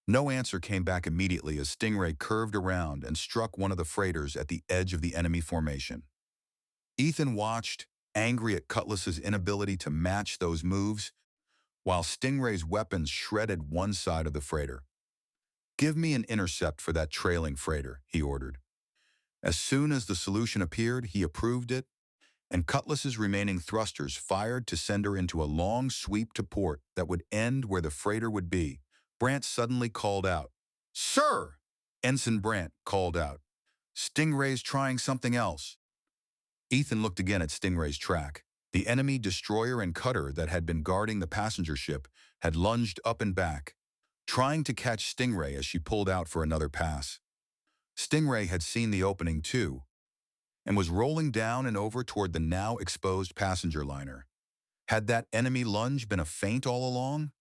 No answer came back immediately as Stingray curved around and struck one of the freighters at the edge of the enemy formation. Ethan watched, angry at Cutlass's inability to match those moves, while Stingray's weapons shredded one side of the freighter. Give me an intercept for that trailing freighter, he ordered. As soon as the solution appeared, he approved it, and Cutlass's remaining thrusters fired to send her into a long sweep to port that would end where the freighter would be. Brant suddenly called out, "Sir!" Ensign Brant called out, "Stingray's trying something else." Ethan looked again at Stingray's track. The enemy destroyer and cutter that had been guarding the passenger ship had lunged up and back, trying to catch Stingray as she pulled out for another pass. Stingray had seen the opening too, and was rolling down and over toward the now exposed passenger liner. Had that enemy lunge been a feint all along?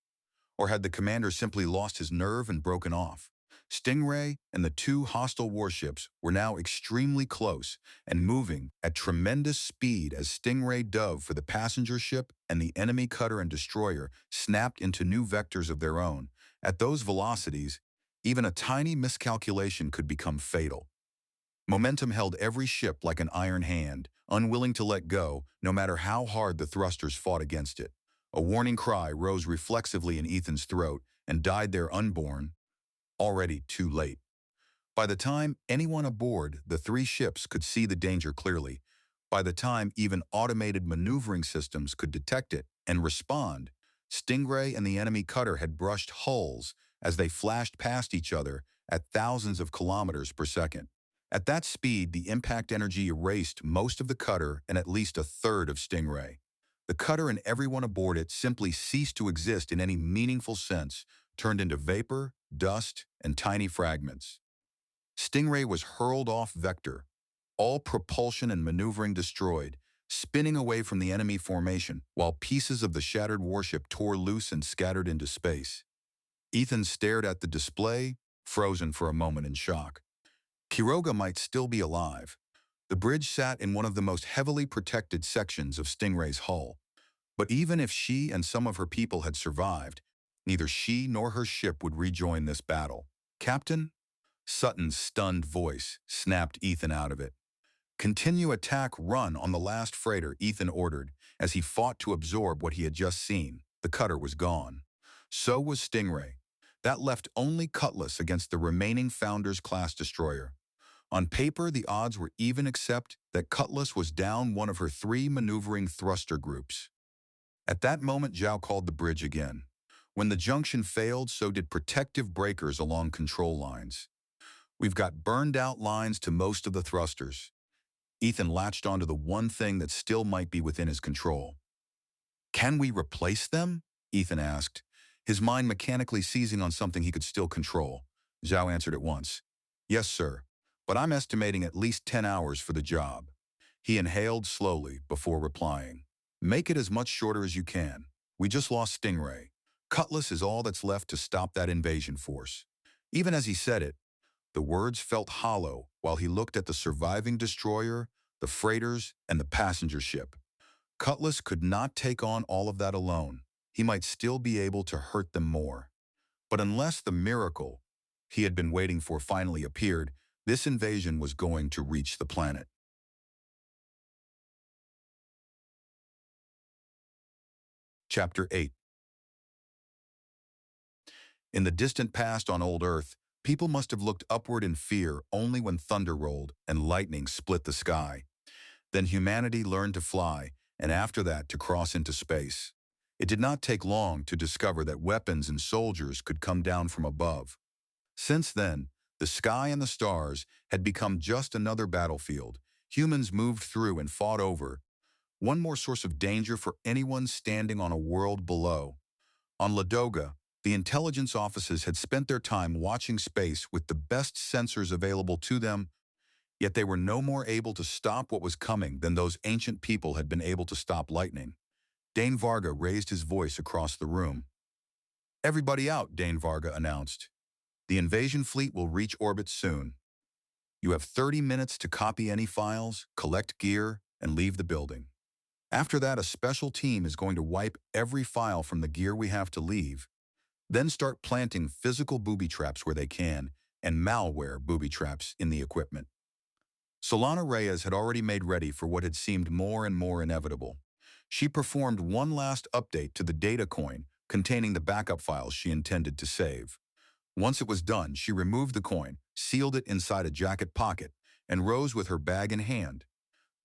Or had the commander simply lost his nerve and broken off? Stingray and the 2 hostile warships were now extremely close and moving at tremendous speed as Stingray dove for the passenger ship and the enemy cutter and destroyer snapped into new vectors of their own. At those velocities, even a tiny miscalculation could become fatal. Momentum held every ship like an iron hand, unwilling to let go no matter how hard the thrusters fought against it. A warning cry rose reflexively in Ethan's throat and died there unborn, already too late. By the time anyone aboard the 3 ships could see the danger clearly, by the time even automated maneuvering systems could detect it and respond, Stingray and the enemy cutter had brushed hulls as they flashed past each other at thousands of kilometers per second. At that speed, the impact energy erased most of the cutter and at least a third of Stingray. The cutter and everyone aboard it simply ceased to exist in any meaningful sense, turned into vapor, dust, and tiny fragments. Stingray was hurled off vector, all propulsion and maneuvering destroyed, spinning away from the enemy formation while pieces of the shattered warship tore loose and scattered into space. Ethan stared at the display, frozen for a moment in shock. Quiroga might still be alive. The bridge sat in one of the most heavily protected sections of Stingray's hull. But even if she and some of her people had survived, neither she nor her ship would rejoin this battle. "Captain?" Sutton's stunned voice snapped Ethan out of it. "Continue attack run on the last freighter," Ethan ordered, as he fought to absorb what he had just seen. The cutter was gone. So was Stingray. That left only Cutlass against the remaining Founders-class destroyer. On paper, the odds were even except that Cutlass was down one of her 3 maneuvering thruster groups. At that moment, Zhao called the bridge again. When the junction failed, so did protective breakers along control lines. "We've got burned-out lines to most of the thrusters." Ethan latched onto the one thing that still might be within his control. "Can we replace them?" Ethan asked, his mind mechanically seizing on something he could still control. Zhao answered at once. "Yes, sir, but I'm estimating at least 10 hours for the job." He inhaled slowly before replying. "Make it as much shorter as you can. We just lost Stingray. Cutlass is all that's left to stop that invasion force." Even as he said it, the words felt hollow while he looked at the surviving destroyer, the freighters, and the passenger ship. Cutlass could not take on all of that alone. He might still be able to hurt them more. But unless the miracle he had been waiting for finally appeared, this invasion was going to reach the planet. Chapter 8. In the distant past on old Earth, people must have looked upward in fear only when thunder rolled and lightning split the sky. Then humanity learned to fly, and after that to cross into space. It did not take long to discover that weapons and soldiers could come down from above. Since then, the sky and the stars had become just another battlefield. Humans moved through and fought over, one more source of danger for anyone standing on a world below. On Ladoga, the intelligence offices had spent their time watching space with the best sensors available to them. Yet they were no more able to stop what was coming than those ancient people had been able to stop lightning. Dane Varga raised his voice across the room. "Everybody out," Dane Varga announced. "The invasion fleet will reach orbit soon. You have 30 minutes to copy any files, collect gear, and leave the building. After that, a special team is going to wipe every file from the gear we have to leave, then start planting physical booby traps where they can, and malware booby traps in the equipment." Solana Reyes had already made ready for what had seemed more and more inevitable. She performed one last update to the data coin containing the backup files she intended to save. Once it was done, she removed the coin, sealed it inside a jacket pocket, and rose with her bag in hand.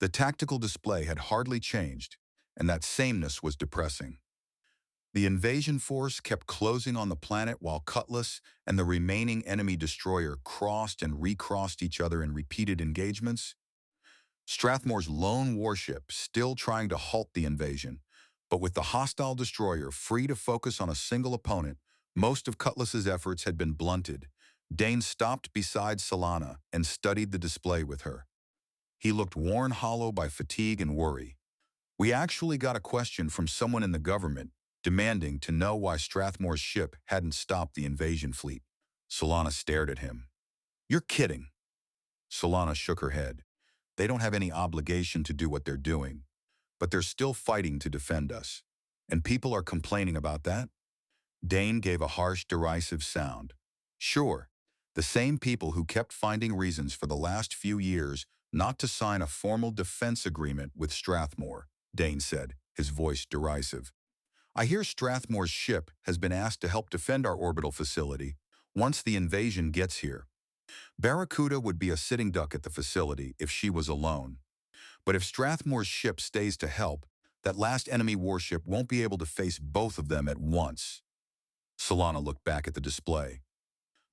The tactical display had hardly changed, and that sameness was depressing. The invasion force kept closing on the planet while Cutlass and the remaining enemy destroyer crossed and recrossed each other in repeated engagements. Strathmore's lone warship still trying to halt the invasion, but with the hostile destroyer free to focus on a single opponent, most of Cutlass's efforts had been blunted. Dane stopped beside Solana and studied the display with her. He looked worn hollow by fatigue and worry. "We actually got a question from someone in the government demanding to know why Strathmore's ship hadn't stopped the invasion fleet." Solana stared at him. "You're kidding." Solana shook her head. "They don't have any obligation to do what they're doing, but they're still fighting to defend us. And people are complaining about that?" Dane gave a harsh, derisive sound. "Sure, the same people who kept finding reasons for the last few years not to sign a formal defense agreement with Strathmore," Dane said, his voice derisive. "I hear Strathmore's ship has been asked to help defend our orbital facility once the invasion gets here. Barracuda would be a sitting duck at the facility if she was alone. But if Strathmore's ship stays to help, that last enemy warship won't be able to face both of them at once." Solana looked back at the display.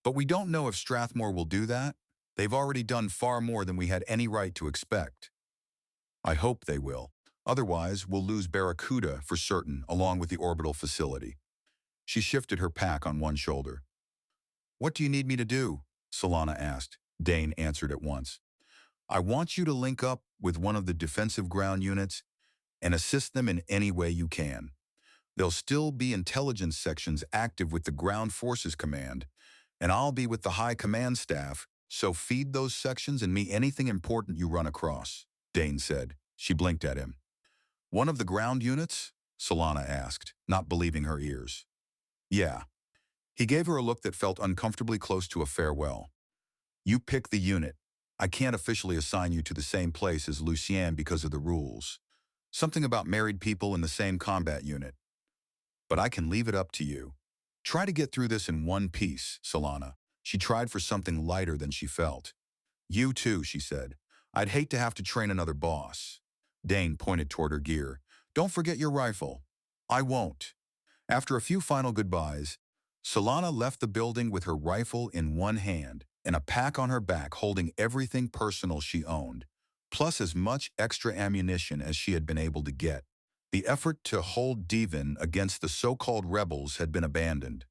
"But we don't know if Strathmore will do that. They've already done far more than we had any right to expect." "I hope they will. Otherwise, we'll lose Barracuda for certain, along with the orbital facility." She shifted her pack on one shoulder. "What do you need me to do?" Solana asked. Dane answered at once. "I want you to link up with one of the defensive ground units and assist them in any way you can. There'll still be intelligence sections active with the Ground Forces Command, and I'll be with the High Command staff, so feed those sections and me anything important you run across," Dane said. She blinked at him. "One of the ground units?" Solana asked, not believing her ears. "Yeah." He gave her a look that felt uncomfortably close to a farewell. "You pick the unit. I can't officially assign you to the same place as Lucien because of the rules. Something about married people in the same combat unit. But I can leave it up to you. Try to get through this in one piece, Solana." She tried for something lighter than she felt. "You too," she said. "I'd hate to have to train another boss." Dane pointed toward her gear. "Don't forget your rifle." "I won't." After a few final goodbyes, Solana left the building with her rifle in one hand and a pack on her back holding everything personal she owned, plus as much extra ammunition as she had been able to get. The effort to hold Devon against the so-called rebels had been abandoned.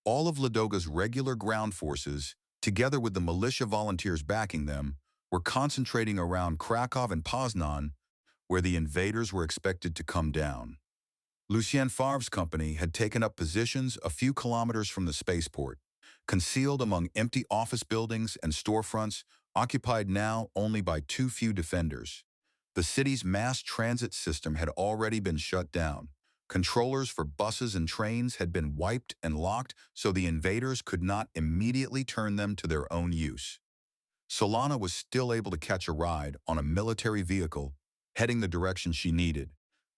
All of Ladoga's regular ground forces, together with the militia volunteers backing them, were concentrating around Krakow and Poznan, where the invaders were expected to come down. Lucien Favre's company had taken up positions a few kilometers from the spaceport, concealed among empty office buildings and storefronts, occupied now only by too few defenders. The city's mass transit system had already been shut down. Controllers for buses and trains had been wiped and locked so the invaders could not immediately turn them to their own use. Solana was still able to catch a ride on a military vehicle, heading the direction she needed.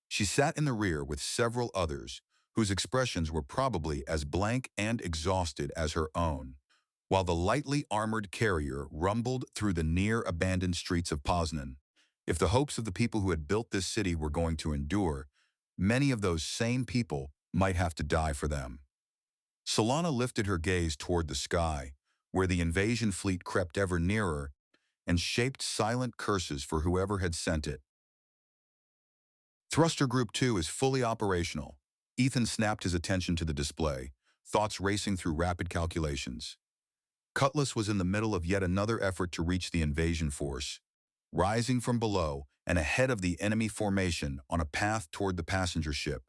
She sat in the rear with several others, whose expressions were probably as blank and exhausted as her own, while the lightly armored carrier rumbled through the near-abandoned streets of Poznan. If the hopes of the people who had built this city were going to endure, many of those same people might have to die for them. Solana lifted her gaze toward the sky, where the invasion fleet crept ever nearer, and shaped silent curses for whoever had sent it. "Thruster Group 2 is fully operational." Ethan snapped his attention to the display, thoughts racing through rapid calculations. Cutlass was in the middle of yet another effort to reach the invasion force, rising from below and ahead of the enemy formation on a path toward the passenger ship.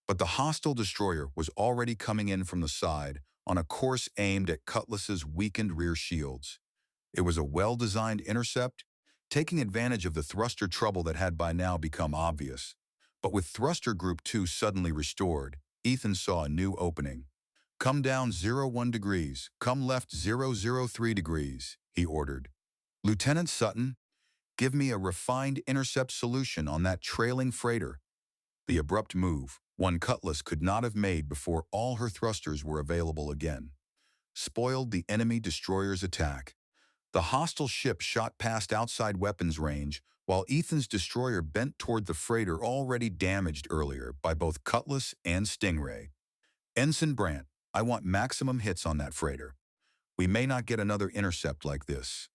But the hostile destroyer was already coming in from the side on a course aimed at Cutlass's weakened rear shields. It was a well-designed intercept, taking advantage of the thruster trouble that had by now become obvious. But with thruster group 2 suddenly restored, Ethan saw a new opening. "Come down 01 degrees, come left 003 degrees, he ordered. "Lieutenant Sutton, give me a refined intercept solution on that trailing freighter." The abrupt move, one Cutlass could not have made before all her thrusters were available again, spoiled the enemy destroyer's attack. The hostile ship shot past outside weapons range, while Ethan's destroyer bent toward the freighter already damaged earlier by both Cutlass and Stingray. "Ensign Brandt, I want maximum hits on that freighter. We may not get another intercept like this."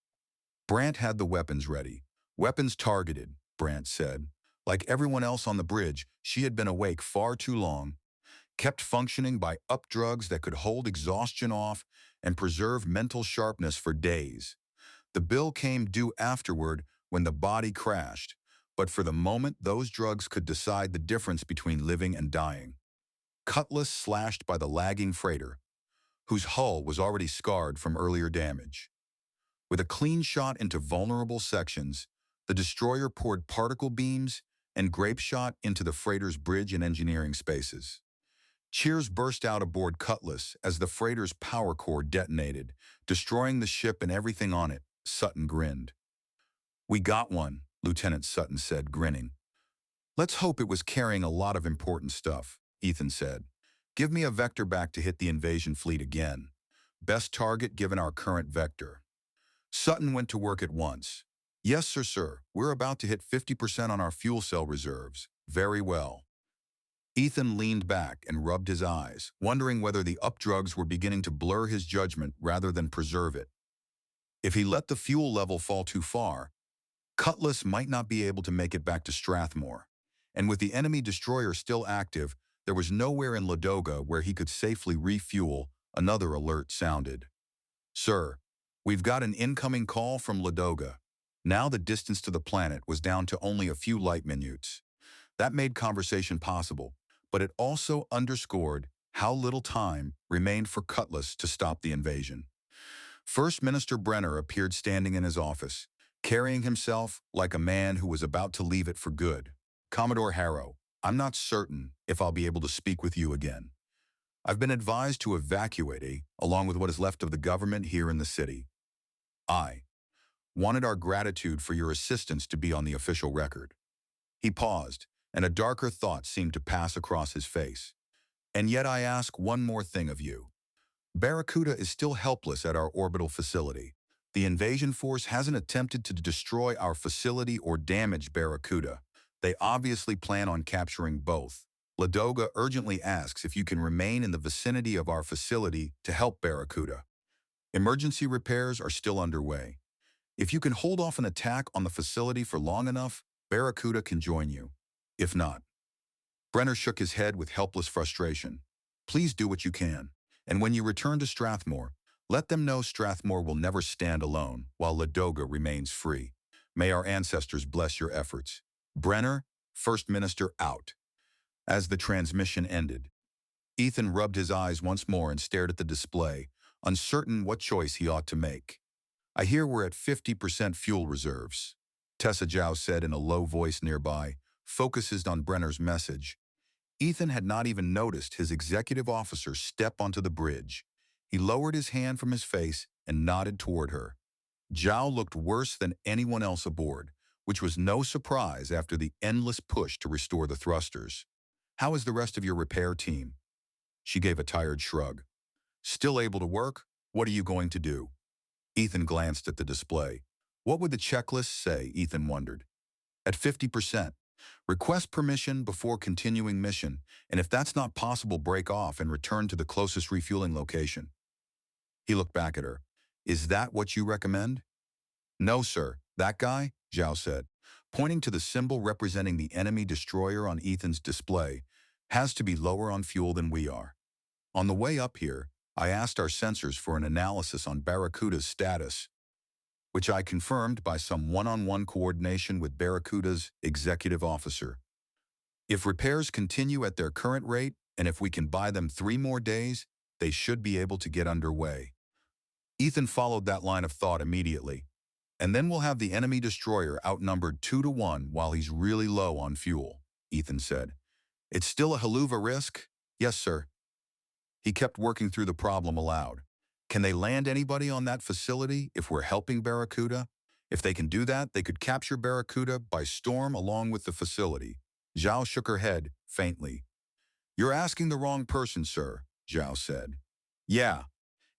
Brandt had the weapons ready. "Weapons targeted," Brandt said. Like everyone else on the bridge, she had been awake far too long, kept functioning by up drugs that could hold exhaustion off and preserve mental sharpness for days. The bill came due afterward when the body crashed, but for the moment those drugs could decide the difference between living and dying. Cutlass slashed by the lagging freighter, whose hull was already scarred from earlier damage. With a clean shot into vulnerable sections, the destroyer poured particle beams and grape shot into the freighter's bridge and engineering spaces. Cheers burst out aboard Cutlass as the freighter's power core detonated, destroying the ship and everything on it. Sutton grinned. "We got one," Lieutenant Sutton said, grinning. "Let's hope it was carrying a lot of important stuff," Ethan said. "Give me a vector back to hit the invasion fleet again. Best target given our current vector." Sutton went to work at once. "Yes, sir. We're about to hit 50% on our fuel cell reserves. Very well." Ethan leaned back and rubbed his eyes, wondering whether the updrugs were beginning to blur his judgment rather than preserve it. If he let the fuel level fall too far, Cutlass might not be able to make it back to Strathmore. And with the enemy destroyer still active, there was nowhere in Ladoga where he could safely refuel. Another alert sounded. "Sir, we've got an incoming call from Ladoga." Now the distance to the planet was down to only a few light minutes. That made conversation possible, but it also underscored how little time remained for Cutlass to stop the invasion. First Minister Brenner appeared standing in his office, carrying himself like a man who was about to leave it for good. "Commodore Harrow, I'm not certain if I'll be able to speak with you again. I've been advised to evacuate, along with what is left of the government here in the city. I wanted our gratitude for your assistance to be on the official record." He paused, and a darker thought seemed to pass across his face. "And yet I ask one more thing of you. Barracuda is still helpless at our orbital facility. The invasion force hasn't attempted to destroy our facility or damage Barracuda. They obviously plan on capturing both. Ladoga urgently asks if you can remain in the vicinity of our facility to help Barracuda. Emergency repairs are still underway. If you can hold off an attack on the facility for long enough, Barracuda can join you. If not." Brenner shook his head with helpless frustration. "Please do what you can. And when you return to Strathmore, let them know Strathmore will never stand alone while Ladoga remains free. May our ancestors bless your efforts. Brenner, First Minister out." As the transmission ended, Ethan rubbed his eyes once more and stared at the display, uncertain what choice he ought to make. "I hear we're at 50% fuel reserves," Tessa Zhao said in a low voice nearby, focused on Brenner's message. Ethan had not even noticed his executive officer step onto the bridge. He lowered his hand from his face and nodded toward her. Zhao looked worse than anyone else aboard, which was no surprise after the endless push to restore the thrusters. "How is the rest of your repair team?" She gave a tired shrug. "Still able to work? What are you going to do?" Ethan glanced at the display. What would the checklist say, Ethan wondered. At 50%. Request permission before continuing mission, and if that's not possible, break off and return to the closest refueling location. He looked back at her. "Is that what you recommend?" "No, sir. That guy," Zhao said, pointing to the symbol representing the enemy destroyer on Ethan's display, "has to be lower on fuel than we are. On the way up here, I asked our sensors for an analysis on Barracuda's status, which I confirmed by some one-on-one coordination with Barracuda's executive officer. If repairs continue at their current rate, and if we can buy them 3 more days, they should be able to get underway. Ethan followed that line of thought immediately. And then we'll have the enemy destroyer outnumbered 2-1 while he's really low on fuel, Ethan said. It's still a haluva risk? Yes, sir. He kept working through the problem aloud. Can they land anybody on that facility if we're helping Barracuda? If they can do that, they could capture Barracuda by storm along with the facility. Zhao shook her head, faintly. You're asking the wrong person, sir, Zhao said. Yeah.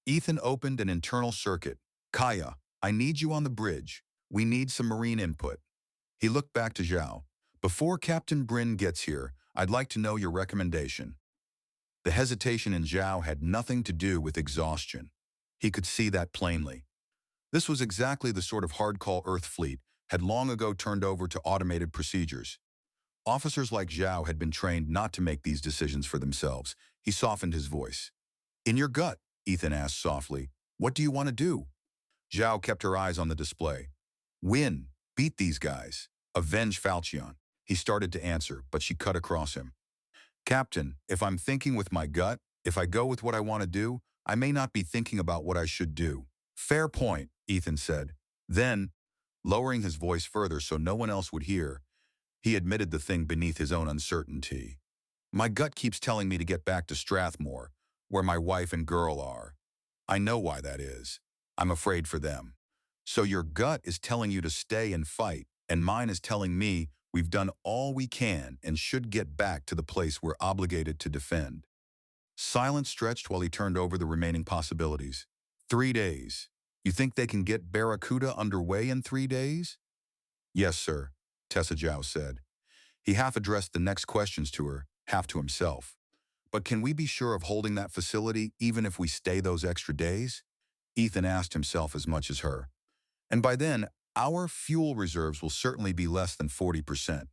Ethan opened an internal circuit. Kaia, I need you on the bridge. We need some Marine input. He looked back to Zhao. Before Captain Brynn gets here, I'd like to know your recommendation. The hesitation in Zhao had nothing to do with exhaustion. He could see that plainly. This was exactly the sort of hard-call Earth fleet had long ago turned over to automated procedures. Officers like Zhao had been trained not to make these decisions for themselves. He softened his voice. In your gut, Ethan asked softly, what do you want to do? Zhao kept her eyes on the display. Win. Beat these guys. Avenge Falchion. He started to answer, but she cut across him. Captain, if I'm thinking with my gut, if I go with what I want to do, I may not be thinking about what I should do. Fair point, Ethan said. Then, lowering his voice further so no one else would hear, he admitted the thing beneath his own uncertainty. My gut keeps telling me to get back to Strathmore, where my wife and girl are. I know why that is. I'm afraid for them. So your gut is telling you to stay and fight, and mine is telling me we've done all we can and should get back to the place we're obligated to defend. Silence stretched while he turned over the remaining possibilities. 3 days. You think they can get Barracuda underway in 3 days? Yes, sir, Tessa Zhao said. He half addressed the next questions to her, half to himself. But can we be sure of holding that facility even if we stay those extra days? Ethan asked himself as much as her. And by then, our fuel reserves will certainly be less than 40%.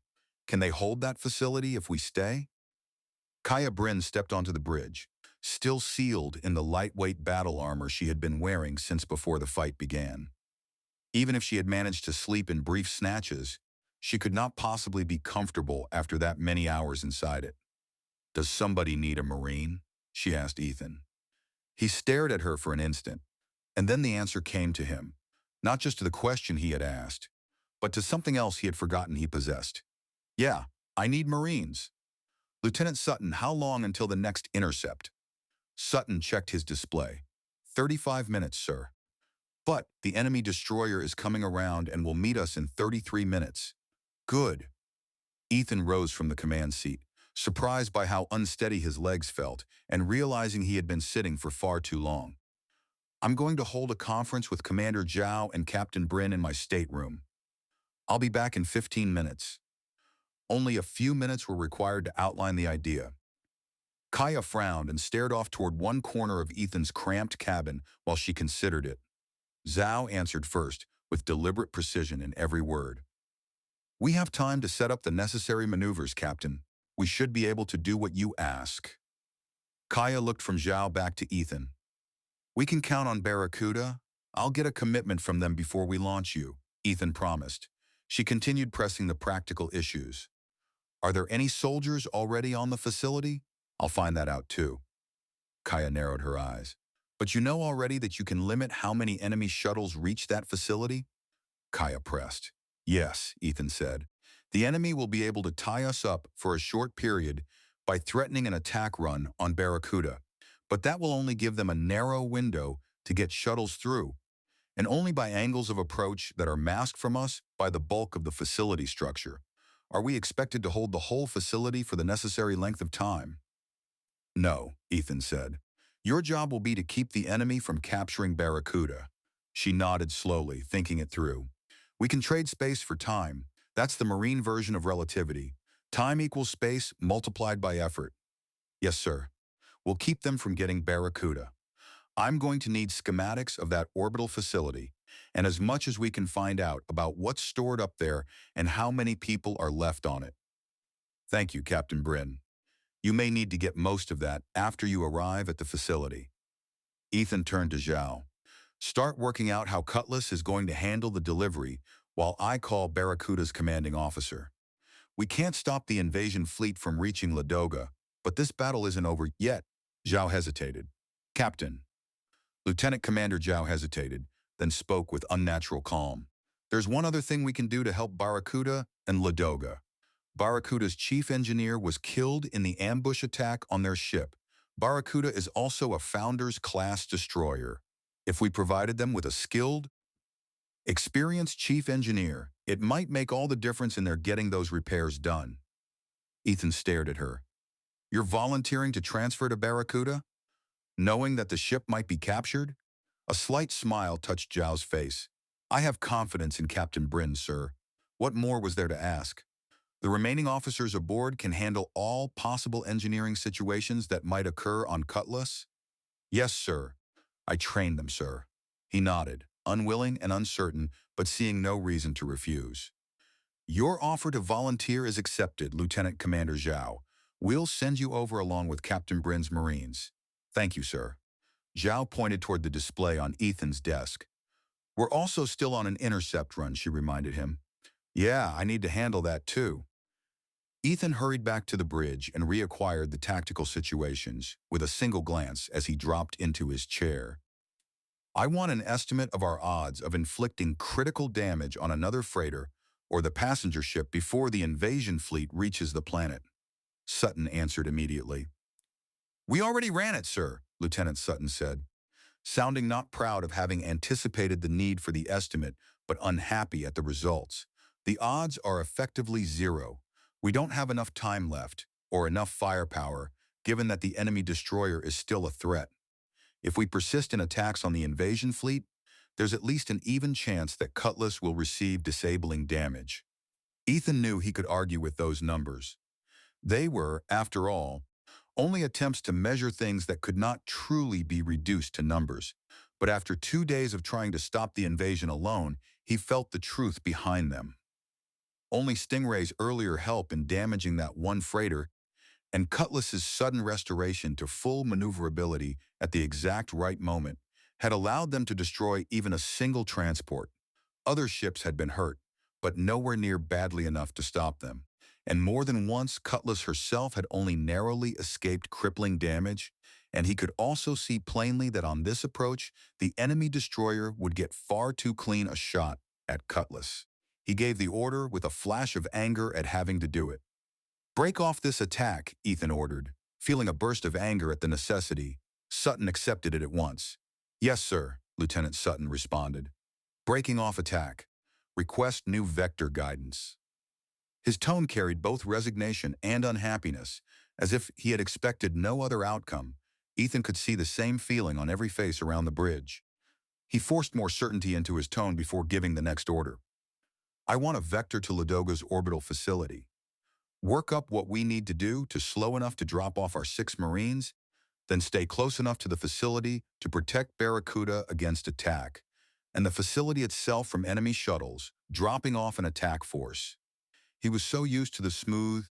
Can they hold that facility if we stay? Kaia Brynn stepped onto the bridge, still sealed in the lightweight battle armor she had been wearing since before the fight began. Even if she had managed to sleep in brief snatches, she could not possibly be comfortable after that many hours inside it. Does somebody need a Marine? She asked Ethan. He stared at her for an instant, and then the answer came to him, not just to the question he had asked, but to something else he had forgotten he possessed. Yeah, I need Marines. Lieutenant Sutton, how long until the next intercept? Sutton checked his display. 35 minutes, sir. But the enemy destroyer is coming around and will meet us in 33 minutes. Good. Ethan rose from the command seat, surprised by how unsteady his legs felt and realizing he had been sitting for far too long. I'm going to hold a conference with Commander Zhao and Captain Brynn in my stateroom. I'll be back in 15 minutes. Only a few minutes were required to outline the idea. Kaia frowned and stared off toward one corner of Ethan's cramped cabin while she considered it. Zhao answered first, with deliberate precision in every word. We have time to set up the necessary maneuvers, Captain. We should be able to do what you ask. Kaia looked from Zhao back to Ethan. We can count on Barracuda. I'll get a commitment from them before we launch you, Ethan promised. She continued pressing the practical issues. Are there any soldiers already on the facility? I'll find that out too. Kaia narrowed her eyes. But you know already that you can limit how many enemy shuttles reach that facility? Kaia pressed. Yes, Ethan said. The enemy will be able to tie us up for a short period by threatening an attack run on Barracuda. But that will only give them a narrow window to get shuttles through, and only by angles of approach that are masked from us by the bulk of the facility structure. Are we expected to hold the whole facility for the necessary length of time? No, Ethan said. Your job will be to keep the enemy from capturing Barracuda. She nodded slowly, thinking it through. We can trade space for time. That's the Marine version of relativity. Time equals space multiplied by effort. Yes, sir. We'll keep them from getting Barracuda. I'm going to need schematics of that orbital facility, and as much as we can find out about what's stored up there and how many people are left on it. Thank you, Captain Brynn. You may need to get most of that after you arrive at the facility. Ethan turned to Zhao. Start working out how Cutlass is going to handle the delivery while I call Barracuda's commanding officer. We can't stop the invasion fleet from reaching Ladoga, but this battle isn't over yet. Zhao hesitated. Captain. Lieutenant Commander Zhao hesitated, then spoke with unnatural calm. There's one other thing we can do to help Barracuda and Ladoga. Barracuda's chief engineer was killed in the ambush attack on their ship. Barracuda is also a Founders-class destroyer. If we provided them with a skilled, experienced chief engineer, it might make all the difference in their getting those repairs done. Ethan stared at her. You're volunteering to transfer to Barracuda? Knowing that the ship might be captured? A slight smile touched Zhao's face. I have confidence in Captain Brynn, sir. What more was there to ask? The remaining officers aboard can handle all possible engineering situations that might occur on Cutless? Yes, sir. I trained them, sir. He nodded, unwilling and uncertain, but seeing no reason to refuse. Your offer to volunteer is accepted, Lieutenant Commander Zhao. We'll send you over along with Captain Brynn's Marines. Thank you, sir. Zhao pointed toward the display on Ethan's desk. We're also still on an intercept run, she reminded him. Yeah, I need to handle that too. Ethan hurried back to the bridge and reacquired the tactical situations with a single glance as he dropped into his chair. I want an estimate of our odds of inflicting critical damage on another freighter or the passenger ship before the invasion fleet reaches the planet. Sutton answered immediately. We already ran it, sir, Lieutenant Sutton said, sounding not proud of having anticipated the need for the estimate, but unhappy at the results. The odds are effectively zero. We don't have enough time left, or enough firepower, given that the enemy destroyer is still a threat. If we persist in attacks on the invasion fleet, there's at least an even chance that Cutless will receive disabling damage. Ethan knew he could argue with those numbers. They were, after all, only attempts to measure things that could not truly be reduced to numbers. But after 2 days of trying to stop the invasion alone, he felt the truth behind them. Only Stingray's earlier help in damaging that one freighter and Cutlass's sudden restoration to full maneuverability at the exact right moment had allowed them to destroy even a single transport. Other ships had been hurt, but nowhere near badly enough to stop them. And more than once, Cutlass herself had only narrowly escaped crippling damage, and he could also see plainly that on this approach, the enemy destroyer would get far too clean a shot at Cutlass. He gave the order with a flash of anger at having to do it. Break off this attack, Ethan ordered. Feeling a burst of anger at the necessity, Sutton accepted it at once. Yes, sir, Lieutenant Sutton responded. Breaking off attack. Request new vector guidance. His tone carried both resignation and unhappiness, as if he had expected no other outcome. Ethan could see the same feeling on every face around the bridge. He forced more certainty into his tone before giving the next order. I want a vector to Ladoga's orbital facility. Work up what we need to do to slow enough to drop off our 6 Marines, then stay close enough to the facility to protect Barracuda against attack, and the facility itself from enemy shuttles, dropping off an attack force. He was so used to the smooth,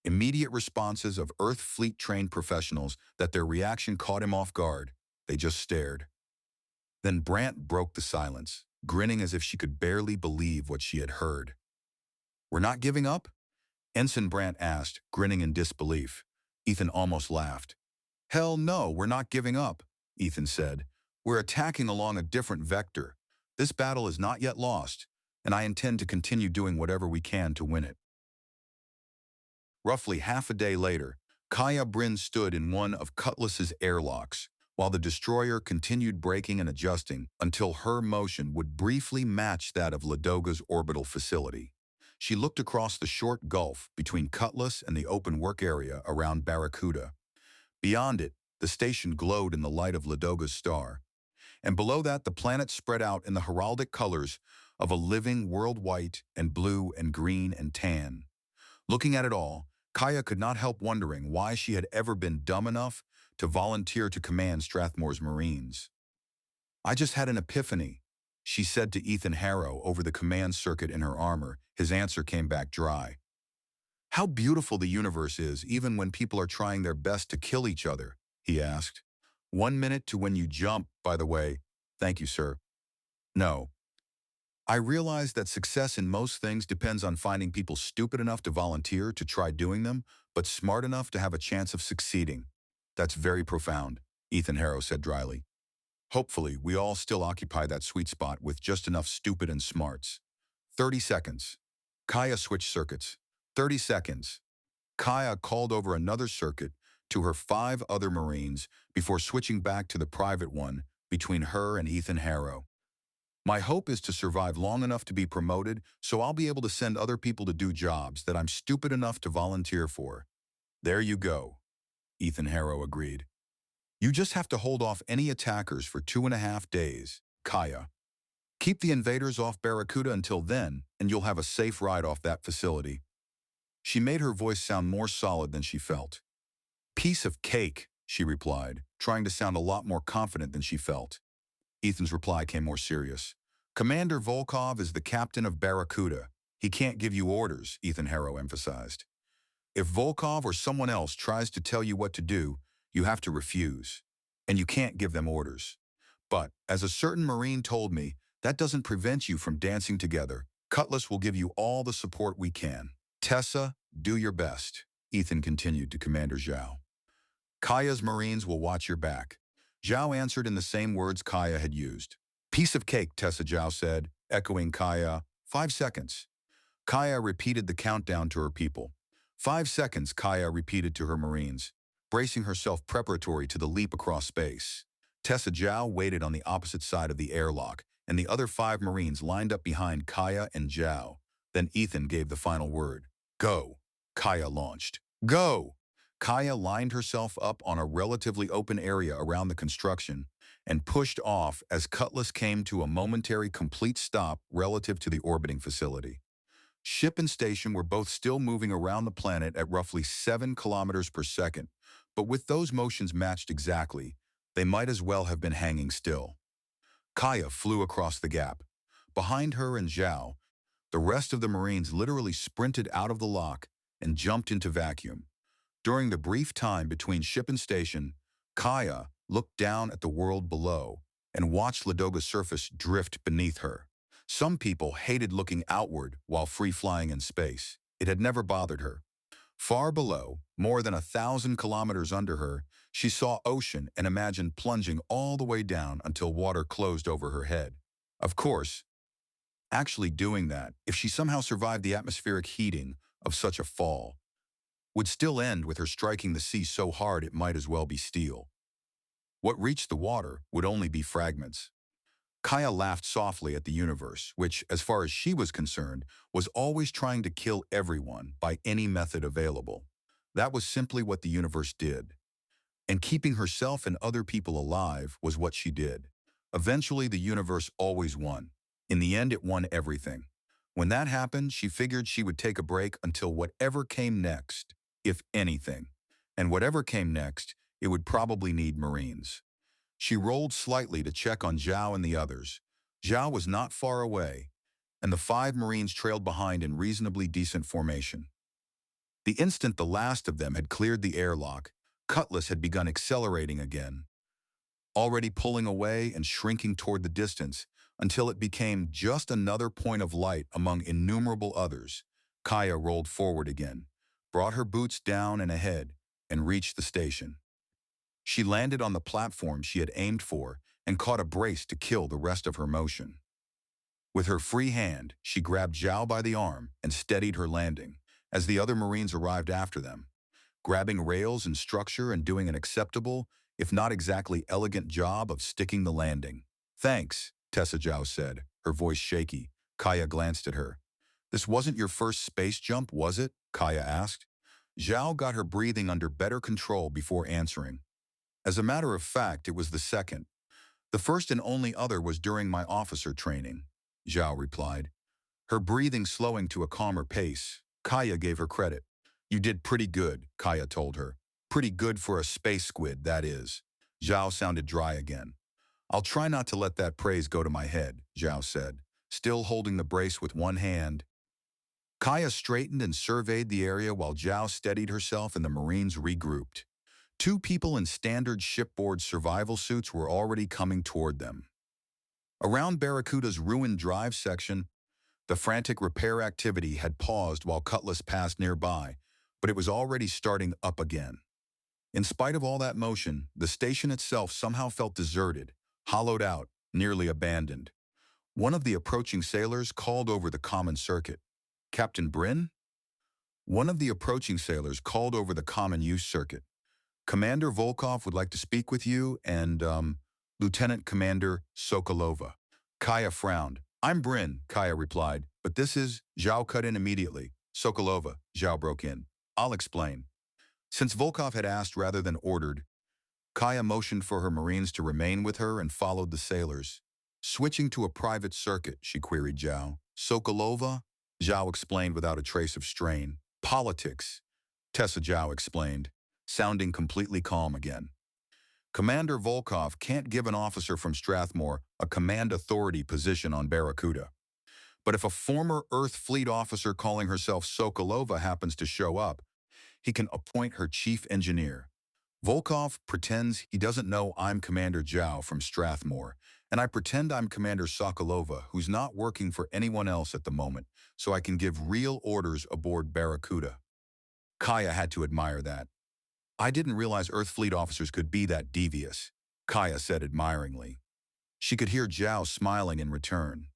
immediate responses of Earth fleet-trained professionals that their reaction caught him off guard. They just stared. Then Brant broke the silence, grinning as if she could barely believe what she had heard. We're not giving up? Ensign Brant asked, grinning in disbelief. Ethan almost laughed. Hell no, we're not giving up, Ethan said. We're attacking along a different vector. This battle is not yet lost, and I intend to continue doing whatever we can to win it. Roughly half a day later, Kaia Brynn stood in one of Cutlass's airlocks, while the destroyer continued braking and adjusting until her motion would briefly match that of Ladoga's orbital facility. She looked across the short gulf between Cutless and the open work area around Barracuda. Beyond it, the station glowed in the light of Ladoga's star, and below that the planet spread out in the heraldic colors of a living world white and blue and green and tan. Looking at it all, Kaia could not help wondering why she had ever been dumb enough to volunteer to command Strathmore's Marines. I just had an epiphany, she said to Ethan Harrow over the command circuit in her armor. His answer came back dry. How beautiful the universe is even when people are trying their best to kill each other, he asked. 1 minute to when you jump, by the way. Thank you, sir. No. I realize that success in most things depends on finding people stupid enough to volunteer to try doing them, but smart enough to have a chance of succeeding. That's very profound, Ethan Harrow said dryly. Hopefully, we all still occupy that sweet spot with just enough stupid and smarts. 30 seconds. Kaia switched circuits. 30 seconds. Kaia called over another circuit to her 5 other Marines before switching back to the private one between her and Ethan Harrow. My hope is to survive long enough to be promoted so I'll be able to send other people to do jobs that I'm stupid enough to volunteer for. There you go, Ethan Harrow agreed. You just have to hold off any attackers for 2.5 days, Kaia. Keep the invaders off Barracuda until then, and you'll have a safe ride off that facility. She made her voice sound more solid than she felt. Piece of cake, she replied, trying to sound a lot more confident than she felt. Ethan's reply came more serious. Commander Volkov is the captain of Barracuda. He can't give you orders, Ethan Harrow emphasized. If Volkov or someone else tries to tell you what to do, you have to refuse. And you can't give them orders. But, as a certain Marine told me, that doesn't prevent you from dancing together. Cutlass will give you all the support we can. Tessa, do your best, Ethan continued to Commander Zhao. Kaia's Marines will watch your back. Zhao answered in the same words Kaia had used. Piece of cake, Tessa, Zhao said, echoing Kaia. 5 seconds. Kaia repeated the countdown to her people. 5 seconds, Kaia repeated to her Marines, bracing herself preparatory to the leap across space. Tessa Zhao waited on the opposite side of the airlock, and the other 5 Marines lined up behind Kaia and Zhao. Then Ethan gave the final word. Go. Kaia launched. Go! Kaia lined herself up on a relatively open area around the construction and pushed off as Cutlass came to a momentary complete stop relative to the orbiting facility. Ship and station were both still moving around the planet at roughly 7 kilometers per second, but with those motions matched exactly, they might as well have been hanging still. Kaia flew across the gap. Behind her and Zhao, the rest of the Marines literally sprinted out of the lock and jumped into vacuum. During the brief time between ship and station, Kaia looked down at the world below and watched Ladoga's surface drift beneath her. Some people hated looking outward while free-flying in space. It had never bothered her. Far below, more than 1,000 kilometers under her, she saw ocean and imagined plunging all the way down until water closed over her head. Of course, actually doing that, if she somehow survived the atmospheric heating of such a fall, would still end with her striking the sea so hard it might as well be steel. What reached the water would only be fragments. Kaia laughed softly at the universe, which, as far as she was concerned, was always trying to kill everyone by any method available. That was simply what the universe did. And keeping herself and other people alive was what she did. Eventually, the universe always won. In the end, it won everything. When that happened, she figured she would take a break until whatever came next, if anything. And whatever came next, it would probably need Marines. She rolled slightly to check on Zhao and the others. Zhao was not far away, and the 5 Marines trailed behind in reasonably decent formation. The instant the last of them had cleared the airlock, Cutlass had begun accelerating again, already pulling away and shrinking toward the distance until it became just another point of light among innumerable others. Kaia rolled forward again, brought her boots down and ahead, and reached the station. She landed on the platform she had aimed for and caught a brace to kill the rest of her motion. With her free hand, she grabbed Zhao by the arm and steadied her landing as the other Marines arrived after them, grabbing rails and structure and doing an acceptable, if not exactly elegant job of sticking the landing. Thanks, Tessa Zhao said, her voice shaky. Kaia glanced at her. This wasn't your first space jump, was it? Kaia asked. Zhao got her breathing under better control before answering. As a matter of fact, it was the second. The first and only other was during my officer training, Zhao replied, her breathing slowing to a calmer pace. Kaia gave her credit. You did pretty good, Kaia told her. Pretty good for a space squid, that is. Zhao sounded dry again. I'll try not to let that praise go to my head, Zhao said, still holding the brace with one hand. Kaia straightened and surveyed the area while Zhao steadied herself and the Marines regrouped. Two people in standard shipboard survival suits were already coming toward them. Around Barracuda's ruined drive section, the frantic repair activity had paused while Cutlass passed nearby, but it was already starting up again. In spite of all that motion, the station itself somehow felt deserted, hollowed out, nearly abandoned. One of the approaching sailors called over the common circuit. Captain Brynn? One of the approaching sailors called over the common use circuit. Commander Volkov would like to speak with you and, Lieutenant Commander Sokolova. Kaia frowned. I'm Brynn, Kaia replied, but this is, Zhao cut in immediately. Sokolova, Zhao broke in. I'll explain. Since Volkov had asked rather than ordered, Kaia motioned for her Marines to remain with her and followed the sailors. Switching to a private circuit, she queried Zhao. Sokolova? Zhao explained without a trace of strain. Politics, Tessa Zhao explained, sounding completely calm again. Commander Volkov can't give an officer from Strathmore a command authority position on Barracuda. But if a former Earth Fleet officer calling herself Sokolova happens to show up, he can appoint her chief engineer. Volkov pretends he doesn't know I'm Commander Zhao from Strathmore, and I pretend I'm Commander Sokolova, who's not working for anyone else at the moment, so I can give real orders aboard Barracuda. Kaia had to admire that. I didn't realize Earth Fleet officers could be that devious, Kaia said admiringly. She could hear Zhao smiling in return.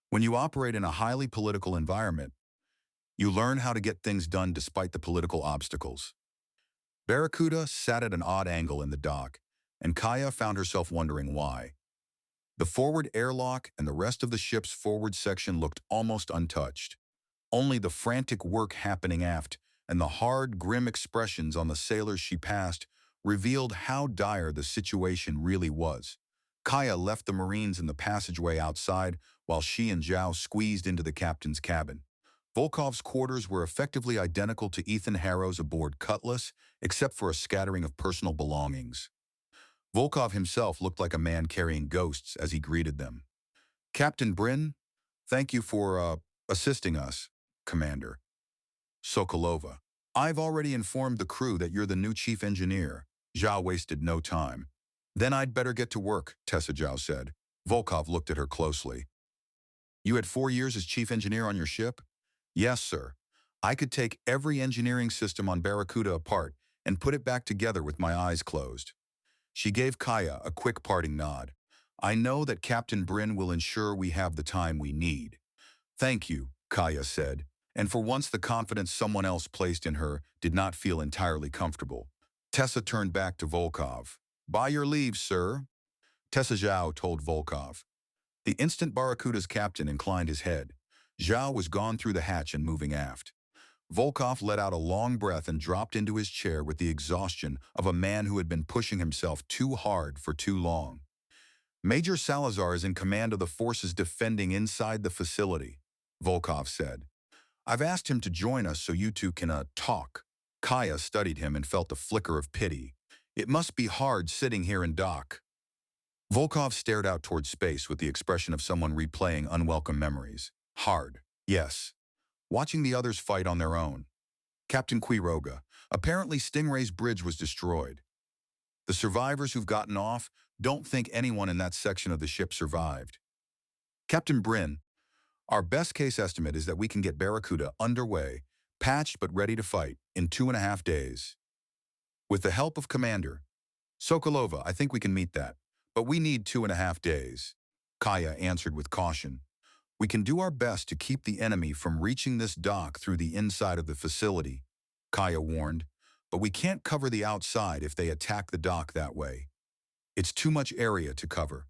When you operate in a highly political environment, you learn how to get things done despite the political obstacles. Barracuda sat at an odd angle in the dock, and Kaia found herself wondering why. The forward airlock and the rest of the ship's forward section looked almost untouched. Only the frantic work happening aft and the hard, grim expressions on the sailors she passed revealed how dire the situation really was. Kaia left the Marines in the passageway outside while she and Zhao squeezed into the captain's cabin. Volkov's quarters were effectively identical to Ethan Harrow's aboard Cutlass, except for a scattering of personal belongings. Volkov himself looked like a man carrying ghosts as he greeted them. Captain Brynn, thank you for, assisting us, Commander. Sokolova, I've already informed the crew that you're the new chief engineer. Zhao wasted no time. Then I'd better get to work, Tessa Zhao said. Volkov looked at her closely. You had 4 years as chief engineer on your ship? Yes, sir. I could take every engineering system on Barracuda apart and put it back together with my eyes closed. She gave Kaia a quick parting nod. I know that Captain Brynn will ensure we have the time we need. Thank you, Kaia said, and for once the confidence someone else placed in her did not feel entirely comfortable. Tessa turned back to Volkov. By your leave, sir. Tessa Zhao told Volkov. The instant Barracuda's captain inclined his head. Zhao was gone through the hatch and moving aft. Volkov let out a long breath and dropped into his chair with the exhaustion of a man who had been pushing himself too hard for too long. Major Salazar is in command of the forces defending inside the facility, Volkov said. I've asked him to join us so you two can, talk. Kaia studied him and felt a flicker of pity. It must be hard sitting here in dock. Volkov stared out toward space with the expression of someone replaying unwelcome memories. Hard, yes. Watching the others fight on their own. Captain Quiroga, apparently Stingray's bridge was destroyed. The survivors who've gotten off don't think anyone in that section of the ship survived. Captain Brynn, our best case estimate is that we can get Barracuda underway, patched but ready to fight, in 2.5 days. With the help of Commander Sokolova, I think we can meet that, but we need 2.5 days. Kaia answered with caution. We can do our best to keep the enemy from reaching this dock through the inside of the facility, Kaia warned, but we can't cover the outside if they attack the dock that way. It's too much area to cover.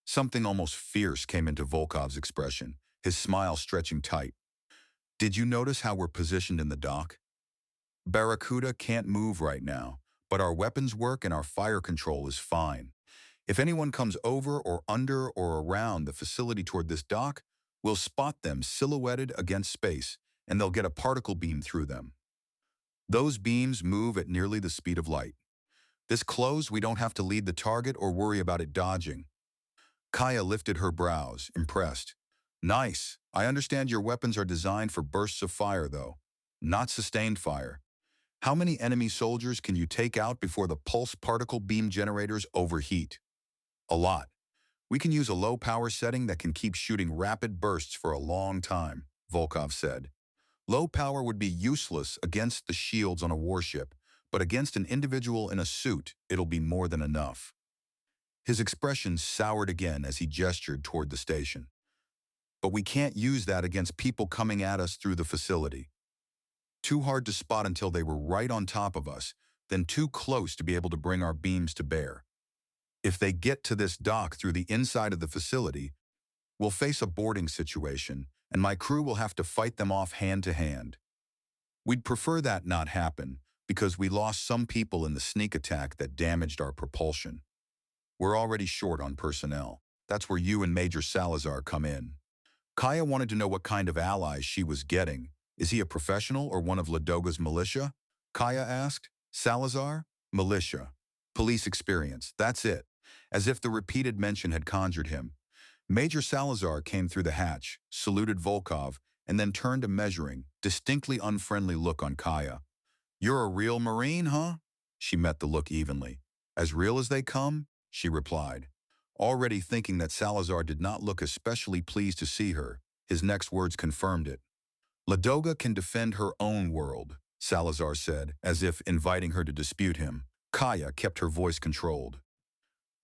Something almost fierce came into Volkov's expression, his smile stretching tight. Did you notice how we're positioned in the dock? Barracuda can't move right now, but our weapons work and our fire control is fine. If anyone comes over or under or around the facility toward this dock, we'll spot them silhouetted against space, and they'll get a particle beam through them. Those beams move at nearly the speed of light. This close, we don't have to lead the target or worry about it dodging. Kaia lifted her brows, impressed. Nice. I understand your weapons are designed for bursts of fire, though, not sustained fire. How many enemy soldiers can you take out before the pulse particle beam generators overheat? A lot. We can use a low power setting that can keep shooting rapid bursts for a long time, Volkov said. Low power would be useless against the shields on a warship, but against an individual in a suit, it'll be more than enough. His expression soured again as he gestured toward the station. But we can't use that against people coming at us through the facility. Too hard to spot until they were right on top of us, then too close to be able to bring our beams to bear. If they get to this dock through the inside of the facility, we'll face a boarding situation, and my crew will have to fight them off hand to hand. We'd prefer that not happen, because we lost some people in the sneak attack that damaged our propulsion. We're already short on personnel. That's where you and Major Salazar come in. Kaia wanted to know what kind of allies she was getting. Is he a professional or one of Ladoga's militia? Kaia asked. Salazar? Militia. Police experience. That's it. As if the repeated mention had conjured him. Major Salazar came through the hatch, saluted Volkov, and then turned a measuring, distinctly unfriendly look on Kaia. You're a real Marine, huh? She met the look evenly. As real as they come? She replied. Already thinking that Salazar did not look especially pleased to see her, his next words confirmed it. Ladoga can defend her own world, Salazar said, as if inviting her to dispute him. Kaia kept her voice controlled.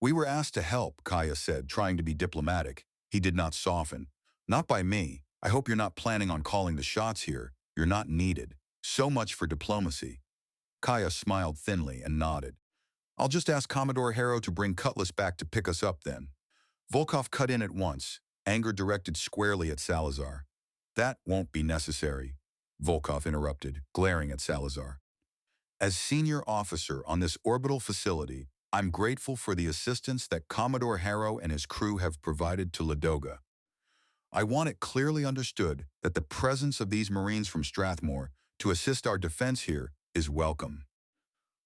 We were asked to help, Kaia said, trying to be diplomatic. He did not soften. Not by me. I hope you're not planning on calling the shots here. You're not needed. So much for diplomacy. Kaia smiled thinly and nodded. I'll just ask Commodore Harrow to bring Cutlass back to pick us up then. Volkov cut in at once, anger directed squarely at Salazar. That won't be necessary, Volkov interrupted, glaring at Salazar. As senior officer on this orbital facility, I'm grateful for the assistance that Commodore Harrow and his crew have provided to Ladoga. I want it clearly understood that the presence of these Marines from Strathmore to assist our defense here is welcome.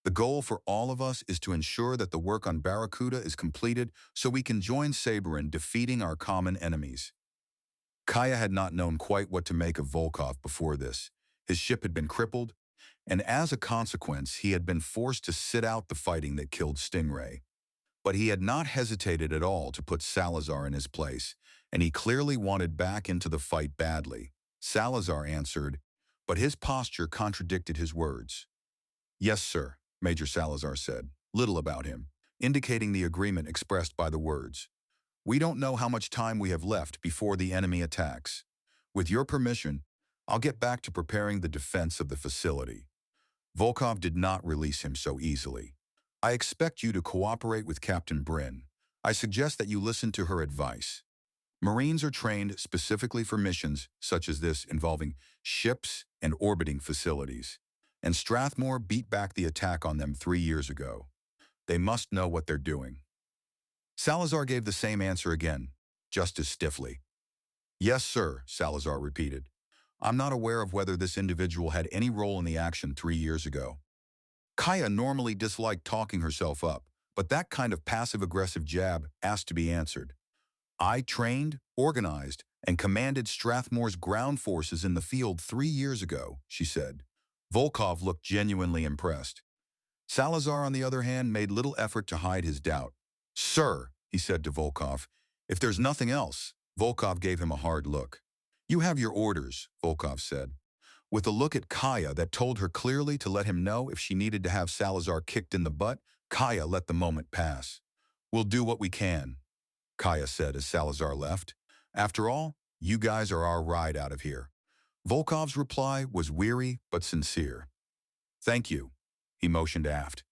The goal for all of us is to ensure that the work on Barracuda is completed so we can join Saber in defeating our common enemies. Kaia had not known quite what to make of Volkov before this. His ship had been crippled, and as a consequence, he had been forced to sit out the fighting that killed Stingray. But he had not hesitated at all to put Salazar in his place, and he clearly wanted back into the fight badly. Salazar answered, but his posture contradicted his words. Yes, sir, Major Salazar said, little about him, indicating the agreement expressed by the words. We don't know how much time we have left before the enemy attacks. With your permission, I'll get back to preparing the defense of the facility. Volkov did not release him so easily. I expect you to cooperate with Captain Brynn. I suggest that you listen to her advice. Marines are trained specifically for missions such as this involving ships and orbiting facilities. And Strathmore beat back the attack on them 3 years ago. They must know what they're doing. Salazar gave the same answer again, just as stiffly. Yes, sir, Salazar repeated. I'm not aware of whether this individual had any role in the action 3 years ago. Kaia normally disliked talking herself up, but that kind of passive-aggressive jab asked to be answered. I trained, organized, and commanded Strathmore's ground forces in the field 3 years ago, she said. Volkov looked genuinely impressed. Salazar, on the other hand, made little effort to hide his doubt. Sir, he said to Volkov, if there's nothing else, Volkov gave him a hard look. You have your orders, Volkov said, with a look at Kaia that told her clearly to let him know if she needed to have Salazar kicked in the butt. Kaia let the moment pass. We'll do what we can, Kaia said as Salazar left. After all, you guys are our ride out of here. Volkov's reply was weary but sincere. Thank you, he motioned aft.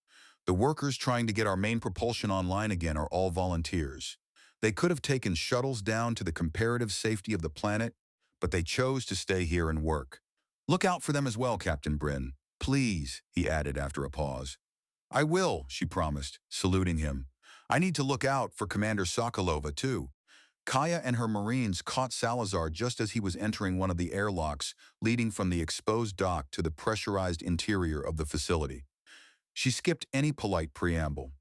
The workers trying to get our main propulsion online again are all volunteers. They could have taken shuttles down to the comparative safety of the planet, but they chose to stay here and work. Look out for them as well, Captain Brynn. Please, he added after a pause. I will, she promised, saluting him. I need to look out for Commander Sokolova, too. Kaia and her Marines caught Salazar just as he was entering one of the airlocks leading from the exposed dock to the pressurized interior of the facility. She skipped any polite preamble.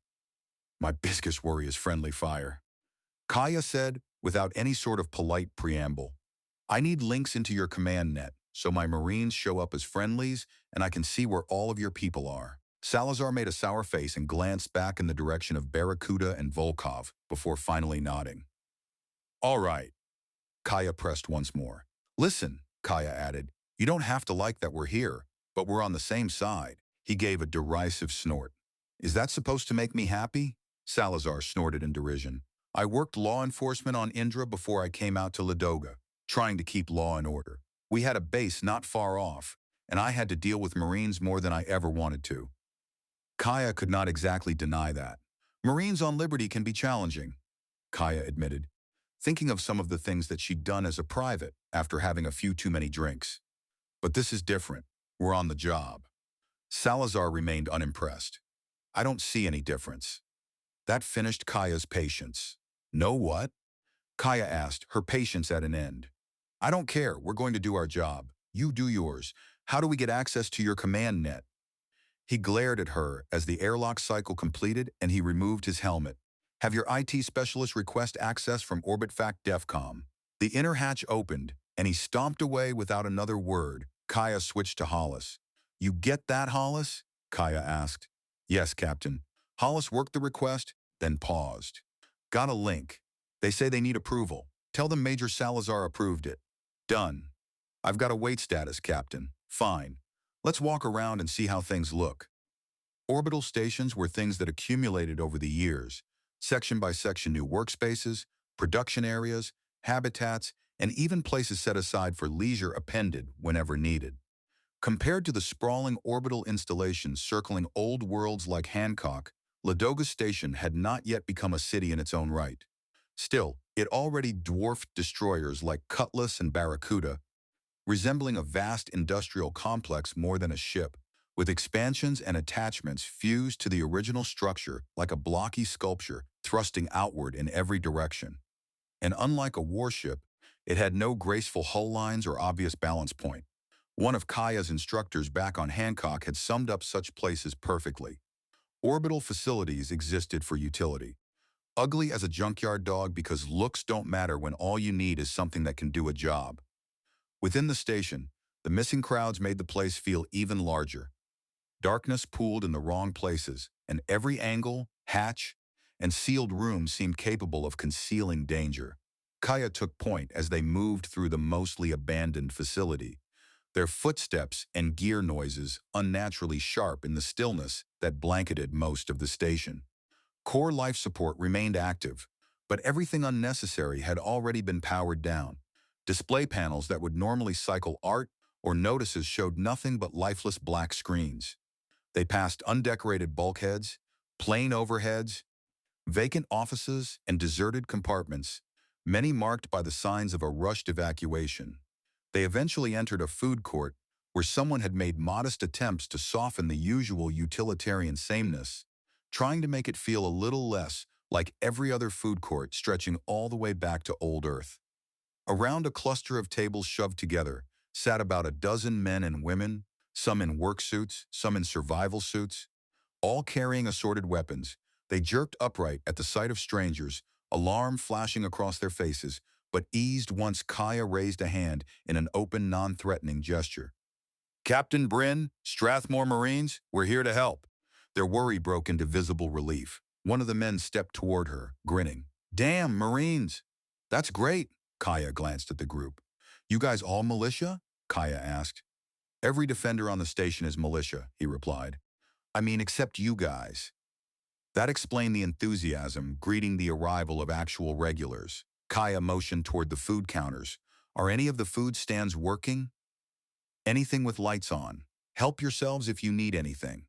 My biggest worry is friendly fire, Kaia said without any sort of polite preamble. I need links into your command net. so my Marines show up as friendlies and I can see where all of your people are. Salazar made a sour face and glanced back in the direction of Barracuda and Volkov before finally nodding. All right, Kaia pressed once more. Listen, Kaia added, you don't have to like that we're here, but we're on the same side. He gave a derisive snort. Is that supposed to make me happy? Salazar snorted in derision. I worked law enforcement on Indra before I came out to Ladoga, trying to keep law and order. We had a base not far off, and I had to deal with Marines more than I ever wanted to. Kaia could not exactly deny that. Marines on Liberty can be challenging, Kaia admitted, thinking of some of the things that she'd done as a private after having a few too many drinks. But this is different. We're on the job. Salazar remained unimpressed. I don't see any difference. That finished Kaia's patience. No what? Kaia asked, her patience at an end. I don't care. We're going to do our job. You do yours. How do we get access to your command net? He glared at her as the airlock cycle completed and he removed his helmet. Have your IT specialist request access from OrbitFact DEFCOM. The inner hatch opened, and he stomped away without another word. Kaia switched to Hollis. You get that, Hollis? Kaia asked. Yes, Captain. Hollis worked the request, then paused. Got a link. They say they need approval. Tell them Major Salazar approved it. Done. I've got a wait status, Captain. Fine. Let's walk around and see how things look. Orbital stations were things that accumulated over the years, section by section new workspaces, production areas, habitats, and even places set aside for leisure appended whenever needed. Compared to the sprawling orbital installations circling old worlds like Hancock, Ladoga Station had not yet become a city in its own right. Still, it already dwarfed destroyers like Cutlass and Barracuda, resembling a vast industrial complex more than a ship, with expansions and attachments fused to the original structure like a blocky sculpture thrusting outward in every direction. And unlike a warship, it had no graceful hull lines or obvious balance point. One of Kaia's instructors back on Hancock had summed up such places perfectly. Orbital facilities existed for utility. Ugly as a junkyard dog because looks don't matter when all you need is something that can do a job. Within the station, the missing crowds made the place feel even larger. Darkness pooled in the wrong places, and every angle, hatch, and sealed room seemed capable of concealing danger. Kaia took point as they moved through the mostly abandoned facility, their footsteps and gear noises unnaturally sharp in the stillness that blanketed most of the station. Core life support remained active, but everything unnecessary had already been powered down. Display panels that would normally cycle art or notices showed nothing but lifeless black screens. They passed undecorated bulkheads, plain overheads, vacant offices, and deserted compartments, many marked by the signs of a rushed evacuation. They eventually entered a food court where someone had made modest attempts to soften the usual utilitarian sameness, trying to make it feel a little less like every other food court stretching all the way back to old Earth. Around a cluster of tables shoved together sat about a dozen men and women, some in work suits, some in survival suits, all carrying assorted weapons. They jerked upright at the sight of strangers, alarm flashing across their faces, but eased once Kaia raised a hand in an open, non-threatening gesture. Captain Brynn, Strathmore Marines, we're here to help. Their worry broke into visible relief. One of the men stepped toward her, grinning. Damn, Marines! That's great, Kaia glanced at the group. You guys all militia? Kaia asked. Every defender on the station is militia, he replied. I mean, except you guys. That explained the enthusiasm greeting the arrival of actual regulars. Kaia motioned toward the food counters. Are any of the food stands working? Anything with lights on. Help yourselves if you need anything.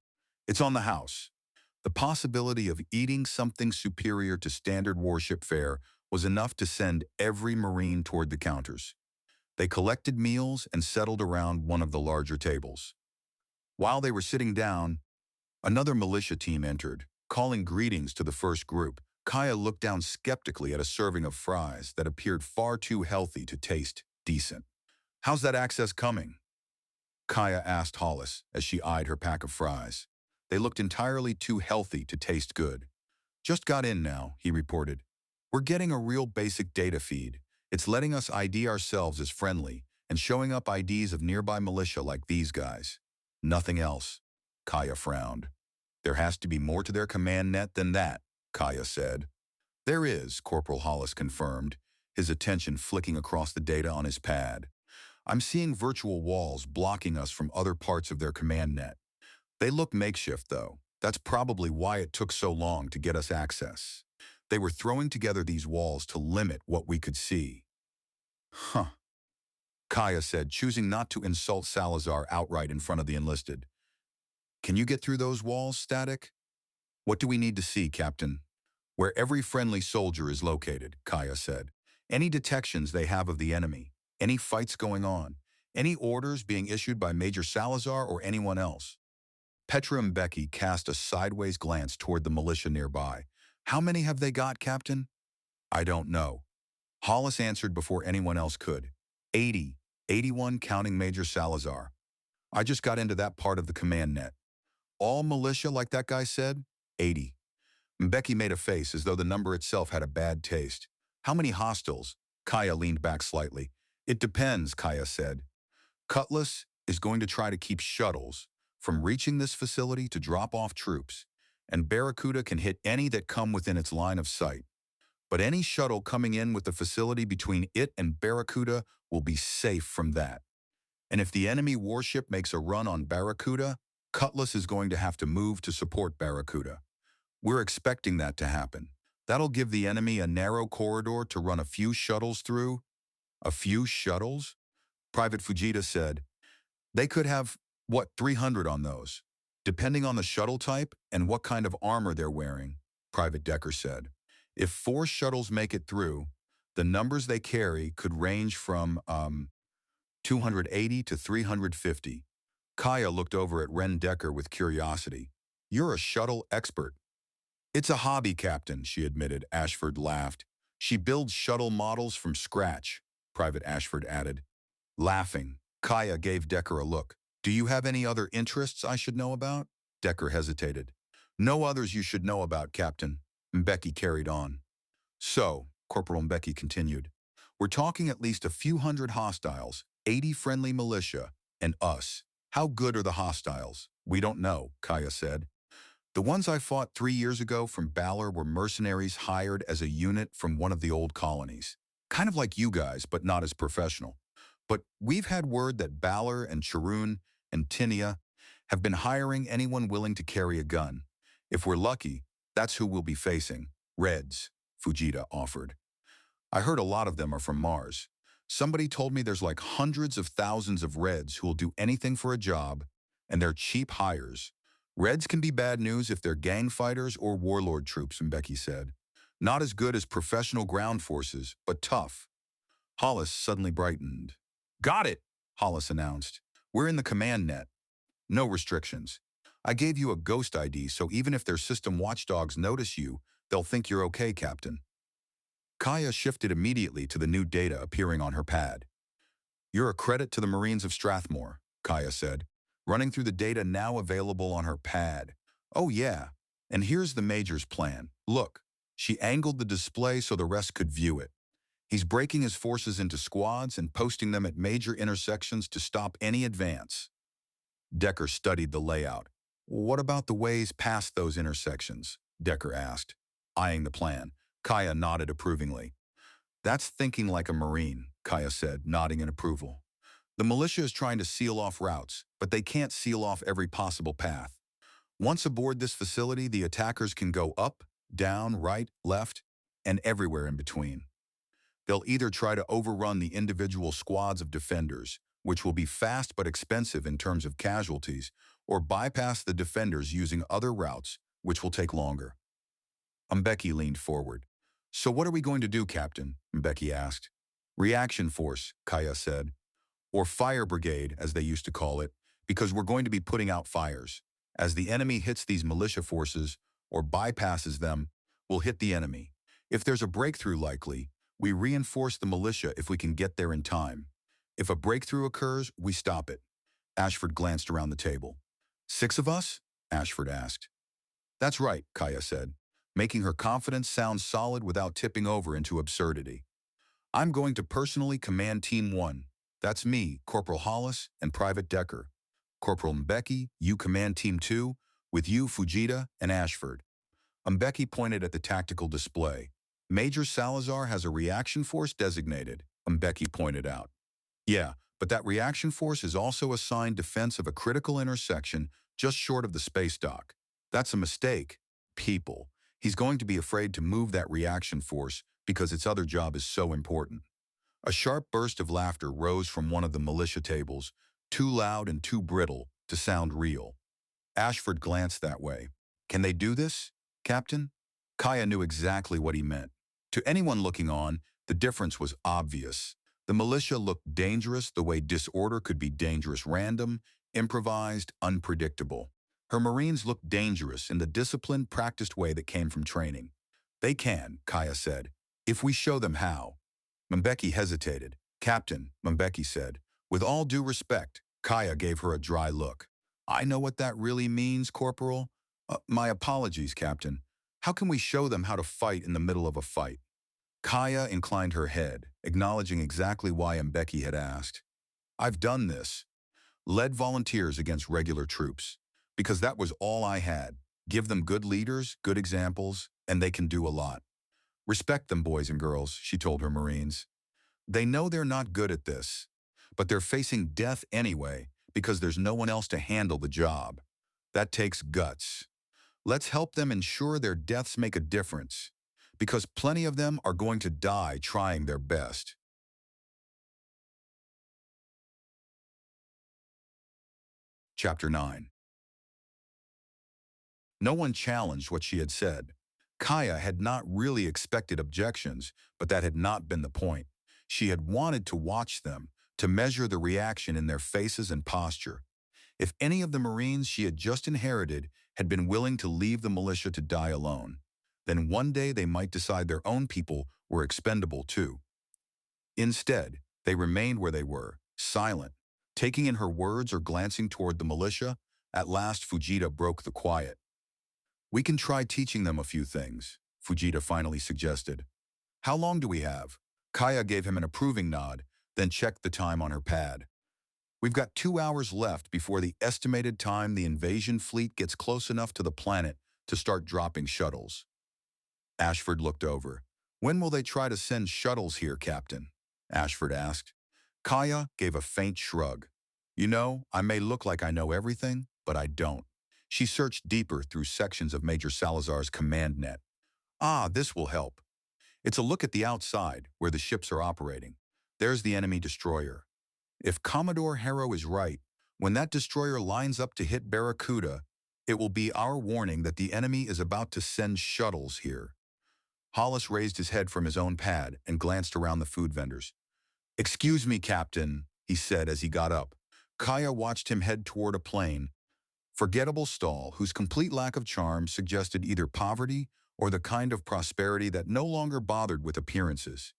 It's on the house. The possibility of eating something superior to standard warship fare was enough to send every Marine toward the counters. They collected meals and settled around one of the larger tables. While they were sitting down, another militia team entered, calling greetings to the first group. Kaia looked down skeptically at a serving of fries that appeared far too healthy to taste decent. How's that access coming? Kaia asked Hollis as she eyed her pack of fries. They looked entirely too healthy to taste good. Just got in now, he reported. We're getting a real basic data feed. It's letting us ID ourselves as friendly and showing up IDs of nearby militia like these guys. Nothing else. Kaia frowned. There has to be more to their command net than that, Kaia said. There is, Corporal Hollis confirmed, his attention flicking across the data on his pad. I'm seeing virtual walls blocking us from other parts of their command net. They look makeshift, though. That's probably why it took so long to get us access. They were throwing together these walls to limit what we could see. Huh, Kaia said, choosing not to insult Salazar outright in front of the enlisted. Can you get through those walls, Static? What do we need to see, Captain? Where every friendly soldier is located, Kaia said. Any detections they have of the enemy, any fights going on, any orders being issued by Major Salazar or anyone else. Petra and Becky cast a sideways glance toward the militia nearby. How many have they got, Captain? I don't know. Hollis answered before anyone else could. 80, 81 counting Major Salazar. I just got into that part of the command net. All militia, like that guy said? 80. Becky made a face as though the number itself had a bad taste. How many hostiles? Kaia leaned back slightly. It depends, Kaia said. Cutlass is going to try to keep shuttles from reaching this facility to drop off troops, and Barracuda can hit any that come within its line of sight. But any shuttle coming in with the facility between it and Barracuda will be safe from that. And if the enemy warship makes a run on Barracuda, Cutlass is going to have to move to support Barracuda. We're expecting that to happen. That'll give the enemy a narrow corridor to run a few shuttles through. A few shuttles? Private Fujita said. They could have, 300 on those? Depending on the shuttle type and what kind of armor they're wearing, Private Decker said. If 4 shuttles make it through, the numbers they carry could range from, 280 to 350. Kaia looked over at Ren Decker with curiosity. You're a shuttle expert. It's a hobby, Captain, she admitted. Ashford laughed. She builds shuttle models from scratch, Private Ashford added. Laughing, Kaia gave Decker a look. Do you have any other interests I should know about? Decker hesitated. No others you should know about, Captain. Mbeki carried on. So, Corporal Mbeki continued, we're talking at least a few hundred hostiles, 80 friendly militia, and us. How good are the hostiles? We don't know, Kaia said. The ones I fought 3 years ago from Balor were mercenaries hired as a unit from one of the old colonies. Kind of like you guys, but not as professional. But we've had word that Balor and Charun and Tinia have been hiring anyone willing to carry a gun. If we're lucky, that's who we'll be facing. Reds, Fujita offered. I heard a lot of them are from Mars. Somebody told me there's like hundreds of thousands of Reds who will do anything for a job, and they're cheap hires. Reds can be bad news if they're gang fighters or warlord troops, Mbeki said. Not as good as professional ground forces, but tough. Hollis suddenly brightened. Got it, Hollis announced. We're in the command net. No restrictions. I gave you a ghost ID, so even if their system watchdogs notice you, they'll think you're okay, Captain. Kaia shifted immediately to the new data appearing on her pad. You're a credit to the Marines of Strathmore, Kaia said, running through the data now available on her pad. Oh yeah, and here's the Major's plan. Look, she angled the display so the rest could view it. He's breaking his forces into squads and posting them at major intersections to stop any advance. Decker studied the layout. What about the ways past those intersections? Decker asked, eyeing the plan. Kaia nodded approvingly. That's thinking like a Marine, Kaia said, nodding in approval. The militia is trying to seal off routes, but they can't seal off every possible path. Once aboard this facility, the attackers can go up, down, right, left, and everywhere in between. They'll either try to overrun the individual squads of defenders, which will be fast but expensive in terms of casualties, or bypass the defenders using other routes, which will take longer. Mbeki leaned forward. So what are we going to do, Captain? Mbeki asked. Reaction force, Kaia said. Or fire brigade, as they used to call it, because we're going to be putting out fires. As the enemy hits these militia forces, or bypasses them, we'll hit the enemy. If there's a breakthrough likely, we reinforce the militia if we can get there in time. If a breakthrough occurs, we stop it. Ashford glanced around the table. 6 of us? Ashford asked. That's right, Kaia said, making her confidence sound solid without tipping over into absurdity. I'm going to personally command Team 1. That's me, Corporal Hollis, and Private Decker. Corporal Mbeki, you command Team 2, with you, Fujita, and Ashford. Mbeki pointed at the tactical display. Major Salazar has a reaction force designated, Mbeki pointed out. Yeah, but that reaction force is also assigned defense of a critical intersection just short of the space dock. That's a mistake. People. He's going to be afraid to move that reaction force because its other job is so important. A sharp burst of laughter rose from one of the militia tables, too loud and too brittle to sound real. Ashford glanced that way. Can they do this, Captain? Kaia knew exactly what he meant. To anyone looking on, the difference was obvious. The militia looked dangerous the way disorder could be dangerous, random, improvised, unpredictable. Her Marines looked dangerous in the disciplined, practiced way that came from training. They can, Kaia said, if we show them how. Mbeki hesitated. Captain, Mbeki said, with all due respect. Kaia gave her a dry look. I know what that really means, Corporal. My apologies, Captain. How can we show them how to fight in the middle of a fight? Kaia inclined her head, acknowledging exactly why Mbeki had asked. I've done this. Led volunteers against regular troops. Because that was all I had. Give them good leaders, good examples, and they can do a lot. Respect them, boys and girls, she told her Marines. They know they're not good at this, but they're facing death anyway because there's no one else to handle the job. That takes guts. Let's help them ensure their deaths make a difference, because plenty of them are going to die trying their best. Chapter 9. No one challenged what she had said. Kaia had not really expected objections, but that had not been the point. She had wanted to watch them, to measure the reaction in their faces and posture. If any of the Marines she had just inherited had been willing to leave the militia to die alone, then one day they might decide their own people were expendable too. Instead, they remained where they were, silent, taking in her words or glancing toward the militia. At last, Fujita broke the quiet. We can try teaching them a few things, Fujita finally suggested. How long do we have? Kaia gave him an approving nod, then checked the time on her pad. We've got 2 hours left before the estimated time the invasion fleet gets close enough to the planet to start dropping shuttles. Ashford looked over. When will they try to send shuttles here, Captain? Ashford asked. Kaia gave a faint shrug. You know, I may look like I know everything, but I don't. She searched deeper through sections of Major Salazar's command net. Ah, this will help. It's a look at the outside, where the ships are operating. There's the enemy destroyer. If Commodore Harrow is right, when that destroyer lines up to hit Barracuda, it will be our warning that the enemy is about to send shuttles here. Hollis raised his head from his own pad and glanced around the food vendors. Excuse me, Captain, he said as he got up. Kaia watched him head toward a plain, forgettable stall whose complete lack of charm suggested either poverty or the kind of prosperity that no longer bothered with appearances.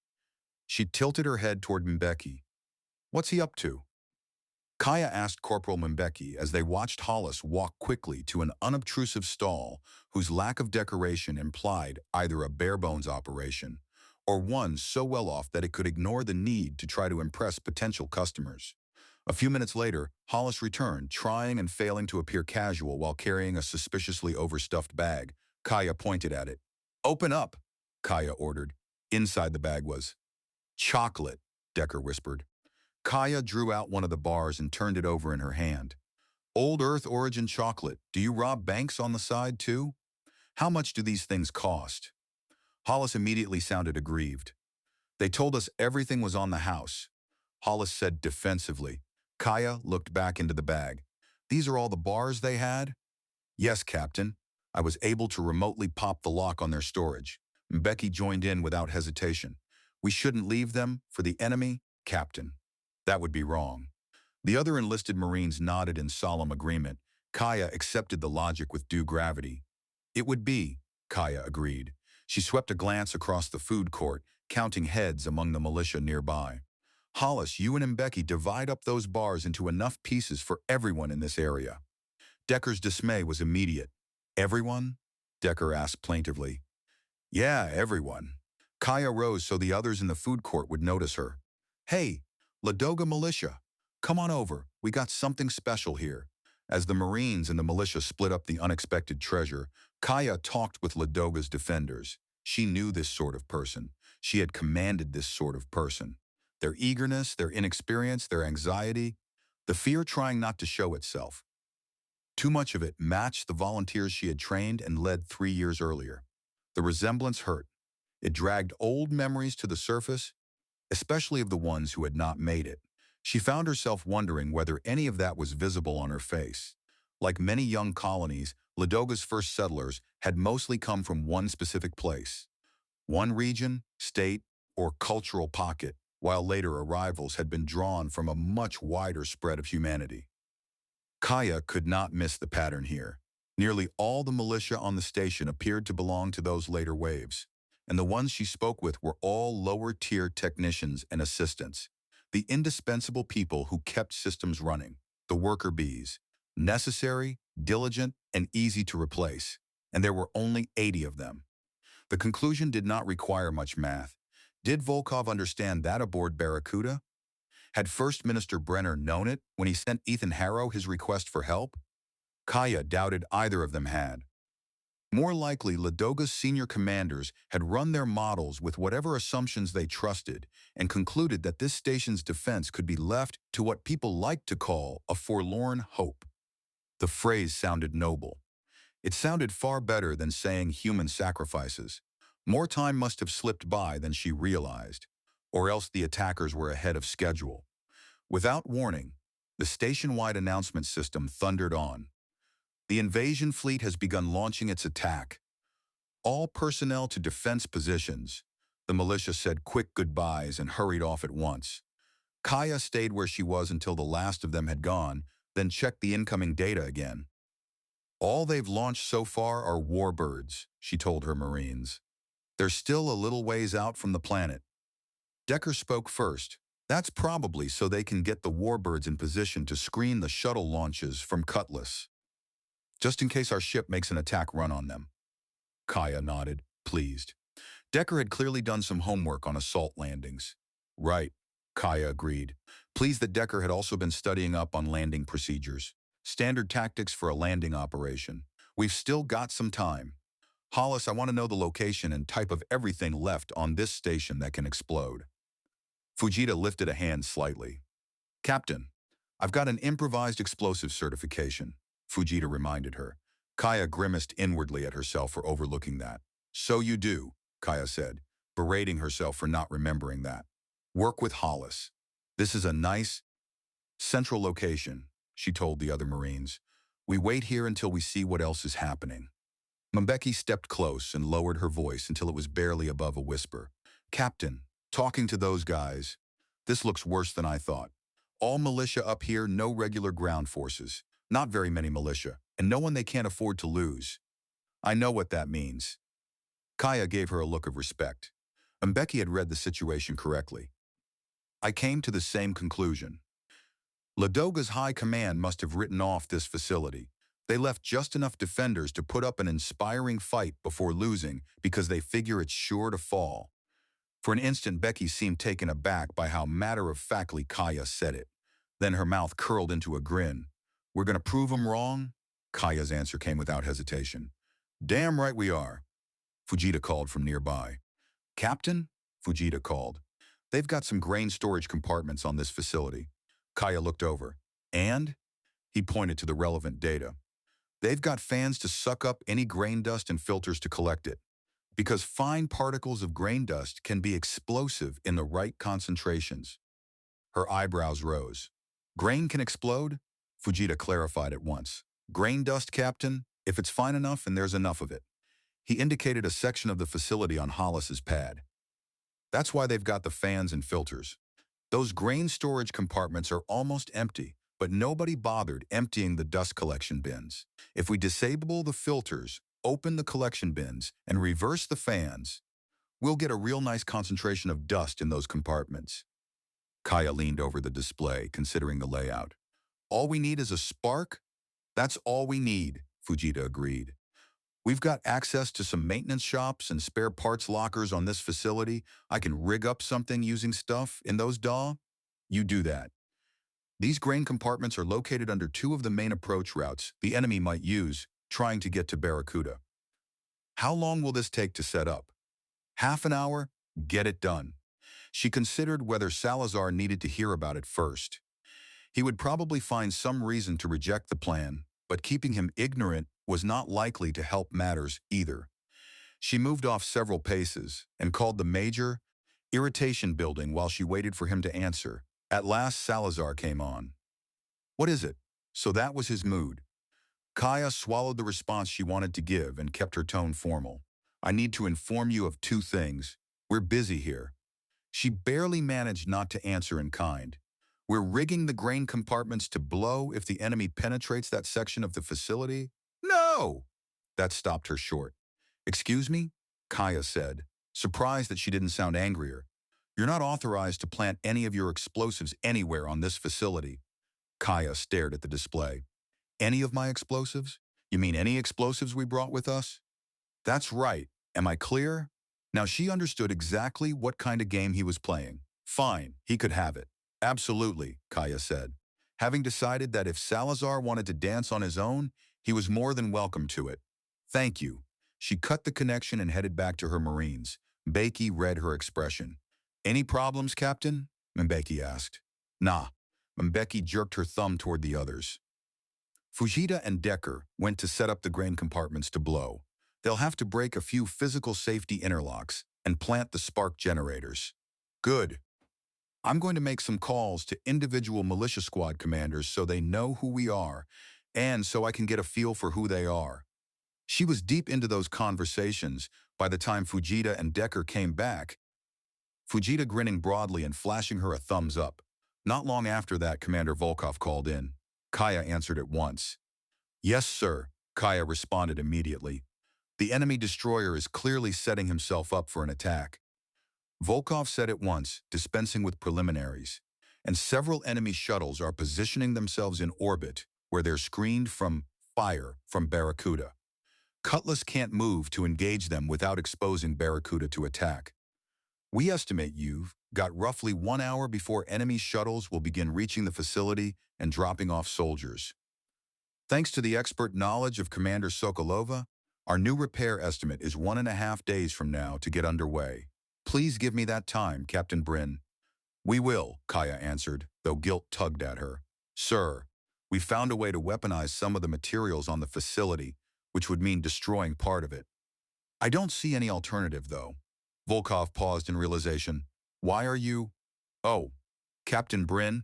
She tilted her head toward Mbeki. What's he up to? Kaia asked Corporal Mbeki as they watched Hollis walk quickly to an unobtrusive stall whose lack of decoration implied either a bare-bones operation or one so well off that it could ignore the need to try to impress potential customers. A few minutes later, Hollis returned, trying and failing to appear casual while carrying a suspiciously overstuffed bag. Kaia pointed at it. Open up, Kaia ordered. Inside the bag was chocolate, Decker whispered. Kaia drew out one of the bars and turned it over in her hand. Old Earth origin chocolate. Do you rob banks on the side, too? How much do these things cost? Hollis immediately sounded aggrieved. They told us everything was on the house, Hollis said defensively. Kaia looked back into the bag. These are all the bars they had? Yes, Captain. I was able to remotely pop the lock on their storage. Mbeki joined in without hesitation. We shouldn't leave them for the enemy, Captain. That would be wrong. The other enlisted Marines nodded in solemn agreement. Kaia accepted the logic with due gravity. It would be, Kaia agreed. She swept a glance across the food court, counting heads among the militia nearby. Hollis, you and Mbeki divide up those bars into enough pieces for everyone in this area. Decker's dismay was immediate. Everyone? Decker asked plaintively. Yeah, everyone. Kaia rose so the others in the food court would notice her. Hey, Ladoga militia. Come on over, we got something special here. As the Marines and the militia split up the unexpected treasure, Kaia talked with Ladoga's defenders. She knew this sort of person. She had commanded this sort of person. Their eagerness, their inexperience, their anxiety, the fear trying not to show itself. Too much of it matched the volunteers she had trained and led 3 years earlier. The resemblance hurt. It dragged old memories to the surface, especially of the ones who had not made it. She found herself wondering whether any of that was visible on her face. Like many young colonies, Ladoga's first settlers had mostly come from one specific place, one region, state, or cultural pocket, while later arrivals had been drawn from a much wider spread of humanity. Kaia could not miss the pattern here. Nearly all the militia on the station appeared to belong to those later waves, and the ones she spoke with were all lower-tier technicians and assistants, the indispensable people who kept systems running, the worker bees, necessary, diligent, and easy to replace, and there were only 80 of them. The conclusion did not require much math. Did Volkov understand that aboard Barracuda? Had First Minister Brenner known it when he sent Ethan Harrow his request for help? Kaia doubted either of them had. More likely, Ladoga's senior commanders had run their models with whatever assumptions they trusted and concluded that this station's defense could be left to what people like to call a forlorn hope. The phrase sounded noble. It sounded far better than saying human sacrifices. More time must have slipped by than she realized, or else the attackers were ahead of schedule. Without warning, the station-wide announcement system thundered on. The invasion fleet has begun launching its attack. All personnel to defense positions. The militia said quick goodbyes and hurried off at once. Kaia stayed where she was until the last of them had gone, then checked the incoming data again. All they've launched so far are warbirds, she told her Marines. They're still a little ways out from the planet. Decker spoke first. That's probably so they can get the warbirds in position to screen the shuttle launches from Cutlass, just in case our ship makes an attack run on them. Kaia nodded, pleased. Decker had clearly done some homework on assault landings. Right, Kaia agreed, pleased that Decker had also been studying up on landing procedures. Standard tactics for a landing operation. We've still got some time. Hollis, I want to know the location and type of everything left on this station that can explode. Fujita lifted a hand slightly. Captain, I've got an improvised explosive certification, Fujita reminded her. Kaia grimaced inwardly at herself for overlooking that. So you do, Kaia said, berating herself for not remembering that. Work with Hollis. This is a nice, central location, she told the other Marines. We wait here until we see what else is happening. Mbeki stepped close and lowered her voice until it was barely above a whisper. Captain, talking to those guys, this looks worse than I thought. All militia up here, no regular ground forces, not very many militia, and no one they can't afford to lose. I know what that means. Kaia gave her a look of respect. Mbeki had read the situation correctly. I came to the same conclusion. Ladoga's high command must have written off this facility. They left just enough defenders to put up an inspiring fight before losing because they figure it's sure to fall. For an instant, Becky seemed taken aback by how matter-of-factly Kaia said it. Then her mouth curled into a grin. We're going to prove them wrong? Kaia's answer came without hesitation. Damn right we are. Fujita called from nearby. Captain? Fujita called. They've got some grain storage compartments on this facility. Kaia looked over. And? He pointed to the relevant data. They've got fans to suck up any grain dust and filters to collect it. Because fine particles of grain dust can be explosive in the right concentrations. Her eyebrows rose. Grain can explode? Fujita clarified at once. Grain dust, Captain, if it's fine enough and there's enough of it. He indicated a section of the facility on Hollis's pad. That's why they've got the fans and filters. Those grain storage compartments are almost empty, but nobody bothered emptying the dust collection bins. If we disable the filters, open the collection bins, and reverse the fans, we'll get a real nice concentration of dust in those compartments. Kaia leaned over the display, considering the layout. All we need is a spark? That's all we need, Fujita agreed. We've got access to some maintenance shops and spare parts lockers on this facility. I can rig up something using stuff in those DAW. You do that. These grain compartments are located under two of the main approach routes the enemy might use trying to get to Barracuda. How long will this take to set up? Half an hour? Get it done. She considered whether Salazar needed to hear about it first. He would probably find some reason to reject the plan, but keeping him ignorant was not likely to help matters either. She moved off several paces and called the major irritation building while she waited for him to answer. At last, Salazar came on. What is it? So that was his mood. Kaia swallowed the response she wanted to give and kept her tone formal. I need to inform you of two things. We're busy here. She barely managed not to answer in kind. We're rigging the grain compartments to blow if the enemy penetrates that section of the facility? No! That stopped her short. Excuse me? Kaia said, surprised that she didn't sound angrier. You're not authorized to plant any of your explosives anywhere on this facility. Kaia stared at the display. Any of my explosives? You mean any explosives we brought with us? That's right. Am I clear? Now she understood exactly what kind of game he was playing. Fine, he could have it. Absolutely, Kaia said, having decided that if Salazar wanted to dance on his own, he was more than welcome to it. Thank you. She cut the connection and headed back to her Marines. Mbeki read her expression. Any problems, Captain? Mbeki asked. Nah. Mbeki jerked her thumb toward the others. Fujita and Decker went to set up the grain compartments to blow. They'll have to break a few physical safety interlocks and plant the spark generators. Good. I'm going to make some calls to individual militia squad commanders so they know who we are, and so I can get a feel for who they are. She was deep into those conversations by the time Fujita and Decker came back, Fujita grinning broadly and flashing her a thumbs up. Not long after that, Commander Volkov called in. Kaia answered at once. Yes, sir, Kaia responded immediately. The enemy destroyer is clearly setting himself up for an attack. Volkov said at once, dispensing with preliminaries, and several enemy shuttles are positioning themselves in orbit where they're screened from fire from Barracuda. Cutlass can't move to engage them without exposing Barracuda to attack. We estimate you've got roughly 1 hour before enemy shuttles will begin reaching the facility and dropping off soldiers. Thanks to the expert knowledge of Commander Sokolova, our new repair estimate is 1.5 days from now to get underway. Please give me that time, Captain Brynn. We will, Kaia answered, though guilt tugged at her. Sir, we found a way to weaponize some of the materials on the facility, which would mean destroying part of it. I don't see any alternative, though. Volkov paused in realization. Why are you? Oh, Captain Brynn,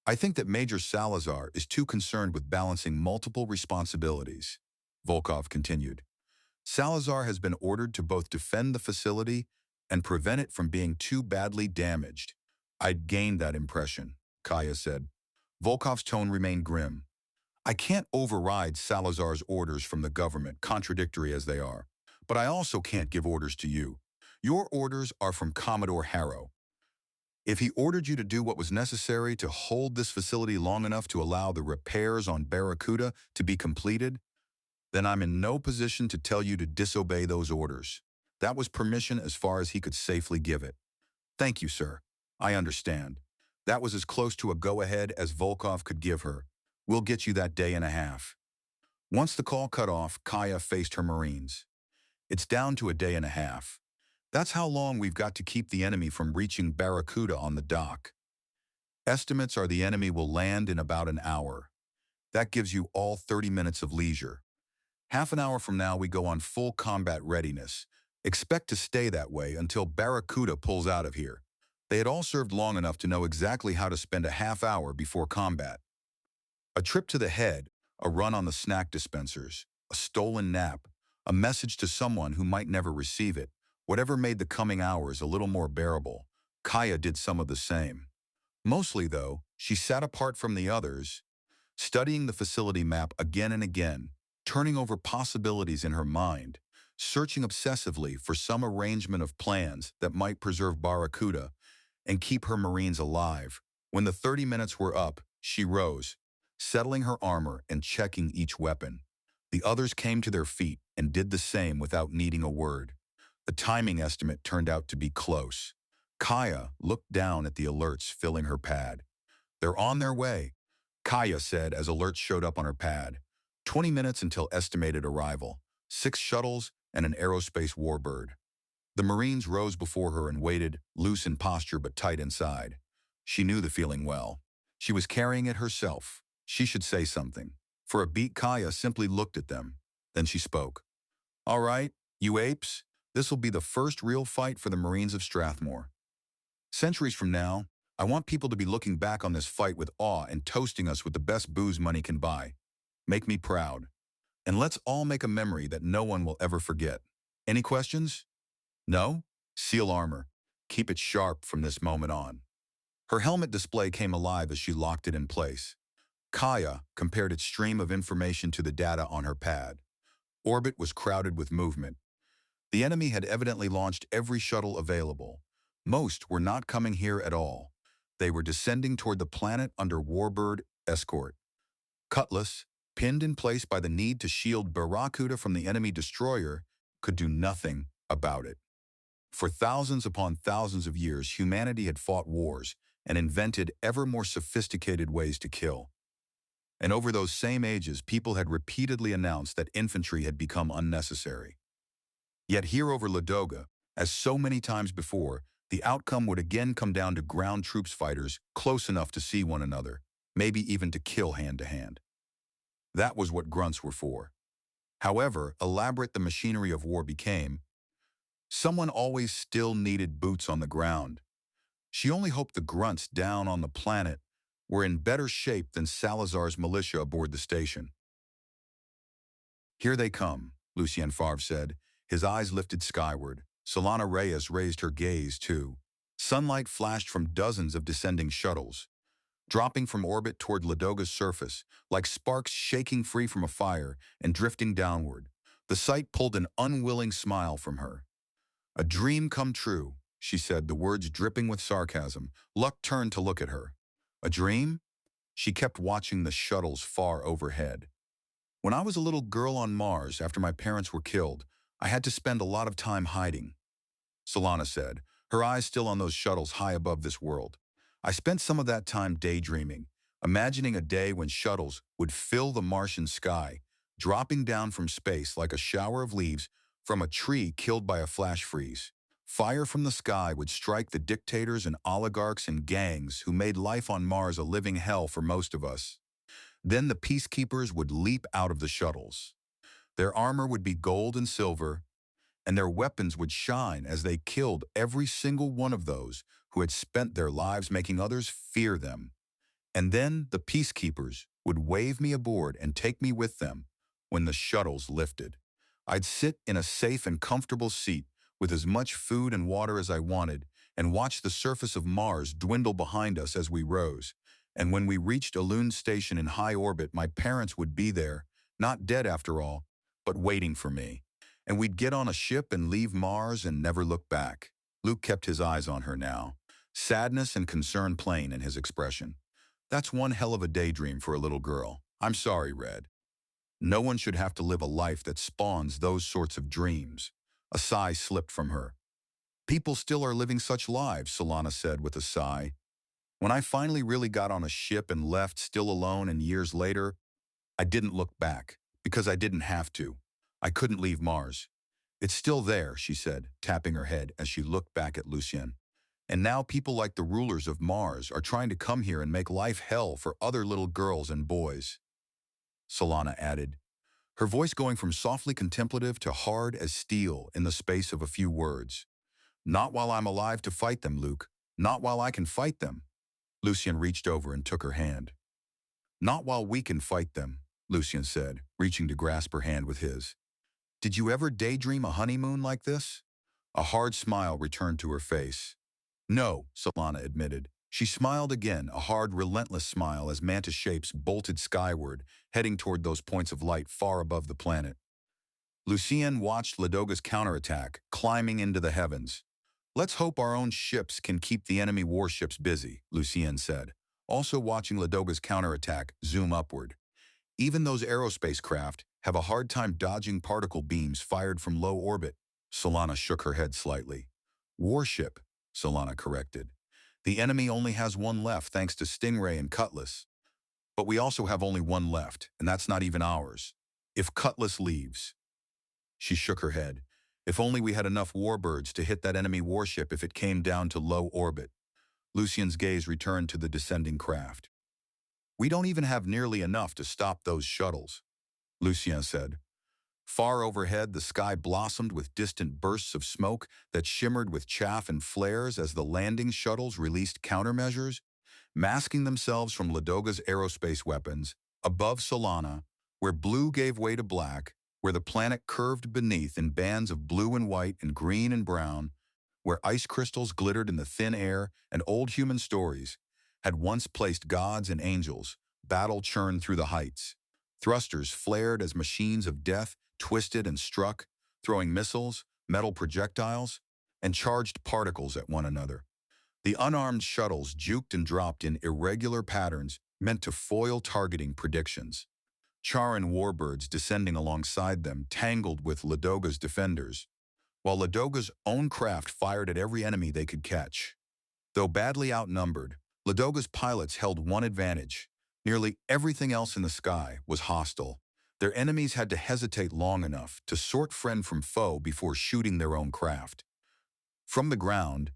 I think that Major Salazar is too concerned with balancing multiple responsibilities. Volkov continued. Salazar has been ordered to both defend the facility and prevent it from being too badly damaged. I'd gained that impression, Kaia said. Volkov's tone remained grim. I can't override Salazar's orders from the government, contradictory as they are, but I also can't give orders to you. Your orders are from Commodore Harrow. If he ordered you to do what was necessary to hold this facility long enough to allow the repairs on Barracuda to be completed, then I'm in no position to tell you to disobey those orders. That was permission as far as he could safely give it. Thank you, sir. I understand. That was as close to a go-ahead as Volkov could give her. We'll get you that day and a half. Once the call cut off, Kaia faced her Marines. It's down to a day and a half. That's how long we've got to keep the enemy from reaching Barracuda on the dock. Estimates are the enemy will land in about an hour. That gives you all 30 minutes of leisure. Half an hour from now, we go on full combat readiness. Expect to stay that way until Barracuda pulls out of here. They had all served long enough to know exactly how to spend a half hour before combat. A trip to the head, a run on the snack dispensers, a stolen nap, a message to someone who might never receive it, whatever made the coming hours a little more bearable. Kaia did some of the same. Mostly, though, she sat apart from the others, studying the facility map again and again, turning over possibilities in her mind, searching obsessively for some arrangement of plans that might preserve Barracuda and keep her Marines alive. When the 30 minutes were up, she rose, settling her armor and checking each weapon. The others came to their feet and did the same without needing a word. The timing estimate turned out to be close. Kaia looked down at the alerts filling her pad. They're on their way, Kaia said as alerts showed up on her pad. 20 minutes until estimated arrival. 6 shuttles and an aerospace warbird. The Marines rose before her and waited, loose in posture but tight inside. She knew the feeling well. She was carrying it herself. She should say something. For a beat, Kaia simply looked at them. Then she spoke. All right, you apes, this will be the first real fight for the Marines of Strathmore. Centuries from now, I want people to be looking back on this fight with awe and toasting us with the best booze money can buy. Make me proud. And let's all make a memory that no one will ever forget. Any questions? No? Seal armor. Keep it sharp from this moment on. Her helmet display came alive as she locked it in place. Kaia compared its stream of information to the data on her pad. Orbit was crowded with movement. The enemy had evidently launched every shuttle available. Most were not coming here at all. They were descending toward the planet under warbird escort. Cutlass, pinned in place by the need to shield Barracuda from the enemy destroyer, could do nothing about it. For thousands upon thousands of years, humanity had fought wars and invented ever more sophisticated ways to kill. And over those same ages, people had repeatedly announced that infantry had become unnecessary. Yet here over Ladoga, as so many times before, the outcome would again come down to ground troops fighters close enough to see one another, maybe even to kill hand-to-hand. That was what grunts were for. However elaborate the machinery of war became, someone always still needed boots on the ground. She only hoped the grunts down on the planet were in better shape than Salazar's militia aboard the station. Here they come, Lucien Favre said, his eyes lifted skyward. Solana Reyes raised her gaze, too. Sunlight flashed from dozens of descending shuttles, dropping from orbit toward Ladoga's surface, like sparks shaking free from a fire and drifting downward. The sight pulled an unwilling smile from her. A dream come true, she said, the words dripping with sarcasm. Luck turned to look at her. A dream? She kept watching the shuttles far overhead. When I was a little girl on Mars after my parents were killed, I had to spend a lot of time hiding, Solana said, her eyes still on those shuttles high above this world. I spent some of that time daydreaming, imagining a day when shuttles would fill the Martian sky, dropping down from space like a shower of leaves from a tree killed by a flash freeze. Fire from the sky would strike the dictators and oligarchs and gangs who made life on Mars a living hell for most of us. Then the peacekeepers would leap out of the shuttles. Their armor would be gold and silver, and their weapons would shine as they killed every single one of those who had spent their lives making others fear them. And then the peacekeepers would wave me aboard and take me with them when the shuttles lifted. I'd sit in a safe and comfortable seat with as much food and water as I wanted and watch the surface of Mars dwindle behind us as we rose. And when we reached a Lune station in high orbit, my parents would be there, not dead after all, but waiting for me. And we'd get on a ship and leave Mars and never look back. Luke kept his eyes on her now, sadness and concern plain in his expression. That's one hell of a daydream for a little girl. I'm sorry, Red. No one should have to live a life that spawns those sorts of dreams. A sigh slipped from her. People still are living such lives, Solana said with a sigh. When I finally really got on a ship and left still alone and years later, I didn't look back, because I didn't have to. I couldn't leave Mars. It's still there, she said, tapping her head as she looked back at Lucien. And now people like the rulers of Mars are trying to come here and make life hell for other little girls and boys. Solana added, her voice going from softly contemplative to hard as steel in the space of a few words. Not while I'm alive to fight them, Luke. Not while I can fight them. Lucien reached over and took her hand. Not while we can fight them, Lucien said, reaching to grasp her hand with his. Did you ever daydream a honeymoon like this? A hard smile returned to her face. No, Solana admitted. She smiled again, a hard, relentless smile as mantis shapes bolted skyward, heading toward those points of light far above the planet. Lucien watched Ladoga's counterattack, climbing into the heavens. Let's hope our own ships can keep the enemy warships busy, Lucien said, also watching Ladoga's counterattack zoom upward. Even those aerospace craft have a hard time dodging particle beams fired from low orbit. Solana shook her head slightly. Warship, Solana corrected. The enemy only has one left thanks to Stingray and Cutlass. But we also have only one left, and that's not even ours. If Cutlass leaves, she shook her head. If only we had enough warbirds to hit that enemy warship if it came down to low orbit. Lucien's gaze returned to the descending craft. We don't even have nearly enough to stop those shuttles, Lucien said. Far overhead, the sky blossomed with distant bursts of smoke that shimmered with chaff and flares as the landing shuttles released countermeasures, masking themselves from Ladoga's aerospace weapons. Above Solana, where blue gave way to black, where the planet curved beneath in bands of blue and white and green and brown, where ice crystals glittered in the thin air and old human stories had once placed gods and angels, battle churned through the heights. Thrusters flared as machines of death twisted and struck, throwing missiles, metal projectiles, and charged particles at one another. The unarmed shuttles juked and dropped in irregular patterns meant to foil targeting predictions. Charun warbirds descending alongside them tangled with Ladoga's defenders, while Ladoga's own craft fired at every enemy they could catch. Though badly outnumbered, Ladoga's pilots held one advantage. Nearly everything else in the sky was hostile. Their enemies had to hesitate long enough to sort friend from foe before shooting their own craft. From the ground,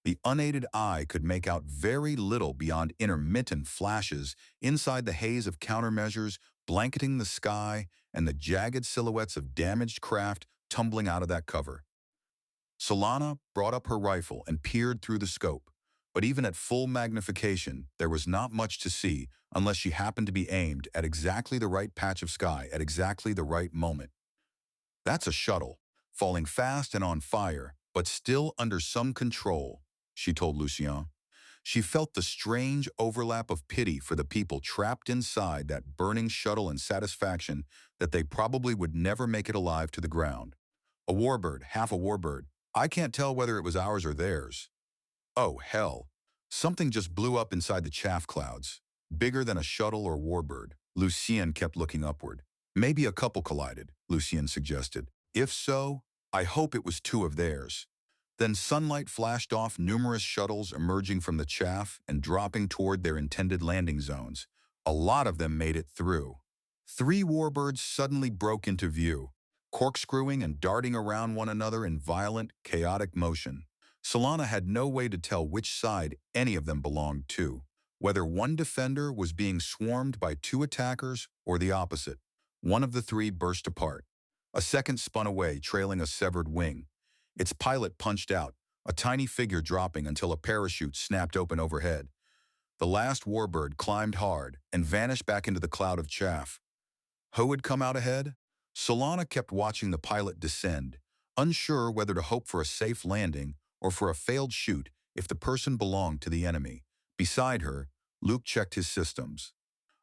the unaided eye could make out very little beyond intermittent flashes inside the haze of countermeasures blanketing the sky and the jagged silhouettes of damaged craft tumbling out of that cover. Solana brought up her rifle and peered through the scope, but even at full magnification, there was not much to see unless she happened to be aimed at exactly the right patch of sky at exactly the right moment. That's a shuttle, falling fast and on fire, but still under some control, she told Lucien. She felt the strange overlap of pity for the people trapped inside that burning shuttle and satisfaction that they probably would never make it alive to the ground. A warbird, half a warbird. I can't tell whether it was ours or theirs. Oh, hell. Something just blew up inside the chaff clouds. Bigger than a shuttle or warbird. Lucien kept looking upward. Maybe a couple collided, Lucien suggested. If so, I hope it was two of theirs. Then sunlight flashed off numerous shuttles emerging from the chaff and dropping toward their intended landing zones. A lot of them made it through. 3 warbirds suddenly broke into view, corkscrewing and darting around one another in violent, chaotic motion. Solana had no way to tell which side any of them belonged to, whether one defender was being swarmed by 2 attackers or the opposite. One of the 3 burst apart. A second spun away, trailing a severed wing. Its pilot punched out, a tiny figure dropping until a parachute snapped open overhead. The last warbird climbed hard and vanished back into the cloud of chaff. Who had come out ahead? Solana kept watching the pilot descend, unsure whether to hope for a safe landing or for a failed shoot if the person belonged to the enemy. Beside her, Luke checked his systems.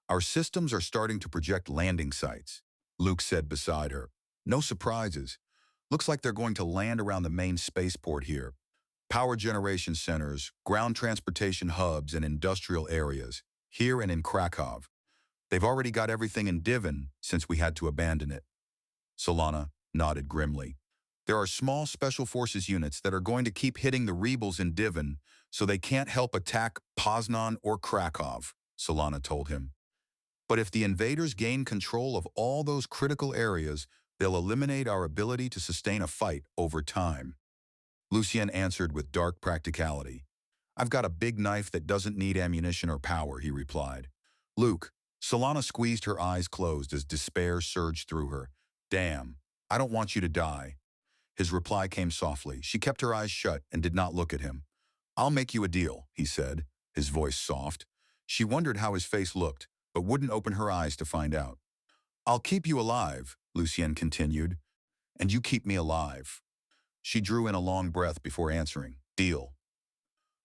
Our systems are starting to project landing sites, Luke said beside her. No surprises. Looks like they're going to land around the main spaceport here. Power generation centers, ground transportation hubs, and industrial areas, here and in Krakow. They've already got everything in Divin since we had to abandon it. Solana nodded grimly. There are small special forces units that are going to keep hitting the rebels in Divin so they can't help attack Poznan or Krakow, Solana told him. But if the invaders gain control of all those critical areas, they'll eliminate our ability to sustain a fight over time. Lucien answered with dark practicality. I've got a big knife that doesn't need ammunition or power, he replied. Luke, Solana squeezed her eyes closed as despair surged through her. Damn, I don't want you to die. His reply came softly. She kept her eyes shut and did not look at him. I'll make you a deal, he said, his voice soft. She wondered how his face looked, but wouldn't open her eyes to find out. I'll keep you alive, Lucien continued, and you keep me alive. She drew in a long breath before answering. Deal.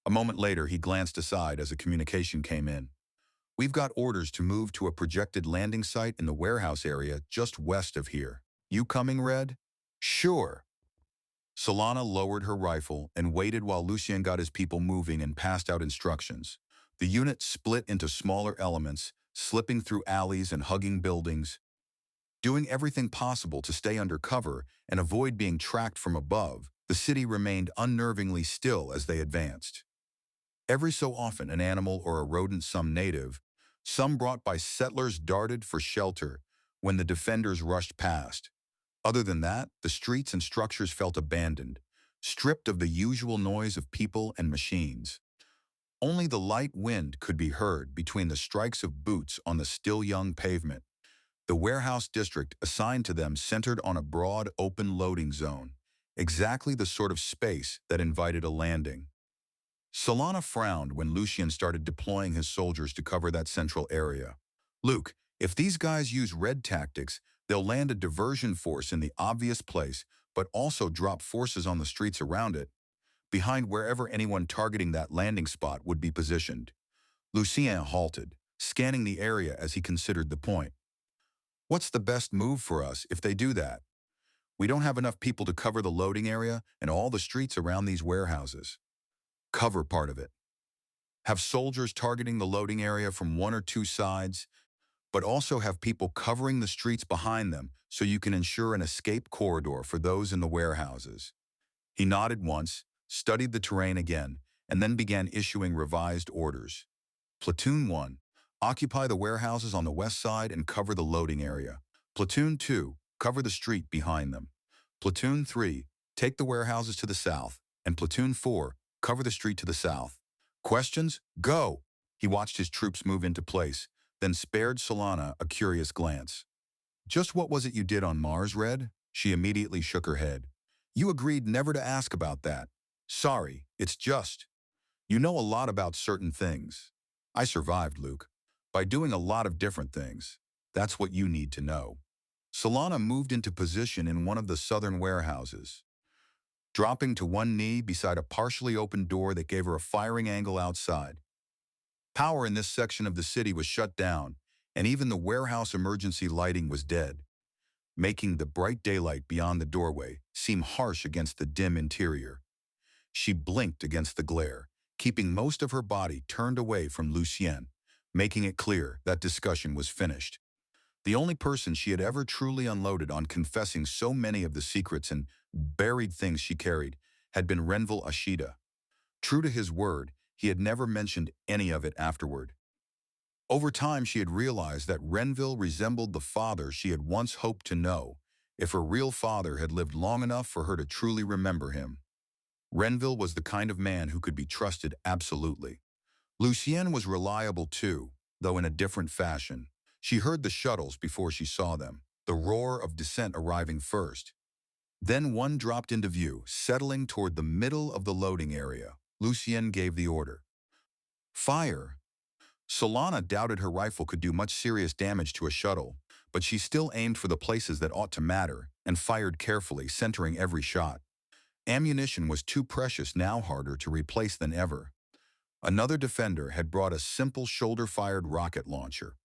A moment later, he glanced aside as a communication came in. We've got orders to move to a projected landing site in the warehouse area just west of here. You coming, Red? Sure. Solana lowered her rifle and waited while Lucien got his people moving and passed out instructions. The unit split into smaller elements, slipping through alleys and hugging buildings, doing everything possible to stay under cover and avoid being tracked from above, The city remained unnervingly still as they advanced. Every so often, an animal or a rodent, some native, some brought by settlers, darted for shelter when the defenders rushed past. Other than that, the streets and structures felt abandoned, stripped of the usual noise of people and machines. Only the light wind could be heard between the strikes of boots on the still young pavement. The warehouse district assigned to them centered on a broad, open loading zone, exactly the sort of space that invited a landing. Solana frowned when Lucian started deploying his soldiers to cover that central area. Luke, if these guys use red tactics, they'll land a diversion force in the obvious place, but also drop forces on the streets around it, behind wherever anyone targeting that landing spot would be positioned. Lucien halted, scanning the area as he considered the point. What's the best move for us if they do that? We don't have enough people to cover the loading area and all the streets around these warehouses. Cover part of it. Have soldiers targeting the loading area from one or two sides, but also have people covering the streets behind them so you can ensure an escape corridor for those in the warehouses. He nodded once, studied the terrain again, and then began issuing revised orders. Platoon 1, occupy the warehouses on the west side and cover the loading area. Platoon 2, cover the street behind them. Platoon 3, take the warehouses to the south, and Platoon 4, cover the street to the south. Questions? Go! He watched his troops move into place, then spared Solana a curious glance. Just what was it you did on Mars, Red? She immediately shook her head. You agreed never to ask about that. Sorry, it's just. You know a lot about certain things. I survived, Luke, by doing a lot of different things. That's what you need to know. Solana moved into position in one of the southern warehouses, dropping to one knee beside a partially open door that gave her a firing angle outside. Power in this section of the city was shut down, and even the warehouse emergency lighting was dead, making the bright daylight beyond the doorway seem harsh against the dim interior. She blinked against the glare, keeping most of her body turned away from Lucien, making it clear that discussion was finished. The only person she had ever truly unloaded on, confessing so many of the secrets and buried things she carried, had been Renville Ashida. True to his word, he had never mentioned any of it afterward. Over time, she had realized that Renville resembled the father she had once hoped to know, if her real father had lived long enough for her to truly remember him. Renville was the kind of man who could be trusted absolutely. Lucien was reliable too, though in a different fashion. She heard the shuttles before she saw them, the roar of descent arriving first. Then one dropped into view, settling toward the middle of the loading area. Lucien gave the order. Fire! Solana doubted her rifle could do much serious damage to a shuttle, but she still aimed for the places that ought to matter and fired carefully, centering every shot. Ammunition was too precious, now harder to replace than ever. Another defender had brought a simple shoulder-fired rocket launcher.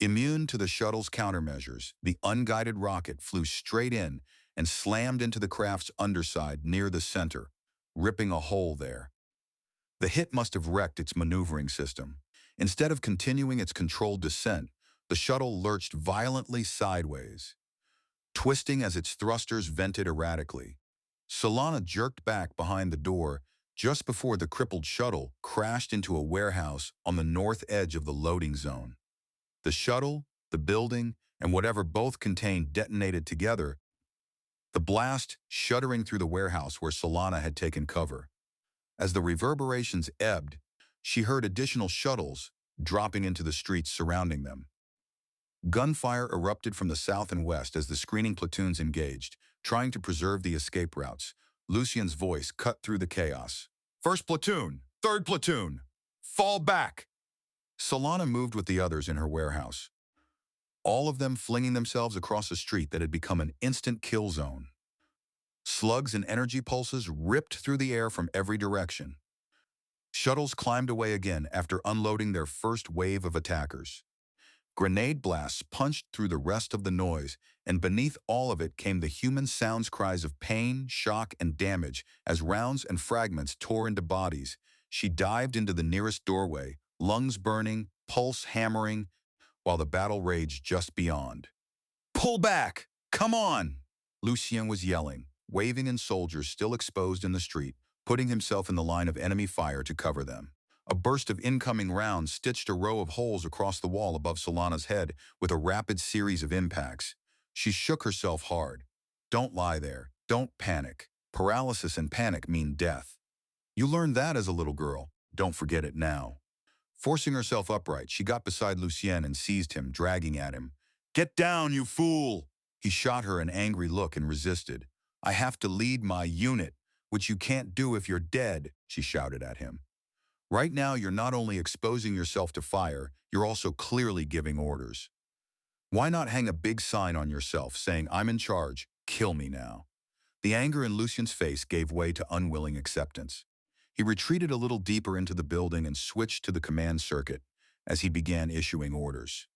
Immune to the shuttle's countermeasures, the unguided rocket flew straight in and slammed into the craft's underside near the center, ripping a hole there. The hit must have wrecked its maneuvering system. Instead of continuing its controlled descent, the shuttle lurched violently sideways, twisting as its thrusters vented erratically. Solana jerked back behind the door just before the crippled shuttle crashed into a warehouse on the north edge of the loading zone. The shuttle, the building, and whatever both contained detonated together, the blast shuddering through the warehouse where Solana had taken cover. As the reverberations ebbed, she heard additional shuttles dropping into the streets surrounding them. Gunfire erupted from the south and west as the screening platoons engaged, trying to preserve the escape routes. Lucien's voice cut through the chaos. First platoon! Third platoon! Fall back! Solana moved with the others in her warehouse, all of them flinging themselves across a street that had become an instant kill zone. Slugs and energy pulses ripped through the air from every direction. Shuttles climbed away again after unloading their first wave of attackers. Grenade blasts punched through the rest of the noise, and beneath all of it came the human sounds, cries of pain, shock, and damage as rounds and fragments tore into bodies. She dived into the nearest doorway, lungs burning, pulse hammering, while the battle raged just beyond. Pull back! Come on! Lucien was yelling, waving and soldiers still exposed in the street, putting himself in the line of enemy fire to cover them. A burst of incoming rounds stitched a row of holes across the wall above Solana's head with a rapid series of impacts. She shook herself hard. Don't lie there. Don't panic. Paralysis and panic mean death. You learned that as a little girl. Don't forget it now. Forcing herself upright, she got beside Lucien and seized him, dragging at him. Get down, you fool! He shot her an angry look and resisted. I have to lead my unit, which you can't do if you're dead, she shouted at him. Right now, you're not only exposing yourself to fire, you're also clearly giving orders. Why not hang a big sign on yourself saying, I'm in charge, kill me now? The anger in Lucien's face gave way to unwilling acceptance. He retreated a little deeper into the building and switched to the command circuit as he began issuing orders.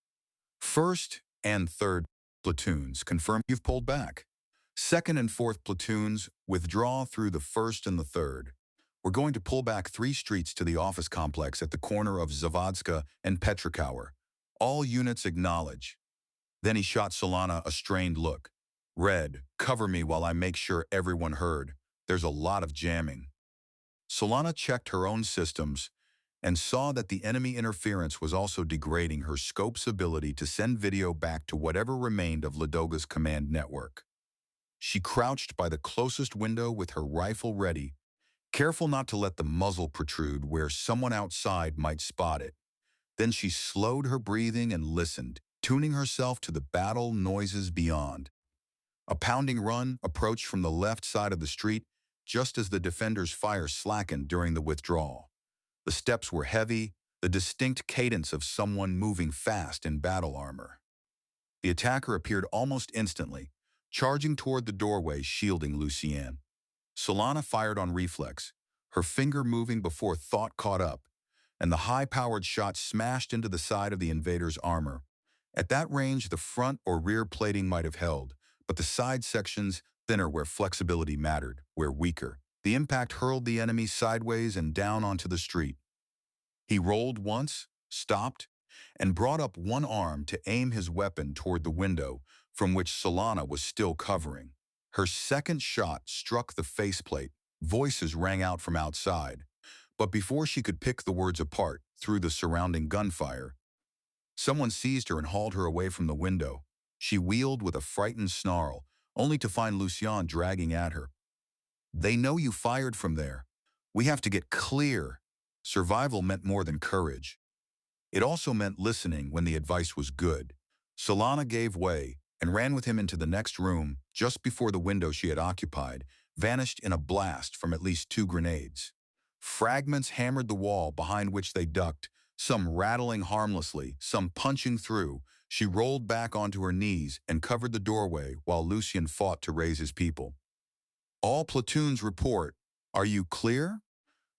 First and third platoons, confirm you've pulled back. Second and fourth platoons, withdraw through the first and the third. We're going to pull back 3 streets to the office complex at the corner of Zavadska and Petrikauer. All units acknowledge. Then he shot Solana a strained look. Red, cover me while I make sure everyone heard. There's a lot of jamming. Solana checked her own systems and saw that the enemy interference was also degrading her scope's ability to send video back to whatever remained of Ladoga's command network. She crouched by the closest window with her rifle ready, careful not to let the muzzle protrude where someone outside might spot it. Then she slowed her breathing and listened, tuning herself to the battle noises beyond. A pounding run approached from the left side of the street just as the defenders' fire slackened during the withdrawal. The steps were heavy, the distinct cadence of someone moving fast in battle armor. The attacker appeared almost instantly, charging toward the doorway, shielding Lucien. Solana fired on reflex, her finger moving before thought caught up, and the high-powered shot smashed into the side of the invader's armor. At that range, the front or rear plating might have held, but the side sections thinner where flexibility mattered, where weaker. The impact hurled the enemy sideways and down onto the street. He rolled once, stopped, and brought up one arm to aim his weapon toward the window from which Solana was still covering. Her second shot struck the faceplate. Voices rang out from outside, but before she could pick the words apart through the surrounding gunfire, someone seized her and hauled her away from the window. She wheeled with a frightened snarl, only to find Lucien dragging at her. They know you fired from there. We have to get clear. Survival meant more than courage. It also meant listening when the advice was good. Solana gave way and ran with him into the next room just before the window she had occupied vanished in a blast from at least 2 grenades. Fragments hammered the wall behind which they ducked, some rattling harmlessly, some punching through. She rolled back onto her knees and covered the doorway while Lucien fought to raise his people. All platoons report. Are you clear?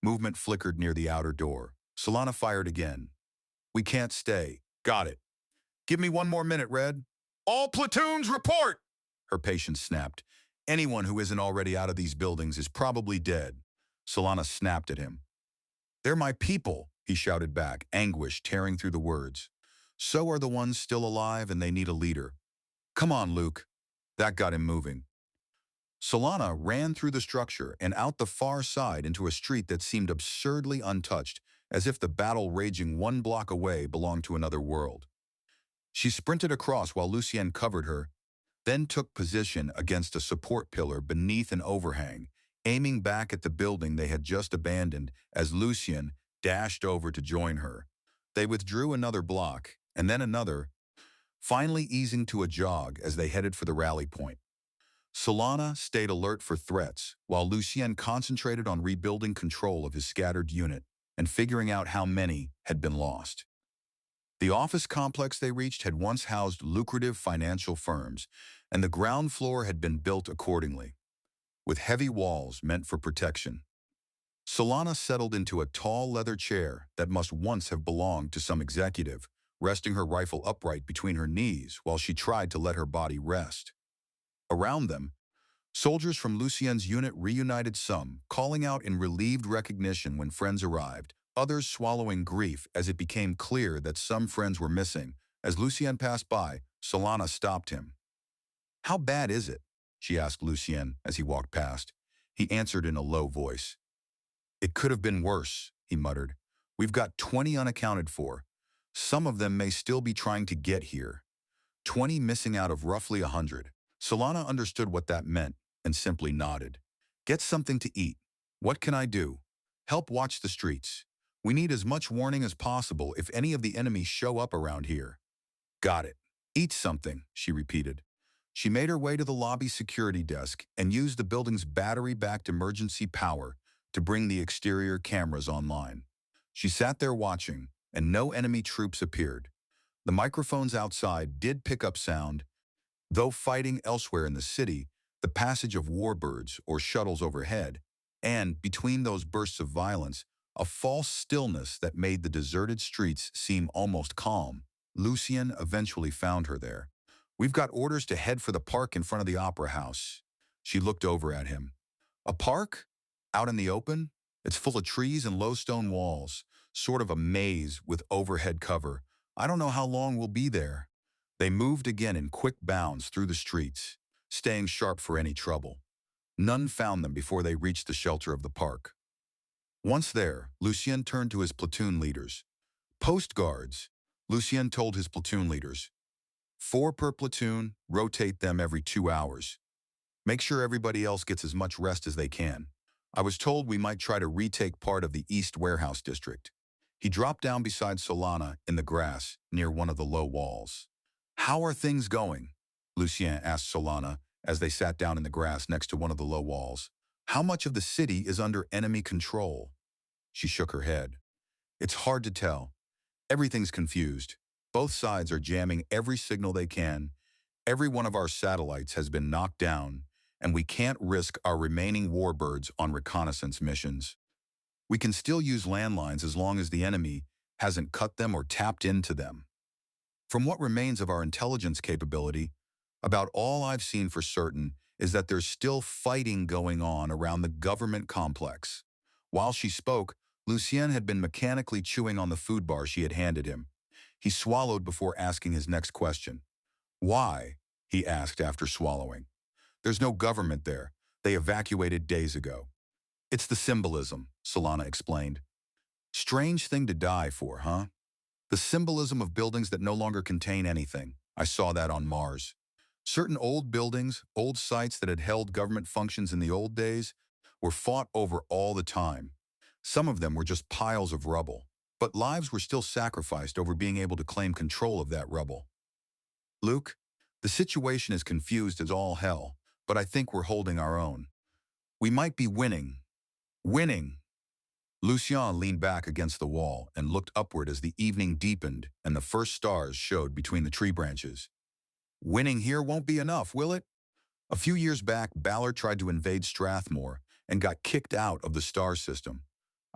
Movement flickered near the outer door. Solana fired again. We can't stay. Got it. Give me 1 more minute, Red. All platoons report! Her patient snapped. Anyone who isn't already out of these buildings is probably dead. Solana snapped at him. They're my people, he shouted back, anguish tearing through the words. So are the ones still alive and they need a leader. Come on, Luke. That got him moving. Solana ran through the structure and out the far side into a street that seemed absurdly untouched, as if the battle raging 1 block away belonged to another world. She sprinted across while Lucien covered her, then took position against a support pillar beneath an overhang, aiming back at the building they had just abandoned as Lucien dashed over to join her. They withdrew another block, and then another, finally easing to a jog as they headed for the rally point. Solana stayed alert for threats, while Lucien concentrated on rebuilding control of his scattered unit and figuring out how many had been lost. The office complex they reached had once housed lucrative financial firms, and the ground floor had been built accordingly, with heavy walls meant for protection. Solana settled into a tall leather chair that must once have belonged to some executive, resting her rifle upright between her knees while she tried to let her body rest. Around them, soldiers from Lucien's unit reunited, some calling out in relieved recognition when friends arrived, others swallowing grief as it became clear that some friends were missing. As Lucien passed by, Solana stopped him. How bad is it? she asked Lucien as he walked past. He answered in a low voice. It could have been worse, he muttered. We've got 20 unaccounted for. Some of them may still be trying to get here. 20 missing out of roughly 100. Solana understood what that meant and simply nodded. Get something to eat. What can I do? Help watch the streets. We need as much warning as possible if any of the enemy show up around here. Got it. Eat something, she repeated. She made her way to the lobby security desk and used the building's battery-backed emergency power to bring the exterior cameras online. She sat there watching, and no enemy troops appeared. The microphones outside did pick up sound, though fighting elsewhere in the city, the passage of warbirds or shuttles overhead, and, between those bursts of violence, a false stillness that made the deserted streets seem almost calm. Lucien eventually found her there. We've got orders to head for the park in front of the Opera House. She looked over at him. A park? Out in the open? It's full of trees and low stone walls, sort of a maze with overhead cover. I don't know how long we'll be there. They moved again in quick bounds through the streets, staying sharp for any trouble. None found them before they reached the shelter of the park. Once there, Lucien turned to his platoon leaders. Post guards, Lucien told his platoon leaders. 4 per platoon, rotate them every 2 hours. Make sure everybody else gets as much rest as they can. I was told we might try to retake part of the East Warehouse District. He dropped down beside Solana in the grass near one of the low walls. How are things going? Lucien asked Solana as they sat down in the grass next to one of the low walls. How much of the city is under enemy control? She shook her head. It's hard to tell. Everything's confused. Both sides are jamming every signal they can. Every one of our satellites has been knocked down, and we can't risk our remaining warbirds on reconnaissance missions. We can still use landlines as long as the enemy hasn't cut them or tapped into them. From what remains of our intelligence capability, about all I've seen for certain is that there's still fighting going on around the government complex. While she spoke, Lucien had been mechanically chewing on the food bar she had handed him. He swallowed before asking his next question. Why? He asked after swallowing. There's no government there. They evacuated days ago. It's the symbolism, Solana explained. Strange thing to die for, huh? The symbolism of buildings that no longer contain anything. I saw that on Mars. Certain old buildings, old sites that had held government functions in the old days, were fought over all the time. Some of them were just piles of rubble, but lives were still sacrificed over being able to claim control of that rubble. Luke, the situation is confused as all hell, but I think we're holding our own. We might be winning. Winning! Lucien leaned back against the wall and looked upward as the evening deepened and the first stars showed between the tree branches. Winning here won't be enough, will it? A few years back, Balor tried to invade Strathmore and got kicked out of the star system.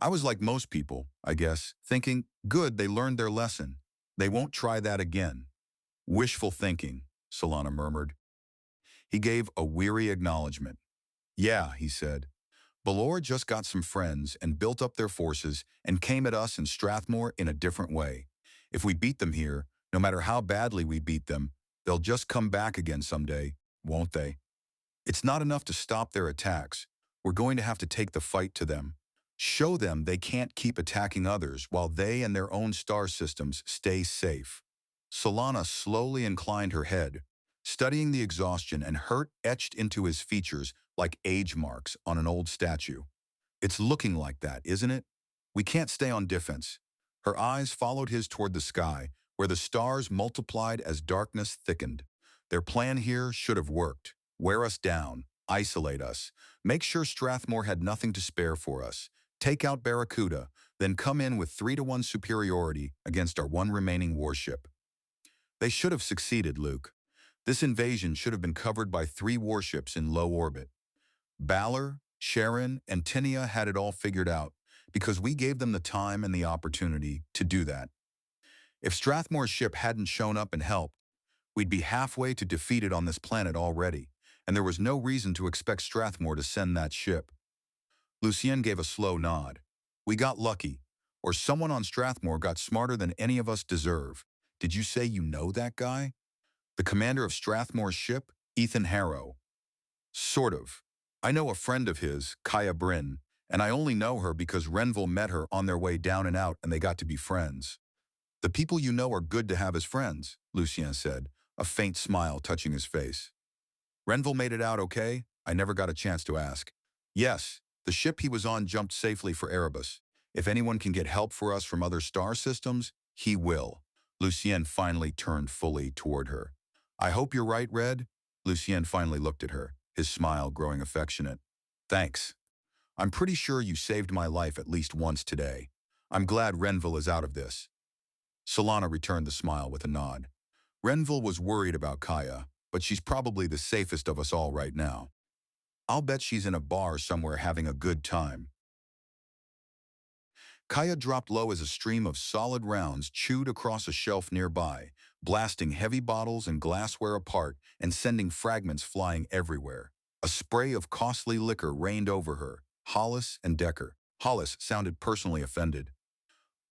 I was like most people, I guess, thinking, good, they learned their lesson. They won't try that again. Wishful thinking, Solana murmured. He gave a weary acknowledgement. Yeah, he said. Balor just got some friends and built up their forces and came at us in Strathmore in a different way. If we beat them here, no matter how badly we beat them, they'll just come back again someday, won't they? It's not enough to stop their attacks. We're going to have to take the fight to them. Show them they can't keep attacking others while they and their own star systems stay safe. Solana slowly inclined her head, studying the exhaustion and hurt etched into his features like age marks on an old statue. It's looking like that, isn't it? We can't stay on defense. Her eyes followed his toward the sky, where the stars multiplied as darkness thickened. Their plan here should have worked. Wear us down, isolate us, make sure Strathmore had nothing to spare for us, take out Barracuda, then come in with 3-to-1 superiority against our one remaining warship. They should have succeeded, Luke. This invasion should have been covered by 3 warships in low orbit. Balor, Charun, and Tinia had it all figured out because we gave them the time and the opportunity to do that. If Strathmore's ship hadn't shown up and helped, we'd be halfway to defeated on this planet already, and there was no reason to expect Strathmore to send that ship. Lucien gave a slow nod. We got lucky, or someone on Strathmore got smarter than any of us deserve. Did you say you know that guy? The commander of Strathmore's ship, Ethan Harrow. Sort of. I know a friend of his, Kaia Brynn, and I only know her because Renville met her on their way down and out and they got to be friends. The people you know are good to have as friends, Lucien said, a faint smile touching his face. Renville made it out okay? I never got a chance to ask. Yes, the ship he was on jumped safely for Erebus. If anyone can get help for us from other star systems, he will. Lucien finally turned fully toward her. I hope you're right, Red. Lucien finally looked at her, his smile growing affectionate. Thanks. I'm pretty sure you saved my life at least once today. I'm glad Renville is out of this. Solana returned the smile with a nod. Renville was worried about Kaia, but she's probably the safest of us all right now. I'll bet she's in a bar somewhere having a good time. Kaia dropped low as a stream of solid rounds chewed across a shelf nearby, blasting heavy bottles and glassware apart and sending fragments flying everywhere. A spray of costly liquor rained over her, Hollis and Decker. Hollis sounded personally offended.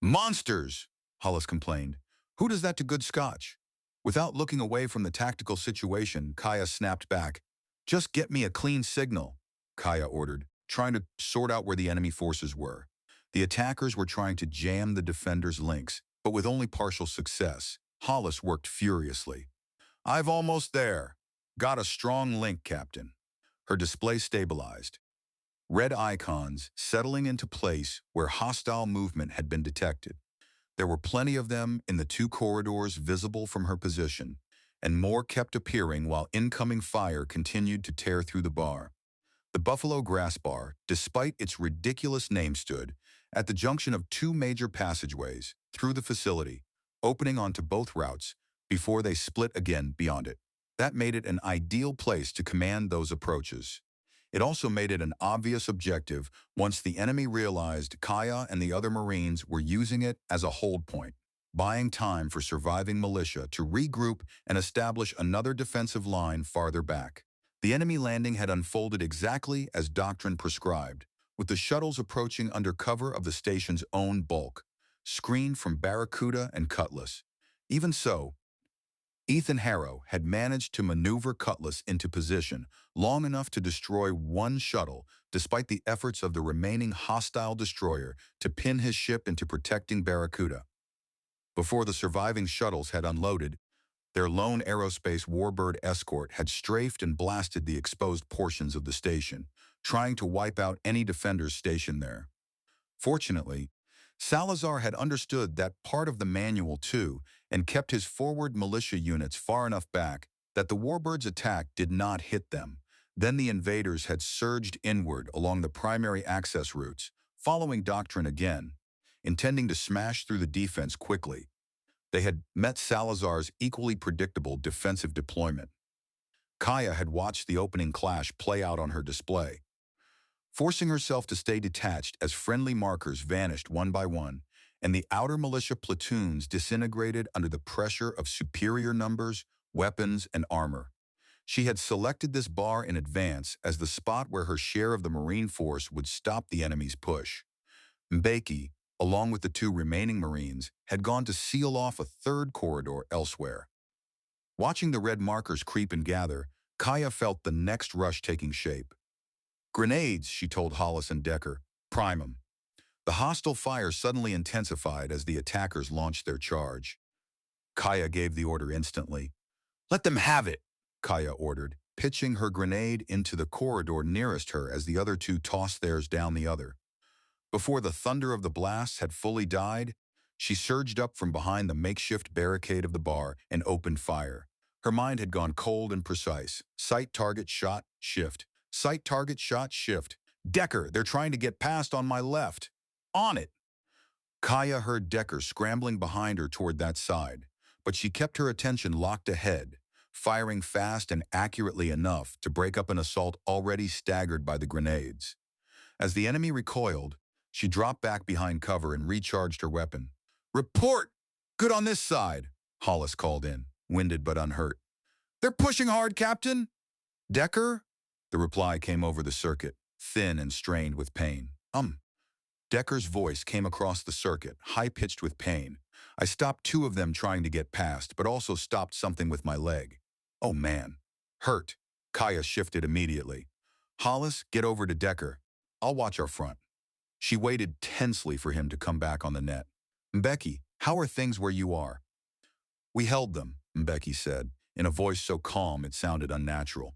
Monsters, Hollis complained. Who does that to good scotch? Without looking away from the tactical situation, Kaia snapped back. Just get me a clean signal, Kaia ordered, trying to sort out where the enemy forces were. The attackers were trying to jam the defenders' links, but with only partial success. Hollis worked furiously. I've almost there. Got a strong link, Captain. Her display stabilized. Red icons settling into place where hostile movement had been detected. There were plenty of them in the two corridors visible from her position, and more kept appearing while incoming fire continued to tear through the bar. The Buffalo Grass Bar, despite its ridiculous name, stood at the junction of two major passageways through the facility, opening onto both routes before they split again beyond it. That made it an ideal place to command those approaches. It also made it an obvious objective once the enemy realized Kaia and the other Marines were using it as a hold point, buying time for surviving militia to regroup and establish another defensive line farther back. The enemy landing had unfolded exactly as doctrine prescribed, with the shuttles approaching under cover of the station's own bulk, screened from Barracuda and Cutlass. Even so, Ethan Harrow had managed to maneuver Cutless into position long enough to destroy one shuttle, despite the efforts of the remaining hostile destroyer to pin his ship into protecting Barracuda. Before the surviving shuttles had unloaded, their lone aerospace warbird escort had strafed and blasted the exposed portions of the station, trying to wipe out any defenders stationed there. Fortunately, Salazar had understood that part of the manual too and kept his forward militia units far enough back that the warbirds' attack did not hit them. Then the invaders had surged inward along the primary access routes, following doctrine again, intending to smash through the defense quickly. They had met Salazar's equally predictable defensive deployment. Kaia had watched the opening clash play out on her display, forcing herself to stay detached as friendly markers vanished one by one, and the outer militia platoons disintegrated under the pressure of superior numbers, weapons, and armor. She had selected this bar in advance as the spot where her share of the Marine force would stop the enemy's push. Mbeki, along with the two remaining Marines, had gone to seal off a third corridor elsewhere. Watching the red markers creep and gather, Kaia felt the next rush taking shape. Grenades, she told Hollis and Decker. Prime 'em. The hostile fire suddenly intensified as the attackers launched their charge. Kaia gave the order instantly. Let them have it, Kaia ordered, pitching her grenade into the corridor nearest her as the other two tossed theirs down the other. Before the thunder of the blasts had fully died, she surged up from behind the makeshift barricade of the bar and opened fire. Her mind had gone cold and precise. Sight, target, shot, shift. Sight, target, shot, shift. Decker, they're trying to get past on my left. On it! Kaia heard Decker scrambling behind her toward that side, but she kept her attention locked ahead, firing fast and accurately enough to break up an assault already staggered by the grenades. As the enemy recoiled, she dropped back behind cover and recharged her weapon. Report! Good on this side, Hollis called in, winded but unhurt. They're pushing hard, Captain. Decker? The reply came over the circuit, thin and strained with pain. Decker's voice came across the circuit, high-pitched with pain. I stopped two of them trying to get past, but also stopped something with my leg. Oh man. Hurt. Kaia shifted immediately. Hollis, get over to Decker. I'll watch our front. She waited tensely for him to come back on the net. Becky, how are things where you are? We held them, Becky said, in a voice so calm it sounded unnatural.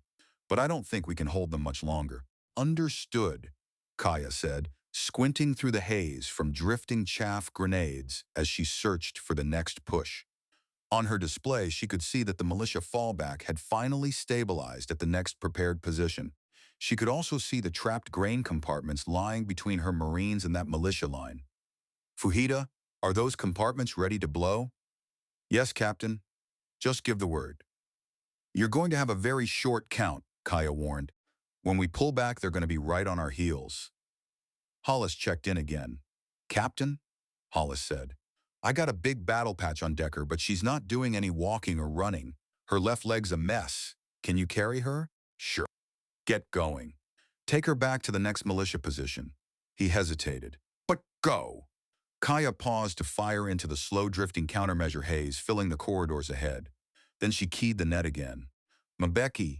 But I don't think we can hold them much longer. Understood, Kaia said, squinting through the haze from drifting chaff grenades as she searched for the next push. On her display, she could see that the militia fallback had finally stabilized at the next prepared position. She could also see the trapped grain compartments lying between her Marines and that militia line. Fujita, are those compartments ready to blow? Yes, Captain. Just give the word. You're going to have a very short count, Kaia warned. When we pull back, they're going to be right on our heels. Hollis checked in again. Captain? Hollis said. I got a big battle patch on Decker, but she's not doing any walking or running. Her left leg's a mess. Can you carry her? Sure. Get going. Take her back to the next militia position. He hesitated. But go! Kaia paused to fire into the slow-drifting countermeasure haze, filling the corridors ahead. Then she keyed the net again. Mbeki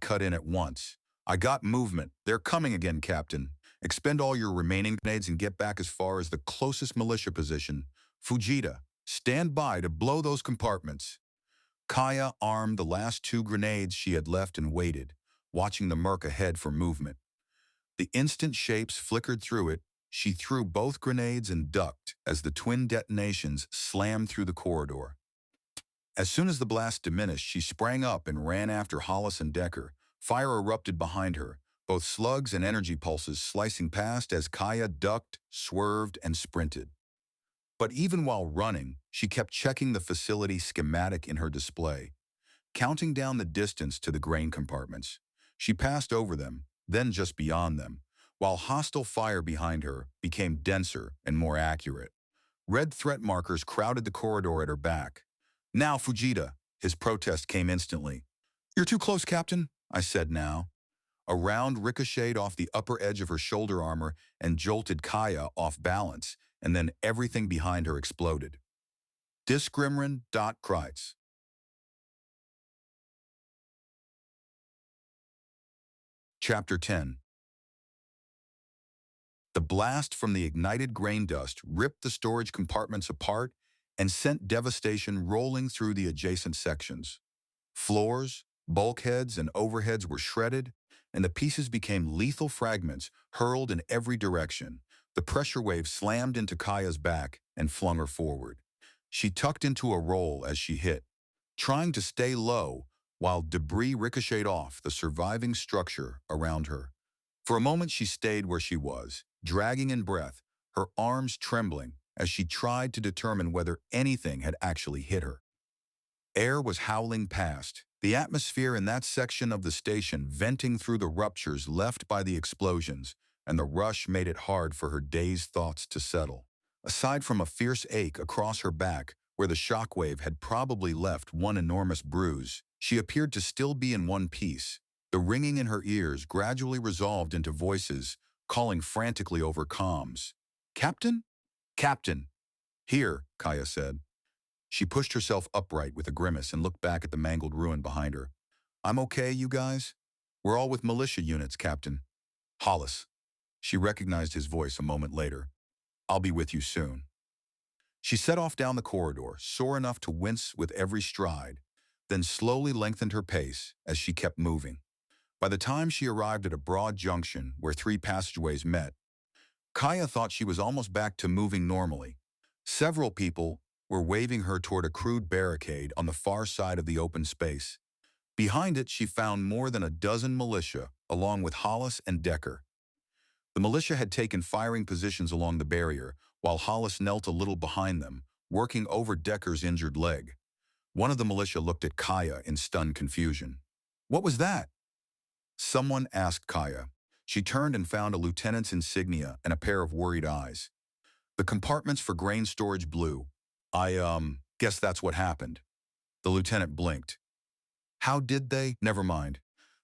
cut in at once. I got movement. They're coming again, Captain. Expend all your remaining grenades and get back as far as the closest militia position. Fujita, stand by to blow those compartments. Kaia armed the last 2 grenades she had left and waited, watching the murk ahead for movement. The instant shapes flickered through it, she threw both grenades and ducked as the twin detonations slammed through the corridor. As soon as the blast diminished, she sprang up and ran after Hollis and Decker. Fire erupted behind her, both slugs and energy pulses slicing past as Kaia ducked, swerved, and sprinted. But even while running, she kept checking the facility schematic in her display, counting down the distance to the grain compartments. She passed over them, then just beyond them, while hostile fire behind her became denser and more accurate. Red threat markers crowded the corridor at her back. Now, Fujita, his protest came instantly. You're too close, Captain, I said now. A round ricocheted off the upper edge of her shoulder armor and jolted Kaia off balance, and then everything behind her exploded. Disgrimrin.Kreitz. Chapter 10. The blast from the ignited grain dust ripped the storage compartments apart and sent devastation rolling through the adjacent sections. Floors, bulkheads, and overheads were shredded, and the pieces became lethal fragments hurled in every direction. The pressure wave slammed into Kaia's back and flung her forward. She tucked into a roll as she hit, trying to stay low while debris ricocheted off the surviving structure around her. For a moment she stayed where she was, dragging in breath, her arms trembling as she tried to determine whether anything had actually hit her. Air was howling past, the atmosphere in that section of the station venting through the ruptures left by the explosions, and the rush made it hard for her dazed thoughts to settle. Aside from a fierce ache across her back, where the shockwave had probably left one enormous bruise, she appeared to still be in one piece. The ringing in her ears gradually resolved into voices, calling frantically over comms. Captain? Captain. Here, Kaia said. She pushed herself upright with a grimace and looked back at the mangled ruin behind her. I'm okay, you guys? We're all with militia units, Captain. Hollis. She recognized his voice a moment later. I'll be with you soon. She set off down the corridor, sore enough to wince with every stride, then slowly lengthened her pace as she kept moving. By the time she arrived at a broad junction where 3 passageways met, Kaia thought she was almost back to moving normally. Several people were waving her toward a crude barricade on the far side of the open space. Behind it, she found more than a dozen militia, along with Hollis and Decker. The militia had taken firing positions along the barrier, while Hollis knelt a little behind them, working over Decker's injured leg. One of the militia looked at Kaia in stunned confusion. What was that? Someone asked Kaia. She turned and found a lieutenant's insignia and a pair of worried eyes. The compartments for grain storage blew. I guess that's what happened. The lieutenant blinked. How did they? Never mind.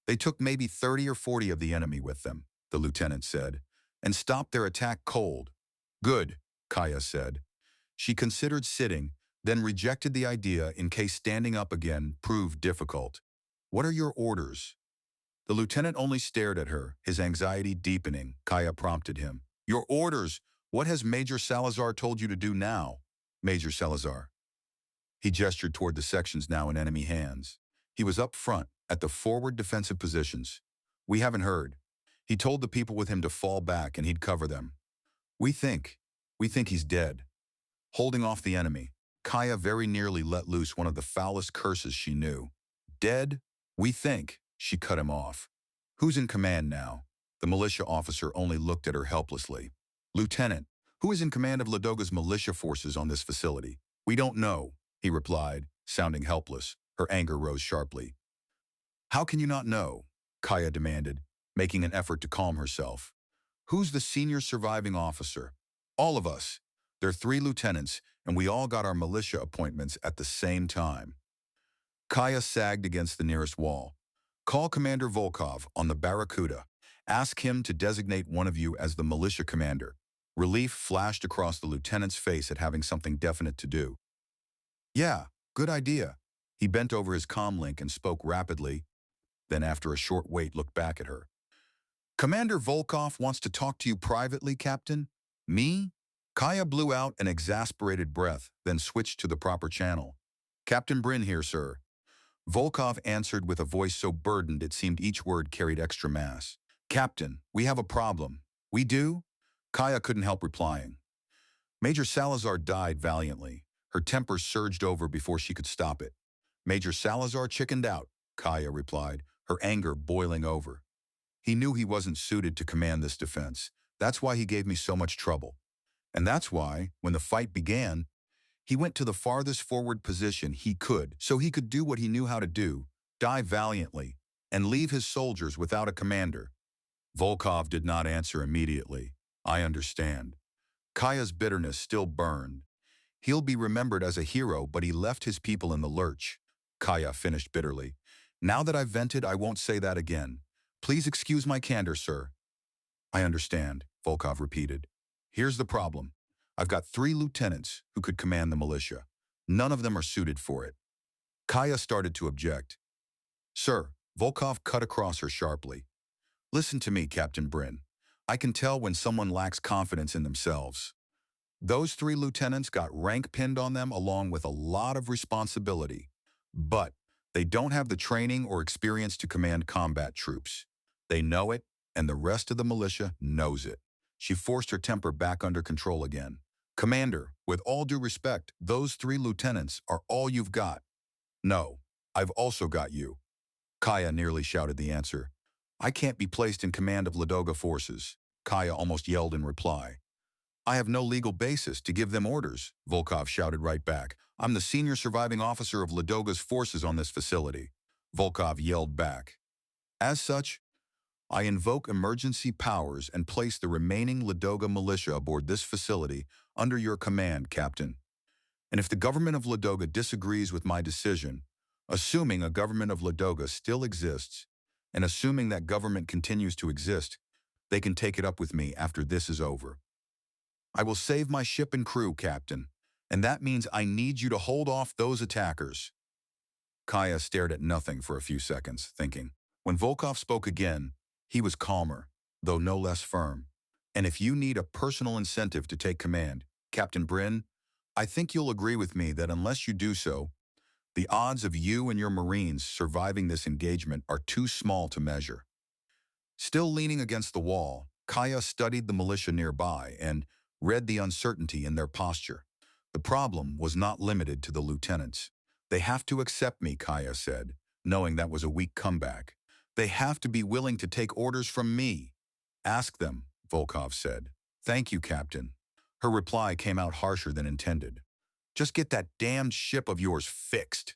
They took maybe 30 or 40 of the enemy with them, the lieutenant said, and stopped their attack cold. Good, Kaia said. She considered sitting, then rejected the idea in case standing up again proved difficult. What are your orders? The lieutenant only stared at her, his anxiety deepening. Kaia prompted him. Your orders! What has Major Salazar told you to do now? Major Salazar. He gestured toward the sections now in enemy hands. He was up front, at the forward defensive positions. We haven't heard. He told the people with him to fall back and he'd cover them. We think he's dead. Holding off the enemy, Kaia very nearly let loose one of the foulest curses she knew. Dead? We think. She cut him off. Who's in command now? The militia officer only looked at her helplessly. Lieutenant, who is in command of Ladoga's militia forces on this facility? We don't know, he replied, sounding helpless. Her anger rose sharply. How can you not know? Kaia demanded, making an effort to calm herself. Who's the senior surviving officer? All of us. There are 3 lieutenants, and we all got our militia appointments at the same time. Kaia sagged against the nearest wall. Call Commander Volkov on the Barracuda. Ask him to designate one of you as the militia commander. Relief flashed across the lieutenant's face at having something definite to do. Yeah, good idea. He bent over his comlink and spoke rapidly, then after a short wait looked back at her. Commander Volkov wants to talk to you privately, Captain. Me? Kaia blew out an exasperated breath, then switched to the proper channel. Captain Brynn here, sir. Volkov answered with a voice so burdened it seemed each word carried extra mass. Captain, we have a problem. We do? Kaia couldn't help replying. Major Salazar died valiantly. Her temper surged over before she could stop it. Major Salazar chickened out, Kaia replied, her anger boiling over. He knew he wasn't suited to command this defense. That's why he gave me so much trouble. And that's why, when the fight began, he went to the farthest forward position he could so he could do what he knew how to do, die valiantly, and leave his soldiers without a commander. Volkov did not answer immediately. I understand. Kaia's bitterness still burned. He'll be remembered as a hero, but he left his people in the lurch. Kaia finished bitterly. Now that I've vented, I won't say that again. Please excuse my candor, sir. I understand, Volkov repeated. Here's the problem. I've got 3 lieutenants who could command the militia. None of them are suited for it. Kaia started to object. Sir, Volkov cut across her sharply. Listen to me, Captain Brynn. I can tell when someone lacks confidence in themselves. Those 3 lieutenants got rank pinned on them along with a lot of responsibility. But they don't have the training or experience to command combat troops. They know it, and the rest of the militia knows it. She forced her temper back under control again. Commander, with all due respect, those 3 lieutenants are all you've got. No, I've also got you. Kaia nearly shouted the answer. I can't be placed in command of Ladoga forces, Kaia almost yelled in reply. I have no legal basis to give them orders, Volkov shouted right back. I'm the senior surviving officer of Ladoga's forces on this facility. Volkov yelled back. As such, I invoke emergency powers and place the remaining Ladoga militia aboard this facility under your command, Captain. And if the government of Ladoga disagrees with my decision, assuming a government of Ladoga still exists, and assuming that government continues to exist, they can take it up with me after this is over. I will save my ship and crew, Captain, and that means I need you to hold off those attackers. Kaia stared at nothing for a few seconds, thinking. When Volkov spoke again, he was calmer, though no less firm. And if you need a personal incentive to take command, Captain Brynn, I think you'll agree with me that unless you do so, the odds of you and your Marines surviving this engagement are too small to measure. Still leaning against the wall, Kaia studied the militia nearby and read the uncertainty in their posture. The problem was not limited to the lieutenants. They have to accept me, Kaia said, knowing that was a weak comeback. They have to be willing to take orders from me. Ask them, Volkov said. Thank you, Captain. Her reply came out harsher than intended. Just get that damned ship of yours fixed.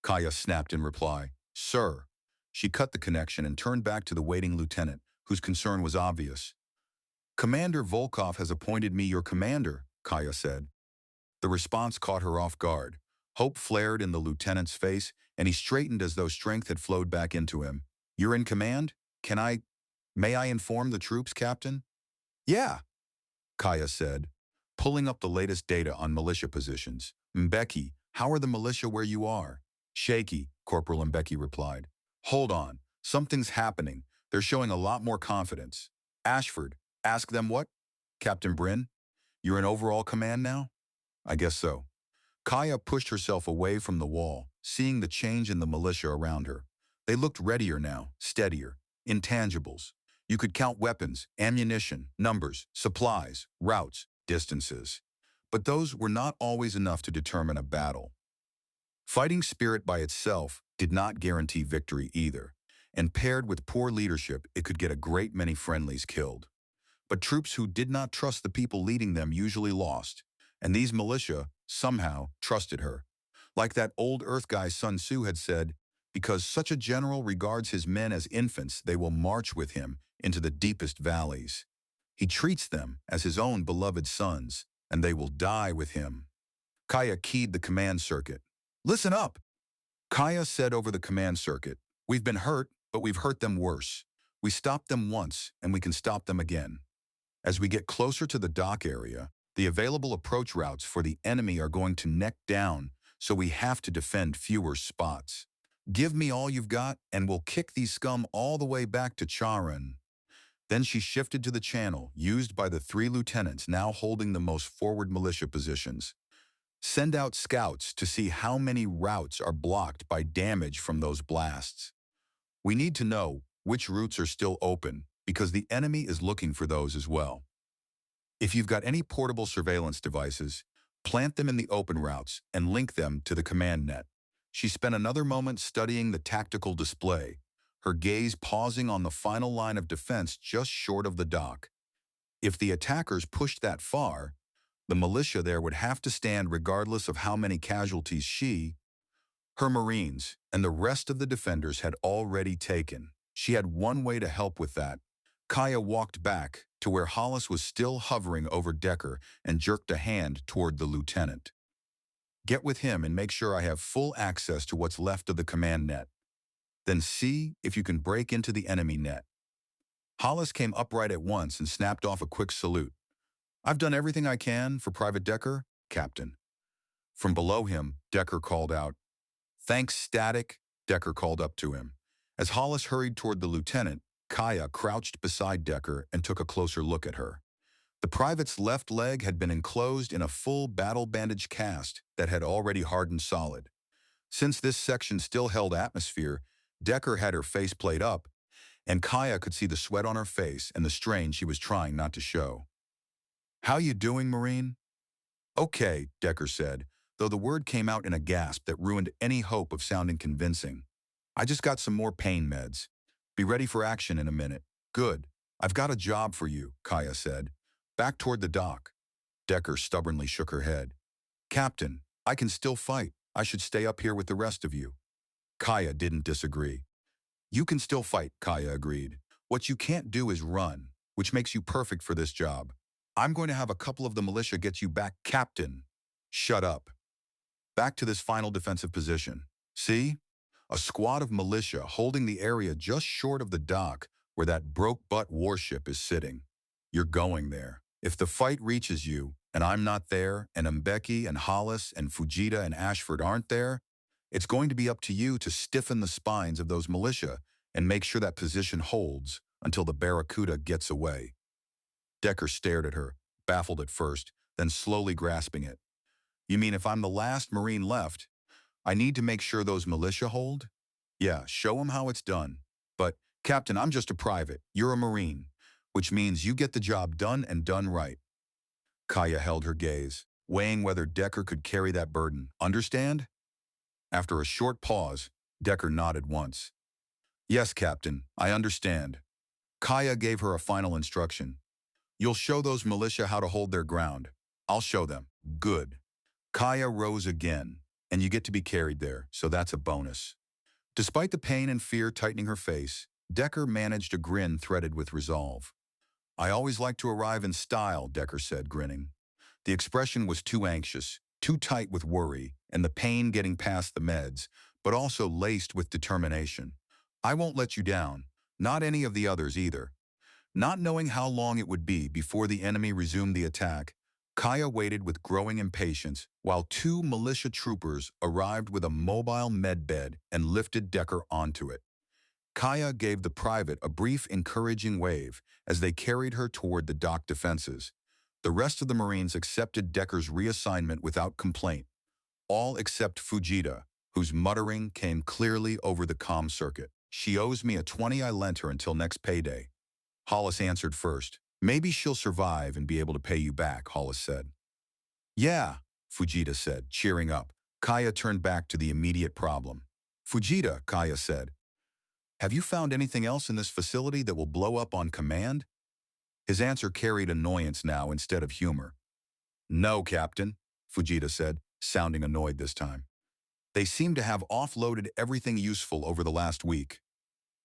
Kaia snapped in reply. Sir. She cut the connection and turned back to the waiting lieutenant, whose concern was obvious. Commander Volkov has appointed me your commander, Kaia said. The response caught her off guard. Hope flared in the lieutenant's face, and he straightened as though strength had flowed back into him. You're in command? May I inform the troops, Captain? Yeah, Kaia said, pulling up the latest data on militia positions. Mbeki, how are the militia where you are? Shaky, Corporal Mbeki replied. Hold on, something's happening. They're showing a lot more confidence. Ashford, ask them what? Captain Brynn, you're in overall command now? I guess so. Kaia pushed herself away from the wall, seeing the change in the militia around her. They looked readier now, steadier, intangibles. You could count weapons, ammunition, numbers, supplies, routes, distances. But those were not always enough to determine a battle. Fighting spirit by itself did not guarantee victory either, and paired with poor leadership, it could get a great many friendlies killed. But troops who did not trust the people leading them usually lost, and these militia, somehow, trusted her. Like that old Earth guy Sun Tzu had said, because such a general regards his men as infants, they will march with him into the deepest valleys. He treats them as his own beloved sons, and they will die with him. Kaia keyed the command circuit. Listen up! Kaia said over the command circuit, we've been hurt, but we've hurt them worse. We stopped them once, and we can stop them again. As we get closer to the dock area, the available approach routes for the enemy are going to neck down, so we have to defend fewer spots. Give me all you've got, and we'll kick these scum all the way back to Charun. Then she shifted to the channel, used by the 3 lieutenants now holding the most forward militia positions. Send out scouts to see how many routes are blocked by damage from those blasts. We need to know which routes are still open, because the enemy is looking for those as well. If you've got any portable surveillance devices, plant them in the open routes and link them to the command net. She spent another moment studying the tactical display, her gaze pausing on the final line of defense just short of the dock. If the attackers pushed that far, the militia there would have to stand regardless of how many casualties she, her Marines, and the rest of the defenders had already taken. She had one way to help with that. Kaia walked back to where Hollis was still hovering over Decker and jerked a hand toward the lieutenant. Get with him and make sure I have full access to what's left of the command net. Then see if you can break into the enemy net. Hollis came upright at once and snapped off a quick salute. I've done everything I can for Private Decker, Captain. From below him, Decker called out. Thanks, Static, Decker called up to him. As Hollis hurried toward the lieutenant, Kaia crouched beside Decker and took a closer look at her. The private's left leg had been enclosed in a full battle bandage cast that had already hardened solid. Since this section still held atmosphere, Decker had her faceplate up, and Kaia could see the sweat on her face and the strain she was trying not to show. How you doing, Marine? Okay, Decker said, though the word came out in a gasp that ruined any hope of sounding convincing. I just got some more pain meds. Be ready for action in a minute. Good. I've got a job for you, Kaia said. Back toward the dock. Decker stubbornly shook her head. Captain, I can still fight. I should stay up here with the rest of you. Kaia didn't disagree. You can still fight, Kaia agreed. What you can't do is run, which makes you perfect for this job. I'm going to have a couple of the militia get you back, Captain. Shut up. Back to this final defensive position. See? A squad of militia holding the area just short of the dock where that broke-butt warship is sitting. You're going there. If the fight reaches you, and I'm not there, and Mbeki and Hollis and Fujita and Ashford aren't there, it's going to be up to you to stiffen the spines of those militia and make sure that position holds until the Barracuda gets away. Decker stared at her, baffled at first, then slowly grasping it. You mean if I'm the last Marine left, I need to make sure those militia hold? Yeah, show them how it's done. But, Captain, I'm just a private. You're a Marine, which means you get the job done and done right. Kaia held her gaze, weighing whether Decker could carry that burden. Understand? After a short pause, Decker nodded once. Yes, Captain, I understand. Kaia gave her a final instruction. You'll show those militia how to hold their ground. I'll show them. Good. Kaia rose again, and you get to be carried there, so that's a bonus. Despite the pain and fear tightening her face, Decker managed a grin threaded with resolve. I always like to arrive in style, Decker said, grinning. The expression was too anxious, too tight with worry, and the pain getting past the meds, but also laced with determination. I won't let you down, not any of the others either. Not knowing how long it would be before the enemy resumed the attack, Kaia waited with growing impatience while 2 militia troopers arrived with a mobile med bed and lifted Decker onto it. Kaia gave the private a brief, encouraging wave as they carried her toward the dock defenses. The rest of the Marines accepted Decker's reassignment without complaint, all except Fujita, whose muttering came clearly over the comm circuit. "She owes me a 20 I lent her until next payday." Hollis answered first. "Maybe she'll survive and be able to pay you back," Hollis said. "Yeah," Fujita said, cheering up. Kaia turned back to the immediate problem. "Fujita," Kaia said, "have you found anything else in this facility that will blow up on command?" His answer carried annoyance now instead of humor. "No, Captain," Fujita said, sounding annoyed this time. "They seem to have offloaded everything useful over the last week."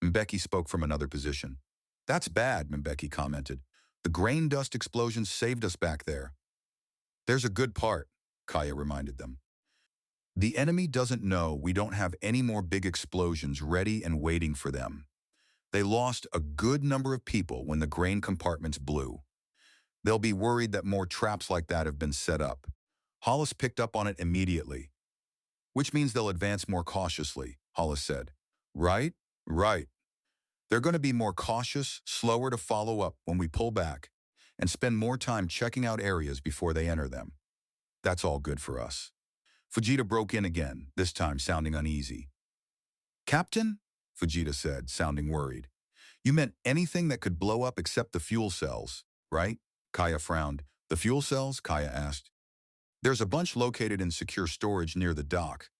Mbeki spoke from another position. "That's bad," Mbeki commented. "The grain dust explosion saved us back there." "There's a good part," Kaia reminded them. "The enemy doesn't know we don't have any more big explosions ready and waiting for them. They lost a good number of people when the grain compartments blew. They'll be worried that more traps like that have been set up." Hollis picked up on it immediately. "Which means they'll advance more cautiously," Hollis said. "Right? Right. They're going to be more cautious, slower to follow up when we pull back, and spend more time checking out areas before they enter them. That's all good for us." Fujita broke in again, this time sounding uneasy. "Captain?" Fujita said, sounding worried. "You meant anything that could blow up except the fuel cells, right?" Kaia frowned. "The fuel cells?" Kaia asked. "There's a bunch located in secure storage near the dock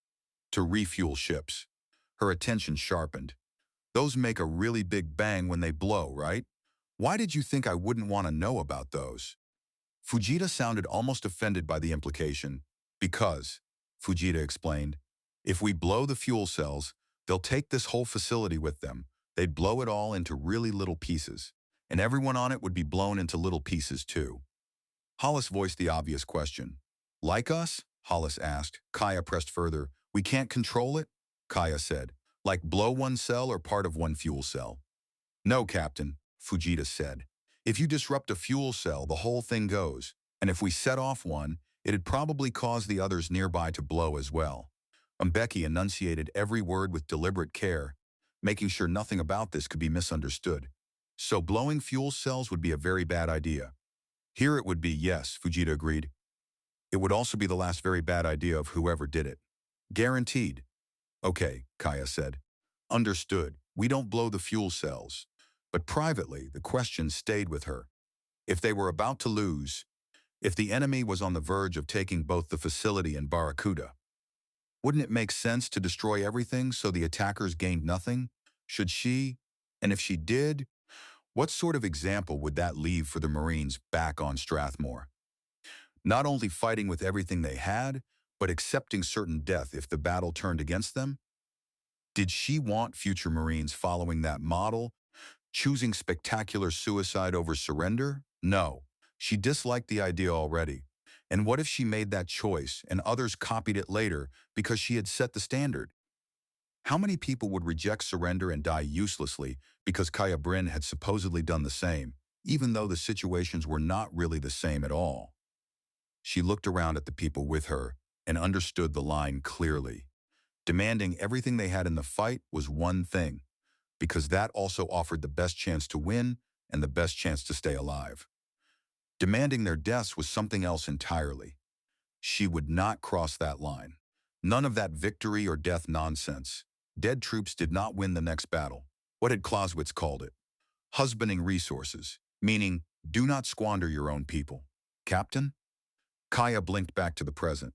to refuel ships." Her attention sharpened. "Those make a really big bang when they blow, right? Why did you think I wouldn't want to know about those?" Fujita sounded almost offended by the implication. "Because," Fujita explained, "if we blow the fuel cells, they'll take this whole facility with them. They'd blow it all into really little pieces, and everyone on it would be blown into little pieces too." Hollis voiced the obvious question. "Like us?" Hollis asked. Kaia pressed further. "We can't control it?" Kaia said. "Like blow one cell or part of one fuel cell?" "No, Captain," Fujita said. "If you disrupt a fuel cell, the whole thing goes, and if we set off one, it'd probably cause the others nearby to blow as well." Mbeki enunciated every word with deliberate care, making sure nothing about this could be misunderstood. "So blowing fuel cells would be a very bad idea." "Here it would be, yes," Fujita agreed. "It would also be the last very bad idea of whoever did it. Guaranteed." "Okay," Kaia said. "Understood. We don't blow the fuel cells." But privately, the question stayed with her. If they were about to lose, if the enemy was on the verge of taking both the facility and Barracuda, wouldn't it make sense to destroy everything so the attackers gained nothing? Should she? And if she did, what sort of example would that leave for the Marines back on Strathmore? Not only fighting with everything they had, but accepting certain death if the battle turned against them? Did she want future Marines following that model, choosing spectacular suicide over surrender? No. She disliked the idea already. And what if she made that choice and others copied it later because she had set the standard? How many people would reject surrender and die uselessly because Kaia Brynn had supposedly done the same, even though the situations were not really the same at all? She looked around at the people with her and understood the line clearly. Demanding everything they had in the fight was one thing, because that also offered the best chance to win and the best chance to stay alive. Demanding their deaths was something else entirely. She would not cross that line. None of that victory or death nonsense. Dead troops did not win the next battle. What had Clausewitz called it? Husbanding resources, meaning do not squander your own people. Captain? Kaia blinked back to the present,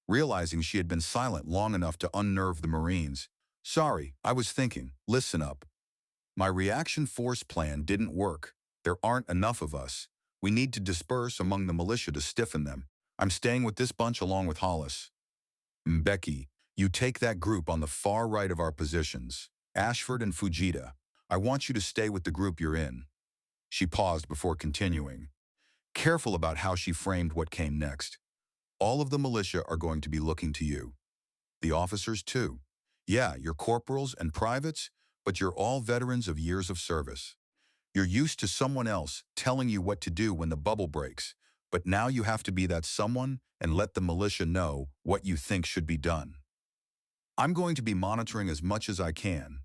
realizing she had been silent long enough to unnerve the Marines. "Sorry, I was thinking. Listen up. My reaction force plan didn't work. There aren't enough of us. We need to disperse among the militia to stiffen them. I'm staying with this bunch along with Hollis. Mbeki, you take that group on the far right of our positions. Ashford and Fujita, I want you to stay with the group you're in." She paused before continuing, careful about how she framed what came next. "All of the militia are going to be looking to you. The officers too. Yeah, you're corporals and privates, but you're all veterans of years of service. You're used to someone else telling you what to do when the bubble breaks, but now you have to be that someone and let the militia know what you think should be done. I'm going to be monitoring as much as I can,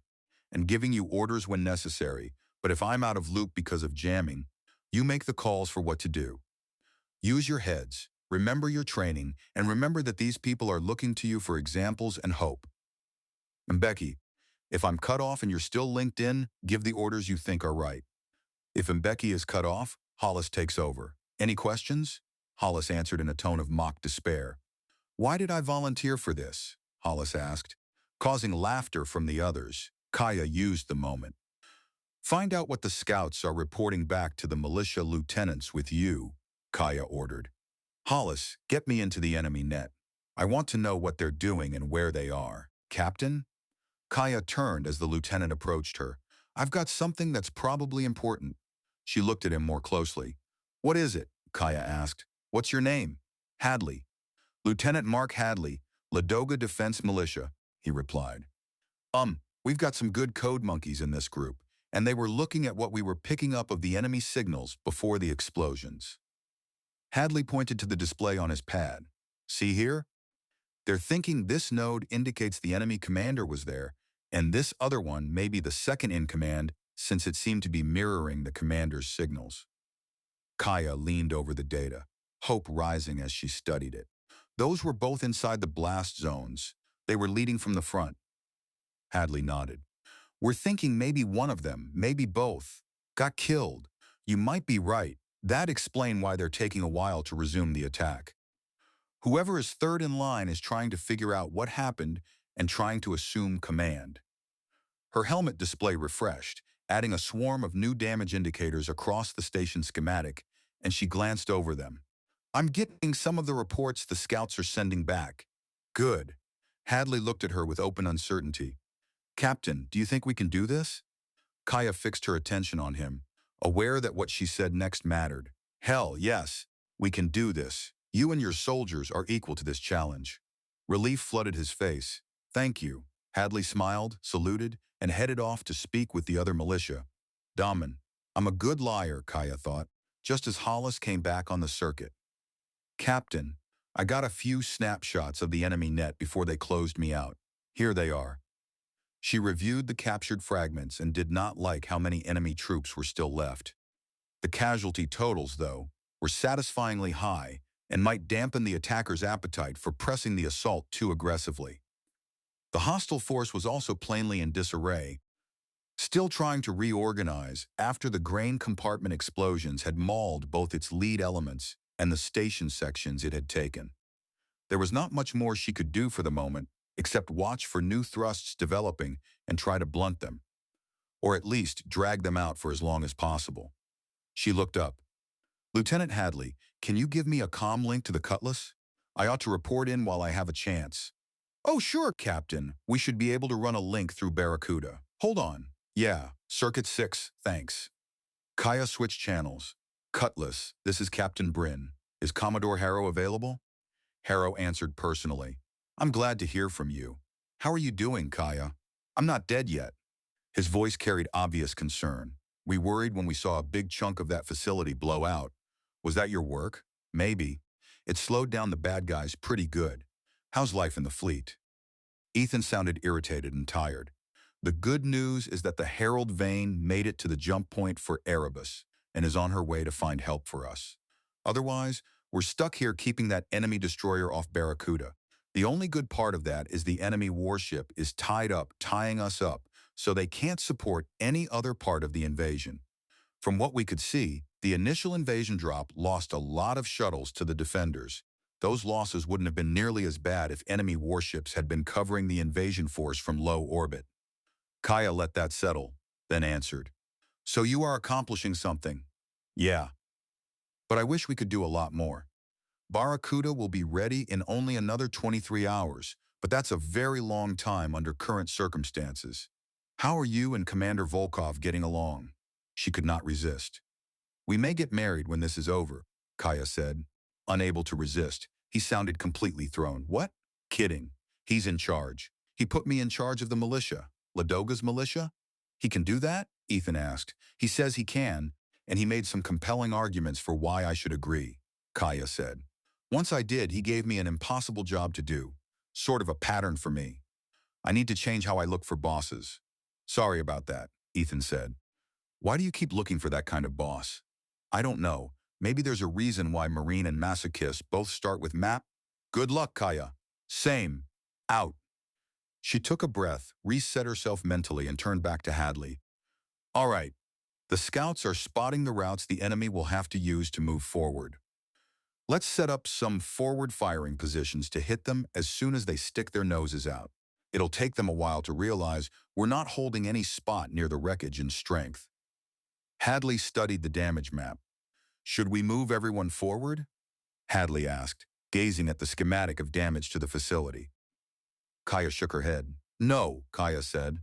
and giving you orders when necessary, but if I'm out of loop because of jamming, you make the calls for what to do. Use your heads, remember your training, and remember that these people are looking to you for examples and hope. And Becky, if I'm cut off and you're still linked in, give the orders you think are right. If Mbeki is cut off, Hollis takes over. Any questions? Hollis answered in a tone of mock despair. Why did I volunteer for this? Hollis asked, causing laughter from the others. Kaia used the moment. Find out what the scouts are reporting back to the militia lieutenants with you, Kaia ordered. Hollis, get me into the enemy net. I want to know what they're doing and where they are. Captain? Kaia turned as the lieutenant approached her. I've got something that's probably important. She looked at him more closely. What is it? Kaia asked. What's your name? Hadley. Lieutenant Mark Hadley, Ladoga Defense Militia, he replied. We've got some good code monkeys in this group, and they were looking at what we were picking up of the enemy signals before the explosions. Hadley pointed to the display on his pad. See here? They're thinking this node indicates the enemy commander was there, and this other one may be the second in command since it seemed to be mirroring the commander's signals. Kaia leaned over the data, hope rising as she studied it. Those were both inside the blast zones. They were leading from the front. Hadley nodded. We're thinking maybe one of them, maybe both, got killed. You might be right. That'd explain why they're taking a while to resume the attack. Whoever is third in line is trying to figure out what happened and trying to assume command. Her helmet display refreshed, adding a swarm of new damage indicators across the station schematic, and she glanced over them. I'm getting some of the reports the scouts are sending back. Good. Hadley looked at her with open uncertainty. Captain, do you think we can do this? Kaia fixed her attention on him, aware that what she said next mattered. Hell, yes, we can do this. You and your soldiers are equal to this challenge. Relief flooded his face. Thank you. Hadley smiled, saluted, and headed off to speak with the other militia. Damen, I'm a good liar, Kaia thought, just as Hollis came back on the circuit. Captain, I got a few snapshots of the enemy net before they closed me out. Here they are. She reviewed the captured fragments and did not like how many enemy troops were still left. The casualty totals, though, were satisfyingly high and might dampen the attackers' appetite for pressing the assault too aggressively. The hostile force was also plainly in disarray, still trying to reorganize after the grain compartment explosions had mauled both its lead elements and the station sections it had taken. There was not much more she could do for the moment, except watch for new thrusts developing and try to blunt them, or at least drag them out for as long as possible. She looked up. Lieutenant Hadley, can you give me a comm link to the Cutlass? I ought to report in while I have a chance. Oh, sure, Captain. We should be able to run a link through Barracuda. Hold on. Yeah, Circuit 6, thanks. Kaia switched channels. Cutlass, this is Captain Brynn. Is Commodore Harrow available? Harrow answered personally. I'm glad to hear from you. How are you doing, Kaia? I'm not dead yet. His voice carried obvious concern. We worried when we saw a big chunk of that facility blow out. Was that your work? Maybe. It slowed down the bad guys pretty good. How's life in the fleet? Ethan sounded irritated and tired. The good news is that the Herald Vane made it to the jump point for Erebus and is on her way to find help for us. Otherwise, we're stuck here keeping that enemy destroyer off Barracuda. The only good part of that is the enemy warship is tied up, tying us up, so they can't support any other part of the invasion. From what we could see, the initial invasion drop lost a lot of shuttles to the defenders. Those losses wouldn't have been nearly as bad if enemy warships had been covering the invasion force from low orbit. Kaia let that settle, then answered. So you are accomplishing something? Yeah. But I wish we could do a lot more. Barracuda will be ready in only another 23 hours, but that's a very long time under current circumstances. How are you and Commander Volkov getting along? She could not resist. We may get married when this is over, Kaia said. Unable to resist, he sounded completely thrown. What? Kidding. He's in charge. He put me in charge of the militia. Ladoga's militia? He can do that? Ethan asked. He says he can, and he made some compelling arguments for why I should agree, Kaia said. Once I did, he gave me an impossible job to do. Sort of a pattern for me. I need to change how I look for bosses. Sorry about that, Ethan said. Why do you keep looking for that kind of boss? I don't know. Maybe there's a reason why Marine and Masochist both start with map. Good luck, Kaia. Same. Out. She took a breath, reset herself mentally, and turned back to Hadley. All right. The scouts are spotting the routes the enemy will have to use to move forward. Let's set up some forward firing positions to hit them as soon as they stick their noses out. It'll take them a while to realize we're not holding any spot near the wreckage in strength. Hadley studied the damage map. Should we move everyone forward? Hadley asked, gazing at the schematic of damage to the facility. Kaia shook her head. No, Kaia said.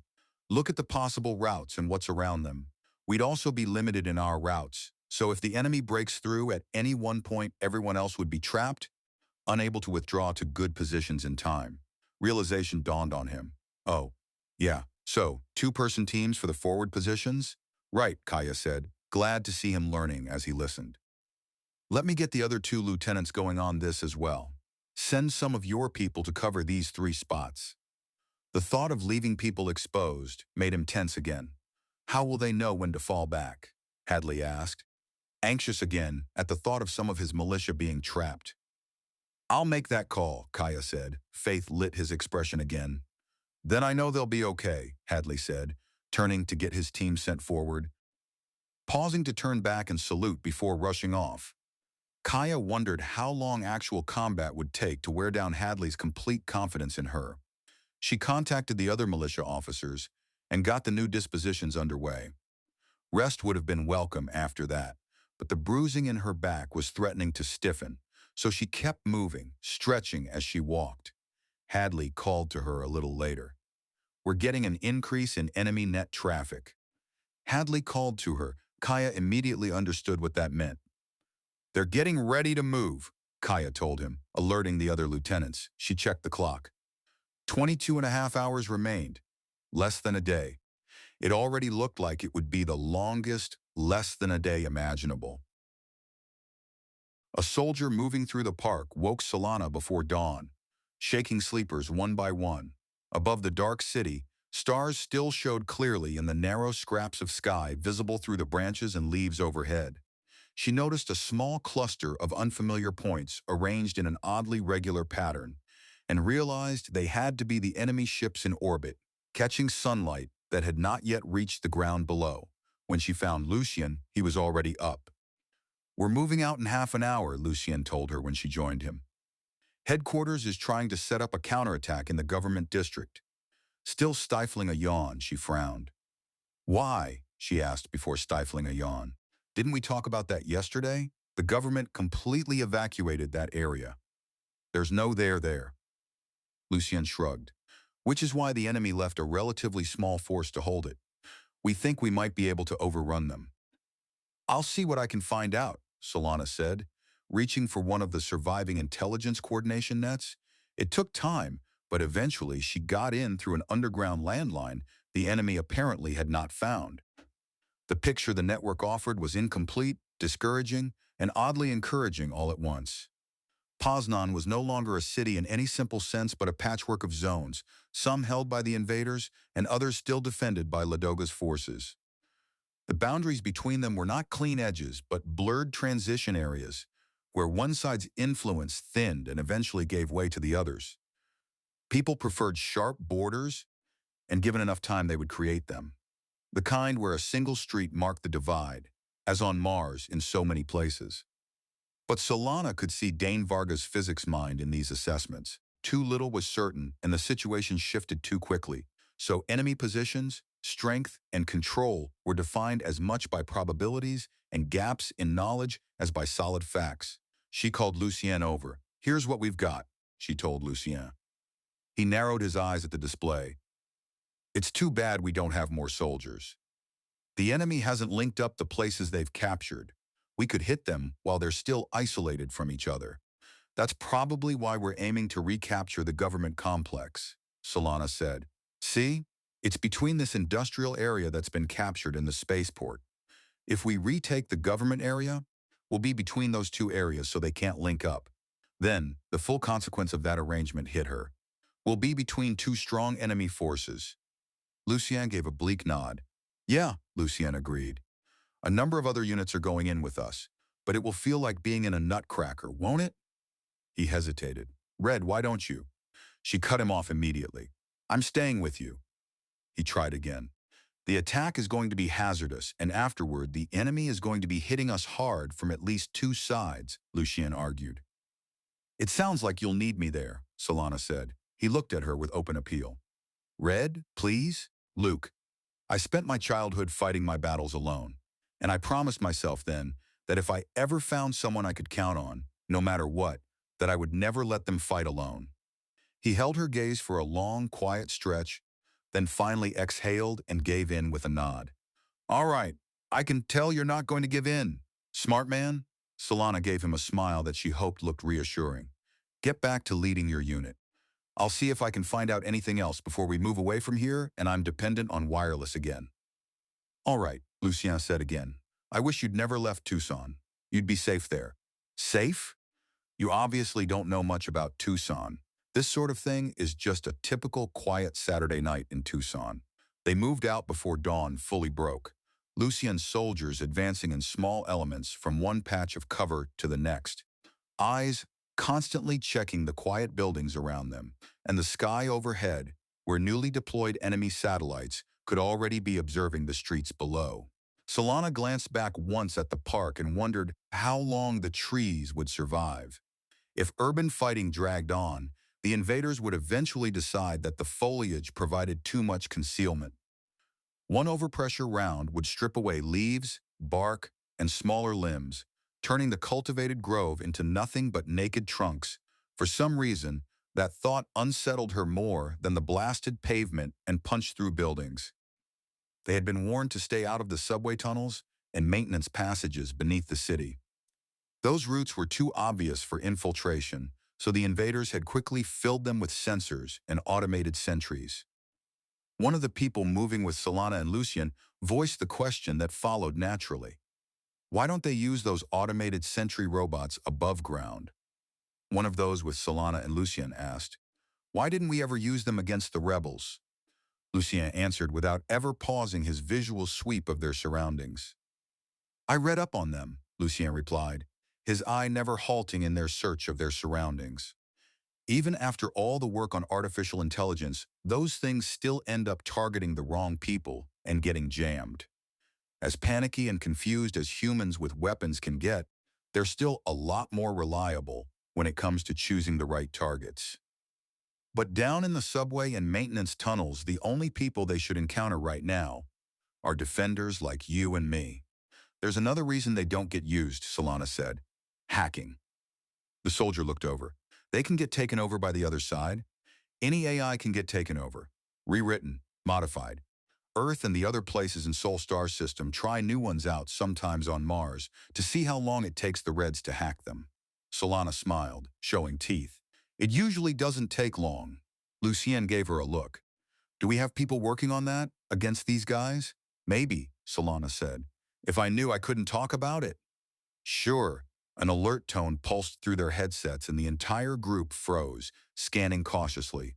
Look at the possible routes and what's around them. We'd also be limited in our routes, so if the enemy breaks through at any one point, everyone else would be trapped, unable to withdraw to good positions in time. Realization dawned on him. Oh, yeah, so two-person teams for the forward positions? Right, Kaia said, glad to see him learning as he listened. Let me get the other two lieutenants going on this as well. Send some of your people to cover these 3 spots. The thought of leaving people exposed made him tense again. How will they know when to fall back? Hadley asked, anxious again at the thought of some of his militia being trapped. I'll make that call, Kaia said. Faith lit his expression again. Then I know they'll be okay, Hadley said, turning to get his team sent forward. Pausing to turn back and salute before rushing off, Kaia wondered how long actual combat would take to wear down Hadley's complete confidence in her. She contacted the other militia officers and got the new dispositions underway. Rest would have been welcome after that, but the bruising in her back was threatening to stiffen, so she kept moving, stretching as she walked. Hadley called to her a little later. We're getting an increase in enemy net traffic. Hadley called to her. Kaia immediately understood what that meant. They're getting ready to move, Kaia told him, alerting the other lieutenants. She checked the clock. 22.5 hours remained. Less than a day. It already looked like it would be the longest, less than a day imaginable. A soldier moving through the park woke Solana before dawn, shaking sleepers one by one. Above the dark city, stars still showed clearly in the narrow scraps of sky visible through the branches and leaves overhead. She noticed a small cluster of unfamiliar points arranged in an oddly regular pattern, and realized they had to be the enemy ships in orbit, catching sunlight that had not yet reached the ground below. When she found Lucien, he was already up. We're moving out in half an hour, Lucien told her when she joined him. Headquarters is trying to set up a counterattack in the government district. Still stifling a yawn, she frowned. Why? She asked before stifling a yawn. Didn't we talk about that yesterday? The government completely evacuated that area. There's no there. Lucien shrugged. Which is why the enemy left a relatively small force to hold it. We think we might be able to overrun them. I'll see what I can find out, Solana said, reaching for one of the surviving intelligence coordination nets. It took time, but eventually she got in through an underground landline the enemy apparently had not found. The picture the network offered was incomplete, discouraging, and oddly encouraging all at once. Poznan was no longer a city in any simple sense but a patchwork of zones, some held by the invaders and others still defended by Ladoga's forces. The boundaries between them were not clean edges but blurred transition areas, where one side's influence thinned and eventually gave way to the others. People preferred sharp borders, and given enough time they would create them. The kind where a single street marked the divide, as on Mars in so many places. But Solana could see Dane Varga's physics mind in these assessments. Too little was certain, and the situation shifted too quickly. So enemy positions, strength, and control were defined as much by probabilities and gaps in knowledge as by solid facts. She called Lucien over. Here's what we've got, she told Lucien. He narrowed his eyes at the display. It's too bad we don't have more soldiers. The enemy hasn't linked up the places they've captured. We could hit them while they're still isolated from each other. That's probably why we're aiming to recapture the government complex, Solana said. See, it's between this industrial area that's been captured and the spaceport. If we retake the government area, we'll be between those two areas so they can't link up. Then, the full consequence of that arrangement hit her. We'll be between two strong enemy forces. Lucien gave a bleak nod. Yeah, Lucien agreed. A number of other units are going in with us, but it will feel like being in a nutcracker, won't it? He hesitated. Red, why don't you? She cut him off immediately. I'm staying with you. He tried again. The attack is going to be hazardous, and afterward, the enemy is going to be hitting us hard from at least two sides, Lucien argued. It sounds like you'll need me there, Solana said. He looked at her with open appeal. Red, please? Luke, I spent my childhood fighting my battles alone, and I promised myself then that if I ever found someone I could count on, no matter what, that I would never let them fight alone. He held her gaze for a long, quiet stretch, then finally exhaled and gave in with a nod. All right, I can tell you're not going to give in. Smart man? Solana gave him a smile that she hoped looked reassuring. Get back to leading your unit. I'll see if I can find out anything else before we move away from here and I'm dependent on wireless again. All right, Lucien said again. I wish you'd never left Tucson. You'd be safe there. Safe? You obviously don't know much about Tucson. This sort of thing is just a typical quiet Saturday night in Tucson. They moved out before dawn fully broke. Lucien's soldiers advancing in small elements from one patch of cover to the next. Eyes constantly checking the quiet buildings around them, and the sky overhead, where newly deployed enemy satellites could already be observing the streets below. Solana glanced back once at the park and wondered how long the trees would survive. If urban fighting dragged on, the invaders would eventually decide that the foliage provided too much concealment. One overpressure round would strip away leaves, bark, and smaller limbs, turning the cultivated grove into nothing but naked trunks. For some reason, that thought unsettled her more than the blasted pavement and punch-through buildings. They had been warned to stay out of the subway tunnels and maintenance passages beneath the city. Those routes were too obvious for infiltration, so the invaders had quickly filled them with sensors and automated sentries. One of the people moving with Solana and Lucien voiced the question that followed naturally. Why don't they use those automated sentry robots above ground? One of those with Solana and Lucien asked. Why didn't we ever use them against the rebels? Lucien answered without ever pausing his visual sweep of their surroundings. I read up on them, Lucien replied, his eye never halting in their search of their surroundings. Even after all the work on artificial intelligence, those things still end up targeting the wrong people and getting jammed. As panicky and confused as humans with weapons can get, they're still a lot more reliable when it comes to choosing the right targets. But down in the subway and maintenance tunnels, the only people they should encounter right now are defenders like you and me. There's another reason they don't get used, Solana said. Hacking. The soldier looked over. They can get taken over by the other side. Any AI can get taken over, rewritten, modified. Earth and the other places in Sol Star system try new ones out sometimes on Mars to see how long it takes the Reds to hack them. Solana smiled, showing teeth. It usually doesn't take long. Lucien gave her a look. Do we have people working on that, against these guys? Maybe, Solana said. If I knew I couldn't talk about it. Sure. An alert tone pulsed through their headsets and the entire group froze, scanning cautiously.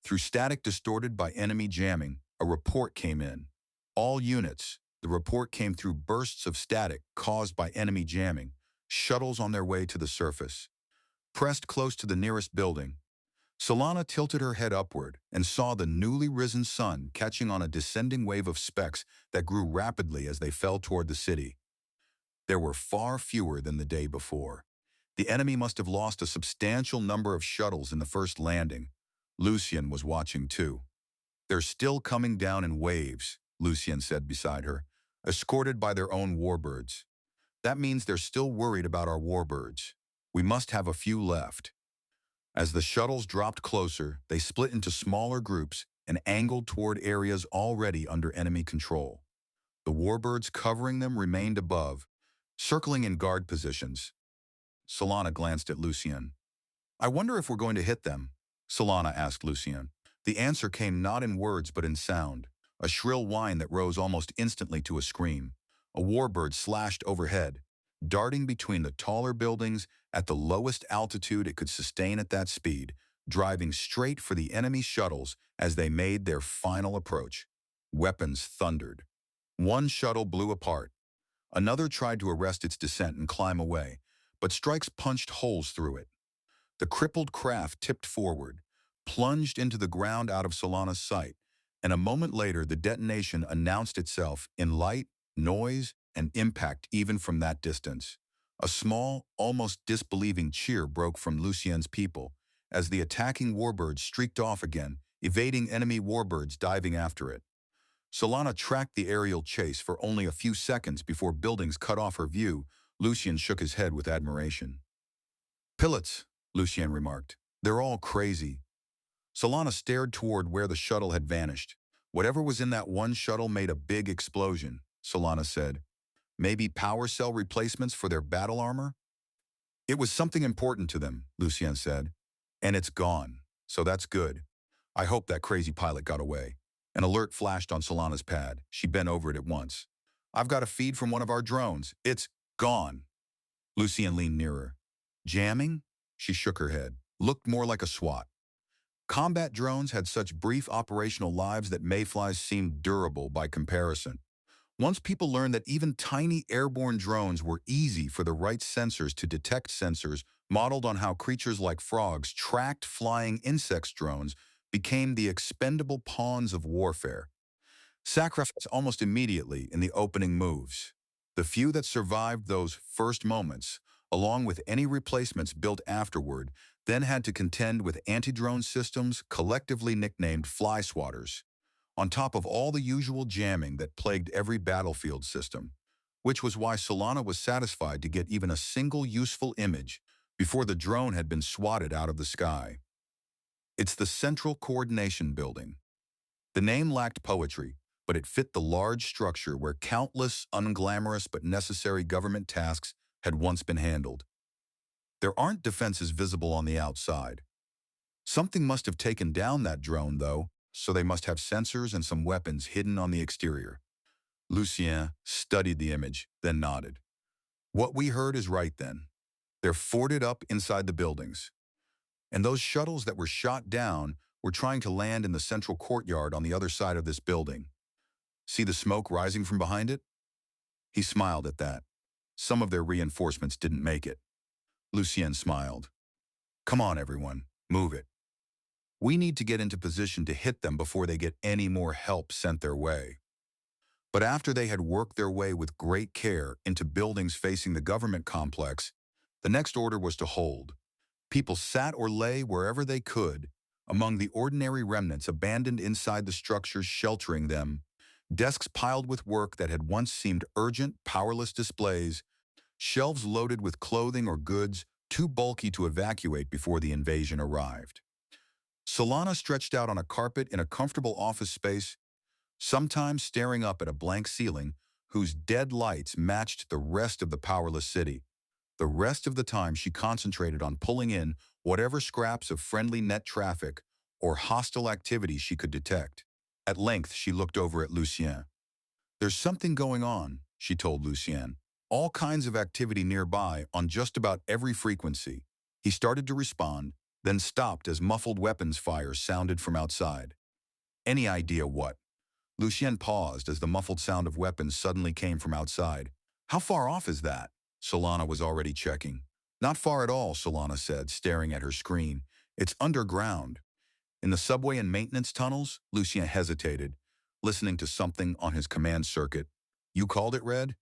Through static distorted by enemy jamming, a report came in. All units. The report came through bursts of static caused by enemy jamming, shuttles on their way to the surface. Pressed close to the nearest building, Solana tilted her head upward and saw the newly risen sun catching on a descending wave of specks that grew rapidly as they fell toward the city. There were far fewer than the day before. The enemy must have lost a substantial number of shuttles in the first landing. Lucien was watching too. They're still coming down in waves, Lucien said beside her, escorted by their own warbirds. That means they're still worried about our warbirds. We must have a few left. As the shuttles dropped closer, they split into smaller groups and angled toward areas already under enemy control. The warbirds covering them remained above, circling in guard positions. Solana glanced at Lucien. I wonder if we're going to hit them, Solana asked Lucien. The answer came not in words but in sound, a shrill whine that rose almost instantly to a scream. A warbird slashed overhead, darting between the taller buildings at the lowest altitude it could sustain at that speed, driving straight for the enemy shuttles as they made their final approach. Weapons thundered. One shuttle blew apart. Another tried to arrest its descent and climb away, but strikes punched holes through it. The crippled craft tipped forward, plunged into the ground out of Solana's sight, and a moment later the detonation announced itself in light, noise, and impact even from that distance. A small, almost disbelieving cheer broke from Lucien's people as the attacking warbird streaked off again, evading enemy warbirds diving after it. Solana tracked the aerial chase for only a few seconds before buildings cut off her view. Lucien shook his head with admiration. "Pilots," Lucien remarked. "They're all crazy." Solana stared toward where the shuttle had vanished. "Whatever was in that one shuttle made a big explosion," Solana said. "Maybe power cell replacements for their battle armor?" "It was something important to them," Lucien said. "And it's gone, so that's good. I hope that crazy pilot got away." An alert flashed on Solana's pad. She bent over it at once. "I've got a feed from one of our drones. It's gone." Lucien leaned nearer. "Jamming?" She shook her head. "Looked more like a SWAT. Combat drones had such brief operational lives that mayflies seemed durable by comparison. Once people learned that even tiny airborne drones were easy for the right sensors to detect, sensors modeled on how creatures like frogs tracked flying insects, drones became the expendable pawns of warfare. Sacrificed almost immediately in the opening moves. The few that survived those first moments, along with any replacements built afterward, then had to contend with anti-drone systems collectively nicknamed fly swatters, on top of all the usual jamming that plagued every battlefield system, which was why Solana was satisfied to get even a single useful image before the drone had been swatted out of the sky. It's the Central Coordination Building. The name lacked poetry, but it fit the large structure where countless unglamorous but necessary government tasks had once been handled. There aren't defenses visible on the outside. Something must have taken down that drone, though, so they must have sensors and some weapons hidden on the exterior. Lucien studied the image, then nodded. "What we heard is right then. They're forted up inside the buildings. And those shuttles that were shot down were trying to land in the central courtyard on the other side of this building. See the smoke rising from behind it?" He smiled at that. Some of their reinforcements didn't make it. Lucien smiled. "Come on, everyone. Move it. We need to get into position to hit them before they get any more help sent their way." But after they had worked their way with great care into buildings facing the government complex, the next order was to hold. People sat or lay wherever they could, among the ordinary remnants abandoned inside the structures sheltering them, desks piled with work that had once seemed urgent, powerless displays, shelves loaded with clothing or goods too bulky to evacuate before the invasion arrived. Solana stretched out on a carpet in a comfortable office space, sometimes staring up at a blank ceiling whose dead lights matched the rest of the powerless city. The rest of the time she concentrated on pulling in whatever scraps of friendly net traffic or hostile activity she could detect. At length she looked over at Lucien. "There's something going on," she told Lucien. "All kinds of activity nearby on just about every frequency." He started to respond, then stopped as muffled weapons fire sounded from outside. "Any idea what?" Lucien paused as the muffled sound of weapons suddenly came from outside. "How far off is that?" Solana was already checking. "Not far at all," Solana said, staring at her screen. "It's underground." In the subway and maintenance tunnels, Lucien hesitated, listening to something on his command circuit. "You called it, Red?"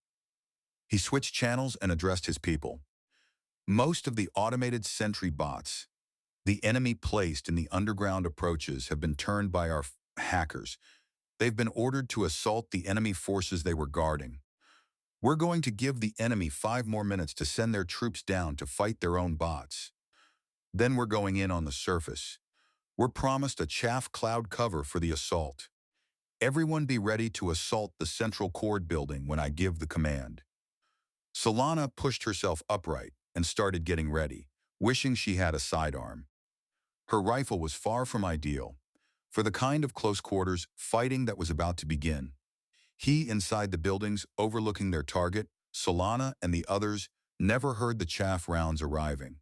He switched channels and addressed his people. "Most of the automated sentry bots the enemy placed in the underground approaches have been turned by our hackers. They've been ordered to assault the enemy forces they were guarding. We're going to give the enemy 5 more minutes to send their troops down to fight their own bots. Then we're going in on the surface. We're promised a chaff cloud cover for the assault. Everyone be ready to assault the central cord building when I give the command." Solana pushed herself upright and started getting ready, wishing she had a sidearm. Her rifle was far from ideal for the kind of close-quarters fighting that was about to begin. He inside the buildings overlooking their target, Solana and the others never heard the chaff rounds arriving.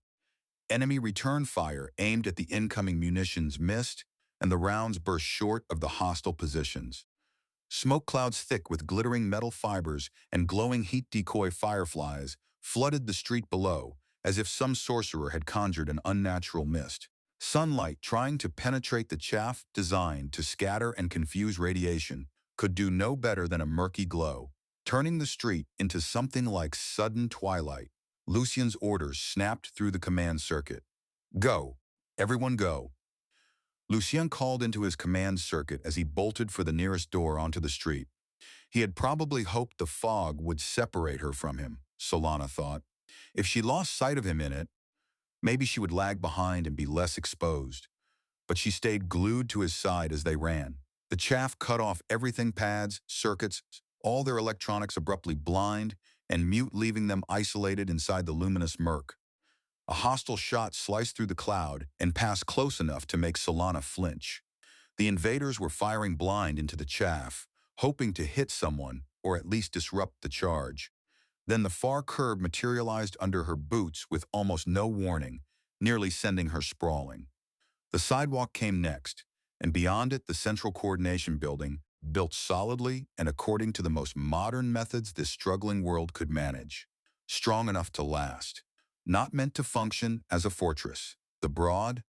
Enemy return fire aimed at the incoming munitions missed, and the rounds burst short of the hostile positions. Smoke clouds thick with glittering metal fibers and glowing heat decoy fireflies flooded the street below, as if some sorcerer had conjured an unnatural mist. Sunlight, trying to penetrate the chaff designed to scatter and confuse radiation, could do no better than a murky glow, turning the street into something like sudden twilight. Lucien's orders snapped through the command circuit. Go. Everyone go. Lucien called into his command circuit as he bolted for the nearest door onto the street. He had probably hoped the fog would separate her from him, Solana thought. If she lost sight of him in it, maybe she would lag behind and be less exposed. But she stayed glued to his side as they ran. The chaff cut off everything: pads, circuits, all their electronics abruptly blind and mute, leaving them isolated inside the luminous murk. A hostile shot sliced through the cloud and passed close enough to make Solana flinch. The invaders were firing blind into the chaff, hoping to hit someone or at least disrupt the charge. Then the far curb materialized under her boots with almost no warning, nearly sending her sprawling. The sidewalk came next, and beyond it the central coordination building, built solidly and according to the most modern methods this struggling world could manage. Strong enough to last. Not meant to function as a fortress. The broad,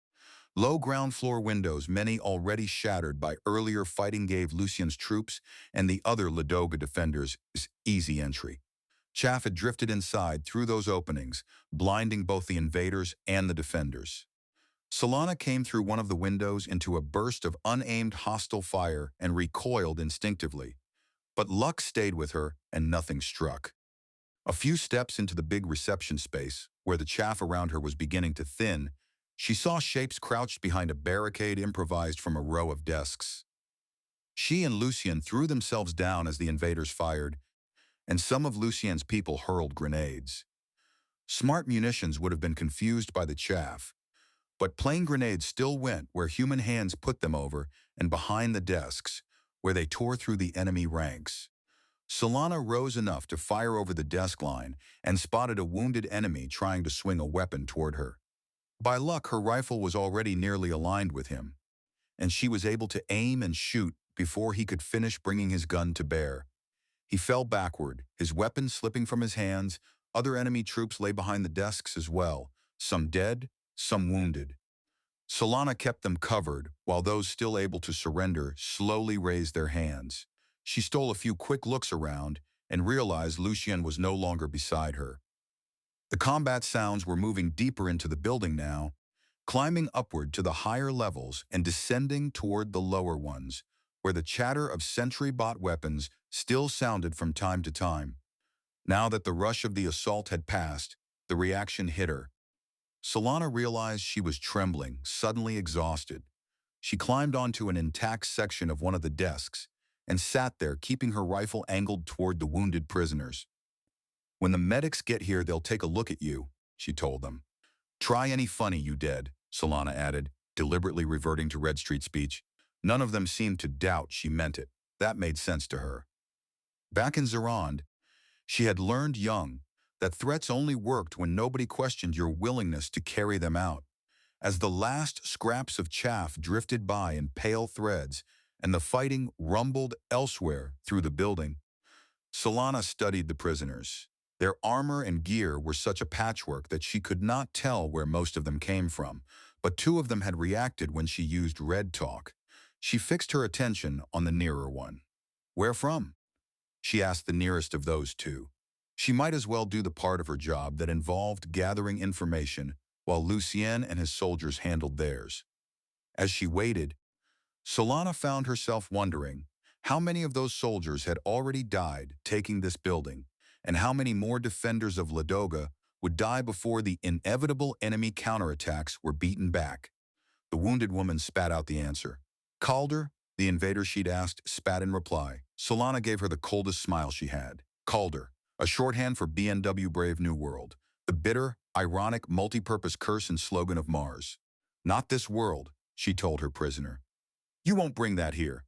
low ground floor windows, many already shattered by earlier fighting, gave Lucien's troops and the other Ladoga defenders easy entry. Chaff had drifted inside through those openings, blinding both the invaders and the defenders. Solana came through one of the windows into a burst of unaimed hostile fire and recoiled instinctively. But luck stayed with her and nothing struck. A few steps into the big reception space, where the chaff around her was beginning to thin, she saw shapes crouched behind a barricade improvised from a row of desks. She and Lucien threw themselves down as the invaders fired, and some of Lucien's people hurled grenades. Smart munitions would have been confused by the chaff, but plain grenades still went where human hands put them over and behind the desks, where they tore through the enemy ranks. Solana rose enough to fire over the desk line and spotted a wounded enemy trying to swing a weapon toward her. By luck, her rifle was already nearly aligned with him, and she was able to aim and shoot before he could finish bringing his gun to bear. He fell backward, his weapon slipping from his hands. Other enemy troops lay behind the desks as well, some dead, some wounded. Solana kept them covered, while those still able to surrender slowly raised their hands. She stole a few quick looks around and realized Lucien was no longer beside her. The combat sounds were moving deeper into the building now, climbing upward to the higher levels and descending toward the lower ones, where the chatter of sentry-bot weapons still sounded from time to time. Now that the rush of the assault had passed, the reaction hit her. Solana realized she was trembling, suddenly exhausted. She climbed onto an intact section of one of the desks and sat there, keeping her rifle angled toward the wounded prisoners. "When the medics get here, they'll take a look at you," she told them. "Try any funny, you dead," Solana added, deliberately reverting to Red Street speech. None of them seemed to doubt she meant it. That made sense to her. Back in Zerond, she had learned young that threats only worked when nobody questioned your willingness to carry them out. As the last scraps of chaff drifted by in pale threads and the fighting rumbled elsewhere through the building, Solana studied the prisoners. Their armor and gear were such a patchwork that she could not tell where most of them came from, but two of them had reacted when she used red talk. She fixed her attention on the nearer one. "Where from?" she asked the nearest of those two. She might as well do the part of her job that involved gathering information while Lucien and his soldiers handled theirs. As she waited, Solana found herself wondering how many of those soldiers had already died taking this building, and how many more defenders of Ladoga would die before the inevitable enemy counterattacks were beaten back. The wounded woman spat out the answer. "Calder?" the invader she'd asked spat in reply. Solana gave her the coldest smile she had. Calder, a shorthand for BNW Brave New World, the bitter, ironic, multi-purpose curse and slogan of Mars. "Not this world," she told her prisoner. "You won't bring that here."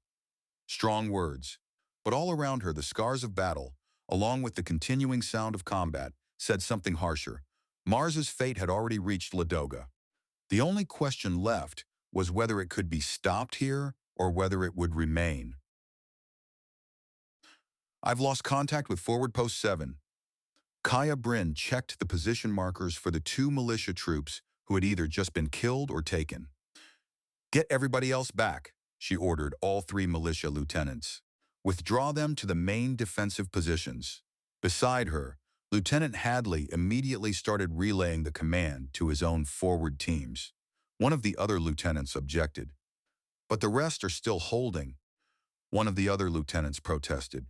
Strong words. But all around her, the scars of battle, along with the continuing sound of combat, said something harsher. Mars's fate had already reached Ladoga. The only question left was whether it could be stopped here or whether it would remain. I've lost contact with Forward Post 7. Kaia Brynn checked the position markers for the two militia troops who had either just been killed or taken. Get everybody else back, she ordered all three militia lieutenants. Withdraw them to the main defensive positions. Beside her, Lieutenant Hadley immediately started relaying the command to his own forward teams. One of the other lieutenants objected. But the rest are still holding. One of the other lieutenants protested.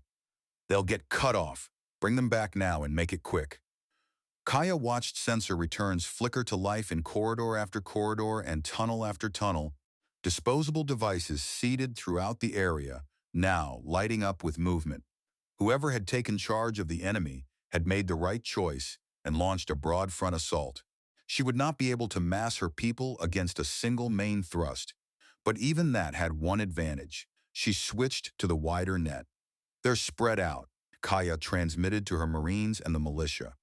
They'll get cut off. Bring them back now and make it quick. Kaia watched sensor returns flicker to life in corridor after corridor and tunnel after tunnel, disposable devices seeded throughout the area, now lighting up with movement. Whoever had taken charge of the enemy had made the right choice and launched a broad front assault. She would not be able to mass her people against a single main thrust, but even that had one advantage. She switched to the wider net. They're spread out, Kaia transmitted to her Marines and the militia.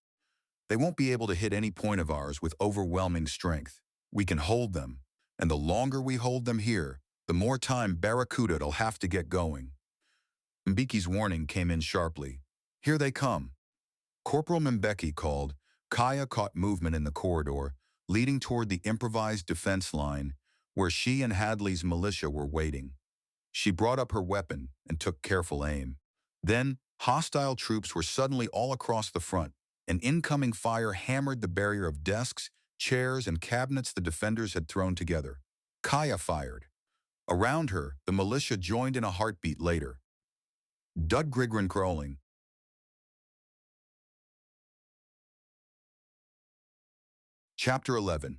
They won't be able to hit any point of ours with overwhelming strength. We can hold them, and the longer we hold them here, the more time Barracuda'll have to get going. Mbeki's warning came in sharply. Here they come. Corporal Mbeki called. Kaia caught movement in the corridor, leading toward the improvised defense line, where she and Hadley's militia were waiting. She brought up her weapon and took careful aim. Then, hostile troops were suddenly all across the front, and incoming fire hammered the barrier of desks, chairs, and cabinets the defenders had thrown together. Kaia fired. Around her, the militia joined in a heartbeat later. Dud Grigrin crawling. Chapter 11.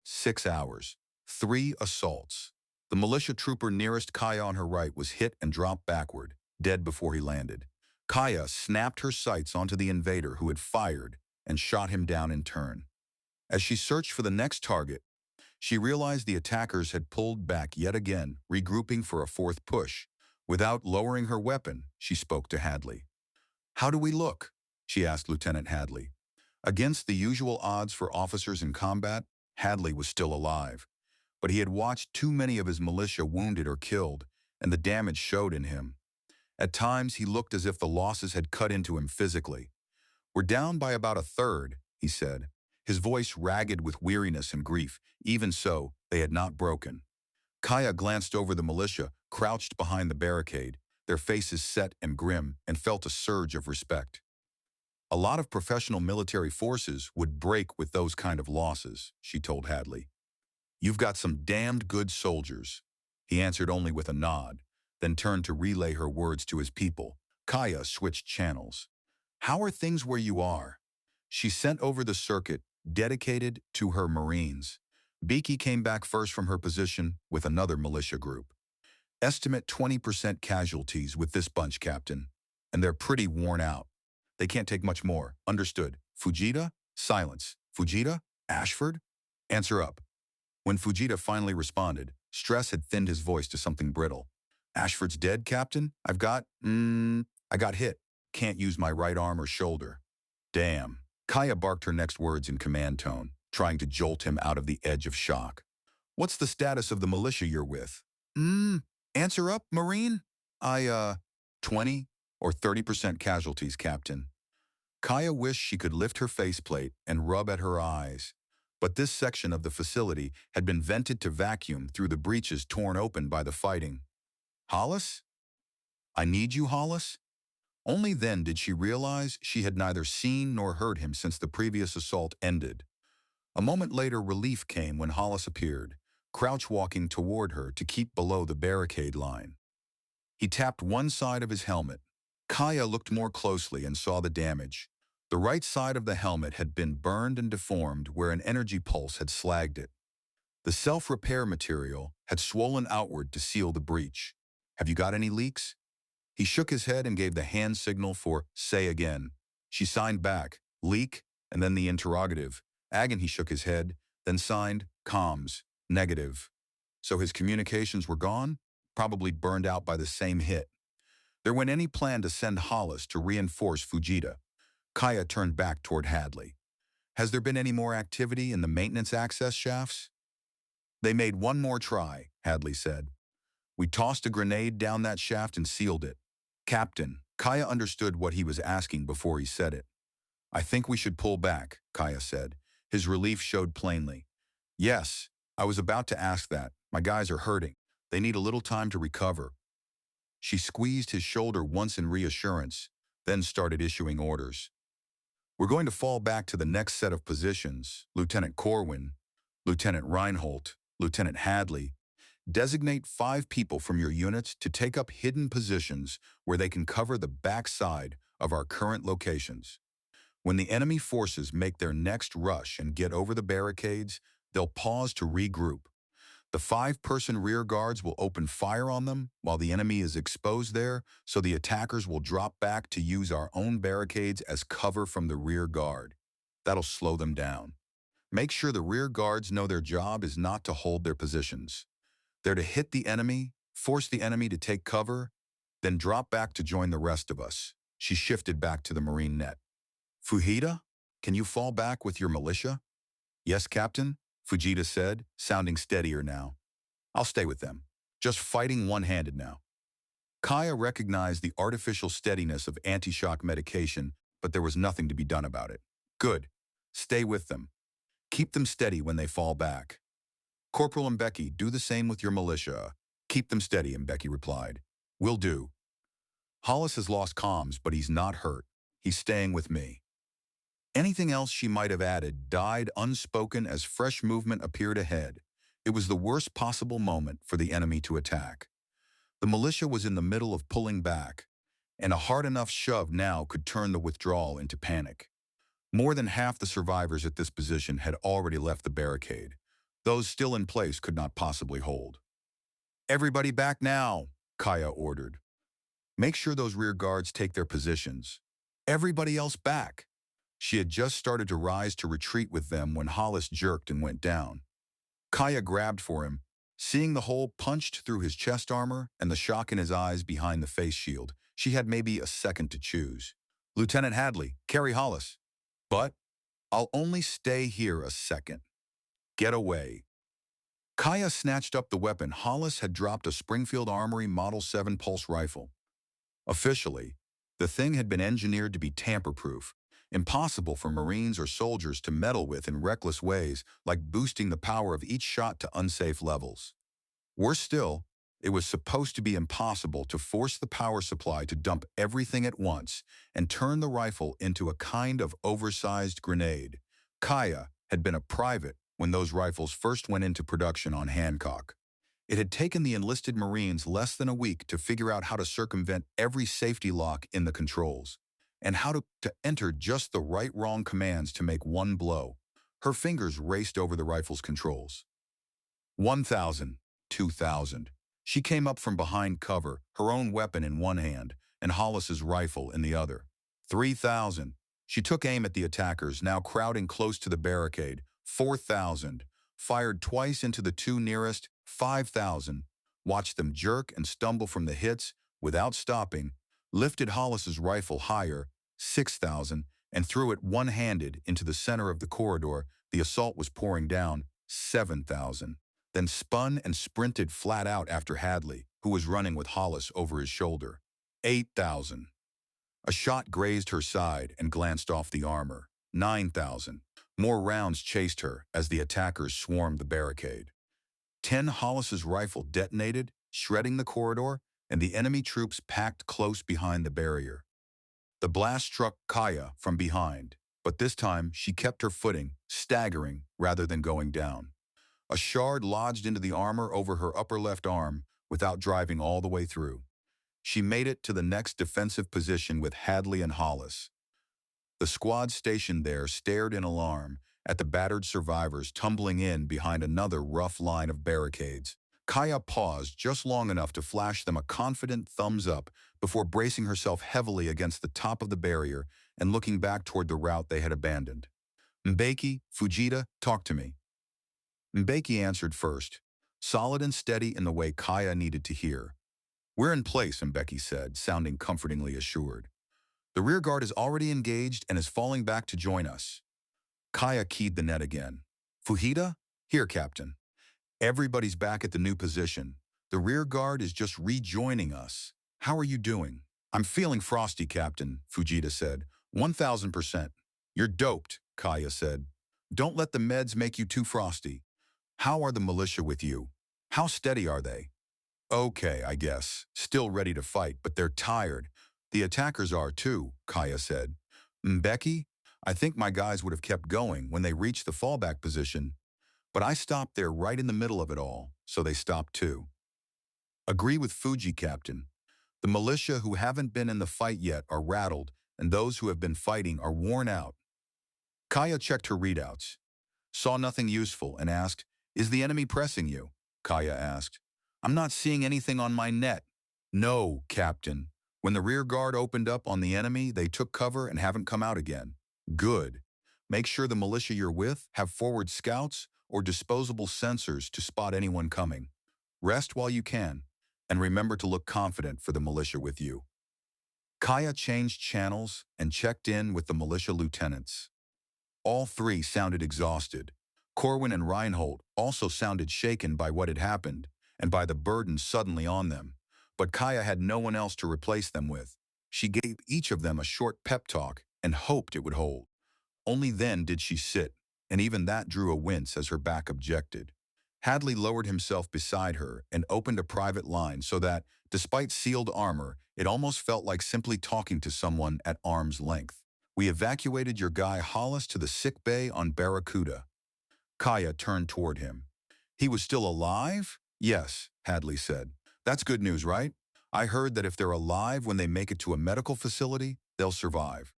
6 hours. 3 assaults. The militia trooper nearest Kaia on her right was hit and dropped backward, dead before he landed. Kaia snapped her sights onto the invader who had fired and shot him down in turn. As she searched for the next target, she realized the attackers had pulled back yet again, regrouping for a fourth push. Without lowering her weapon, she spoke to Hadley. "How do we look?" she asked Lieutenant Hadley. Against the usual odds for officers in combat, Hadley was still alive. But he had watched too many of his militia wounded or killed, and the damage showed in him. At times, he looked as if the losses had cut into him physically. "We're down by about a third," he said, his voice ragged with weariness and grief. Even so, they had not broken. Kaia glanced over the militia, crouched behind the barricade, their faces set and grim, and felt a surge of respect. A lot of professional military forces would break with those kind of losses, she told Hadley. "You've got some damned good soldiers." He answered only with a nod, then turned to relay her words to his people. Kaia switched channels. "How are things where you are?" She sent over the circuit, dedicated to her Marines. Beaky came back first from her position with another militia group. "Estimate 20% casualties with this bunch, Captain. And they're pretty worn out. They can't take much more. Understood. Fujita? Silence. Fujita? Ashford? Answer up." When Fujita finally responded, stress had thinned his voice to something brittle. "Ashford's dead, Captain? I got hit. Can't use my right arm or shoulder." "Damn." Kaia barked her next words in command tone, trying to jolt him out of the edge of shock. "What's the status of the militia you're with?" Answer up, Marine?" 20 or 30% casualties, Captain." Kaia wished she could lift her faceplate and rub at her eyes. But this section of the facility had been vented to vacuum through the breaches torn open by the fighting. "Hollis? I need you, Hollis?" Only then did she realize she had neither seen nor heard him since the previous assault ended. A moment later, relief came when Hollis appeared, crouch-walking toward her to keep below the barricade line. He tapped one side of his helmet. Kaia looked more closely and saw the damage. The right side of the helmet had been burned and deformed where an energy pulse had slagged it. The self-repair material had swollen outward to seal the breach. "Have you got any leaks?" He shook his head and gave the hand signal for "say again." She signed back, "leak," and then the interrogative. Again he shook his head, then signed, "comms, negative." So his communications were gone, probably burned out by the same hit. There went any plan to send Hollis to reinforce Fujita. Kaia turned back toward Hadley. "Has there been any more activity in the maintenance access shafts?" "They made one more try," Hadley said. We tossed a grenade down that shaft and sealed it. Captain, Kaia understood what he was asking before he said it. I think we should pull back, Kaia said. His relief showed plainly. Yes, I was about to ask that. My guys are hurting. They need a little time to recover. She squeezed his shoulder once in reassurance, then started issuing orders. We're going to fall back to the next set of positions. Lieutenant Corwin, Lieutenant Reinhold, Lieutenant Hadley. Designate 5 people from your units to take up hidden positions where they can cover the backside of our current locations. When the enemy forces make their next rush and get over the barricades, they'll pause to regroup. The 5-person rear guards will open fire on them while the enemy is exposed there, so the attackers will drop back to use our own barricades as cover from the rear guard. That'll slow them down. Make sure the rear guards know their job is not to hold their positions. They're to hit the enemy, force the enemy to take cover, then drop back to join the rest of us. She shifted back to the Marine net. Fujita, can you fall back with your militia? Yes, Captain, Fujita said, sounding steadier now. I'll stay with them, just fighting one-handed now. Kaia recognized the artificial steadiness of anti-shock medication, but there was nothing to be done about it. Good. Stay with them. Keep them steady when they fall back. Corporal Mbeki, do the same with your militia. Keep them steady, Mbeki replied. Will do. Hollis has lost comms, but he's not hurt. He's staying with me. Anything else she might have added died unspoken as fresh movement appeared ahead. It was the worst possible moment for the enemy to attack. The militia was in the middle of pulling back, and a hard enough shove now could turn the withdrawal into panic. More than half the survivors at this position had already left the barricade. Those still in place could not possibly hold. Everybody back now, Kaia ordered. Make sure those rear guards take their positions. Everybody else back. She had just started to rise to retreat with them when Hollis jerked and went down. Kaia grabbed for him, seeing the hole punched through his chest armor and the shock in his eyes behind the face shield. She had maybe a second to choose. Lieutenant Hadley, carry Hollis. But I'll only stay here a second. Get away. Kaia snatched up the weapon. Hollis had dropped a Springfield Armory Model 7 pulse rifle. Officially, the thing had been engineered to be tamper-proof, impossible for Marines or soldiers to meddle with in reckless ways, like boosting the power of each shot to unsafe levels. Worse still, it was supposed to be impossible to force the power supply to dump everything at once and turn the rifle into a kind of oversized grenade. Kaia had been a private when those rifles first went into production on Hancock. It had taken the enlisted Marines less than a week to figure out how to circumvent every safety lock in the controls, and how to enter just the right-wrong commands to make one blow. Her fingers raced over the rifle's controls. 1,000, 2,000. She came up from behind cover, her own weapon in one hand and Hollis's rifle in the other. 3,000. She took aim at the attackers, now crowding close to the barricade. 4,000. Fired twice into the 2 nearest. 5,000. Watched them jerk and stumble from the hits without stopping. Lifted Hollis's rifle higher. 6,000. And threw it one-handed into the center of the corridor. The assault was pouring down. 7,000. Then spun and sprinted flat out after Hadley, who was running with Hollis over his shoulder. 8,000. A shot grazed her side and glanced off the armor. 9,000. More rounds chased her as the attackers swarmed the barricade. 10 Hollis's rifle detonated, shredding the corridor, and the enemy troops packed close behind the barrier. The blast struck Kaia from behind, but this time she kept her footing, staggering rather than going down. A shard lodged into the armor over her upper left arm without driving all the way through. She made it to the next defensive position with Hadley and Hollis. The squad stationed there stared in alarm at the battered survivors tumbling in behind another rough line of barricades. Kaia paused just long enough to flash them a confident thumbs up before bracing herself heavily against the top of the barrier and looking back toward the route they had abandoned. Mbeki, Fujita, talk to me. Mbeki answered first, solid and steady in the way Kaia needed to hear. We're in place, Mbeki said, sounding comfortingly assured. The rear guard is already engaged and is falling back to join us. Kaia keyed the net again. Fujita? Here, Captain. Everybody's back at the new position. The rear guard is just rejoining us. How are you doing? I'm feeling frosty, Captain, Fujita said. 1000%. You're doped, Kaia said. Don't let the meds make you too frosty. How are the militia with you? How steady are they? Okay, I guess. Still ready to fight, but they're tired. The attackers are too, Kaia said. Becky, I think my guys would have kept going when they reached the fallback position, but I stopped there right in the middle of it all, so they stopped too. Agree with Fuji, Captain. The militia who haven't been in the fight yet are rattled, and those who have been fighting are worn out. Kaia checked her readouts, saw nothing useful, and asked, Is the enemy pressing you? Kaia asked. I'm not seeing anything on my net. No, Captain. When the rear guard opened up on the enemy, they took cover and haven't come out again. Good. Make sure the militia you're with have forward scouts or disposable sensors to spot anyone coming. Rest while you can, and remember to look confident for the militia with you. Kaia changed channels and checked in with the militia lieutenants. All three sounded exhausted. Corwin and Reinhold also sounded shaken by what had happened and by the burden suddenly on them. But Kaia had no one else to replace them with. She gave each of them a short pep talk and hoped it would hold. Only then did she sit, and even that drew a wince as her back objected. Hadley lowered himself beside her and opened a private line so that, despite sealed armor, it almost felt like simply talking to someone at arm's length. We evacuated your guy Hollis to the sick bay on Barracuda. Kaia turned toward him. He was still alive? Yes, Hadley said. That's good news, right? I heard that if they're alive when they make it to a medical facility, they'll survive.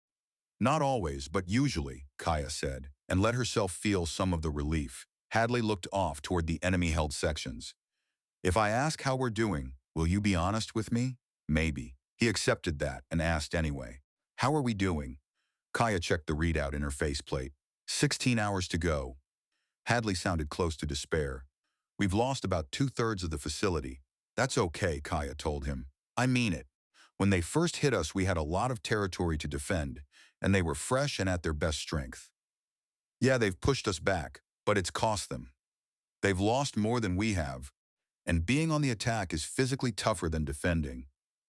Not always, but usually, Kaia said, and let herself feel some of the relief. Hadley looked off toward the enemy-held sections. If I ask how we're doing, will you be honest with me? Maybe. He accepted that and asked anyway. How are we doing? Kaia checked the readout in her faceplate. 16 hours to go. Hadley sounded close to despair. We've lost about 2/3 of the facility. That's okay, Kaia told him. I mean it. When they first hit us, we had a lot of territory to defend, and they were fresh and at their best strength. Yeah, they've pushed us back, but it's cost them. They've lost more than we have, and being on the attack is physically tougher than defending.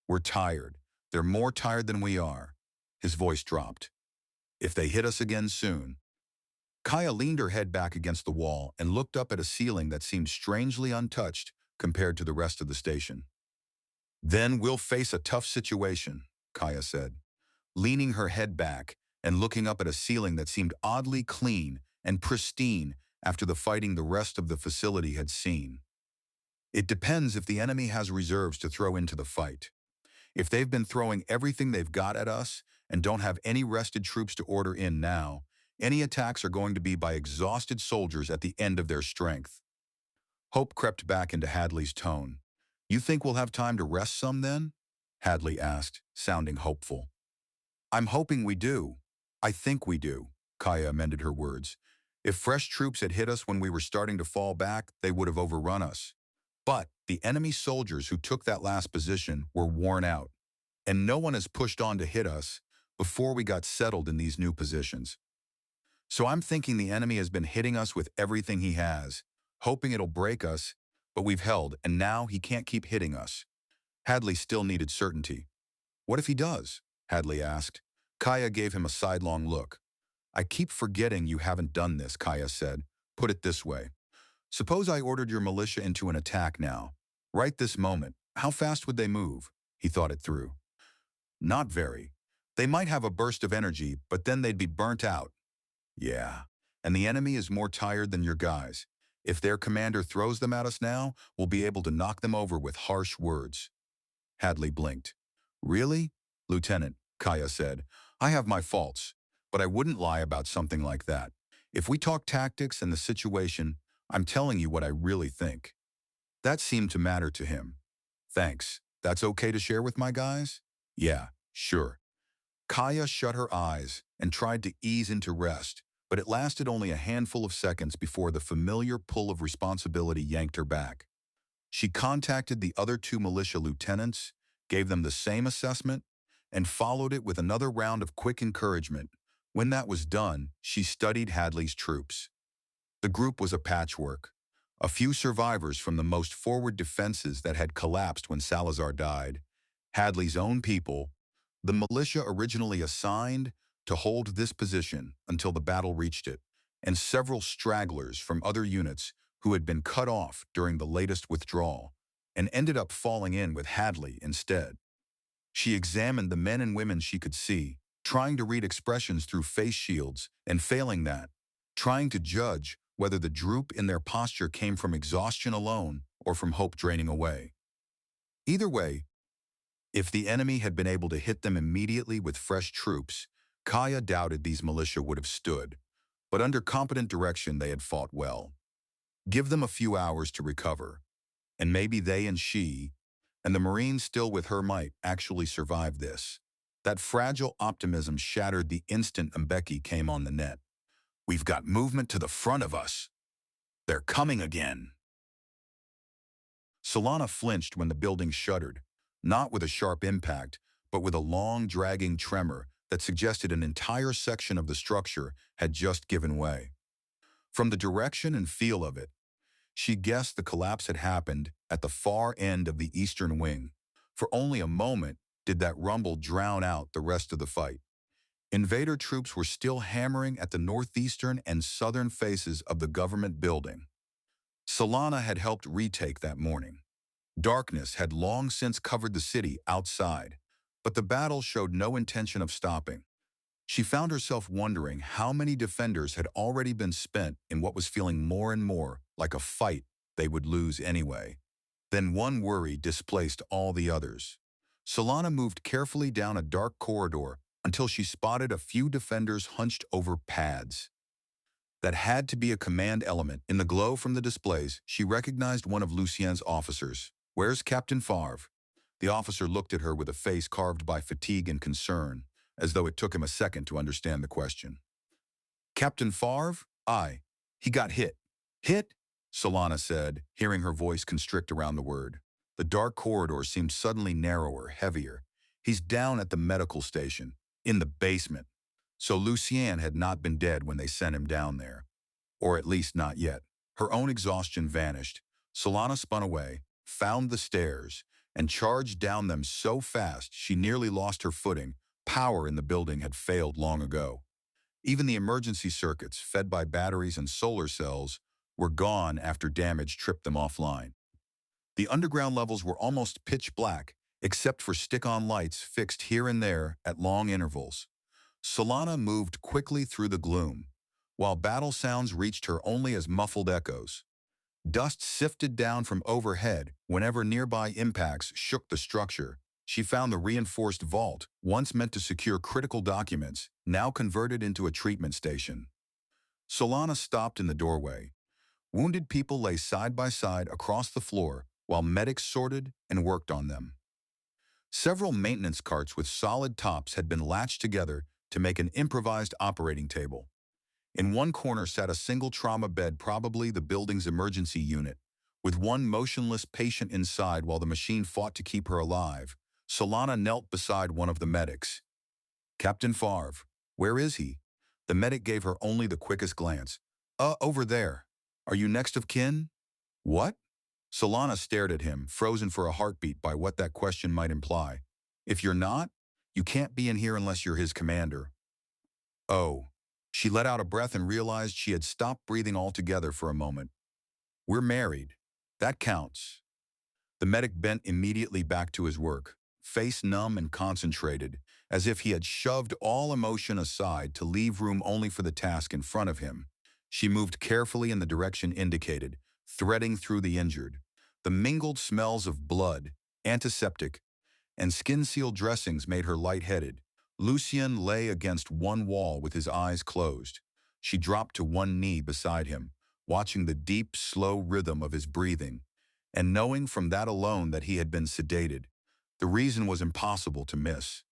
We're tired. They're more tired than we are. His voice dropped. If they hit us again soon. Kaia leaned her head back against the wall and looked up at a ceiling that seemed strangely untouched compared to the rest of the station. Then we'll face a tough situation, Kaia said, leaning her head back and looking up at a ceiling that seemed oddly clean and pristine after the fighting the rest of the facility had seen. It depends if the enemy has reserves to throw into the fight. If they've been throwing everything they've got at us and don't have any rested troops to order in now, any attacks are going to be by exhausted soldiers at the end of their strength. Hope crept back into Hadley's tone. You think we'll have time to rest some then? Hadley asked, sounding hopeful. I'm hoping we do. I think we do, Kaia amended her words. If fresh troops had hit us when we were starting to fall back, they would have overrun us. But the enemy soldiers who took that last position were worn out, and no one has pushed on to hit us before we got settled in these new positions. So I'm thinking the enemy has been hitting us with everything he has, hoping it'll break us, but we've held, and now he can't keep hitting us. Hadley still needed certainty. What if he does? Hadley asked. Kaia gave him a sidelong look. I keep forgetting you haven't done this, Kaia said. Put it this way. Suppose I ordered your militia into an attack now. Right this moment, how fast would they move? He thought it through. Not very. They might have a burst of energy, but then they'd be burnt out. Yeah, and the enemy is more tired than your guys. If their commander throws them at us now, we'll be able to knock them over with harsh words. Hadley blinked. Really? Lieutenant, Kaia said. I have my faults, but I wouldn't lie about something like that. If we talk tactics and the situation, I'm telling you what I really think. That seemed to matter to him. Thanks. That's okay to share with my guys? Yeah, sure. Kaia shut her eyes and tried to ease into rest, but it lasted only a handful of seconds before the familiar pull of responsibility yanked her back. She contacted the other two militia lieutenants, gave them the same assessment, and followed it with another round of quick encouragement. When that was done, she studied Hadley's troops. The group was a patchwork. A few survivors from the most forward defenses that had collapsed when Salazar died, Hadley's own people, the militia originally assigned to hold this position until the battle reached it, and several stragglers from other units who had been cut off during the latest withdrawal and ended up falling in with Hadley instead. She examined the men and women she could see, trying to read expressions through face shields, and failing that, trying to judge whether the droop in their posture came from exhaustion alone or from hope draining away. Either way, if the enemy had been able to hit them immediately with fresh troops, Kaia doubted these militia would have stood, but under competent direction they had fought well. Give them a few hours to recover, and maybe they and she, and the Marines still with her might, actually survived this. That fragile optimism shattered the instant Mbeki came on the net. "We've got movement to the front of us. They're coming again." Solana flinched when the building shuddered, not with a sharp impact, but with a long, dragging tremor that suggested an entire section of the structure had just given way. From the direction and feel of it, she guessed the collapse had happened at the far end of the eastern wing. For only a moment did that rumble drown out the rest of the fight. Invader troops were still hammering at the northeastern and southern faces of the government building. Solana had helped retake that morning. Darkness had long since covered the city outside, but the battle showed no intention of stopping. She found herself wondering how many defenders had already been spent in what was feeling more and more like a fight they would lose anyway. Then one worry displaced all the others. Solana moved carefully down a dark corridor until she spotted a few defenders hunched over pads. That had to be a command element. In the glow from the displays, she recognized one of Lucien's officers. "Where's Captain Favre?" The officer looked at her with a face carved by fatigue and concern, as though it took him a second to understand the question. "Captain Favre? Aye. He got hit." "Hit?" Solana said, hearing her voice constrict around the word. The dark corridor seemed suddenly narrower, heavier. "He's down at the medical station, in the basement." So Lucien had not been dead when they sent him down there. Or at least not yet. Her own exhaustion vanished. Solana spun away, found the stairs, and charged down them so fast she nearly lost her footing. Power in the building had failed long ago. Even the emergency circuits, fed by batteries and solar cells, were gone after damage tripped them offline. The underground levels were almost pitch black, except for stick-on lights fixed here and there at long intervals. Solana moved quickly through the gloom, while battle sounds reached her only as muffled echoes. Dust sifted down from overhead whenever nearby impacts shook the structure. She found the reinforced vault, once meant to secure critical documents, now converted into a treatment station. Solana stopped in the doorway. Wounded people lay side by side across the floor while medics sorted and worked on them. Several maintenance carts with solid tops had been latched together to make an improvised operating table. In one corner sat a single trauma bed, probably the building's emergency unit, with one motionless patient inside while the machine fought to keep her alive. Solana knelt beside one of the medics. "Captain Favre, where is he?" The medic gave her only the quickest glance. Over there. Are you next of kin?" "What?" Solana stared at him, frozen for a heartbeat by what that question might imply. "If you're not, you can't be in here unless you're his commander." "Oh." She let out a breath and realized she had stopped breathing altogether for a moment. "We're married. That counts." The medic bent immediately back to his work, face numb and concentrated, as if he had shoved all emotion aside to leave room only for the task in front of him. She moved carefully in the direction indicated, threading through the injured. The mingled smells of blood, antiseptic, and skin-sealed dressings made her lightheaded. Lucien lay against one wall with his eyes closed. She dropped to one knee beside him, watching the deep, slow rhythm of his breathing, and knowing from that alone that he had been sedated. The reason was impossible to miss.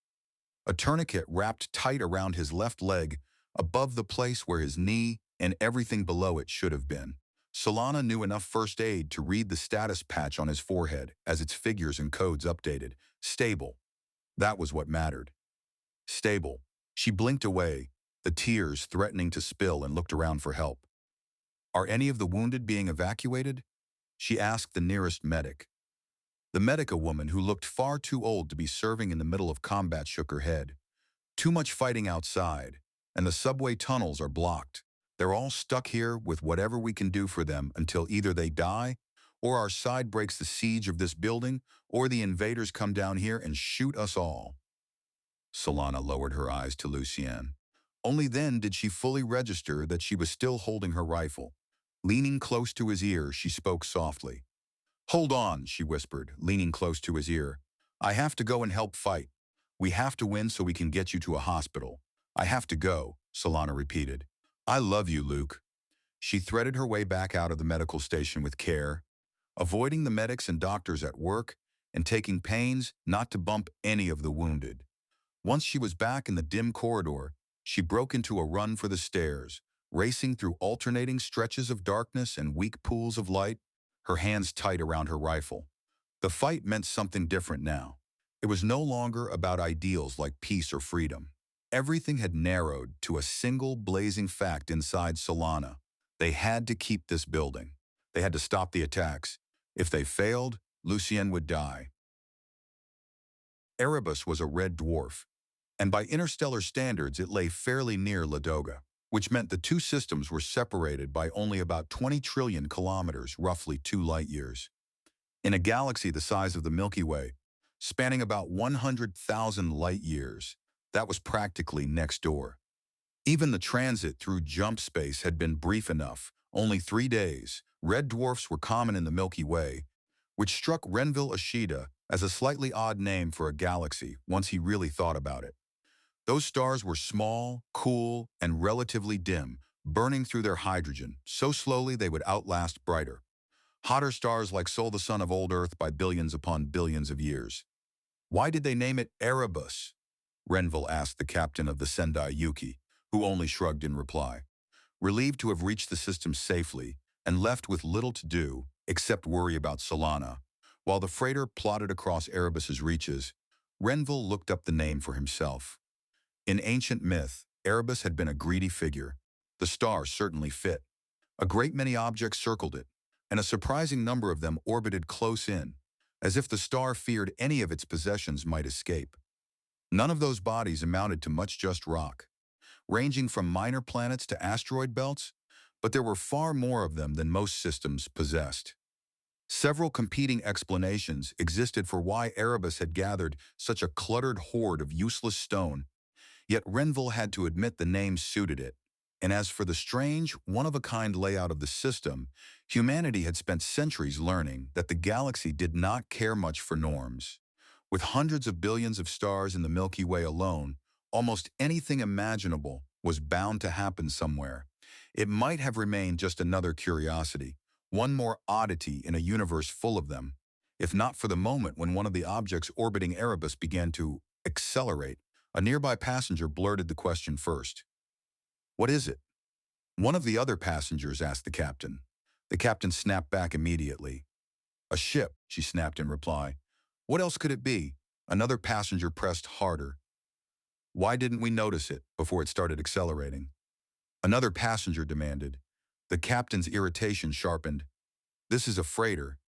A tourniquet wrapped tight around his left leg, above the place where his knee and everything below it should have been. Solana knew enough first aid to read the status patch on his forehead as its figures and codes updated. Stable. That was what mattered. Stable. She blinked away, the tears threatening to spill, and looked around for help. Are any of the wounded being evacuated? She asked the nearest medic. The medic, a woman who looked far too old to be serving in the middle of combat, shook her head. Too much fighting outside, and the subway tunnels are blocked. They're all stuck here with whatever we can do for them until either they die, or our side breaks the siege of this building, or the invaders come down here and shoot us all. Solana lowered her eyes to Lucien. Only then did she fully register that she was still holding her rifle. Leaning close to his ear, she spoke softly. "Hold on," she whispered, leaning close to his ear. "I have to go and help fight. We have to win so we can get you to a hospital." "I have to go," Solana repeated. "I love you, Luke." She threaded her way back out of the medical station with care, avoiding the medics and doctors at work and taking pains not to bump any of the wounded. Once she was back in the dim corridor, she broke into a run for the stairs, racing through alternating stretches of darkness and weak pools of light, her hands tight around her rifle. The fight meant something different now. It was no longer about ideals like peace or freedom. Everything had narrowed to a single blazing fact inside Solana. They had to keep this building. They had to stop the attacks. If they failed, Lucien would die. Erebus was a red dwarf, and by interstellar standards it lay fairly near Ladoga, which meant the two systems were separated by only about 20 trillion kilometers, roughly 2 light-years. In a galaxy the size of the Milky Way, spanning about 100,000 light-years, that was practically next door. Even the transit through jump space had been brief enough, only 3 days. Red dwarfs were common in the Milky Way, which struck Renville Ashida as a slightly odd name for a galaxy once he really thought about it. Those stars were small, cool, and relatively dim, burning through their hydrogen so slowly they would outlast brighter, hotter stars like Sol, the sun of old Earth, by billions upon billions of years. "Why did they name it Erebus?" Renville asked the captain of the Sendai Yuki, who only shrugged in reply. Relieved to have reached the system safely and left with little to do except worry about Solana, while the freighter plodded across Erebus's reaches, Renville looked up the name for himself. In ancient myth, Erebus had been a greedy figure. The star certainly fit. A great many objects circled it, and a surprising number of them orbited close in, as if the star feared any of its possessions might escape. None of those bodies amounted to much, just rock, ranging from minor planets to asteroid belts, but there were far more of them than most systems possessed. Several competing explanations existed for why Erebus had gathered such a cluttered horde of useless stone, yet Renville had to admit the name suited it. And as for the strange, one-of-a-kind layout of the system, humanity had spent centuries learning that the galaxy did not care much for norms. With hundreds of billions of stars in the Milky Way alone, almost anything imaginable was bound to happen somewhere. It might have remained just another curiosity, one more oddity in a universe full of them, if not for the moment when one of the objects orbiting Erebus began to accelerate. A nearby passenger blurted the question first. "What is it?" One of the other passengers asked the captain. The captain snapped back immediately. "A ship," she snapped in reply. "What else could it be?" Another passenger pressed harder. "Why didn't we notice it before it started accelerating?" Another passenger demanded. The captain's irritation sharpened. "This is a freighter.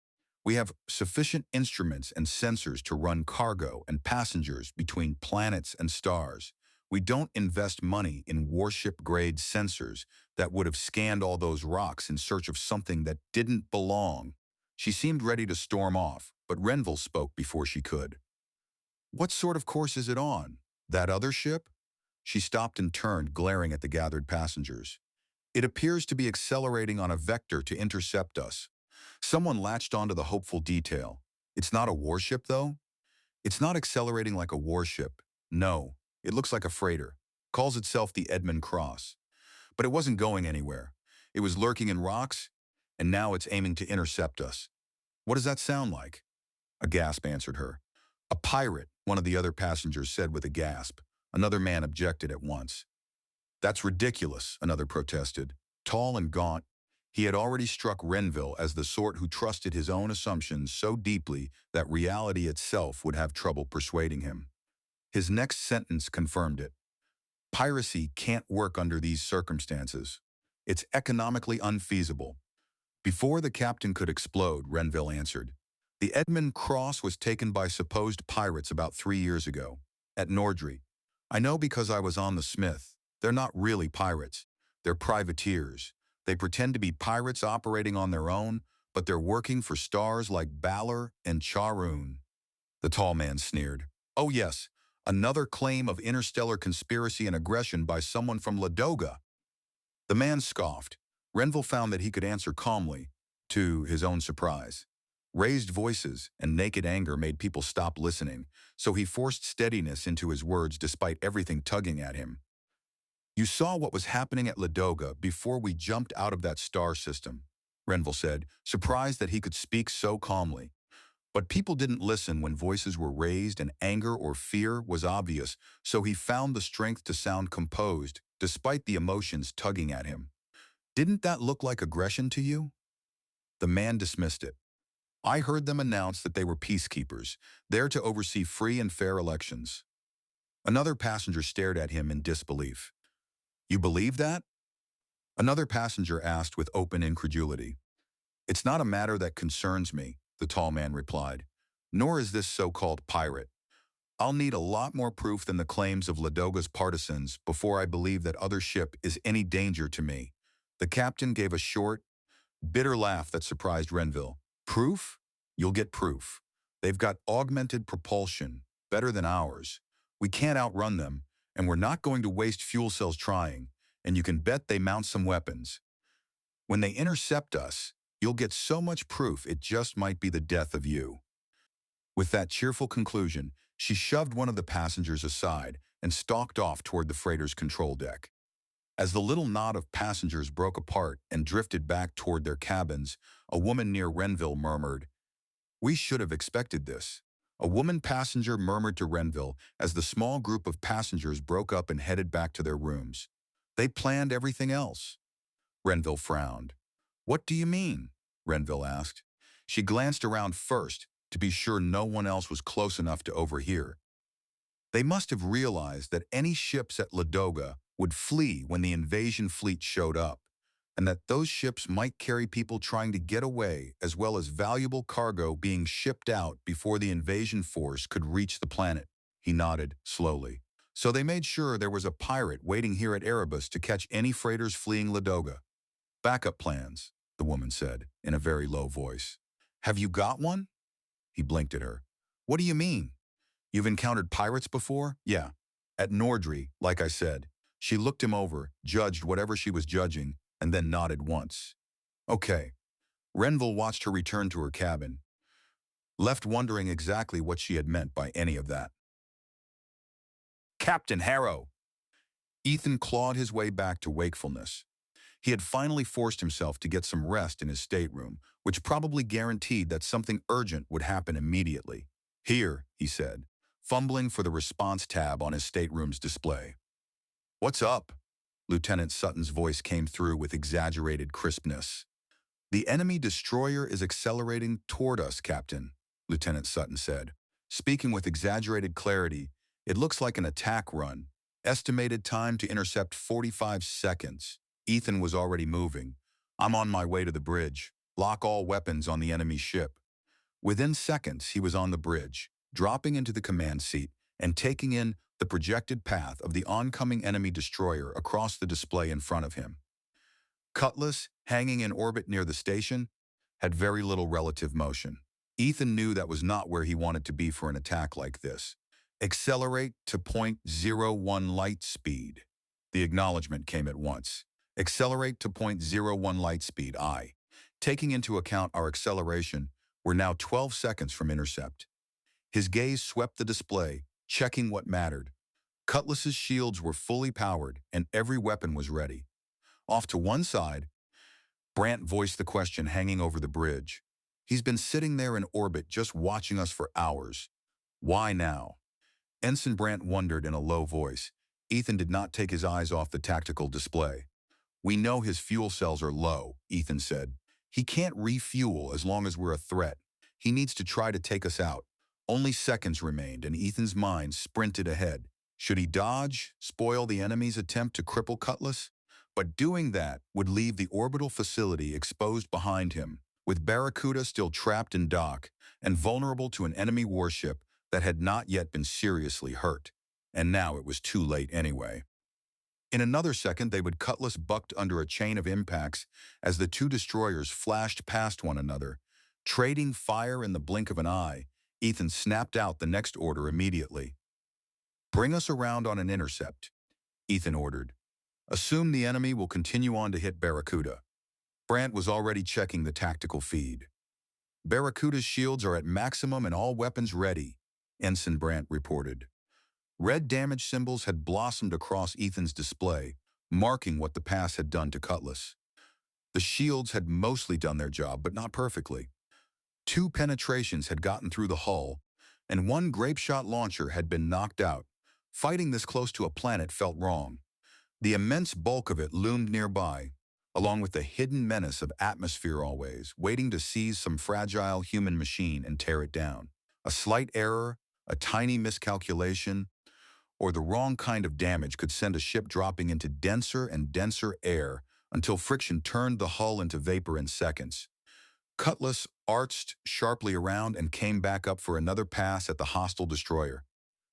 We have sufficient instruments and sensors to run cargo and passengers between planets and stars. We don't invest money in warship-grade sensors that would have scanned all those rocks in search of something that didn't belong." She seemed ready to storm off, but Renville spoke before she could. "What sort of course is it on? That other ship?" She stopped and turned, glaring at the gathered passengers. "It appears to be accelerating on a vector to intercept us." Someone latched onto the hopeful detail. "It's not a warship, though?" "It's not accelerating like a warship. No, it looks like a freighter. Calls itself the Edmund Cross. But it wasn't going anywhere. It was lurking in rocks, and now it's aiming to intercept us." "What does that sound like?" A gasp answered her. "A pirate," one of the other passengers said with a gasp. Another man objected at once. "That's ridiculous," another protested. Tall and gaunt, he had already struck Renville as the sort who trusted his own assumptions so deeply that reality itself would have trouble persuading him. His next sentence confirmed it. "Piracy can't work under these circumstances." It's economically unfeasible. Before the captain could explode, Renville answered. The Edmund Cross was taken by supposed pirates about 3 years ago, at Nordry. I know because I was on the Smith. They're not really pirates. They're privateers. They pretend to be pirates operating on their own, but they're working for stars like Balor and Charun. The tall man sneered. Oh yes, another claim of interstellar conspiracy and aggression by someone from Ladoga. The man scoffed. Renville found that he could answer calmly, to his own surprise. Raised voices and naked anger made people stop listening, so he forced steadiness into his words despite everything tugging at him. You saw what was happening at Ladoga before we jumped out of that star system, Renville said, surprised that he could speak so calmly. But people didn't listen when voices were raised and anger or fear was obvious, so he found the strength to sound composed, despite the emotions tugging at him. Didn't that look like aggression to you? The man dismissed it. I heard them announce that they were peacekeepers, there to oversee free and fair elections. Another passenger stared at him in disbelief. You believe that? Another passenger asked with open incredulity. It's not a matter that concerns me, the tall man replied. Nor is this so-called pirate. I'll need a lot more proof than the claims of Ladoga's partisans before I believe that other ship is any danger to me. The captain gave a short, bitter laugh that surprised Renville. Proof? You'll get proof. They've got augmented propulsion, better than ours. We can't outrun them, and we're not going to waste fuel cells trying, and you can bet they mount some weapons. When they intercept us, you'll get so much proof it just might be the death of you. With that cheerful conclusion, she shoved one of the passengers aside and stalked off toward the freighter's control deck. As the little knot of passengers broke apart and drifted back toward their cabins, a woman near Renville murmured, We should have expected this. A woman passenger murmured to Renville as the small group of passengers broke up and headed back to their rooms. They planned everything else. Renville frowned. What do you mean? Renville asked. She glanced around first to be sure no one else was close enough to overhear. They must have realized that any ships at Ladoga would flee when the invasion fleet showed up, and that those ships might carry people trying to get away as well as valuable cargo being shipped out before the invasion force could reach the planet. He nodded slowly. So they made sure there was a pirate waiting here at Erebus to catch any freighters fleeing Ladoga. Backup plans, the woman said, in a very low voice. Have you got one? He blinked at her. What do you mean? You've encountered pirates before? Yeah. At Nordry, like I said. She looked him over, judged whatever she was judging, and then nodded once. Okay. Renville watched her return to her cabin, left wondering exactly what she had meant by any of that. Captain Harrow! Ethan clawed his way back to wakefulness. He had finally forced himself to get some rest in his stateroom, which probably guaranteed that something urgent would happen immediately. Here, he said, fumbling for the response tab on his stateroom's display. What's up? Lieutenant Sutton's voice came through with exaggerated crispness. The enemy destroyer is accelerating toward us, Captain, Lieutenant Sutton said. Speaking with exaggerated clarity, it looks like an attack run. Estimated time to intercept 45 seconds. Ethan was already moving. I'm on my way to the bridge. Lock all weapons on the enemy ship. Within seconds, he was on the bridge, dropping into the command seat and taking in the projected path of the oncoming enemy destroyer across the display in front of him. Cutlass, hanging in orbit near the station, had very little relative motion. Ethan knew that was not where he wanted to be for an attack like this. Accelerate to .01 light speed. The acknowledgement came at once. Accelerate to .01 light speed, aye. Taking into account our acceleration, we're now 12 seconds from intercept. His gaze swept the display, checking what mattered. Cutlass's shields were fully powered, and every weapon was ready. Off to one side, Brant voiced the question hanging over the bridge. He's been sitting there in orbit just watching us for hours. Why now? Ensign Brant wondered in a low voice. Ethan did not take his eyes off the tactical display. We know his fuel cells are low, Ethan said. He can't refuel as long as we're a threat. He needs to try to take us out. Only seconds remained, and Ethan's mind sprinted ahead. Should he dodge, spoil the enemy's attempt to cripple Cutlass? But doing that would leave the orbital facility exposed behind him, with Barracuda still trapped in dock and vulnerable to an enemy warship that had not yet been seriously hurt. And now it was too late anyway. In another second, they would Cutlass bucked under a chain of impacts as the two destroyers flashed past one another. Trading fire in the blink of an eye, Ethan snapped out the next order immediately. "Bring us around on an intercept," Ethan ordered. "Assume the enemy will continue on to hit Barracuda." Brant was already checking the tactical feed. "Barracuda's shields are at maximum and all weapons ready," Ensign Brant reported. Red damage symbols had blossomed across Ethan's display, marking what the pass had done to Cutlass. The shields had mostly done their job, but not perfectly. 2 penetrations had gotten through the hull, and 1 grape-shot launcher had been knocked out. Fighting this close to a planet felt wrong. The immense bulk of it loomed nearby, along with the hidden menace of atmosphere always, waiting to seize some fragile human machine and tear it down. A slight error, a tiny miscalculation, or the wrong kind of damage could send a ship dropping into denser and denser air until friction turned the hull into vapor in seconds. Cutlass arched sharply around and came back up for another pass at the hostile destroyer.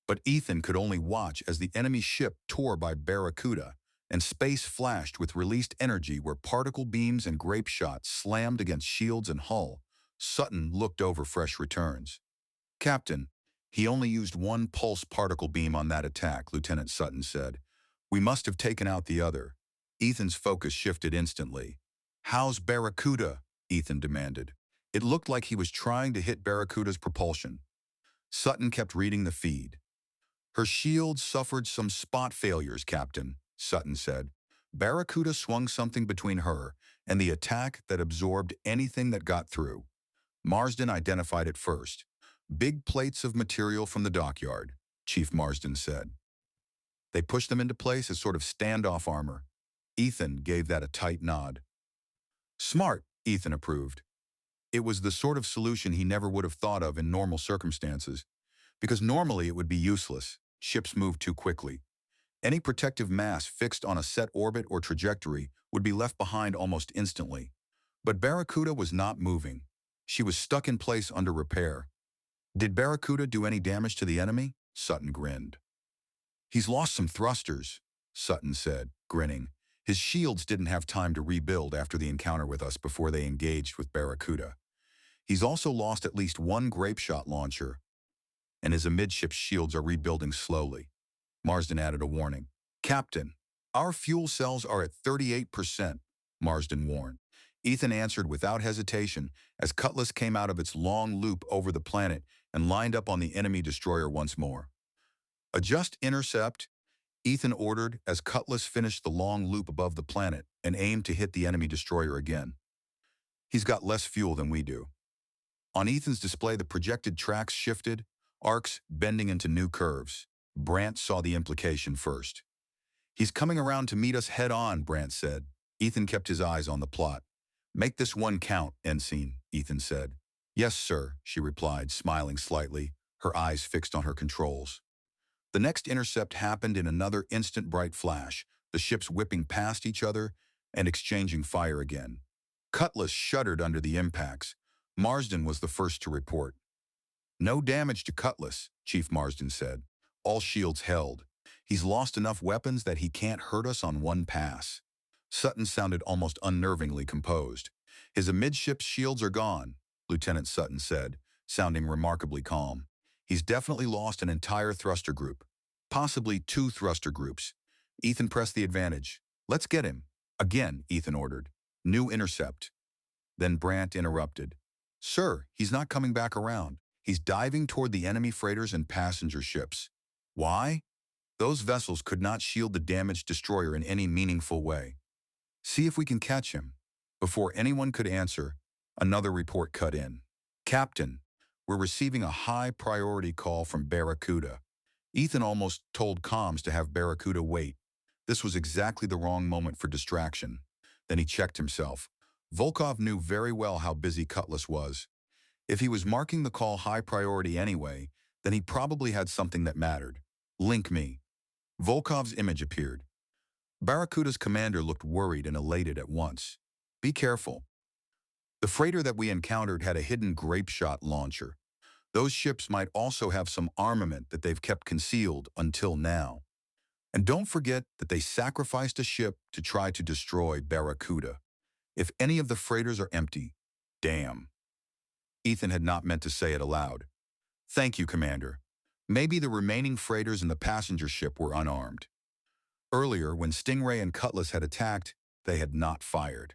But Ethan could only watch as the enemy ship tore by Barracuda, and space flashed with released energy where particle beams and grape shots slammed against shields and hull. Sutton looked over fresh returns. "Captain, he only used 1 pulse particle beam on that attack," Lieutenant Sutton said. "We must have taken out the other." Ethan's focus shifted instantly. "How's Barracuda?" Ethan demanded. It looked like he was trying to hit Barracuda's propulsion. Sutton kept reading the feed. "Her shields suffered some spot failures, Captain," Sutton said. "Barracuda swung something between her and the attack that absorbed anything that got through. Marsden identified it first. Big plates of material from the dockyard," Chief Marsden said. "They pushed them into place as sort of standoff armor." Ethan gave that a tight nod. "Smart," Ethan approved. It was the sort of solution he never would have thought of in normal circumstances, because normally it would be useless. Ships move too quickly. Any protective mass fixed on a set orbit or trajectory would be left behind almost instantly. But Barracuda was not moving. She was stuck in place under repair. "Did Barracuda do any damage to the enemy?" Sutton grinned. "He's lost some thrusters," Sutton said, grinning. "His shields didn't have time to rebuild after the encounter with us before they engaged with Barracuda. He's also lost at least 1 grape-shot launcher, and his amidship shields are rebuilding slowly." Marsden added a warning. "Captain, our fuel cells are at 38%, Marsden warned. Ethan answered without hesitation as Cutlass came out of its long loop over the planet and lined up on the enemy destroyer once more. "Adjust intercept," Ethan ordered as Cutlass finished the long loop above the planet and aimed to hit the enemy destroyer again. "He's got less fuel than we do." On Ethan's display, the projected tracks shifted, arcs bending into new curves. Brant saw the implication first. "He's coming around to meet us head-on," Brant said. Ethan kept his eyes on the plot. "Make this one count, Ensign," Ethan said. "Yes, sir," she replied, smiling slightly, her eyes fixed on her controls. The next intercept happened in another instant bright flash, the ships whipping past each other and exchanging fire again. Cutlass shuddered under the impacts. Marsden was the first to report. "No damage to Cutlass," Chief Marsden said. "All shields held. He's lost enough weapons that he can't hurt us on 1 pass." Sutton sounded almost unnervingly composed. "His amidships shields are gone," Lieutenant Sutton said, sounding remarkably calm. "He's definitely lost an entire thruster group. Possibly 2 thruster groups." Ethan pressed the advantage. "Let's get him." "Again," Ethan ordered. "New intercept." Then Brant interrupted. "Sir, he's not coming back around. He's diving toward the enemy freighters and passenger ships." "Why?" "Those vessels could not shield the damaged destroyer in any meaningful way." "See if we can catch him." Before anyone could answer, another report cut in. "Captain, we're receiving a high-priority call from Barracuda." Ethan almost told comms to have Barracuda wait. This was exactly the wrong moment for distraction. Then he checked himself. Volkov knew very well how busy Cutlass was. If he was marking the call high priority anyway, then he probably had something that mattered. "Link me." Volkov's image appeared. Barracuda's commander looked worried and elated at once. Be careful. The freighter that we encountered had a hidden grape shot launcher. Those ships might also have some armament that they've kept concealed until now. And don't forget that they sacrificed a ship to try to destroy Barracuda. If any of the freighters are empty, damn. Ethan had not meant to say it aloud. Thank you, Commander. Maybe the remaining freighters in the passenger ship were unarmed. Earlier, when Stingray and Cutlass had attacked, they had not fired.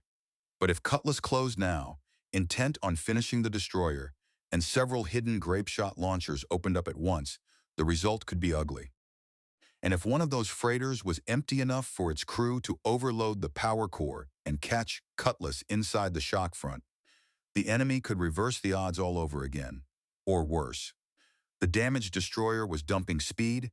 But if Cutlass closed now, intent on finishing the destroyer, and several hidden grape shot launchers opened up at once, the result could be ugly. And if one of those freighters was empty enough for its crew to overload the power core and catch Cutlass inside the shock front, the enemy could reverse the odds all over again. Or worse. The damaged destroyer was dumping speed,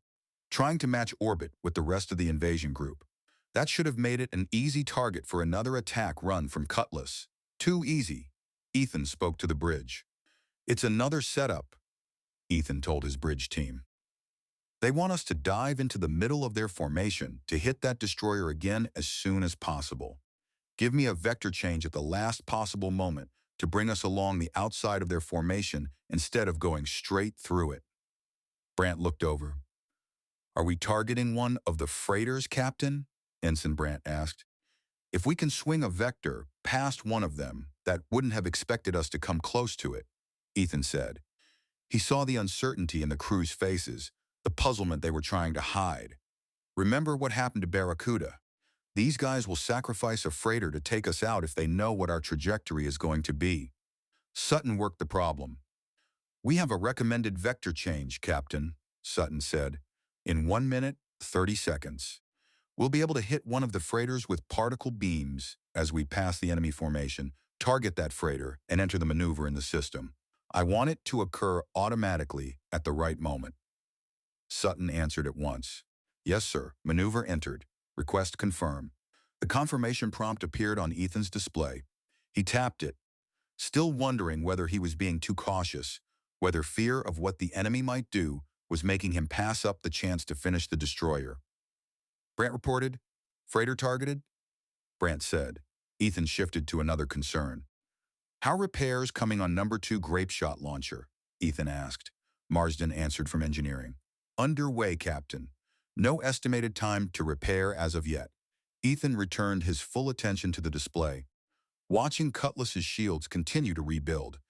trying to match orbit with the rest of the invasion group. That should have made it an easy target for another attack run from Cutlass. Too easy. Ethan spoke to the bridge. It's another setup, Ethan told his bridge team. They want us to dive into the middle of their formation to hit that destroyer again as soon as possible. Give me a vector change at the last possible moment to bring us along the outside of their formation instead of going straight through it. Brant looked over. Are we targeting one of the freighters, Captain? Ensign Brant asked. If we can swing a vector past one of them, that wouldn't have expected us to come close to it, Ethan said. He saw the uncertainty in the crew's faces, the puzzlement they were trying to hide. Remember what happened to Barracuda. These guys will sacrifice a freighter to take us out if they know what our trajectory is going to be. Sutton worked the problem. We have a recommended vector change, Captain, Sutton said. In 1 minute, 30 seconds. We'll be able to hit one of the freighters with particle beams as we pass the enemy formation, target that freighter, and enter the maneuver in the system. I want it to occur automatically at the right moment. Sutton answered at once. Yes, sir. Maneuver entered. Request confirm. The confirmation prompt appeared on Ethan's display. He tapped it, still wondering whether he was being too cautious, whether fear of what the enemy might do was making him pass up the chance to finish the destroyer. Brant reported. Freighter targeted? Brant said. Ethan shifted to another concern. How repairs coming on number 2 grape shot launcher? Ethan asked. Marsden answered from engineering. Underway, Captain. No estimated time to repair as of yet. Ethan returned his full attention to the display, watching Cutlass's shields continue to rebuild.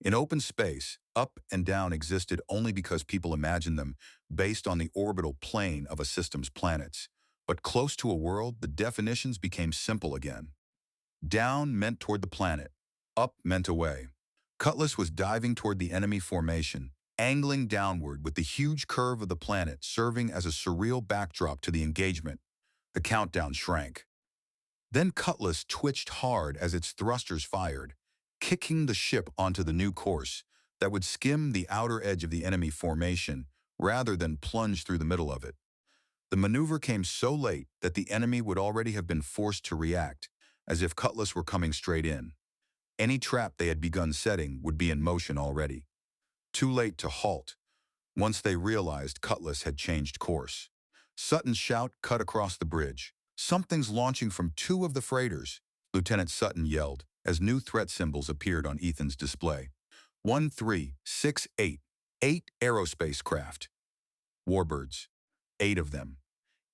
In open space, up and down existed only because people imagined them based on the orbital plane of a system's planets. But close to a world, the definitions became simple again. Down meant toward the planet. Up meant away. Cutlass was diving toward the enemy formation, angling downward with the huge curve of the planet serving as a surreal backdrop to the engagement. The countdown shrank. Then Cutlass twitched hard as its thrusters fired, kicking the ship onto the new course that would skim the outer edge of the enemy formation rather than plunge through the middle of it. The maneuver came so late that the enemy would already have been forced to react, as if Cutlass were coming straight in. Any trap they had begun setting would be in motion already. Too late to halt, once they realized Cutlass had changed course. Sutton's shout cut across the bridge. Something's launching from 2 of the freighters, Lieutenant Sutton yelled, as new threat symbols appeared on Ethan's display. 1368. 8 aerospace craft. Warbirds. 8 of them.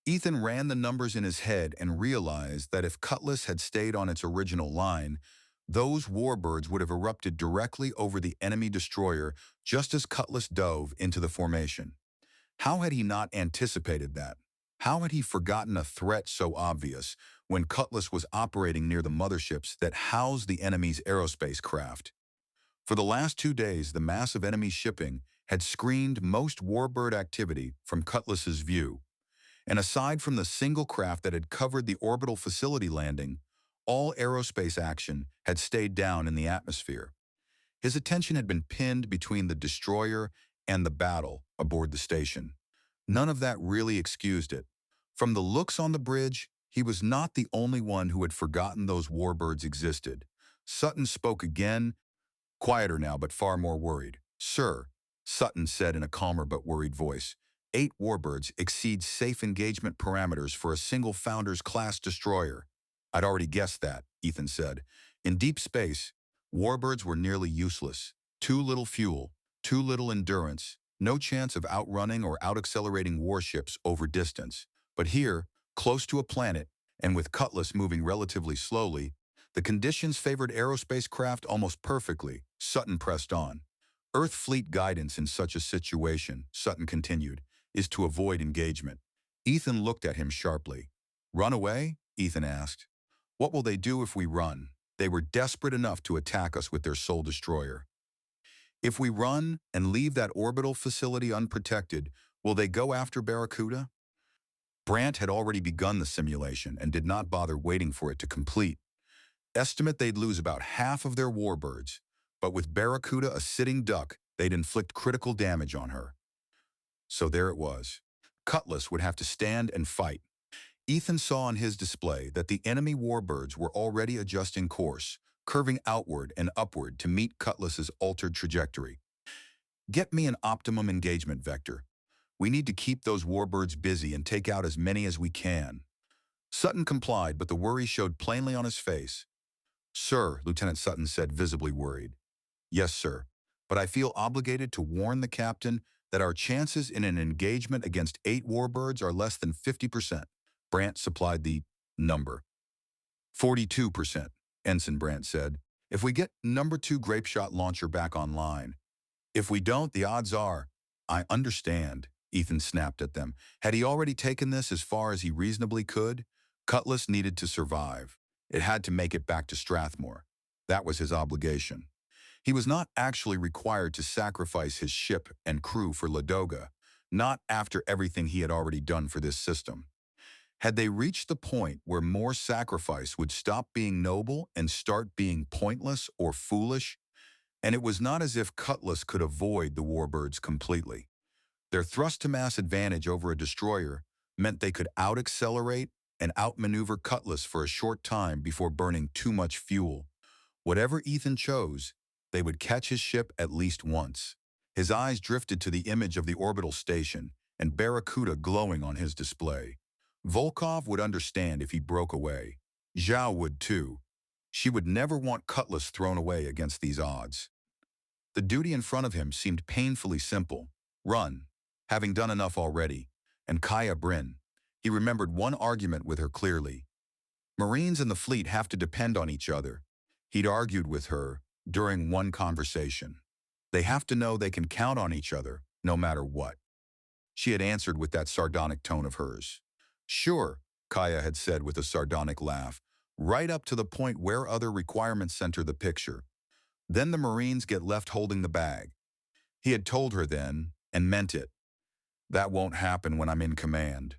Ethan ran the numbers in his head and realized that if Cutlass had stayed on its original line, those warbirds would have erupted directly over the enemy destroyer just as Cutlass dove into the formation. How had he not anticipated that? How had he forgotten a threat so obvious when Cutlass was operating near the motherships that housed the enemy's aerospace craft? For the last 2 days, the massive enemy shipping had screened most warbird activity from Cutlass's view. And aside from the single craft that had covered the orbital facility landing, all aerospace action had stayed down in the atmosphere. His attention had been pinned between the destroyer and the battle aboard the station. None of that really excused it. From the looks on the bridge, he was not the only one who had forgotten those warbirds existed. Sutton spoke again, quieter now but far more worried. Sir, Sutton said in a calmer but worried voice, 8 warbirds exceeds safe engagement parameters for a single Founders class destroyer. I'd already guessed that, Ethan said. In deep space, warbirds were nearly useless. Too little fuel, too little endurance, no chance of outrunning or out-accelerating warships over distance. But here, close to a planet, and with Cutlass moving relatively slowly, the conditions favored aerospace craft almost perfectly. Sutton pressed on. Earth fleet guidance in such a situation, Sutton continued, is to avoid engagement. Ethan looked at him sharply. Run away? Ethan asked. What will they do if we run? They were desperate enough to attack us with their soul destroyer. If we run and leave that orbital facility unprotected, will they go after Barracuda? Brant had already begun the simulation and did not bother waiting for it to complete. Estimate they'd lose about half of their warbirds, but with Barracuda a sitting duck, they'd inflict critical damage on her. So there it was. Cutlass would have to stand and fight. Ethan saw on his display that the enemy warbirds were already adjusting course, curving outward and upward to meet Cutlass's altered trajectory. Get me an optimum engagement vector. We need to keep those warbirds busy and take out as many as we can. Sutton complied, but the worry showed plainly on his face. Sir, Lieutenant Sutton said, visibly worried. Yes, sir, but I feel obligated to warn the captain that our chances in an engagement against 8 warbirds are less than 50%. Brant supplied the number. 42%, Ensign Brant said. If we get number 2 grape shot launcher back online. If we don't, the odds are. I understand, Ethan snapped at them. Had he already taken this as far as he reasonably could? Cutlass needed to survive. It had to make it back to Strathmore. That was his obligation. He was not actually required to sacrifice his ship and crew for Ladoga, not after everything he had already done for this system. Had they reached the point where more sacrifice would stop being noble and start being pointless or foolish? And it was not as if Cutlass could avoid the warbirds completely. Their thrust-to-mass advantage over a destroyer meant they could out-accelerate and outmaneuver Cutlass for a short time before burning too much fuel. Whatever Ethan chose, they would catch his ship at least once. His eyes drifted to the image of the orbital station and Barracuda glowing on his display. Volkov would understand if he broke away. Zhao would too. She would never want Cutlass thrown away against these odds. The duty in front of him seemed painfully simple. Run, having done enough already. And Kaia Brynn. He remembered one argument with her clearly. Marines and the fleet have to depend on each other. He'd argued with her during one conversation. They have to know they can count on each other, no matter what. She had answered with that sardonic tone of hers. Sure, Kaia had said with a sardonic laugh, right up to the point where other requirements center the picture. Then the Marines get left holding the bag. He had told her then, and meant it. That won't happen when I'm in command.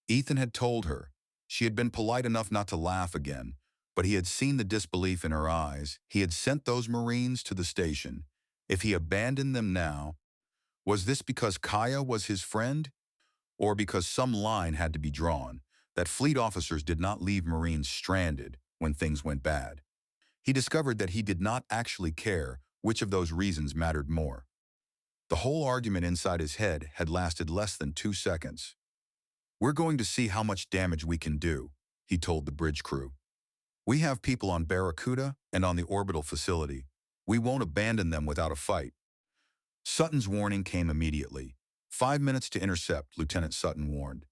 Ethan had told her. She had been polite enough not to laugh again, but he had seen the disbelief in her eyes. He had sent those Marines to the station. If he abandoned them now, was this because Kaia was his friend? Or because some line had to be drawn, that fleet officers did not leave Marines stranded when things went bad? He discovered that he did not actually care which of those reasons mattered more. The whole argument inside his head had lasted less than 2 seconds. We're going to see how much damage we can do, he told the bridge crew. We have people on Barracuda and on the orbital facility. We won't abandon them without a fight. Sutton's warning came immediately. 5 minutes to intercept, Lieutenant Sutton warned.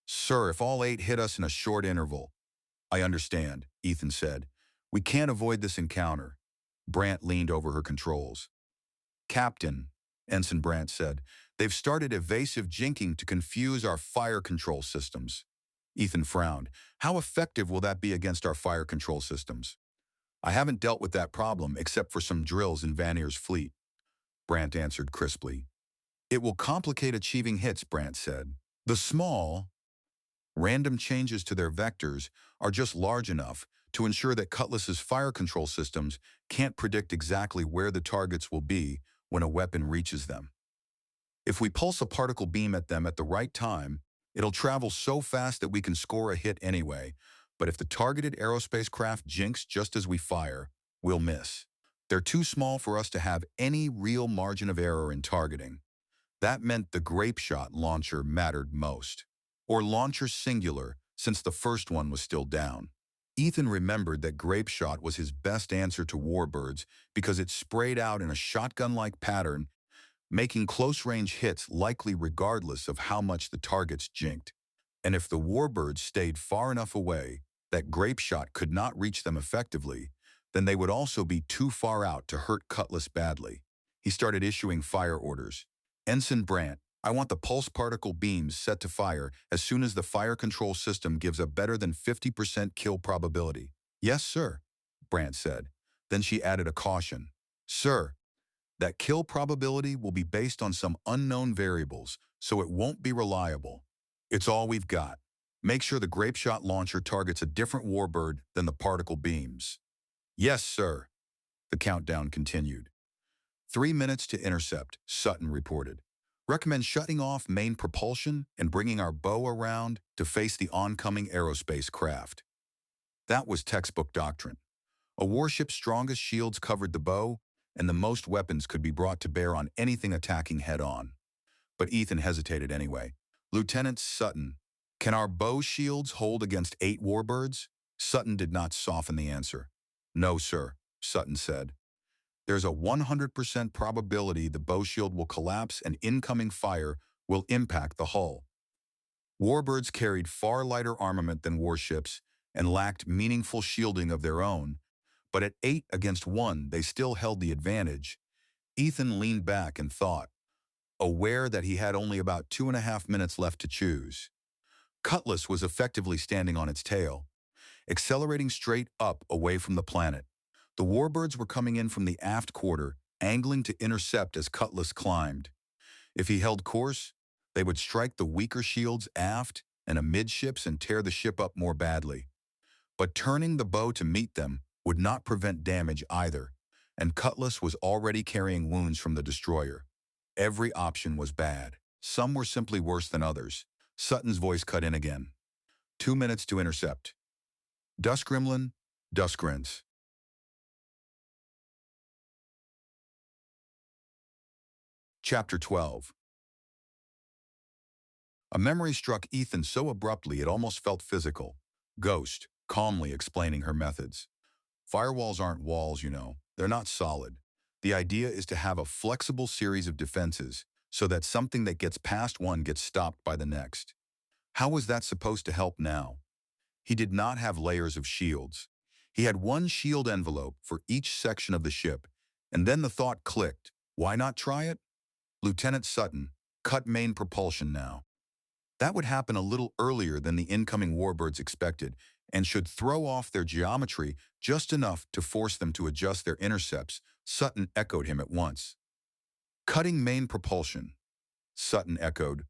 Sir, if all 8 hit us in a short interval. I understand, Ethan said. We can't avoid this encounter. Brant leaned over her controls. Captain, Ensign Brant said, they've started evasive jinking to confuse our fire control systems. Ethan frowned. How effective will that be against our fire control systems? I haven't dealt with that problem except for some drills in Vanier's fleet. Brant answered crisply. It will complicate achieving hits, Brant said. The small, random changes to their vectors are just large enough to ensure that Cutlass's fire control systems can't predict exactly where the targets will be when a weapon reaches them. If we pulse a particle beam at them at the right time, it'll travel so fast that we can score a hit anyway, but if the targeted aerospace craft jinks just as we fire, we'll miss. They're too small for us to have any real margin of error in targeting. That meant the grape shot launcher mattered most. Or launcher singular, since the first one was still down. Ethan remembered that grape shot was his best answer to warbirds because it sprayed out in a shotgun-like pattern, making close-range hits likely regardless of how much the targets jinked. And if the warbirds stayed far enough away that grape shot could not reach them effectively, then they would also be too far out to hurt Cutlass badly. He started issuing fire orders. Ensign Brandt, I want the pulse particle beams set to fire as soon as the fire control system gives a better than 50% kill probability. Yes, sir, Brandt said. Then she added a caution. Sir, that kill probability will be based on some unknown variables, so it won't be reliable. It's all we've got. Make sure the grape shot launcher targets a different warbird than the particle beams. Yes, sir. The countdown continued. 3 minutes to intercept, Sutton reported. Recommend shutting off main propulsion and bringing our bow around to face the oncoming aerospace craft. That was textbook doctrine. A warship's strongest shields covered the bow, and the most weapons could be brought to bear on anything attacking head-on. But Ethan hesitated anyway. Lieutenant Sutton, can our bow shields hold against 8 warbirds? Sutton did not soften the answer. No, sir, Sutton said. There's a 100% probability the bow shield will collapse and incoming fire will impact the hull. Warbirds carried far lighter armament than warships and lacked meaningful shielding of their own, but at 8 against 1 they still held the advantage. Ethan leaned back and thought, aware that he had only about 2.5 minutes left to choose. Cutlass was effectively standing on its tail, accelerating straight up away from the planet. The warbirds were coming in from the aft quarter, angling to intercept as Cutlass climbed. If he held course, they would strike the weaker shields aft and amidships and tear the ship up more badly. But turning the bow to meet them would not prevent damage either, and Cutlass was already carrying wounds from the destroyer. Every option was bad. Some were simply worse than others. Sutton's voice cut in again. 2 minutes to intercept. Dusk Gremlin, Dusk Grins. Chapter 12. A memory struck Ethan so abruptly it almost felt physical. Ghost, calmly explaining her methods. Firewalls aren't walls, you know. They're not solid. The idea is to have a flexible series of defenses so that something that gets past one gets stopped by the next. How was that supposed to help now? He did not have layers of shields. He had one shield envelope for each section of the ship, and then the thought clicked. Why not try it? Lieutenant Sutton, cut main propulsion now. That would happen a little earlier than the incoming warbirds expected and should throw off their geometry just enough to force them to adjust their intercepts. Sutton echoed him at once. Cutting main propulsion, Sutton echoed,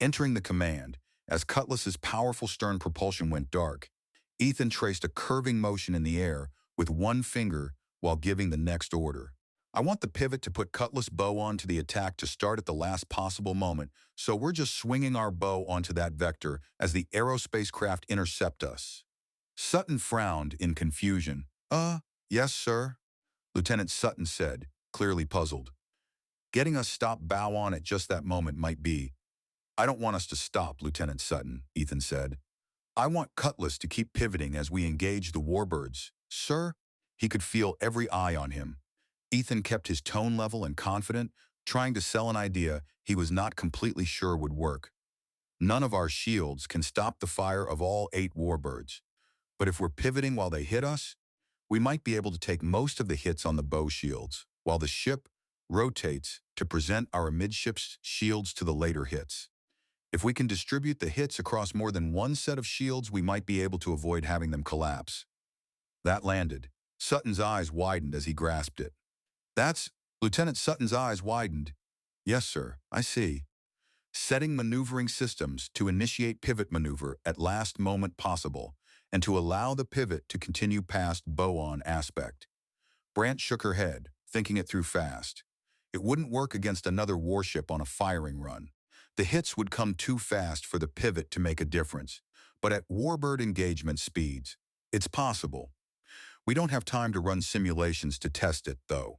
entering the command. As Cutlass's powerful stern propulsion went dark, Ethan traced a curving motion in the air with one finger while giving the next order. I want the pivot to put Cutlass bow onto the attack to start at the last possible moment, so we're just swinging our bow onto that vector as the aerospace craft intercept us. Sutton frowned in confusion. Yes, sir, Lieutenant Sutton said, clearly puzzled. Getting us stopped bow on at just that moment might be. I don't want us to stop, Lieutenant Sutton, Ethan said. I want Cutlass to keep pivoting as we engage the warbirds. Sir? He could feel every eye on him. Ethan kept his tone level and confident, trying to sell an idea he was not completely sure would work. None of our shields can stop the fire of all 8 warbirds. But if we're pivoting while they hit us, we might be able to take most of the hits on the bow shields, while the ship rotates to present our amidships shields to the later hits. If we can distribute the hits across more than one set of shields, we might be able to avoid having them collapse. That landed. Sutton's eyes widened as he grasped it. That's... Lieutenant Sutton's eyes widened. Yes, sir, I see. Setting maneuvering systems to initiate pivot maneuver at last moment possible, and to allow the pivot to continue past bow-on aspect. Brandt shook her head, thinking it through fast. It wouldn't work against another warship on a firing run. The hits would come too fast for the pivot to make a difference. But at warbird engagement speeds, it's possible. We don't have time to run simulations to test it, though.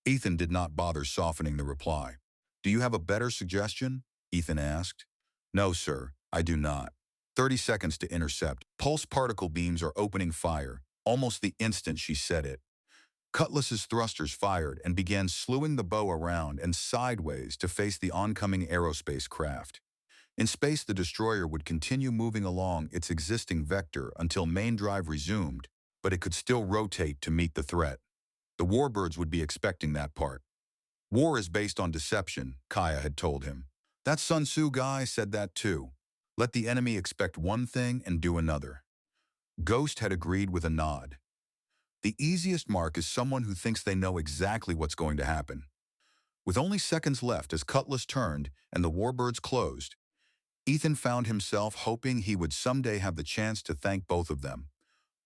Ethan did not bother softening the reply. Do you have a better suggestion? Ethan asked. No, sir, I do not. 30 seconds to intercept. Pulse particle beams are opening fire, almost the instant she said it. Cutlass's thrusters fired and began slewing the bow around and sideways to face the oncoming aerospace craft. In space, the destroyer would continue moving along its existing vector until main drive resumed, but it could still rotate to meet the threat. The warbirds would be expecting that part. War is based on deception, Kaia had told him. That Sun Tzu guy said that too. Let the enemy expect one thing and do another. Ghost had agreed with a nod. The easiest mark is someone who thinks they know exactly what's going to happen. With only seconds left as Cutlass turned and the warbirds closed, Ethan found himself hoping he would someday have the chance to thank both of them.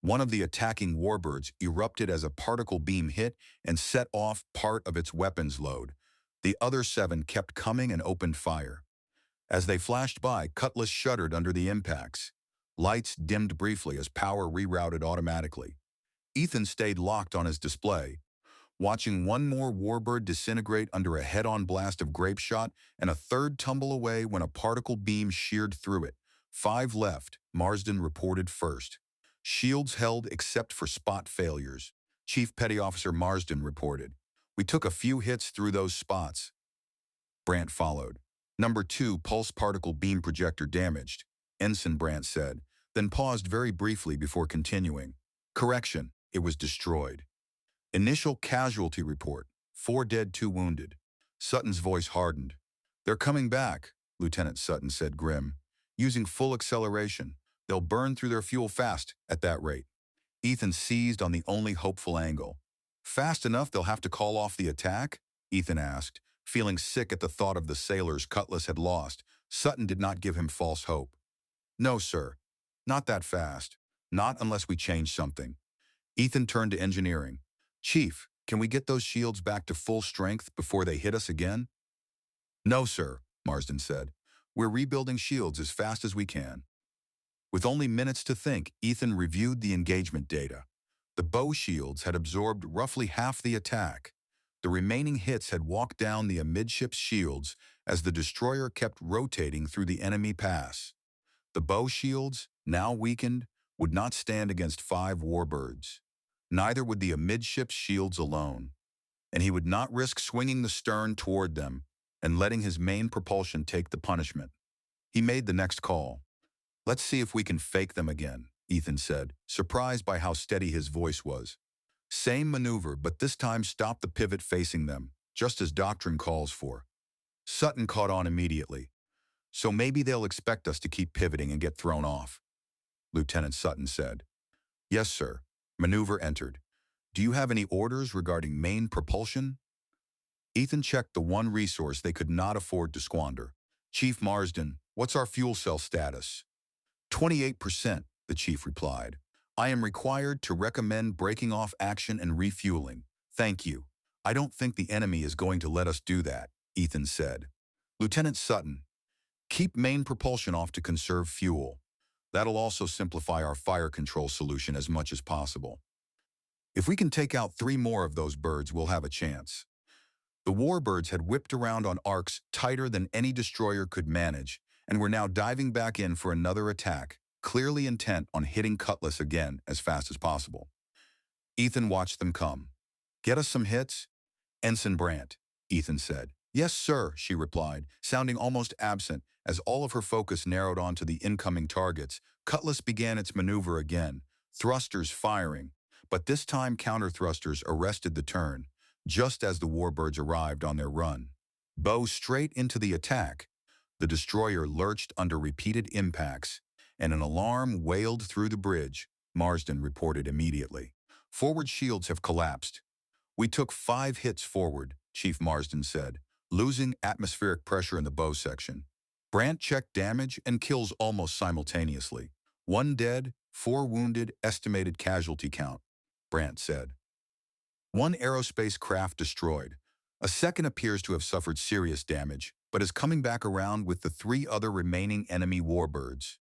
One of the attacking warbirds erupted as a particle beam hit and set off part of its weapons load. The other 7 kept coming and opened fire. As they flashed by, Cutlass shuddered under the impacts. Lights dimmed briefly as power rerouted automatically. Ethan stayed locked on his display, watching one more warbird disintegrate under a head-on blast of grape shot and a third tumble away when a particle beam sheared through it. 5 left, Marsden reported first. Shields held except for spot failures. Chief Petty Officer Marsden reported. We took a few hits through those spots. Brandt followed. Number 2, pulse particle beam projector damaged, Ensign Brandt said, then paused very briefly before continuing. Correction, it was destroyed. Initial casualty report, 4 dead, 2 wounded. Sutton's voice hardened. They're coming back, Lieutenant Sutton said grim. Using full acceleration. They'll burn through their fuel fast at that rate. Ethan seized on the only hopeful angle. Fast enough they'll have to call off the attack? Ethan asked, feeling sick at the thought of the sailors Cutlass had lost. Sutton did not give him false hope. No, sir. Not that fast. Not unless we change something. Ethan turned to engineering. Chief, can we get those shields back to full strength before they hit us again? No, sir, Marsden said. We're rebuilding shields as fast as we can. With only minutes to think, Ethan reviewed the engagement data. The bow shields had absorbed roughly half the attack. The remaining hits had walked down the amidships shields as the destroyer kept rotating through the enemy pass. The bow shields, now weakened, would not stand against 5 warbirds. Neither would the amidships shields alone, and he would not risk swinging the stern toward them and letting his main propulsion take the punishment. He made the next call. Let's see if we can fake them again, Ethan said, surprised by how steady his voice was. Same maneuver, but this time stop the pivot facing them, just as doctrine calls for. Sutton caught on immediately. So maybe they'll expect us to keep pivoting and get thrown off, Lieutenant Sutton said. Yes, sir. Maneuver entered. Do you have any orders regarding main propulsion? Ethan checked the one resource they could not afford to squander. Chief Marsden, what's our fuel cell status? 28%, the chief replied. I am required to recommend breaking off action and refueling. Thank you. I don't think the enemy is going to let us do that, Ethan said. Lieutenant Sutton, keep main propulsion off to conserve fuel. That'll also simplify our fire control solution as much as possible. If we can take out 3 more of those birds, we'll have a chance. The warbirds had whipped around on arcs tighter than any destroyer could manage, and were now diving back in for another attack, clearly intent on hitting Cutlass again as fast as possible. Ethan watched them come. Get us some hits? Ensign Brandt, Ethan said. Yes, sir, she replied, sounding almost absent as all of her focus narrowed onto the incoming targets. Cutlass began its maneuver again, thrusters firing, but this time counter-thrusters arrested the turn, just as the warbirds arrived on their run. Bow straight into the attack. The destroyer lurched under repeated impacts, and an alarm wailed through the bridge, Marsden reported immediately. Forward shields have collapsed. We took 5 hits forward, Chief Marsden said, losing atmospheric pressure in the bow section. Brandt checked damage and kills almost simultaneously. 1 dead, 4 wounded, estimated casualty count, Brandt said. 1 aerospace craft destroyed. A second appears to have suffered serious damage, but is coming back around with the 3 other remaining enemy warbirds.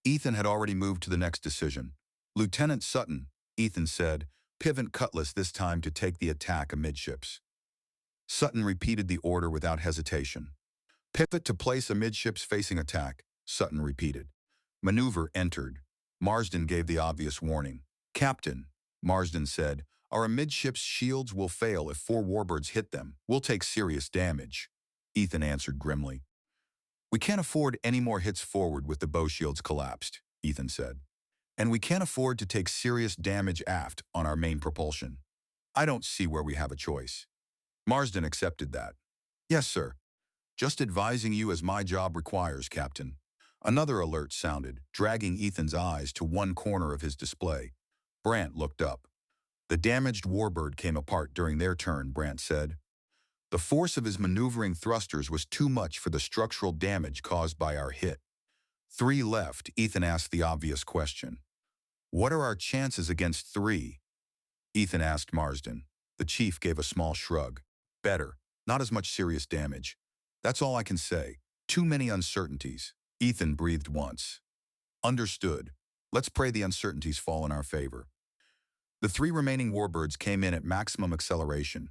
Ethan had already moved to the next decision. Lieutenant Sutton, Ethan said, pivot Cutlass this time to take the attack amidships. Sutton repeated the order without hesitation. Pivot to place amidships facing attack, Sutton repeated. Maneuver entered. Marsden gave the obvious warning. Captain, Marsden said, our amidships shields will fail if 4 warbirds hit them. We'll take serious damage. Ethan answered grimly. We can't afford any more hits forward with the bow shields collapsed, Ethan said. And we can't afford to take serious damage aft on our main propulsion. I don't see where we have a choice. Marsden accepted that. Yes, sir. Just advising you as my job requires, Captain. Another alert sounded, dragging Ethan's eyes to one corner of his display. Brant looked up. The damaged warbird came apart during their turn, Brant said. The force of his maneuvering thrusters was too much for the structural damage caused by our hit. 3 left, Ethan asked the obvious question. What are our chances against 3? Ethan asked Marsden. The chief gave a small shrug. Better. Not as much serious damage. That's all I can say. Too many uncertainties. Ethan breathed once. Understood. Let's pray the uncertainties fall in our favor. The 3 remaining warbirds came in at maximum acceleration,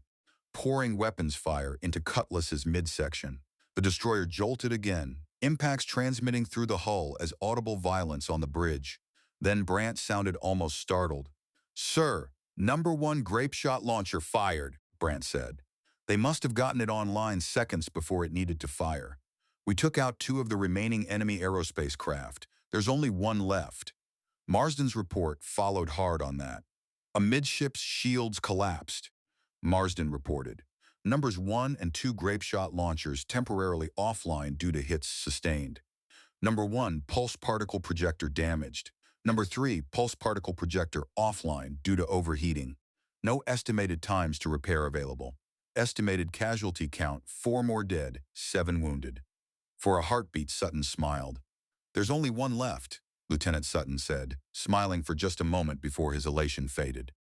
pouring weapons fire into Cutlass's midsection. The destroyer jolted again, impacts transmitting through the hull as audible violence on the bridge. Then Brant sounded almost startled. Sir, number 1 grape shot launcher fired, Brant said. They must have gotten it online seconds before it needed to fire. We took out 2 of the remaining enemy aerospace craft. There's only 1 left. Marsden's report followed hard on that. Amidships shields collapsed, Marsden reported. Numbers 1 and 2 grape shot launchers temporarily offline due to hits sustained. Number 1, pulse particle projector damaged. Number 3, pulse particle projector offline due to overheating. No estimated times to repair available. Estimated casualty count, 4 more dead, 7 wounded. For a heartbeat, Sutton smiled. There's only 1 left, Lieutenant Sutton said, smiling for just a moment before his elation faded.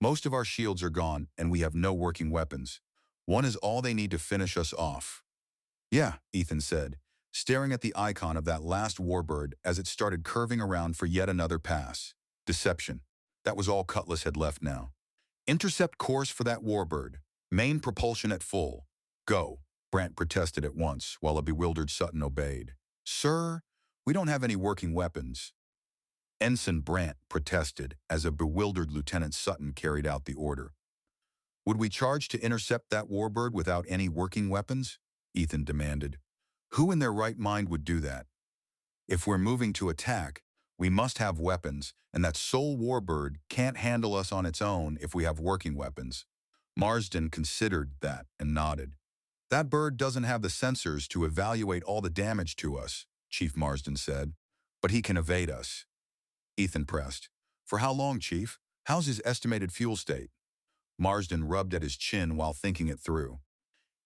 Most of our shields are gone, and we have no working weapons. 1 is all they need to finish us off. Yeah, Ethan said, staring at the icon of that last warbird as it started curving around for yet another pass. Deception. That was all Cutlass had left now. Intercept course for that warbird. Main propulsion at full. Go, Brant protested at once, while a bewildered Sutton obeyed. Sir, we don't have any working weapons. Ensign Brant protested as a bewildered Lieutenant Sutton carried out the order. Would we charge to intercept that warbird without any working weapons? Ethan demanded. Who in their right mind would do that? If we're moving to attack, we must have weapons, and that sole warbird can't handle us on its own if we have working weapons. Marsden considered that and nodded. That bird doesn't have the sensors to evaluate all the damage to us, Chief Marsden said, but he can evade us. Ethan pressed. For how long, Chief? How's his estimated fuel state? Marsden rubbed at his chin while thinking it through.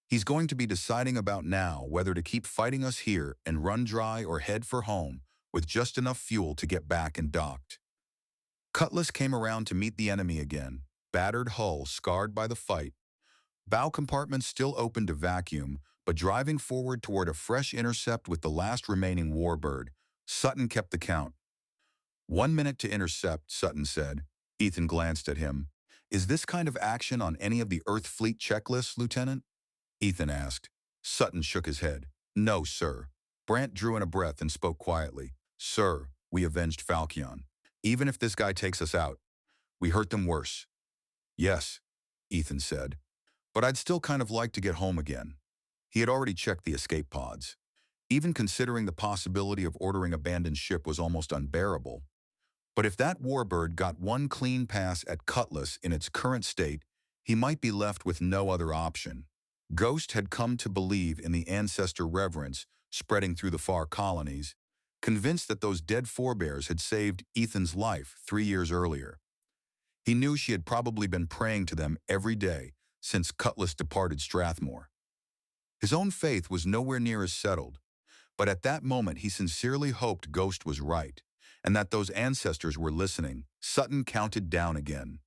He's going to be deciding about now whether to keep fighting us here and run dry or head for home with just enough fuel to get back and docked. Cutlass came around to meet the enemy again, battered hull scarred by the fight, bow compartments still open to vacuum, but driving forward toward a fresh intercept with the last remaining warbird. Sutton kept the count. 1 minute to intercept, Sutton said. Ethan glanced at him. Is this kind of action on any of the Earth Fleet checklists, Lieutenant? Ethan asked. Sutton shook his head. No, sir. Brant drew in a breath and spoke quietly. Sir, we avenged Falchion. Even if this guy takes us out, we hurt them worse. Yes, Ethan said. But I'd still kind of like to get home again. He had already checked the escape pods. Even considering the possibility of ordering abandoned ship was almost unbearable. But if that warbird got 1 clean pass at Cutless in its current state, he might be left with no other option. Ghost had come to believe in the ancestor reverence spreading through the far colonies, convinced that those dead forebears had saved Ethan's life 3 years earlier. He knew she had probably been praying to them every day since Cutlass departed Strathmore. His own faith was nowhere near as settled, but at that moment he sincerely hoped Ghost was right, and that those ancestors were listening. Sutton counted down again.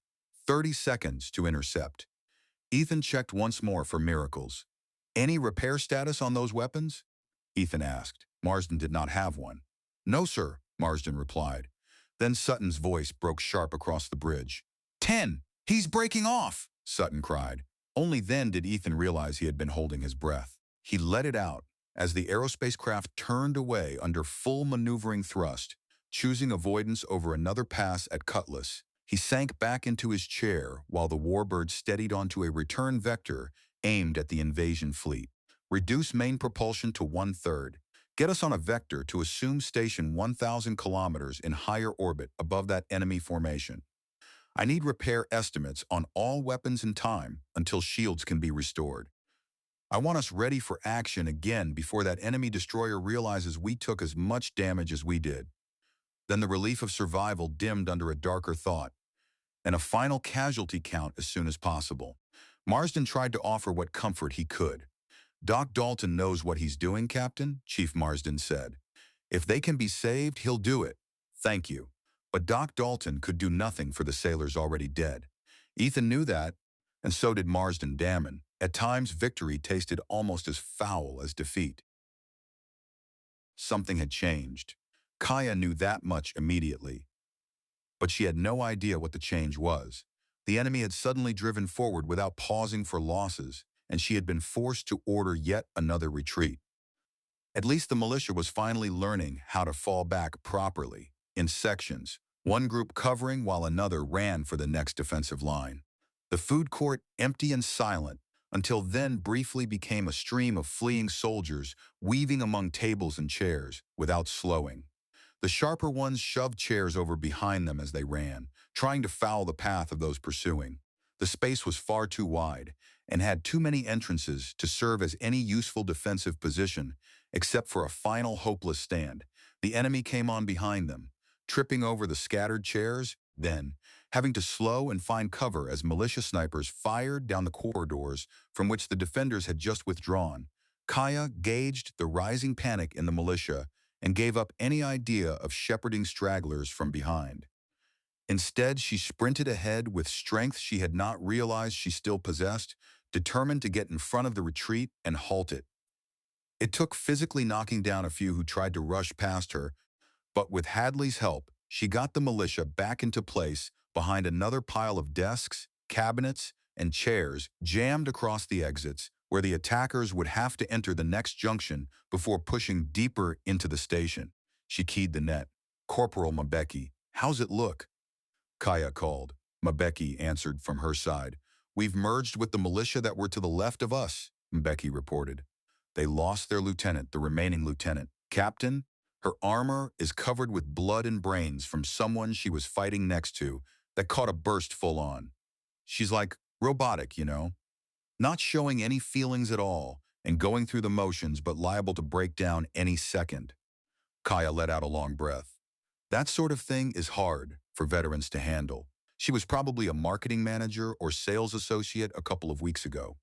30 seconds to intercept. Ethan checked once more for miracles. Any repair status on those weapons? Ethan asked. Marsden did not have one. No, sir, Marsden replied. Then Sutton's voice broke sharp across the bridge. 10! He's breaking off! Sutton cried. Only then did Ethan realize he had been holding his breath. He let it out as the aerospace craft turned away under full maneuvering thrust, choosing avoidance over another pass at Cutlass. He sank back into his chair while the warbird steadied onto a return vector aimed at the invasion fleet. Reduce main propulsion to 1/3. Get us on a vector to assume station 1,000 kilometers in higher orbit above that enemy formation. I need repair estimates on all weapons in time until shields can be restored. I want us ready for action again before that enemy destroyer realizes we took as much damage as we did. Then the relief of survival dimmed under a darker thought, and a final casualty count as soon as possible. Marsden tried to offer what comfort he could. Doc Dalton knows what he's doing, Captain, Chief Marsden said. If they can be saved, he'll do it. Thank you. But Doc Dalton could do nothing for the sailors already dead. Ethan knew that, and so did Marsden Damon. At times, victory tasted almost as foul as defeat. Something had changed. Kaia knew that much immediately. But she had no idea what the change was. The enemy had suddenly driven forward without pausing for losses, and she had been forced to order yet another retreat. At least the militia was finally learning how to fall back properly, in sections, one group covering while another ran for the next defensive line. The food court, empty and silent, until then briefly became a stream of fleeing soldiers weaving among tables and chairs without slowing. The sharper ones shoved chairs over behind them as they ran, trying to foul the path of those pursuing. The space was far too wide and had too many entrances to serve as any useful defensive position, except for a final hopeless stand. The enemy came on behind them, tripping over the scattered chairs, then having to slow and find cover as militia snipers fired down the corridors from which the defenders had just withdrawn. Kaia gauged the rising panic in the militia and gave up any idea of shepherding stragglers from behind. Instead, she sprinted ahead with strength she had not realized she still possessed, determined to get in front of the retreat and halt it. It took physically knocking down a few who tried to rush past her, but with Hadley's help, she got the militia back into place behind another pile of desks, cabinets, and chairs jammed across the exits, where the attackers would have to enter the next junction before pushing deeper into the station. She keyed the net. "Corporal Mbeki, how's it look?" Kaia called. Mbeki answered from her side. "We've merged with the militia that were to the left of us," Mbeki reported. "They lost their lieutenant, the remaining lieutenant. Captain, her armor is covered with blood and brains from someone she was fighting next to that caught a burst full on. She's like robotic, you know? Not showing any feelings at all and going through the motions but liable to break down any second." Kaia let out a long breath. That sort of thing is hard for veterans to handle. She was probably a marketing manager or sales associate a couple of weeks ago.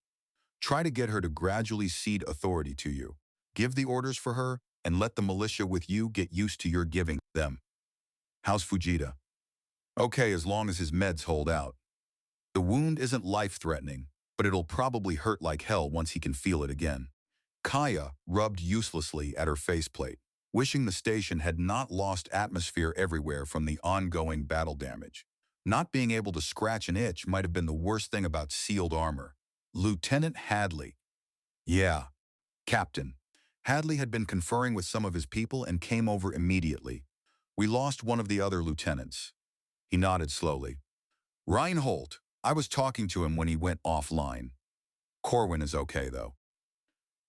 Try to get her to gradually cede authority to you. Give the orders for her and let the militia with you get used to your giving them. "How's Fujita?" "Okay, as long as his meds hold out. The wound isn't life-threatening, but it'll probably hurt like hell once he can feel it again." Kaia rubbed uselessly at her faceplate, wishing the station had not lost atmosphere everywhere from the ongoing battle damage. Not being able to scratch an itch might have been the worst thing about sealed armor. Lieutenant Hadley. "Yeah, Captain." Hadley had been conferring with some of his people and came over immediately. "We lost one of the other lieutenants." He nodded slowly. "Reinhold. I was talking to him when he went offline. Corwin is okay, though."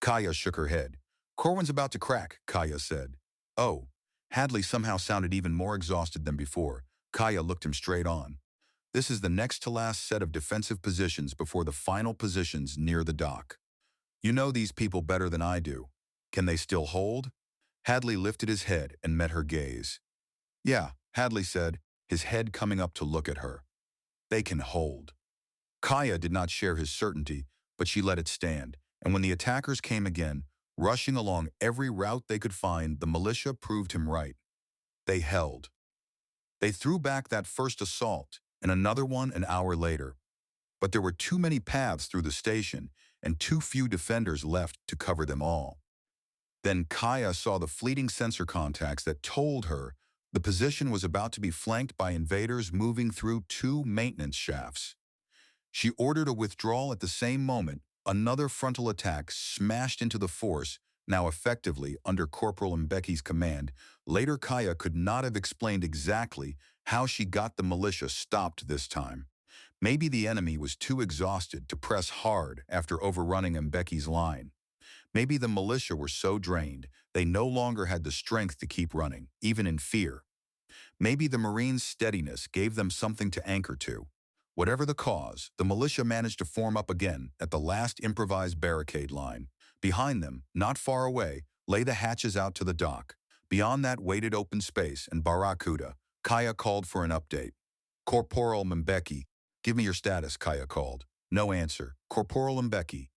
Kaia shook her head. "Corwin's about to crack," Kaia said. "Oh." Hadley somehow sounded even more exhausted than before. Kaia looked him straight on. "This is the next to last set of defensive positions before the final positions near the dock. You know these people better than I do. Can they still hold?" Hadley lifted his head and met her gaze. "Yeah," Hadley said, his head coming up to look at her. "They can hold." Kaia did not share his certainty, but she let it stand, and when the attackers came again, rushing along every route they could find, the militia proved him right. They held. They threw back that first assault, and another one an hour later. But there were too many paths through the station, and too few defenders left to cover them all. Then Kaia saw the fleeting sensor contacts that told her the position was about to be flanked by invaders moving through 2 maintenance shafts. She ordered a withdrawal at the same moment. Another frontal attack smashed into the force, now effectively under Corporal Mbecky's command. Later, Kaia could not have explained exactly how she got the militia stopped this time. Maybe the enemy was too exhausted to press hard after overrunning Mbecky's line. Maybe the militia were so drained they no longer had the strength to keep running, even in fear. Maybe the Marines' steadiness gave them something to anchor to. Whatever the cause, the militia managed to form up again at the last improvised barricade line. Behind them, not far away, lay the hatches out to the dock. Beyond that waited open space and Barracuda. Kaia called for an update. Corporal Mbeki. Give me your status, Kaia called. No answer. Corporal Mbeki.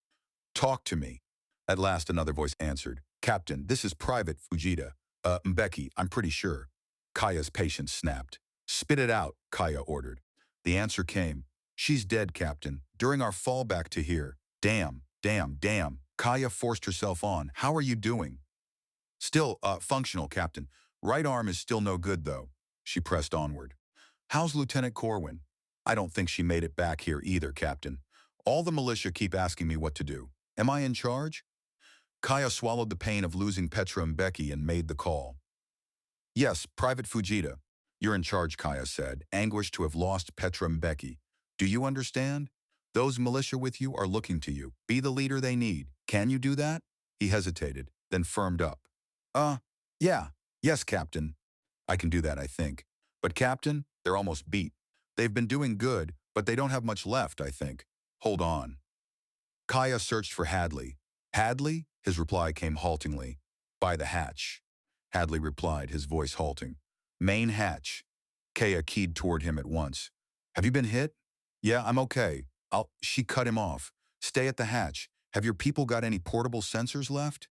Talk to me. At last another voice answered. Captain, this is Private Fujita. Mbeki, I'm pretty sure. Kaia's patience snapped. Spit it out, Kaia ordered. The answer came. She's dead, Captain. During our fallback to here. Damn. Kaia forced herself on. How are you doing? Still, functional, Captain. Right arm is still no good, though. She pressed onward. How's Lieutenant Corwin? I don't think she made it back here either, Captain. All the militia keep asking me what to do. Am I in charge? Kaia swallowed the pain of losing Petra and Becky and made the call. Yes, Private Fujita. You're in charge, Kaia said, anguished to have lost Petra and Becky. Do you understand? Those militia with you are looking to you. Be the leader they need. Can you do that? He hesitated, then firmed up. Yeah. Yes, Captain. I can do that, I think. But Captain, they're almost beat. They've been doing good, but they don't have much left, I think. Hold on. Kaia searched for Hadley. Hadley? His reply came haltingly. By the hatch. Hadley replied, his voice halting. Main hatch. Kaia keyed toward him at once. Have you been hit? Yeah, I'm okay. She cut him off. Stay at the hatch. Have your people got any portable sensors left?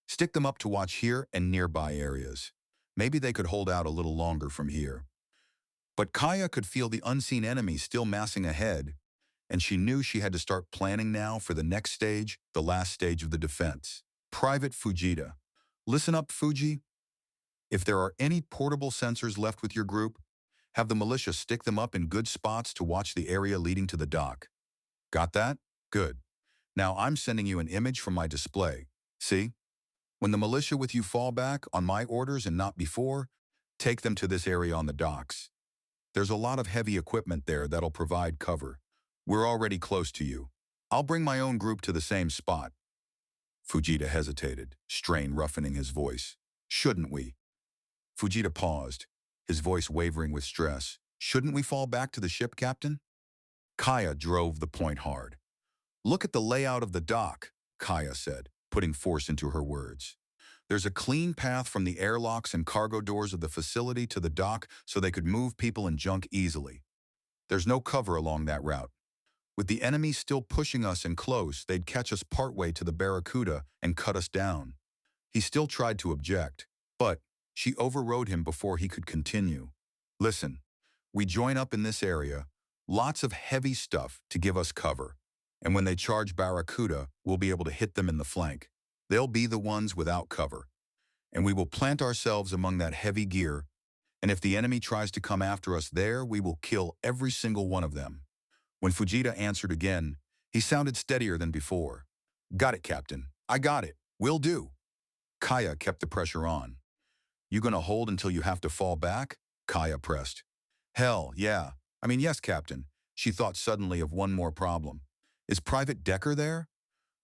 Stick them up to watch here and nearby areas. Maybe they could hold out a little longer from here. But Kaia could feel the unseen enemy still massing ahead, and she knew she had to start planning now for the next stage, the last stage of the defense. Private Fujita. Listen up, Fuji. If there are any portable sensors left with your group, have the militia stick them up in good spots to watch the area leading to the dock. Got that? Good. Now I'm sending you an image from my display. See? When the militia with you fall back, on my orders and not before, take them to this area on the docks. There's a lot of heavy equipment there that'll provide cover. We're already close to you. I'll bring my own group to the same spot. Fujita hesitated, strain roughening his voice. Shouldn't we? Fujita paused, his voice wavering with stress. Shouldn't we fall back to the ship, Captain? Kaia drove the point hard. Look at the layout of the dock, Kaia said, putting force into her words. There's a clean path from the airlocks and cargo doors of the facility to the dock so they could move people and junk easily. There's no cover along that route. With the enemy still pushing us and close, they'd catch us partway to the Barracuda and cut us down. He still tried to object, but she overrode him before he could continue. Listen, we join up in this area, lots of heavy stuff to give us cover, and when they charge Barracuda, we'll be able to hit them in the flank. They'll be the ones without cover, and we will plant ourselves among that heavy gear, and if the enemy tries to come after us there, we will kill every single one of them. When Fujita answered again, he sounded steadier than before. Got it, Captain. I got it. Will do. Kaia kept the pressure on. You gonna hold until you have to fall back? Kaia pressed. Hell, yeah. Yes, Captain. She thought suddenly of one more problem. Is Private Decker there?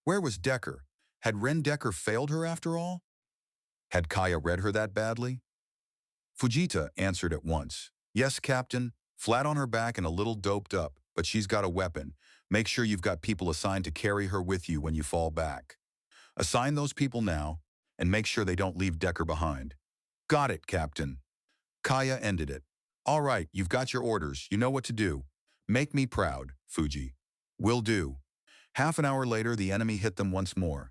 Where was Decker? Had Ren Decker failed her after all? Had Kaia read her that badly? Fujita answered at once. Yes, Captain. Flat on her back and a little doped up, but she's got a weapon. Make sure you've got people assigned to carry her with you when you fall back. Assign those people now, and make sure they don't leave Decker behind. Got it, Captain. Kaia ended it. All right, you've got your orders. You know what to do. Make me proud, Fuji. Will do. Half an hour later, the enemy hit them once more.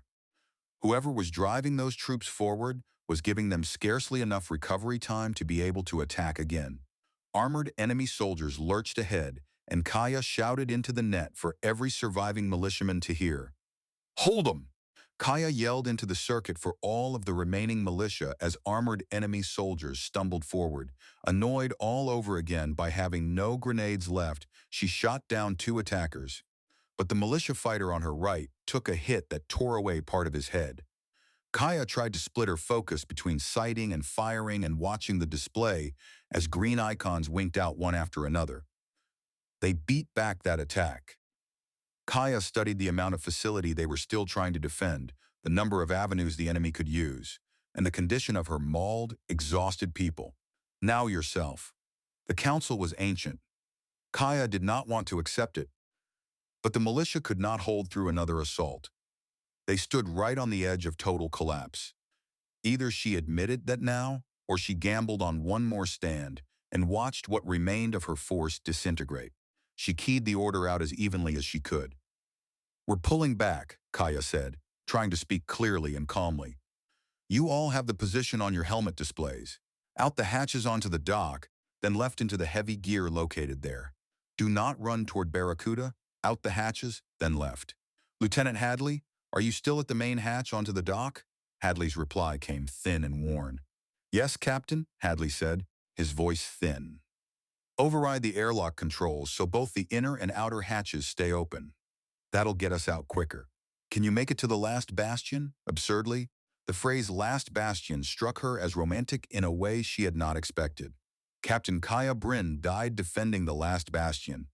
Whoever was driving those troops forward was giving them scarcely enough recovery time to be able to attack again. Armored enemy soldiers lurched ahead, and Kaia shouted into the net for every surviving militiaman to hear. Hold 'em! Kaia yelled into the circuit for all of the remaining militia as armored enemy soldiers stumbled forward. Annoyed all over again by having no grenades left, she shot down 2 attackers. But the militia fighter on her right took a hit that tore away part of his head. Kaia tried to split her focus between sighting and firing and watching the display as green icons winked out one after another. They beat back that attack. Kaia studied the amount of facility they were still trying to defend, the number of avenues the enemy could use, and the condition of her mauled, exhausted people. Now yourself. The council was ancient. Kaia did not want to accept it, but the militia could not hold through another assault. They stood right on the edge of total collapse. Either she admitted that now, or she gambled on one more stand and watched what remained of her force disintegrate. She keyed the order out as evenly as she could. "We're pulling back," Kaia said, trying to speak clearly and calmly. "You all have the position on your helmet displays. Out the hatches onto the dock, then left into the heavy gear located there. Do not run toward Barracuda, out the hatches, then left. Lieutenant Hadley, are you still at the main hatch onto the dock?" Hadley's reply came thin and worn. "Yes, Captain," Hadley said, his voice thin. "Override the airlock controls so both the inner and outer hatches stay open. That'll get us out quicker. Can you make it to the last bastion?" Absurdly, the phrase last bastion struck her as romantic in a way she had not expected. Captain Kaia Brynn died defending the last bastion.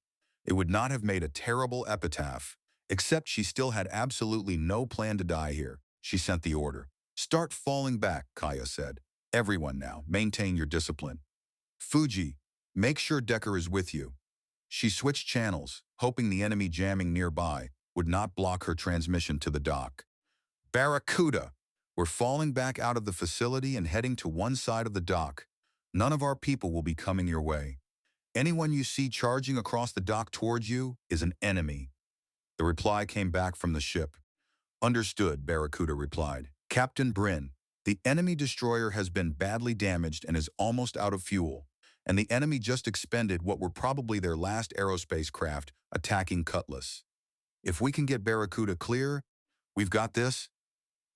It would not have made a terrible epitaph, except she still had absolutely no plan to die here. She sent the order. "Start falling back," Kaia said. "Everyone now, maintain your discipline. Fuji, make sure Decker is with you." She switched channels, hoping the enemy jamming nearby would not block her transmission to the dock. "Barracuda, we're falling back out of the facility and heading to one side of the dock. None of our people will be coming your way. Anyone you see charging across the dock towards you is an enemy." The reply came back from the ship. "Understood," Barracuda replied. "Captain Brynn, the enemy destroyer has been badly damaged and is almost out of fuel, and the enemy just expended what were probably their last aerospace craft attacking Cutlass. If we can get Barracuda clear, we've got this.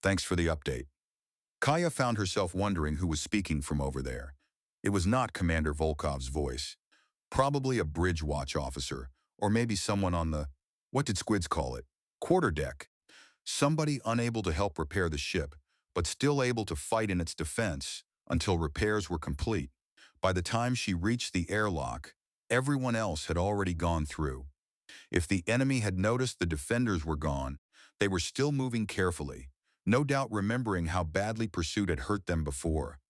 Thanks for the update." Kaia found herself wondering who was speaking from over there. It was not Commander Volkov's voice. Probably a bridge watch officer, or maybe someone on the, what did squids call it, quarterdeck. Somebody unable to help repair the ship, but still able to fight in its defense until repairs were complete. By the time she reached the airlock, everyone else had already gone through. If the enemy had noticed the defenders were gone, they were still moving carefully, no doubt remembering how badly pursuit had hurt them before.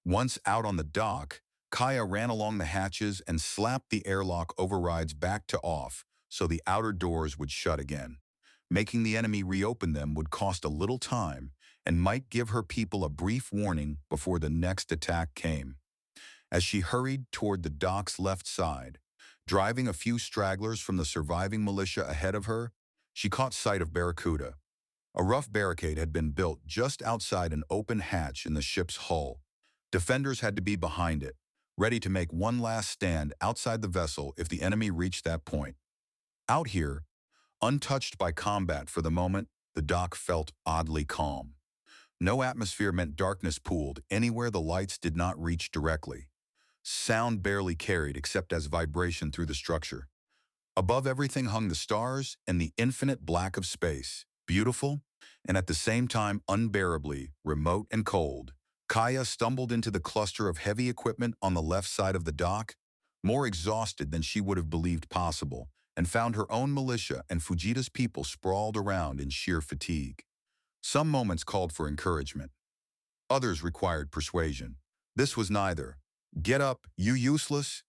Once out on the dock, Kaia ran along the hatches and slapped the airlock overrides back to off so the outer doors would shut again. Making the enemy reopen them would cost a little time and might give her people a brief warning before the next attack came. As she hurried toward the dock's left side, driving a few stragglers from the surviving militia ahead of her, she caught sight of Barracuda. A rough barricade had been built just outside an open hatch in the ship's hull. Defenders had to be behind it, ready to make one last stand outside the vessel if the enemy reached that point. Out here, untouched by combat for the moment, the dock felt oddly calm. No atmosphere meant darkness pooled anywhere the lights did not reach directly. Sound barely carried except as vibration through the structure. Above everything hung the stars and the infinite black of space, beautiful and at the same time unbearably remote and cold. Kaia stumbled into the cluster of heavy equipment on the left side of the dock, more exhausted than she would have believed possible, and found her own militia and Fujita's people sprawled around in sheer fatigue. Some moments called for encouragement. Others required persuasion. This was neither. "Get up, you useless."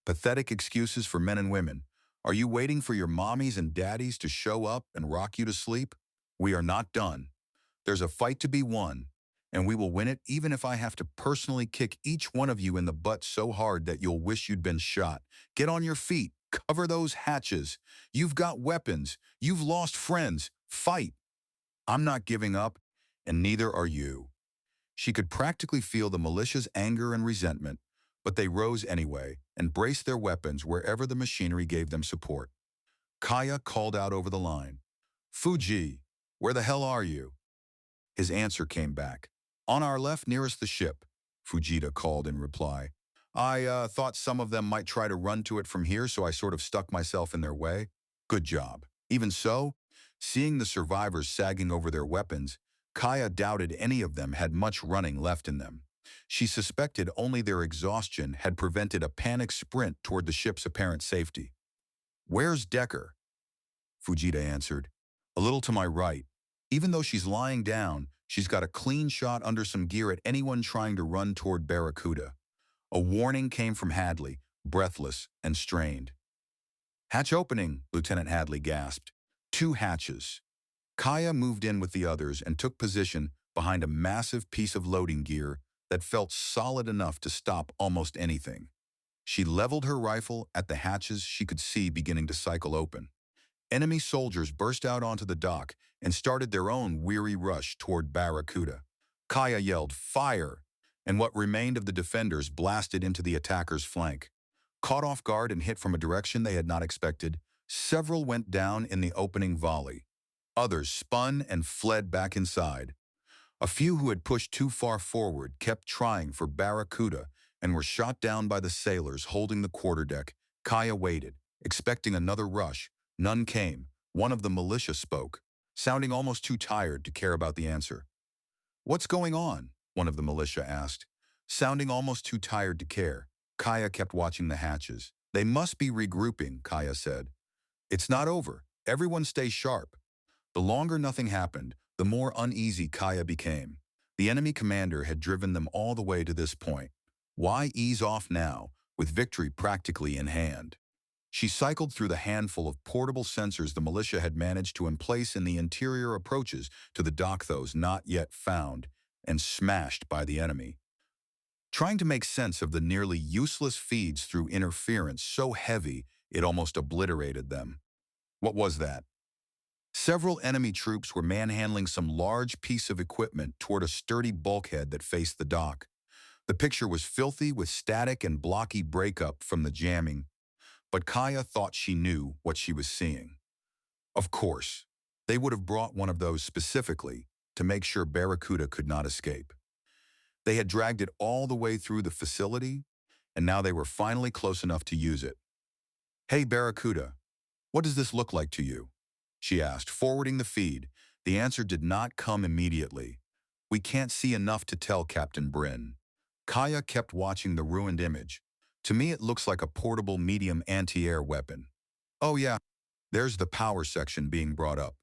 Pathetic excuses for men and women. Are you waiting for your mommies and daddies to show up and rock you to sleep? We are not done. There's a fight to be won, and we will win it even if I have to personally kick each one of you in the butt so hard that you'll wish you'd been shot. Get on your feet. Cover those hatches. You've got weapons. You've lost friends. Fight. I'm not giving up, and neither are you. She could practically feel the militia's anger and resentment, but they rose anyway and braced their weapons wherever the machinery gave them support. Kaia called out over the line, "Fuji, where the hell are you?" His answer came back. On our left nearest the ship, Fujita called in reply. I thought some of them might try to run to it from here, so I sort of stuck myself in their way. Good job. Even so, seeing the survivors sagging over their weapons, Kaia doubted any of them had much running left in them. She suspected only their exhaustion had prevented a panic sprint toward the ship's apparent safety. Where's Decker? Fujita answered. A little to my right. Even though she's lying down, she's got a clean shot under some gear at anyone trying to run toward Barracuda. A warning came from Hadley, breathless and strained. Hatch opening, Lieutenant Hadley gasped. 2 hatches. Kaia moved in with the others and took position behind a massive piece of loading gear that felt solid enough to stop almost anything. She leveled her rifle at the hatches she could see beginning to cycle open. Enemy soldiers burst out onto the dock and started their own weary rush toward Barracuda. Kaia yelled, "Fire!" and what remained of the defenders blasted into the attackers' flank. Caught off guard and hit from a direction they had not expected, several went down in the opening volley. Others spun and fled back inside. A few who had pushed too far forward kept trying for Barracuda and were shot down by the sailors holding the quarterdeck. Kaia waited, expecting another rush. None came. One of the militia spoke, sounding almost too tired to care about the answer. What's going on? One of the militia asked. Sounding almost too tired to care, Kaia kept watching the hatches. They must be regrouping, Kaia said. It's not over. Everyone stay sharp. The longer nothing happened, the more uneasy Kaia became. The enemy commander had driven them all the way to this point. Why ease off now, with victory practically in hand? She cycled through the handful of portable sensors the militia had managed to emplace in the interior approaches to the dock, those not yet found and smashed by the enemy. Trying to make sense of the nearly useless feeds through interference so heavy it almost obliterated them. What was that? Several enemy troops were manhandling some large piece of equipment toward a sturdy bulkhead that faced the dock. The picture was filthy with static and blocky breakup from the jamming, but Kaia thought she knew what she was seeing. Of course, they would have brought one of those specifically to make sure Barracuda could not escape. They had dragged it all the way through the facility, and now they were finally close enough to use it. Hey, Barracuda, what does this look like to you? She asked, forwarding the feed. The answer did not come immediately. We can't see enough to tell, Captain Brynn. Kaia kept watching the ruined image. To me, it looks like a portable medium anti-air weapon. Oh yeah, there's the power section being brought up.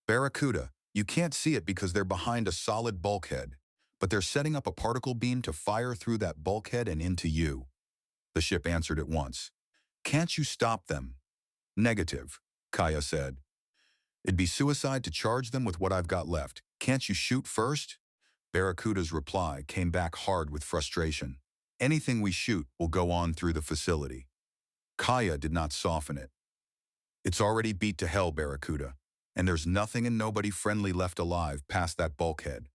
Barracuda, you can't see it because they're behind a solid bulkhead, but they're setting up a particle beam to fire through that bulkhead and into you. The ship answered at once. Can't you stop them? Negative, Kaia said. It'd be suicide to charge them with what I've got left. Can't you shoot first? Barracuda's reply came back hard with frustration. Anything we shoot will go on through the facility. Kaia did not soften it. It's already beat to hell, Barracuda, and there's nothing and nobody friendly left alive past that bulkhead.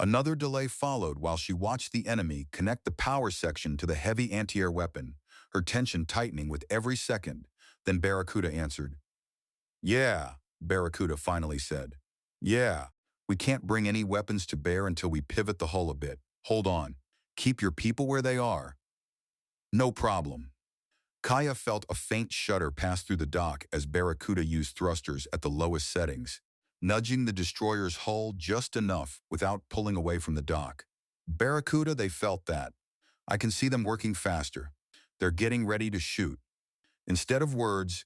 Another delay followed while she watched the enemy connect the power section to the heavy anti-air weapon, her tension tightening with every second. Then Barracuda answered. Yeah, Barracuda finally said. Yeah, we can't bring any weapons to bear until we pivot the hull a bit. Hold on. Keep your people where they are. No problem. Kaia felt a faint shudder pass through the dock as Barracuda used thrusters at the lowest settings, nudging the destroyer's hull just enough without pulling away from the dock. Barracuda, they felt that. I can see them working faster. They're getting ready to shoot. Instead of words,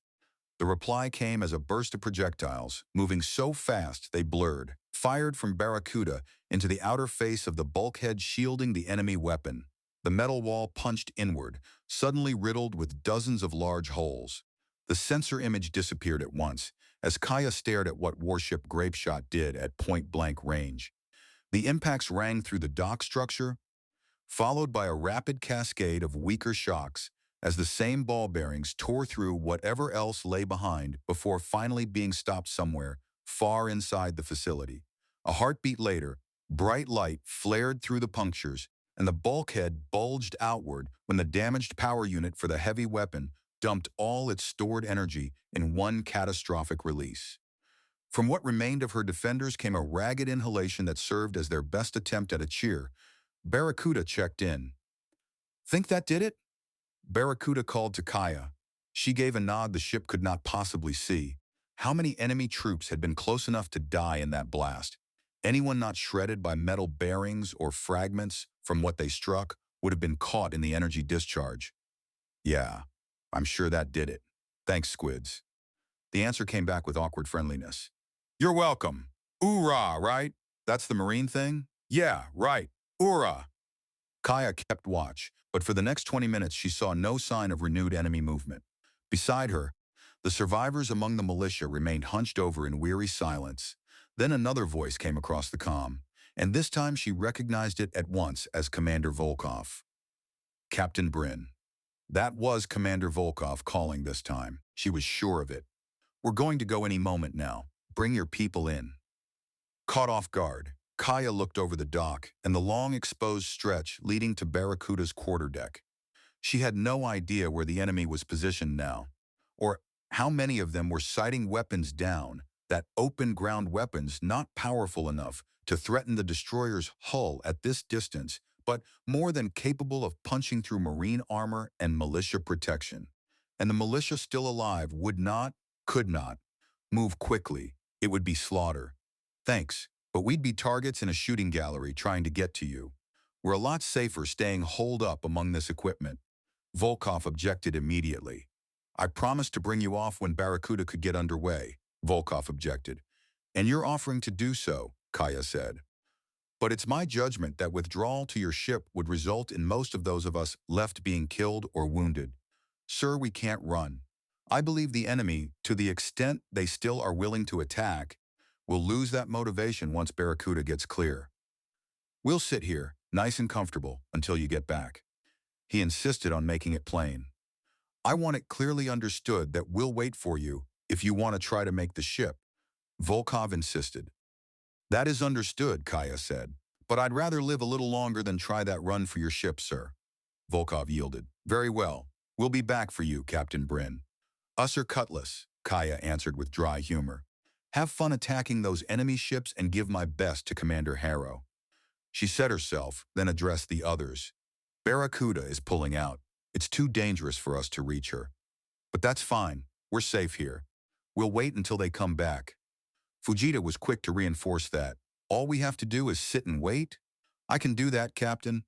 the reply came as a burst of projectiles, moving so fast they blurred, fired from Barracuda into the outer face of the bulkhead shielding the enemy weapon. The metal wall punched inward, suddenly riddled with dozens of large holes. The sensor image disappeared at once, as Kaia stared at what Warship Grapeshot did at point-blank range. The impacts rang through the dock structure, followed by a rapid cascade of weaker shocks as the same ball bearings tore through whatever else lay behind before finally being stopped somewhere far inside the facility. A heartbeat later, bright light flared through the punctures, and the bulkhead bulged outward when the damaged power unit for the heavy weapon dumped all its stored energy in one catastrophic release. From what remained of her defenders came a ragged inhalation that served as their best attempt at a cheer. Barracuda checked in. "Think that did it?" Barracuda called to Kaia. She gave a nod the ship could not possibly see. How many enemy troops had been close enough to die in that blast? Anyone not shredded by metal bearings or fragments from what they struck would have been caught in the energy discharge. "Yeah, I'm sure that did it. Thanks, squids." The answer came back with awkward friendliness. "You're welcome. Oorah, right? That's the marine thing?" "Yeah, right. Oorah." Kaia kept watch, but for the next 20 minutes she saw no sign of renewed enemy movement. Beside her, the survivors among the militia remained hunched over in weary silence. Then another voice came across the comm, and this time she recognized it at once as Commander Volkov. "Captain Brynn." That was Commander Volkov calling this time. She was sure of it. "We're going to go any moment now. Bring your people in." Caught off guard, Kaia looked over the dock and the long exposed stretch leading to Barracuda's quarterdeck. She had no idea where the enemy was positioned now, or how many of them were sighting weapons down, that open ground weapons not powerful enough to threaten the destroyer's hull at this distance, but more than capable of punching through marine armor and militia protection. And the militia still alive would not, could not, move quickly. It would be slaughter. "Thanks, but we'd be targets in a shooting gallery trying to get to you. We're a lot safer staying holed up among this equipment." Volkov objected immediately. "I promised to bring you off when Barracuda could get underway," Volkov objected. "And you're offering to do so," Kaia said. "But it's my judgment that withdrawal to your ship would result in most of those of us left being killed or wounded. Sir, we can't run. I believe the enemy, to the extent they still are willing to attack, will lose that motivation once Barracuda gets clear. We'll sit here, nice and comfortable, until you get back." He insisted on making it plain. "I want it clearly understood that we'll wait for you if you want to try to make the ship," Volkov insisted. "That is understood," Kaia said. "But I'd rather live a little longer than try that run for your ship, sir." Volkov yielded. "Very well. We'll be back for you, Captain Brynn." "Us or Cutlass," Kaia answered with dry humor. "Have fun attacking those enemy ships and give my best to Commander Harrow." She said herself, then addressed the others. "Barracuda is pulling out. It's too dangerous for us to reach her. But that's fine. We're safe here. We'll wait until they come back." Fujita was quick to reinforce that. "All we have to do is sit and wait?" "I can do that, Captain."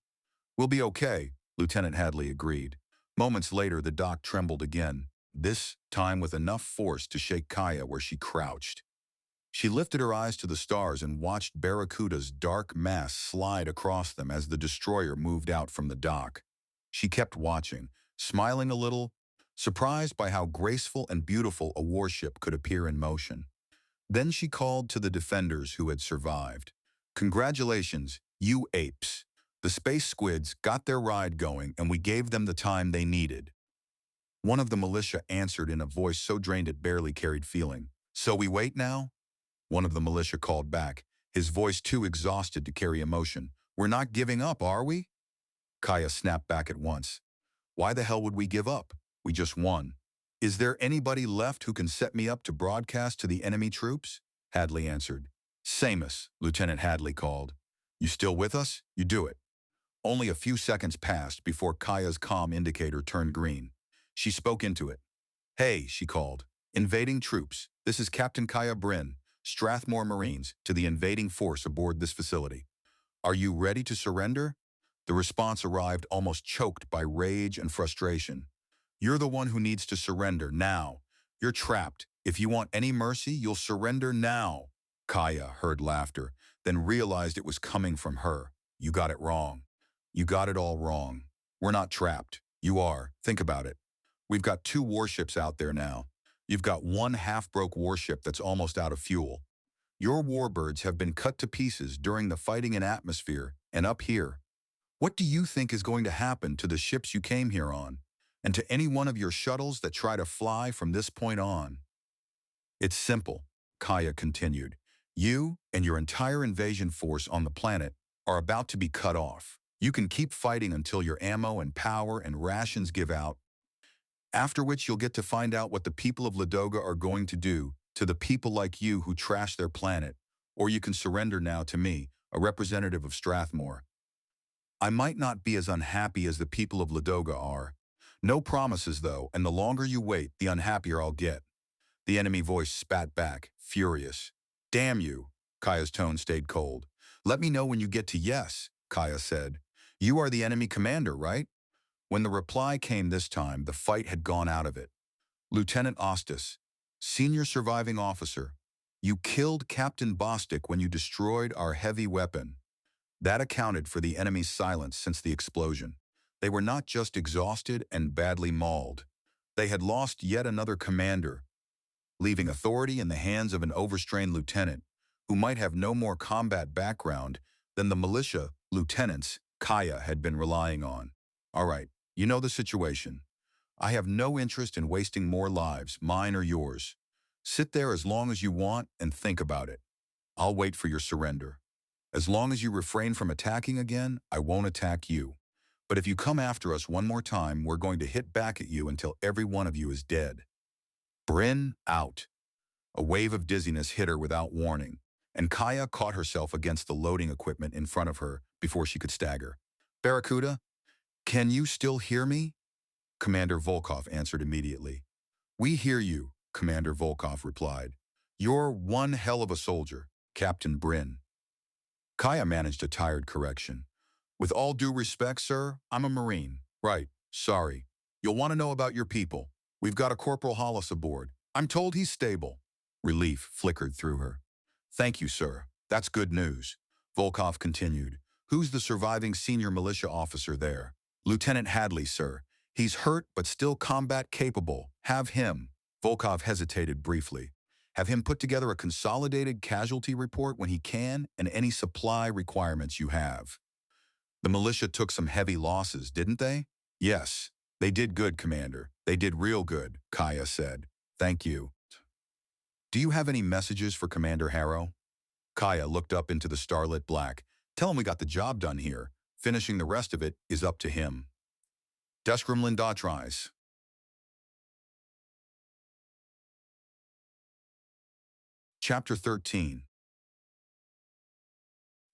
"We'll be okay," Lieutenant Hadley agreed. Moments later, the dock trembled again, this time with enough force to shake Kaia where she crouched. She lifted her eyes to the stars and watched Barracuda's dark mass slide across them as the destroyer moved out from the dock. She kept watching, smiling a little, surprised by how graceful and beautiful a warship could appear in motion. Then she called to the defenders who had survived. "Congratulations, you apes. The space squids got their ride going and we gave them the time they needed." One of the militia answered in a voice so drained it barely carried feeling. "So we wait now?" One of the militia called back, his voice too exhausted to carry emotion. "We're not giving up, are we?" Kaia snapped back at once. "Why the hell would we give up? We just won." "Is there anybody left who can set me up to broadcast to the enemy troops?" Hadley answered. "Samus," Lieutenant Hadley called. "You still with us? You do it." Only a few seconds passed before Kaia's comm indicator turned green. She spoke into it. "Hey," she called. "Invading troops. This is Captain Kaia Brynn, Strathmore Marines, to the invading force aboard this facility. Are you ready to surrender?" The response arrived almost choked by rage and frustration. "You're the one who needs to surrender now. You're trapped. If you want any mercy, you'll surrender now." Kaia heard laughter, then realized it was coming from her. "You got it wrong. You got it all wrong. We're not trapped. You are. Think about it. We've got 2 warships out there now. You've got 1 half-broke warship that's almost out of fuel. Your warbirds have been cut to pieces during the fighting in atmosphere and up here. What do you think is going to happen to the ships you came here on, and to any one of your shuttles that try to fly from this point on?" "It's simple," Kaia continued. "You and your entire invasion force on the planet are about to be cut off. You can keep fighting until your ammo and power and rations give out, after which you'll get to find out what the people of Ladoga are going to do to the people like you who trash their planet, or you can surrender now to me, a representative of Strathmore. I might not be as unhappy as the people of Ladoga are. No promises, though, and the longer you wait, the unhappier I'll get. The enemy voice spat back, furious. Damn you. Kaia's tone stayed cold. Let me know when you get to yes, Kaia said. You are the enemy commander, right? When the reply came this time, the fight had gone out of it. Lieutenant Ostis, senior surviving officer, you killed Captain Bostic when you destroyed our heavy weapon. That accounted for the enemy's silence since the explosion. They were not just exhausted and badly mauled. They had lost yet another commander, leaving authority in the hands of an overstrained lieutenant who might have no more combat background than the militia lieutenants Kaia had been relying on. All right, you know the situation. I have no interest in wasting more lives, mine or yours. Sit there as long as you want and think about it. I'll wait for your surrender. As long as you refrain from attacking again, I won't attack you. But if you come after us one more time, we're going to hit back at you until every one of you is dead. Brynn out. A wave of dizziness hit her without warning, and Kaia caught herself against the loading equipment in front of her before she could stagger. Barracuda, can you still hear me? Commander Volkov answered immediately. We hear you, Commander Volkov replied. You're one hell of a soldier, Captain Brynn. Kaia managed a tired correction. With all due respect, sir, I'm a Marine. Right, sorry. You'll want to know about your people. We've got a Corporal Hollis aboard. I'm told he's stable. Relief flickered through her. Thank you, sir. That's good news. Volkov continued. Who's the surviving senior militia officer there? Lieutenant Hadley, sir. He's hurt but still combat capable. Have him. Volkov hesitated briefly. Have him put together a consolidated casualty report when he can and any supply requirements you have. The militia took some heavy losses, didn't they? Yes. They did good, Commander. They did real good, Kaia said. Thank you. Do you have any messages for Commander Harrow? Kaia looked up into the starlit black. Tell him we got the job done here. Finishing the rest of it is up to him. Deskrumlin Dotrais. Chapter 13.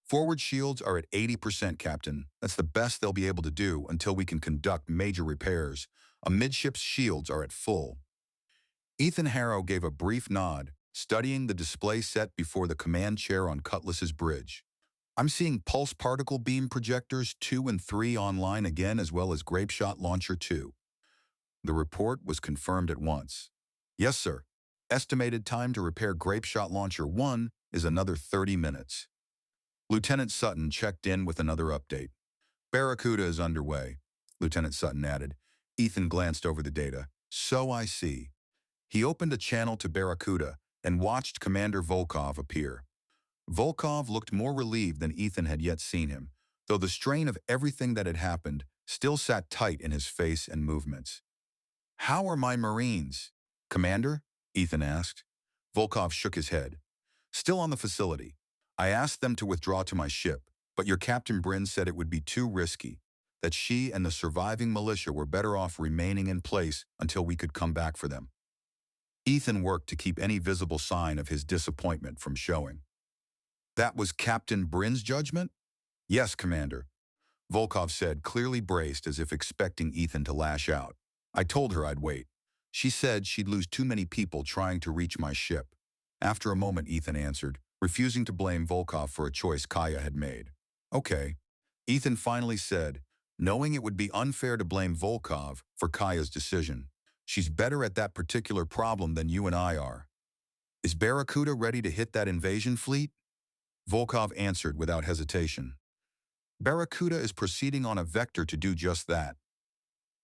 Forward shields are at 80%, Captain. That's the best they'll be able to do until we can conduct major repairs. Amidships shields are at full. Ethan Harrow gave a brief nod, studying the display set before the command chair on Cutlass's bridge. I'm seeing pulse particle beam projectors 2 and 3 online again, as well as grape shot launcher 2. The report was confirmed at once. Yes, sir. Estimated time to repair grape shot launcher 1 is another 30 minutes. Lieutenant Sutton checked in with another update. Barracuda is underway, Lieutenant Sutton added. Ethan glanced over the data. So I see. He opened a channel to Barracuda and watched Commander Volkov appear. Volkov looked more relieved than Ethan had yet seen him, though the strain of everything that had happened still sat tight in his face and movements. How are my Marines? Commander? Ethan asked. Volkov shook his head. Still on the facility. I asked them to withdraw to my ship, but your Captain Brynn said it would be too risky, that she and the surviving militia were better off remaining in place until we could come back for them. Ethan worked to keep any visible sign of his disappointment from showing. That was Captain Brynn's judgment? Yes, Commander. Volkov said, clearly braced as if expecting Ethan to lash out. I told her I'd wait. She said she'd lose too many people trying to reach my ship. After a moment, Ethan answered, refusing to blame Volkov for a choice Kaia had made. Okay. Ethan finally said, knowing it would be unfair to blame Volkov for Kaia's decision. She's better at that particular problem than you and I are. Is Barracuda ready to hit that invasion fleet? Volkov answered without hesitation. Barracuda is proceeding on a vector to do just that.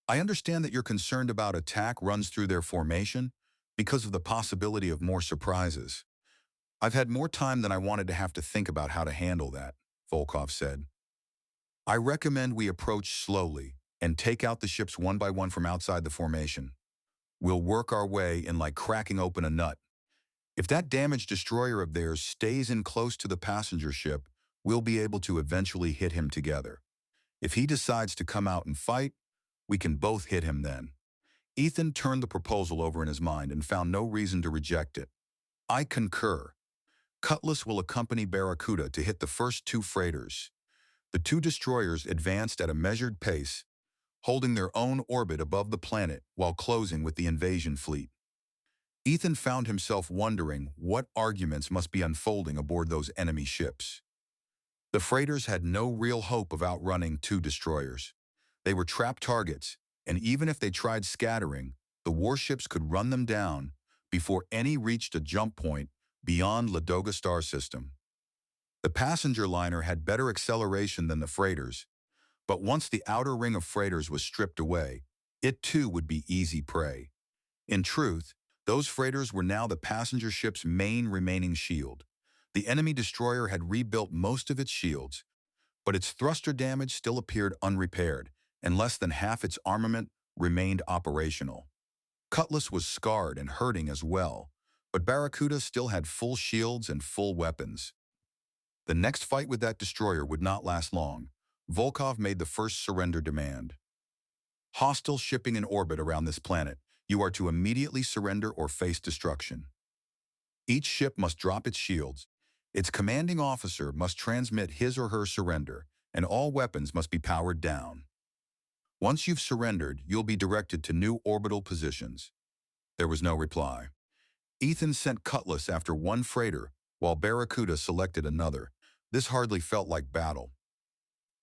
I understand that you're concerned about attack runs through their formation because of the possibility of more surprises. I've had more time than I wanted to have to think about how to handle that, Volkov said. I recommend we approach slowly and take out the ships one by one from outside the formation. We'll work our way in like cracking open a nut. If that damaged destroyer of theirs stays in close to the passenger ship, we'll be able to eventually hit him together. If he decides to come out and fight, we can both hit him then. Ethan turned the proposal over in his mind and found no reason to reject it. I concur. Cutlass will accompany Barracuda to hit the first two freighters. The two destroyers advanced at a measured pace, holding their own orbit above the planet while closing with the invasion fleet. Ethan found himself wondering what arguments must be unfolding aboard those enemy ships. The freighters had no real hope of outrunning two destroyers. They were trapped targets, and even if they tried scattering, the warships could run them down before any reached a jump point beyond Ladoga star system. The passenger liner had better acceleration than the freighters, but once the outer ring of freighters was stripped away, it too would be easy prey. In truth, those freighters were now the passenger ship's main remaining shield. The enemy destroyer had rebuilt most of its shields, but its thruster damage still appeared unrepaired, and less than half its armament remained operational. Cutlass was scarred and hurting as well, but Barracuda still had full shields and full weapons. The next fight with that destroyer would not last long. Volkov made the first surrender demand. Hostile shipping in orbit around this planet. You are to immediately surrender or face destruction. Each ship must drop its shields. Its commanding officer must transmit his or her surrender, and all weapons must be powered down. Once you've surrendered, you'll be directed to new orbital positions. There was no reply. Ethan sent Cutlass after one freighter, while Barracuda selected another. This hardly felt like battle.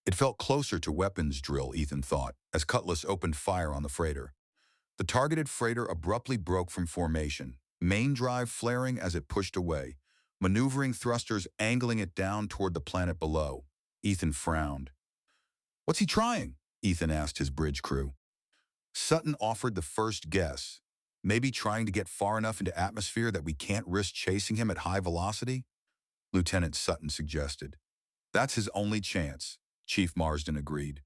It felt closer to weapons drill, Ethan thought, as Cutlass opened fire on the freighter. The targeted freighter abruptly broke from formation, main drive flaring as it pushed away, maneuvering thrusters angling it down toward the planet below. Ethan frowned. "What's he trying?" Ethan asked his bridge crew. Sutton offered the first guess. Maybe trying to get far enough into atmosphere that we can't risk chasing him at high velocity? Lieutenant Sutton suggested. That's his only chance, Chief Marsden agreed.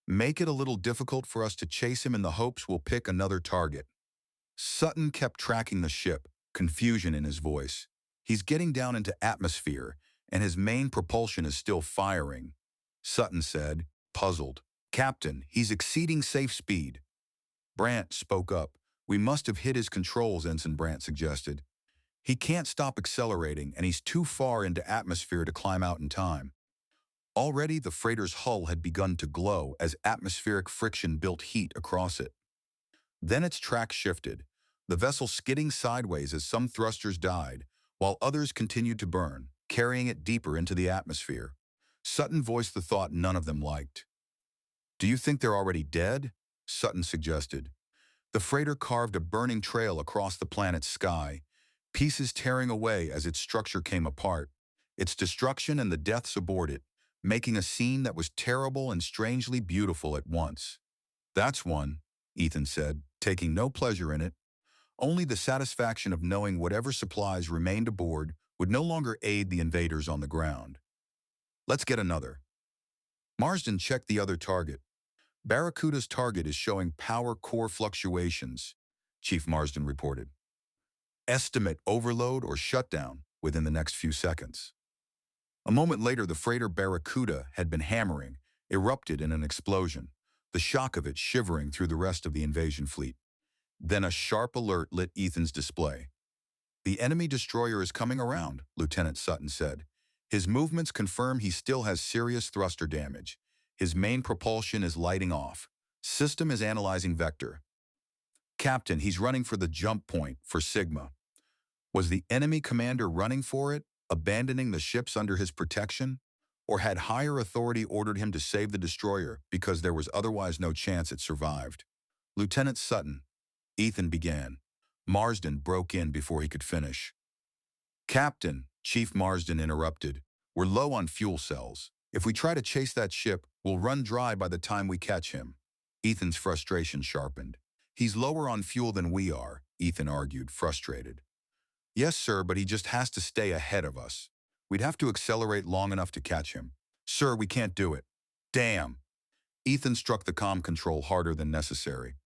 Make it a little difficult for us to chase him in the hopes we'll pick another target. Sutton kept tracking the ship, confusion in his voice. He's getting down into atmosphere, and his main propulsion is still firing. Sutton said, puzzled. Captain, he's exceeding safe speed. Brandt spoke up. We must have hit his controls, Ensign Brandt suggested. He can't stop accelerating, and he's too far into atmosphere to climb out in time. Already, the freighter's hull had begun to glow as atmospheric friction built heat across it. Then its track shifted, the vessel skidding sideways as some thrusters died, while others continued to burn, carrying it deeper into the atmosphere. Sutton voiced the thought none of them liked. Do you think they're already dead? Sutton suggested. The freighter carved a burning trail across the planet's sky, pieces tearing away as its structure came apart, its destruction and the deaths aboard it, making a scene that was terrible and strangely beautiful at once. That's one, Ethan said, taking no pleasure in it. Only the satisfaction of knowing whatever supplies remained aboard would no longer aid the invaders on the ground. Let's get another. Marsden checked the other target. Barracuda's target is showing power core fluctuations, Chief Marsden reported. Estimate overload or shutdown within the next few seconds. A moment later, the freighter Barracuda had been hammering, erupted in an explosion, the shock of it shivering through the rest of the invasion fleet. Then a sharp alert lit Ethan's display. The enemy destroyer is coming around, Lieutenant Sutton said. His movements confirm he still has serious thruster damage. His main propulsion is lighting off. System is analyzing vector. Captain, he's running for the jump point for Sigma. Was the enemy commander running for it, abandoning the ships under his protection? Or had higher authority ordered him to save the destroyer because there was otherwise no chance it survived? Lieutenant Sutton, Ethan began. Marsden broke in before he could finish. Captain, Chief Marsden interrupted, we're low on fuel cells. If we try to chase that ship, we'll run dry by the time we catch him. Ethan's frustration sharpened. He's lower on fuel than we are, Ethan argued, frustrated. Yes, sir, but he just has to stay ahead of us. We'd have to accelerate long enough to catch him. Sir, we can't do it. Damn. Ethan struck the comm control harder than necessary.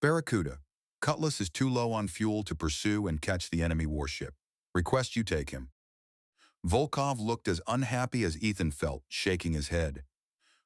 Barracuda, Cutlass is too low on fuel to pursue and catch the enemy warship. Request you take him. Volkov looked as unhappy as Ethan felt, shaking his head.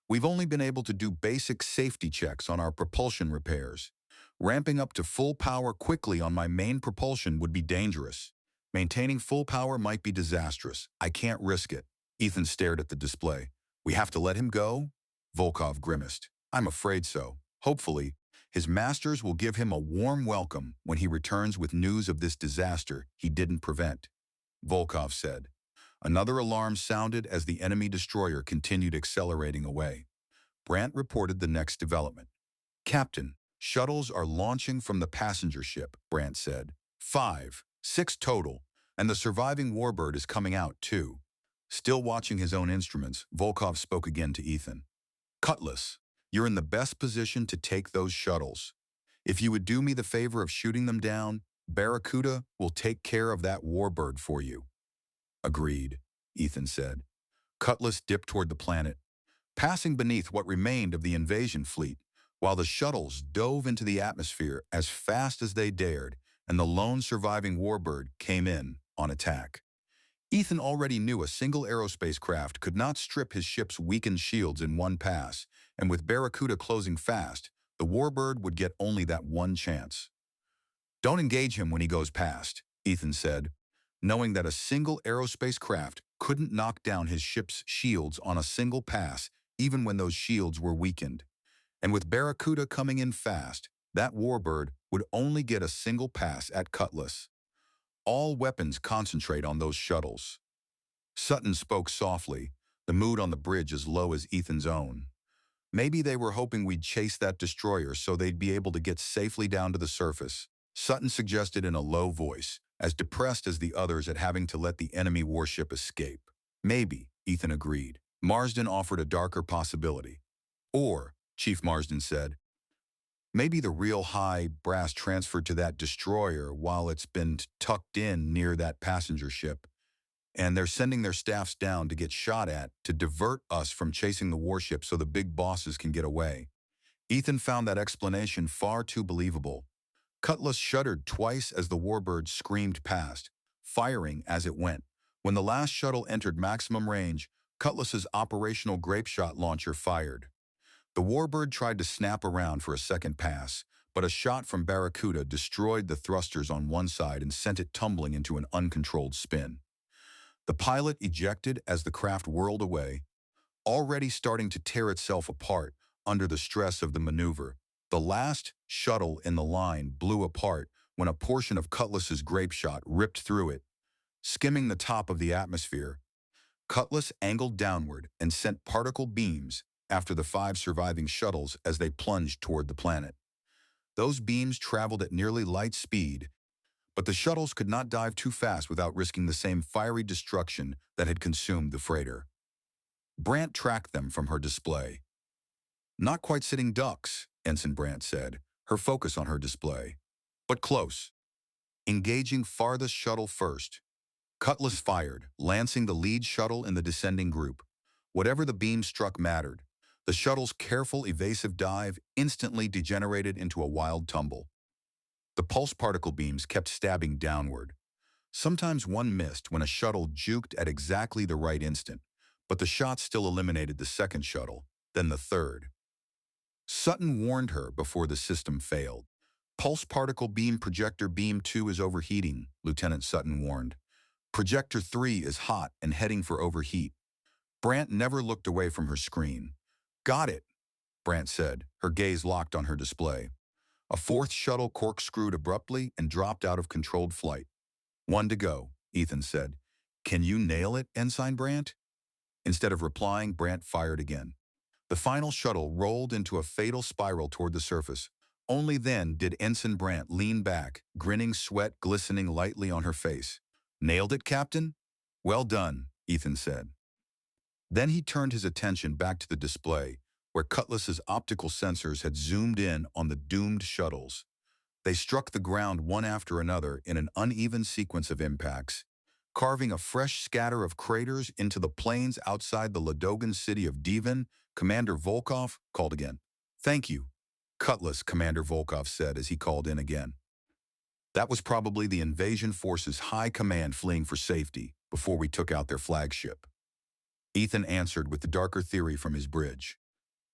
We've only been able to do basic safety checks on our propulsion repairs. Ramping up to full power quickly on my main propulsion would be dangerous. Maintaining full power might be disastrous. I can't risk it. Ethan stared at the display. We have to let him go? Volkov grimaced. I'm afraid so. Hopefully, his masters will give him a warm welcome when he returns with news of this disaster he didn't prevent, Volkov said. Another alarm sounded as the enemy destroyer continued accelerating away. Brant reported the next development. Captain, shuttles are launching from the passenger ship, Brant said. 5, 6 total, and the surviving warbird is coming out too. Still watching his own instruments, Volkov spoke again to Ethan. Cutlass, you're in the best position to take those shuttles. If you would do me the favor of shooting them down, Barracuda will take care of that warbird for you. Agreed, Ethan said. Cutlass dipped toward the planet, passing beneath what remained of the invasion fleet, while the shuttles dove into the atmosphere as fast as they dared, and the lone surviving warbird came in on attack. Ethan already knew a single aerospace craft could not strip his ship's weakened shields in one pass, and with Barracuda closing fast, the warbird would get only that one chance. Don't engage him when he goes past, Ethan said, knowing that a single aerospace craft couldn't knock down his ship's shields on a single pass, even when those shields were weakened. And with Barracuda coming in fast, that warbird would only get a single pass at Cutlass. All weapons concentrate on those shuttles. Sutton spoke softly, the mood on the bridge as low as Ethan's own. Maybe they were hoping we'd chase that destroyer so they'd be able to get safely down to the surface, Sutton suggested in a low voice, as depressed as the others at having to let the enemy warship escape. Maybe, Ethan agreed. Marsden offered a darker possibility. Or, Chief Marsden said, maybe the real high brass transferred to that destroyer while it's been tucked in near that passenger ship, and they're sending their staffs down to get shot at to divert us from chasing the warship so the big bosses can get away. Ethan found that explanation far too believable. Cutlass shuddered twice as the warbird screamed past, firing as it went. When the last shuttle entered maximum range, Cutlass's operational grape shot launcher fired. The warbird tried to snap around for a second pass, but a shot from Barracuda destroyed the thrusters on one side and sent it tumbling into an uncontrolled spin. The pilot ejected as the craft whirled away, already starting to tear itself apart under the stress of the maneuver. The last shuttle in the line blew apart when a portion of Cutlass's grape shot ripped through it, skimming the top of the atmosphere. Cutlass angled downward and sent particle beams after the 5 surviving shuttles as they plunged toward the planet. Those beams traveled at nearly light speed, but the shuttles could not dive too fast without risking the same fiery destruction that had consumed the freighter. Brant tracked them from her display. Not quite sitting ducks, Ensign Brant said, her focus on her display. But close. Engaging farthest shuttle first. Cutlass fired, lancing the lead shuttle in the descending group. Whatever the beam struck mattered. The shuttle's careful, evasive dive instantly degenerated into a wild tumble. The pulse particle beams kept stabbing downward. Sometimes one missed when a shuttle juked at exactly the right instant, but the shot still eliminated the second shuttle, then the third. Sutton warned her before the system failed. Pulse particle beam projector beam 2 is overheating, Lieutenant Sutton warned. Projector 3 is hot and heading for overheat. Brant never looked away from her screen. Got it, Brant said, her gaze locked on her display. A 4th shuttle corkscrewed abruptly and dropped out of controlled flight. 1 to go, Ethan said. Can you nail it, Ensign Brant? Instead of replying, Brant fired again. The final shuttle rolled into a fatal spiral toward the surface. Only then did Ensign Brant lean back, grinning, sweat glistening lightly on her face. Nailed it, Captain? Well done, Ethan said. Then he turned his attention back to the display, where Cutlass's optical sensors had zoomed in on the doomed shuttles. They struck the ground one after another in an uneven sequence of impacts, carving a fresh scatter of craters into the plains outside the Ladogan city of Devon. Commander Volkov called again. Thank you, Cutlass, Commander Volkov said as he called in again. That was probably the invasion force's high command fleeing for safety before we took out their flagship. Ethan answered with the darker theory from his bridge.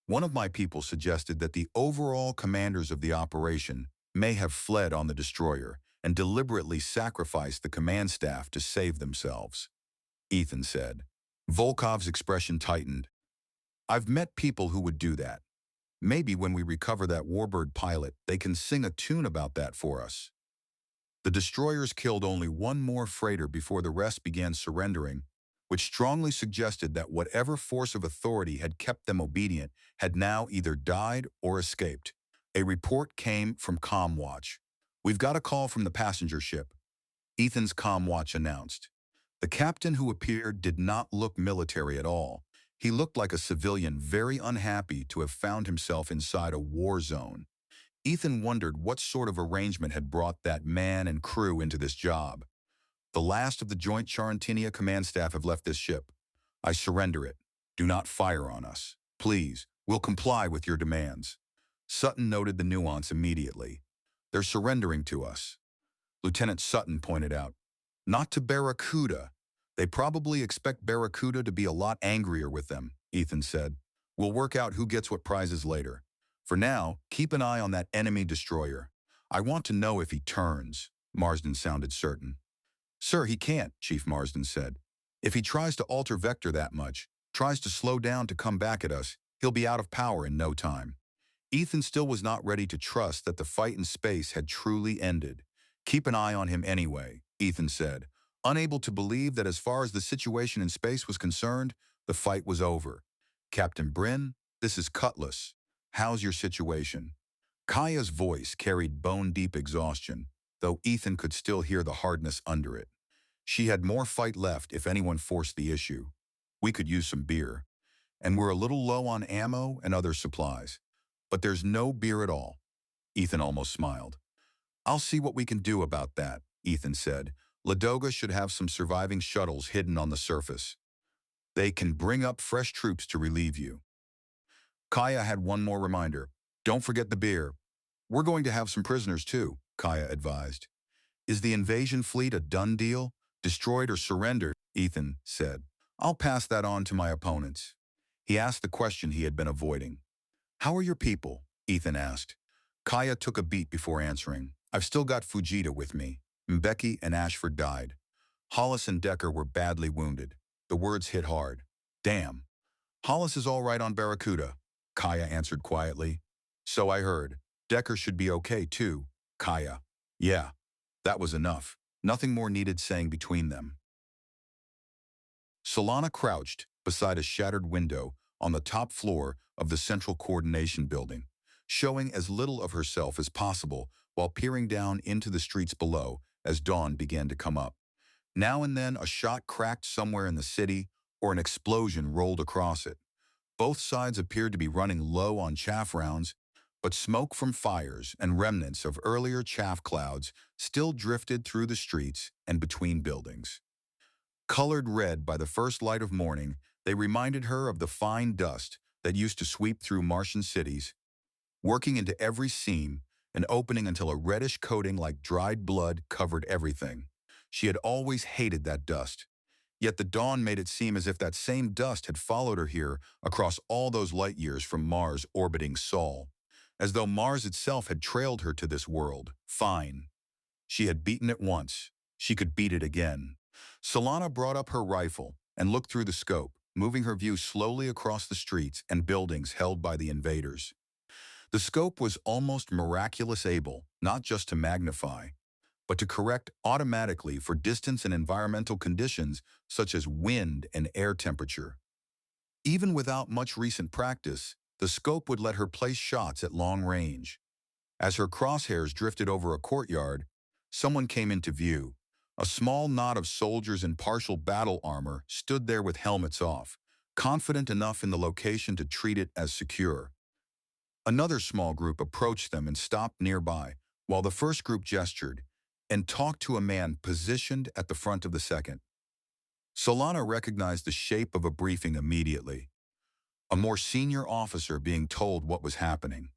One of my people suggested that the overall commanders of the operation may have fled on the destroyer, and deliberately sacrificed the command staff to save themselves, Ethan said. Volkov's expression tightened. I've met people who would do that. Maybe when we recover that warbird pilot, they can sing a tune about that for us. The destroyers killed only one more freighter before the rest began surrendering, which strongly suggested that whatever force of authority had kept them obedient had now either died or escaped. A report came from CommWatch. We've got a call from the passenger ship, Ethan's CommWatch announced. The captain who appeared did not look military at all. He looked like a civilian very unhappy to have found himself inside a war zone. Ethan wondered what sort of arrangement had brought that man and crew into this job. The last of the joint Charun and Tinia command staff have left this ship. I surrender it. Do not fire on us. Please, we'll comply with your demands. Sutton noted the nuance immediately. They're surrendering to us. Lieutenant Sutton pointed out. Not to Barracuda. They probably expect Barracuda to be a lot angrier with them, Ethan said. We'll work out who gets what prizes later. For now, keep an eye on that enemy destroyer. I want to know if he turns, Marsden sounded certain. Sir, he can't, Chief Marsden said. If he tries to alter vector that much, tries to slow down to come back at us, he'll be out of power in no time. Ethan still was not ready to trust that the fight in space had truly ended. Keep an eye on him anyway, Ethan said, unable to believe that as far as the situation in space was concerned, the fight was over. Captain Brynn, this is Cutlass. How's your situation? Kaia's voice carried bone-deep exhaustion, though Ethan could still hear the hardness under it. She had more fight left if anyone forced the issue. We could use some beer. And we're a little low on ammo and other supplies. But there's no beer at all. Ethan almost smiled. I'll see what we can do about that, Ethan said. Ladoga should have some surviving shuttles hidden on the surface. They can bring up fresh troops to relieve you. Kaia had one more reminder. Don't forget the beer. We're going to have some prisoners too, Kaia advised. Is the invasion fleet a done deal? Destroyed or surrendered? Ethan said. I'll pass that on to my opponents. He asked the question he had been avoiding. How are your people? Ethan asked. Kaia took a beat before answering. I've still got Fujita with me. Mbeki and Ashford died. Hollis and Decker were badly wounded. The words hit hard. Damn. Hollis is all right on Barracuda, Kaia answered quietly. So I heard. Decker should be okay too, Kaia. Yeah, that was enough. Nothing more needed saying between them. Solana crouched beside a shattered window on the top floor of the Central Coordination Building, showing as little of herself as possible while peering down into the streets below as dawn began to come up. Now and then a shot cracked somewhere in the city or an explosion rolled across it. Both sides appeared to be running low on chaff rounds, but smoke from fires and remnants of earlier chaff clouds still drifted through the streets and between buildings. Colored red by the first light of morning, they reminded her of the fine dust that used to sweep through Martian cities, working into every seam and opening until a reddish coating like dried blood covered everything. She had always hated that dust. Yet the dawn made it seem as if that same dust had followed her here across all those light years from Mars orbiting Sol, as though Mars itself had trailed her to this world. Fine. She had beaten it once. She could beat it again. Solana brought up her rifle and looked through the scope, moving her view slowly across the streets and buildings held by the invaders. The scope was almost miraculous able, not just to magnify, but to correct automatically for distance and environmental conditions such as wind and air temperature. Even without much recent practice, the scope would let her place shots at long range. As her crosshairs drifted over a courtyard, someone came into view. A small knot of soldiers in partial battle armor stood there with helmets off, confident enough in the location to treat it as secure. Another small group approached them and stopped nearby, while the first group gestured and talked to a man positioned at the front of the second. Solana recognized the shape of a briefing immediately. A more senior officer being told what was happening.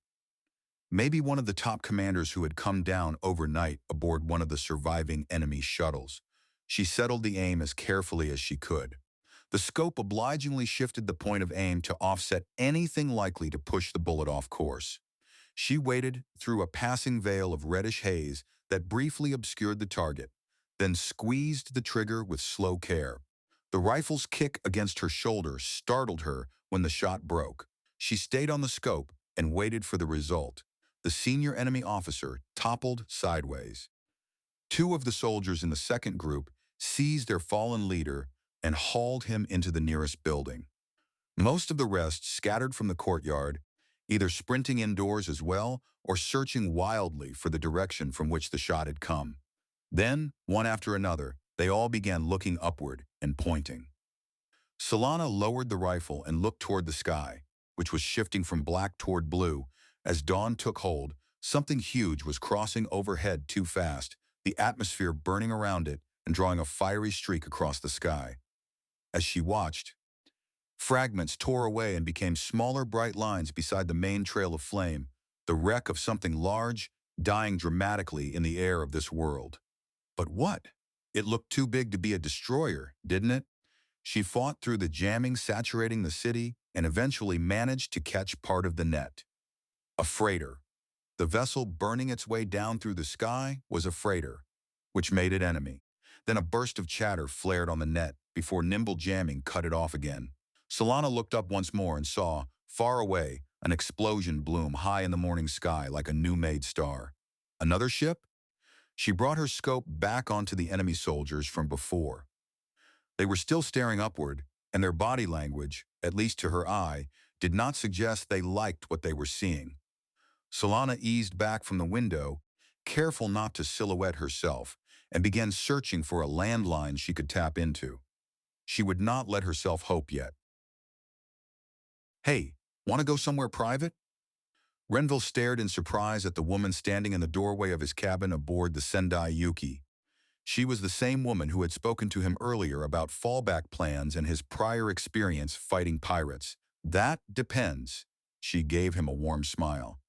Maybe one of the top commanders who had come down overnight aboard one of the surviving enemy shuttles. She settled the aim as carefully as she could. The scope obligingly shifted the point of aim to offset anything likely to push the bullet off course. She waited through a passing veil of reddish haze that briefly obscured the target, then squeezed the trigger with slow care. The rifle's kick against her shoulder startled her when the shot broke. She stayed on the scope and waited for the result. The senior enemy officer toppled sideways. Two of the soldiers in the second group seized their fallen leader and hauled him into the nearest building. Most of the rest scattered from the courtyard, either sprinting indoors as well or searching wildly for the direction from which the shot had come. Then, one after another, they all began looking upward and pointing. Solana lowered the rifle and looked toward the sky, which was shifting from black toward blue. As dawn took hold, something huge was crossing overhead too fast, the atmosphere burning around it and drawing a fiery streak across the sky. As she watched, fragments tore away and became smaller bright lines beside the main trail of flame, the wreck of something large, dying dramatically in the air of this world. But what? It looked too big to be a destroyer, didn't it? She fought through the jamming saturating the city and eventually managed to catch part of the net. A freighter. The vessel burning its way down through the sky was a freighter, which made it enemy. Then a burst of chatter flared on the net before nimble jamming cut it off again. Solana looked up once more and saw, far away, an explosion bloom high in the morning sky like a new-made star. Another ship? She brought her scope back onto the enemy soldiers from before. They were still staring upward, and their body language, at least to her eye, did not suggest they liked what they were seeing. Solana eased back from the window, careful not to silhouette herself, and began searching for a landline she could tap into. She would not let herself hope yet. "Hey, want to go somewhere private?" Renville stared in surprise at the woman standing in the doorway of his cabin aboard the Sendai Yuki. She was the same woman who had spoken to him earlier about fallback plans and his prior experience fighting pirates. "That depends." She gave him a warm smile.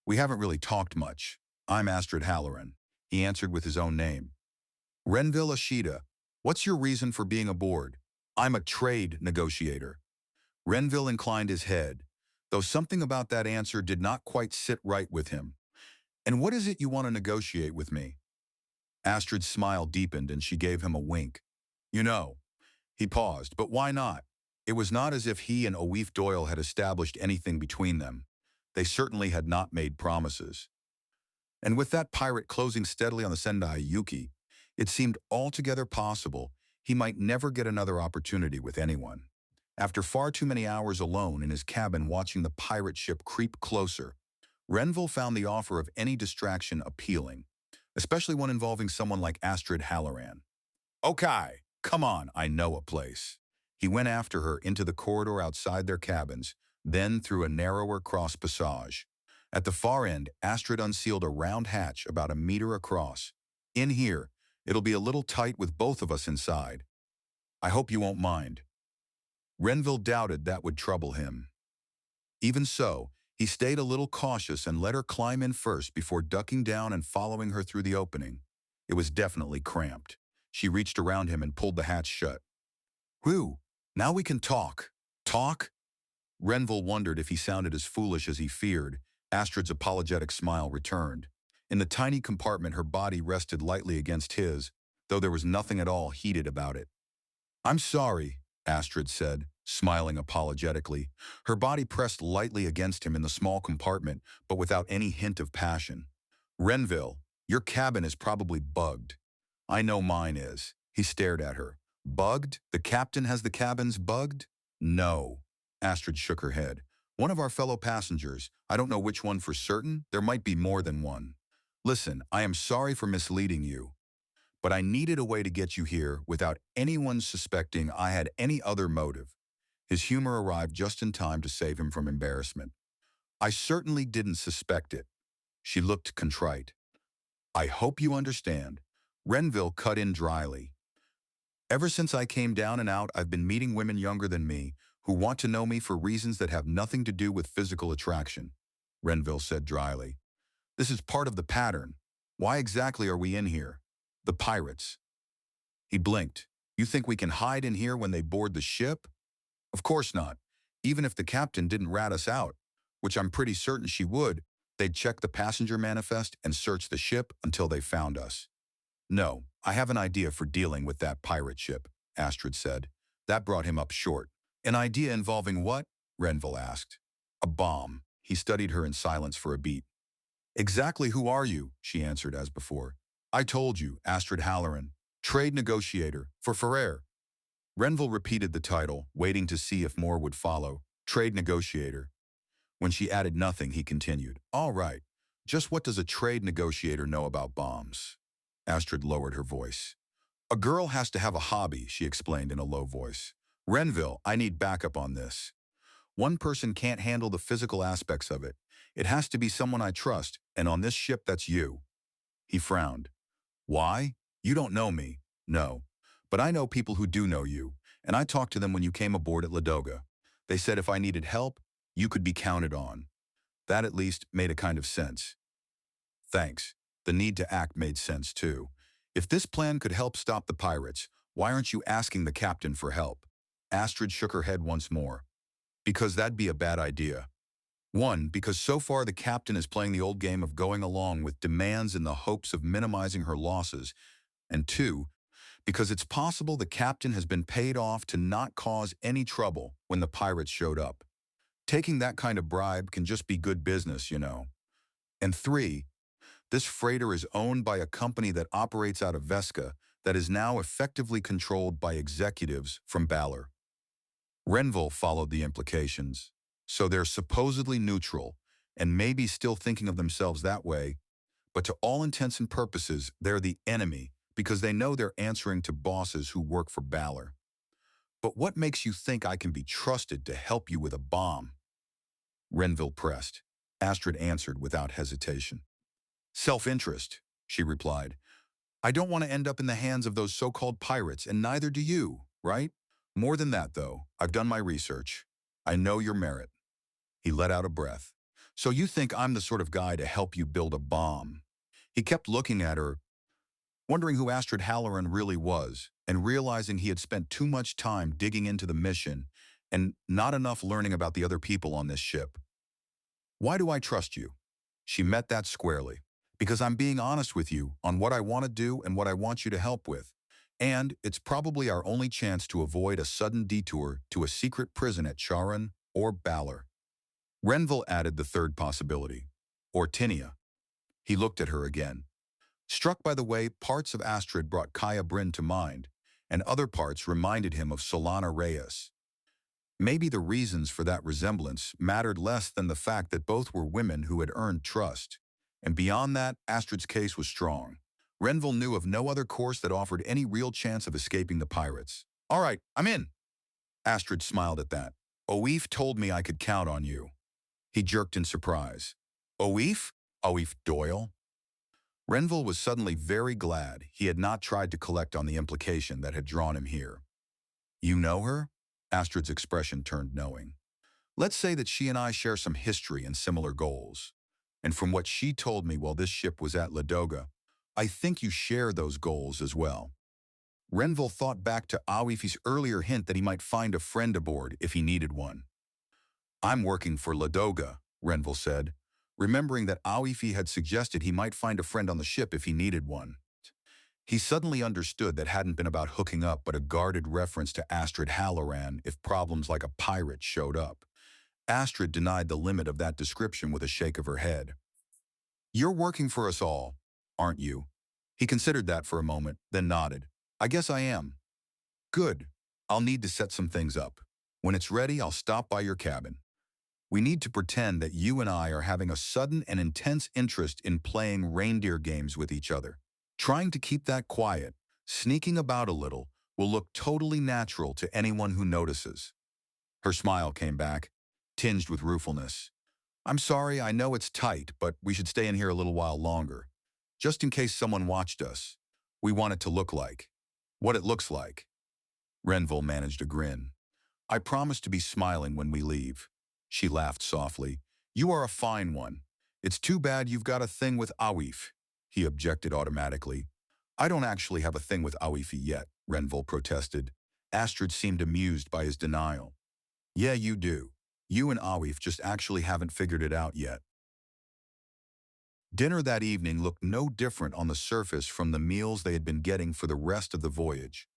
"We haven't really talked much. I'm Astrid Halloran," he answered with his own name. "Renville Ashida, what's your reason for being aboard?" "I'm a trade negotiator." Renville inclined his head, though something about that answer did not quite sit right with him. "And what is it you want to negotiate with me?" Astrid's smile deepened and she gave him a wink. "You know." He paused, but why not? It was not as if he and Oweef Doyle had established anything between them. They certainly had not made promises. And with that pirate closing steadily on the Sendai Yuki, it seemed altogether possible he might never get another opportunity with anyone. After far too many hours alone in his cabin watching the pirate ship creep closer, Renville found the offer of any distraction appealing, especially one involving someone like Astrid Halloran. "Okay, come on, I know a place." He went after her into the corridor outside their cabins, then through a narrower cross passage. At the far end, Astrid unsealed a round hatch about a meter across. "In here, it'll be a little tight with both of us inside. I hope you won't mind." Renville doubted that would trouble him. Even so, he stayed a little cautious and let her climb in first before ducking down and following her through the opening. It was definitely cramped. She reached around him and pulled the hatch shut. "Whew, now we can talk." "Talk?" Renville wondered if he sounded as foolish as he feared. Astrid's apologetic smile returned. In the tiny compartment, her body rested lightly against his, though there was nothing at all heated about it. "I'm sorry," Astrid said, smiling apologetically. Her body pressed lightly against him in the small compartment, but without any hint of passion. "Renville, your cabin is probably bugged." "I know mine is." He stared at her. "Bugged? The captain has the cabins bugged?" "No." Astrid shook her head. "One of our fellow passengers. I don't know which one for certain. There might be more than one. Listen, I am sorry for misleading you, but I needed a way to get you here without anyone suspecting I had any other motive." His humor arrived just in time to save him from embarrassment. "I certainly didn't suspect it." She looked contrite. "I hope you understand." Renville cut in dryly. "Ever since I came down and out, I've been meeting women younger than me who want to know me for reasons that have nothing to do with physical attraction," Renville said dryly. "This is part of the pattern. Why exactly are we in here?" "The pirates." He blinked. "You think we can hide in here when they board the ship?" "Of course not. Even if the captain didn't rat us out, which I'm pretty certain she would, They'd check the passenger manifest and search the ship until they found us. No, I have an idea for dealing with that pirate ship, Astrid said. That brought him up short. An idea involving what? Renville asked. A bomb. He studied her in silence for a beat. Exactly who are you? She answered as before. I told you, Astrid Halloran, trade negotiator for Ferrer. Renville repeated the title, waiting to see if more would follow. Trade negotiator. When she added nothing, he continued. All right, just what does a trade negotiator know about bombs? Astrid lowered her voice. A girl has to have a hobby, she explained in a low voice. Renville, I need backup on this. One person can't handle the physical aspects of it. It has to be someone I trust, and on this ship that's you. He frowned. Why? You don't know me. No. But I know people who do know you, and I talked to them when you came aboard at Ladoga. They said if I needed help, you could be counted on. That at least made a kind of sense. Thanks. The need to act made sense too. If this plan could help stop the pirates, why aren't you asking the captain for help? Astrid shook her head once more. Because that'd be a bad idea. One, because so far the captain is playing the old game of going along with demands in the hopes of minimizing her losses. And two, because it's possible the captain has been paid off to not cause any trouble when the pirates showed up. Taking that kind of bribe can just be good business, you know. And three, this freighter is owned by a company that operates out of Vesca that is now effectively controlled by executives from Balor. Renville followed the implications. So they're supposedly neutral, and maybe still thinking of themselves that way, but to all intents and purposes, they're the enemy because they know they're answering to bosses who work for Balor. But what makes you think I can be trusted to help you with a bomb? Renville pressed. Astrid answered without hesitation. Self-interest, she replied. I don't want to end up in the hands of those so-called pirates, and neither do you, right? More than that, though, I've done my research. I know your merit. He let out a breath. So you think I'm the sort of guy to help you build a bomb? He kept looking at her, wondering who Astrid Halloran really was, and realizing he had spent too much time digging into the mission and not enough learning about the other people on this ship. Why do I trust you? She met that squarely. Because I'm being honest with you on what I want to do and what I want you to help with. And it's probably our only chance to avoid a sudden detour to a secret prison at Charun or Balor. Renville added the third possibility, or Tinia. He looked at her again. Struck by the way parts of Astrid brought Kaia Brynn to mind, and other parts reminded him of Solana Reyes. Maybe the reasons for that resemblance mattered less than the fact that both were women who had earned trust. And beyond that, Astrid's case was strong. Renville knew of no other course that offered any real chance of escaping the pirates. All right, I'm in. Astrid smiled at that. Oif told me I could count on you. He jerked in surprise. Oif? Oif Doyle? Renville was suddenly very glad he had not tried to collect on the implication that had drawn him here. You know her? Astrid's expression turned knowing. Let's say that she and I share some history and similar goals. And from what she told me while this ship was at Ladoga, I think you share those goals as well. Renville thought back to Awifi's earlier hint that he might find a friend aboard if he needed one. I'm working for Ladoga, Renville said, remembering that Awifi had suggested he might find a friend on the ship if he needed one. He suddenly understood that hadn't been about hooking up but a guarded reference to Astrid Halloran if problems like a pirate showed up. Astrid denied the limit of that description with a shake of her head. You're working for us all, aren't you? He considered that for a moment, then nodded. I guess I am. Good. I'll need to set some things up. When it's ready, I'll stop by your cabin. We need to pretend that you and I are having a sudden and intense interest in playing reindeer games with each other. Trying to keep that quiet, sneaking about a little, will look totally natural to anyone who notices. Her smile came back, tinged with ruefulness. I'm sorry, I know it's tight, but we should stay in here a little while longer. Just in case someone watched us. We want it to look like what it looks like. Renville managed a grin. I promise to be smiling when we leave. She laughed softly. You are a fine one. It's too bad you've got a thing with Awif, he objected automatically. I don't actually have a thing with Awifi yet, Renville protested. Astrid seemed amused by his denial. Yeah, you do. You and Awif just actually haven't figured it out yet. Dinner that evening looked no different on the surface from the meals they had been getting for the rest of the voyage.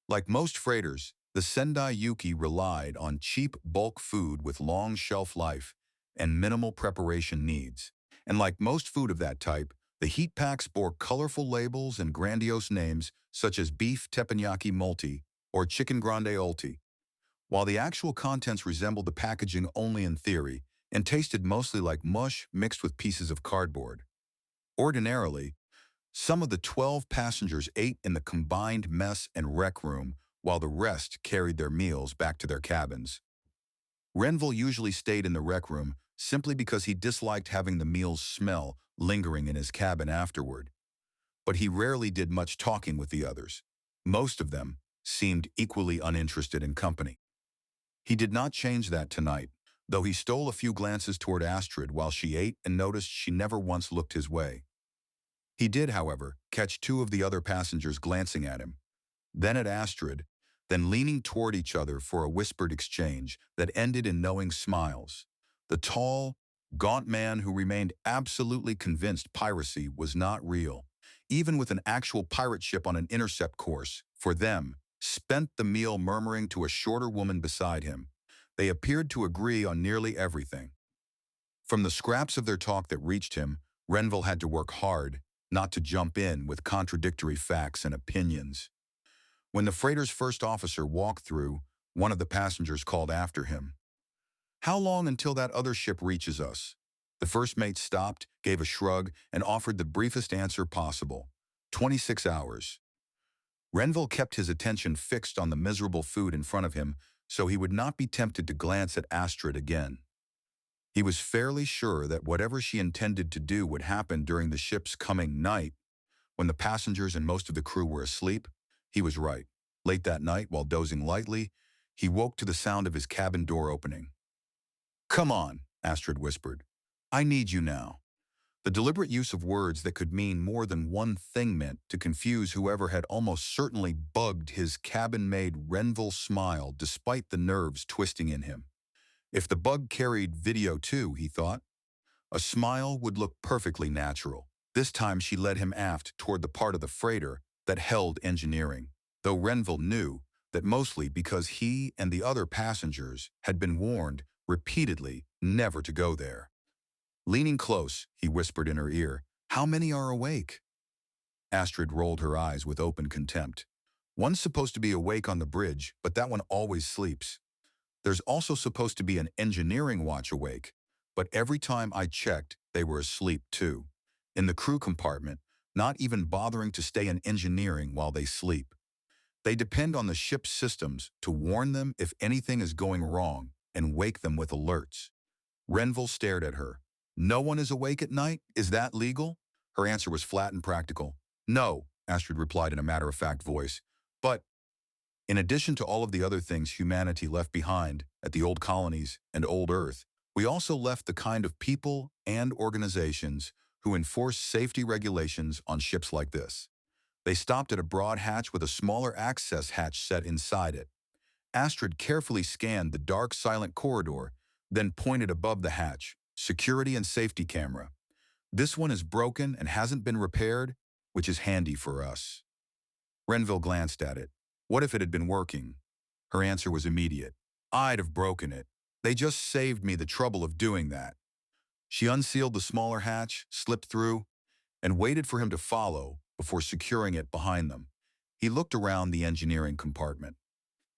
Like most freighters, the Sendai Yuki relied on cheap bulk food with long shelf life and minimal preparation needs. And like most food of that type, the heat packs bore colorful labels and grandiose names such as beef teppanyaki multi or chicken grande ulti, while the actual contents resembled the packaging only in theory and tasted mostly like mush mixed with pieces of cardboard. Ordinarily, some of the 12 passengers ate in the combined mess and rec room while the rest carried their meals back to their cabins. Renville usually stayed in the rec room simply because he disliked having the meal's smell lingering in his cabin afterward. But he rarely did much talking with the others. Most of them seemed equally uninterested in company. He did not change that tonight, though he stole a few glances toward Astrid while she ate and noticed she never once looked his way. He did, however, catch two of the other passengers glancing at him, then at Astrid, then leaning toward each other for a whispered exchange that ended in knowing smiles. The tall, gaunt man who remained absolutely convinced piracy was not real, even with an actual pirate ship on an intercept course, for them, spent the meal murmuring to a shorter woman beside him. They appeared to agree on nearly everything. From the scraps of their talk that reached him, Renville had to work hard not to jump in with contradictory facts and opinions. When the freighter's first officer walked through, one of the passengers called after him. "How long until that other ship reaches us?" The first mate stopped, gave a shrug, and offered the briefest answer possible. 26 hours. Renville kept his attention fixed on the miserable food in front of him so he would not be tempted to glance at Astrid again. He was fairly sure that whatever she intended to do would happen during the ship's coming night. When the passengers and most of the crew were asleep, he was right. Late that night, while dozing lightly, he woke to the sound of his cabin door opening. "Come on," Astrid whispered. "I need you now." The deliberate use of words that could mean more than one thing meant to confuse whoever had almost certainly bugged his cabin-made Renville smile despite the nerves twisting in him. If the bug carried video too, he thought, a smile would look perfectly natural. This time she led him aft toward the part of the freighter that held engineering, though Renville knew that mostly because he and the other passengers had been warned repeatedly never to go there. Leaning close, he whispered in her ear, "How many are awake?" Astrid rolled her eyes with open contempt. "One's supposed to be awake on the bridge, but that one always sleeps. There's also supposed to be an engineering watch awake, but every time I checked, they were asleep too. In the crew compartment, not even bothering to stay in engineering while they sleep. They depend on the ship's systems to warn them if anything is going wrong and wake them with alerts." Renville stared at her. "No one is awake at night? Is that legal?" Her answer was flat and practical. "No," Astrid replied in a matter-of-fact voice. "But in addition to all of the other things humanity left behind at the old colonies and old Earth, we also left the kind of people and organizations who enforce safety regulations on ships like this." They stopped at a broad hatch with a smaller access hatch set inside it. Astrid carefully scanned the dark, silent corridor, then pointed above the hatch. "Security and safety camera. This one is broken and hasn't been repaired, which is handy for us." Renville glanced at it. What if it had been working? Her answer was immediate. "I'd have broken it. They just saved me the trouble of doing that." She unsealed the smaller hatch, slipped through, and waited for him to follow before securing it behind them. He looked around the engineering compartment.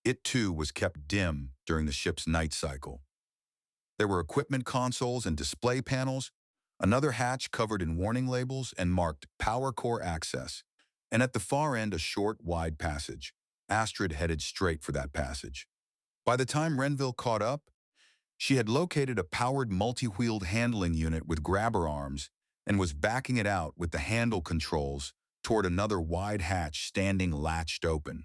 It too was kept dim during the ship's night cycle. There were equipment consoles and display panels, another hatch covered in warning labels and marked Power Core Access, and at the far end a short, wide passage. Astrid headed straight for that passage. By the time Renville caught up, she had located a powered multi-wheeled handling unit with grabber arms and was backing it out with the handle controls toward another wide hatch standing latched open.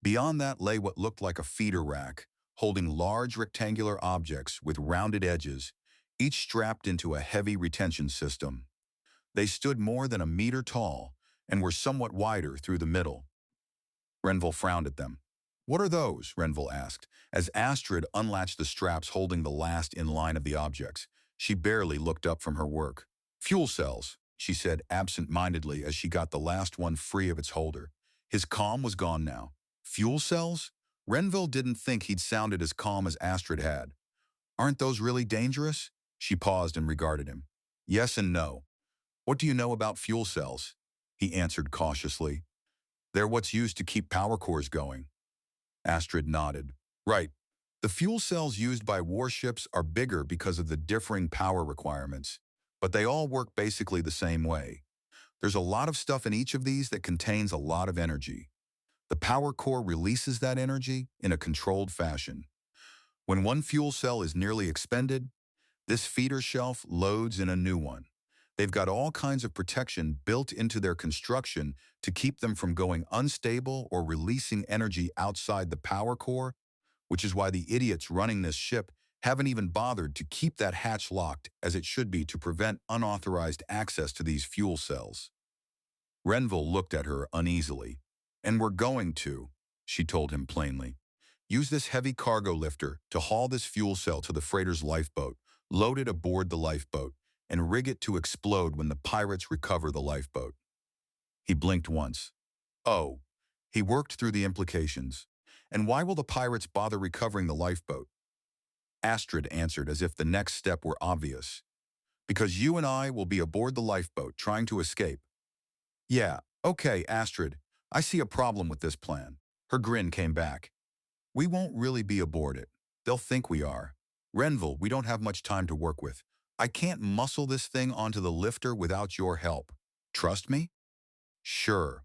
Beyond that lay what looked like a feeder rack, holding large rectangular objects with rounded edges, each strapped into a heavy retention system. They stood more than a meter tall and were somewhat wider through the middle. Renville frowned at them. "What are those?" Renville asked, as Astrid unlatched the straps holding the last in line of the objects. She barely looked up from her work. Fuel cells, she said absent-mindedly as she got the last one free of its holder. His calm was gone now. Fuel cells? Renville didn't think he'd sounded as calm as Astrid had. Aren't those really dangerous? She paused and regarded him. Yes and no. What do you know about fuel cells? He answered cautiously. They're what's used to keep power cores going. Astrid nodded. Right. The fuel cells used by warships are bigger because of the differing power requirements, but they all work basically the same way. There's a lot of stuff in each of these that contains a lot of energy. The power core releases that energy in a controlled fashion. When one fuel cell is nearly expended, this feeder shelf loads in a new one. They've got all kinds of protection built into their construction to keep them from going unstable or releasing energy outside the power core, which is why the idiots running this ship haven't even bothered to keep that hatch locked as it should be to prevent unauthorized access to these fuel cells. Renville looked at her uneasily. And we're going to, she told him plainly. Use this heavy cargo lifter to haul this fuel cell to the freighter's lifeboat, load it aboard the lifeboat, and rig it to explode when the pirates recover the lifeboat. He blinked once. Oh, he worked through the implications. And why will the pirates bother recovering the lifeboat? Astrid answered as if the next step were obvious. Because you and I will be aboard the lifeboat trying to escape. Yeah, okay, Astrid, I see a problem with this plan. Her grin came back. We won't really be aboard it. They'll think we are. Renville, we don't have much time to work with. I can't muscle this thing onto the lifter without your help. Trust me? Sure.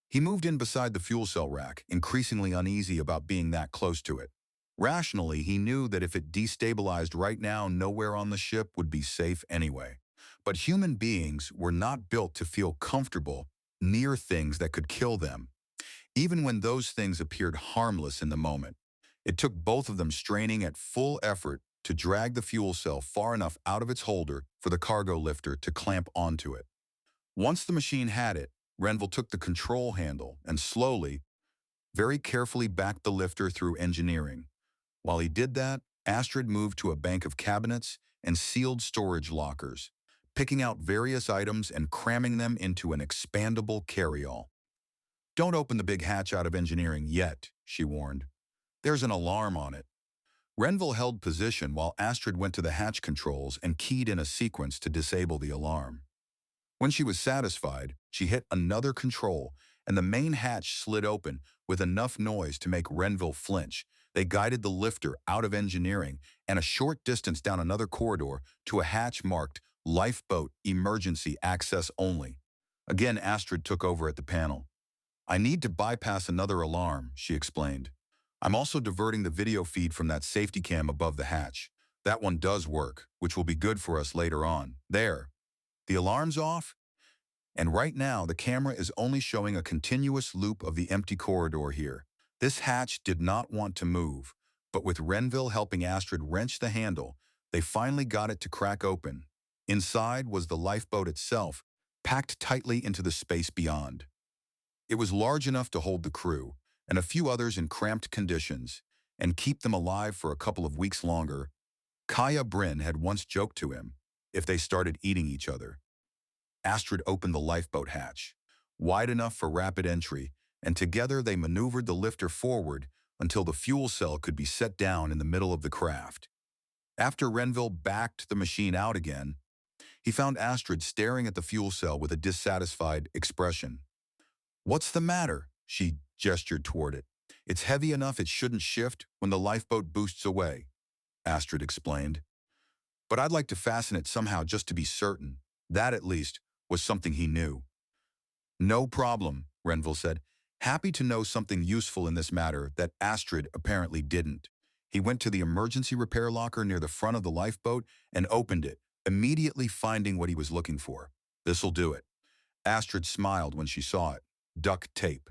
He moved in beside the fuel cell rack, increasingly uneasy about being that close to it. Rationally, he knew that if it destabilized right now, nowhere on the ship would be safe anyway. But human beings were not built to feel comfortable near things that could kill them, even when those things appeared harmless in the moment. It took both of them straining at full effort to drag the fuel cell far enough out of its holder for the cargo lifter to clamp onto it. Once the machine had it, Renville took the control handle and slowly, very carefully backed the lifter through engineering. While he did that, Astrid moved to a bank of cabinets and sealed storage lockers, picking out various items and cramming them into an expandable carry-all. Don't open the big hatch out of engineering yet, she warned. There's an alarm on it. Renville held position while Astrid went to the hatch controls and keyed in a sequence to disable the alarm. When she was satisfied, she hit another control, and the main hatch slid open with enough noise to make Renville flinch. They guided the lifter out of engineering and a short distance down another corridor to a hatch marked Lifeboat Emergency Access Only. Again, Astrid took over at the panel. I need to bypass another alarm, she explained. I'm also diverting the video feed from that safety cam above the hatch. That one does work, which will be good for us later on. There. The alarm's off, and right now the camera is only showing a continuous loop of the empty corridor here. This hatch did not want to move, but with Renville helping Astrid wrench the handle, they finally got it to crack open. Inside was the lifeboat itself, packed tightly into the space beyond. It was large enough to hold the crew, and a few others in cramped conditions, and keep them alive for a couple of weeks longer. Kaia Brynn had once joked to him, if they started eating each other. Astrid opened the lifeboat hatch, wide enough for rapid entry, and together they maneuvered the lifter forward until the fuel cell could be set down in the middle of the craft. After Renville backed the machine out again, he found Astrid staring at the fuel cell with a dissatisfied expression. What's the matter? She gestured toward it. It's heavy enough it shouldn't shift when the lifeboat boosts away, Astrid explained. But I'd like to fasten it somehow just to be certain. That, at least, was something he knew. No problem, Renville said, happy to know something useful in this matter that Astrid apparently didn't. He went to the emergency repair locker near the front of the lifeboat and opened it, immediately finding what he was looking for. This'll do it. Astrid smiled when she saw it. Duct tape.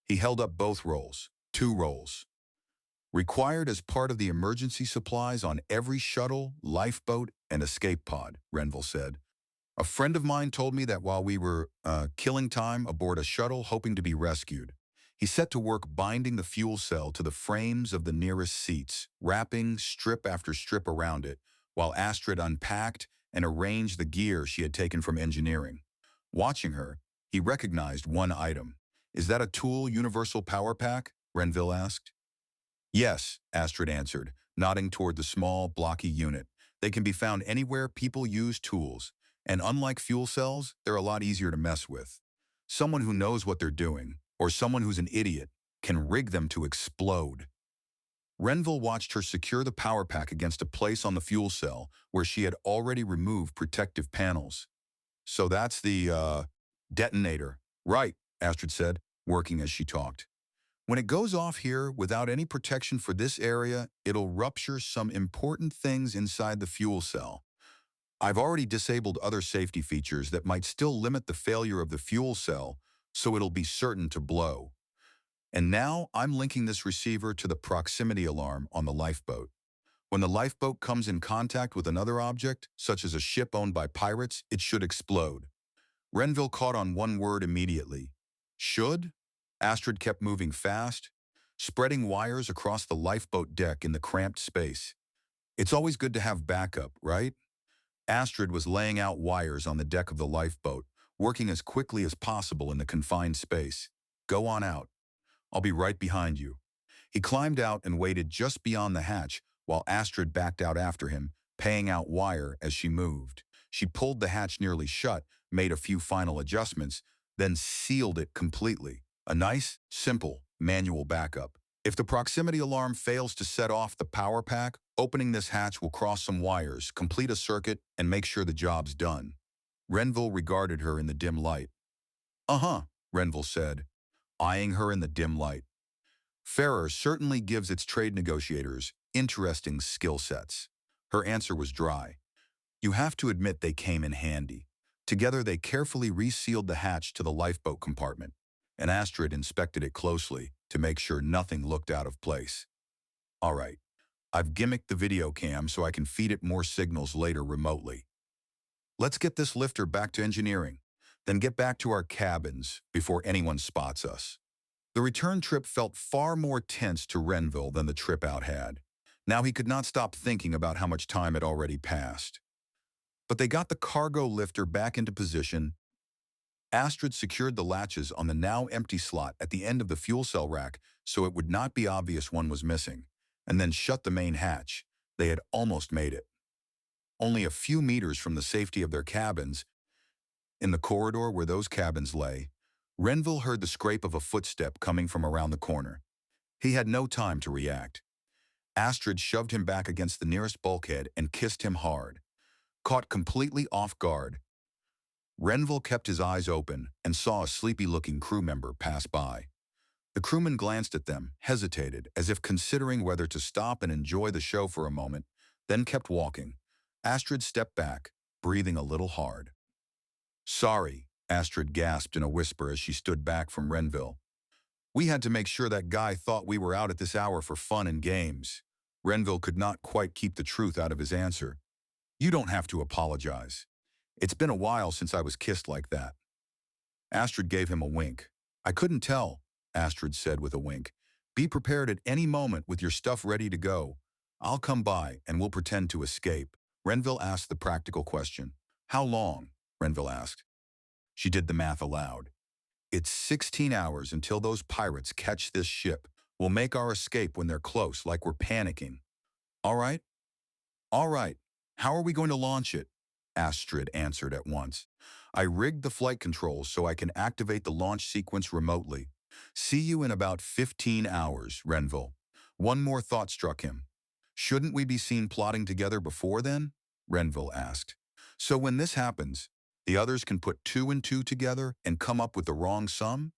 He held up both rolls. 2 rolls. Required as part of the emergency supplies on every shuttle, lifeboat, and escape pod, Renville said. A friend of mine told me that while we were killing time aboard a shuttle hoping to be rescued, he set to work binding the fuel cell to the frames of the nearest seats, wrapping strip after strip around it, while Astrid unpacked and arrange the gear she had taken from engineering. Watching her, he recognized one item. "Is that a tool universal power pack?" Renville asked. "Yes," Astrid answered, nodding toward the small, blocky unit. "They can be found anywhere people use tools, and unlike fuel cells, they're a lot easier to mess with. Someone who knows what they're doing, or someone who's an idiot, can rig them to explode." Renville watched her secure the power pack against a place on the fuel cell where she had already removed protective panels. "So that's the detonator." "Right," Astrid said, working as she talked. "When it goes off here without any protection for this area, it'll rupture some important things inside the fuel cell. I've already disabled other safety features that might still limit the failure of the fuel cell, so it'll be certain to blow. And now I'm linking this receiver to the proximity alarm on the lifeboat. When the lifeboat comes in contact with another object, such as a ship owned by pirates, it should explode." Renville caught on one word immediately. "Should?" Astrid kept moving fast, spreading wires across the lifeboat deck in the cramped space. "It's always good to have backup, right?" Astrid was laying out wires on the deck of the lifeboat, working as quickly as possible in the confined space. "Go on out. I'll be right behind you." He climbed out and waited just beyond the hatch while Astrid backed out after him, paying out wire as she moved. She pulled the hatch nearly shut, made a few final adjustments, then sealed it completely. A nice, simple, manual backup. If the proximity alarm fails to set off the power pack, opening this hatch will cross some wires, complete a circuit, and make sure the job's done. Renville regarded her in the dim light. "Uh-huh," Renville said, eyeing her in the dim light. "Ferrer certainly gives its trade negotiators interesting skill sets." Her answer was dry. "You have to admit they came in handy." Together they carefully resealed the hatch to the lifeboat compartment, and Astrid inspected it closely to make sure nothing looked out of place. "All right, I've gimmicked the video cam so I can feed it more signals later remotely. Let's get this lifter back to engineering, then get back to our cabins before anyone spots us." The return trip felt far more tense to Renville than the trip out had. Now he could not stop thinking about how much time had already passed. But they got the cargo lifter back into position. Astrid secured the latches on the now empty slot at the end of the fuel cell rack so it would not be obvious one was missing, and then shut the main hatch. They had almost made it. Only a few meters from the safety of their cabins, in the corridor where those cabins lay, Renville heard the scrape of a footstep coming from around the corner. He had no time to react. Astrid shoved him back against the nearest bulkhead and kissed him hard. Caught completely off guard, Renville kept his eyes open and saw a sleepy-looking crew member pass by. The crewman glanced at them, hesitated, as if considering whether to stop and enjoy the show for a moment, then kept walking. Astrid stepped back, breathing a little hard. "Sorry," Astrid gasped in a whisper as she stood back from Renville. "We had to make sure that guy thought we were out at this hour for fun and games." Renville could not quite keep the truth out of his answer. "You don't have to apologize. It's been a while since I was kissed like that." Astrid gave him a wink. "I couldn't tell," Astrid said with a wink. "Be prepared at any moment with your stuff ready to go. I'll come by and we'll pretend to escape." Renville asked the practical question. "How long?" Renville asked. She did the math aloud. "It's 16 hours until those pirates catch this ship. We'll make our escape when they're close, like we're panicking." "All right?" "All right. How are we going to launch it?" Astrid answered at once. "I rigged the flight controls so I can activate the launch sequence remotely. See you in about 15 hours, Renville." One more thought struck him. "Shouldn't we be seen plotting together before then?" Renville asked. "So when this happens, the others can put 2 and 2 together and come up with the wrong sum?"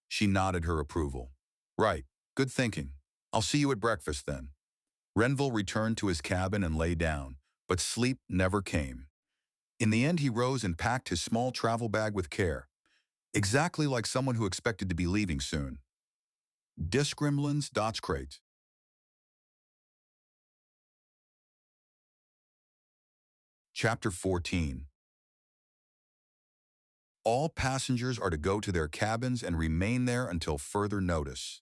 She nodded her approval. "Right, good thinking. I'll see you at breakfast then." Renville returned to his cabin and lay down, but sleep never came. In the end, he rose and packed his small travel bag with care, exactly like someone who expected to be leaving soon. Disgremlins Dotscrate. Chapter 14. All passengers are to go to their cabins and remain there until further notice.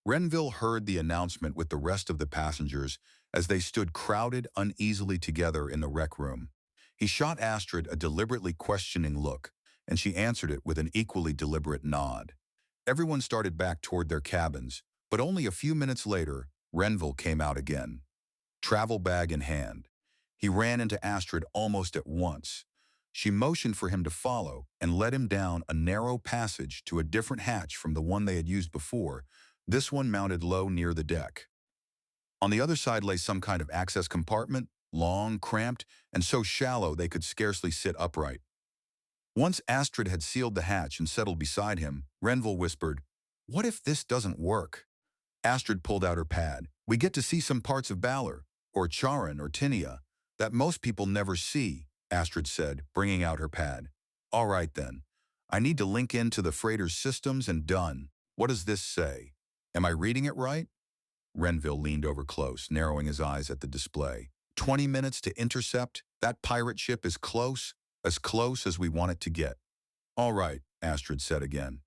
Renville heard the announcement with the rest of the passengers as they stood crowded uneasily together in the rec room. He shot Astrid a deliberately questioning look, and she answered it with an equally deliberate nod. Everyone started back toward their cabins, but only a few minutes later, Renville came out again, travel bag in hand. He ran into Astrid almost at once. She motioned for him to follow and led him down a narrow passage to a different hatch from the one they had used before, this one mounted low near the deck. On the other side lay some kind of access compartment, long, cramped, and so shallow they could scarcely sit upright. Once Astrid had sealed the hatch and settled beside him, Renville whispered, "What if this doesn't work?" Astrid pulled out her pad. "We get to see some parts of Balor, or Charun or Tinia, that most people never see," Astrid said, bringing out her pad. "All right then. I need to link into the freighter's systems and done. What does this say? Am I reading it right?" Renville leaned over close, narrowing his eyes at the display. 20 minutes to intercept. That pirate ship is as close as we want it to get." "All right," Astrid said again.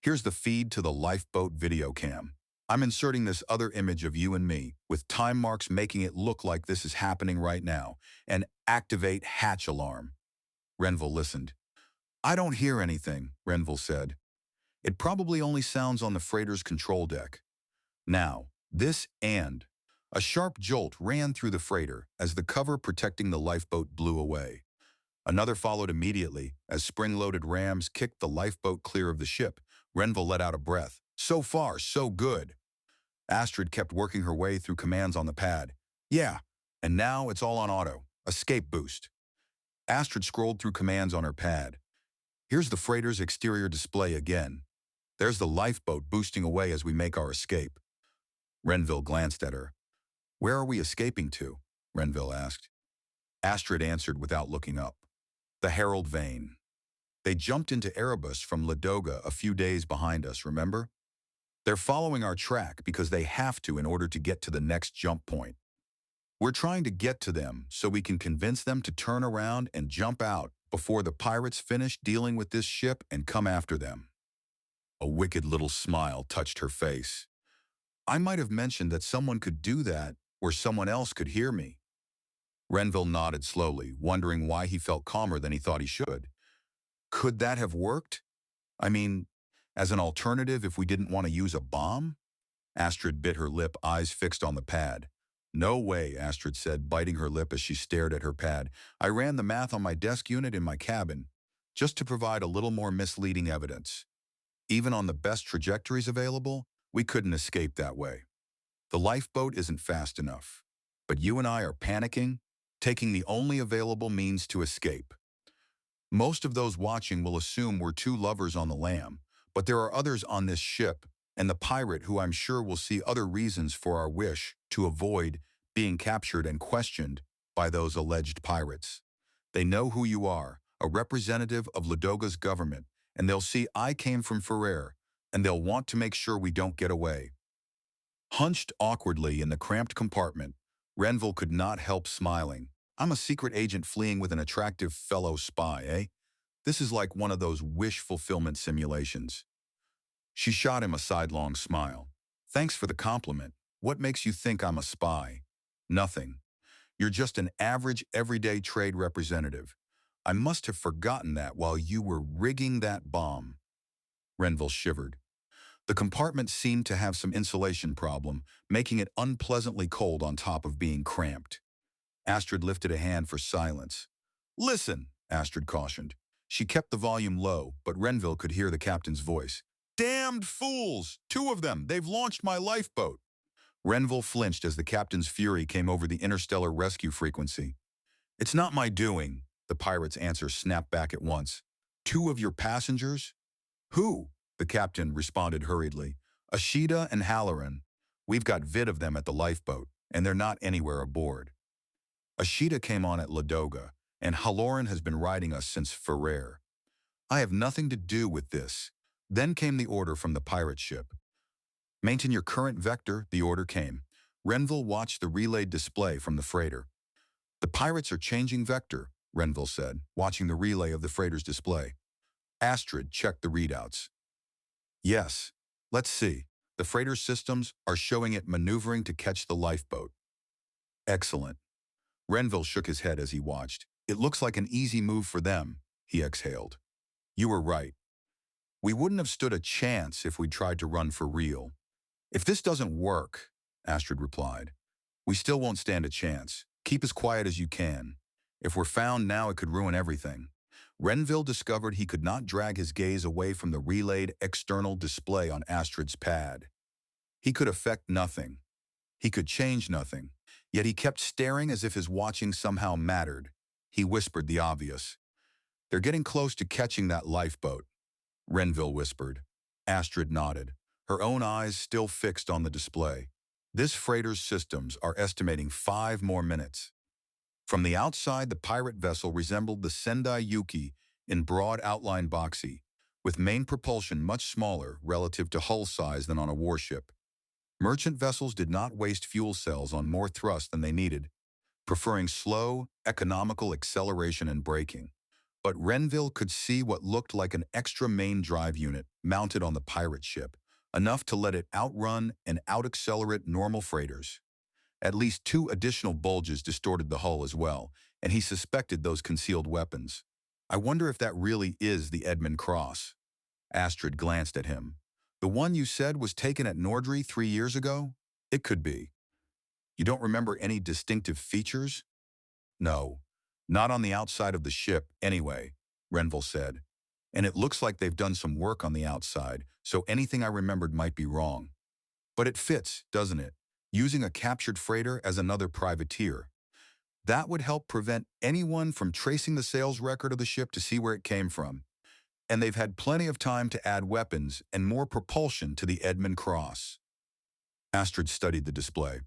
"Here's the feed to the lifeboat video cam. I'm inserting this other image of you and me, with time marks making it look like this is happening right now, and activate hatch alarm." Renville listened. "I don't hear anything," Renville said. "It probably only sounds on the freighter's control deck." Now, this and a sharp jolt ran through the freighter as the cover protecting the lifeboat blew away. Another followed immediately as spring-loaded rams kicked the lifeboat clear of the ship. Renville let out a breath. "So far, so good." Astrid kept working her way through commands on the pad. "Yeah, and now it's all on auto. Escape boost." Astrid scrolled through commands on her pad. "Here's the freighter's exterior display again. There's the lifeboat boosting away as we make our escape." Renville glanced at her. "Where are we escaping to?" Renville asked. Astrid answered without looking up. "The Herald Vein. They jumped into Erebus from Ladoga a few days behind us, remember? They're following our track because they have to in order to get to the next jump point. We're trying to get to them so we can convince them to turn around and jump out before the pirates finish dealing with this ship and come after them." A wicked little smile touched her face. "I might have mentioned that someone could do that where someone else could hear me." Renville nodded slowly, wondering why he felt calmer than he thought he should. "Could that have worked? I mean, as an alternative if we didn't want to use a bomb?" Astrid bit her lip, eyes fixed on the pad. "No way," Astrid said, biting her lip as she stared at her pad. "I ran the math on my desk unit in my cabin, just to provide a little more misleading evidence. Even on the best trajectories available, we couldn't escape that way. The lifeboat isn't fast enough. But you and I are panicking, taking the only available means to escape. Most of those watching will assume we're two lovers on the lam, but there are others on this ship, and the pirate who I'm sure will see other reasons for our wish to avoid being captured and questioned by those alleged pirates. They know who you are, a representative of Ladoga's government, and they'll see I came from Ferrer, and they'll want to make sure we don't get away." Hunched awkwardly in the cramped compartment, Renville could not help smiling. "I'm a secret agent fleeing with an attractive fellow spy, eh? This is like one of those wish fulfillment simulations." She shot him a sidelong smile. "Thanks for the compliment. What makes you think I'm a spy?" "Nothing. You're just an average, everyday trade representative. I must have forgotten that while you were rigging that bomb." Renville shivered. The compartment seemed to have some insulation problem, making it unpleasantly cold on top of being cramped. Astrid lifted a hand for silence. "Listen," Astrid cautioned. She kept the volume low, but Renville could hear the captain's voice. "Damned fools! 2 of them! They've launched my lifeboat!" Renville flinched as the captain's fury came over the interstellar rescue frequency. "It's not my doing," the pirate's answer snapped back at once. "2 of your passengers?" "Who?" the captain responded hurriedly. "Ashida and Halloran. We've got vid of them at the lifeboat, and they're not anywhere aboard. Ashida came on at Ladoga, and Halloran has been riding us since Ferrer. I have nothing to do with this." Then came the order from the pirate ship. "Maintain your current vector," the order came. Renville watched the relayed display from the freighter. "The pirates are changing vector," Renville said, watching the relay of the freighter's display. Astrid checked the readouts. "Yes. Let's see. The freighter's systems are showing it maneuvering to catch the lifeboat." "Excellent." Renville shook his head as he watched. It looks like an easy move for them, he exhaled. You were right. We wouldn't have stood a chance if we'd tried to run for real. If this doesn't work, Astrid replied, we still won't stand a chance. Keep as quiet as you can. If we're found now, it could ruin everything. Renville discovered he could not drag his gaze away from the relayed external display on Astrid's pad. He could affect nothing. He could change nothing. Yet he kept staring as if his watching somehow mattered. He whispered the obvious. They're getting close to catching that lifeboat, Renville whispered. Astrid nodded, her own eyes still fixed on the display. This freighter's systems are estimating 5 more minutes. From the outside, the pirate vessel resembled the Sendai Yuki in broad outline boxy, with main propulsion much smaller relative to hull size than on a warship. Merchant vessels did not waste fuel cells on more thrust than they needed, preferring slow, economical acceleration and braking. But Renville could see what looked like an extra main drive unit mounted on the pirate ship, enough to let it outrun and out-accelerate normal freighters. At least 2 additional bulges distorted the hull as well, and he suspected those concealed weapons. I wonder if that really is the Edmund Cross. Astrid glanced at him. The one you said was taken at Nordry 3 years ago? It could be. You don't remember any distinctive features? No, not on the outside of the ship, anyway, Renville said. And it looks like they've done some work on the outside, so anything I remembered might be wrong. But it fits, doesn't it? Using a captured freighter as another privateer. That would help prevent anyone from tracing the sales record of the ship to see where it came from. And they've had plenty of time to add weapons and more propulsion to the Edmund Cross. Astrid studied the display.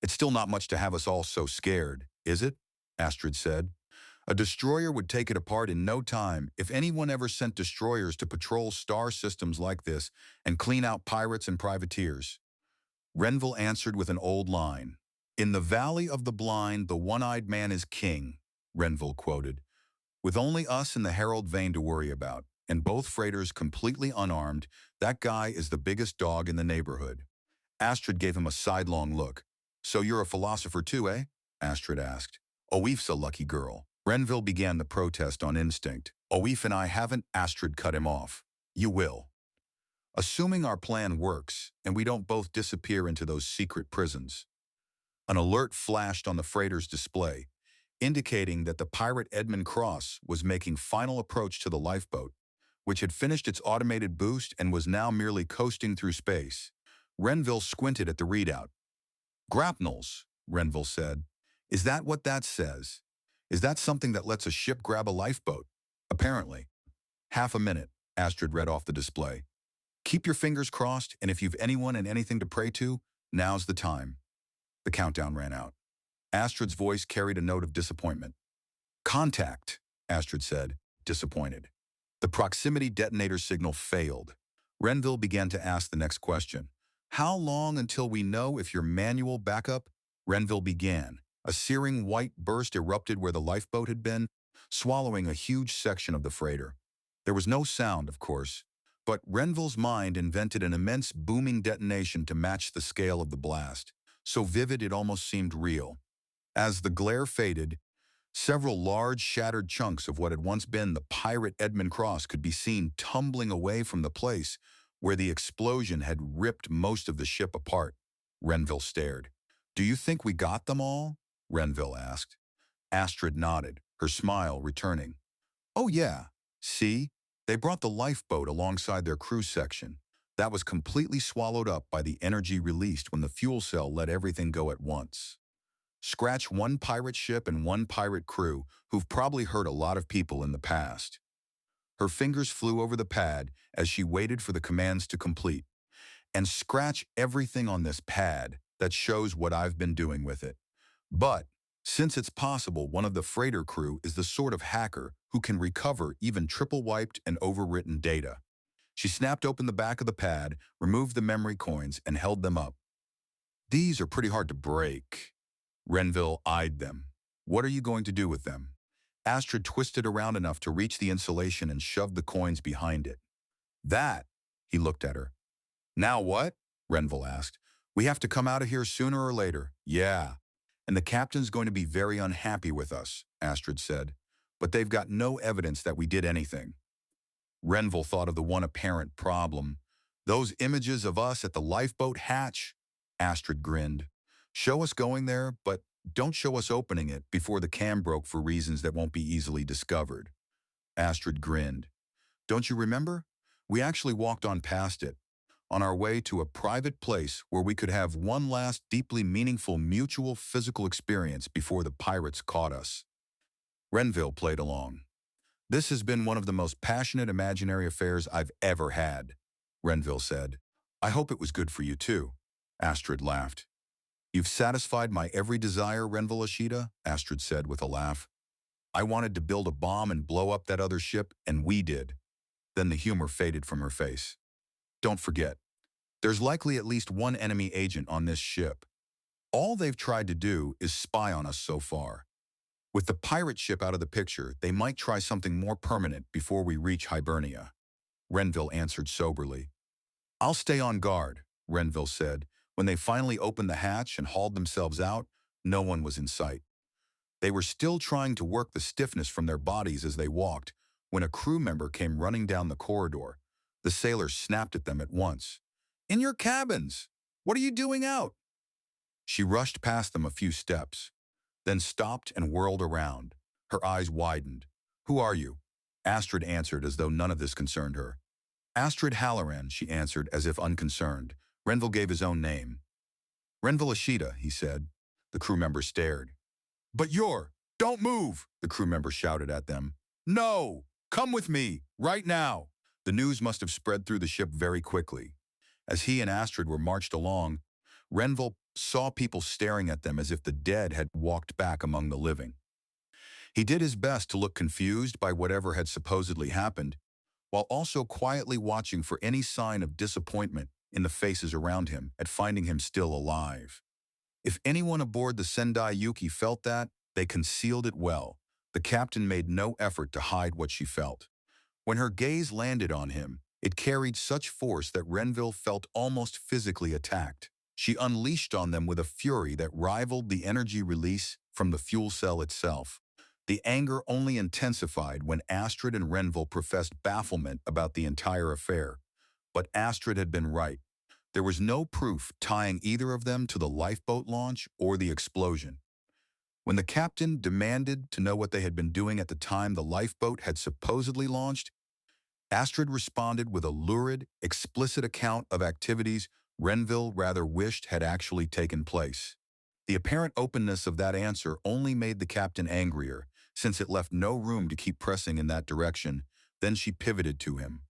It's still not much to have us all so scared, is it? Astrid said. A destroyer would take it apart in no time if anyone ever sent destroyers to patrol star systems like this and clean out pirates and privateers. Renville answered with an old line. In the Valley of the Blind, the one-eyed man is king, Renville quoted. With only us and the Herald Vane to worry about, and both freighters completely unarmed, that guy is the biggest dog in the neighborhood. Astrid gave him a sidelong look. So you're a philosopher too, eh? Astrid asked. Oif's a lucky girl. Renville began the protest on instinct. Oif and I haven't. Astrid cut him off. You will. Assuming our plan works, and we don't both disappear into those secret prisons. An alert flashed on the freighter's display, indicating that the pirate Edmund Cross was making final approach to the lifeboat, which had finished its automated boost and was now merely coasting through space. Renville squinted at the readout. Grapnels, Renville said. Is that what that says? Is that something that lets a ship grab a lifeboat? Apparently. Half a minute, Astrid read off the display. Keep your fingers crossed, and if you've anyone and anything to pray to, now's the time. The countdown ran out. Astrid's voice carried a note of disappointment. Contact, Astrid said, disappointed. The proximity detonator signal failed. Renville began to ask the next question. How long until we know if your manual backup? Renville began. A searing white burst erupted where the lifeboat had been, swallowing a huge section of the freighter. There was no sound, of course, but Renville's mind invented an immense booming detonation to match the scale of the blast, so vivid it almost seemed real. As the glare faded, several large shattered chunks of what had once been the pirate Edmund Cross could be seen tumbling away from the place where the explosion had ripped most of the ship apart. Renville stared. Do you think we got them all? Renville asked. Astrid nodded, her smile returning. Oh yeah, see? They brought the lifeboat alongside their crew section. That was completely swallowed up by the energy released when the fuel cell let everything go at once. Scratch one pirate ship and one pirate crew who've probably hurt a lot of people in the past. Her fingers flew over the pad as she waited for the commands to complete. And scratch everything on this pad that shows what I've been doing with it. But, since it's possible one of the freighter crew is the sort of hacker who can recover even triple-wiped and overwritten data. She snapped open the back of the pad, removed the memory coins, and held them up. These are pretty hard to break. Renville eyed them. What are you going to do with them? Astrid twisted around enough to reach the insulation and shoved the coins behind it. That, he looked at her. Now what? Renville asked. We have to come out of here sooner or later. Yeah. And the captain's going to be very unhappy with us, Astrid said. But they've got no evidence that we did anything. Renville thought of the one apparent problem. Those images of us at the lifeboat hatch? Astrid grinned. Show us going there, but don't show us opening it before the cam broke for reasons that won't be easily discovered. Astrid grinned. Don't you remember? We actually walked on past it, on our way to a private place where we could have one last deeply meaningful mutual physical experience before the pirates caught us. Renville played along. This has been one of the most passionate imaginary affairs I've ever had, Renville said. I hope it was good for you too. Astrid laughed. You've satisfied my every desire, Renville Ashita, Astrid said with a laugh. I wanted to build a bomb and blow up that other ship, and we did. Then the humor faded from her face. Don't forget, there's likely at least one enemy agent on this ship. All they've tried to do is spy on us so far. With the pirate ship out of the picture, they might try something more permanent before we reach Hibernia. Renville answered soberly. I'll stay on guard, Renville said. When they finally opened the hatch and hauled themselves out, no one was in sight. They were still trying to work the stiffness from their bodies as they walked, when a crew member came running down the corridor. The sailors snapped at them at once. In your cabins! What are you doing out? She rushed past them a few steps, then stopped and whirled around. Her eyes widened. Who are you? Astrid answered as though none of this concerned her. Astrid Halloran, she answered as if unconcerned. Renville gave his own name. Renville Ashita, he said. The crew member stared. But don't move, the crew member shouted at them. No! Come with me, right now! The news must have spread through the ship very quickly. As he and Astrid were marched along, Renville saw people staring at them as if the dead had walked back among the living. He did his best to look confused by whatever had supposedly happened, while also quietly watching for any sign of disappointment in the faces around him at finding him still alive. If anyone aboard the Sendai Yuki felt that, they concealed it well. The captain made no effort to hide what she felt. When her gaze landed on him, it carried such force that Renville felt almost physically attacked. She unleashed on them with a fury that rivaled the energy release from the fuel cell itself. The anger only intensified when Astrid and Renville professed bafflement about the entire affair. But Astrid had been right. There was no proof tying either of them to the lifeboat launch or the explosion. When the captain demanded to know what they had been doing at the time the lifeboat had supposedly launched, Astrid responded with a lurid, explicit account of activities Renville rather wished had actually taken place. The apparent openness of that answer only made the captain angrier, since it left no room to keep pressing in that direction. Then she pivoted to him.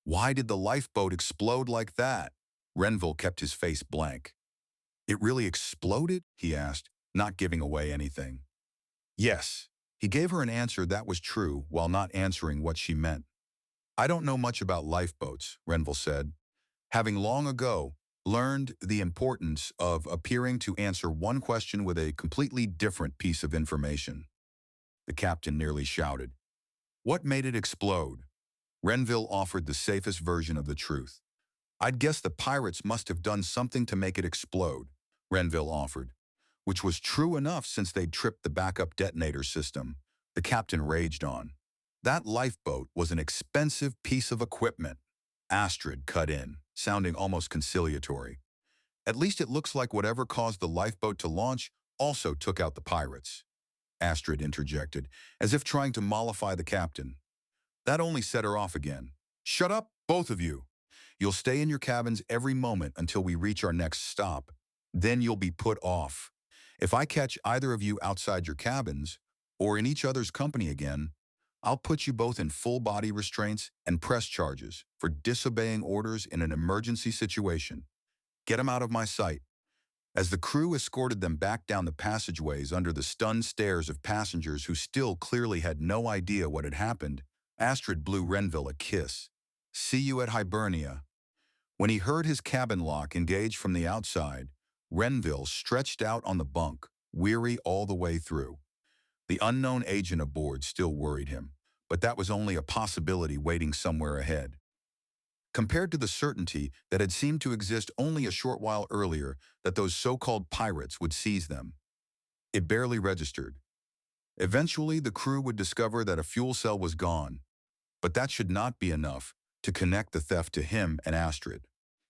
Why did the lifeboat explode like that? Renville kept his face blank. It really exploded? He asked, not giving away anything. Yes. He gave her an answer that was true while not answering what she meant. I don't know much about lifeboats, Renville said, having long ago learned the importance of appearing to answer one question with a completely different piece of information. The captain nearly shouted. What made it explode? Renville offered the safest version of the truth. I'd guess the pirates must have done something to make it explode, Renville offered, which was true enough since they'd tripped the backup detonator system. The captain raged on. That lifeboat was an expensive piece of equipment. Astrid cut in, sounding almost conciliatory. At least it looks like whatever caused the lifeboat to launch also took out the pirates. Astrid interjected, as if trying to mollify the captain. That only set her off again. Shut up, both of you. You'll stay in your cabins every moment until we reach our next stop. Then you'll be put off. If I catch either of you outside your cabins, or in each other's company again, I'll put you both in full body restraints and press charges for disobeying orders in an emergency situation. Get them out of my sight. As the crew escorted them back down the passageways under the stunned stares of passengers who still clearly had no idea what had happened, Astrid blew Renville a kiss. See you at Hibernia. When he heard his cabin lock engage from the outside, Renville stretched out on the bunk, weary all the way through. The unknown agent aboard still worried him, but that was only a possibility waiting somewhere ahead. Compared to the certainty that had seemed to exist only a short while earlier that those so-called pirates would seize them, It barely registered. Eventually, the crew would discover that a fuel cell was gone, but that should not be enough to connect the theft to him and Astrid.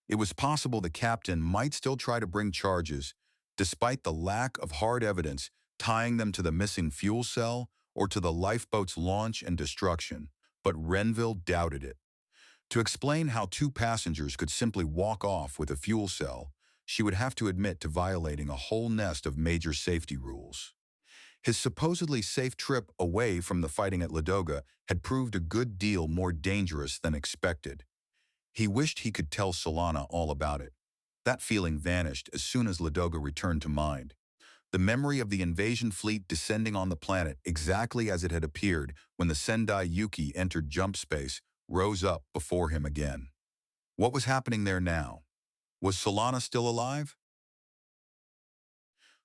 It was possible the captain might still try to bring charges, despite the lack of hard evidence tying them to the missing fuel cell or to the lifeboat's launch and destruction, but Renville doubted it. To explain how two passengers could simply walk off with a fuel cell, she would have to admit to violating a whole nest of major safety rules. His supposedly safe trip away from the fighting at Ladoga had proved a good deal more dangerous than expected. He wished he could tell Solana all about it. That feeling vanished as soon as Ladoga returned to mind. The memory of the invasion fleet descending on the planet exactly as it had appeared when the Sendai Yuki entered jump space rose up before him again. What was happening there now? Was Solana still alive?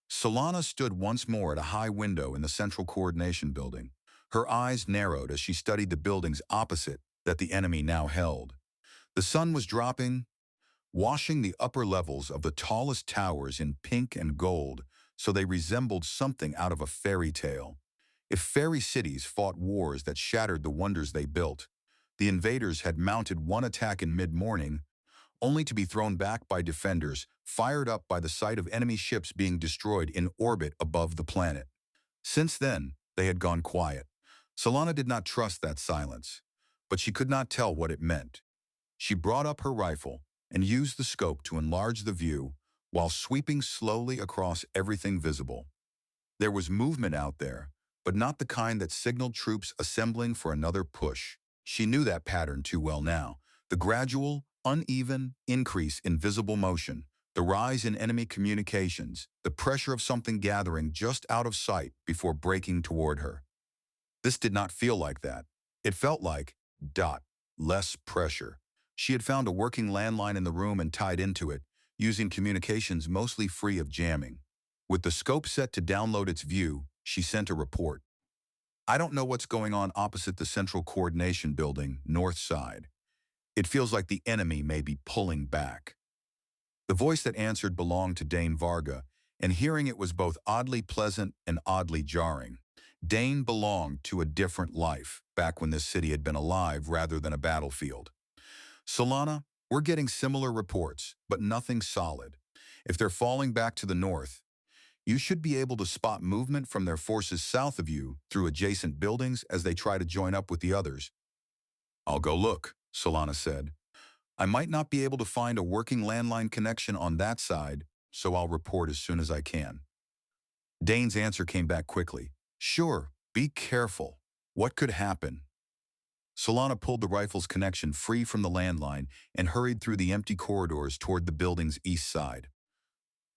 Solana stood once more at a high window in the Central Coordination Building. Her eyes narrowed as she studied the buildings opposite that the enemy now held. The sun was dropping, washing the upper levels of the tallest towers in pink and gold so they resembled something out of a fairy tale. If fairy cities fought wars that shattered the wonders they built, the invaders had mounted one attack in mid-morning, only to be thrown back by defenders, fired up by the sight of enemy ships being destroyed in orbit above the planet. Since then, they had gone quiet. Solana did not trust that silence, but she could not tell what it meant. She brought up her rifle and used the scope to enlarge the view while sweeping slowly across everything visible. There was movement out there, but not the kind that signaled troops assembling for another push. She knew that pattern too well now. The gradual, uneven increase in visible motion, the rise in enemy communications, the pressure of something gathering just out of sight before breaking toward her. This did not feel like that. It felt like, less pressure. She had found a working landline in the room and tied into it, using communications mostly free of jamming. With the scope set to download its view, she sent a report. I don't know what's going on opposite the Central Coordination Building, north side. It feels like the enemy may be pulling back. The voice that answered belonged to Dane Varga, and hearing it was both oddly pleasant and oddly jarring. Dane belonged to a different life, back when this city had been alive rather than a battlefield. Solana, we're getting similar reports, but nothing solid. If they're falling back to the north, you should be able to spot movement from their forces south of you through adjacent buildings as they try to join up with the others. I'll go look, Solana said. I might not be able to find a working landline connection on that side, so I'll report as soon as I can. Dane's answer came back quickly. Sure, be careful. What could happen? Solana pulled the rifle's connection free from the landline and hurried through the empty corridors toward the building's east side.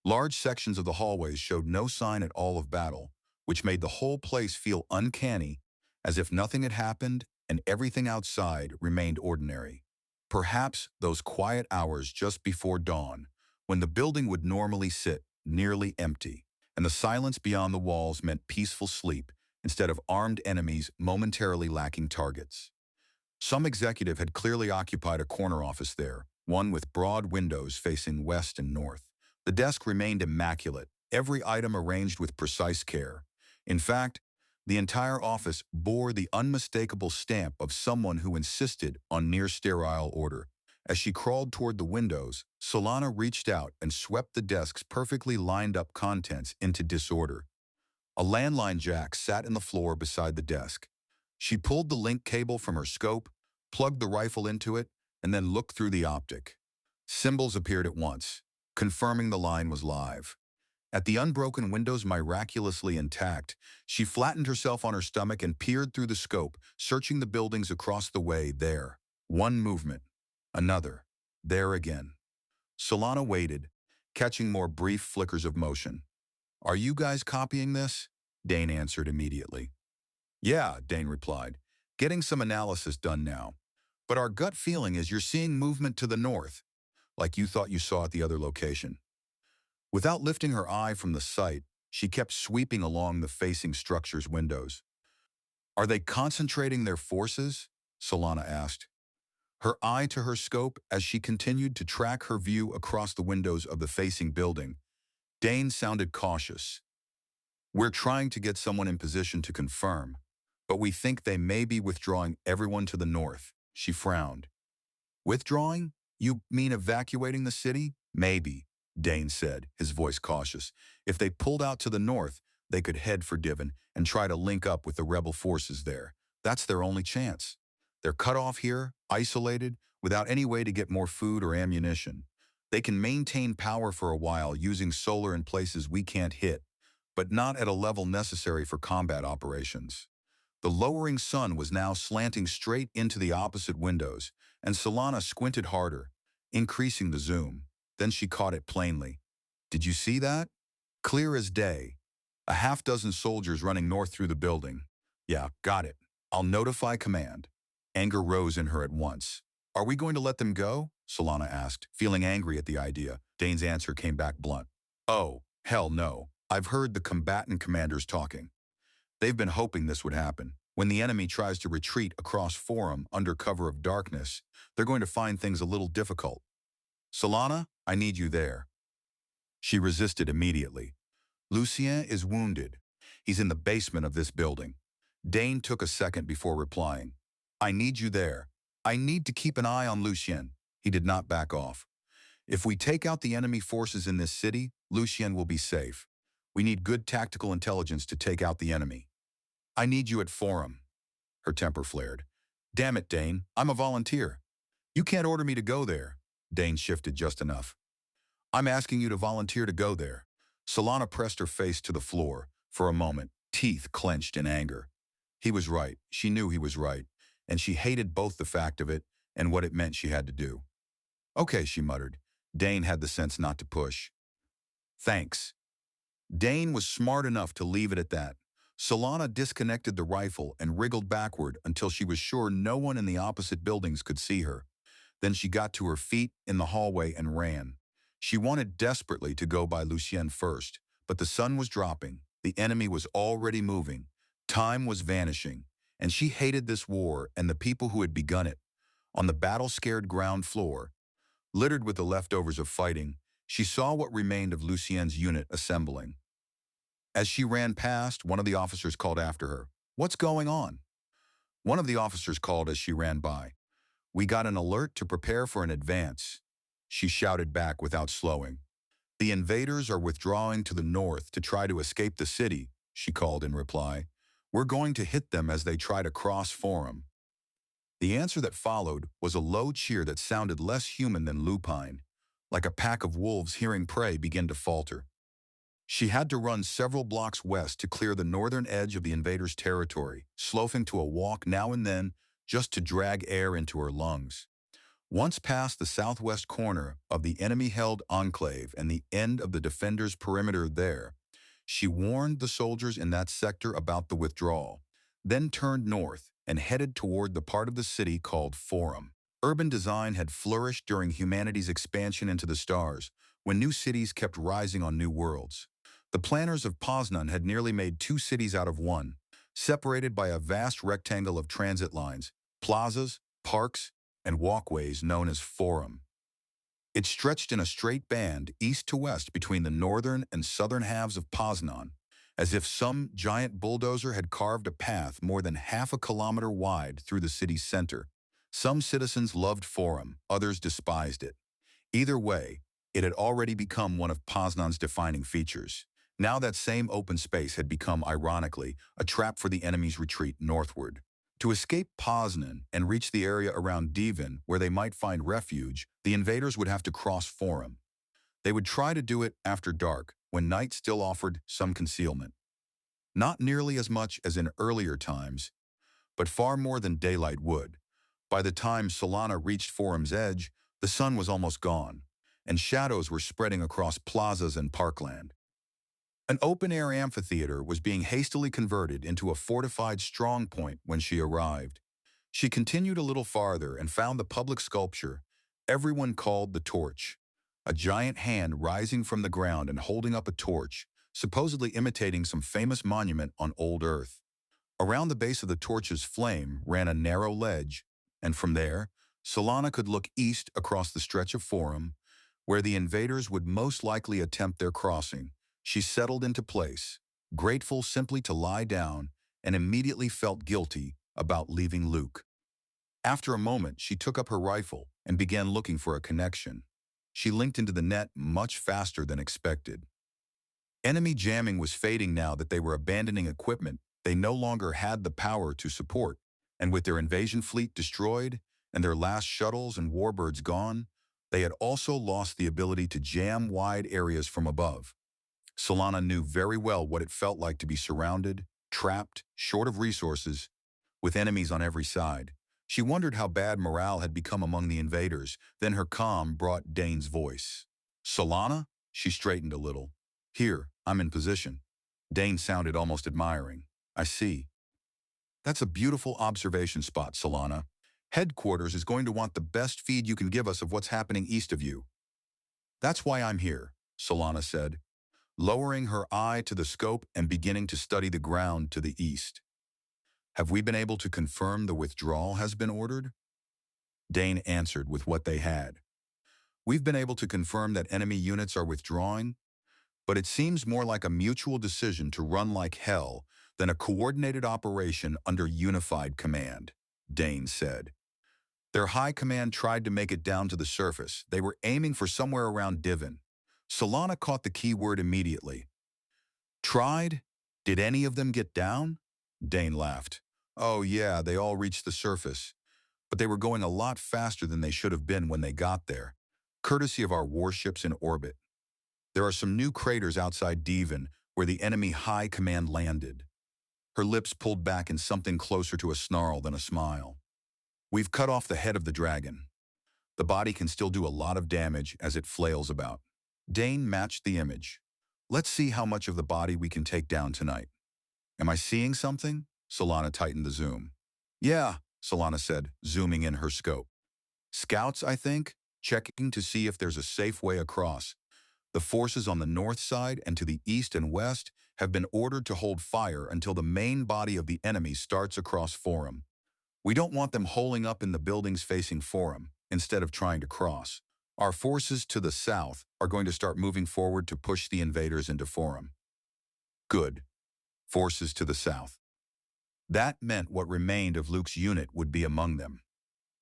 Large sections of the hallways showed no sign at all of battle, which made the whole place feel uncanny, as if nothing had happened and everything outside remained ordinary. Perhaps those quiet hours just before dawn, when the building would normally sit nearly empty, and the silence beyond the walls meant peaceful sleep instead of armed enemies momentarily lacking targets. Some executive had clearly occupied a corner office there, one with broad windows facing west and north. The desk remained immaculate, every item arranged with precise care. In fact, the entire office bore the unmistakable stamp of someone who insisted on near-sterile order. As she crawled toward the windows, Solana reached out and swept the desk's perfectly lined-up contents into disorder. A landline jack sat in the floor beside the desk. She pulled the link cable from her scope, plugged the rifle into it, and then looked through the optic. Symbols appeared at once, confirming the line was live. At the unbroken windows miraculously intact, she flattened herself on her stomach and peered through the scope, searching the buildings across the way there. One movement, another, there again. Solana waited, catching more brief flickers of motion. Are you guys copying this? Dane answered immediately. Yeah, Dane replied, getting some analysis done now. But our gut feeling is you're seeing movement to the north, like you thought you saw at the other location. Without lifting her eye from the site, she kept sweeping along the facing structure's windows. Are they concentrating their forces? Solana asked. Her eye to her scope as she continued to track her view across the windows of the facing building. Dane sounded cautious. We're trying to get someone in position to confirm, but we think they may be withdrawing everyone to the north. She frowned. Withdrawing? You mean evacuating the city? Maybe, Dane said, his voice cautious. If they pulled out to the north, they could head for Divin and try to link up with the rebel forces there. That's their only chance. They're cut off here, isolated, without any way to get more food or ammunition. They can maintain power for a while using solar in places we can't hit, but not at a level necessary for combat operations. The lowering sun was now slanting straight into the opposite windows, and Solana squinted harder, increasing the zoom. Then she caught it plainly. Did you see that? Clear as day. A half-dozen soldiers running north through the building. Yeah, got it. I'll notify command. Anger rose in her at once. Are we going to let them go? Solana asked, feeling angry at the idea. Dane's answer came back blunt. Oh, hell no. I've heard the combatant commanders talking. They've been hoping this would happen. When the enemy tries to retreat across Forum under cover of darkness, they're going to find things a little difficult. Solana, I need you there. She resisted immediately. Lucien is wounded. He's in the basement of this building. Dane took a second before replying. I need you there. I need to keep an eye on Lucien. He did not back off. If we take out the enemy forces in this city, Lucien will be safe. We need good tactical intelligence to take out the enemy. I need you at Forum. Her temper flared. Damn it, Dane. I'm a volunteer. You can't order me to go there. Dane shifted just enough. I'm asking you to volunteer to go there. Solana pressed her face to the floor for a moment, teeth clenched in anger. He was right. She knew he was right, and she hated both the fact of it and what it meant she had to do. Okay, she muttered. Dane had the sense not to push. Thanks. Dane was smart enough to leave it at that. Solana disconnected the rifle and wriggled backward until she was sure no one in the opposite buildings could see her. Then she got to her feet in the hallway and ran. She wanted desperately to go by Lucien first, but the sun was dropping, the enemy was already moving, time was vanishing, and she hated this war and the people who had begun it. On the battle-scared ground floor, littered with the leftovers of fighting, she saw what remained of Lucien's unit assembling. As she ran past, one of the officers called after her. What's going on? One of the officers called as she ran by. We got an alert to prepare for an advance. She shouted back without slowing. The invaders are withdrawing to the north to try to escape the city, she called in reply. We're going to hit them as they try to cross Forum. The answer that followed was a low cheer that sounded less human than lupine, like a pack of wolves hearing prey begin to falter. She had to run several blocks west to clear the northern edge of the invaders' territory, sloping to a walk now and then just to drag air into her lungs. Once past the southwest corner of the enemy-held enclave and the end of the defenders' perimeter there, she warned the soldiers in that sector about the withdrawal, then turned north and headed toward the part of the city called Forum. Urban design had flourished during humanity's expansion into the stars, when new cities kept rising on new worlds. The planners of Poznan had nearly made two cities out of one, separated by a vast rectangle of transit lines, plazas, parks, and walkways known as Forum. It stretched in a straight band east to west between the northern and southern halves of Poznan, as if some giant bulldozer had carved a path more than half a kilometer wide through the city's center. Some citizens loved Forum, others despised it. Either way, it had already become one of Poznan's defining features. Now that same open space had become, ironically, a trap for the enemy's retreat northward. To escape Poznan and reach the area around Divin, where they might find refuge, the invaders would have to cross Forum. They would try to do it after dark, when night still offered some concealment. Not nearly as much as in earlier times, but far more than daylight would. By the time Solana reached Forum's edge, the sun was almost gone, and shadows were spreading across plazas and parkland. An open-air amphitheater was being hastily converted into a fortified strongpoint when she arrived. She continued a little farther and found the public sculpture everyone called the Torch, a giant hand rising from the ground and holding up a torch, supposedly imitating some famous monument on old Earth. Around the base of the torch's flame ran a narrow ledge, and from there, Solana could look east across the stretch of Forum, where the invaders would most likely attempt their crossing. She settled into place, grateful simply to lie down, and immediately felt guilty about leaving Luke. After a moment, she took up her rifle and began looking for a connection. She linked into the net much faster than expected. Enemy jamming was fading now that they were abandoning equipment they no longer had the power to support, and with their invasion fleet destroyed and their last shuttles and warbirds gone, they had also lost the ability to jam wide areas from above. Solana knew very well what it felt like to be surrounded, trapped, short of resources, with enemies on every side. She wondered how bad morale had become among the invaders. Then her calm brought Dane's voice. "Solana?" She straightened a little. "Here, I'm in position." Dane sounded almost admiring. "I see. That's a beautiful observation spot, Solana. Headquarters is going to want the best feed you can give us of what's happening east of you." "That's why I'm here," Solana said, lowering her eye to the scope and beginning to study the ground to the east. "Have we been able to confirm the withdrawal has been ordered?" Dane answered with what they had. "We've been able to confirm that enemy units are withdrawing, but it seems more like a mutual decision to run like hell than a coordinated operation under unified command," Dane said. "Their high command tried to make it down to the surface. They were aiming for somewhere around Divin." Solana caught the key word immediately. "Tried? Did any of them get down?" Dane laughed. "Oh yeah, they all reached the surface. But they were going a lot faster than they should have been when they got there, courtesy of our warships in orbit. There are some new craters outside Divin where the enemy high command landed." Her lips pulled back in something closer to a snarl than a smile. "We've cut off the head of the dragon. The body can still do a lot of damage as it flails about." Dane matched the image. "Let's see how much of the body we can take down tonight." "Am I seeing something?" Solana tightened the zoom. "Yeah," Solana said, zooming in her scope. "Scouts, I think, checking to see if there's a safe way across. The forces on the north side and to the east and west have been ordered to hold fire until the main body of the enemy starts across Forum. We don't want them holing up in the buildings facing Forum instead of trying to cross. Our forces to the south are going to start moving forward to push the invaders into Forum." Good. Forces to the south. That meant what remained of Luke's unit would be among them.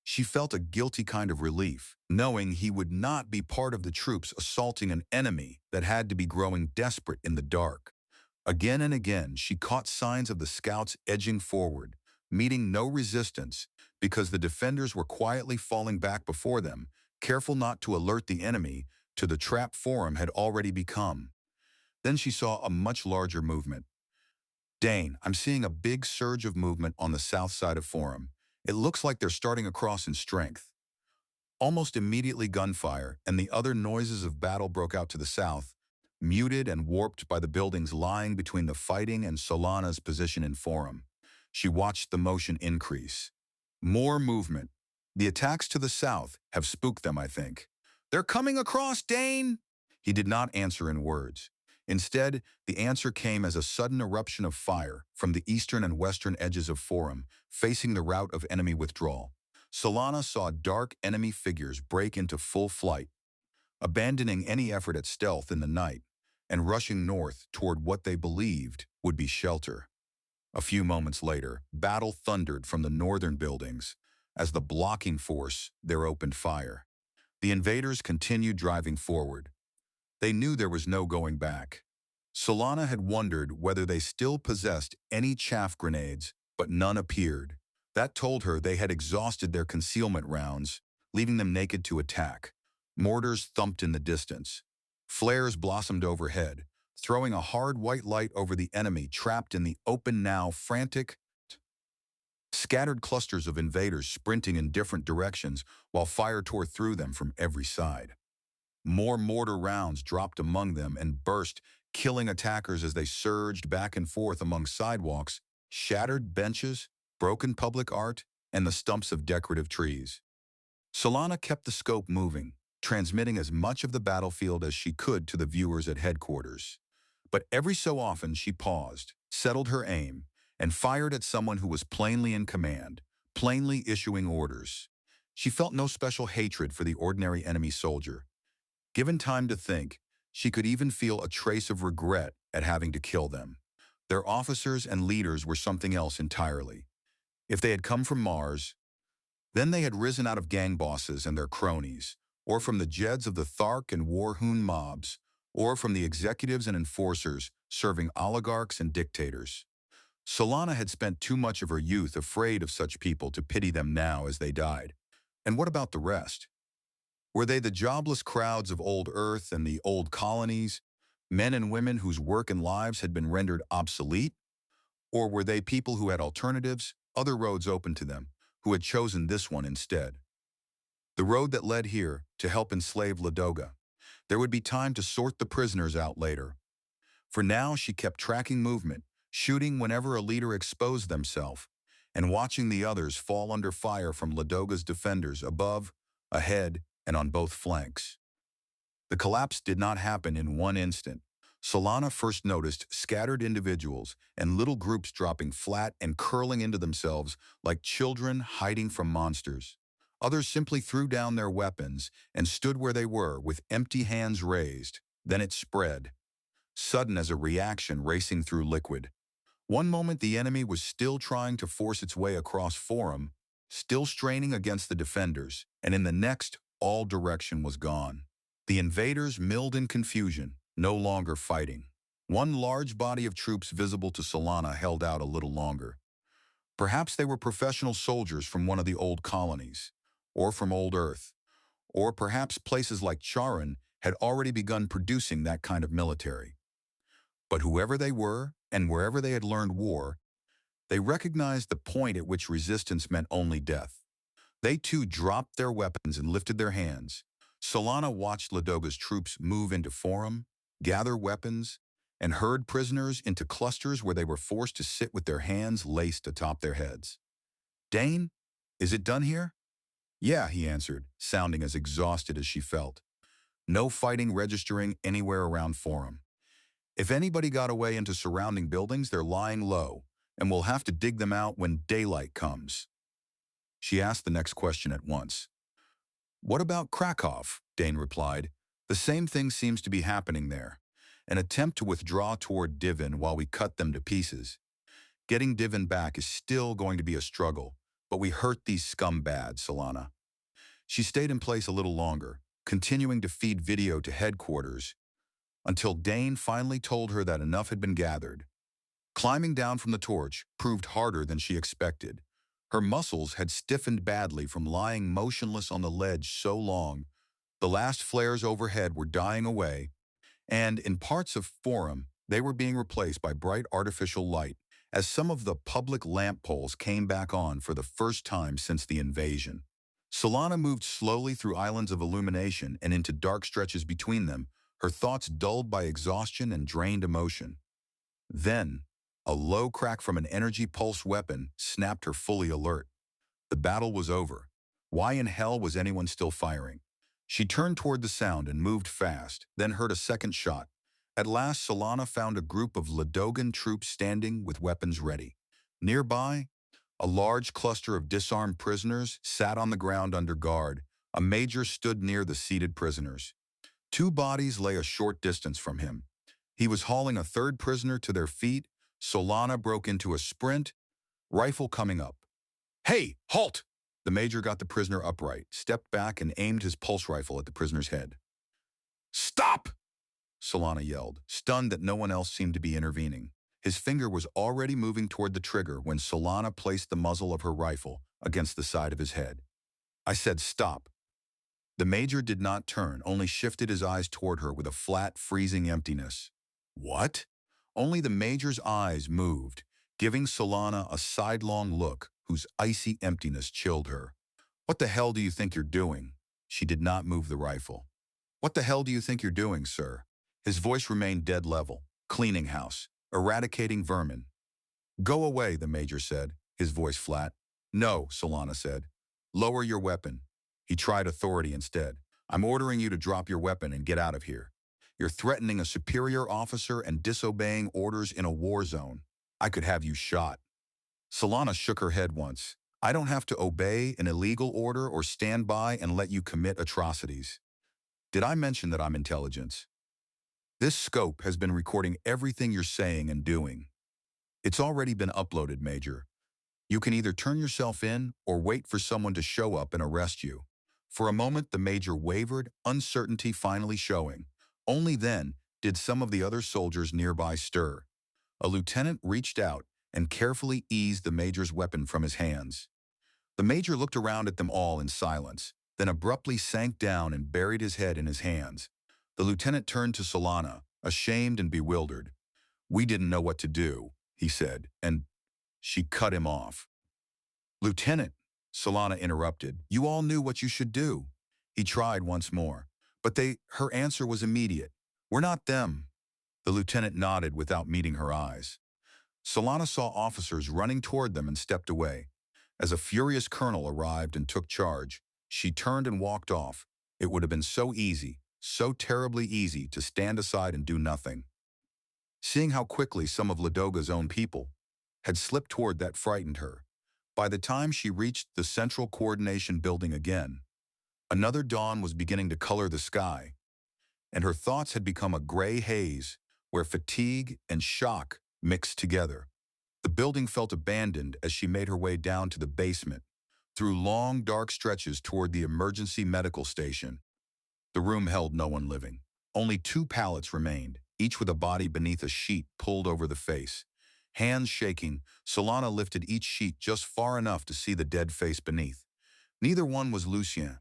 She felt a guilty kind of relief, knowing he would not be part of the troops assaulting an enemy that had to be growing desperate in the dark. Again and again, she caught signs of the scouts edging forward, meeting no resistance because the defenders were quietly falling back before them, careful not to alert the enemy to the trap Forum had already become. Then she saw a much larger movement. "Dane, I'm seeing a big surge of movement on the south side of Forum. It looks like they're starting across in strength." Almost immediately gunfire and the other noises of battle broke out to the south, muted and warped by the buildings lying between the fighting and Solana's position in Forum. She watched the motion increase. More movement. "The attacks to the south have spooked them, I think." "They're coming across, Dane!" He did not answer in words. Instead, the answer came as a sudden eruption of fire from the eastern and western edges of Forum, facing the route of enemy withdrawal. Solana saw dark enemy figures break into full flight, abandoning any effort at stealth in the night and rushing north toward what they believed would be shelter. A few moments later, battle thundered from the northern buildings as the blocking force there opened fire. The invaders continued driving forward. They knew there was no going back. Solana had wondered whether they still possessed any chaff grenades, but none appeared. That told her they had exhausted their concealment rounds, leaving them naked to attack. Mortars thumped in the distance. Flares blossomed overhead, throwing a hard white light over the enemy trapped in the open now frantic, scattered clusters of invaders sprinting in different directions while fire tore through them from every side. More mortar rounds dropped among them and burst, killing attackers as they surged back and forth among sidewalks, shattered benches, broken public art, and the stumps of decorative trees. Solana kept the scope moving, transmitting as much of the battlefield as she could to the viewers at headquarters. But every so often she paused, settled her aim, and fired at someone who was plainly in command, plainly issuing orders. She felt no special hatred for the ordinary enemy soldier. Given time to think, she could even feel a trace of regret at having to kill them. Their officers and leaders were something else entirely. If they had come from Mars, then they had risen out of gang bosses and their cronies, or from the Jeds of the Thark and Warhoon mobs, or from the executives and enforcers serving oligarchs and dictators. Solana had spent too much of her youth afraid of such people to pity them now as they died. And what about the rest? Were they the jobless crowds of old Earth and the old colonies, men and women whose work and lives had been rendered obsolete? Or were they people who had alternatives, other roads open to them, who had chosen this one instead? The road that led here to help enslave Ladoga. There would be time to sort the prisoners out later. For now, she kept tracking movement, shooting whenever a leader exposed themselves, and watching the others fall under fire from Ladoga's defenders above, ahead, and on both flanks. The collapse did not happen in one instant. Solana first noticed scattered individuals and little groups dropping flat and curling into themselves like children hiding from monsters. Others simply threw down their weapons and stood where they were with empty hands raised. Then it spread, sudden as a reaction racing through liquid. One moment the enemy was still trying to force its way across Forum, still straining against the defenders, and in the next, all direction was gone. The invaders milled in confusion, no longer fighting. One large body of troops visible to Solana held out a little longer. Perhaps they were professional soldiers from one of the old colonies, or from old Earth, or perhaps places like Charun had already begun producing that kind of military. But whoever they were, and wherever they had learned war, they recognized the point at which resistance meant only death. They too dropped their weapons and lifted their hands. Solana watched Ladoga's troops move into Forum, gather weapons, and herd prisoners into clusters where they were forced to sit with their hands laced atop their heads. "Dane, is it done here?" "Yeah," he answered, sounding as exhausted as she felt. "No fighting registering anywhere around Forum. If anybody got away into surrounding buildings, they're lying low, and we'll have to dig them out when daylight comes." She asked the next question at once. "What about Krakow?" Dane replied. "The same thing seems to be happening there. An attempt to withdraw toward Divin while we cut them to pieces. Getting Divin back is still going to be a struggle, but we hurt these scum bad, Solana." She stayed in place a little longer, continuing to feed video to headquarters, until Dane finally told her that enough had been gathered. Climbing down from the torch proved harder than she expected. Her muscles had stiffened badly from lying motionless on the ledge so long. The last flares overhead were dying away, and in parts of Forum, they were being replaced by bright artificial light as some of the public lamp poles came back on for the first time since the invasion. Solana moved slowly through islands of illumination and into dark stretches between them, her thoughts dulled by exhaustion and drained emotion. Then, a low crack from an energy pulse weapon snapped her fully alert. The battle was over. Why in hell was anyone still firing? She turned toward the sound and moved fast, then heard a second shot. At last, Solana found a group of Ladogan troops standing with weapons ready. Nearby, a large cluster of disarmed prisoners sat on the ground under guard. A major stood near the seated prisoners. Two bodies lay a short distance from him. He was hauling a third prisoner to their feet. Solana broke into a sprint, rifle coming up. "Hey, halt!" The major got the prisoner upright, stepped back, and aimed his pulse rifle at the prisoner's head. "Stop!" Solana yelled, stunned that no one else seemed to be intervening. His finger was already moving toward the trigger when Solana placed the muzzle of her rifle against the side of his head. "I said stop." The major did not turn, only shifted his eyes toward her with a flat, freezing emptiness. "What?" Only the major's eyes moved, giving Solana a sidelong look whose icy emptiness chilled her. "What the hell do you think you're doing?" She did not move the rifle. "What the hell do you think you're doing, sir?" His voice remained dead level. "Cleaning house. Eradicating vermin." "Go away," the major said, his voice flat. "No," Solana said. "Lower your weapon." He tried authority instead. "I'm ordering you to drop your weapon and get out of here. You're threatening a superior officer and disobeying orders in a war zone. I could have you shot." Solana shook her head once. "I don't have to obey an illegal order or stand by and let you commit atrocities. Did I mention that I'm intelligence? This scope has been recording everything you're saying and doing. It's already been uploaded, Major. You can either turn yourself in or wait for someone to show up and arrest you. For a moment, the Major wavered, uncertainty finally showing. Only then did some of the other soldiers nearby stir. A lieutenant reached out and carefully eased the Major's weapon from his hands. The Major looked around at them all in silence, then abruptly sank down and buried his head in his hands. The lieutenant turned to Solana, ashamed and bewildered. "We didn't know what to do," he said, and she cut him off. "Lieutenant," Solana interrupted, "you all knew what you should do." He tried once more, but her answer was immediate. "We're not them." The lieutenant nodded without meeting her eyes. Solana saw officers running toward them and stepped away. As a furious colonel arrived and took charge, she turned and walked off. It would have been so easy, so terribly easy, to stand aside and do nothing. Seeing how quickly some of Ladoga's own people had slipped toward that frightened her. By the time she reached the Central Coordination Building again, another dawn was beginning to color the sky, and her thoughts had become a gray haze where fatigue and shock mixed together. The building felt abandoned as she made her way down to the basement, through long, dark stretches toward the emergency medical station. The room held no one living. Only 2 pallets remained, each with a body beneath a sheet pulled over the face. Hands shaking, Solana lifted each sheet just far enough to see the dead face beneath. Neither one was Lucien.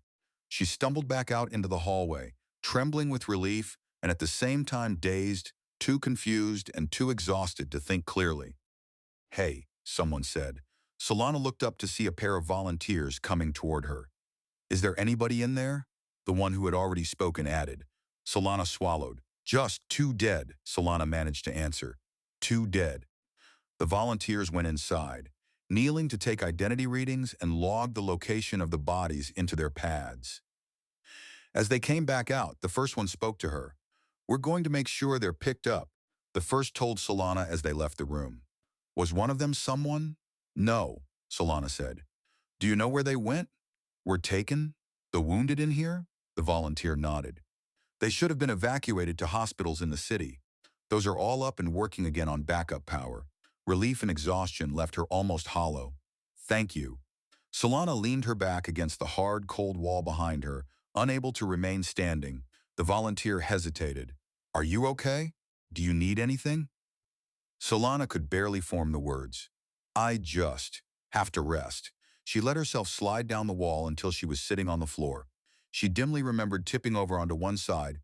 She stumbled back out into the hallway, trembling with relief and at the same time dazed, too confused and too exhausted to think clearly. "Hey," someone said. Solana looked up to see a pair of volunteers coming toward her. "Is there anybody in there?" The one who had already spoken added. Solana swallowed. "Just 2 dead," Solana managed to answer. 2 dead. The volunteers went inside, kneeling to take identity readings and log the location of the bodies into their pads. As they came back out, the first one spoke to her. "We're going to make sure they're picked up," the first told Solana as they left the room. "Was one of them someone?" "No," Solana said. "Do you know where they went? Were taken? The wounded in here?" The volunteer nodded. "They should have been evacuated to hospitals in the city. Those are all up and working again on backup power." Relief and exhaustion left her almost hollow. "Thank you." Solana leaned her back against the hard, cold wall behind her, unable to remain standing. The volunteer hesitated. "Are you okay? Do you need anything?" Solana could barely form the words. "I just have to rest." She let herself slide down the wall until she was sitting on the floor. She dimly remembered tipping over onto one side,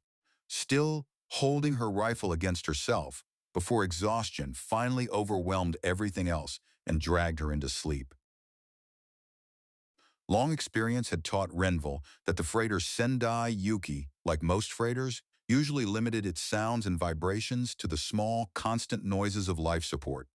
still holding her rifle against herself, before exhaustion finally overwhelmed everything else and dragged her into sleep. Long experience had taught Renville that the freighter Sendai Yuki, like most freighters, usually limited its sounds and vibrations to the small, constant noises of life support.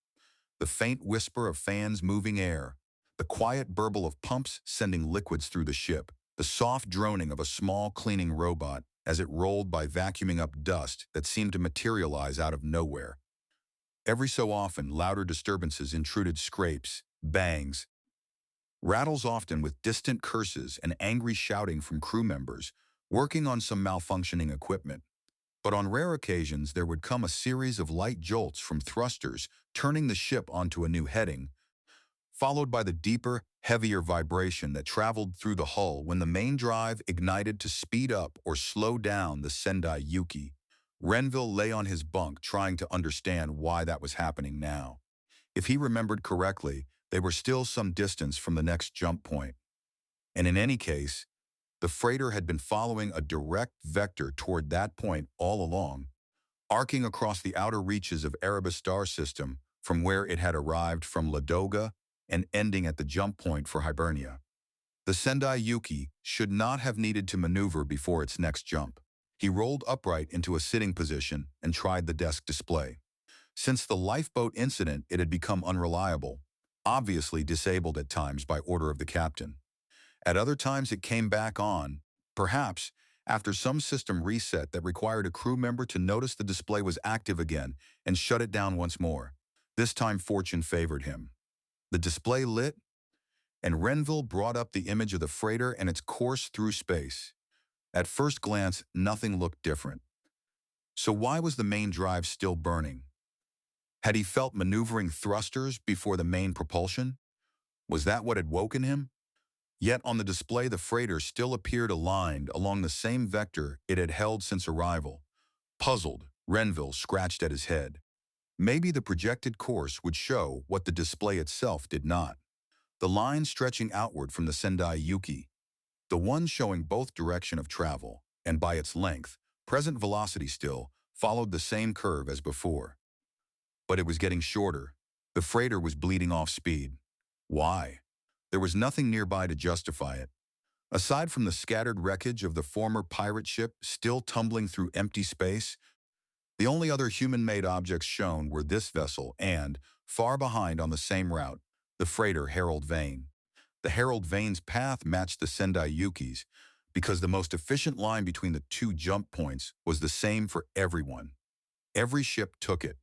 The faint whisper of fans moving air, the quiet burble of pumps sending liquids through the ship, the soft droning of a small cleaning robot as it rolled by vacuuming up dust that seemed to materialize out of nowhere. Every so often, louder disturbances intruded: scrapes, bangs, rattles, often with distant curses and angry shouting from crew members working on some malfunctioning equipment. But on rare occasions, there would come a series of light jolts from thrusters turning the ship onto a new heading, followed by the deeper, heavier vibration that traveled through the hull when the main drive ignited to speed up or slow down the Sendai Yuki. Renville lay on his bunk trying to understand why that was happening now. If he remembered correctly, they were still some distance from the next jump point. And in any case, the freighter had been following a direct vector toward that point all along, arcing across the outer reaches of Erebus star system from where it had arrived from Ladoga and ending at the jump point for Hibernia. The Sendai Yuki should not have needed to maneuver before its next jump. He rolled upright into a sitting position and tried the desk display. Since the lifeboat incident, it had become unreliable, obviously disabled at times by order of the captain. At other times it came back on, perhaps after some system reset that required a crew member to notice the display was active again and shut it down once more. This time fortune favored him. The display lit, and Renville brought up the image of the freighter and its course through space. At first glance, nothing looked different. So why was the main drive still burning? Had he felt maneuvering thrusters before the main propulsion? Was that what had woken him? Yet on the display the freighter still appeared aligned along the same vector it had held since arrival. Puzzled, Renville scratched at his head. Maybe the projected course would show what the display itself did not. The line stretching outward from the Sendai Yuki, the one showing both direction of travel, and by its length, present velocity still, followed the same curve as before. But it was getting shorter. The freighter was bleeding off speed. Why? There was nothing nearby to justify it. Aside from the scattered wreckage of the former pirate ship still tumbling through empty space, the only other human-made objects shown were this vessel and, far behind on the same route, the freighter Herald Vane. The Herald Vane's path matched the Sendai Yuki's because the most efficient line between the two jump points was the same for everyone. Every ship took it.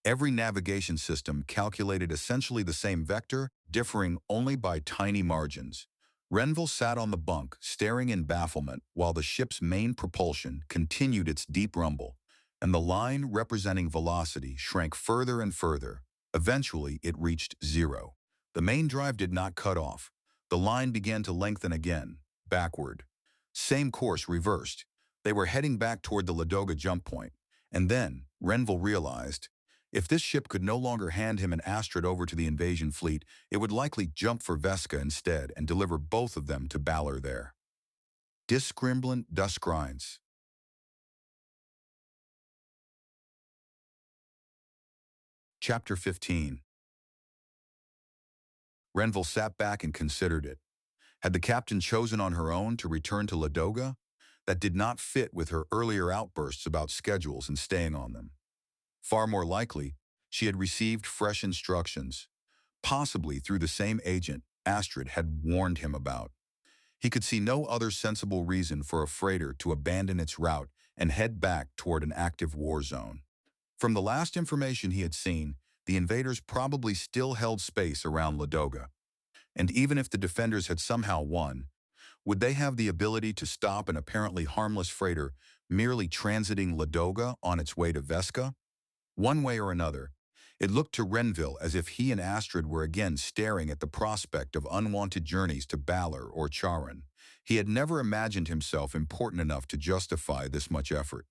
Every navigation system calculated essentially the same vector, differing only by tiny margins. Renville sat on the bunk, staring in bafflement, while the ship's main propulsion continued its deep rumble, and the line representing velocity shrank further and further. Eventually, it reached zero. The main drive did not cut off. The line began to lengthen again, backward. Same course reversed. They were heading back toward the Ladoga jump point. And then, Renville realized, if this ship could no longer hand him an Astrid over to the invasion fleet, it would likely jump for Vesca instead and deliver both of them to Balor there. Discrimblant Dusk Grinds. Chapter 15. Renville sat back and considered it. Had the captain chosen on her own to return to Ladoga? That did not fit with her earlier outbursts about schedules and staying on them. Far more likely, she had received fresh instructions, possibly through the same agent Astrid had warned him about. He could see no other sensible reason for a freighter to abandon its route and head back toward an active war zone. From the last information he had seen, the invaders probably still held space around Ladoga. And even if the defenders had somehow won, would they have the ability to stop an apparently harmless freighter merely transiting Ladoga on its way to Vesca? One way or another, it looked to Renville as if he and Astrid were again staring at the prospect of unwanted journeys to Balor or Charun. He had never imagined himself important enough to justify this much effort,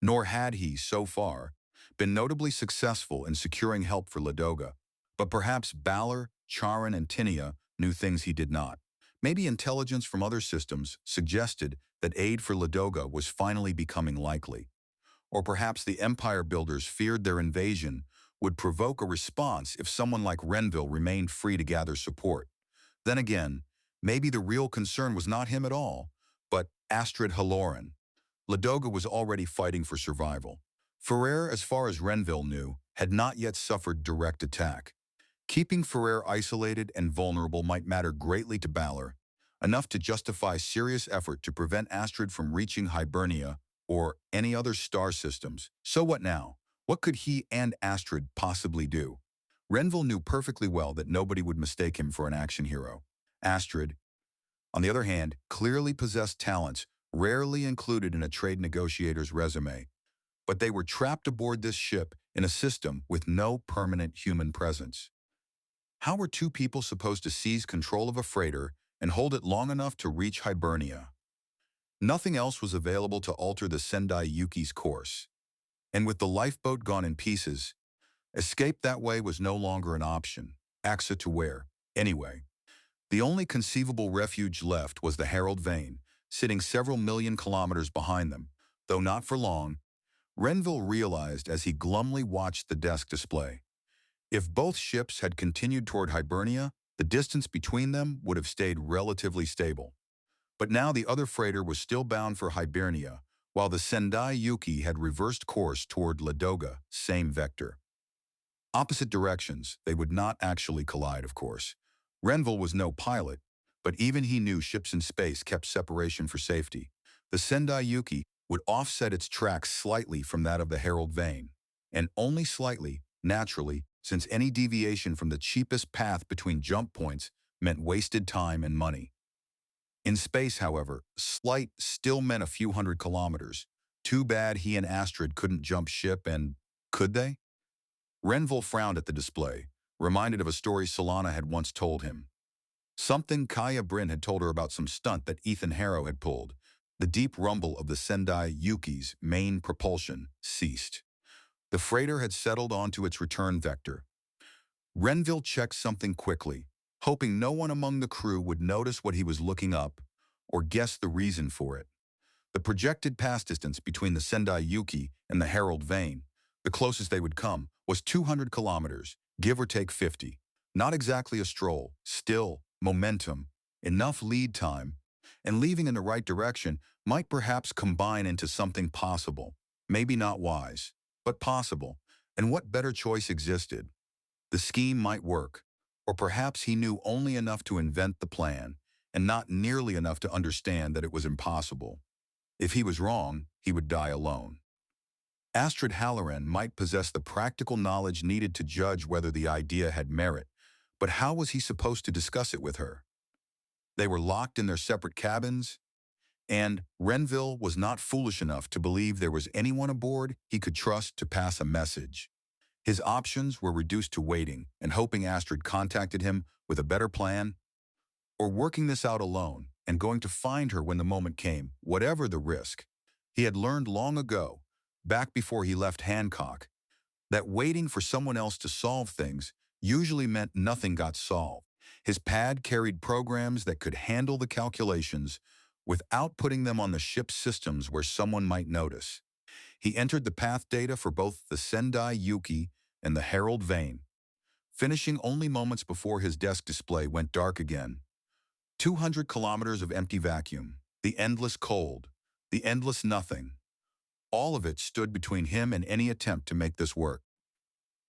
nor had he, so far, been notably successful in securing help for Ladoga. But perhaps Balor, Charun, and Tinia knew things he did not. Maybe intelligence from other systems suggested that aid for Ladoga was finally becoming likely. Or perhaps the empire builders feared their invasion would provoke a response if someone like Renville remained free to gather support. Then again, maybe the real concern was not him at all, but Astrid Halloran. Ladoga was already fighting for survival. Ferrer, as far as Renville knew, had not yet suffered direct attack. Keeping Ferrer isolated and vulnerable might matter greatly to Balor, enough to justify serious effort to prevent Astrid from reaching Hibernia or any other star systems. So what now? What could he and Astrid possibly do? Renville knew perfectly well that nobody would mistake him for an action hero. Astrid, on the other hand, clearly possessed talents rarely included in a trade negotiator's resume. But they were trapped aboard this ship in a system with no permanent human presence. How were two people supposed to seize control of a freighter and hold it long enough to reach Hibernia? Nothing else was available to alter the Sendai Yuki's course. And with the lifeboat gone in pieces, escape that way was no longer an option. Axa to where? Anyway, the only conceivable refuge left was the Herald Vane, sitting several million kilometers behind them, though not for long. Renville realized as he glumly watched the desk display. If both ships had continued toward Hibernia, the distance between them would have stayed relatively stable. But now the other freighter was still bound for Hibernia, while the Sendai Yuki had reversed course toward Ladoga, same vector. Opposite directions, they would not actually collide, of course. Renville was no pilot, but even he knew ships in space kept separation for safety. The Sendai Yuki would offset its track slightly from that of the Herald Vane, and only slightly, naturally, since any deviation from the cheapest path between jump points meant wasted time and money. In space, however, slight still meant a few hundred kilometers. Too bad he and Astrid couldn't jump ship and, could they? Renville frowned at the display, reminded of a story Solana had once told him. Something Kaia Brynn had told her about some stunt that Ethan Harrow had pulled. The deep rumble of the Sendai Yuki's main propulsion ceased. The freighter had settled onto its return vector. Renville checked something quickly, hoping no one among the crew would notice what he was looking up or guess the reason for it. The projected pass distance between the Sendai Yuki and the Herald Vane, the closest they would come, was 200 kilometers, give or take 50. Not exactly a stroll, still, momentum, enough lead time, and leaving in the right direction might perhaps combine into something possible. Maybe not wise, but possible. And what better choice existed? The scheme might work, or perhaps he knew only enough to invent the plan, and not nearly enough to understand that it was impossible. If he was wrong, he would die alone. Astrid Halloran might possess the practical knowledge needed to judge whether the idea had merit, but how was he supposed to discuss it with her? They were locked in their separate cabins, and Renville was not foolish enough to believe there was anyone aboard he could trust to pass a message. His options were reduced to waiting and hoping Astrid contacted him with a better plan, or working this out alone and going to find her when the moment came, whatever the risk. He had learned long ago, back before he left Hancock, that waiting for someone else to solve things usually meant nothing got solved. His pad carried programs that could handle the calculations without putting them on the ship's systems where someone might notice. He entered the path data for both the Sendai Yuki and the Herald Vane, finishing only moments before his desk display went dark again. 200 kilometers of empty vacuum, the endless cold, the endless nothing. All of it stood between him and any attempt to make this work.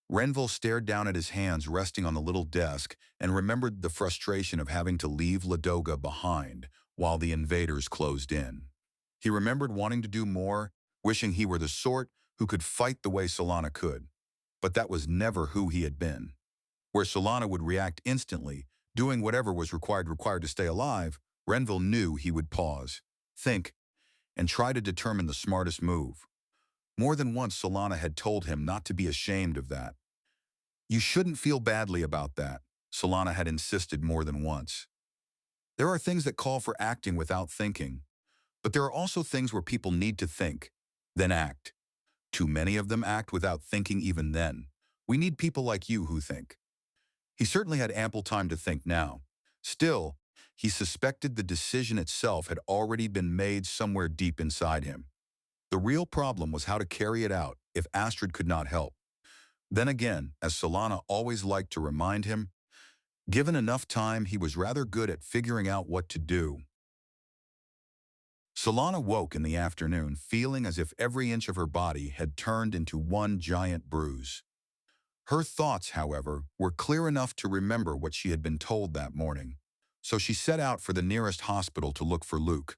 Renville stared down at his hands resting on the little desk and remembered the frustration of having to leave Ladoga behind while the invaders closed in. He remembered wanting to do more, wishing he were the sort who could fight the way Solana could. But that was never who he had been. Where Solana would react instantly, doing whatever was required to stay alive, Renville knew he would pause, think, and try to determine the smartest move. More than once Solana had told him not to be ashamed of that. You shouldn't feel badly about that, Solana had insisted more than once. There are things that call for acting without thinking, but there are also things where people need to think, then act. Too many of them act without thinking even then. We need people like you who think. He certainly had ample time to think now. Still, he suspected the decision itself had already been made somewhere deep inside him. The real problem was how to carry it out if Astrid could not help. Then again, as Solana always liked to remind him, given enough time, he was rather good at figuring out what to do. Solana woke in the afternoon feeling as if every inch of her body had turned into one giant bruise. Her thoughts, however, were clear enough to remember what she had been told that morning, so she set out for the nearest hospital to look for Luke.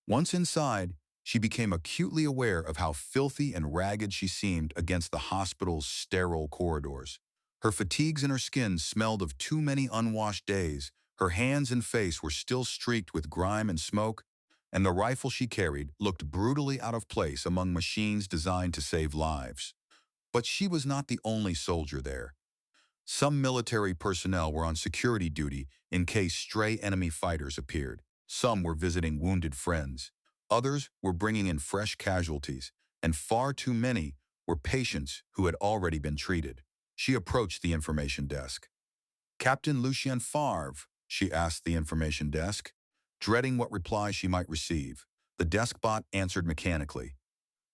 Once inside, she became acutely aware of how filthy and ragged she seemed against the hospital's sterile corridors. Her fatigues and her skin smelled of too many unwashed days, her hands and face were still streaked with grime and smoke, and the rifle she carried looked brutally out of place among machines designed to save lives. But she was not the only soldier there. Some military personnel were on security duty in case stray enemy fighters appeared. Some were visiting wounded friends. Others were bringing in fresh casualties, and far too many were patients who had already been treated. She approached the information desk. "Captain Lucien Favre," she asked the information desk, dreading what reply she might receive. The desk bot answered mechanically.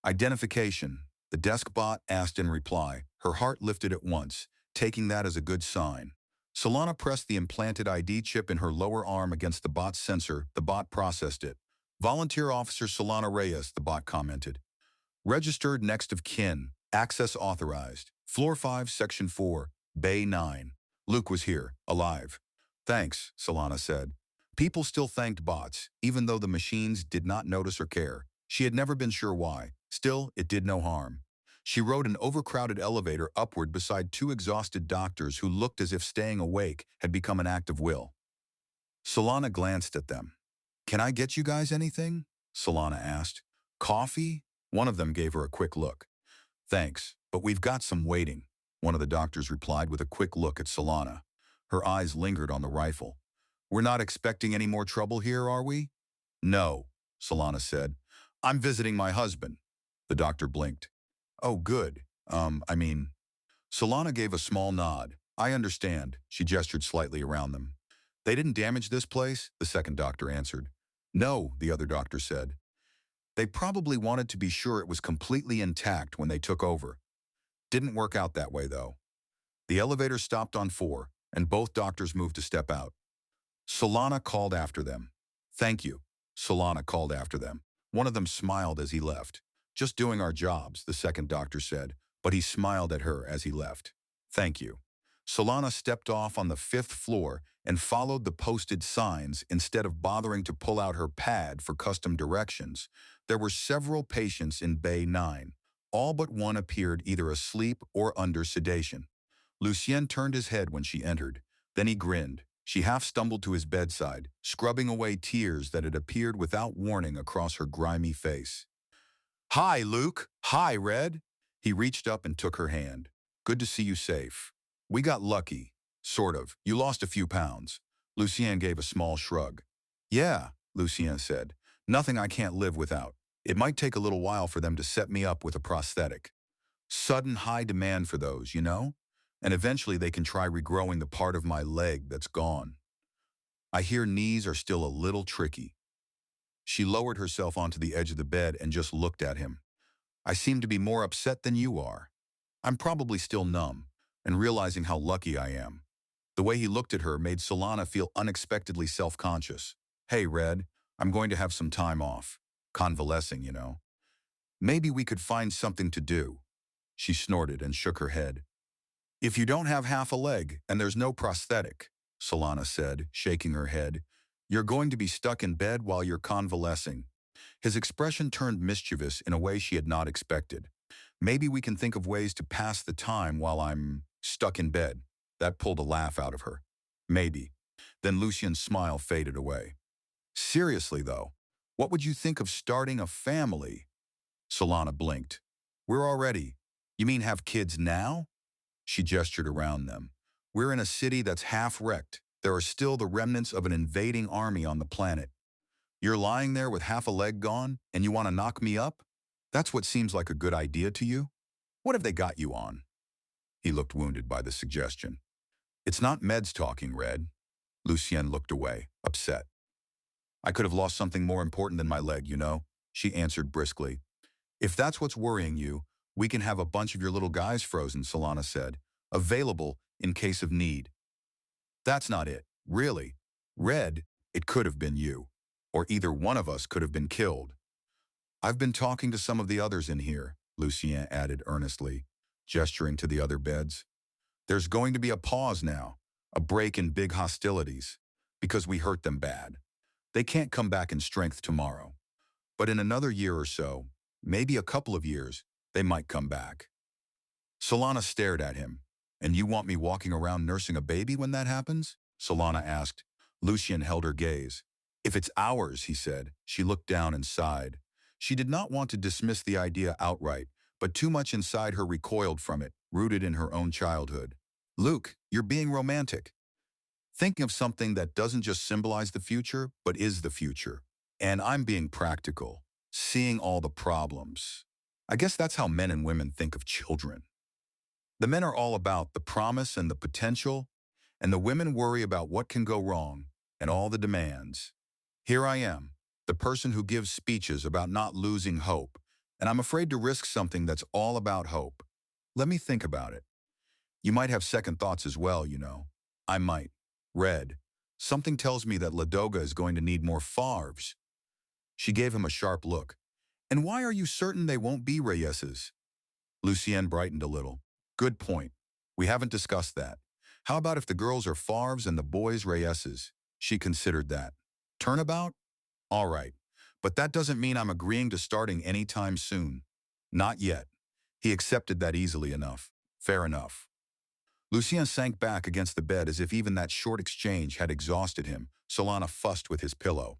"Identification," the desk bot asked in reply. Her heart lifted at once, taking that as a good sign. Solana pressed the implanted ID chip in her lower arm against the bot's sensor. The bot processed it. "Volunteer Officer Solana Reyes," the bot commented. "Registered next of kin. Access authorized. Floor 5, Section 4, Bay 9. Luke was here, alive." "Thanks," Solana said. People still thanked bots, even though the machines did not notice or care. She had never been sure why. Still, it did no harm. She rode an overcrowded elevator upward beside two exhausted doctors who looked as if staying awake had become an act of will. Solana glanced at them. "Can I get you guys anything?" Solana asked. "Coffee?" One of them gave her a quick look. "Thanks, but we've got some waiting." one of the doctors replied with a quick look at Solana. Her eyes lingered on the rifle. We're not expecting any more trouble here, are we? No, Solana said. I'm visiting my husband. The doctor blinked. Oh, good. I mean... Solana gave a small nod. I understand. She gestured slightly around them. They didn't damage this place? The second doctor answered. No, the other doctor said. They probably wanted to be sure it was completely intact when they took over. Didn't work out that way, though. The elevator stopped on 4, and both doctors moved to step out. Solana called after them. Thank you, Solana called after them. One of them smiled as he left. Just doing our jobs, the second doctor said, but he smiled at her as he left. Thank you. Solana stepped off on the 5th floor and followed the posted signs instead of bothering to pull out her pad for custom directions. There were several patients in Bay 9. All but one appeared either asleep or under sedation. Lucien turned his head when she entered. Then he grinned. She half stumbled to his bedside, scrubbing away tears that had appeared without warning across her grimy face. Hi, Luke. Hi, Red. He reached up and took her hand. Good to see you safe. We got lucky. Sort of. You lost a few pounds. Lucien gave a small shrug. Yeah, Lucien said. Nothing I can't live without. It might take a little while for them to set me up with a prosthetic. Sudden high demand for those, you know? And eventually they can try regrowing the part of my leg that's gone. I hear knees are still a little tricky. She lowered herself onto the edge of the bed and just looked at him. I seem to be more upset than you are. I'm probably still numb and realizing how lucky I am. The way he looked at her made Solana feel unexpectedly self-conscious. Hey, Red, I'm going to have some time off. Convalescing, you know. Maybe we could find something to do. She snorted and shook her head. If you don't have half a leg and there's no prosthetic, Solana said, shaking her head, you're going to be stuck in bed while you're convalescing. His expression turned mischievous in a way she had not expected. Maybe we can think of ways to pass the time while I'm stuck in bed. That pulled a laugh out of her. Maybe. Then Lucien's smile faded away. Seriously, though, what would you think of starting a family? Solana blinked. We're already. You mean have kids now? She gestured around them. We're in a city that's half wrecked. There are still the remnants of an invading army on the planet. You're lying there with half a leg gone, and you want to knock me up? That's what seems like a good idea to you? What have they got you on? He looked wounded by the suggestion. It's not meds talking, Red. Lucien looked away, upset. I could have lost something more important than my leg, you know, she answered briskly. If that's what's worrying you, we can have a bunch of your little guys frozen, Solana said, available in case of need. That's not it, really. Red, it could have been you, or either one of us could have been killed. I've been talking to some of the others in here, Lucien added earnestly, gesturing to the other beds. There's going to be a pause now, a break in big hostilities, because we hurt them bad. They can't come back in strength tomorrow. But in another year or so, maybe a couple of years, they might come back. Solana stared at him. And you want me walking around nursing a baby when that happens? Solana asked. Lucien held her gaze. If it's ours, he said. She looked down and sighed. She did not want to dismiss the idea outright, but too much inside her recoiled from it, rooted in her own childhood. Luke, you're being romantic. Thinking of something that doesn't just symbolize the future, but is the future. And I'm being practical, seeing all the problems. I guess that's how men and women think of children. The men are all about the promise and the potential, and the women worry about what can go wrong and all the demands. Here I am, the person who gives speeches about not losing hope, and I'm afraid to risk something that's all about hope. Let me think about it. You might have second thoughts as well, you know. I might. Red, something tells me that Ladoga is going to need more Favres. She gave him a sharp look. And why are you certain they won't be Reyeses? Lucien brightened a little. Good point. We haven't discussed that. How about if the girls are Favres and the boys Reyeses? She considered that. Turnabout? All right. But that doesn't mean I'm agreeing to starting anytime soon. Not yet. He accepted that easily enough. Fair enough. Lucien sank back against the bed as if even that short exchange had exhausted him. Solana fussed with his pillow.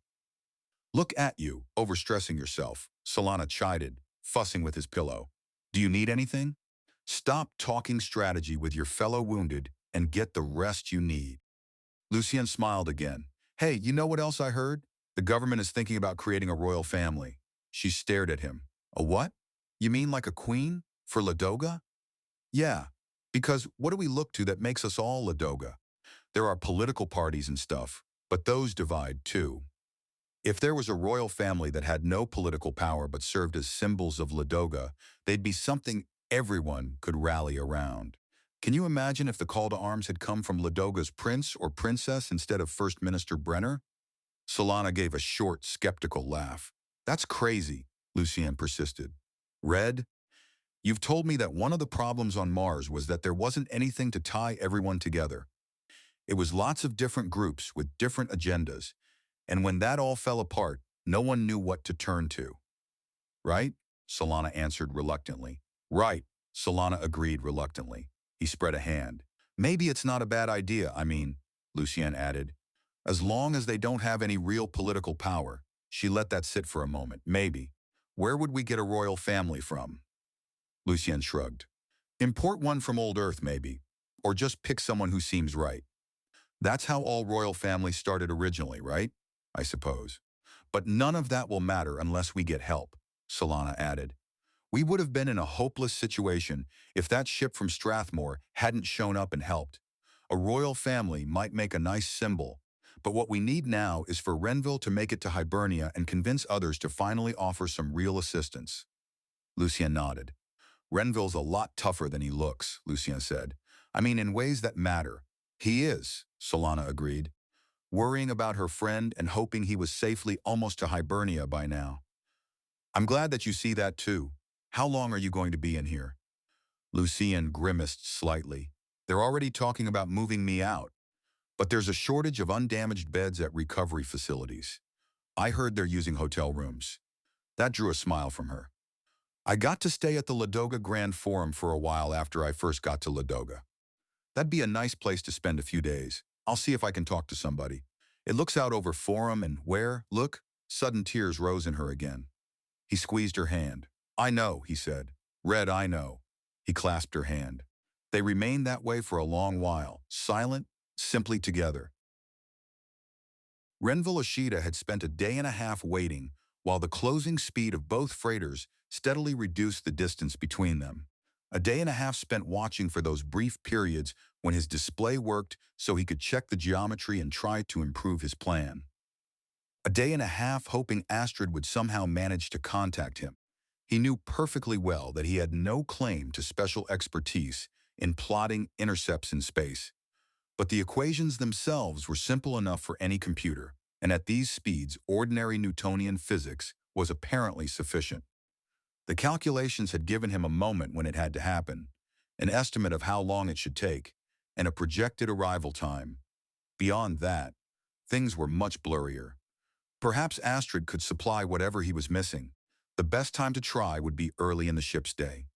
Look at you, overstressing yourself, Solana chided, fussing with his pillow. Do you need anything? Stop talking strategy with your fellow wounded and get the rest you need. Lucien smiled again. Hey, you know what else I heard? The government is thinking about creating a royal family. She stared at him. A what? You mean like a queen? For Ladoga? Yeah, because what do we look to that makes us all Ladoga? There are political parties and stuff, but those divide too. If there was a royal family that had no political power but served as symbols of Ladoga, they'd be something everyone could rally around. Can you imagine if the call to arms had come from Ladoga's prince or princess instead of First Minister Brenner? Solana gave a short, skeptical laugh. That's crazy, Lucien persisted. Red, you've told me that one of the problems on Mars was that there wasn't anything to tie everyone together. It was lots of different groups with different agendas, and when that all fell apart, no one knew what to turn to. Right? Solana answered reluctantly. Right, Solana agreed reluctantly. He spread a hand. Maybe it's not a bad idea, Lucien added. As long as they don't have any real political power. She let that sit for a moment. Maybe. Where would we get a royal family from? Lucien shrugged. Import one from old Earth, maybe. Or just pick someone who seems right. That's how all royal families started originally, right? I suppose. But none of that will matter unless we get help, Solana added. We would have been in a hopeless situation if that ship from Strathmore hadn't shown up and helped. A royal family might make a nice symbol, but what we need now is for Renville to make it to Hibernia and convince others to finally offer some real assistance. Lucien nodded. Renville's a lot tougher than he looks, Lucien said. I mean, in ways that matter. He is, Solana agreed, worrying about her friend and hoping he was safely almost to Hibernia by now. I'm glad that you see that too. How long are you going to be in here? Lucien grimaced slightly. They're already talking about moving me out, but there's a shortage of undamaged beds at recovery facilities. I heard they're using hotel rooms. That drew a smile from her. I got to stay at the Ladoga Grand Forum for a while after I first got to Ladoga. That'd be a nice place to spend a few days. I'll see if I can talk to somebody. It looks out over Forum and where, look, sudden tears rose in her again. He squeezed her hand. I know, he said. Red, I know. He clasped her hand. They remained that way for a long while, silent, simply together. Renville Ashita had spent a day and a half waiting while the closing speed of both freighters steadily reduced the distance between them. A day and a half spent watching for those brief periods when his display worked so he could check the geometry and try to improve his plan. A day and a half hoping Astrid would somehow manage to contact him. He knew perfectly well that he had no claim to special expertise in plotting intercepts in space. But the equations themselves were simple enough for any computer, and at these speeds, ordinary Newtonian physics was apparently sufficient. The calculations had given him a moment when it had to happen, an estimate of how long it should take, and a projected arrival time. Beyond that, things were much blurrier. Perhaps Astrid could supply whatever he was missing. The best time to try would be early in the ship's day.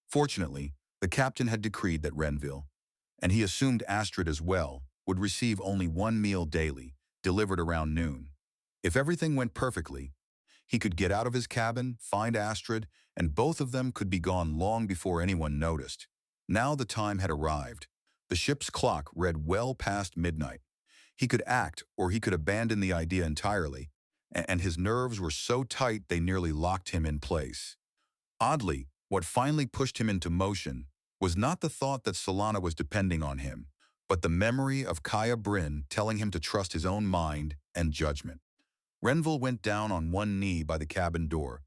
Fortunately, the captain had decreed that Renville, and he assumed Astrid as well, would receive only one meal daily, delivered around noon. If everything went perfectly, he could get out of his cabin, find Astrid, and both of them could be gone long before anyone noticed. Now the time had arrived. The ship's clock read well past midnight. He could act, or he could abandon the idea entirely, and his nerves were so tight they nearly locked him in place. Oddly, what finally pushed him into motion was not the thought that Solana was depending on him, but the memory of Kaia Brynn telling him to trust his own mind and judgment. Renville went down on one knee by the cabin door.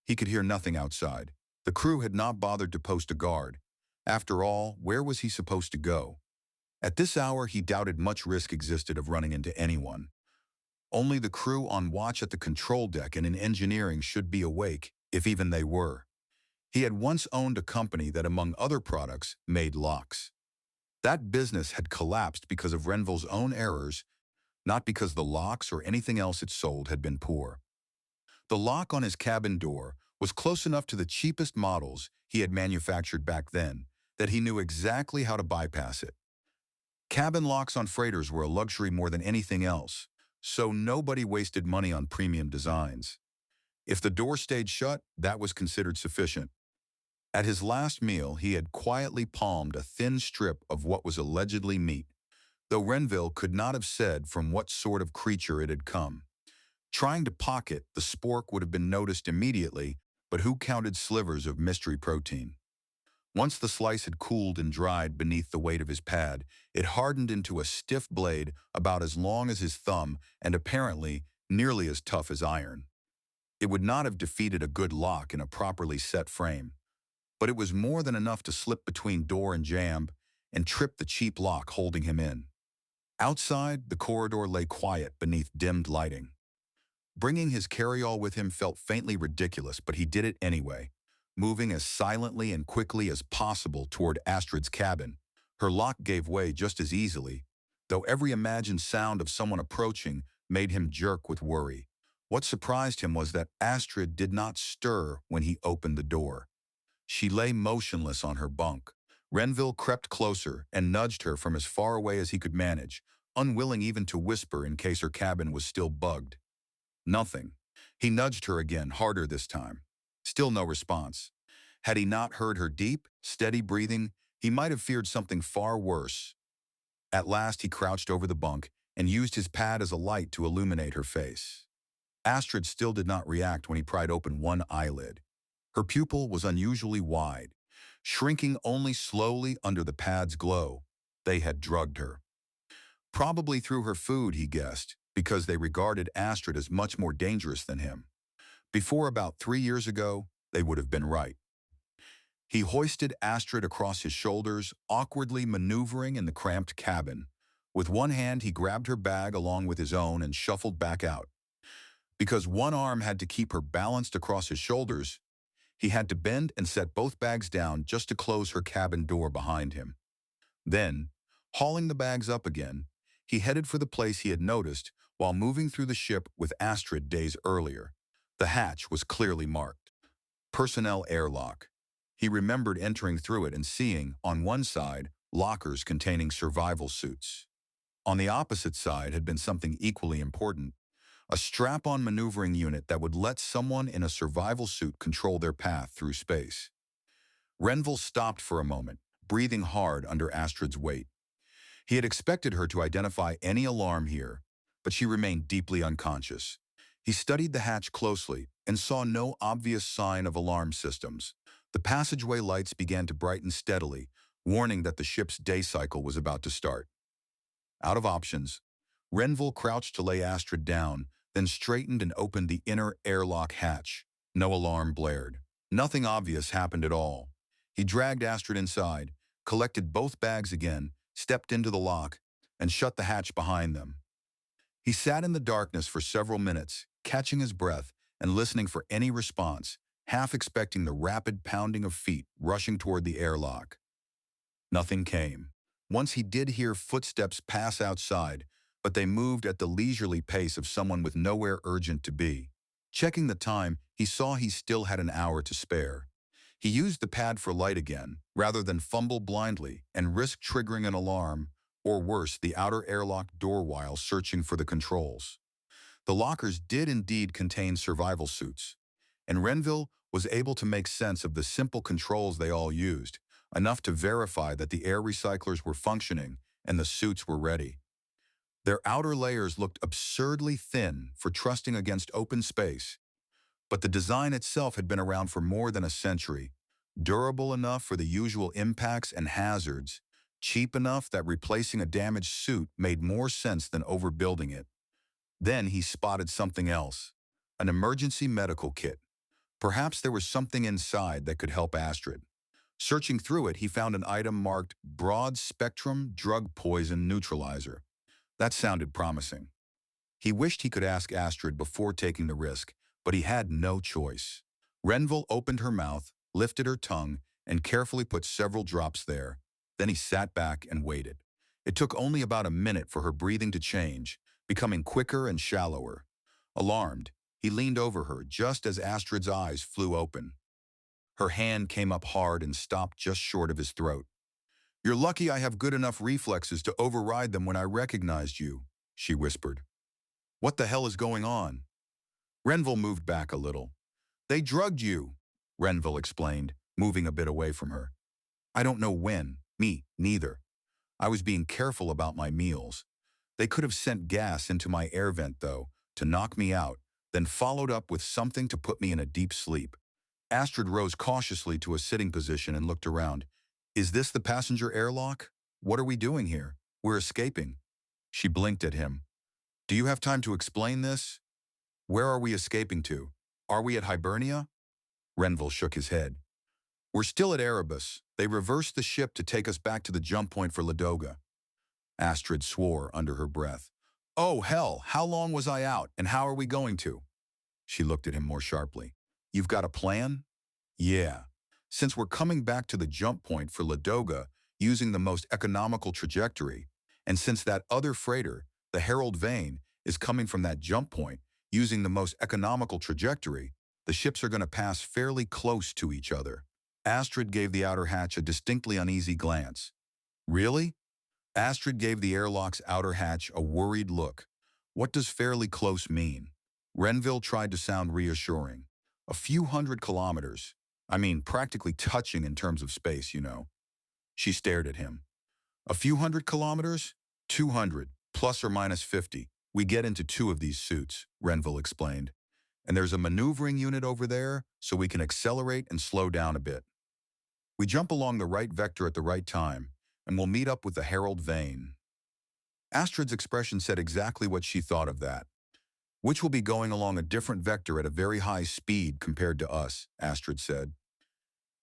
He could hear nothing outside. The crew had not bothered to post a guard. After all, where was he supposed to go? At this hour, he doubted much risk existed of running into anyone. Only the crew on watch at the control deck and in engineering should be awake, if even they were. He had once owned a company that, among other products, made locks. That business had collapsed because of Renville's own errors, not because the locks or anything else it sold had been poor. The lock on his cabin door was close enough to the cheapest models he had manufactured back then that he knew exactly how to bypass it. Cabin locks on freighters were a luxury more than anything else, so nobody wasted money on premium designs. If the door stayed shut, that was considered sufficient. At his last meal, he had quietly palmed a thin strip of what was allegedly meat, though Renville could not have said from what sort of creature it had come. Trying to pocket the spork would have been noticed immediately, but who counted slivers of mystery protein? Once the slice had cooled and dried beneath the weight of his pad, it hardened into a stiff blade about as long as his thumb and apparently nearly as tough as iron. It would not have defeated a good lock in a properly set frame, but it was more than enough to slip between door and jamb and trip the cheap lock holding him in. Outside, the corridor lay quiet beneath dimmed lighting. Bringing his carryall with him felt faintly ridiculous, but he did it anyway, moving as silently and quickly as possible toward Astrid's cabin. Her lock gave way just as easily, though every imagined sound of someone approaching made him jerk with worry. What surprised him was that Astrid did not stir when he opened the door. She lay motionless on her bunk. Renville crept closer and nudged her from as far away as he could manage, unwilling even to whisper in case her cabin was still bugged. Nothing. He nudged her again, harder this time. Still no response. Had he not heard her deep, steady breathing, he might have feared something far worse. At last he crouched over the bunk and used his pad as a light to illuminate her face. Astrid still did not react when he pried open one eyelid. Her pupil was unusually wide, shrinking only slowly under the pad's glow. They had drugged her. Probably through her food, he guessed, because they regarded Astrid as much more dangerous than him. Before about 3 years ago, they would have been right. He hoisted Astrid across his shoulders, awkwardly maneuvering in the cramped cabin. With one hand, he grabbed her bag along with his own and shuffled back out. Because one arm had to keep her balanced across his shoulders, he had to bend and set both bags down just to close her cabin door behind him. Then, hauling the bags up again, he headed for the place he had noticed while moving through the ship with Astrid days earlier. The hatch was clearly marked. Personnel airlock. He remembered entering through it and seeing, on one side, lockers containing survival suits. On the opposite side had been something equally important, a strap-on maneuvering unit that would let someone in a survival suit control their path through space. Renville stopped for a moment, breathing hard under Astrid's weight. He had expected her to identify any alarm here, but she remained deeply unconscious. He studied the hatch closely and saw no obvious sign of alarm systems. The passageway lights began to brighten steadily, warning that the ship's day cycle was about to start. Out of options, Renville crouched to lay Astrid down, then straightened and opened the inner airlock hatch. No alarm blared. Nothing obvious happened at all. He dragged Astrid inside, collected both bags again, stepped into the lock, and shut the hatch behind them. He sat in the darkness for several minutes, catching his breath and listening for any response, half expecting the rapid pounding of feet rushing toward the airlock. Nothing came. Once he did hear footsteps pass outside, but they moved at the leisurely pace of someone with nowhere urgent to be. Checking the time, he saw he still had an hour to spare. He used the pad for light again, rather than fumble blindly and risk triggering an alarm, or worse, the outer airlock door while searching for the controls. The lockers did indeed contain survival suits, and Renville was able to make sense of the simple controls they all used, enough to verify that the air recyclers were functioning and the suits were ready. Their outer layers looked absurdly thin for trusting against open space, but the design itself had been around for more than a century, durable enough for the usual impacts and hazards, cheap enough that replacing a damaged suit made more sense than overbuilding it. Then he spotted something else, an emergency medical kit. Perhaps there was something inside that could help Astrid. Searching through it, he found an item marked Broad-Spectrum Drug Poison Neutralizer. That sounded promising. He wished he could ask Astrid before taking the risk, but he had no choice. Renville opened her mouth, lifted her tongue, and carefully put several drops there. Then he sat back and waited. It took only about a minute for her breathing to change, becoming quicker and shallower. Alarmed, he leaned over her just as Astrid's eyes flew open. Her hand came up hard and stopped just short of his throat. "You're lucky I have good enough reflexes to override them when I recognized you," she whispered. "What the hell is going on?" Renville moved back a little. "They drugged you," Renville explained, moving a bit away from her. I don't know when. Me, neither. I was being careful about my meals. They could have sent gas into my air vent, though, to knock me out, then followed up with something to put me in a deep sleep. Astrid rose cautiously to a sitting position and looked around. Is this the passenger airlock? What are we doing here? We're escaping. She blinked at him. Do you have time to explain this? Where are we escaping to? Are we at Hibernia? Renville shook his head. We're still at Erebus. They reversed the ship to take us back to the jump point for Ladoga. Astrid swore under her breath. Oh, hell, how long was I out, and how are we going to? She looked at him more sharply. You've got a plan? Yeah. Since we're coming back to the jump point for Ladoga using the most economical trajectory, and since that other freighter, the Herald Vane, is coming from that jump point using the most economical trajectory, the ships are going to pass fairly close to each other. Astrid gave the outer hatch a distinctly uneasy glance. Really? Astrid gave the airlock's outer hatch a worried look. What does fairly close mean? Renville tried to sound reassuring. A few hundred kilometers. I mean, practically touching in terms of space, you know. She stared at him. A few hundred kilometers? 200, plus or minus 50. We get into 2 of these suits, Renville explained. And there's a maneuvering unit over there, so we can accelerate and slow down a bit. We jump along the right vector at the right time, and we'll meet up with the Herald Vane. Astrid's expression said exactly what she thought of that. Which will be going along a different vector at a very high speed compared to us, Astrid said.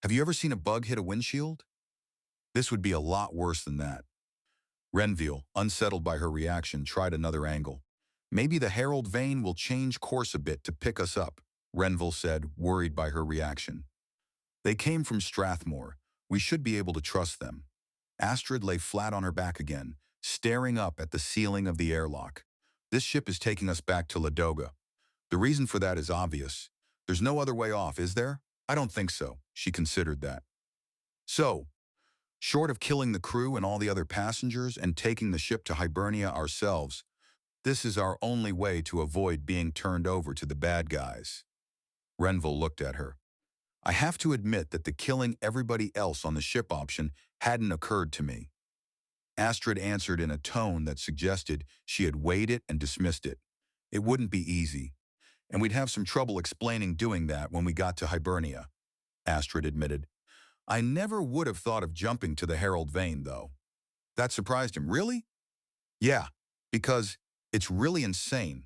Have you ever seen a bug hit a windshield? This would be a lot worse than that. Renville, unsettled by her reaction, tried another angle. Maybe the Herald Vane will change course a bit to pick us up, Renville said, worried by her reaction. They came from Strathmore. We should be able to trust them. Astrid lay flat on her back again, staring up at the ceiling of the airlock. This ship is taking us back to Ladoga. The reason for that is obvious. There's no other way off, is there? I don't think so. She considered that. So, short of killing the crew and all the other passengers and taking the ship to Hibernia ourselves, this is our only way to avoid being turned over to the bad guys. Renville looked at her. I have to admit that the killing everybody else on the ship option hadn't occurred to me. Astrid answered in a tone that suggested she had weighed it and dismissed it. It wouldn't be easy, and we'd have some trouble explaining doing that when we got to Hibernia, Astrid admitted. I never would have thought of jumping to the Herald Vane, though. That surprised him. Really? Yeah, because it's really insane.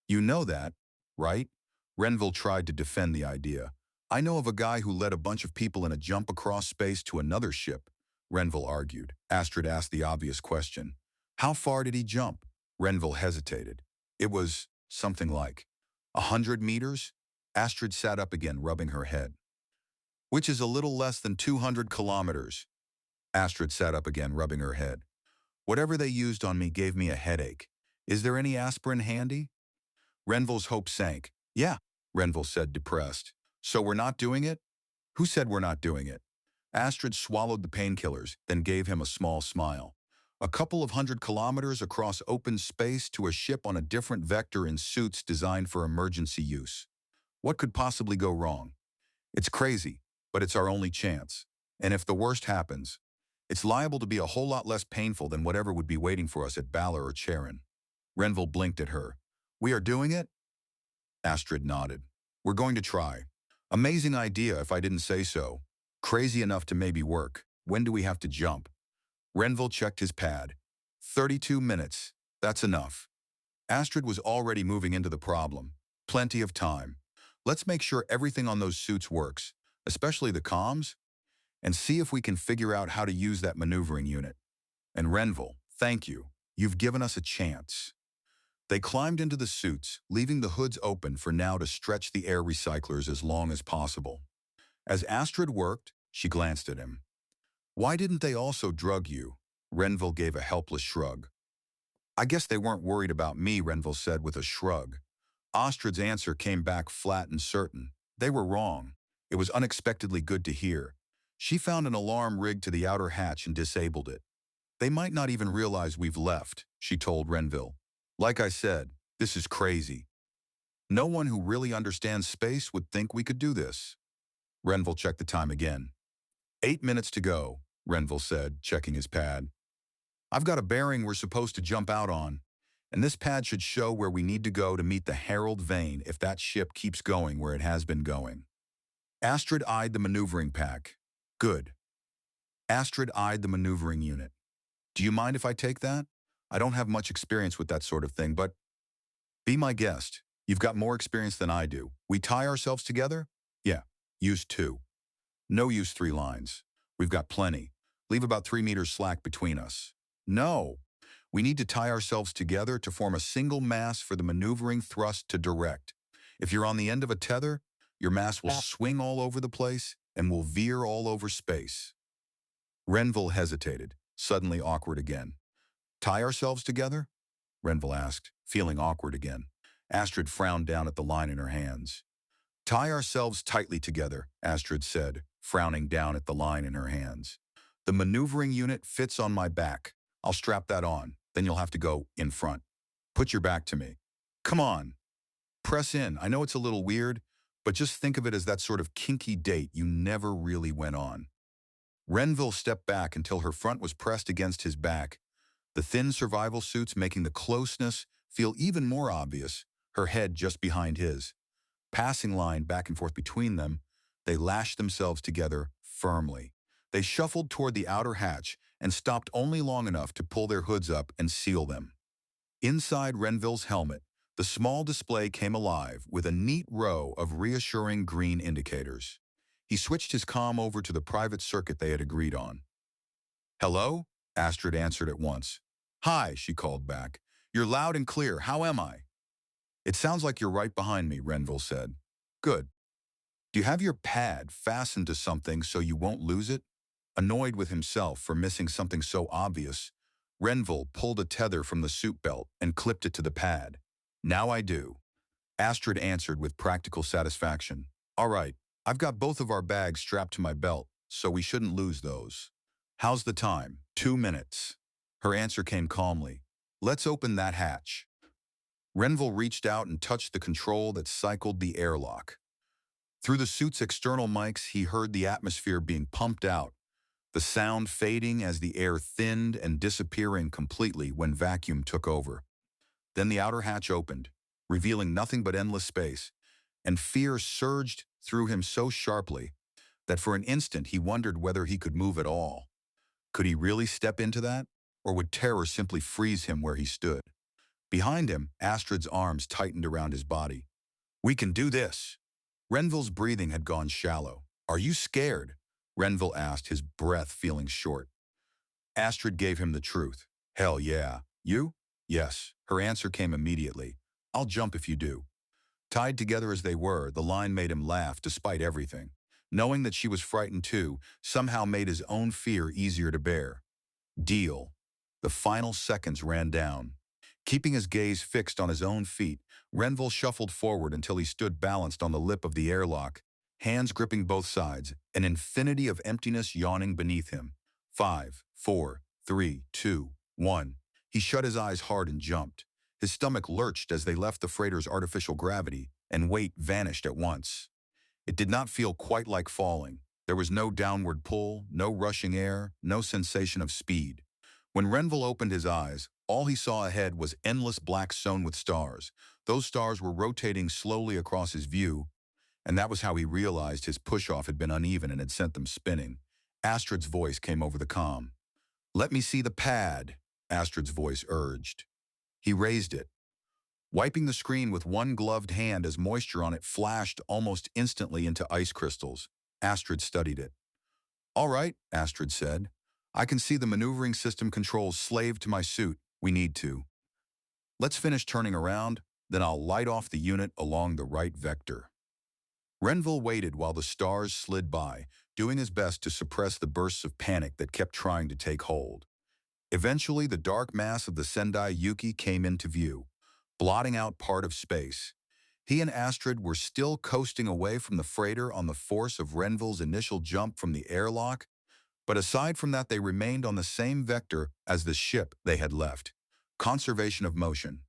You know that, right? Renville tried to defend the idea. I know of a guy who led a bunch of people in a jump across space to another ship, Renville argued. Astrid asked the obvious question. How far did he jump? Renville hesitated. It was something like 100 meters? Astrid sat up again, rubbing her head. Which is a little less than 200 kilometers. Astrid sat up again, rubbing her head. Whatever they used on me gave me a headache. Is there any aspirin handy? Renville's hope sank. Yeah, Renville said, depressed. So we're not doing it? Who said we're not doing it? Astrid swallowed the painkillers, then gave him a small smile. A couple of 100 kilometers across open space to a ship on a different vector in suits designed for emergency use. What could possibly go wrong? It's crazy, but it's our only chance. And if the worst happens, it's liable to be a whole lot less painful than whatever would be waiting for us at Balor or Charun. Renville blinked at her. We are doing it? Astrid nodded. We're going to try. Amazing idea if I didn't say so. Crazy enough to maybe work. When do we have to jump? Renville checked his pad. 32 minutes. That's enough. Astrid was already moving into the problem. Plenty of time. Let's make sure everything on those suits works, especially the comms, and see if we can figure out how to use that maneuvering unit. And Renville, thank you. You've given us a chance. They climbed into the suits, leaving the hoods open for now to stretch the air recyclers as long as possible. As Astrid worked, she glanced at him. Why didn't they also drug you? Renville gave a helpless shrug. I guess they weren't worried about me, Renville said with a shrug. Astrid's answer came back flat and certain. They were wrong. It was unexpectedly good to hear. She found an alarm rigged to the outer hatch and disabled it. They might not even realize we've left, she told Renville. Like I said, this is crazy. No one who really understands space would think we could do this. Renville checked the time again. 8 minutes to go, Renville said, checking his pad. I've got a bearing we're supposed to jump out on, and this pad should show where we need to go to meet the Herald Vein if that ship keeps going where it has been going. Astrid eyed the maneuvering pack. Good. Astrid eyed the maneuvering unit. Do you mind if I take that? I don't have much experience with that sort of thing, but be my guest. You've got more experience than I do. We tie ourselves together? Yeah, use 2. No use 3 lines. We've got plenty. Leave about 3 meters slack between us. No. We need to tie ourselves together to form a single mass for the maneuvering thrust to direct. If you're on the end of a tether, your mass will swing all over the place and will veer all over space. Renville hesitated, suddenly awkward again. Tie ourselves together? Renville asked, feeling awkward again. Astrid frowned down at the line in her hands. Tie ourselves tightly together, Astrid said, frowning down at the line in her hands. The maneuvering unit fits on my back. I'll strap that on, then you'll have to go in front. Put your back to me. Come on. Press in. I know it's a little weird, but just think of it as that sort of kinky date you never really went on. Renville stepped back until her front was pressed against his back, the thin survival suits making the closeness feel even more obvious, her head just behind his. Passing line back and forth between them, they lashed themselves together firmly. They shuffled toward the outer hatch and stopped only long enough to pull their hoods up and seal them. Inside Renville's helmet, the small display came alive with a neat row of reassuring green indicators. He switched his comm over to the private circuit they had agreed on. Hello? Astrid answered at once. Hi, she called back. You're loud and clear. How am I? It sounds like you're right behind me, Renville said. Good. Do you have your pad fastened to something so you won't lose it? Annoyed with himself for missing something so obvious, Renville pulled a tether from the suit belt and clipped it to the pad. Now I do. Astrid answered with practical satisfaction. All right, I've got both of our bags strapped to my belt, so we shouldn't lose those. How's the time? 2 minutes. Her answer came calmly. Let's open that hatch. Renville reached out and touched the control that cycled the airlock. Through the suit's external mics, he heard the atmosphere being pumped out, the sound fading as the air thinned and disappearing completely when vacuum took over. Then the outer hatch opened, revealing nothing but endless space, and fear surged through him so sharply that for an instant he wondered whether he could move at all. Could he really step into that, or would terror simply freeze him where he stood? Behind him, Astrid's arms tightened around his body. We can do this. Renville's breathing had gone shallow. Are you scared? Renville asked, his breath feeling short. Astrid gave him the truth. Hell yeah. You? Yes. Her answer came immediately. I'll jump if you do. Tied together as they were, the line made him laugh despite everything. Knowing that she was frightened too, somehow made his own fear easier to bear. Deal. The final seconds ran down. Keeping his gaze fixed on his own feet, Renville shuffled forward until he stood balanced on the lip of the airlock, hands gripping both sides, an infinity of emptiness yawning beneath him. 5, 4, 3, 2, 1. He shut his eyes hard and jumped. His stomach lurched as they left the freighter's artificial gravity, and weight vanished at once. It did not feel quite like falling. There was no downward pull, no rushing air, no sensation of speed. When Renville opened his eyes, all he saw ahead was endless black sown with stars. Those stars were rotating slowly across his view, and that was how he realized his push-off had been uneven and had sent them spinning. Astrid's voice came over the comm. Let me see the pad, Astrid's voice urged. He raised it, wiping the screen with one gloved hand as moisture on it flashed almost instantly into ice crystals. Astrid studied it. All right, Astrid said. I can see the maneuvering system controls slaved to my suit. We need to. Let's finish turning around, then I'll light off the unit along the right vector. Renville waited while the stars slid by, doing his best to suppress the bursts of panic that kept trying to take hold. Eventually, the dark mass of the Sendai Yuki came into view, blotting out part of space. He and Astrid were still coasting away from the freighter on the force of Renville's initial jump from the airlock, but aside from that they remained on the same vector as the ship they had left. Conservation of motion.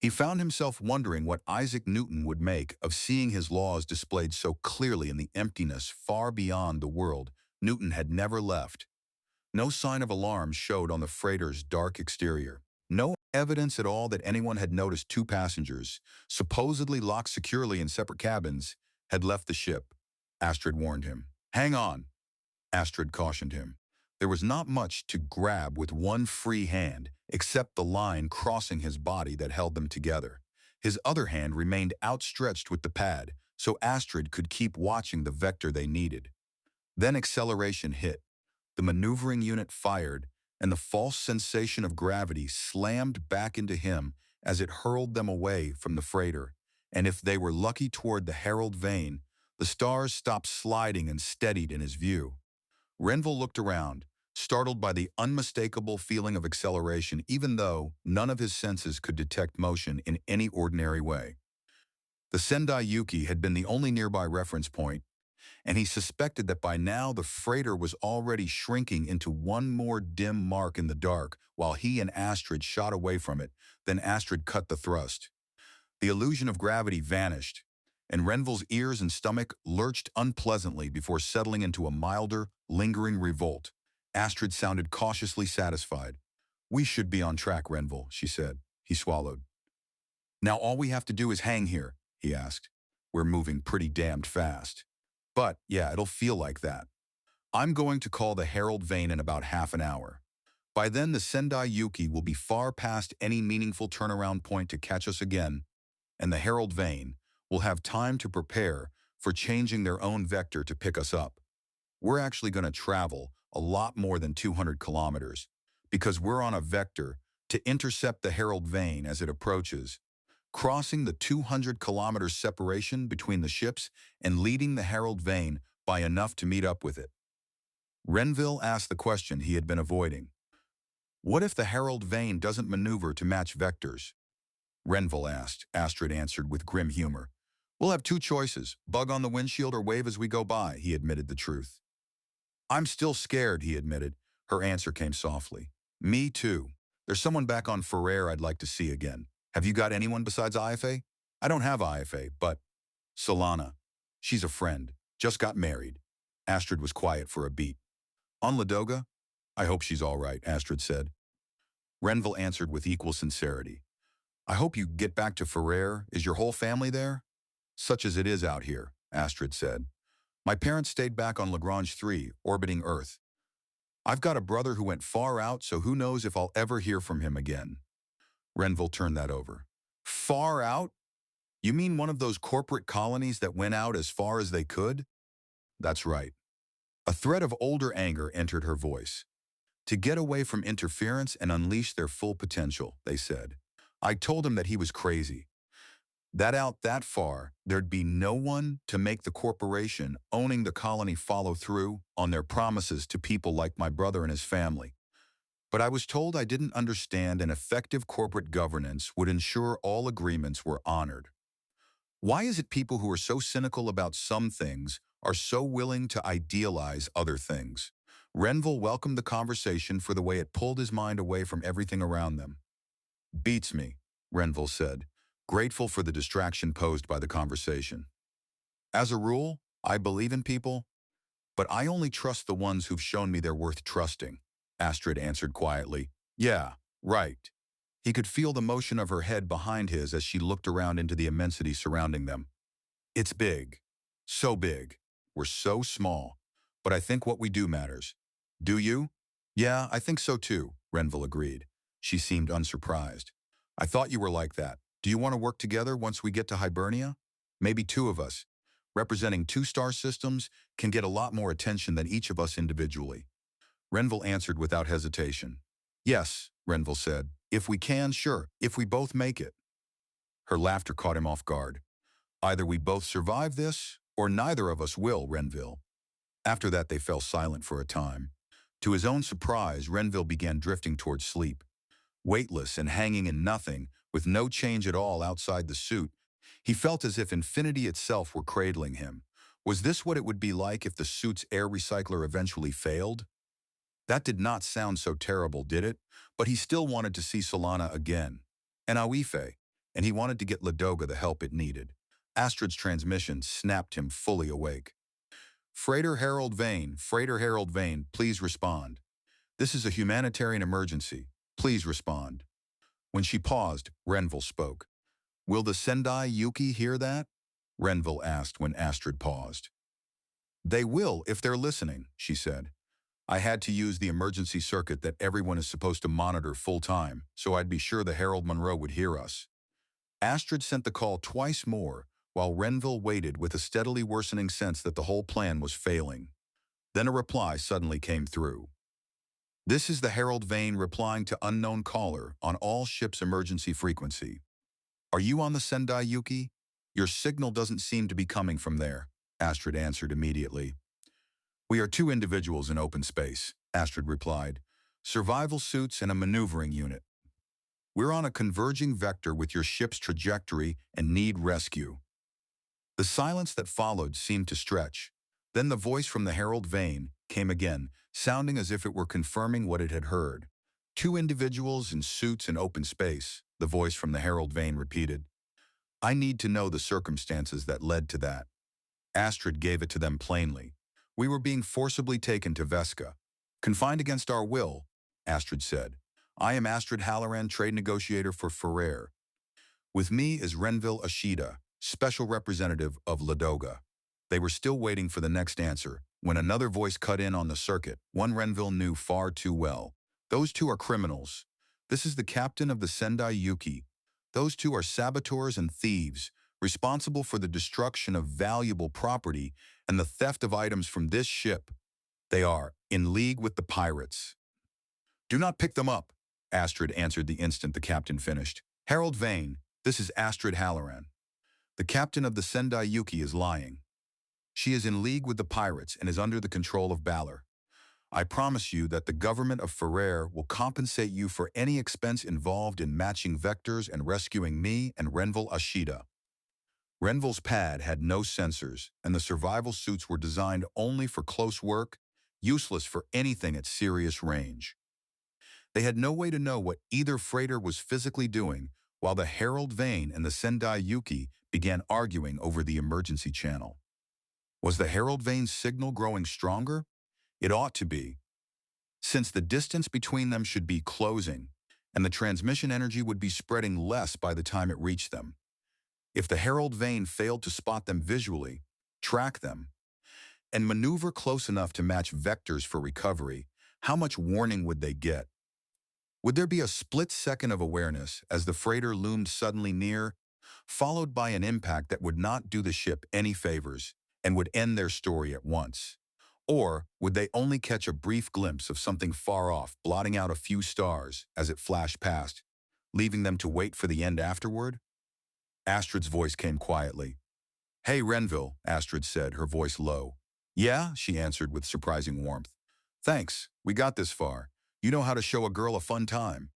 He found himself wondering what Isaac Newton would make of seeing his laws displayed so clearly in the emptiness far beyond the world Newton had never left. No sign of alarm showed on the freighter's dark exterior. No evidence at all that anyone had noticed two passengers, supposedly locked securely in separate cabins, had left the ship. Astrid warned him. "Hang on," Astrid cautioned him. There was not much to grab with one free hand, except the line crossing his body that held them together. His other hand remained outstretched with the pad, so Astrid could keep watching the vector they needed. Then acceleration hit. The maneuvering unit fired, and the false sensation of gravity slammed back into him as it hurled them away from the freighter. And if they were lucky toward the Herald vein, the stars stopped sliding and steadied in his view. Renville looked around, startled by the unmistakable feeling of acceleration, even though none of his senses could detect motion in any ordinary way. The Sendai Yuki had been the only nearby reference point, and he suspected that by now the freighter was already shrinking into one more dim mark in the dark while he and Astrid shot away from it. Then Astrid cut the thrust. The illusion of gravity vanished, and Renville's ears and stomach lurched unpleasantly before settling into a milder, lingering revolt. Astrid sounded cautiously satisfied. "We should be on track, Renville," she said. He swallowed. "Now all we have to do is hang here," he asked. "We're moving pretty damned fast. But, yeah, it'll feel like that. I'm going to call the Herald vein in about half an hour. By then, the Sendai Yuki will be far past any meaningful turnaround point to catch us again, and the Herald vein will have time to prepare for changing their own vector to pick us up. We're actually going to travel a lot more than 200 kilometers, because we're on a vector to intercept the Herald vein as it approaches, crossing the 200-kilometer separation between the ships and leading the Herald vein by enough to meet up with it." Renville asked the question he had been avoiding. "What if the Herald vein doesn't maneuver to match vectors?" Renville asked. Astrid answered with grim humor. "We'll have two choices, bug on the windshield or wave as we go by," he admitted the truth. "I'm still scared," he admitted. Her answer came softly. "Me too. There's someone back on Ferrer I'd like to see again. Have you got anyone besides IFA?" "I don't have IFA, but Solana. She's a friend. Just got married." Astrid was quiet for a beat. "On Ladoga?" "I hope she's all right," Astrid said. Renville answered with equal sincerity. "I hope you get back to Ferrer. Is your whole family there?" "Such as it is out here," Astrid said. "My parents stayed back on Lagrange 3, orbiting Earth. I've got a brother who went far out, so who knows if I'll ever hear from him again." Renville turned that over. "Far out? You mean one of those corporate colonies that went out as far as they could?" "That's right." A thread of older anger entered her voice. "To get away from interference and unleash their full potential," they said. "I told him that he was crazy. That out that far, there'd be no one to make the corporation owning the colony follow through on their promises to people like my brother and his family. But I was told I didn't understand and effective corporate governance would ensure all agreements were honored. Why is it people who are so cynical about some things are so willing to idealize other things?" Renville welcomed the conversation for the way it pulled his mind away from everything around them. "Beats me," Renville said, grateful for the distraction posed by the conversation. "As a rule, I believe in people, but I only trust the ones who've shown me they're worth trusting," Astrid answered quietly. "Yeah, right." He could feel the motion of her head behind his as she looked around into the immensity surrounding them. "It's big. So big. We're so small. But I think what we do matters. Do you?" "Yeah, I think so too," Renville agreed. She seemed unsurprised. "I thought you were like that. Do you want to work together once we get to Hibernia? Maybe two of us, representing two star systems, can get a lot more attention than each of us individually." Renville answered without hesitation. "Yes," Renville said. "If we can, sure. If we both make it." Her laughter caught him off guard. "Either we both survive this, or neither of us will, Renville." After that, they fell silent for a time. To his own surprise, Renville began drifting towards sleep. Weightless and hanging in nothing, with no change at all outside the suit, he felt as if infinity itself were cradling him. Was this what it would be like if the suit's air recycler eventually failed? That did not sound so terrible, did it? But he still wanted to see Solana again. And Aoife. and he wanted to get Ladoga the help it needed. Astrid's transmission snapped him fully awake. Freighter Harold Vane, please respond. This is a humanitarian emergency. Please respond. When she paused, Renville spoke. Will the Sendai Yuki hear that? Renville asked when Astrid paused. They will if they're listening, she said. I had to use the emergency circuit that everyone is supposed to monitor full-time, so I'd be sure the Harold Monroe would hear us. Astrid sent the call twice more, while Renville waited with a steadily worsening sense that the whole plan was failing. Then a reply suddenly came through. This is the Harold Vane replying to unknown caller on all ships' emergency frequency. Are you on the Sendai Yuki? Your signal doesn't seem to be coming from there, Astrid answered immediately. We are two individuals in open space, Astrid replied. Survival suits and a maneuvering unit. We're on a converging vector with your ship's trajectory and need rescue. The silence that followed seemed to stretch. Then the voice from the Harold Vane came again, sounding as if it were confirming what it had heard. Two individuals in suits in open space, the voice from the Harold Vane repeated. I need to know the circumstances that led to that. Astrid gave it to them plainly. We were being forcibly taken to Vesca. Confined against our will, Astrid said. I am Astrid Halloran, trade negotiator for Ferrer. With me is Renville Ashida, special representative of Ladoga. They were still waiting for the next answer, when another voice cut in on the circuit, one Renville knew far too well. Those two are criminals. This is the captain of the Sendai Yuki. Those two are saboteurs and thieves, responsible for the destruction of valuable property and the theft of items from this ship. They are in league with the pirates. Do not pick them up, Astrid answered the instant the captain finished. Harold Vane, this is Astrid Halloran. The captain of the Sendai Yuki is lying. She is in league with the pirates and is under the control of Balor. I promise you that the government of Ferrer will compensate you for any expense involved in matching vectors and rescuing me and Renville Ashida. Renville's pad had no sensors, and the survival suits were designed only for close work, useless for anything at serious range. They had no way to know what either freighter was physically doing, while the Harold Vane and the Sendai Yuki began arguing over the emergency channel. Was the Harold Vane signal growing stronger? It ought to be, since the distance between them should be closing, and the transmission energy would be spreading less by the time it reached them. If the Harold Vane failed to spot them visually, track them, and maneuver close enough to match vectors for recovery, how much warning would they get? Would there be a split second of awareness as the freighter loomed suddenly near, followed by an impact that would not do the ship any favors and would end their story at once? Or would they only catch a brief glimpse of something far off, blotting out a few stars as it flashed past, leaving them to wait for the end afterward? Astrid's voice came quietly. Hey, Renville, Astrid said, her voice low. Yeah, she answered with surprising warmth. Thanks, we got this far. You know how to show a girl a fun time.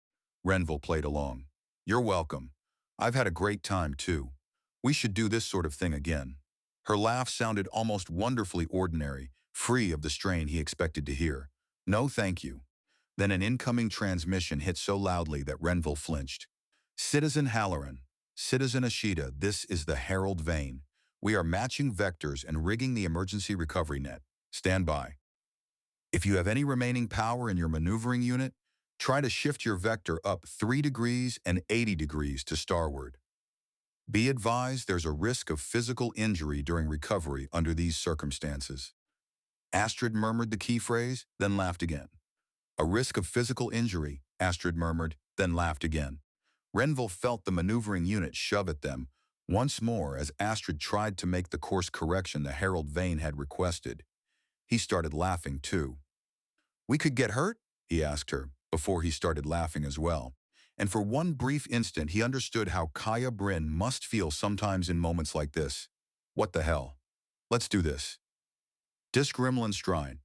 Renville played along. You're welcome. I've had a great time, too. We should do this sort of thing again. Her laugh sounded almost wonderfully ordinary, free of the strain he expected to hear. No, thank you. Then an incoming transmission hit so loudly that Renville flinched. Citizen Halloran, Citizen Ashida, this is the Harold Vane. We are matching vectors and rigging the emergency recovery net. Stand by. If you have any remaining power in your maneuvering unit, try to shift your vector up 3 degrees and 80 degrees to starward. Be advised there's a risk of physical injury during recovery under these circumstances. Astrid murmured the key phrase, then laughed again. A risk of physical injury, Astrid murmured, then laughed again. Renville felt the maneuvering unit shove at them once more as Astrid tried to make the course correction the Harold Vane had requested. He started laughing too. We could get hurt? He asked her, before he started laughing as well. And for one brief instant he understood how Kaia Brynn must feel sometimes in moments like this. What the hell? Let's do this. Disc Rimland Strine.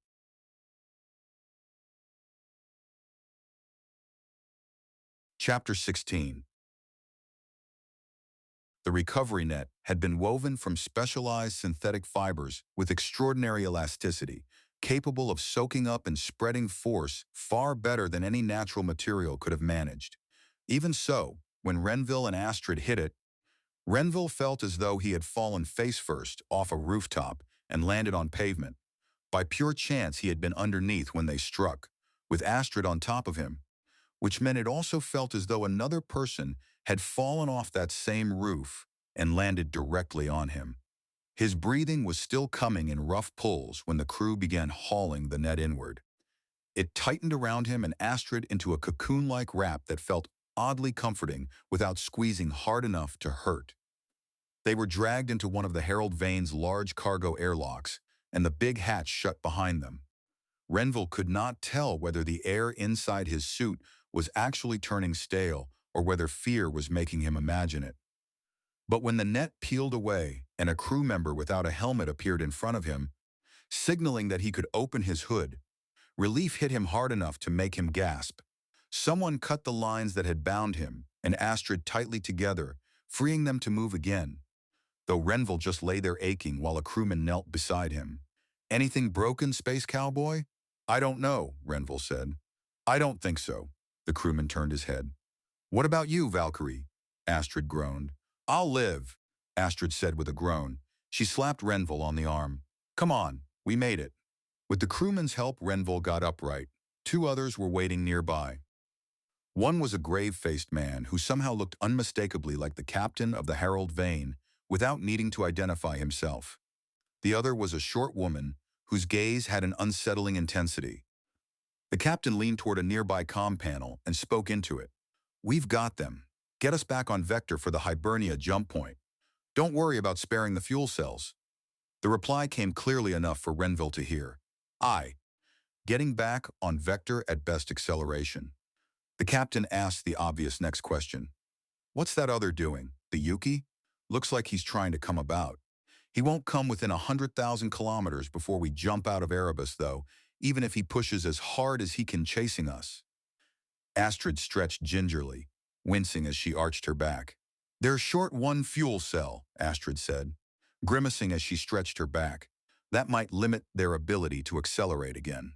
Chapter 16. The recovery net had been woven from specialized synthetic fibers with extraordinary elasticity, capable of soaking up and spreading force far better than any natural material could have managed. Even so, when Renville and Astrid hit it, Renville felt as though he had fallen face first off a rooftop and landed on pavement. By pure chance, he had been underneath when they struck, with Astrid on top of him, which meant it also felt as though another person had fallen off that same roof and landed directly on him. His breathing was still coming in rough pulls when the crew began hauling the net inward. It tightened around him and Astrid into a cocoon-like wrap that felt oddly comforting without squeezing hard enough to hurt. They were dragged into one of the Herald Vane's large cargo airlocks, and the big hatch shut behind them. Renville could not tell whether the air inside his suit was actually turning stale or whether fear was making him imagine it. But when the net peeled away and a crew member without a helmet appeared in front of him, signaling that he could open his hood, relief hit him hard enough to make him gasp. Someone cut the lines that had bound him and Astrid tightly together, freeing them to move again, though Renville just lay there aching while a crewman knelt beside him. "Anything broken, Space Cowboy?" "I don't know," Renville said. "I don't think so." The crewman turned his head. "What about you, Valkyrie?" Astrid groaned. "I'll live," Astrid said with a groan. She slapped Renville on the arm. "Come on, we made it." With the crewman's help, Renville got upright. Two others were waiting nearby. One was a grave-faced man who somehow looked unmistakably like the captain of the Herald Vane without needing to identify himself. The other was a short woman whose gaze had an unsettling intensity. The captain leaned toward a nearby comm panel and spoke into it. "We've got them. Get us back on vector for the Hibernia jump point. Don't worry about sparing the fuel cells." The reply came clearly enough for Renville to hear. "Aye. Getting back on vector at best acceleration." The captain asked the obvious next question. "What's that other doing? The Yuki? Looks like he's trying to come about. He won't come within 100,000 kilometers before we jump out of Erebus, though, even if he pushes as hard as he can chasing us." Astrid stretched gingerly, wincing as she arched her back. "They're short one fuel cell," Astrid said, grimacing as she stretched her back. "That might limit their ability to accelerate again."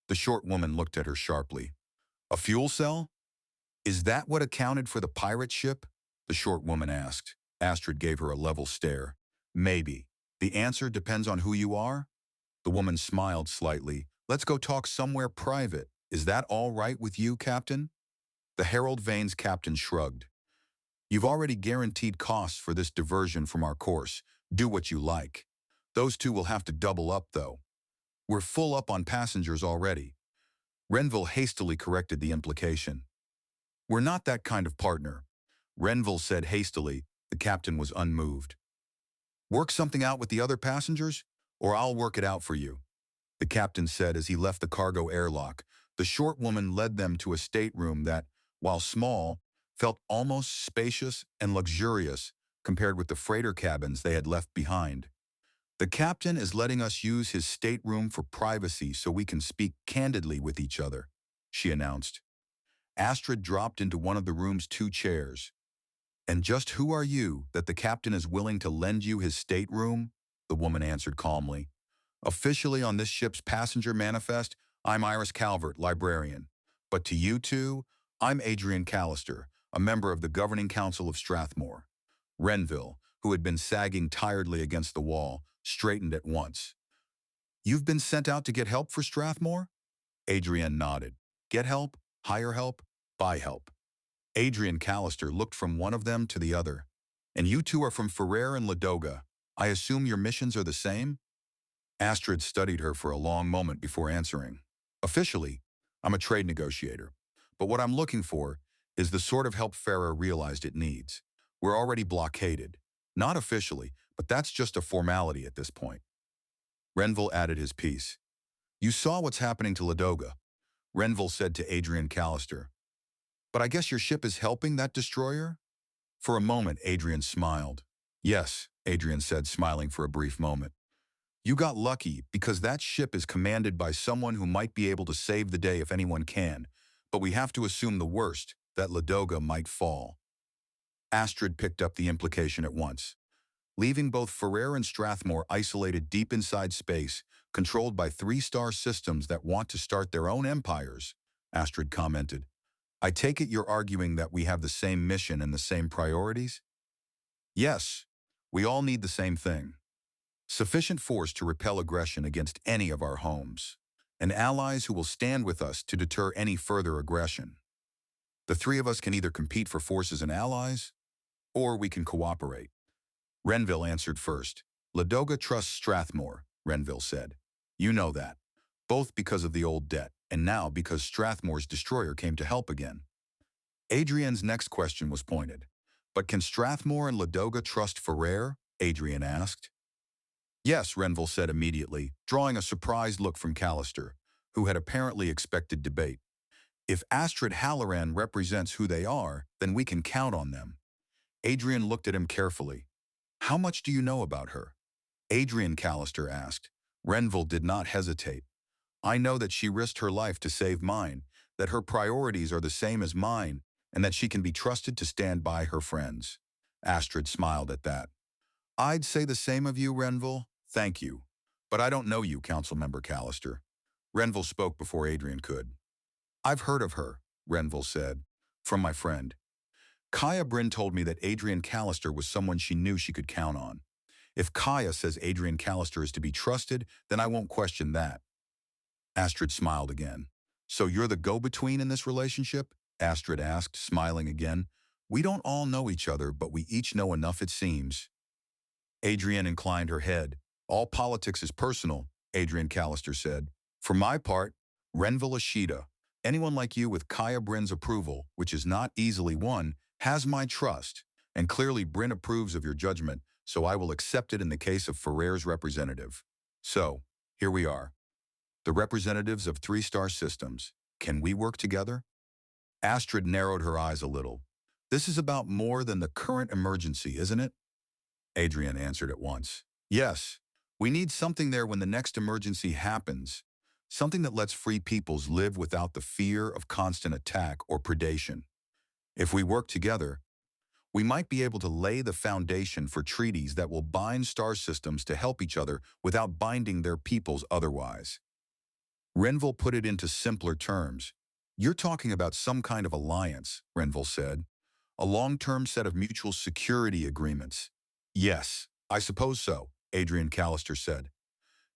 The short woman looked at her sharply. "A fuel cell? Is that what accounted for the pirate ship?" the short woman asked. Astrid gave her a level stare. "Maybe. The answer depends on who you are." The woman smiled slightly. "Let's go talk somewhere private. Is that all right with you, Captain?" The Herald Vane's captain shrugged. "You've already guaranteed costs for this diversion from our course. Do what you like. Those two will have to double up, though. We're full up on passengers already." Renville hastily corrected the implication. "We're not that kind of partner," Renville said hastily. The captain was unmoved. "Work something out with the other passengers, or I'll work it out for you," the captain said as he left the cargo airlock. The short woman led them to a stateroom that, while small, felt almost spacious and luxurious compared with the freighter cabins they had left behind. "The captain is letting us use his stateroom for privacy so we can speak candidly with each other," she announced. Astrid dropped into one of the room's two chairs. "And just who are you that the captain is willing to lend you his stateroom?" the woman answered calmly. "Officially on this ship's passenger manifest, I'm Iris Calvert, librarian. But to you two, I'm Adrian Callister, a member of the Governing Council of Strathmore." Renville, who had been sagging tiredly against the wall, straightened at once. "You've been sent out to get help for Strathmore?" Adrian nodded. "Get help, hire help, buy help." Adrian Callister looked from one of them to the other. "And you two are from Ferrer and Ladoga. I assume your missions are the same?" Astrid studied her for a long moment before answering. "Officially, I'm a trade negotiator. But what I'm looking for is the sort of help Ferrer realized it needs. We're already blockaded. Not officially, but that's just a formality at this point." Renville added his piece. "You saw what's happening to Ladoga," Renville said to Adrian Callister. "But I guess your ship is helping that destroyer?" For a moment, Adrian smiled. "Yes," Adrian said, smiling for a brief moment. "You got lucky because that ship is commanded by someone who might be able to save the day if anyone can, but we have to assume the worst, that Ladoga might fall." Astrid picked up the implication at once. "Leaving both Ferrer and Strathmore isolated deep inside space, controlled by three-star systems that want to start their own empires," Astrid commented. I take it you're arguing that we have the same mission and the same priorities? Yes, we all need the same thing. Sufficient force to repel aggression against any of our homes, and allies who will stand with us to deter any further aggression. The three of us can either compete for forces and allies, or we can cooperate. Renville answered first. Ladoga trusts Strathmore, Renville said. You know that, both because of the old debt, and now because Strathmore's destroyer came to help again. Adrian's next question was pointed. But can Strathmore and Ladoga trust Ferrer? Adrian asked. Yes, Renville said immediately, drawing a surprised look from Callister, who had apparently expected debate. If Astrid Halloran represents who they are, then we can count on them. Adrian looked at him carefully. How much do you know about her? Adrian, Callister asked. Renville did not hesitate. I know that she risked her life to save mine, that her priorities are the same as mine, and that she can be trusted to stand by her friends. Astrid smiled at that. I'd say the same of you, Renville. Thank you. But I don't know you, Councilmember Callister. Renville spoke before Adrian could. I've heard of her, Renville said, from my friend. Kaia Brynn told me that Adrian Callister was someone she knew she could count on. If Kaia says Adrian Callister is to be trusted, then I won't question that. Astrid smiled again. So you're the go-between in this relationship? Astrid asked, smiling again. We don't all know each other, but we each know enough, it seems. Adrian inclined her head. All politics is personal, Adrian Callister said. For my part, Renville Ashita, anyone like you with Kaia Brynn's approval, which is not easily won, has my trust, and clearly Brynn approves of your judgment, so I will accept it in the case of Ferrer's representative. So, here we are. The representatives of three-star systems. Can we work together? Astrid narrowed her eyes a little. This is about more than the current emergency, isn't it? Adrian answered at once. Yes, we need something there when the next emergency happens. Something that lets free peoples live without the fear of constant attack or predation. If we work together, we might be able to lay the foundation for treaties that will bind star systems to help each other without binding their peoples otherwise. Renville put it into simpler terms. You're talking about some kind of alliance, Renville said. A long-term set of mutual security agreements. Yes, I suppose so, Adrian Callister said.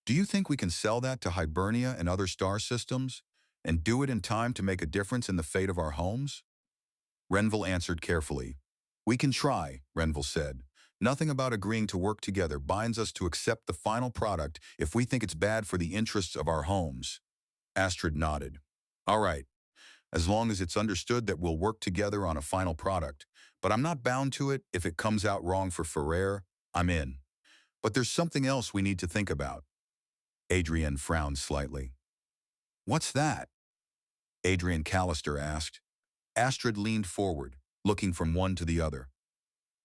Do you think we can sell that to Hibernia and other star systems, and do it in time to make a difference in the fate of our homes? Renville answered carefully. We can try, Renville said. Nothing about agreeing to work together binds us to accept the final product if we think it's bad for the interests of our homes. Astrid nodded. All right, as long as it's understood that we'll work together on a final product, but I'm not bound to it if it comes out wrong for Ferrer, I'm in. But there's something else we need to think about. Adrian frowned slightly. What's that? Adrian Callister asked. Astrid leaned forward, looking from one to the other.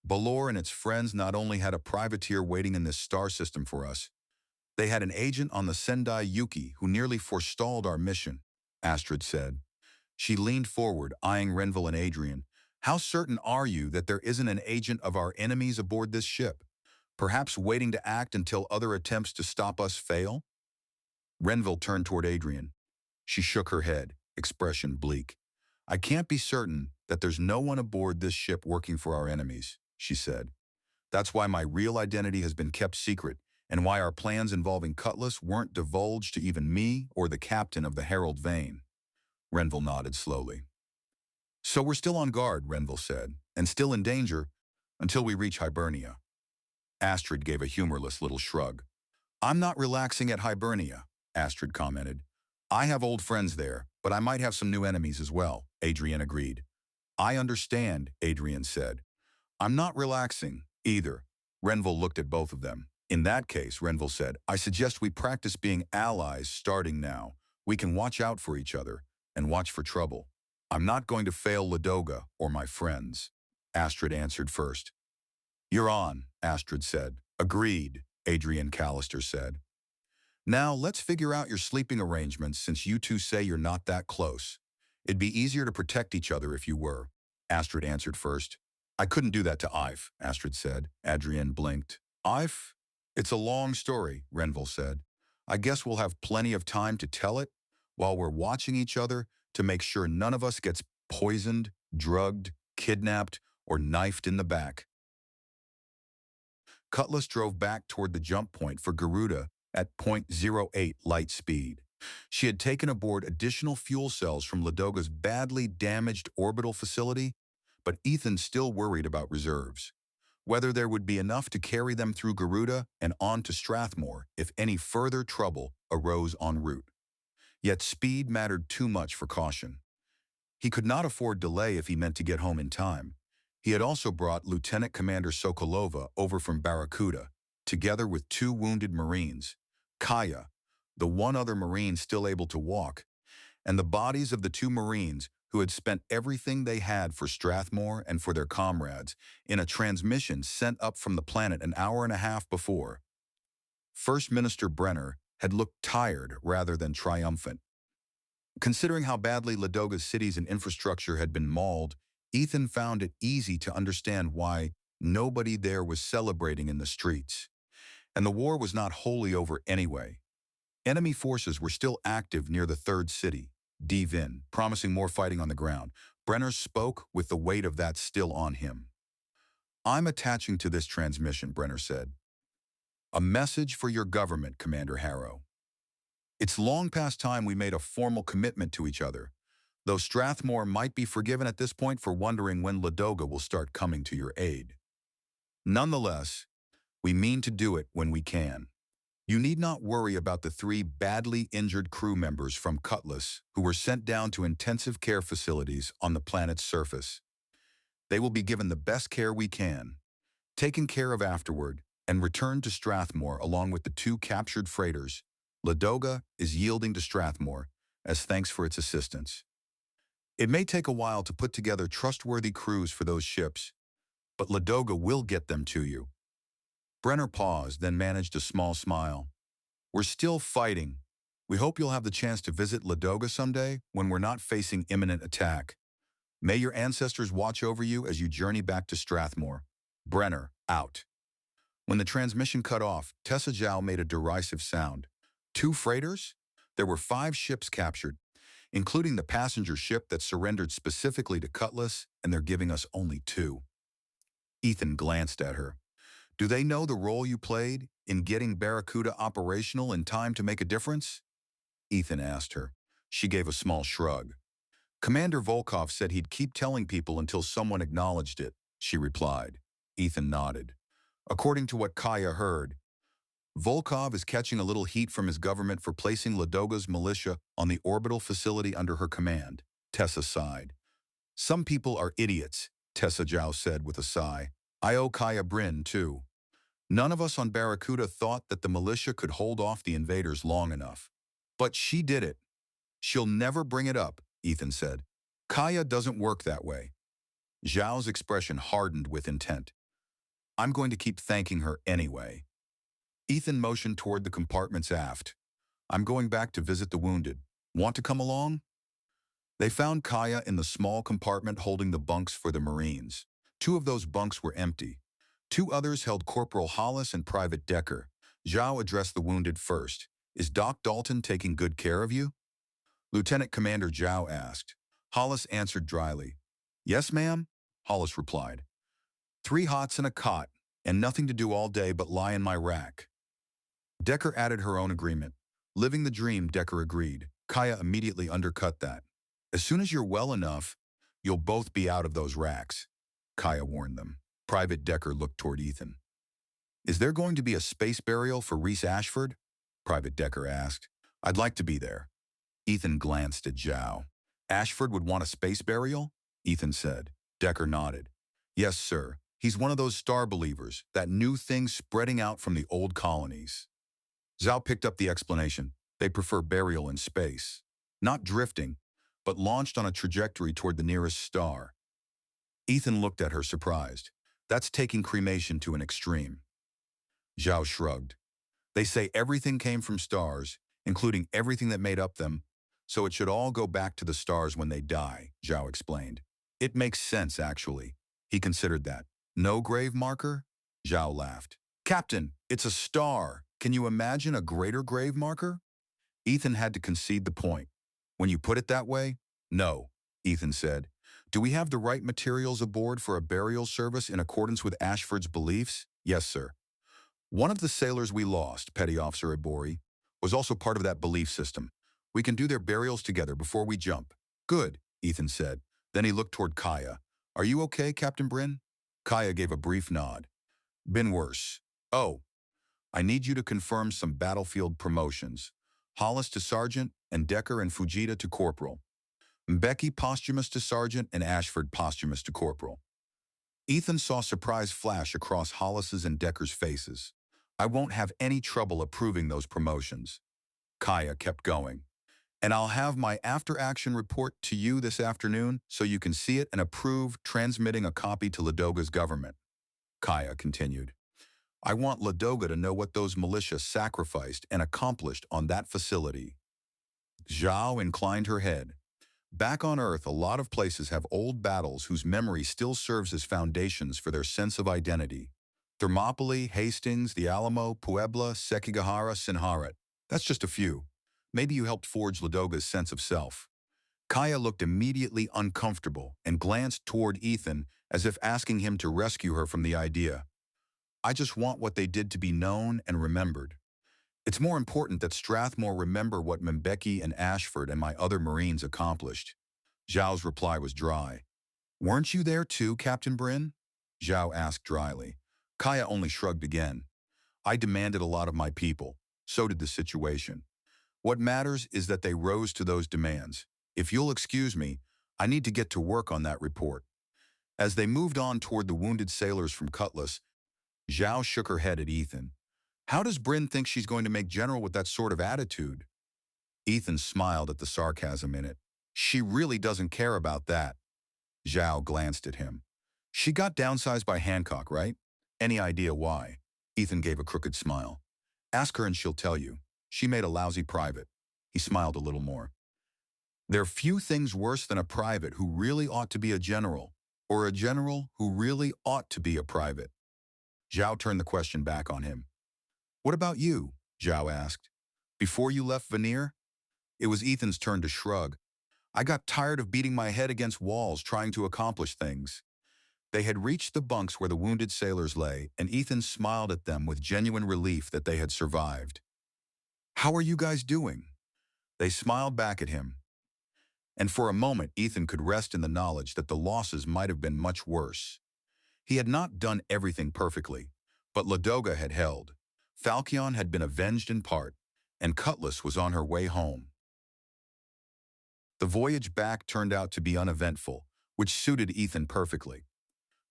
Balor and its friends not only had a privateer waiting in this star system for us, they had an agent on the Sendai Yuki who nearly forestalled our mission, Astrid said. She leaned forward, eyeing Renville and Adrian. How certain are you that there isn't an agent of our enemies aboard this ship, perhaps waiting to act until other attempts to stop us fail? Renville turned toward Adrian. She shook her head, expression bleak. I can't be certain that there's no one aboard this ship working for our enemies, she said. That's why my real identity has been kept secret, and why our plans involving Cutlass weren't divulged to even me or the captain of the Herald Vane. Renville nodded slowly. So we're still on guard, Renville said, and still in danger until we reach Hibernia. Astrid gave a humorless little shrug. I'm not relaxing at Hibernia, Astrid commented. I have old friends there, but I might have some new enemies as well, Adrian agreed. I understand, Adrian said. I'm not relaxing, either. Renville looked at both of them. In that case, Renville said, I suggest we practice being allies starting now. We can watch out for each other and watch for trouble. I'm not going to fail Ladoga or my friends. Astrid answered first. You're on, Astrid said. Agreed, Adrian Callister said. Now let's figure out your sleeping arrangements since you two say you're not that close. It'd be easier to protect each other if you were. Astrid answered first. I couldn't do that to Ife, Astrid said. Adrian blinked. Ife? It's a long story, Renville said. I guess we'll have plenty of time to tell it while we're watching each other to make sure none of us gets poisoned, drugged, kidnapped, or knifed in the back. Cutlass drove back toward the jump point for Garuda at .08 light speed. She had taken aboard additional fuel cells from Ladoga's badly damaged orbital facility, but Ethan still worried about reserves. Whether there would be enough to carry them through Garuda and on to Strathmore if any further trouble arose en route. Yet speed mattered too much for caution. He could not afford delay if he meant to get home in time. He had also brought Lieutenant Commander Sokolova over from Barracuda, together with 2 wounded Marines, Kaia, the one other Marine still able to walk, and the bodies of the 2 Marines who had spent everything they had for Strathmore and for their comrades in a transmission sent up from the planet an hour and a half before. First Minister Brenner had looked tired rather than triumphant. Considering how badly Ladoga's cities and infrastructure had been mauled, Ethan found it easy to understand why nobody there was celebrating in the streets. And the war was not wholly over anyway. Enemy forces were still active near the 3rd city, Divin, promising more fighting on the ground. Brenner spoke with the weight of that still on him. "I'm attaching to this transmission," Brenner said. "A message for your government, Commander Harrow. It's long past time we made a formal commitment to each other, though Strathmore might be forgiven at this point for wondering when Ladoga will start coming to your aid. Nonetheless, we mean to do it when we can. You need not worry about the 3 badly injured crew members from Cutlass who were sent down to intensive care facilities on the planet's surface. They will be given the best care we can, taken care of afterward, and returned to Strathmore along with the 2 captured freighters. Ladoga is yielding to Strathmore as thanks for its assistance. It may take a while to put together trustworthy crews for those ships, but Ladoga will get them to you." Brenner paused, then managed a small smile. "We're still fighting. We hope you'll have the chance to visit Ladoga someday when we're not facing imminent attack. May your ancestors watch over you as you journey back to Strathmore." Brenner, out. When the transmission cut off, Tessa Zhao made a derisive sound. 2 freighters? There were 5 ships captured, including the passenger ship that surrendered specifically to Cutless, and they're giving us only 2. Ethan glanced at her. "Do they know the role you played in getting Barracuda operational in time to make a difference?" Ethan asked her. She gave a small shrug. "Commander Volkov said he'd keep telling people until someone acknowledged it," she replied. Ethan nodded. "According to what Kaia heard, Volkov is catching a little heat from his government for placing Ladoga's militia on the orbital facility under her command." Tessa sighed. "Some people are idiots," Tessa Zhao said with a sigh. "I owe Kaia Brynn, too. None of us on Barracuda thought that the militia could hold off the invaders long enough. But she did it. She'll never bring it up," Ethan said. "Kaia doesn't work that way." Zhao's expression hardened with intent. "I'm going to keep thanking her anyway." Ethan motioned toward the compartments aft. "I'm going back to visit the wounded. Want to come along?" They found Kaia in the small compartment holding the bunks for the Marines. 2 of those bunks were empty. 2 others held Corporal Hollis and Private Decker. Zhao addressed the wounded first. "Is Doc Dalton taking good care of you?" Lieutenant Commander Zhao asked. Hollis answered dryly. "Yes, ma'am," Hollis replied. 3 hots and a cot, and nothing to do all day but lie in my rack." Decker added her own agreement. "Living the dream," Decker agreed. Kaia immediately undercut that. "As soon as you're well enough, you'll both be out of those racks," Kaia warned them. Private Decker looked toward Ethan. "Is there going to be a space burial for Reese Ashford?" Private Decker asked. "I'd like to be there." Ethan glanced at Zhao. "Ashford would want a space burial?" Ethan said. Decker nodded. "Yes, sir. He's one of those star believers, that new thing spreading out from the old colonies." Zhao picked up the explanation. "They prefer burial in space. Not drifting, but launched on a trajectory toward the nearest star." Ethan looked at her surprised. "That's taking cremation to an extreme." Zhao shrugged. "They say everything came from stars, including everything that made up them, so it should all go back to the stars when they die," Zhao explained. "It makes sense, actually." He considered that. "No grave marker?" Zhao laughed. "Captain, it's a star. Can you imagine a greater grave marker?" Ethan had to concede the point. "When you put it that way, no," Ethan said. Do we have the right materials aboard for a burial service in accordance with Ashford's beliefs? Yes, sir. One of the sailors we lost, Petty Officer Ibori, was also part of that belief system. We can do their burials together before we jump. Good, Ethan said. Then he looked toward Kaia. Are you okay, Captain Brynn? Kaia gave a brief nod. Been worse. Oh, I need you to confirm some battlefield promotions. Hollis to Sergeant, and Decker and Fujita to Corporal. Mbeki posthumous to Sergeant, and Ashford posthumous to Corporal. Ethan saw surprise flash across Hollis's and Decker's faces. I won't have any trouble approving those promotions. Kaia kept going. And I'll have my after-action report to you this afternoon so you can see it and approve transmitting a copy to Ladoga's government. Kaia continued. I want Ladoga to know what those militia sacrificed and accomplished on that facility. Zhao inclined her head. Back on Earth, a lot of places have old battles whose memory still serves as foundations for their sense of identity. Thermopylae, Hastings, the Alamo, Puebla, Sekigahara, Sinharat. That's just a few. Maybe you helped forge Ladoga's sense of self. Kaia looked immediately uncomfortable and glanced toward Ethan as if asking him to rescue her from the idea. I just want what they did to be known and remembered. It's more important that Strathmore remember what Mbeki and Ashford and my other Marines accomplished. Zhao's reply was dry. Weren't you there too, Captain Brynn? Zhao asked dryly. Kaia only shrugged again. I demanded a lot of my people. So did the situation. What matters is that they rose to those demands. If you'll excuse me, I need to get to work on that report. As they moved on toward the wounded sailors from Cutlass, Zhao shook her head at Ethan. How does Brynn think she's going to make general with that sort of attitude? Ethan smiled at the sarcasm in it. She really doesn't care about that. Zhao glanced at him. She got downsized by Hancock, right? Any idea why? Ethan gave a crooked smile. Ask her and she'll tell you. She made a lousy private. He smiled a little more. There are few things worse than a private who really ought to be a general, or a general who really ought to be a private. Zhao turned the question back on him. What about you? Zhao asked. Before you left Veneer? It was Ethan's turn to shrug. I got tired of beating my head against walls trying to accomplish things. They had reached the bunks where the wounded sailors lay, and Ethan smiled at them with genuine relief that they had survived. How are you guys doing? They smiled back at him. And for a moment, Ethan could rest in the knowledge that the losses might have been much worse. He had not done everything perfectly, but Ladoga had held. Falchion had been avenged in part, and Cutlass was on her way home. The voyage back turned out to be uneventful, which suited Ethan perfectly.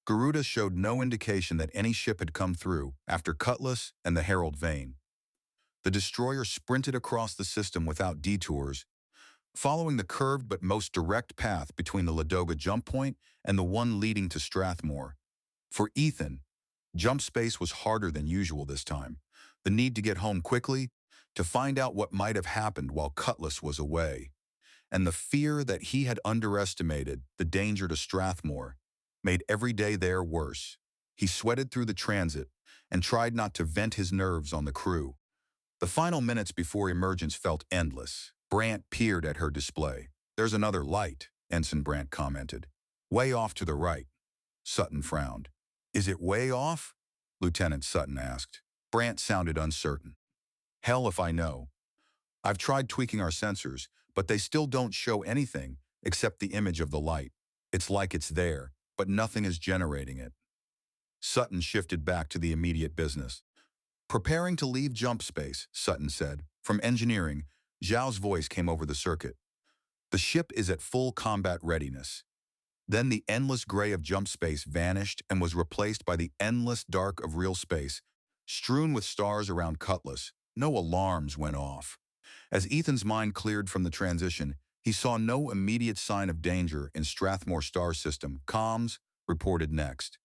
Garuda showed no indication that any ship had come through after Cutlass and the Herald Vane. The destroyer sprinted across the system without detours, following the curved but most direct path between the Ladoga jump point and the one leading to Strathmore. For Ethan, jump space was harder than usual this time. The need to get home quickly, to find out what might have happened while Cutlass was away, and the fear that he had underestimated the danger to Strathmore made every day there worse. He sweated through the transit and tried not to vent his nerves on the crew. The final minutes before emergence felt endless. Brant peered at her display. There's another light, Ensign Brant commented. Way off to the right. Sutton frowned. Is it way off? Lieutenant Sutton asked. Brant sounded uncertain. Hell if I know. I've tried tweaking our sensors, but they still don't show anything except the image of the light. It's like it's there, but nothing is generating it. Sutton shifted back to the immediate business. Preparing to leave jump space, Sutton said. From engineering, Zhao's voice came over the circuit. The ship is at full combat readiness. Then the endless gray of jump space vanished and was replaced by the endless dark of real space, strewn with stars around Cutlass. No alarms went off. As Ethan's mind cleared from the transition, he saw no immediate sign of danger in Strathmore star system. Comms reported next.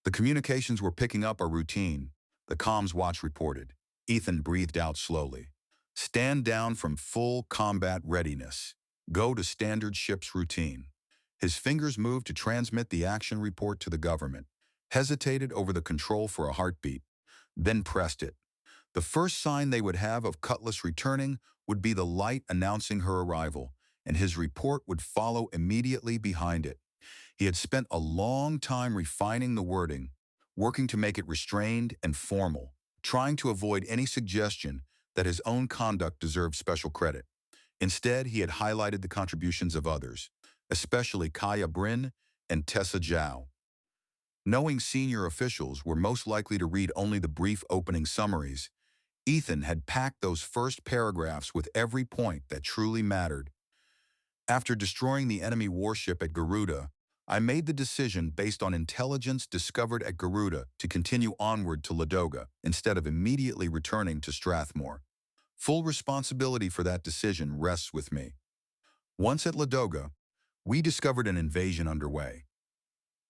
The communications we're picking up are routine, the comms watch reported. Ethan breathed out slowly. Stand down from full combat readiness. Go to standard ship's routine. His fingers moved to transmit the action report to the government, hesitated over the control for a heartbeat, then pressed it. The first sign they would have of Cutlass returning would be the light announcing her arrival, and his report would follow immediately behind it. He had spent a long time refining the wording, working to make it restrained and formal, trying to avoid any suggestion that his own conduct deserved special credit. Instead, he had highlighted the contributions of others, especially Kaia Brynn and Tessa Zhao. Knowing senior officials were most likely to read only the brief opening summaries, Ethan had packed those first paragraphs with every point that truly mattered. After destroying the enemy warship at Garuda, I made the decision based on intelligence discovered at Garuda to continue onward to Ladoga instead of immediately returning to Strathmore. Full responsibility for that decision rests with me. Once at Ladoga, we discovered an invasion underway.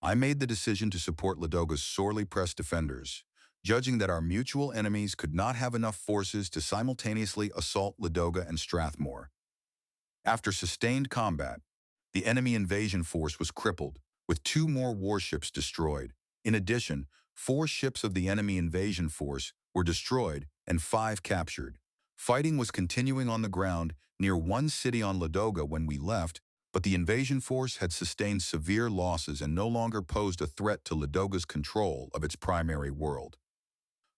I made the decision to support Ladoga's sorely pressed defenders, judging that our mutual enemies could not have enough forces to simultaneously assault Ladoga and Strathmore. After sustained combat, the enemy invasion force was crippled, with 2 more warships destroyed. In addition, 4 ships of the enemy invasion force were destroyed and 5 captured. Fighting was continuing on the ground near one city on Ladoga when we left, but the invasion force had sustained severe losses and no longer posed a threat to Ladoga's control of its primary world.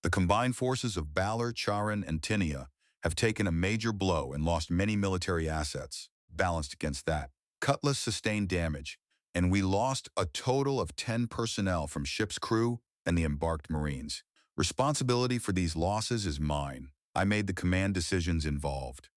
The combined forces of Balor, Charun, and Tinia have taken a major blow and lost many military assets. Balanced against that, Cutlass sustained damage, and we lost a total of 10 personnel from ship's crew and the embarked Marines. Responsibility for these losses is mine. I made the command decisions involved.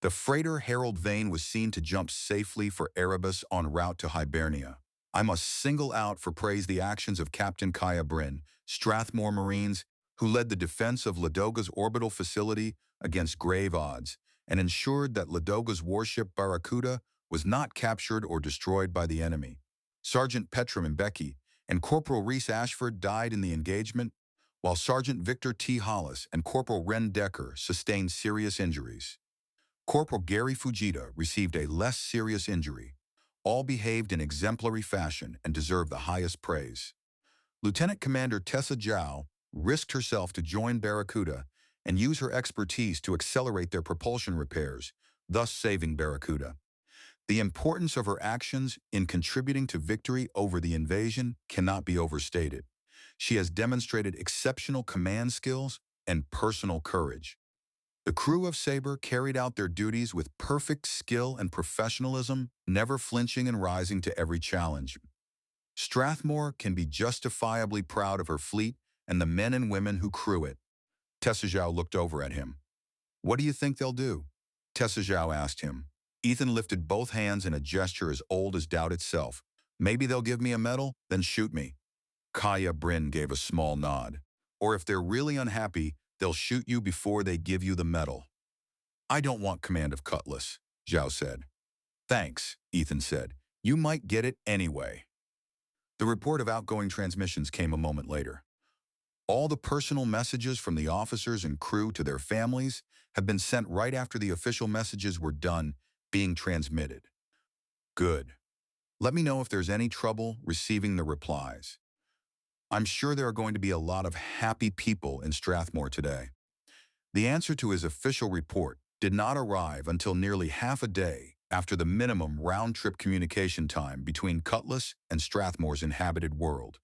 The freighter Harold Vane was seen to jump safely for Erebus en route to Hibernia. I must single out for praise the actions of Captain Kaia Brynn, Strathmore Marines, who led the defense of Ladoga's orbital facility against grave odds and ensured that Ladoga's warship Barracuda was not captured or destroyed by the enemy. Sergeant Petra Mbeki and Corporal Reese Ashford died in the engagement, while Sergeant Victor T. Hollis and Corporal Ren Decker sustained serious injuries. Corporal Gary Fujita received a less serious injury. All behaved in exemplary fashion and deserved the highest praise. Lieutenant Commander Tessa Zhao risked herself to join Barracuda and use her expertise to accelerate their propulsion repairs, thus saving Barracuda. The importance of her actions in contributing to victory over the invasion cannot be overstated. She has demonstrated exceptional command skills and personal courage. The crew of Sabre carried out their duties with perfect skill and professionalism, never flinching and rising to every challenge. Strathmore can be justifiably proud of her fleet and the men and women who crew it. Tessa Zhao looked over at him. "What do you think they'll do?" Tessa Zhao asked him. Ethan lifted both hands in a gesture as old as doubt itself. "Maybe they'll give me a medal, then shoot me." Kaia Brynn gave a small nod. "Or if they're really unhappy, they'll shoot you before they give you the medal." "I don't want command of Cutlass," Zhao said. "Thanks," Ethan said. "You might get it anyway." The report of outgoing transmissions came a moment later. All the personal messages from the officers and crew to their families have been sent right after the official messages were done being transmitted. Good. Let me know if there's any trouble receiving the replies. I'm sure there are going to be a lot of happy people in Strathmore today. The answer to his official report did not arrive until nearly half a day after the minimum round-trip communication time between Cutless and Strathmore's inhabited world.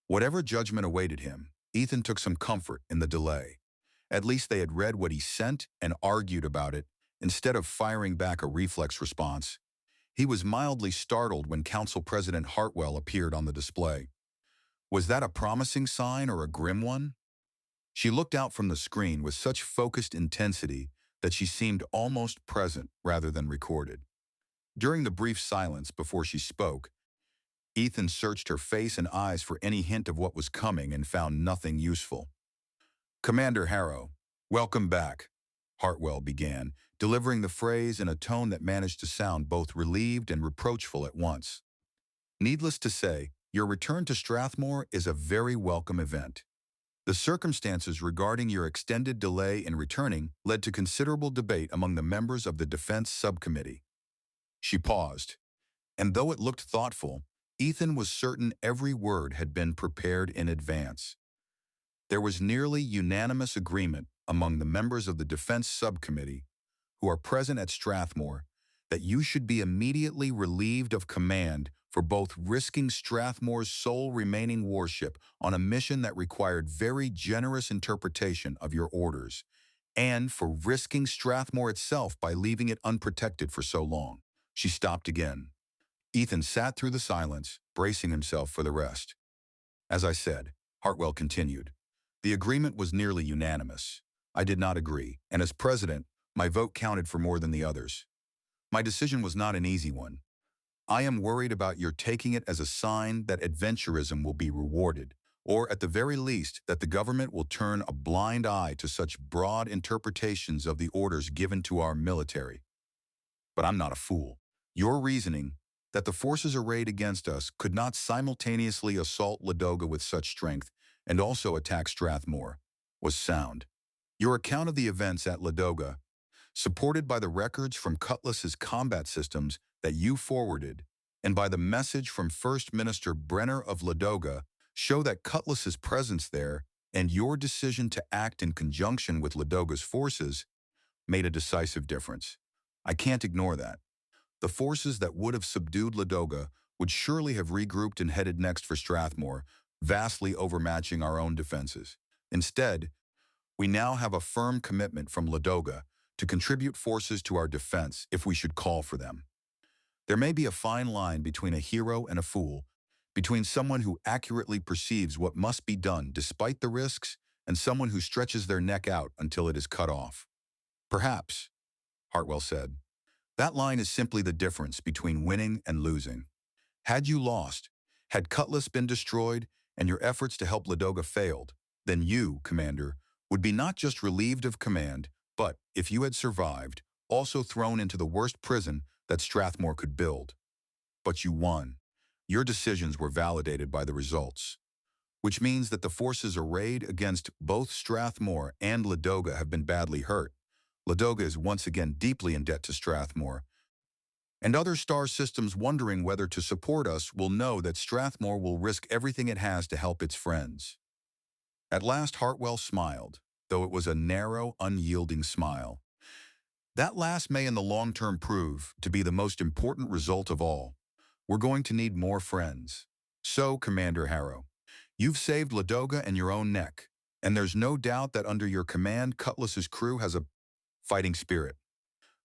Whatever judgment awaited him, Ethan took some comfort in the delay. At least they had read what he sent and argued about it, instead of firing back a reflex response. He was mildly startled when Council President Hartwell appeared on the display. Was that a promising sign or a grim one? She looked out from the screen with such focused intensity that she seemed almost present rather than recorded. During the brief silence before she spoke, Ethan searched her face and eyes for any hint of what was coming and found nothing useful. "Commander Harrow, welcome back," Hartwell began, delivering the phrase in a tone that managed to sound both relieved and reproachful at once. "Needless to say, your return to Strathmore is a very welcome event. The circumstances regarding your extended delay in returning led to considerable debate among the members of the Defense Subcommittee." She paused, and though it looked thoughtful, Ethan was certain every word had been prepared in advance. There was nearly unanimous agreement among the members of the Defense Subcommittee who are present at Strathmore that you should be immediately relieved of command for both risking Strathmore's sole remaining warship on a mission that required very generous interpretation of your orders, and for risking Strathmore itself by leaving it unprotected for so long. She stopped again. Ethan sat through the silence, bracing himself for the rest. As I said, Hartwell continued, the agreement was nearly unanimous. I did not agree, and as president, my vote counted for more than the others. My decision was not an easy one. I am worried about your taking it as a sign that adventurism will be rewarded, or at the very least that the government will turn a blind eye to such broad interpretations of the orders given to our military. But I'm not a fool. Your reasoning, that the forces arrayed against us could not simultaneously assault Ladoga with such strength and also attack Strathmore, was sound. Your account of the events at Ladoga, supported by the records from Cutlass's combat systems that you forwarded, and by the message from First Minister Brenner of Ladoga, show that Cutlass's presence there and your decision to act in conjunction with Ladoga's forces made a decisive difference. I can't ignore that. The forces that would have subdued Ladoga would surely have regrouped and headed next for Strathmore, vastly overmatching our own defenses. Instead, we now have a firm commitment from Ladoga to contribute forces to our defense if we should call for them. There may be a fine line between a hero and a fool, between someone who accurately perceives what must be done despite the risks and someone who stretches their neck out until it is cut off. Perhaps, Hartwell said, that line is simply the difference between winning and losing. Had you lost, had Cutlass been destroyed, and your efforts to help Ladoga failed, then you, Commander, would be not just relieved of command, but, if you had survived, also thrown into the worst prison that Strathmore could build. But you won. Your decisions were validated by the results, which means that the forces arrayed against both Strathmore and Ladoga have been badly hurt. Ladoga is once again deeply in debt to Strathmore, and other star systems wondering whether to support us will know that Strathmore will risk everything it has to help its friends. At last Hartwell smiled, though it was a narrow, unyielding smile. That last may in the long term prove to be the most important result of all. We're going to need more friends. So, Commander Harrow, you've saved Ladoga and your own neck, and there's no doubt that under your command Cutlass's crew has a fighting spirit.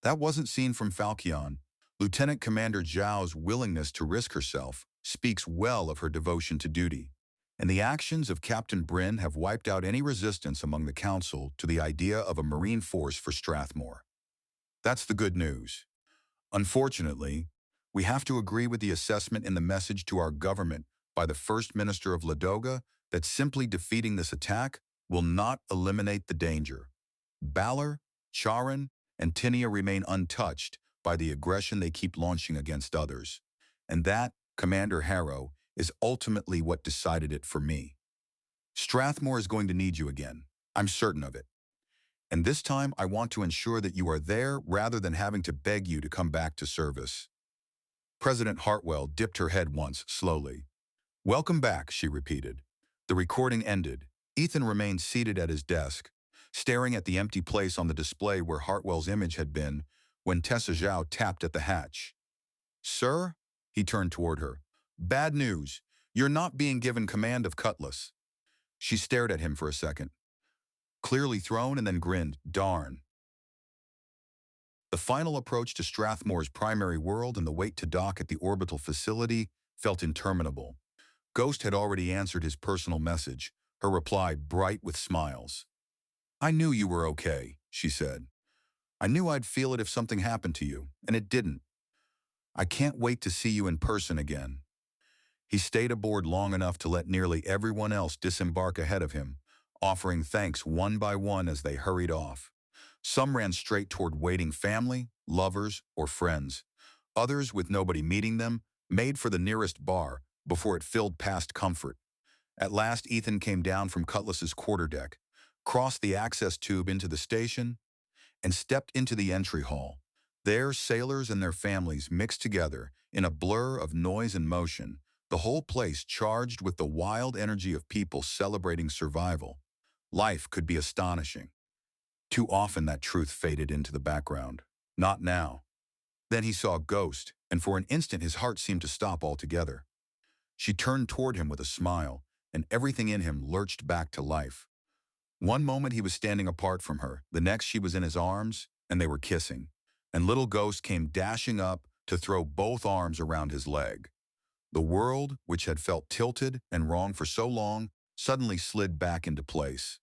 That wasn't seen from Falchion. Lieutenant Commander Zhao's willingness to risk herself speaks well of her devotion to duty, and the actions of Captain Brynn have wiped out any resistance among the Council to the idea of a Marine force for Strathmore. That's the good news. Unfortunately, we have to agree with the assessment in the message to our government by the First Minister of Ladoga that simply defeating this attack will not eliminate the danger. Balor, Charun, and Tinia remain untouched by the aggression they keep launching against others. And that, Commander Harrow, is ultimately what decided it for me. Strathmore is going to need you again. I'm certain of it. And this time I want to ensure that you are there rather than having to beg you to come back to service. President Hartwell dipped her head once, slowly. Welcome back, she repeated. The recording ended. Ethan remained seated at his desk, staring at the empty place on the display where Hartwell's image had been when Tessa Zhao tapped at the hatch. Sir? He turned toward her. Bad news. You're not being given command of Cutless. She stared at him for a second, clearly thrown, and then grinned. Darn. The final approach to Strathmore's primary world and the wait to dock at the orbital facility felt interminable. Ghost had already answered his personal message, her reply bright with smiles. I knew you were okay, she said. I knew I'd feel it if something happened to you, and it didn't. I can't wait to see you in person again. He stayed aboard long enough to let nearly everyone else disembark ahead of him, offering thanks one by one as they hurried off. Some ran straight toward waiting family, lovers, or friends. Others, with nobody meeting them, made for the nearest bar before it filled past comfort. At last, Ethan came down from Cutlass's quarterdeck, crossed the access tube into the station, and stepped into the entry hall. There, sailors and their families mixed together in a blur of noise and motion, the whole place charged with the wild energy of people celebrating survival. Life could be astonishing. Too often that truth faded into the background. Not now. Then he saw Ghost, and for an instant his heart seemed to stop altogether. She turned toward him with a smile, and everything in him lurched back to life. One moment he was standing apart from her, the next she was in his arms, and they were kissing. And little Ghost came dashing up to throw both arms around his leg. The world, which had felt tilted and wrong for so long, suddenly slid back into place.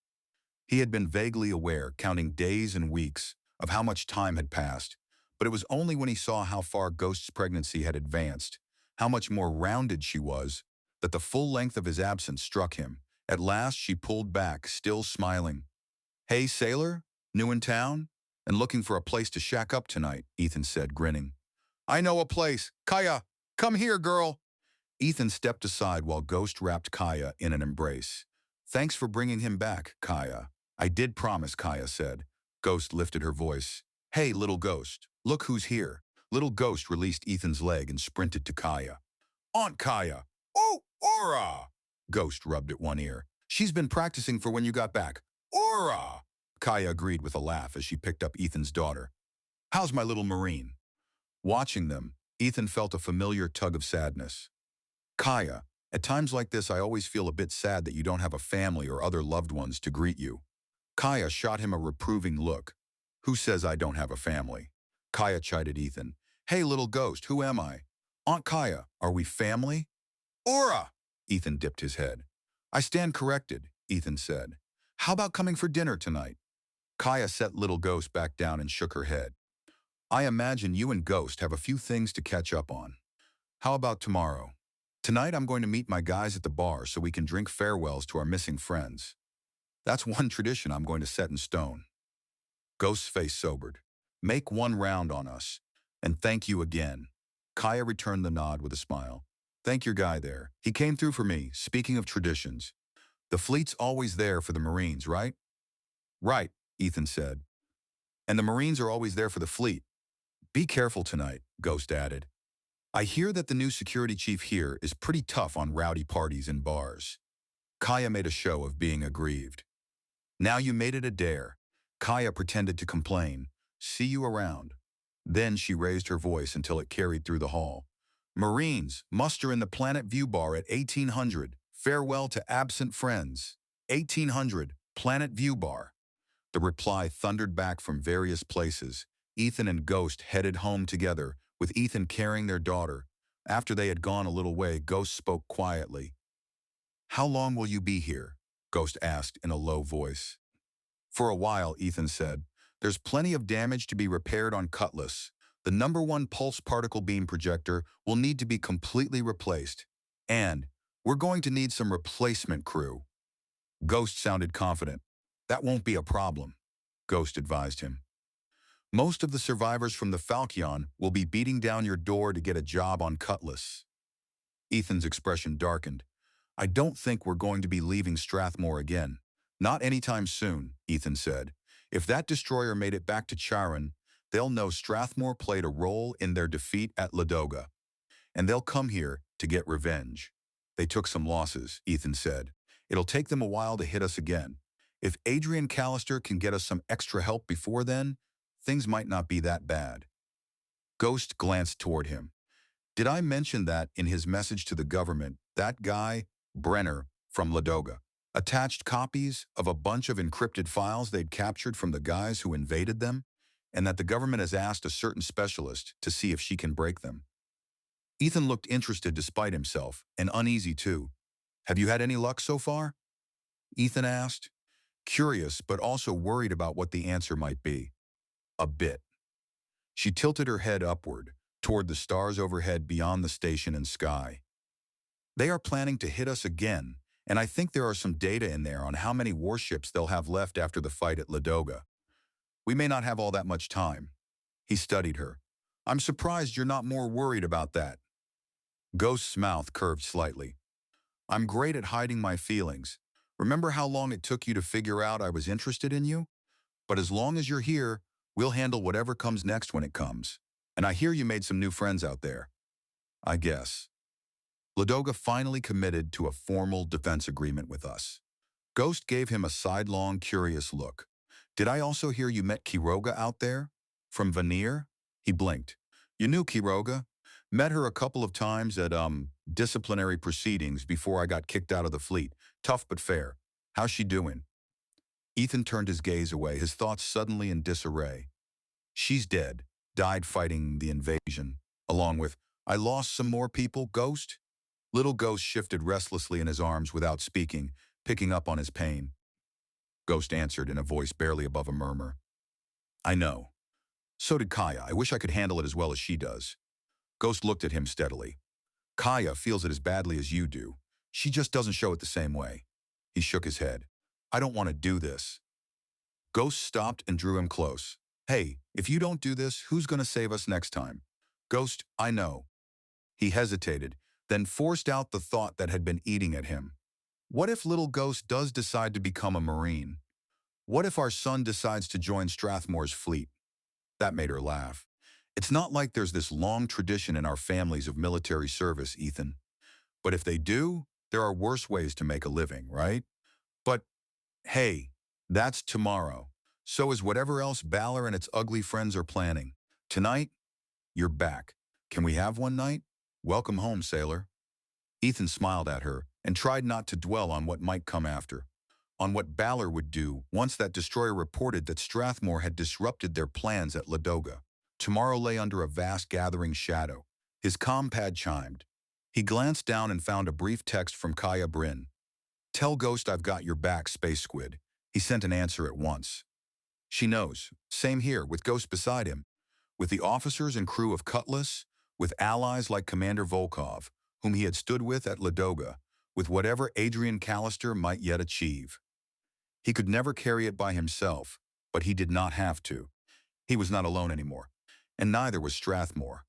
He had been vaguely aware, counting days and weeks, of how much time had passed, but it was only when he saw how far Ghost's pregnancy had advanced, how much more rounded she was, that the full length of his absence struck him. At last she pulled back, still smiling. "Hey, sailor? New in town? And looking for a place to shack up tonight," Ethan said, grinning. "I know a place. Kaia, come here, girl." Ethan stepped aside while Ghost wrapped Kaia in an embrace. "Thanks for bringing him back, Kaia." "I did promise," Kaia said. Ghost lifted her voice. "Hey, little Ghost, look who's here." Little Ghost released Ethan's leg and sprinted to Kaia. "Aunt Kaia!" "Oh, Aura!" Ghost rubbed at one ear. "She's been practicing for when you got back." "Aura!" Kaia agreed with a laugh as she picked up Ethan's daughter. "How's my little Marine?" Watching them, Ethan felt a familiar tug of sadness. "Kaia, at times like this I always feel a bit sad that you don't have a family or other loved ones to greet you." Kaia shot him a reproving look. "Who says I don't have a family?" Kaia chided Ethan. "Hey, little Ghost, who am I?" "Aunt Kaia, are we family?" "Aura!" Ethan dipped his head. "I stand corrected," Ethan said. "How about coming for dinner tonight?" Kaia set little Ghost back down and shook her head. "I imagine you and Ghost have a few things to catch up on. How about tomorrow? Tonight I'm going to meet my guys at the bar so we can drink farewells to our missing friends. That's one tradition I'm going to set in stone." Ghost's face sobered. "Make one round on us. And thank you again." Kaia returned the nod with a smile. "Thank your guy there. He came through for me. Speaking of traditions, the fleet's always there for the Marines, right?" "Right," Ethan said. "And the Marines are always there for the fleet. Be careful tonight," Ghost added. "I hear that the new security chief here is pretty tough on rowdy parties and bars." Kaia made a show of being aggrieved. "Now you made it a dare." Kaia pretended to complain. "See you around." Then she raised her voice until it carried through the hall. "Marines, muster in the Planet View Bar at 1800. Farewell to absent friends. 1800, Planet View Bar." The reply thundered back from various places. Ethan and Ghost headed home together, with Ethan carrying their daughter. After they had gone a little way, Ghost spoke quietly. "How long will you be here?" Ghost asked in a low voice. "For a while," Ethan said. "There's plenty of damage to be repaired on Cutlass. The #1 pulse particle beam projector will need to be completely replaced. And we're going to need some replacement crew." Ghost sounded confident. "That won't be a problem," Ghost advised him. "Most of the survivors from the Falchion will be beating down your door to get a job on Cutlass." Ethan's expression darkened. "I don't think we're going to be leaving Strathmore again. Not anytime soon," Ethan said. "If that destroyer made it back to Charun, they'll know Strathmore played a role in their defeat at Ladoga. And they'll come here to get revenge." "They took some losses," Ethan said. "It'll take them a while to hit us again. If Adrian Callister can get us some extra help before then, things might not be that bad." Ghost glanced toward him. "Did I mention that in his message to the government, that guy, Brenner, from Ladoga, attached copies of a bunch of encrypted files they'd captured from the guys who invaded them, and that the government has asked a certain specialist to see if she can break them?" Ethan looked interested despite himself, and uneasy too. "Have you had any luck so far?" Ethan asked, curious but also worried about what the answer might be. "A bit." She tilted her head upward, toward the stars overhead beyond the station and sky. "They are planning to hit us again, and I think there are some data in there on how many warships they'll have left after the fight at Ladoga. We may not have all that much time." He studied her. "I'm surprised you're not more worried about that." Ghost's mouth curved slightly. "I'm great at hiding my feelings. Remember how long it took you to figure out I was interested in you? But as long as you're here, we'll handle whatever comes next when it comes. And I hear you made some new friends out there." "I guess." "Ladoga finally committed to a formal defense agreement with us." Ghost gave him a sidelong, curious look. "Did I also hear you met Quiroga out there? From Vanir?" He blinked. "You knew Quiroga? Met her a couple of times at, disciplinary proceedings before I got kicked out of the fleet. Tough but fair. How's she doing? Ethan turned his gaze away, his thoughts suddenly in disarray. She's dead. Died fighting the invasion. Along with, I lost some more people, Ghost? Little Ghost shifted restlessly in his arms without speaking, picking up on his pain. Ghost answered in a voice barely above a murmur. I know. So did Kaia. I wish I could handle it as well as she does. Ghost looked at him steadily. Kaia feels it as badly as you do. She just doesn't show it the same way. He shook his head. I don't want to do this. Ghost stopped and drew him close. Hey, if you don't do this, who's going to save us next time? Ghost, I know. He hesitated, then forced out the thought that had been eating at him. What if little Ghost does decide to become a Marine? What if our son decides to join Strathmore's fleet? That made her laugh. It's not like there's this long tradition in our families of military service, Ethan. But if they do, there are worse ways to make a living, right? But, hey, that's tomorrow. So is whatever else Balor and its ugly friends are planning. Tonight, you're back. Can we have one night? Welcome home, sailor. Ethan smiled at her and tried not to dwell on what might come after. On what Balor would do once that destroyer reported that Strathmore had disrupted their plans at Ladoga. Tomorrow lay under a vast gathering shadow. His comm pad chimed. He glanced down and found a brief text from Kaia Brynn. Tell Ghost I've got your back, Space Squid. He sent an answer at once. She knows. Same here, with Ghost beside him. With the officers and crew of Cutlass, with allies like Commander Volkov, whom he had stood with at Ladoga, with whatever Adrian Callister might yet achieve. He could never carry it by himself, but he did not have to. He was not alone anymore, and neither was Strathmore.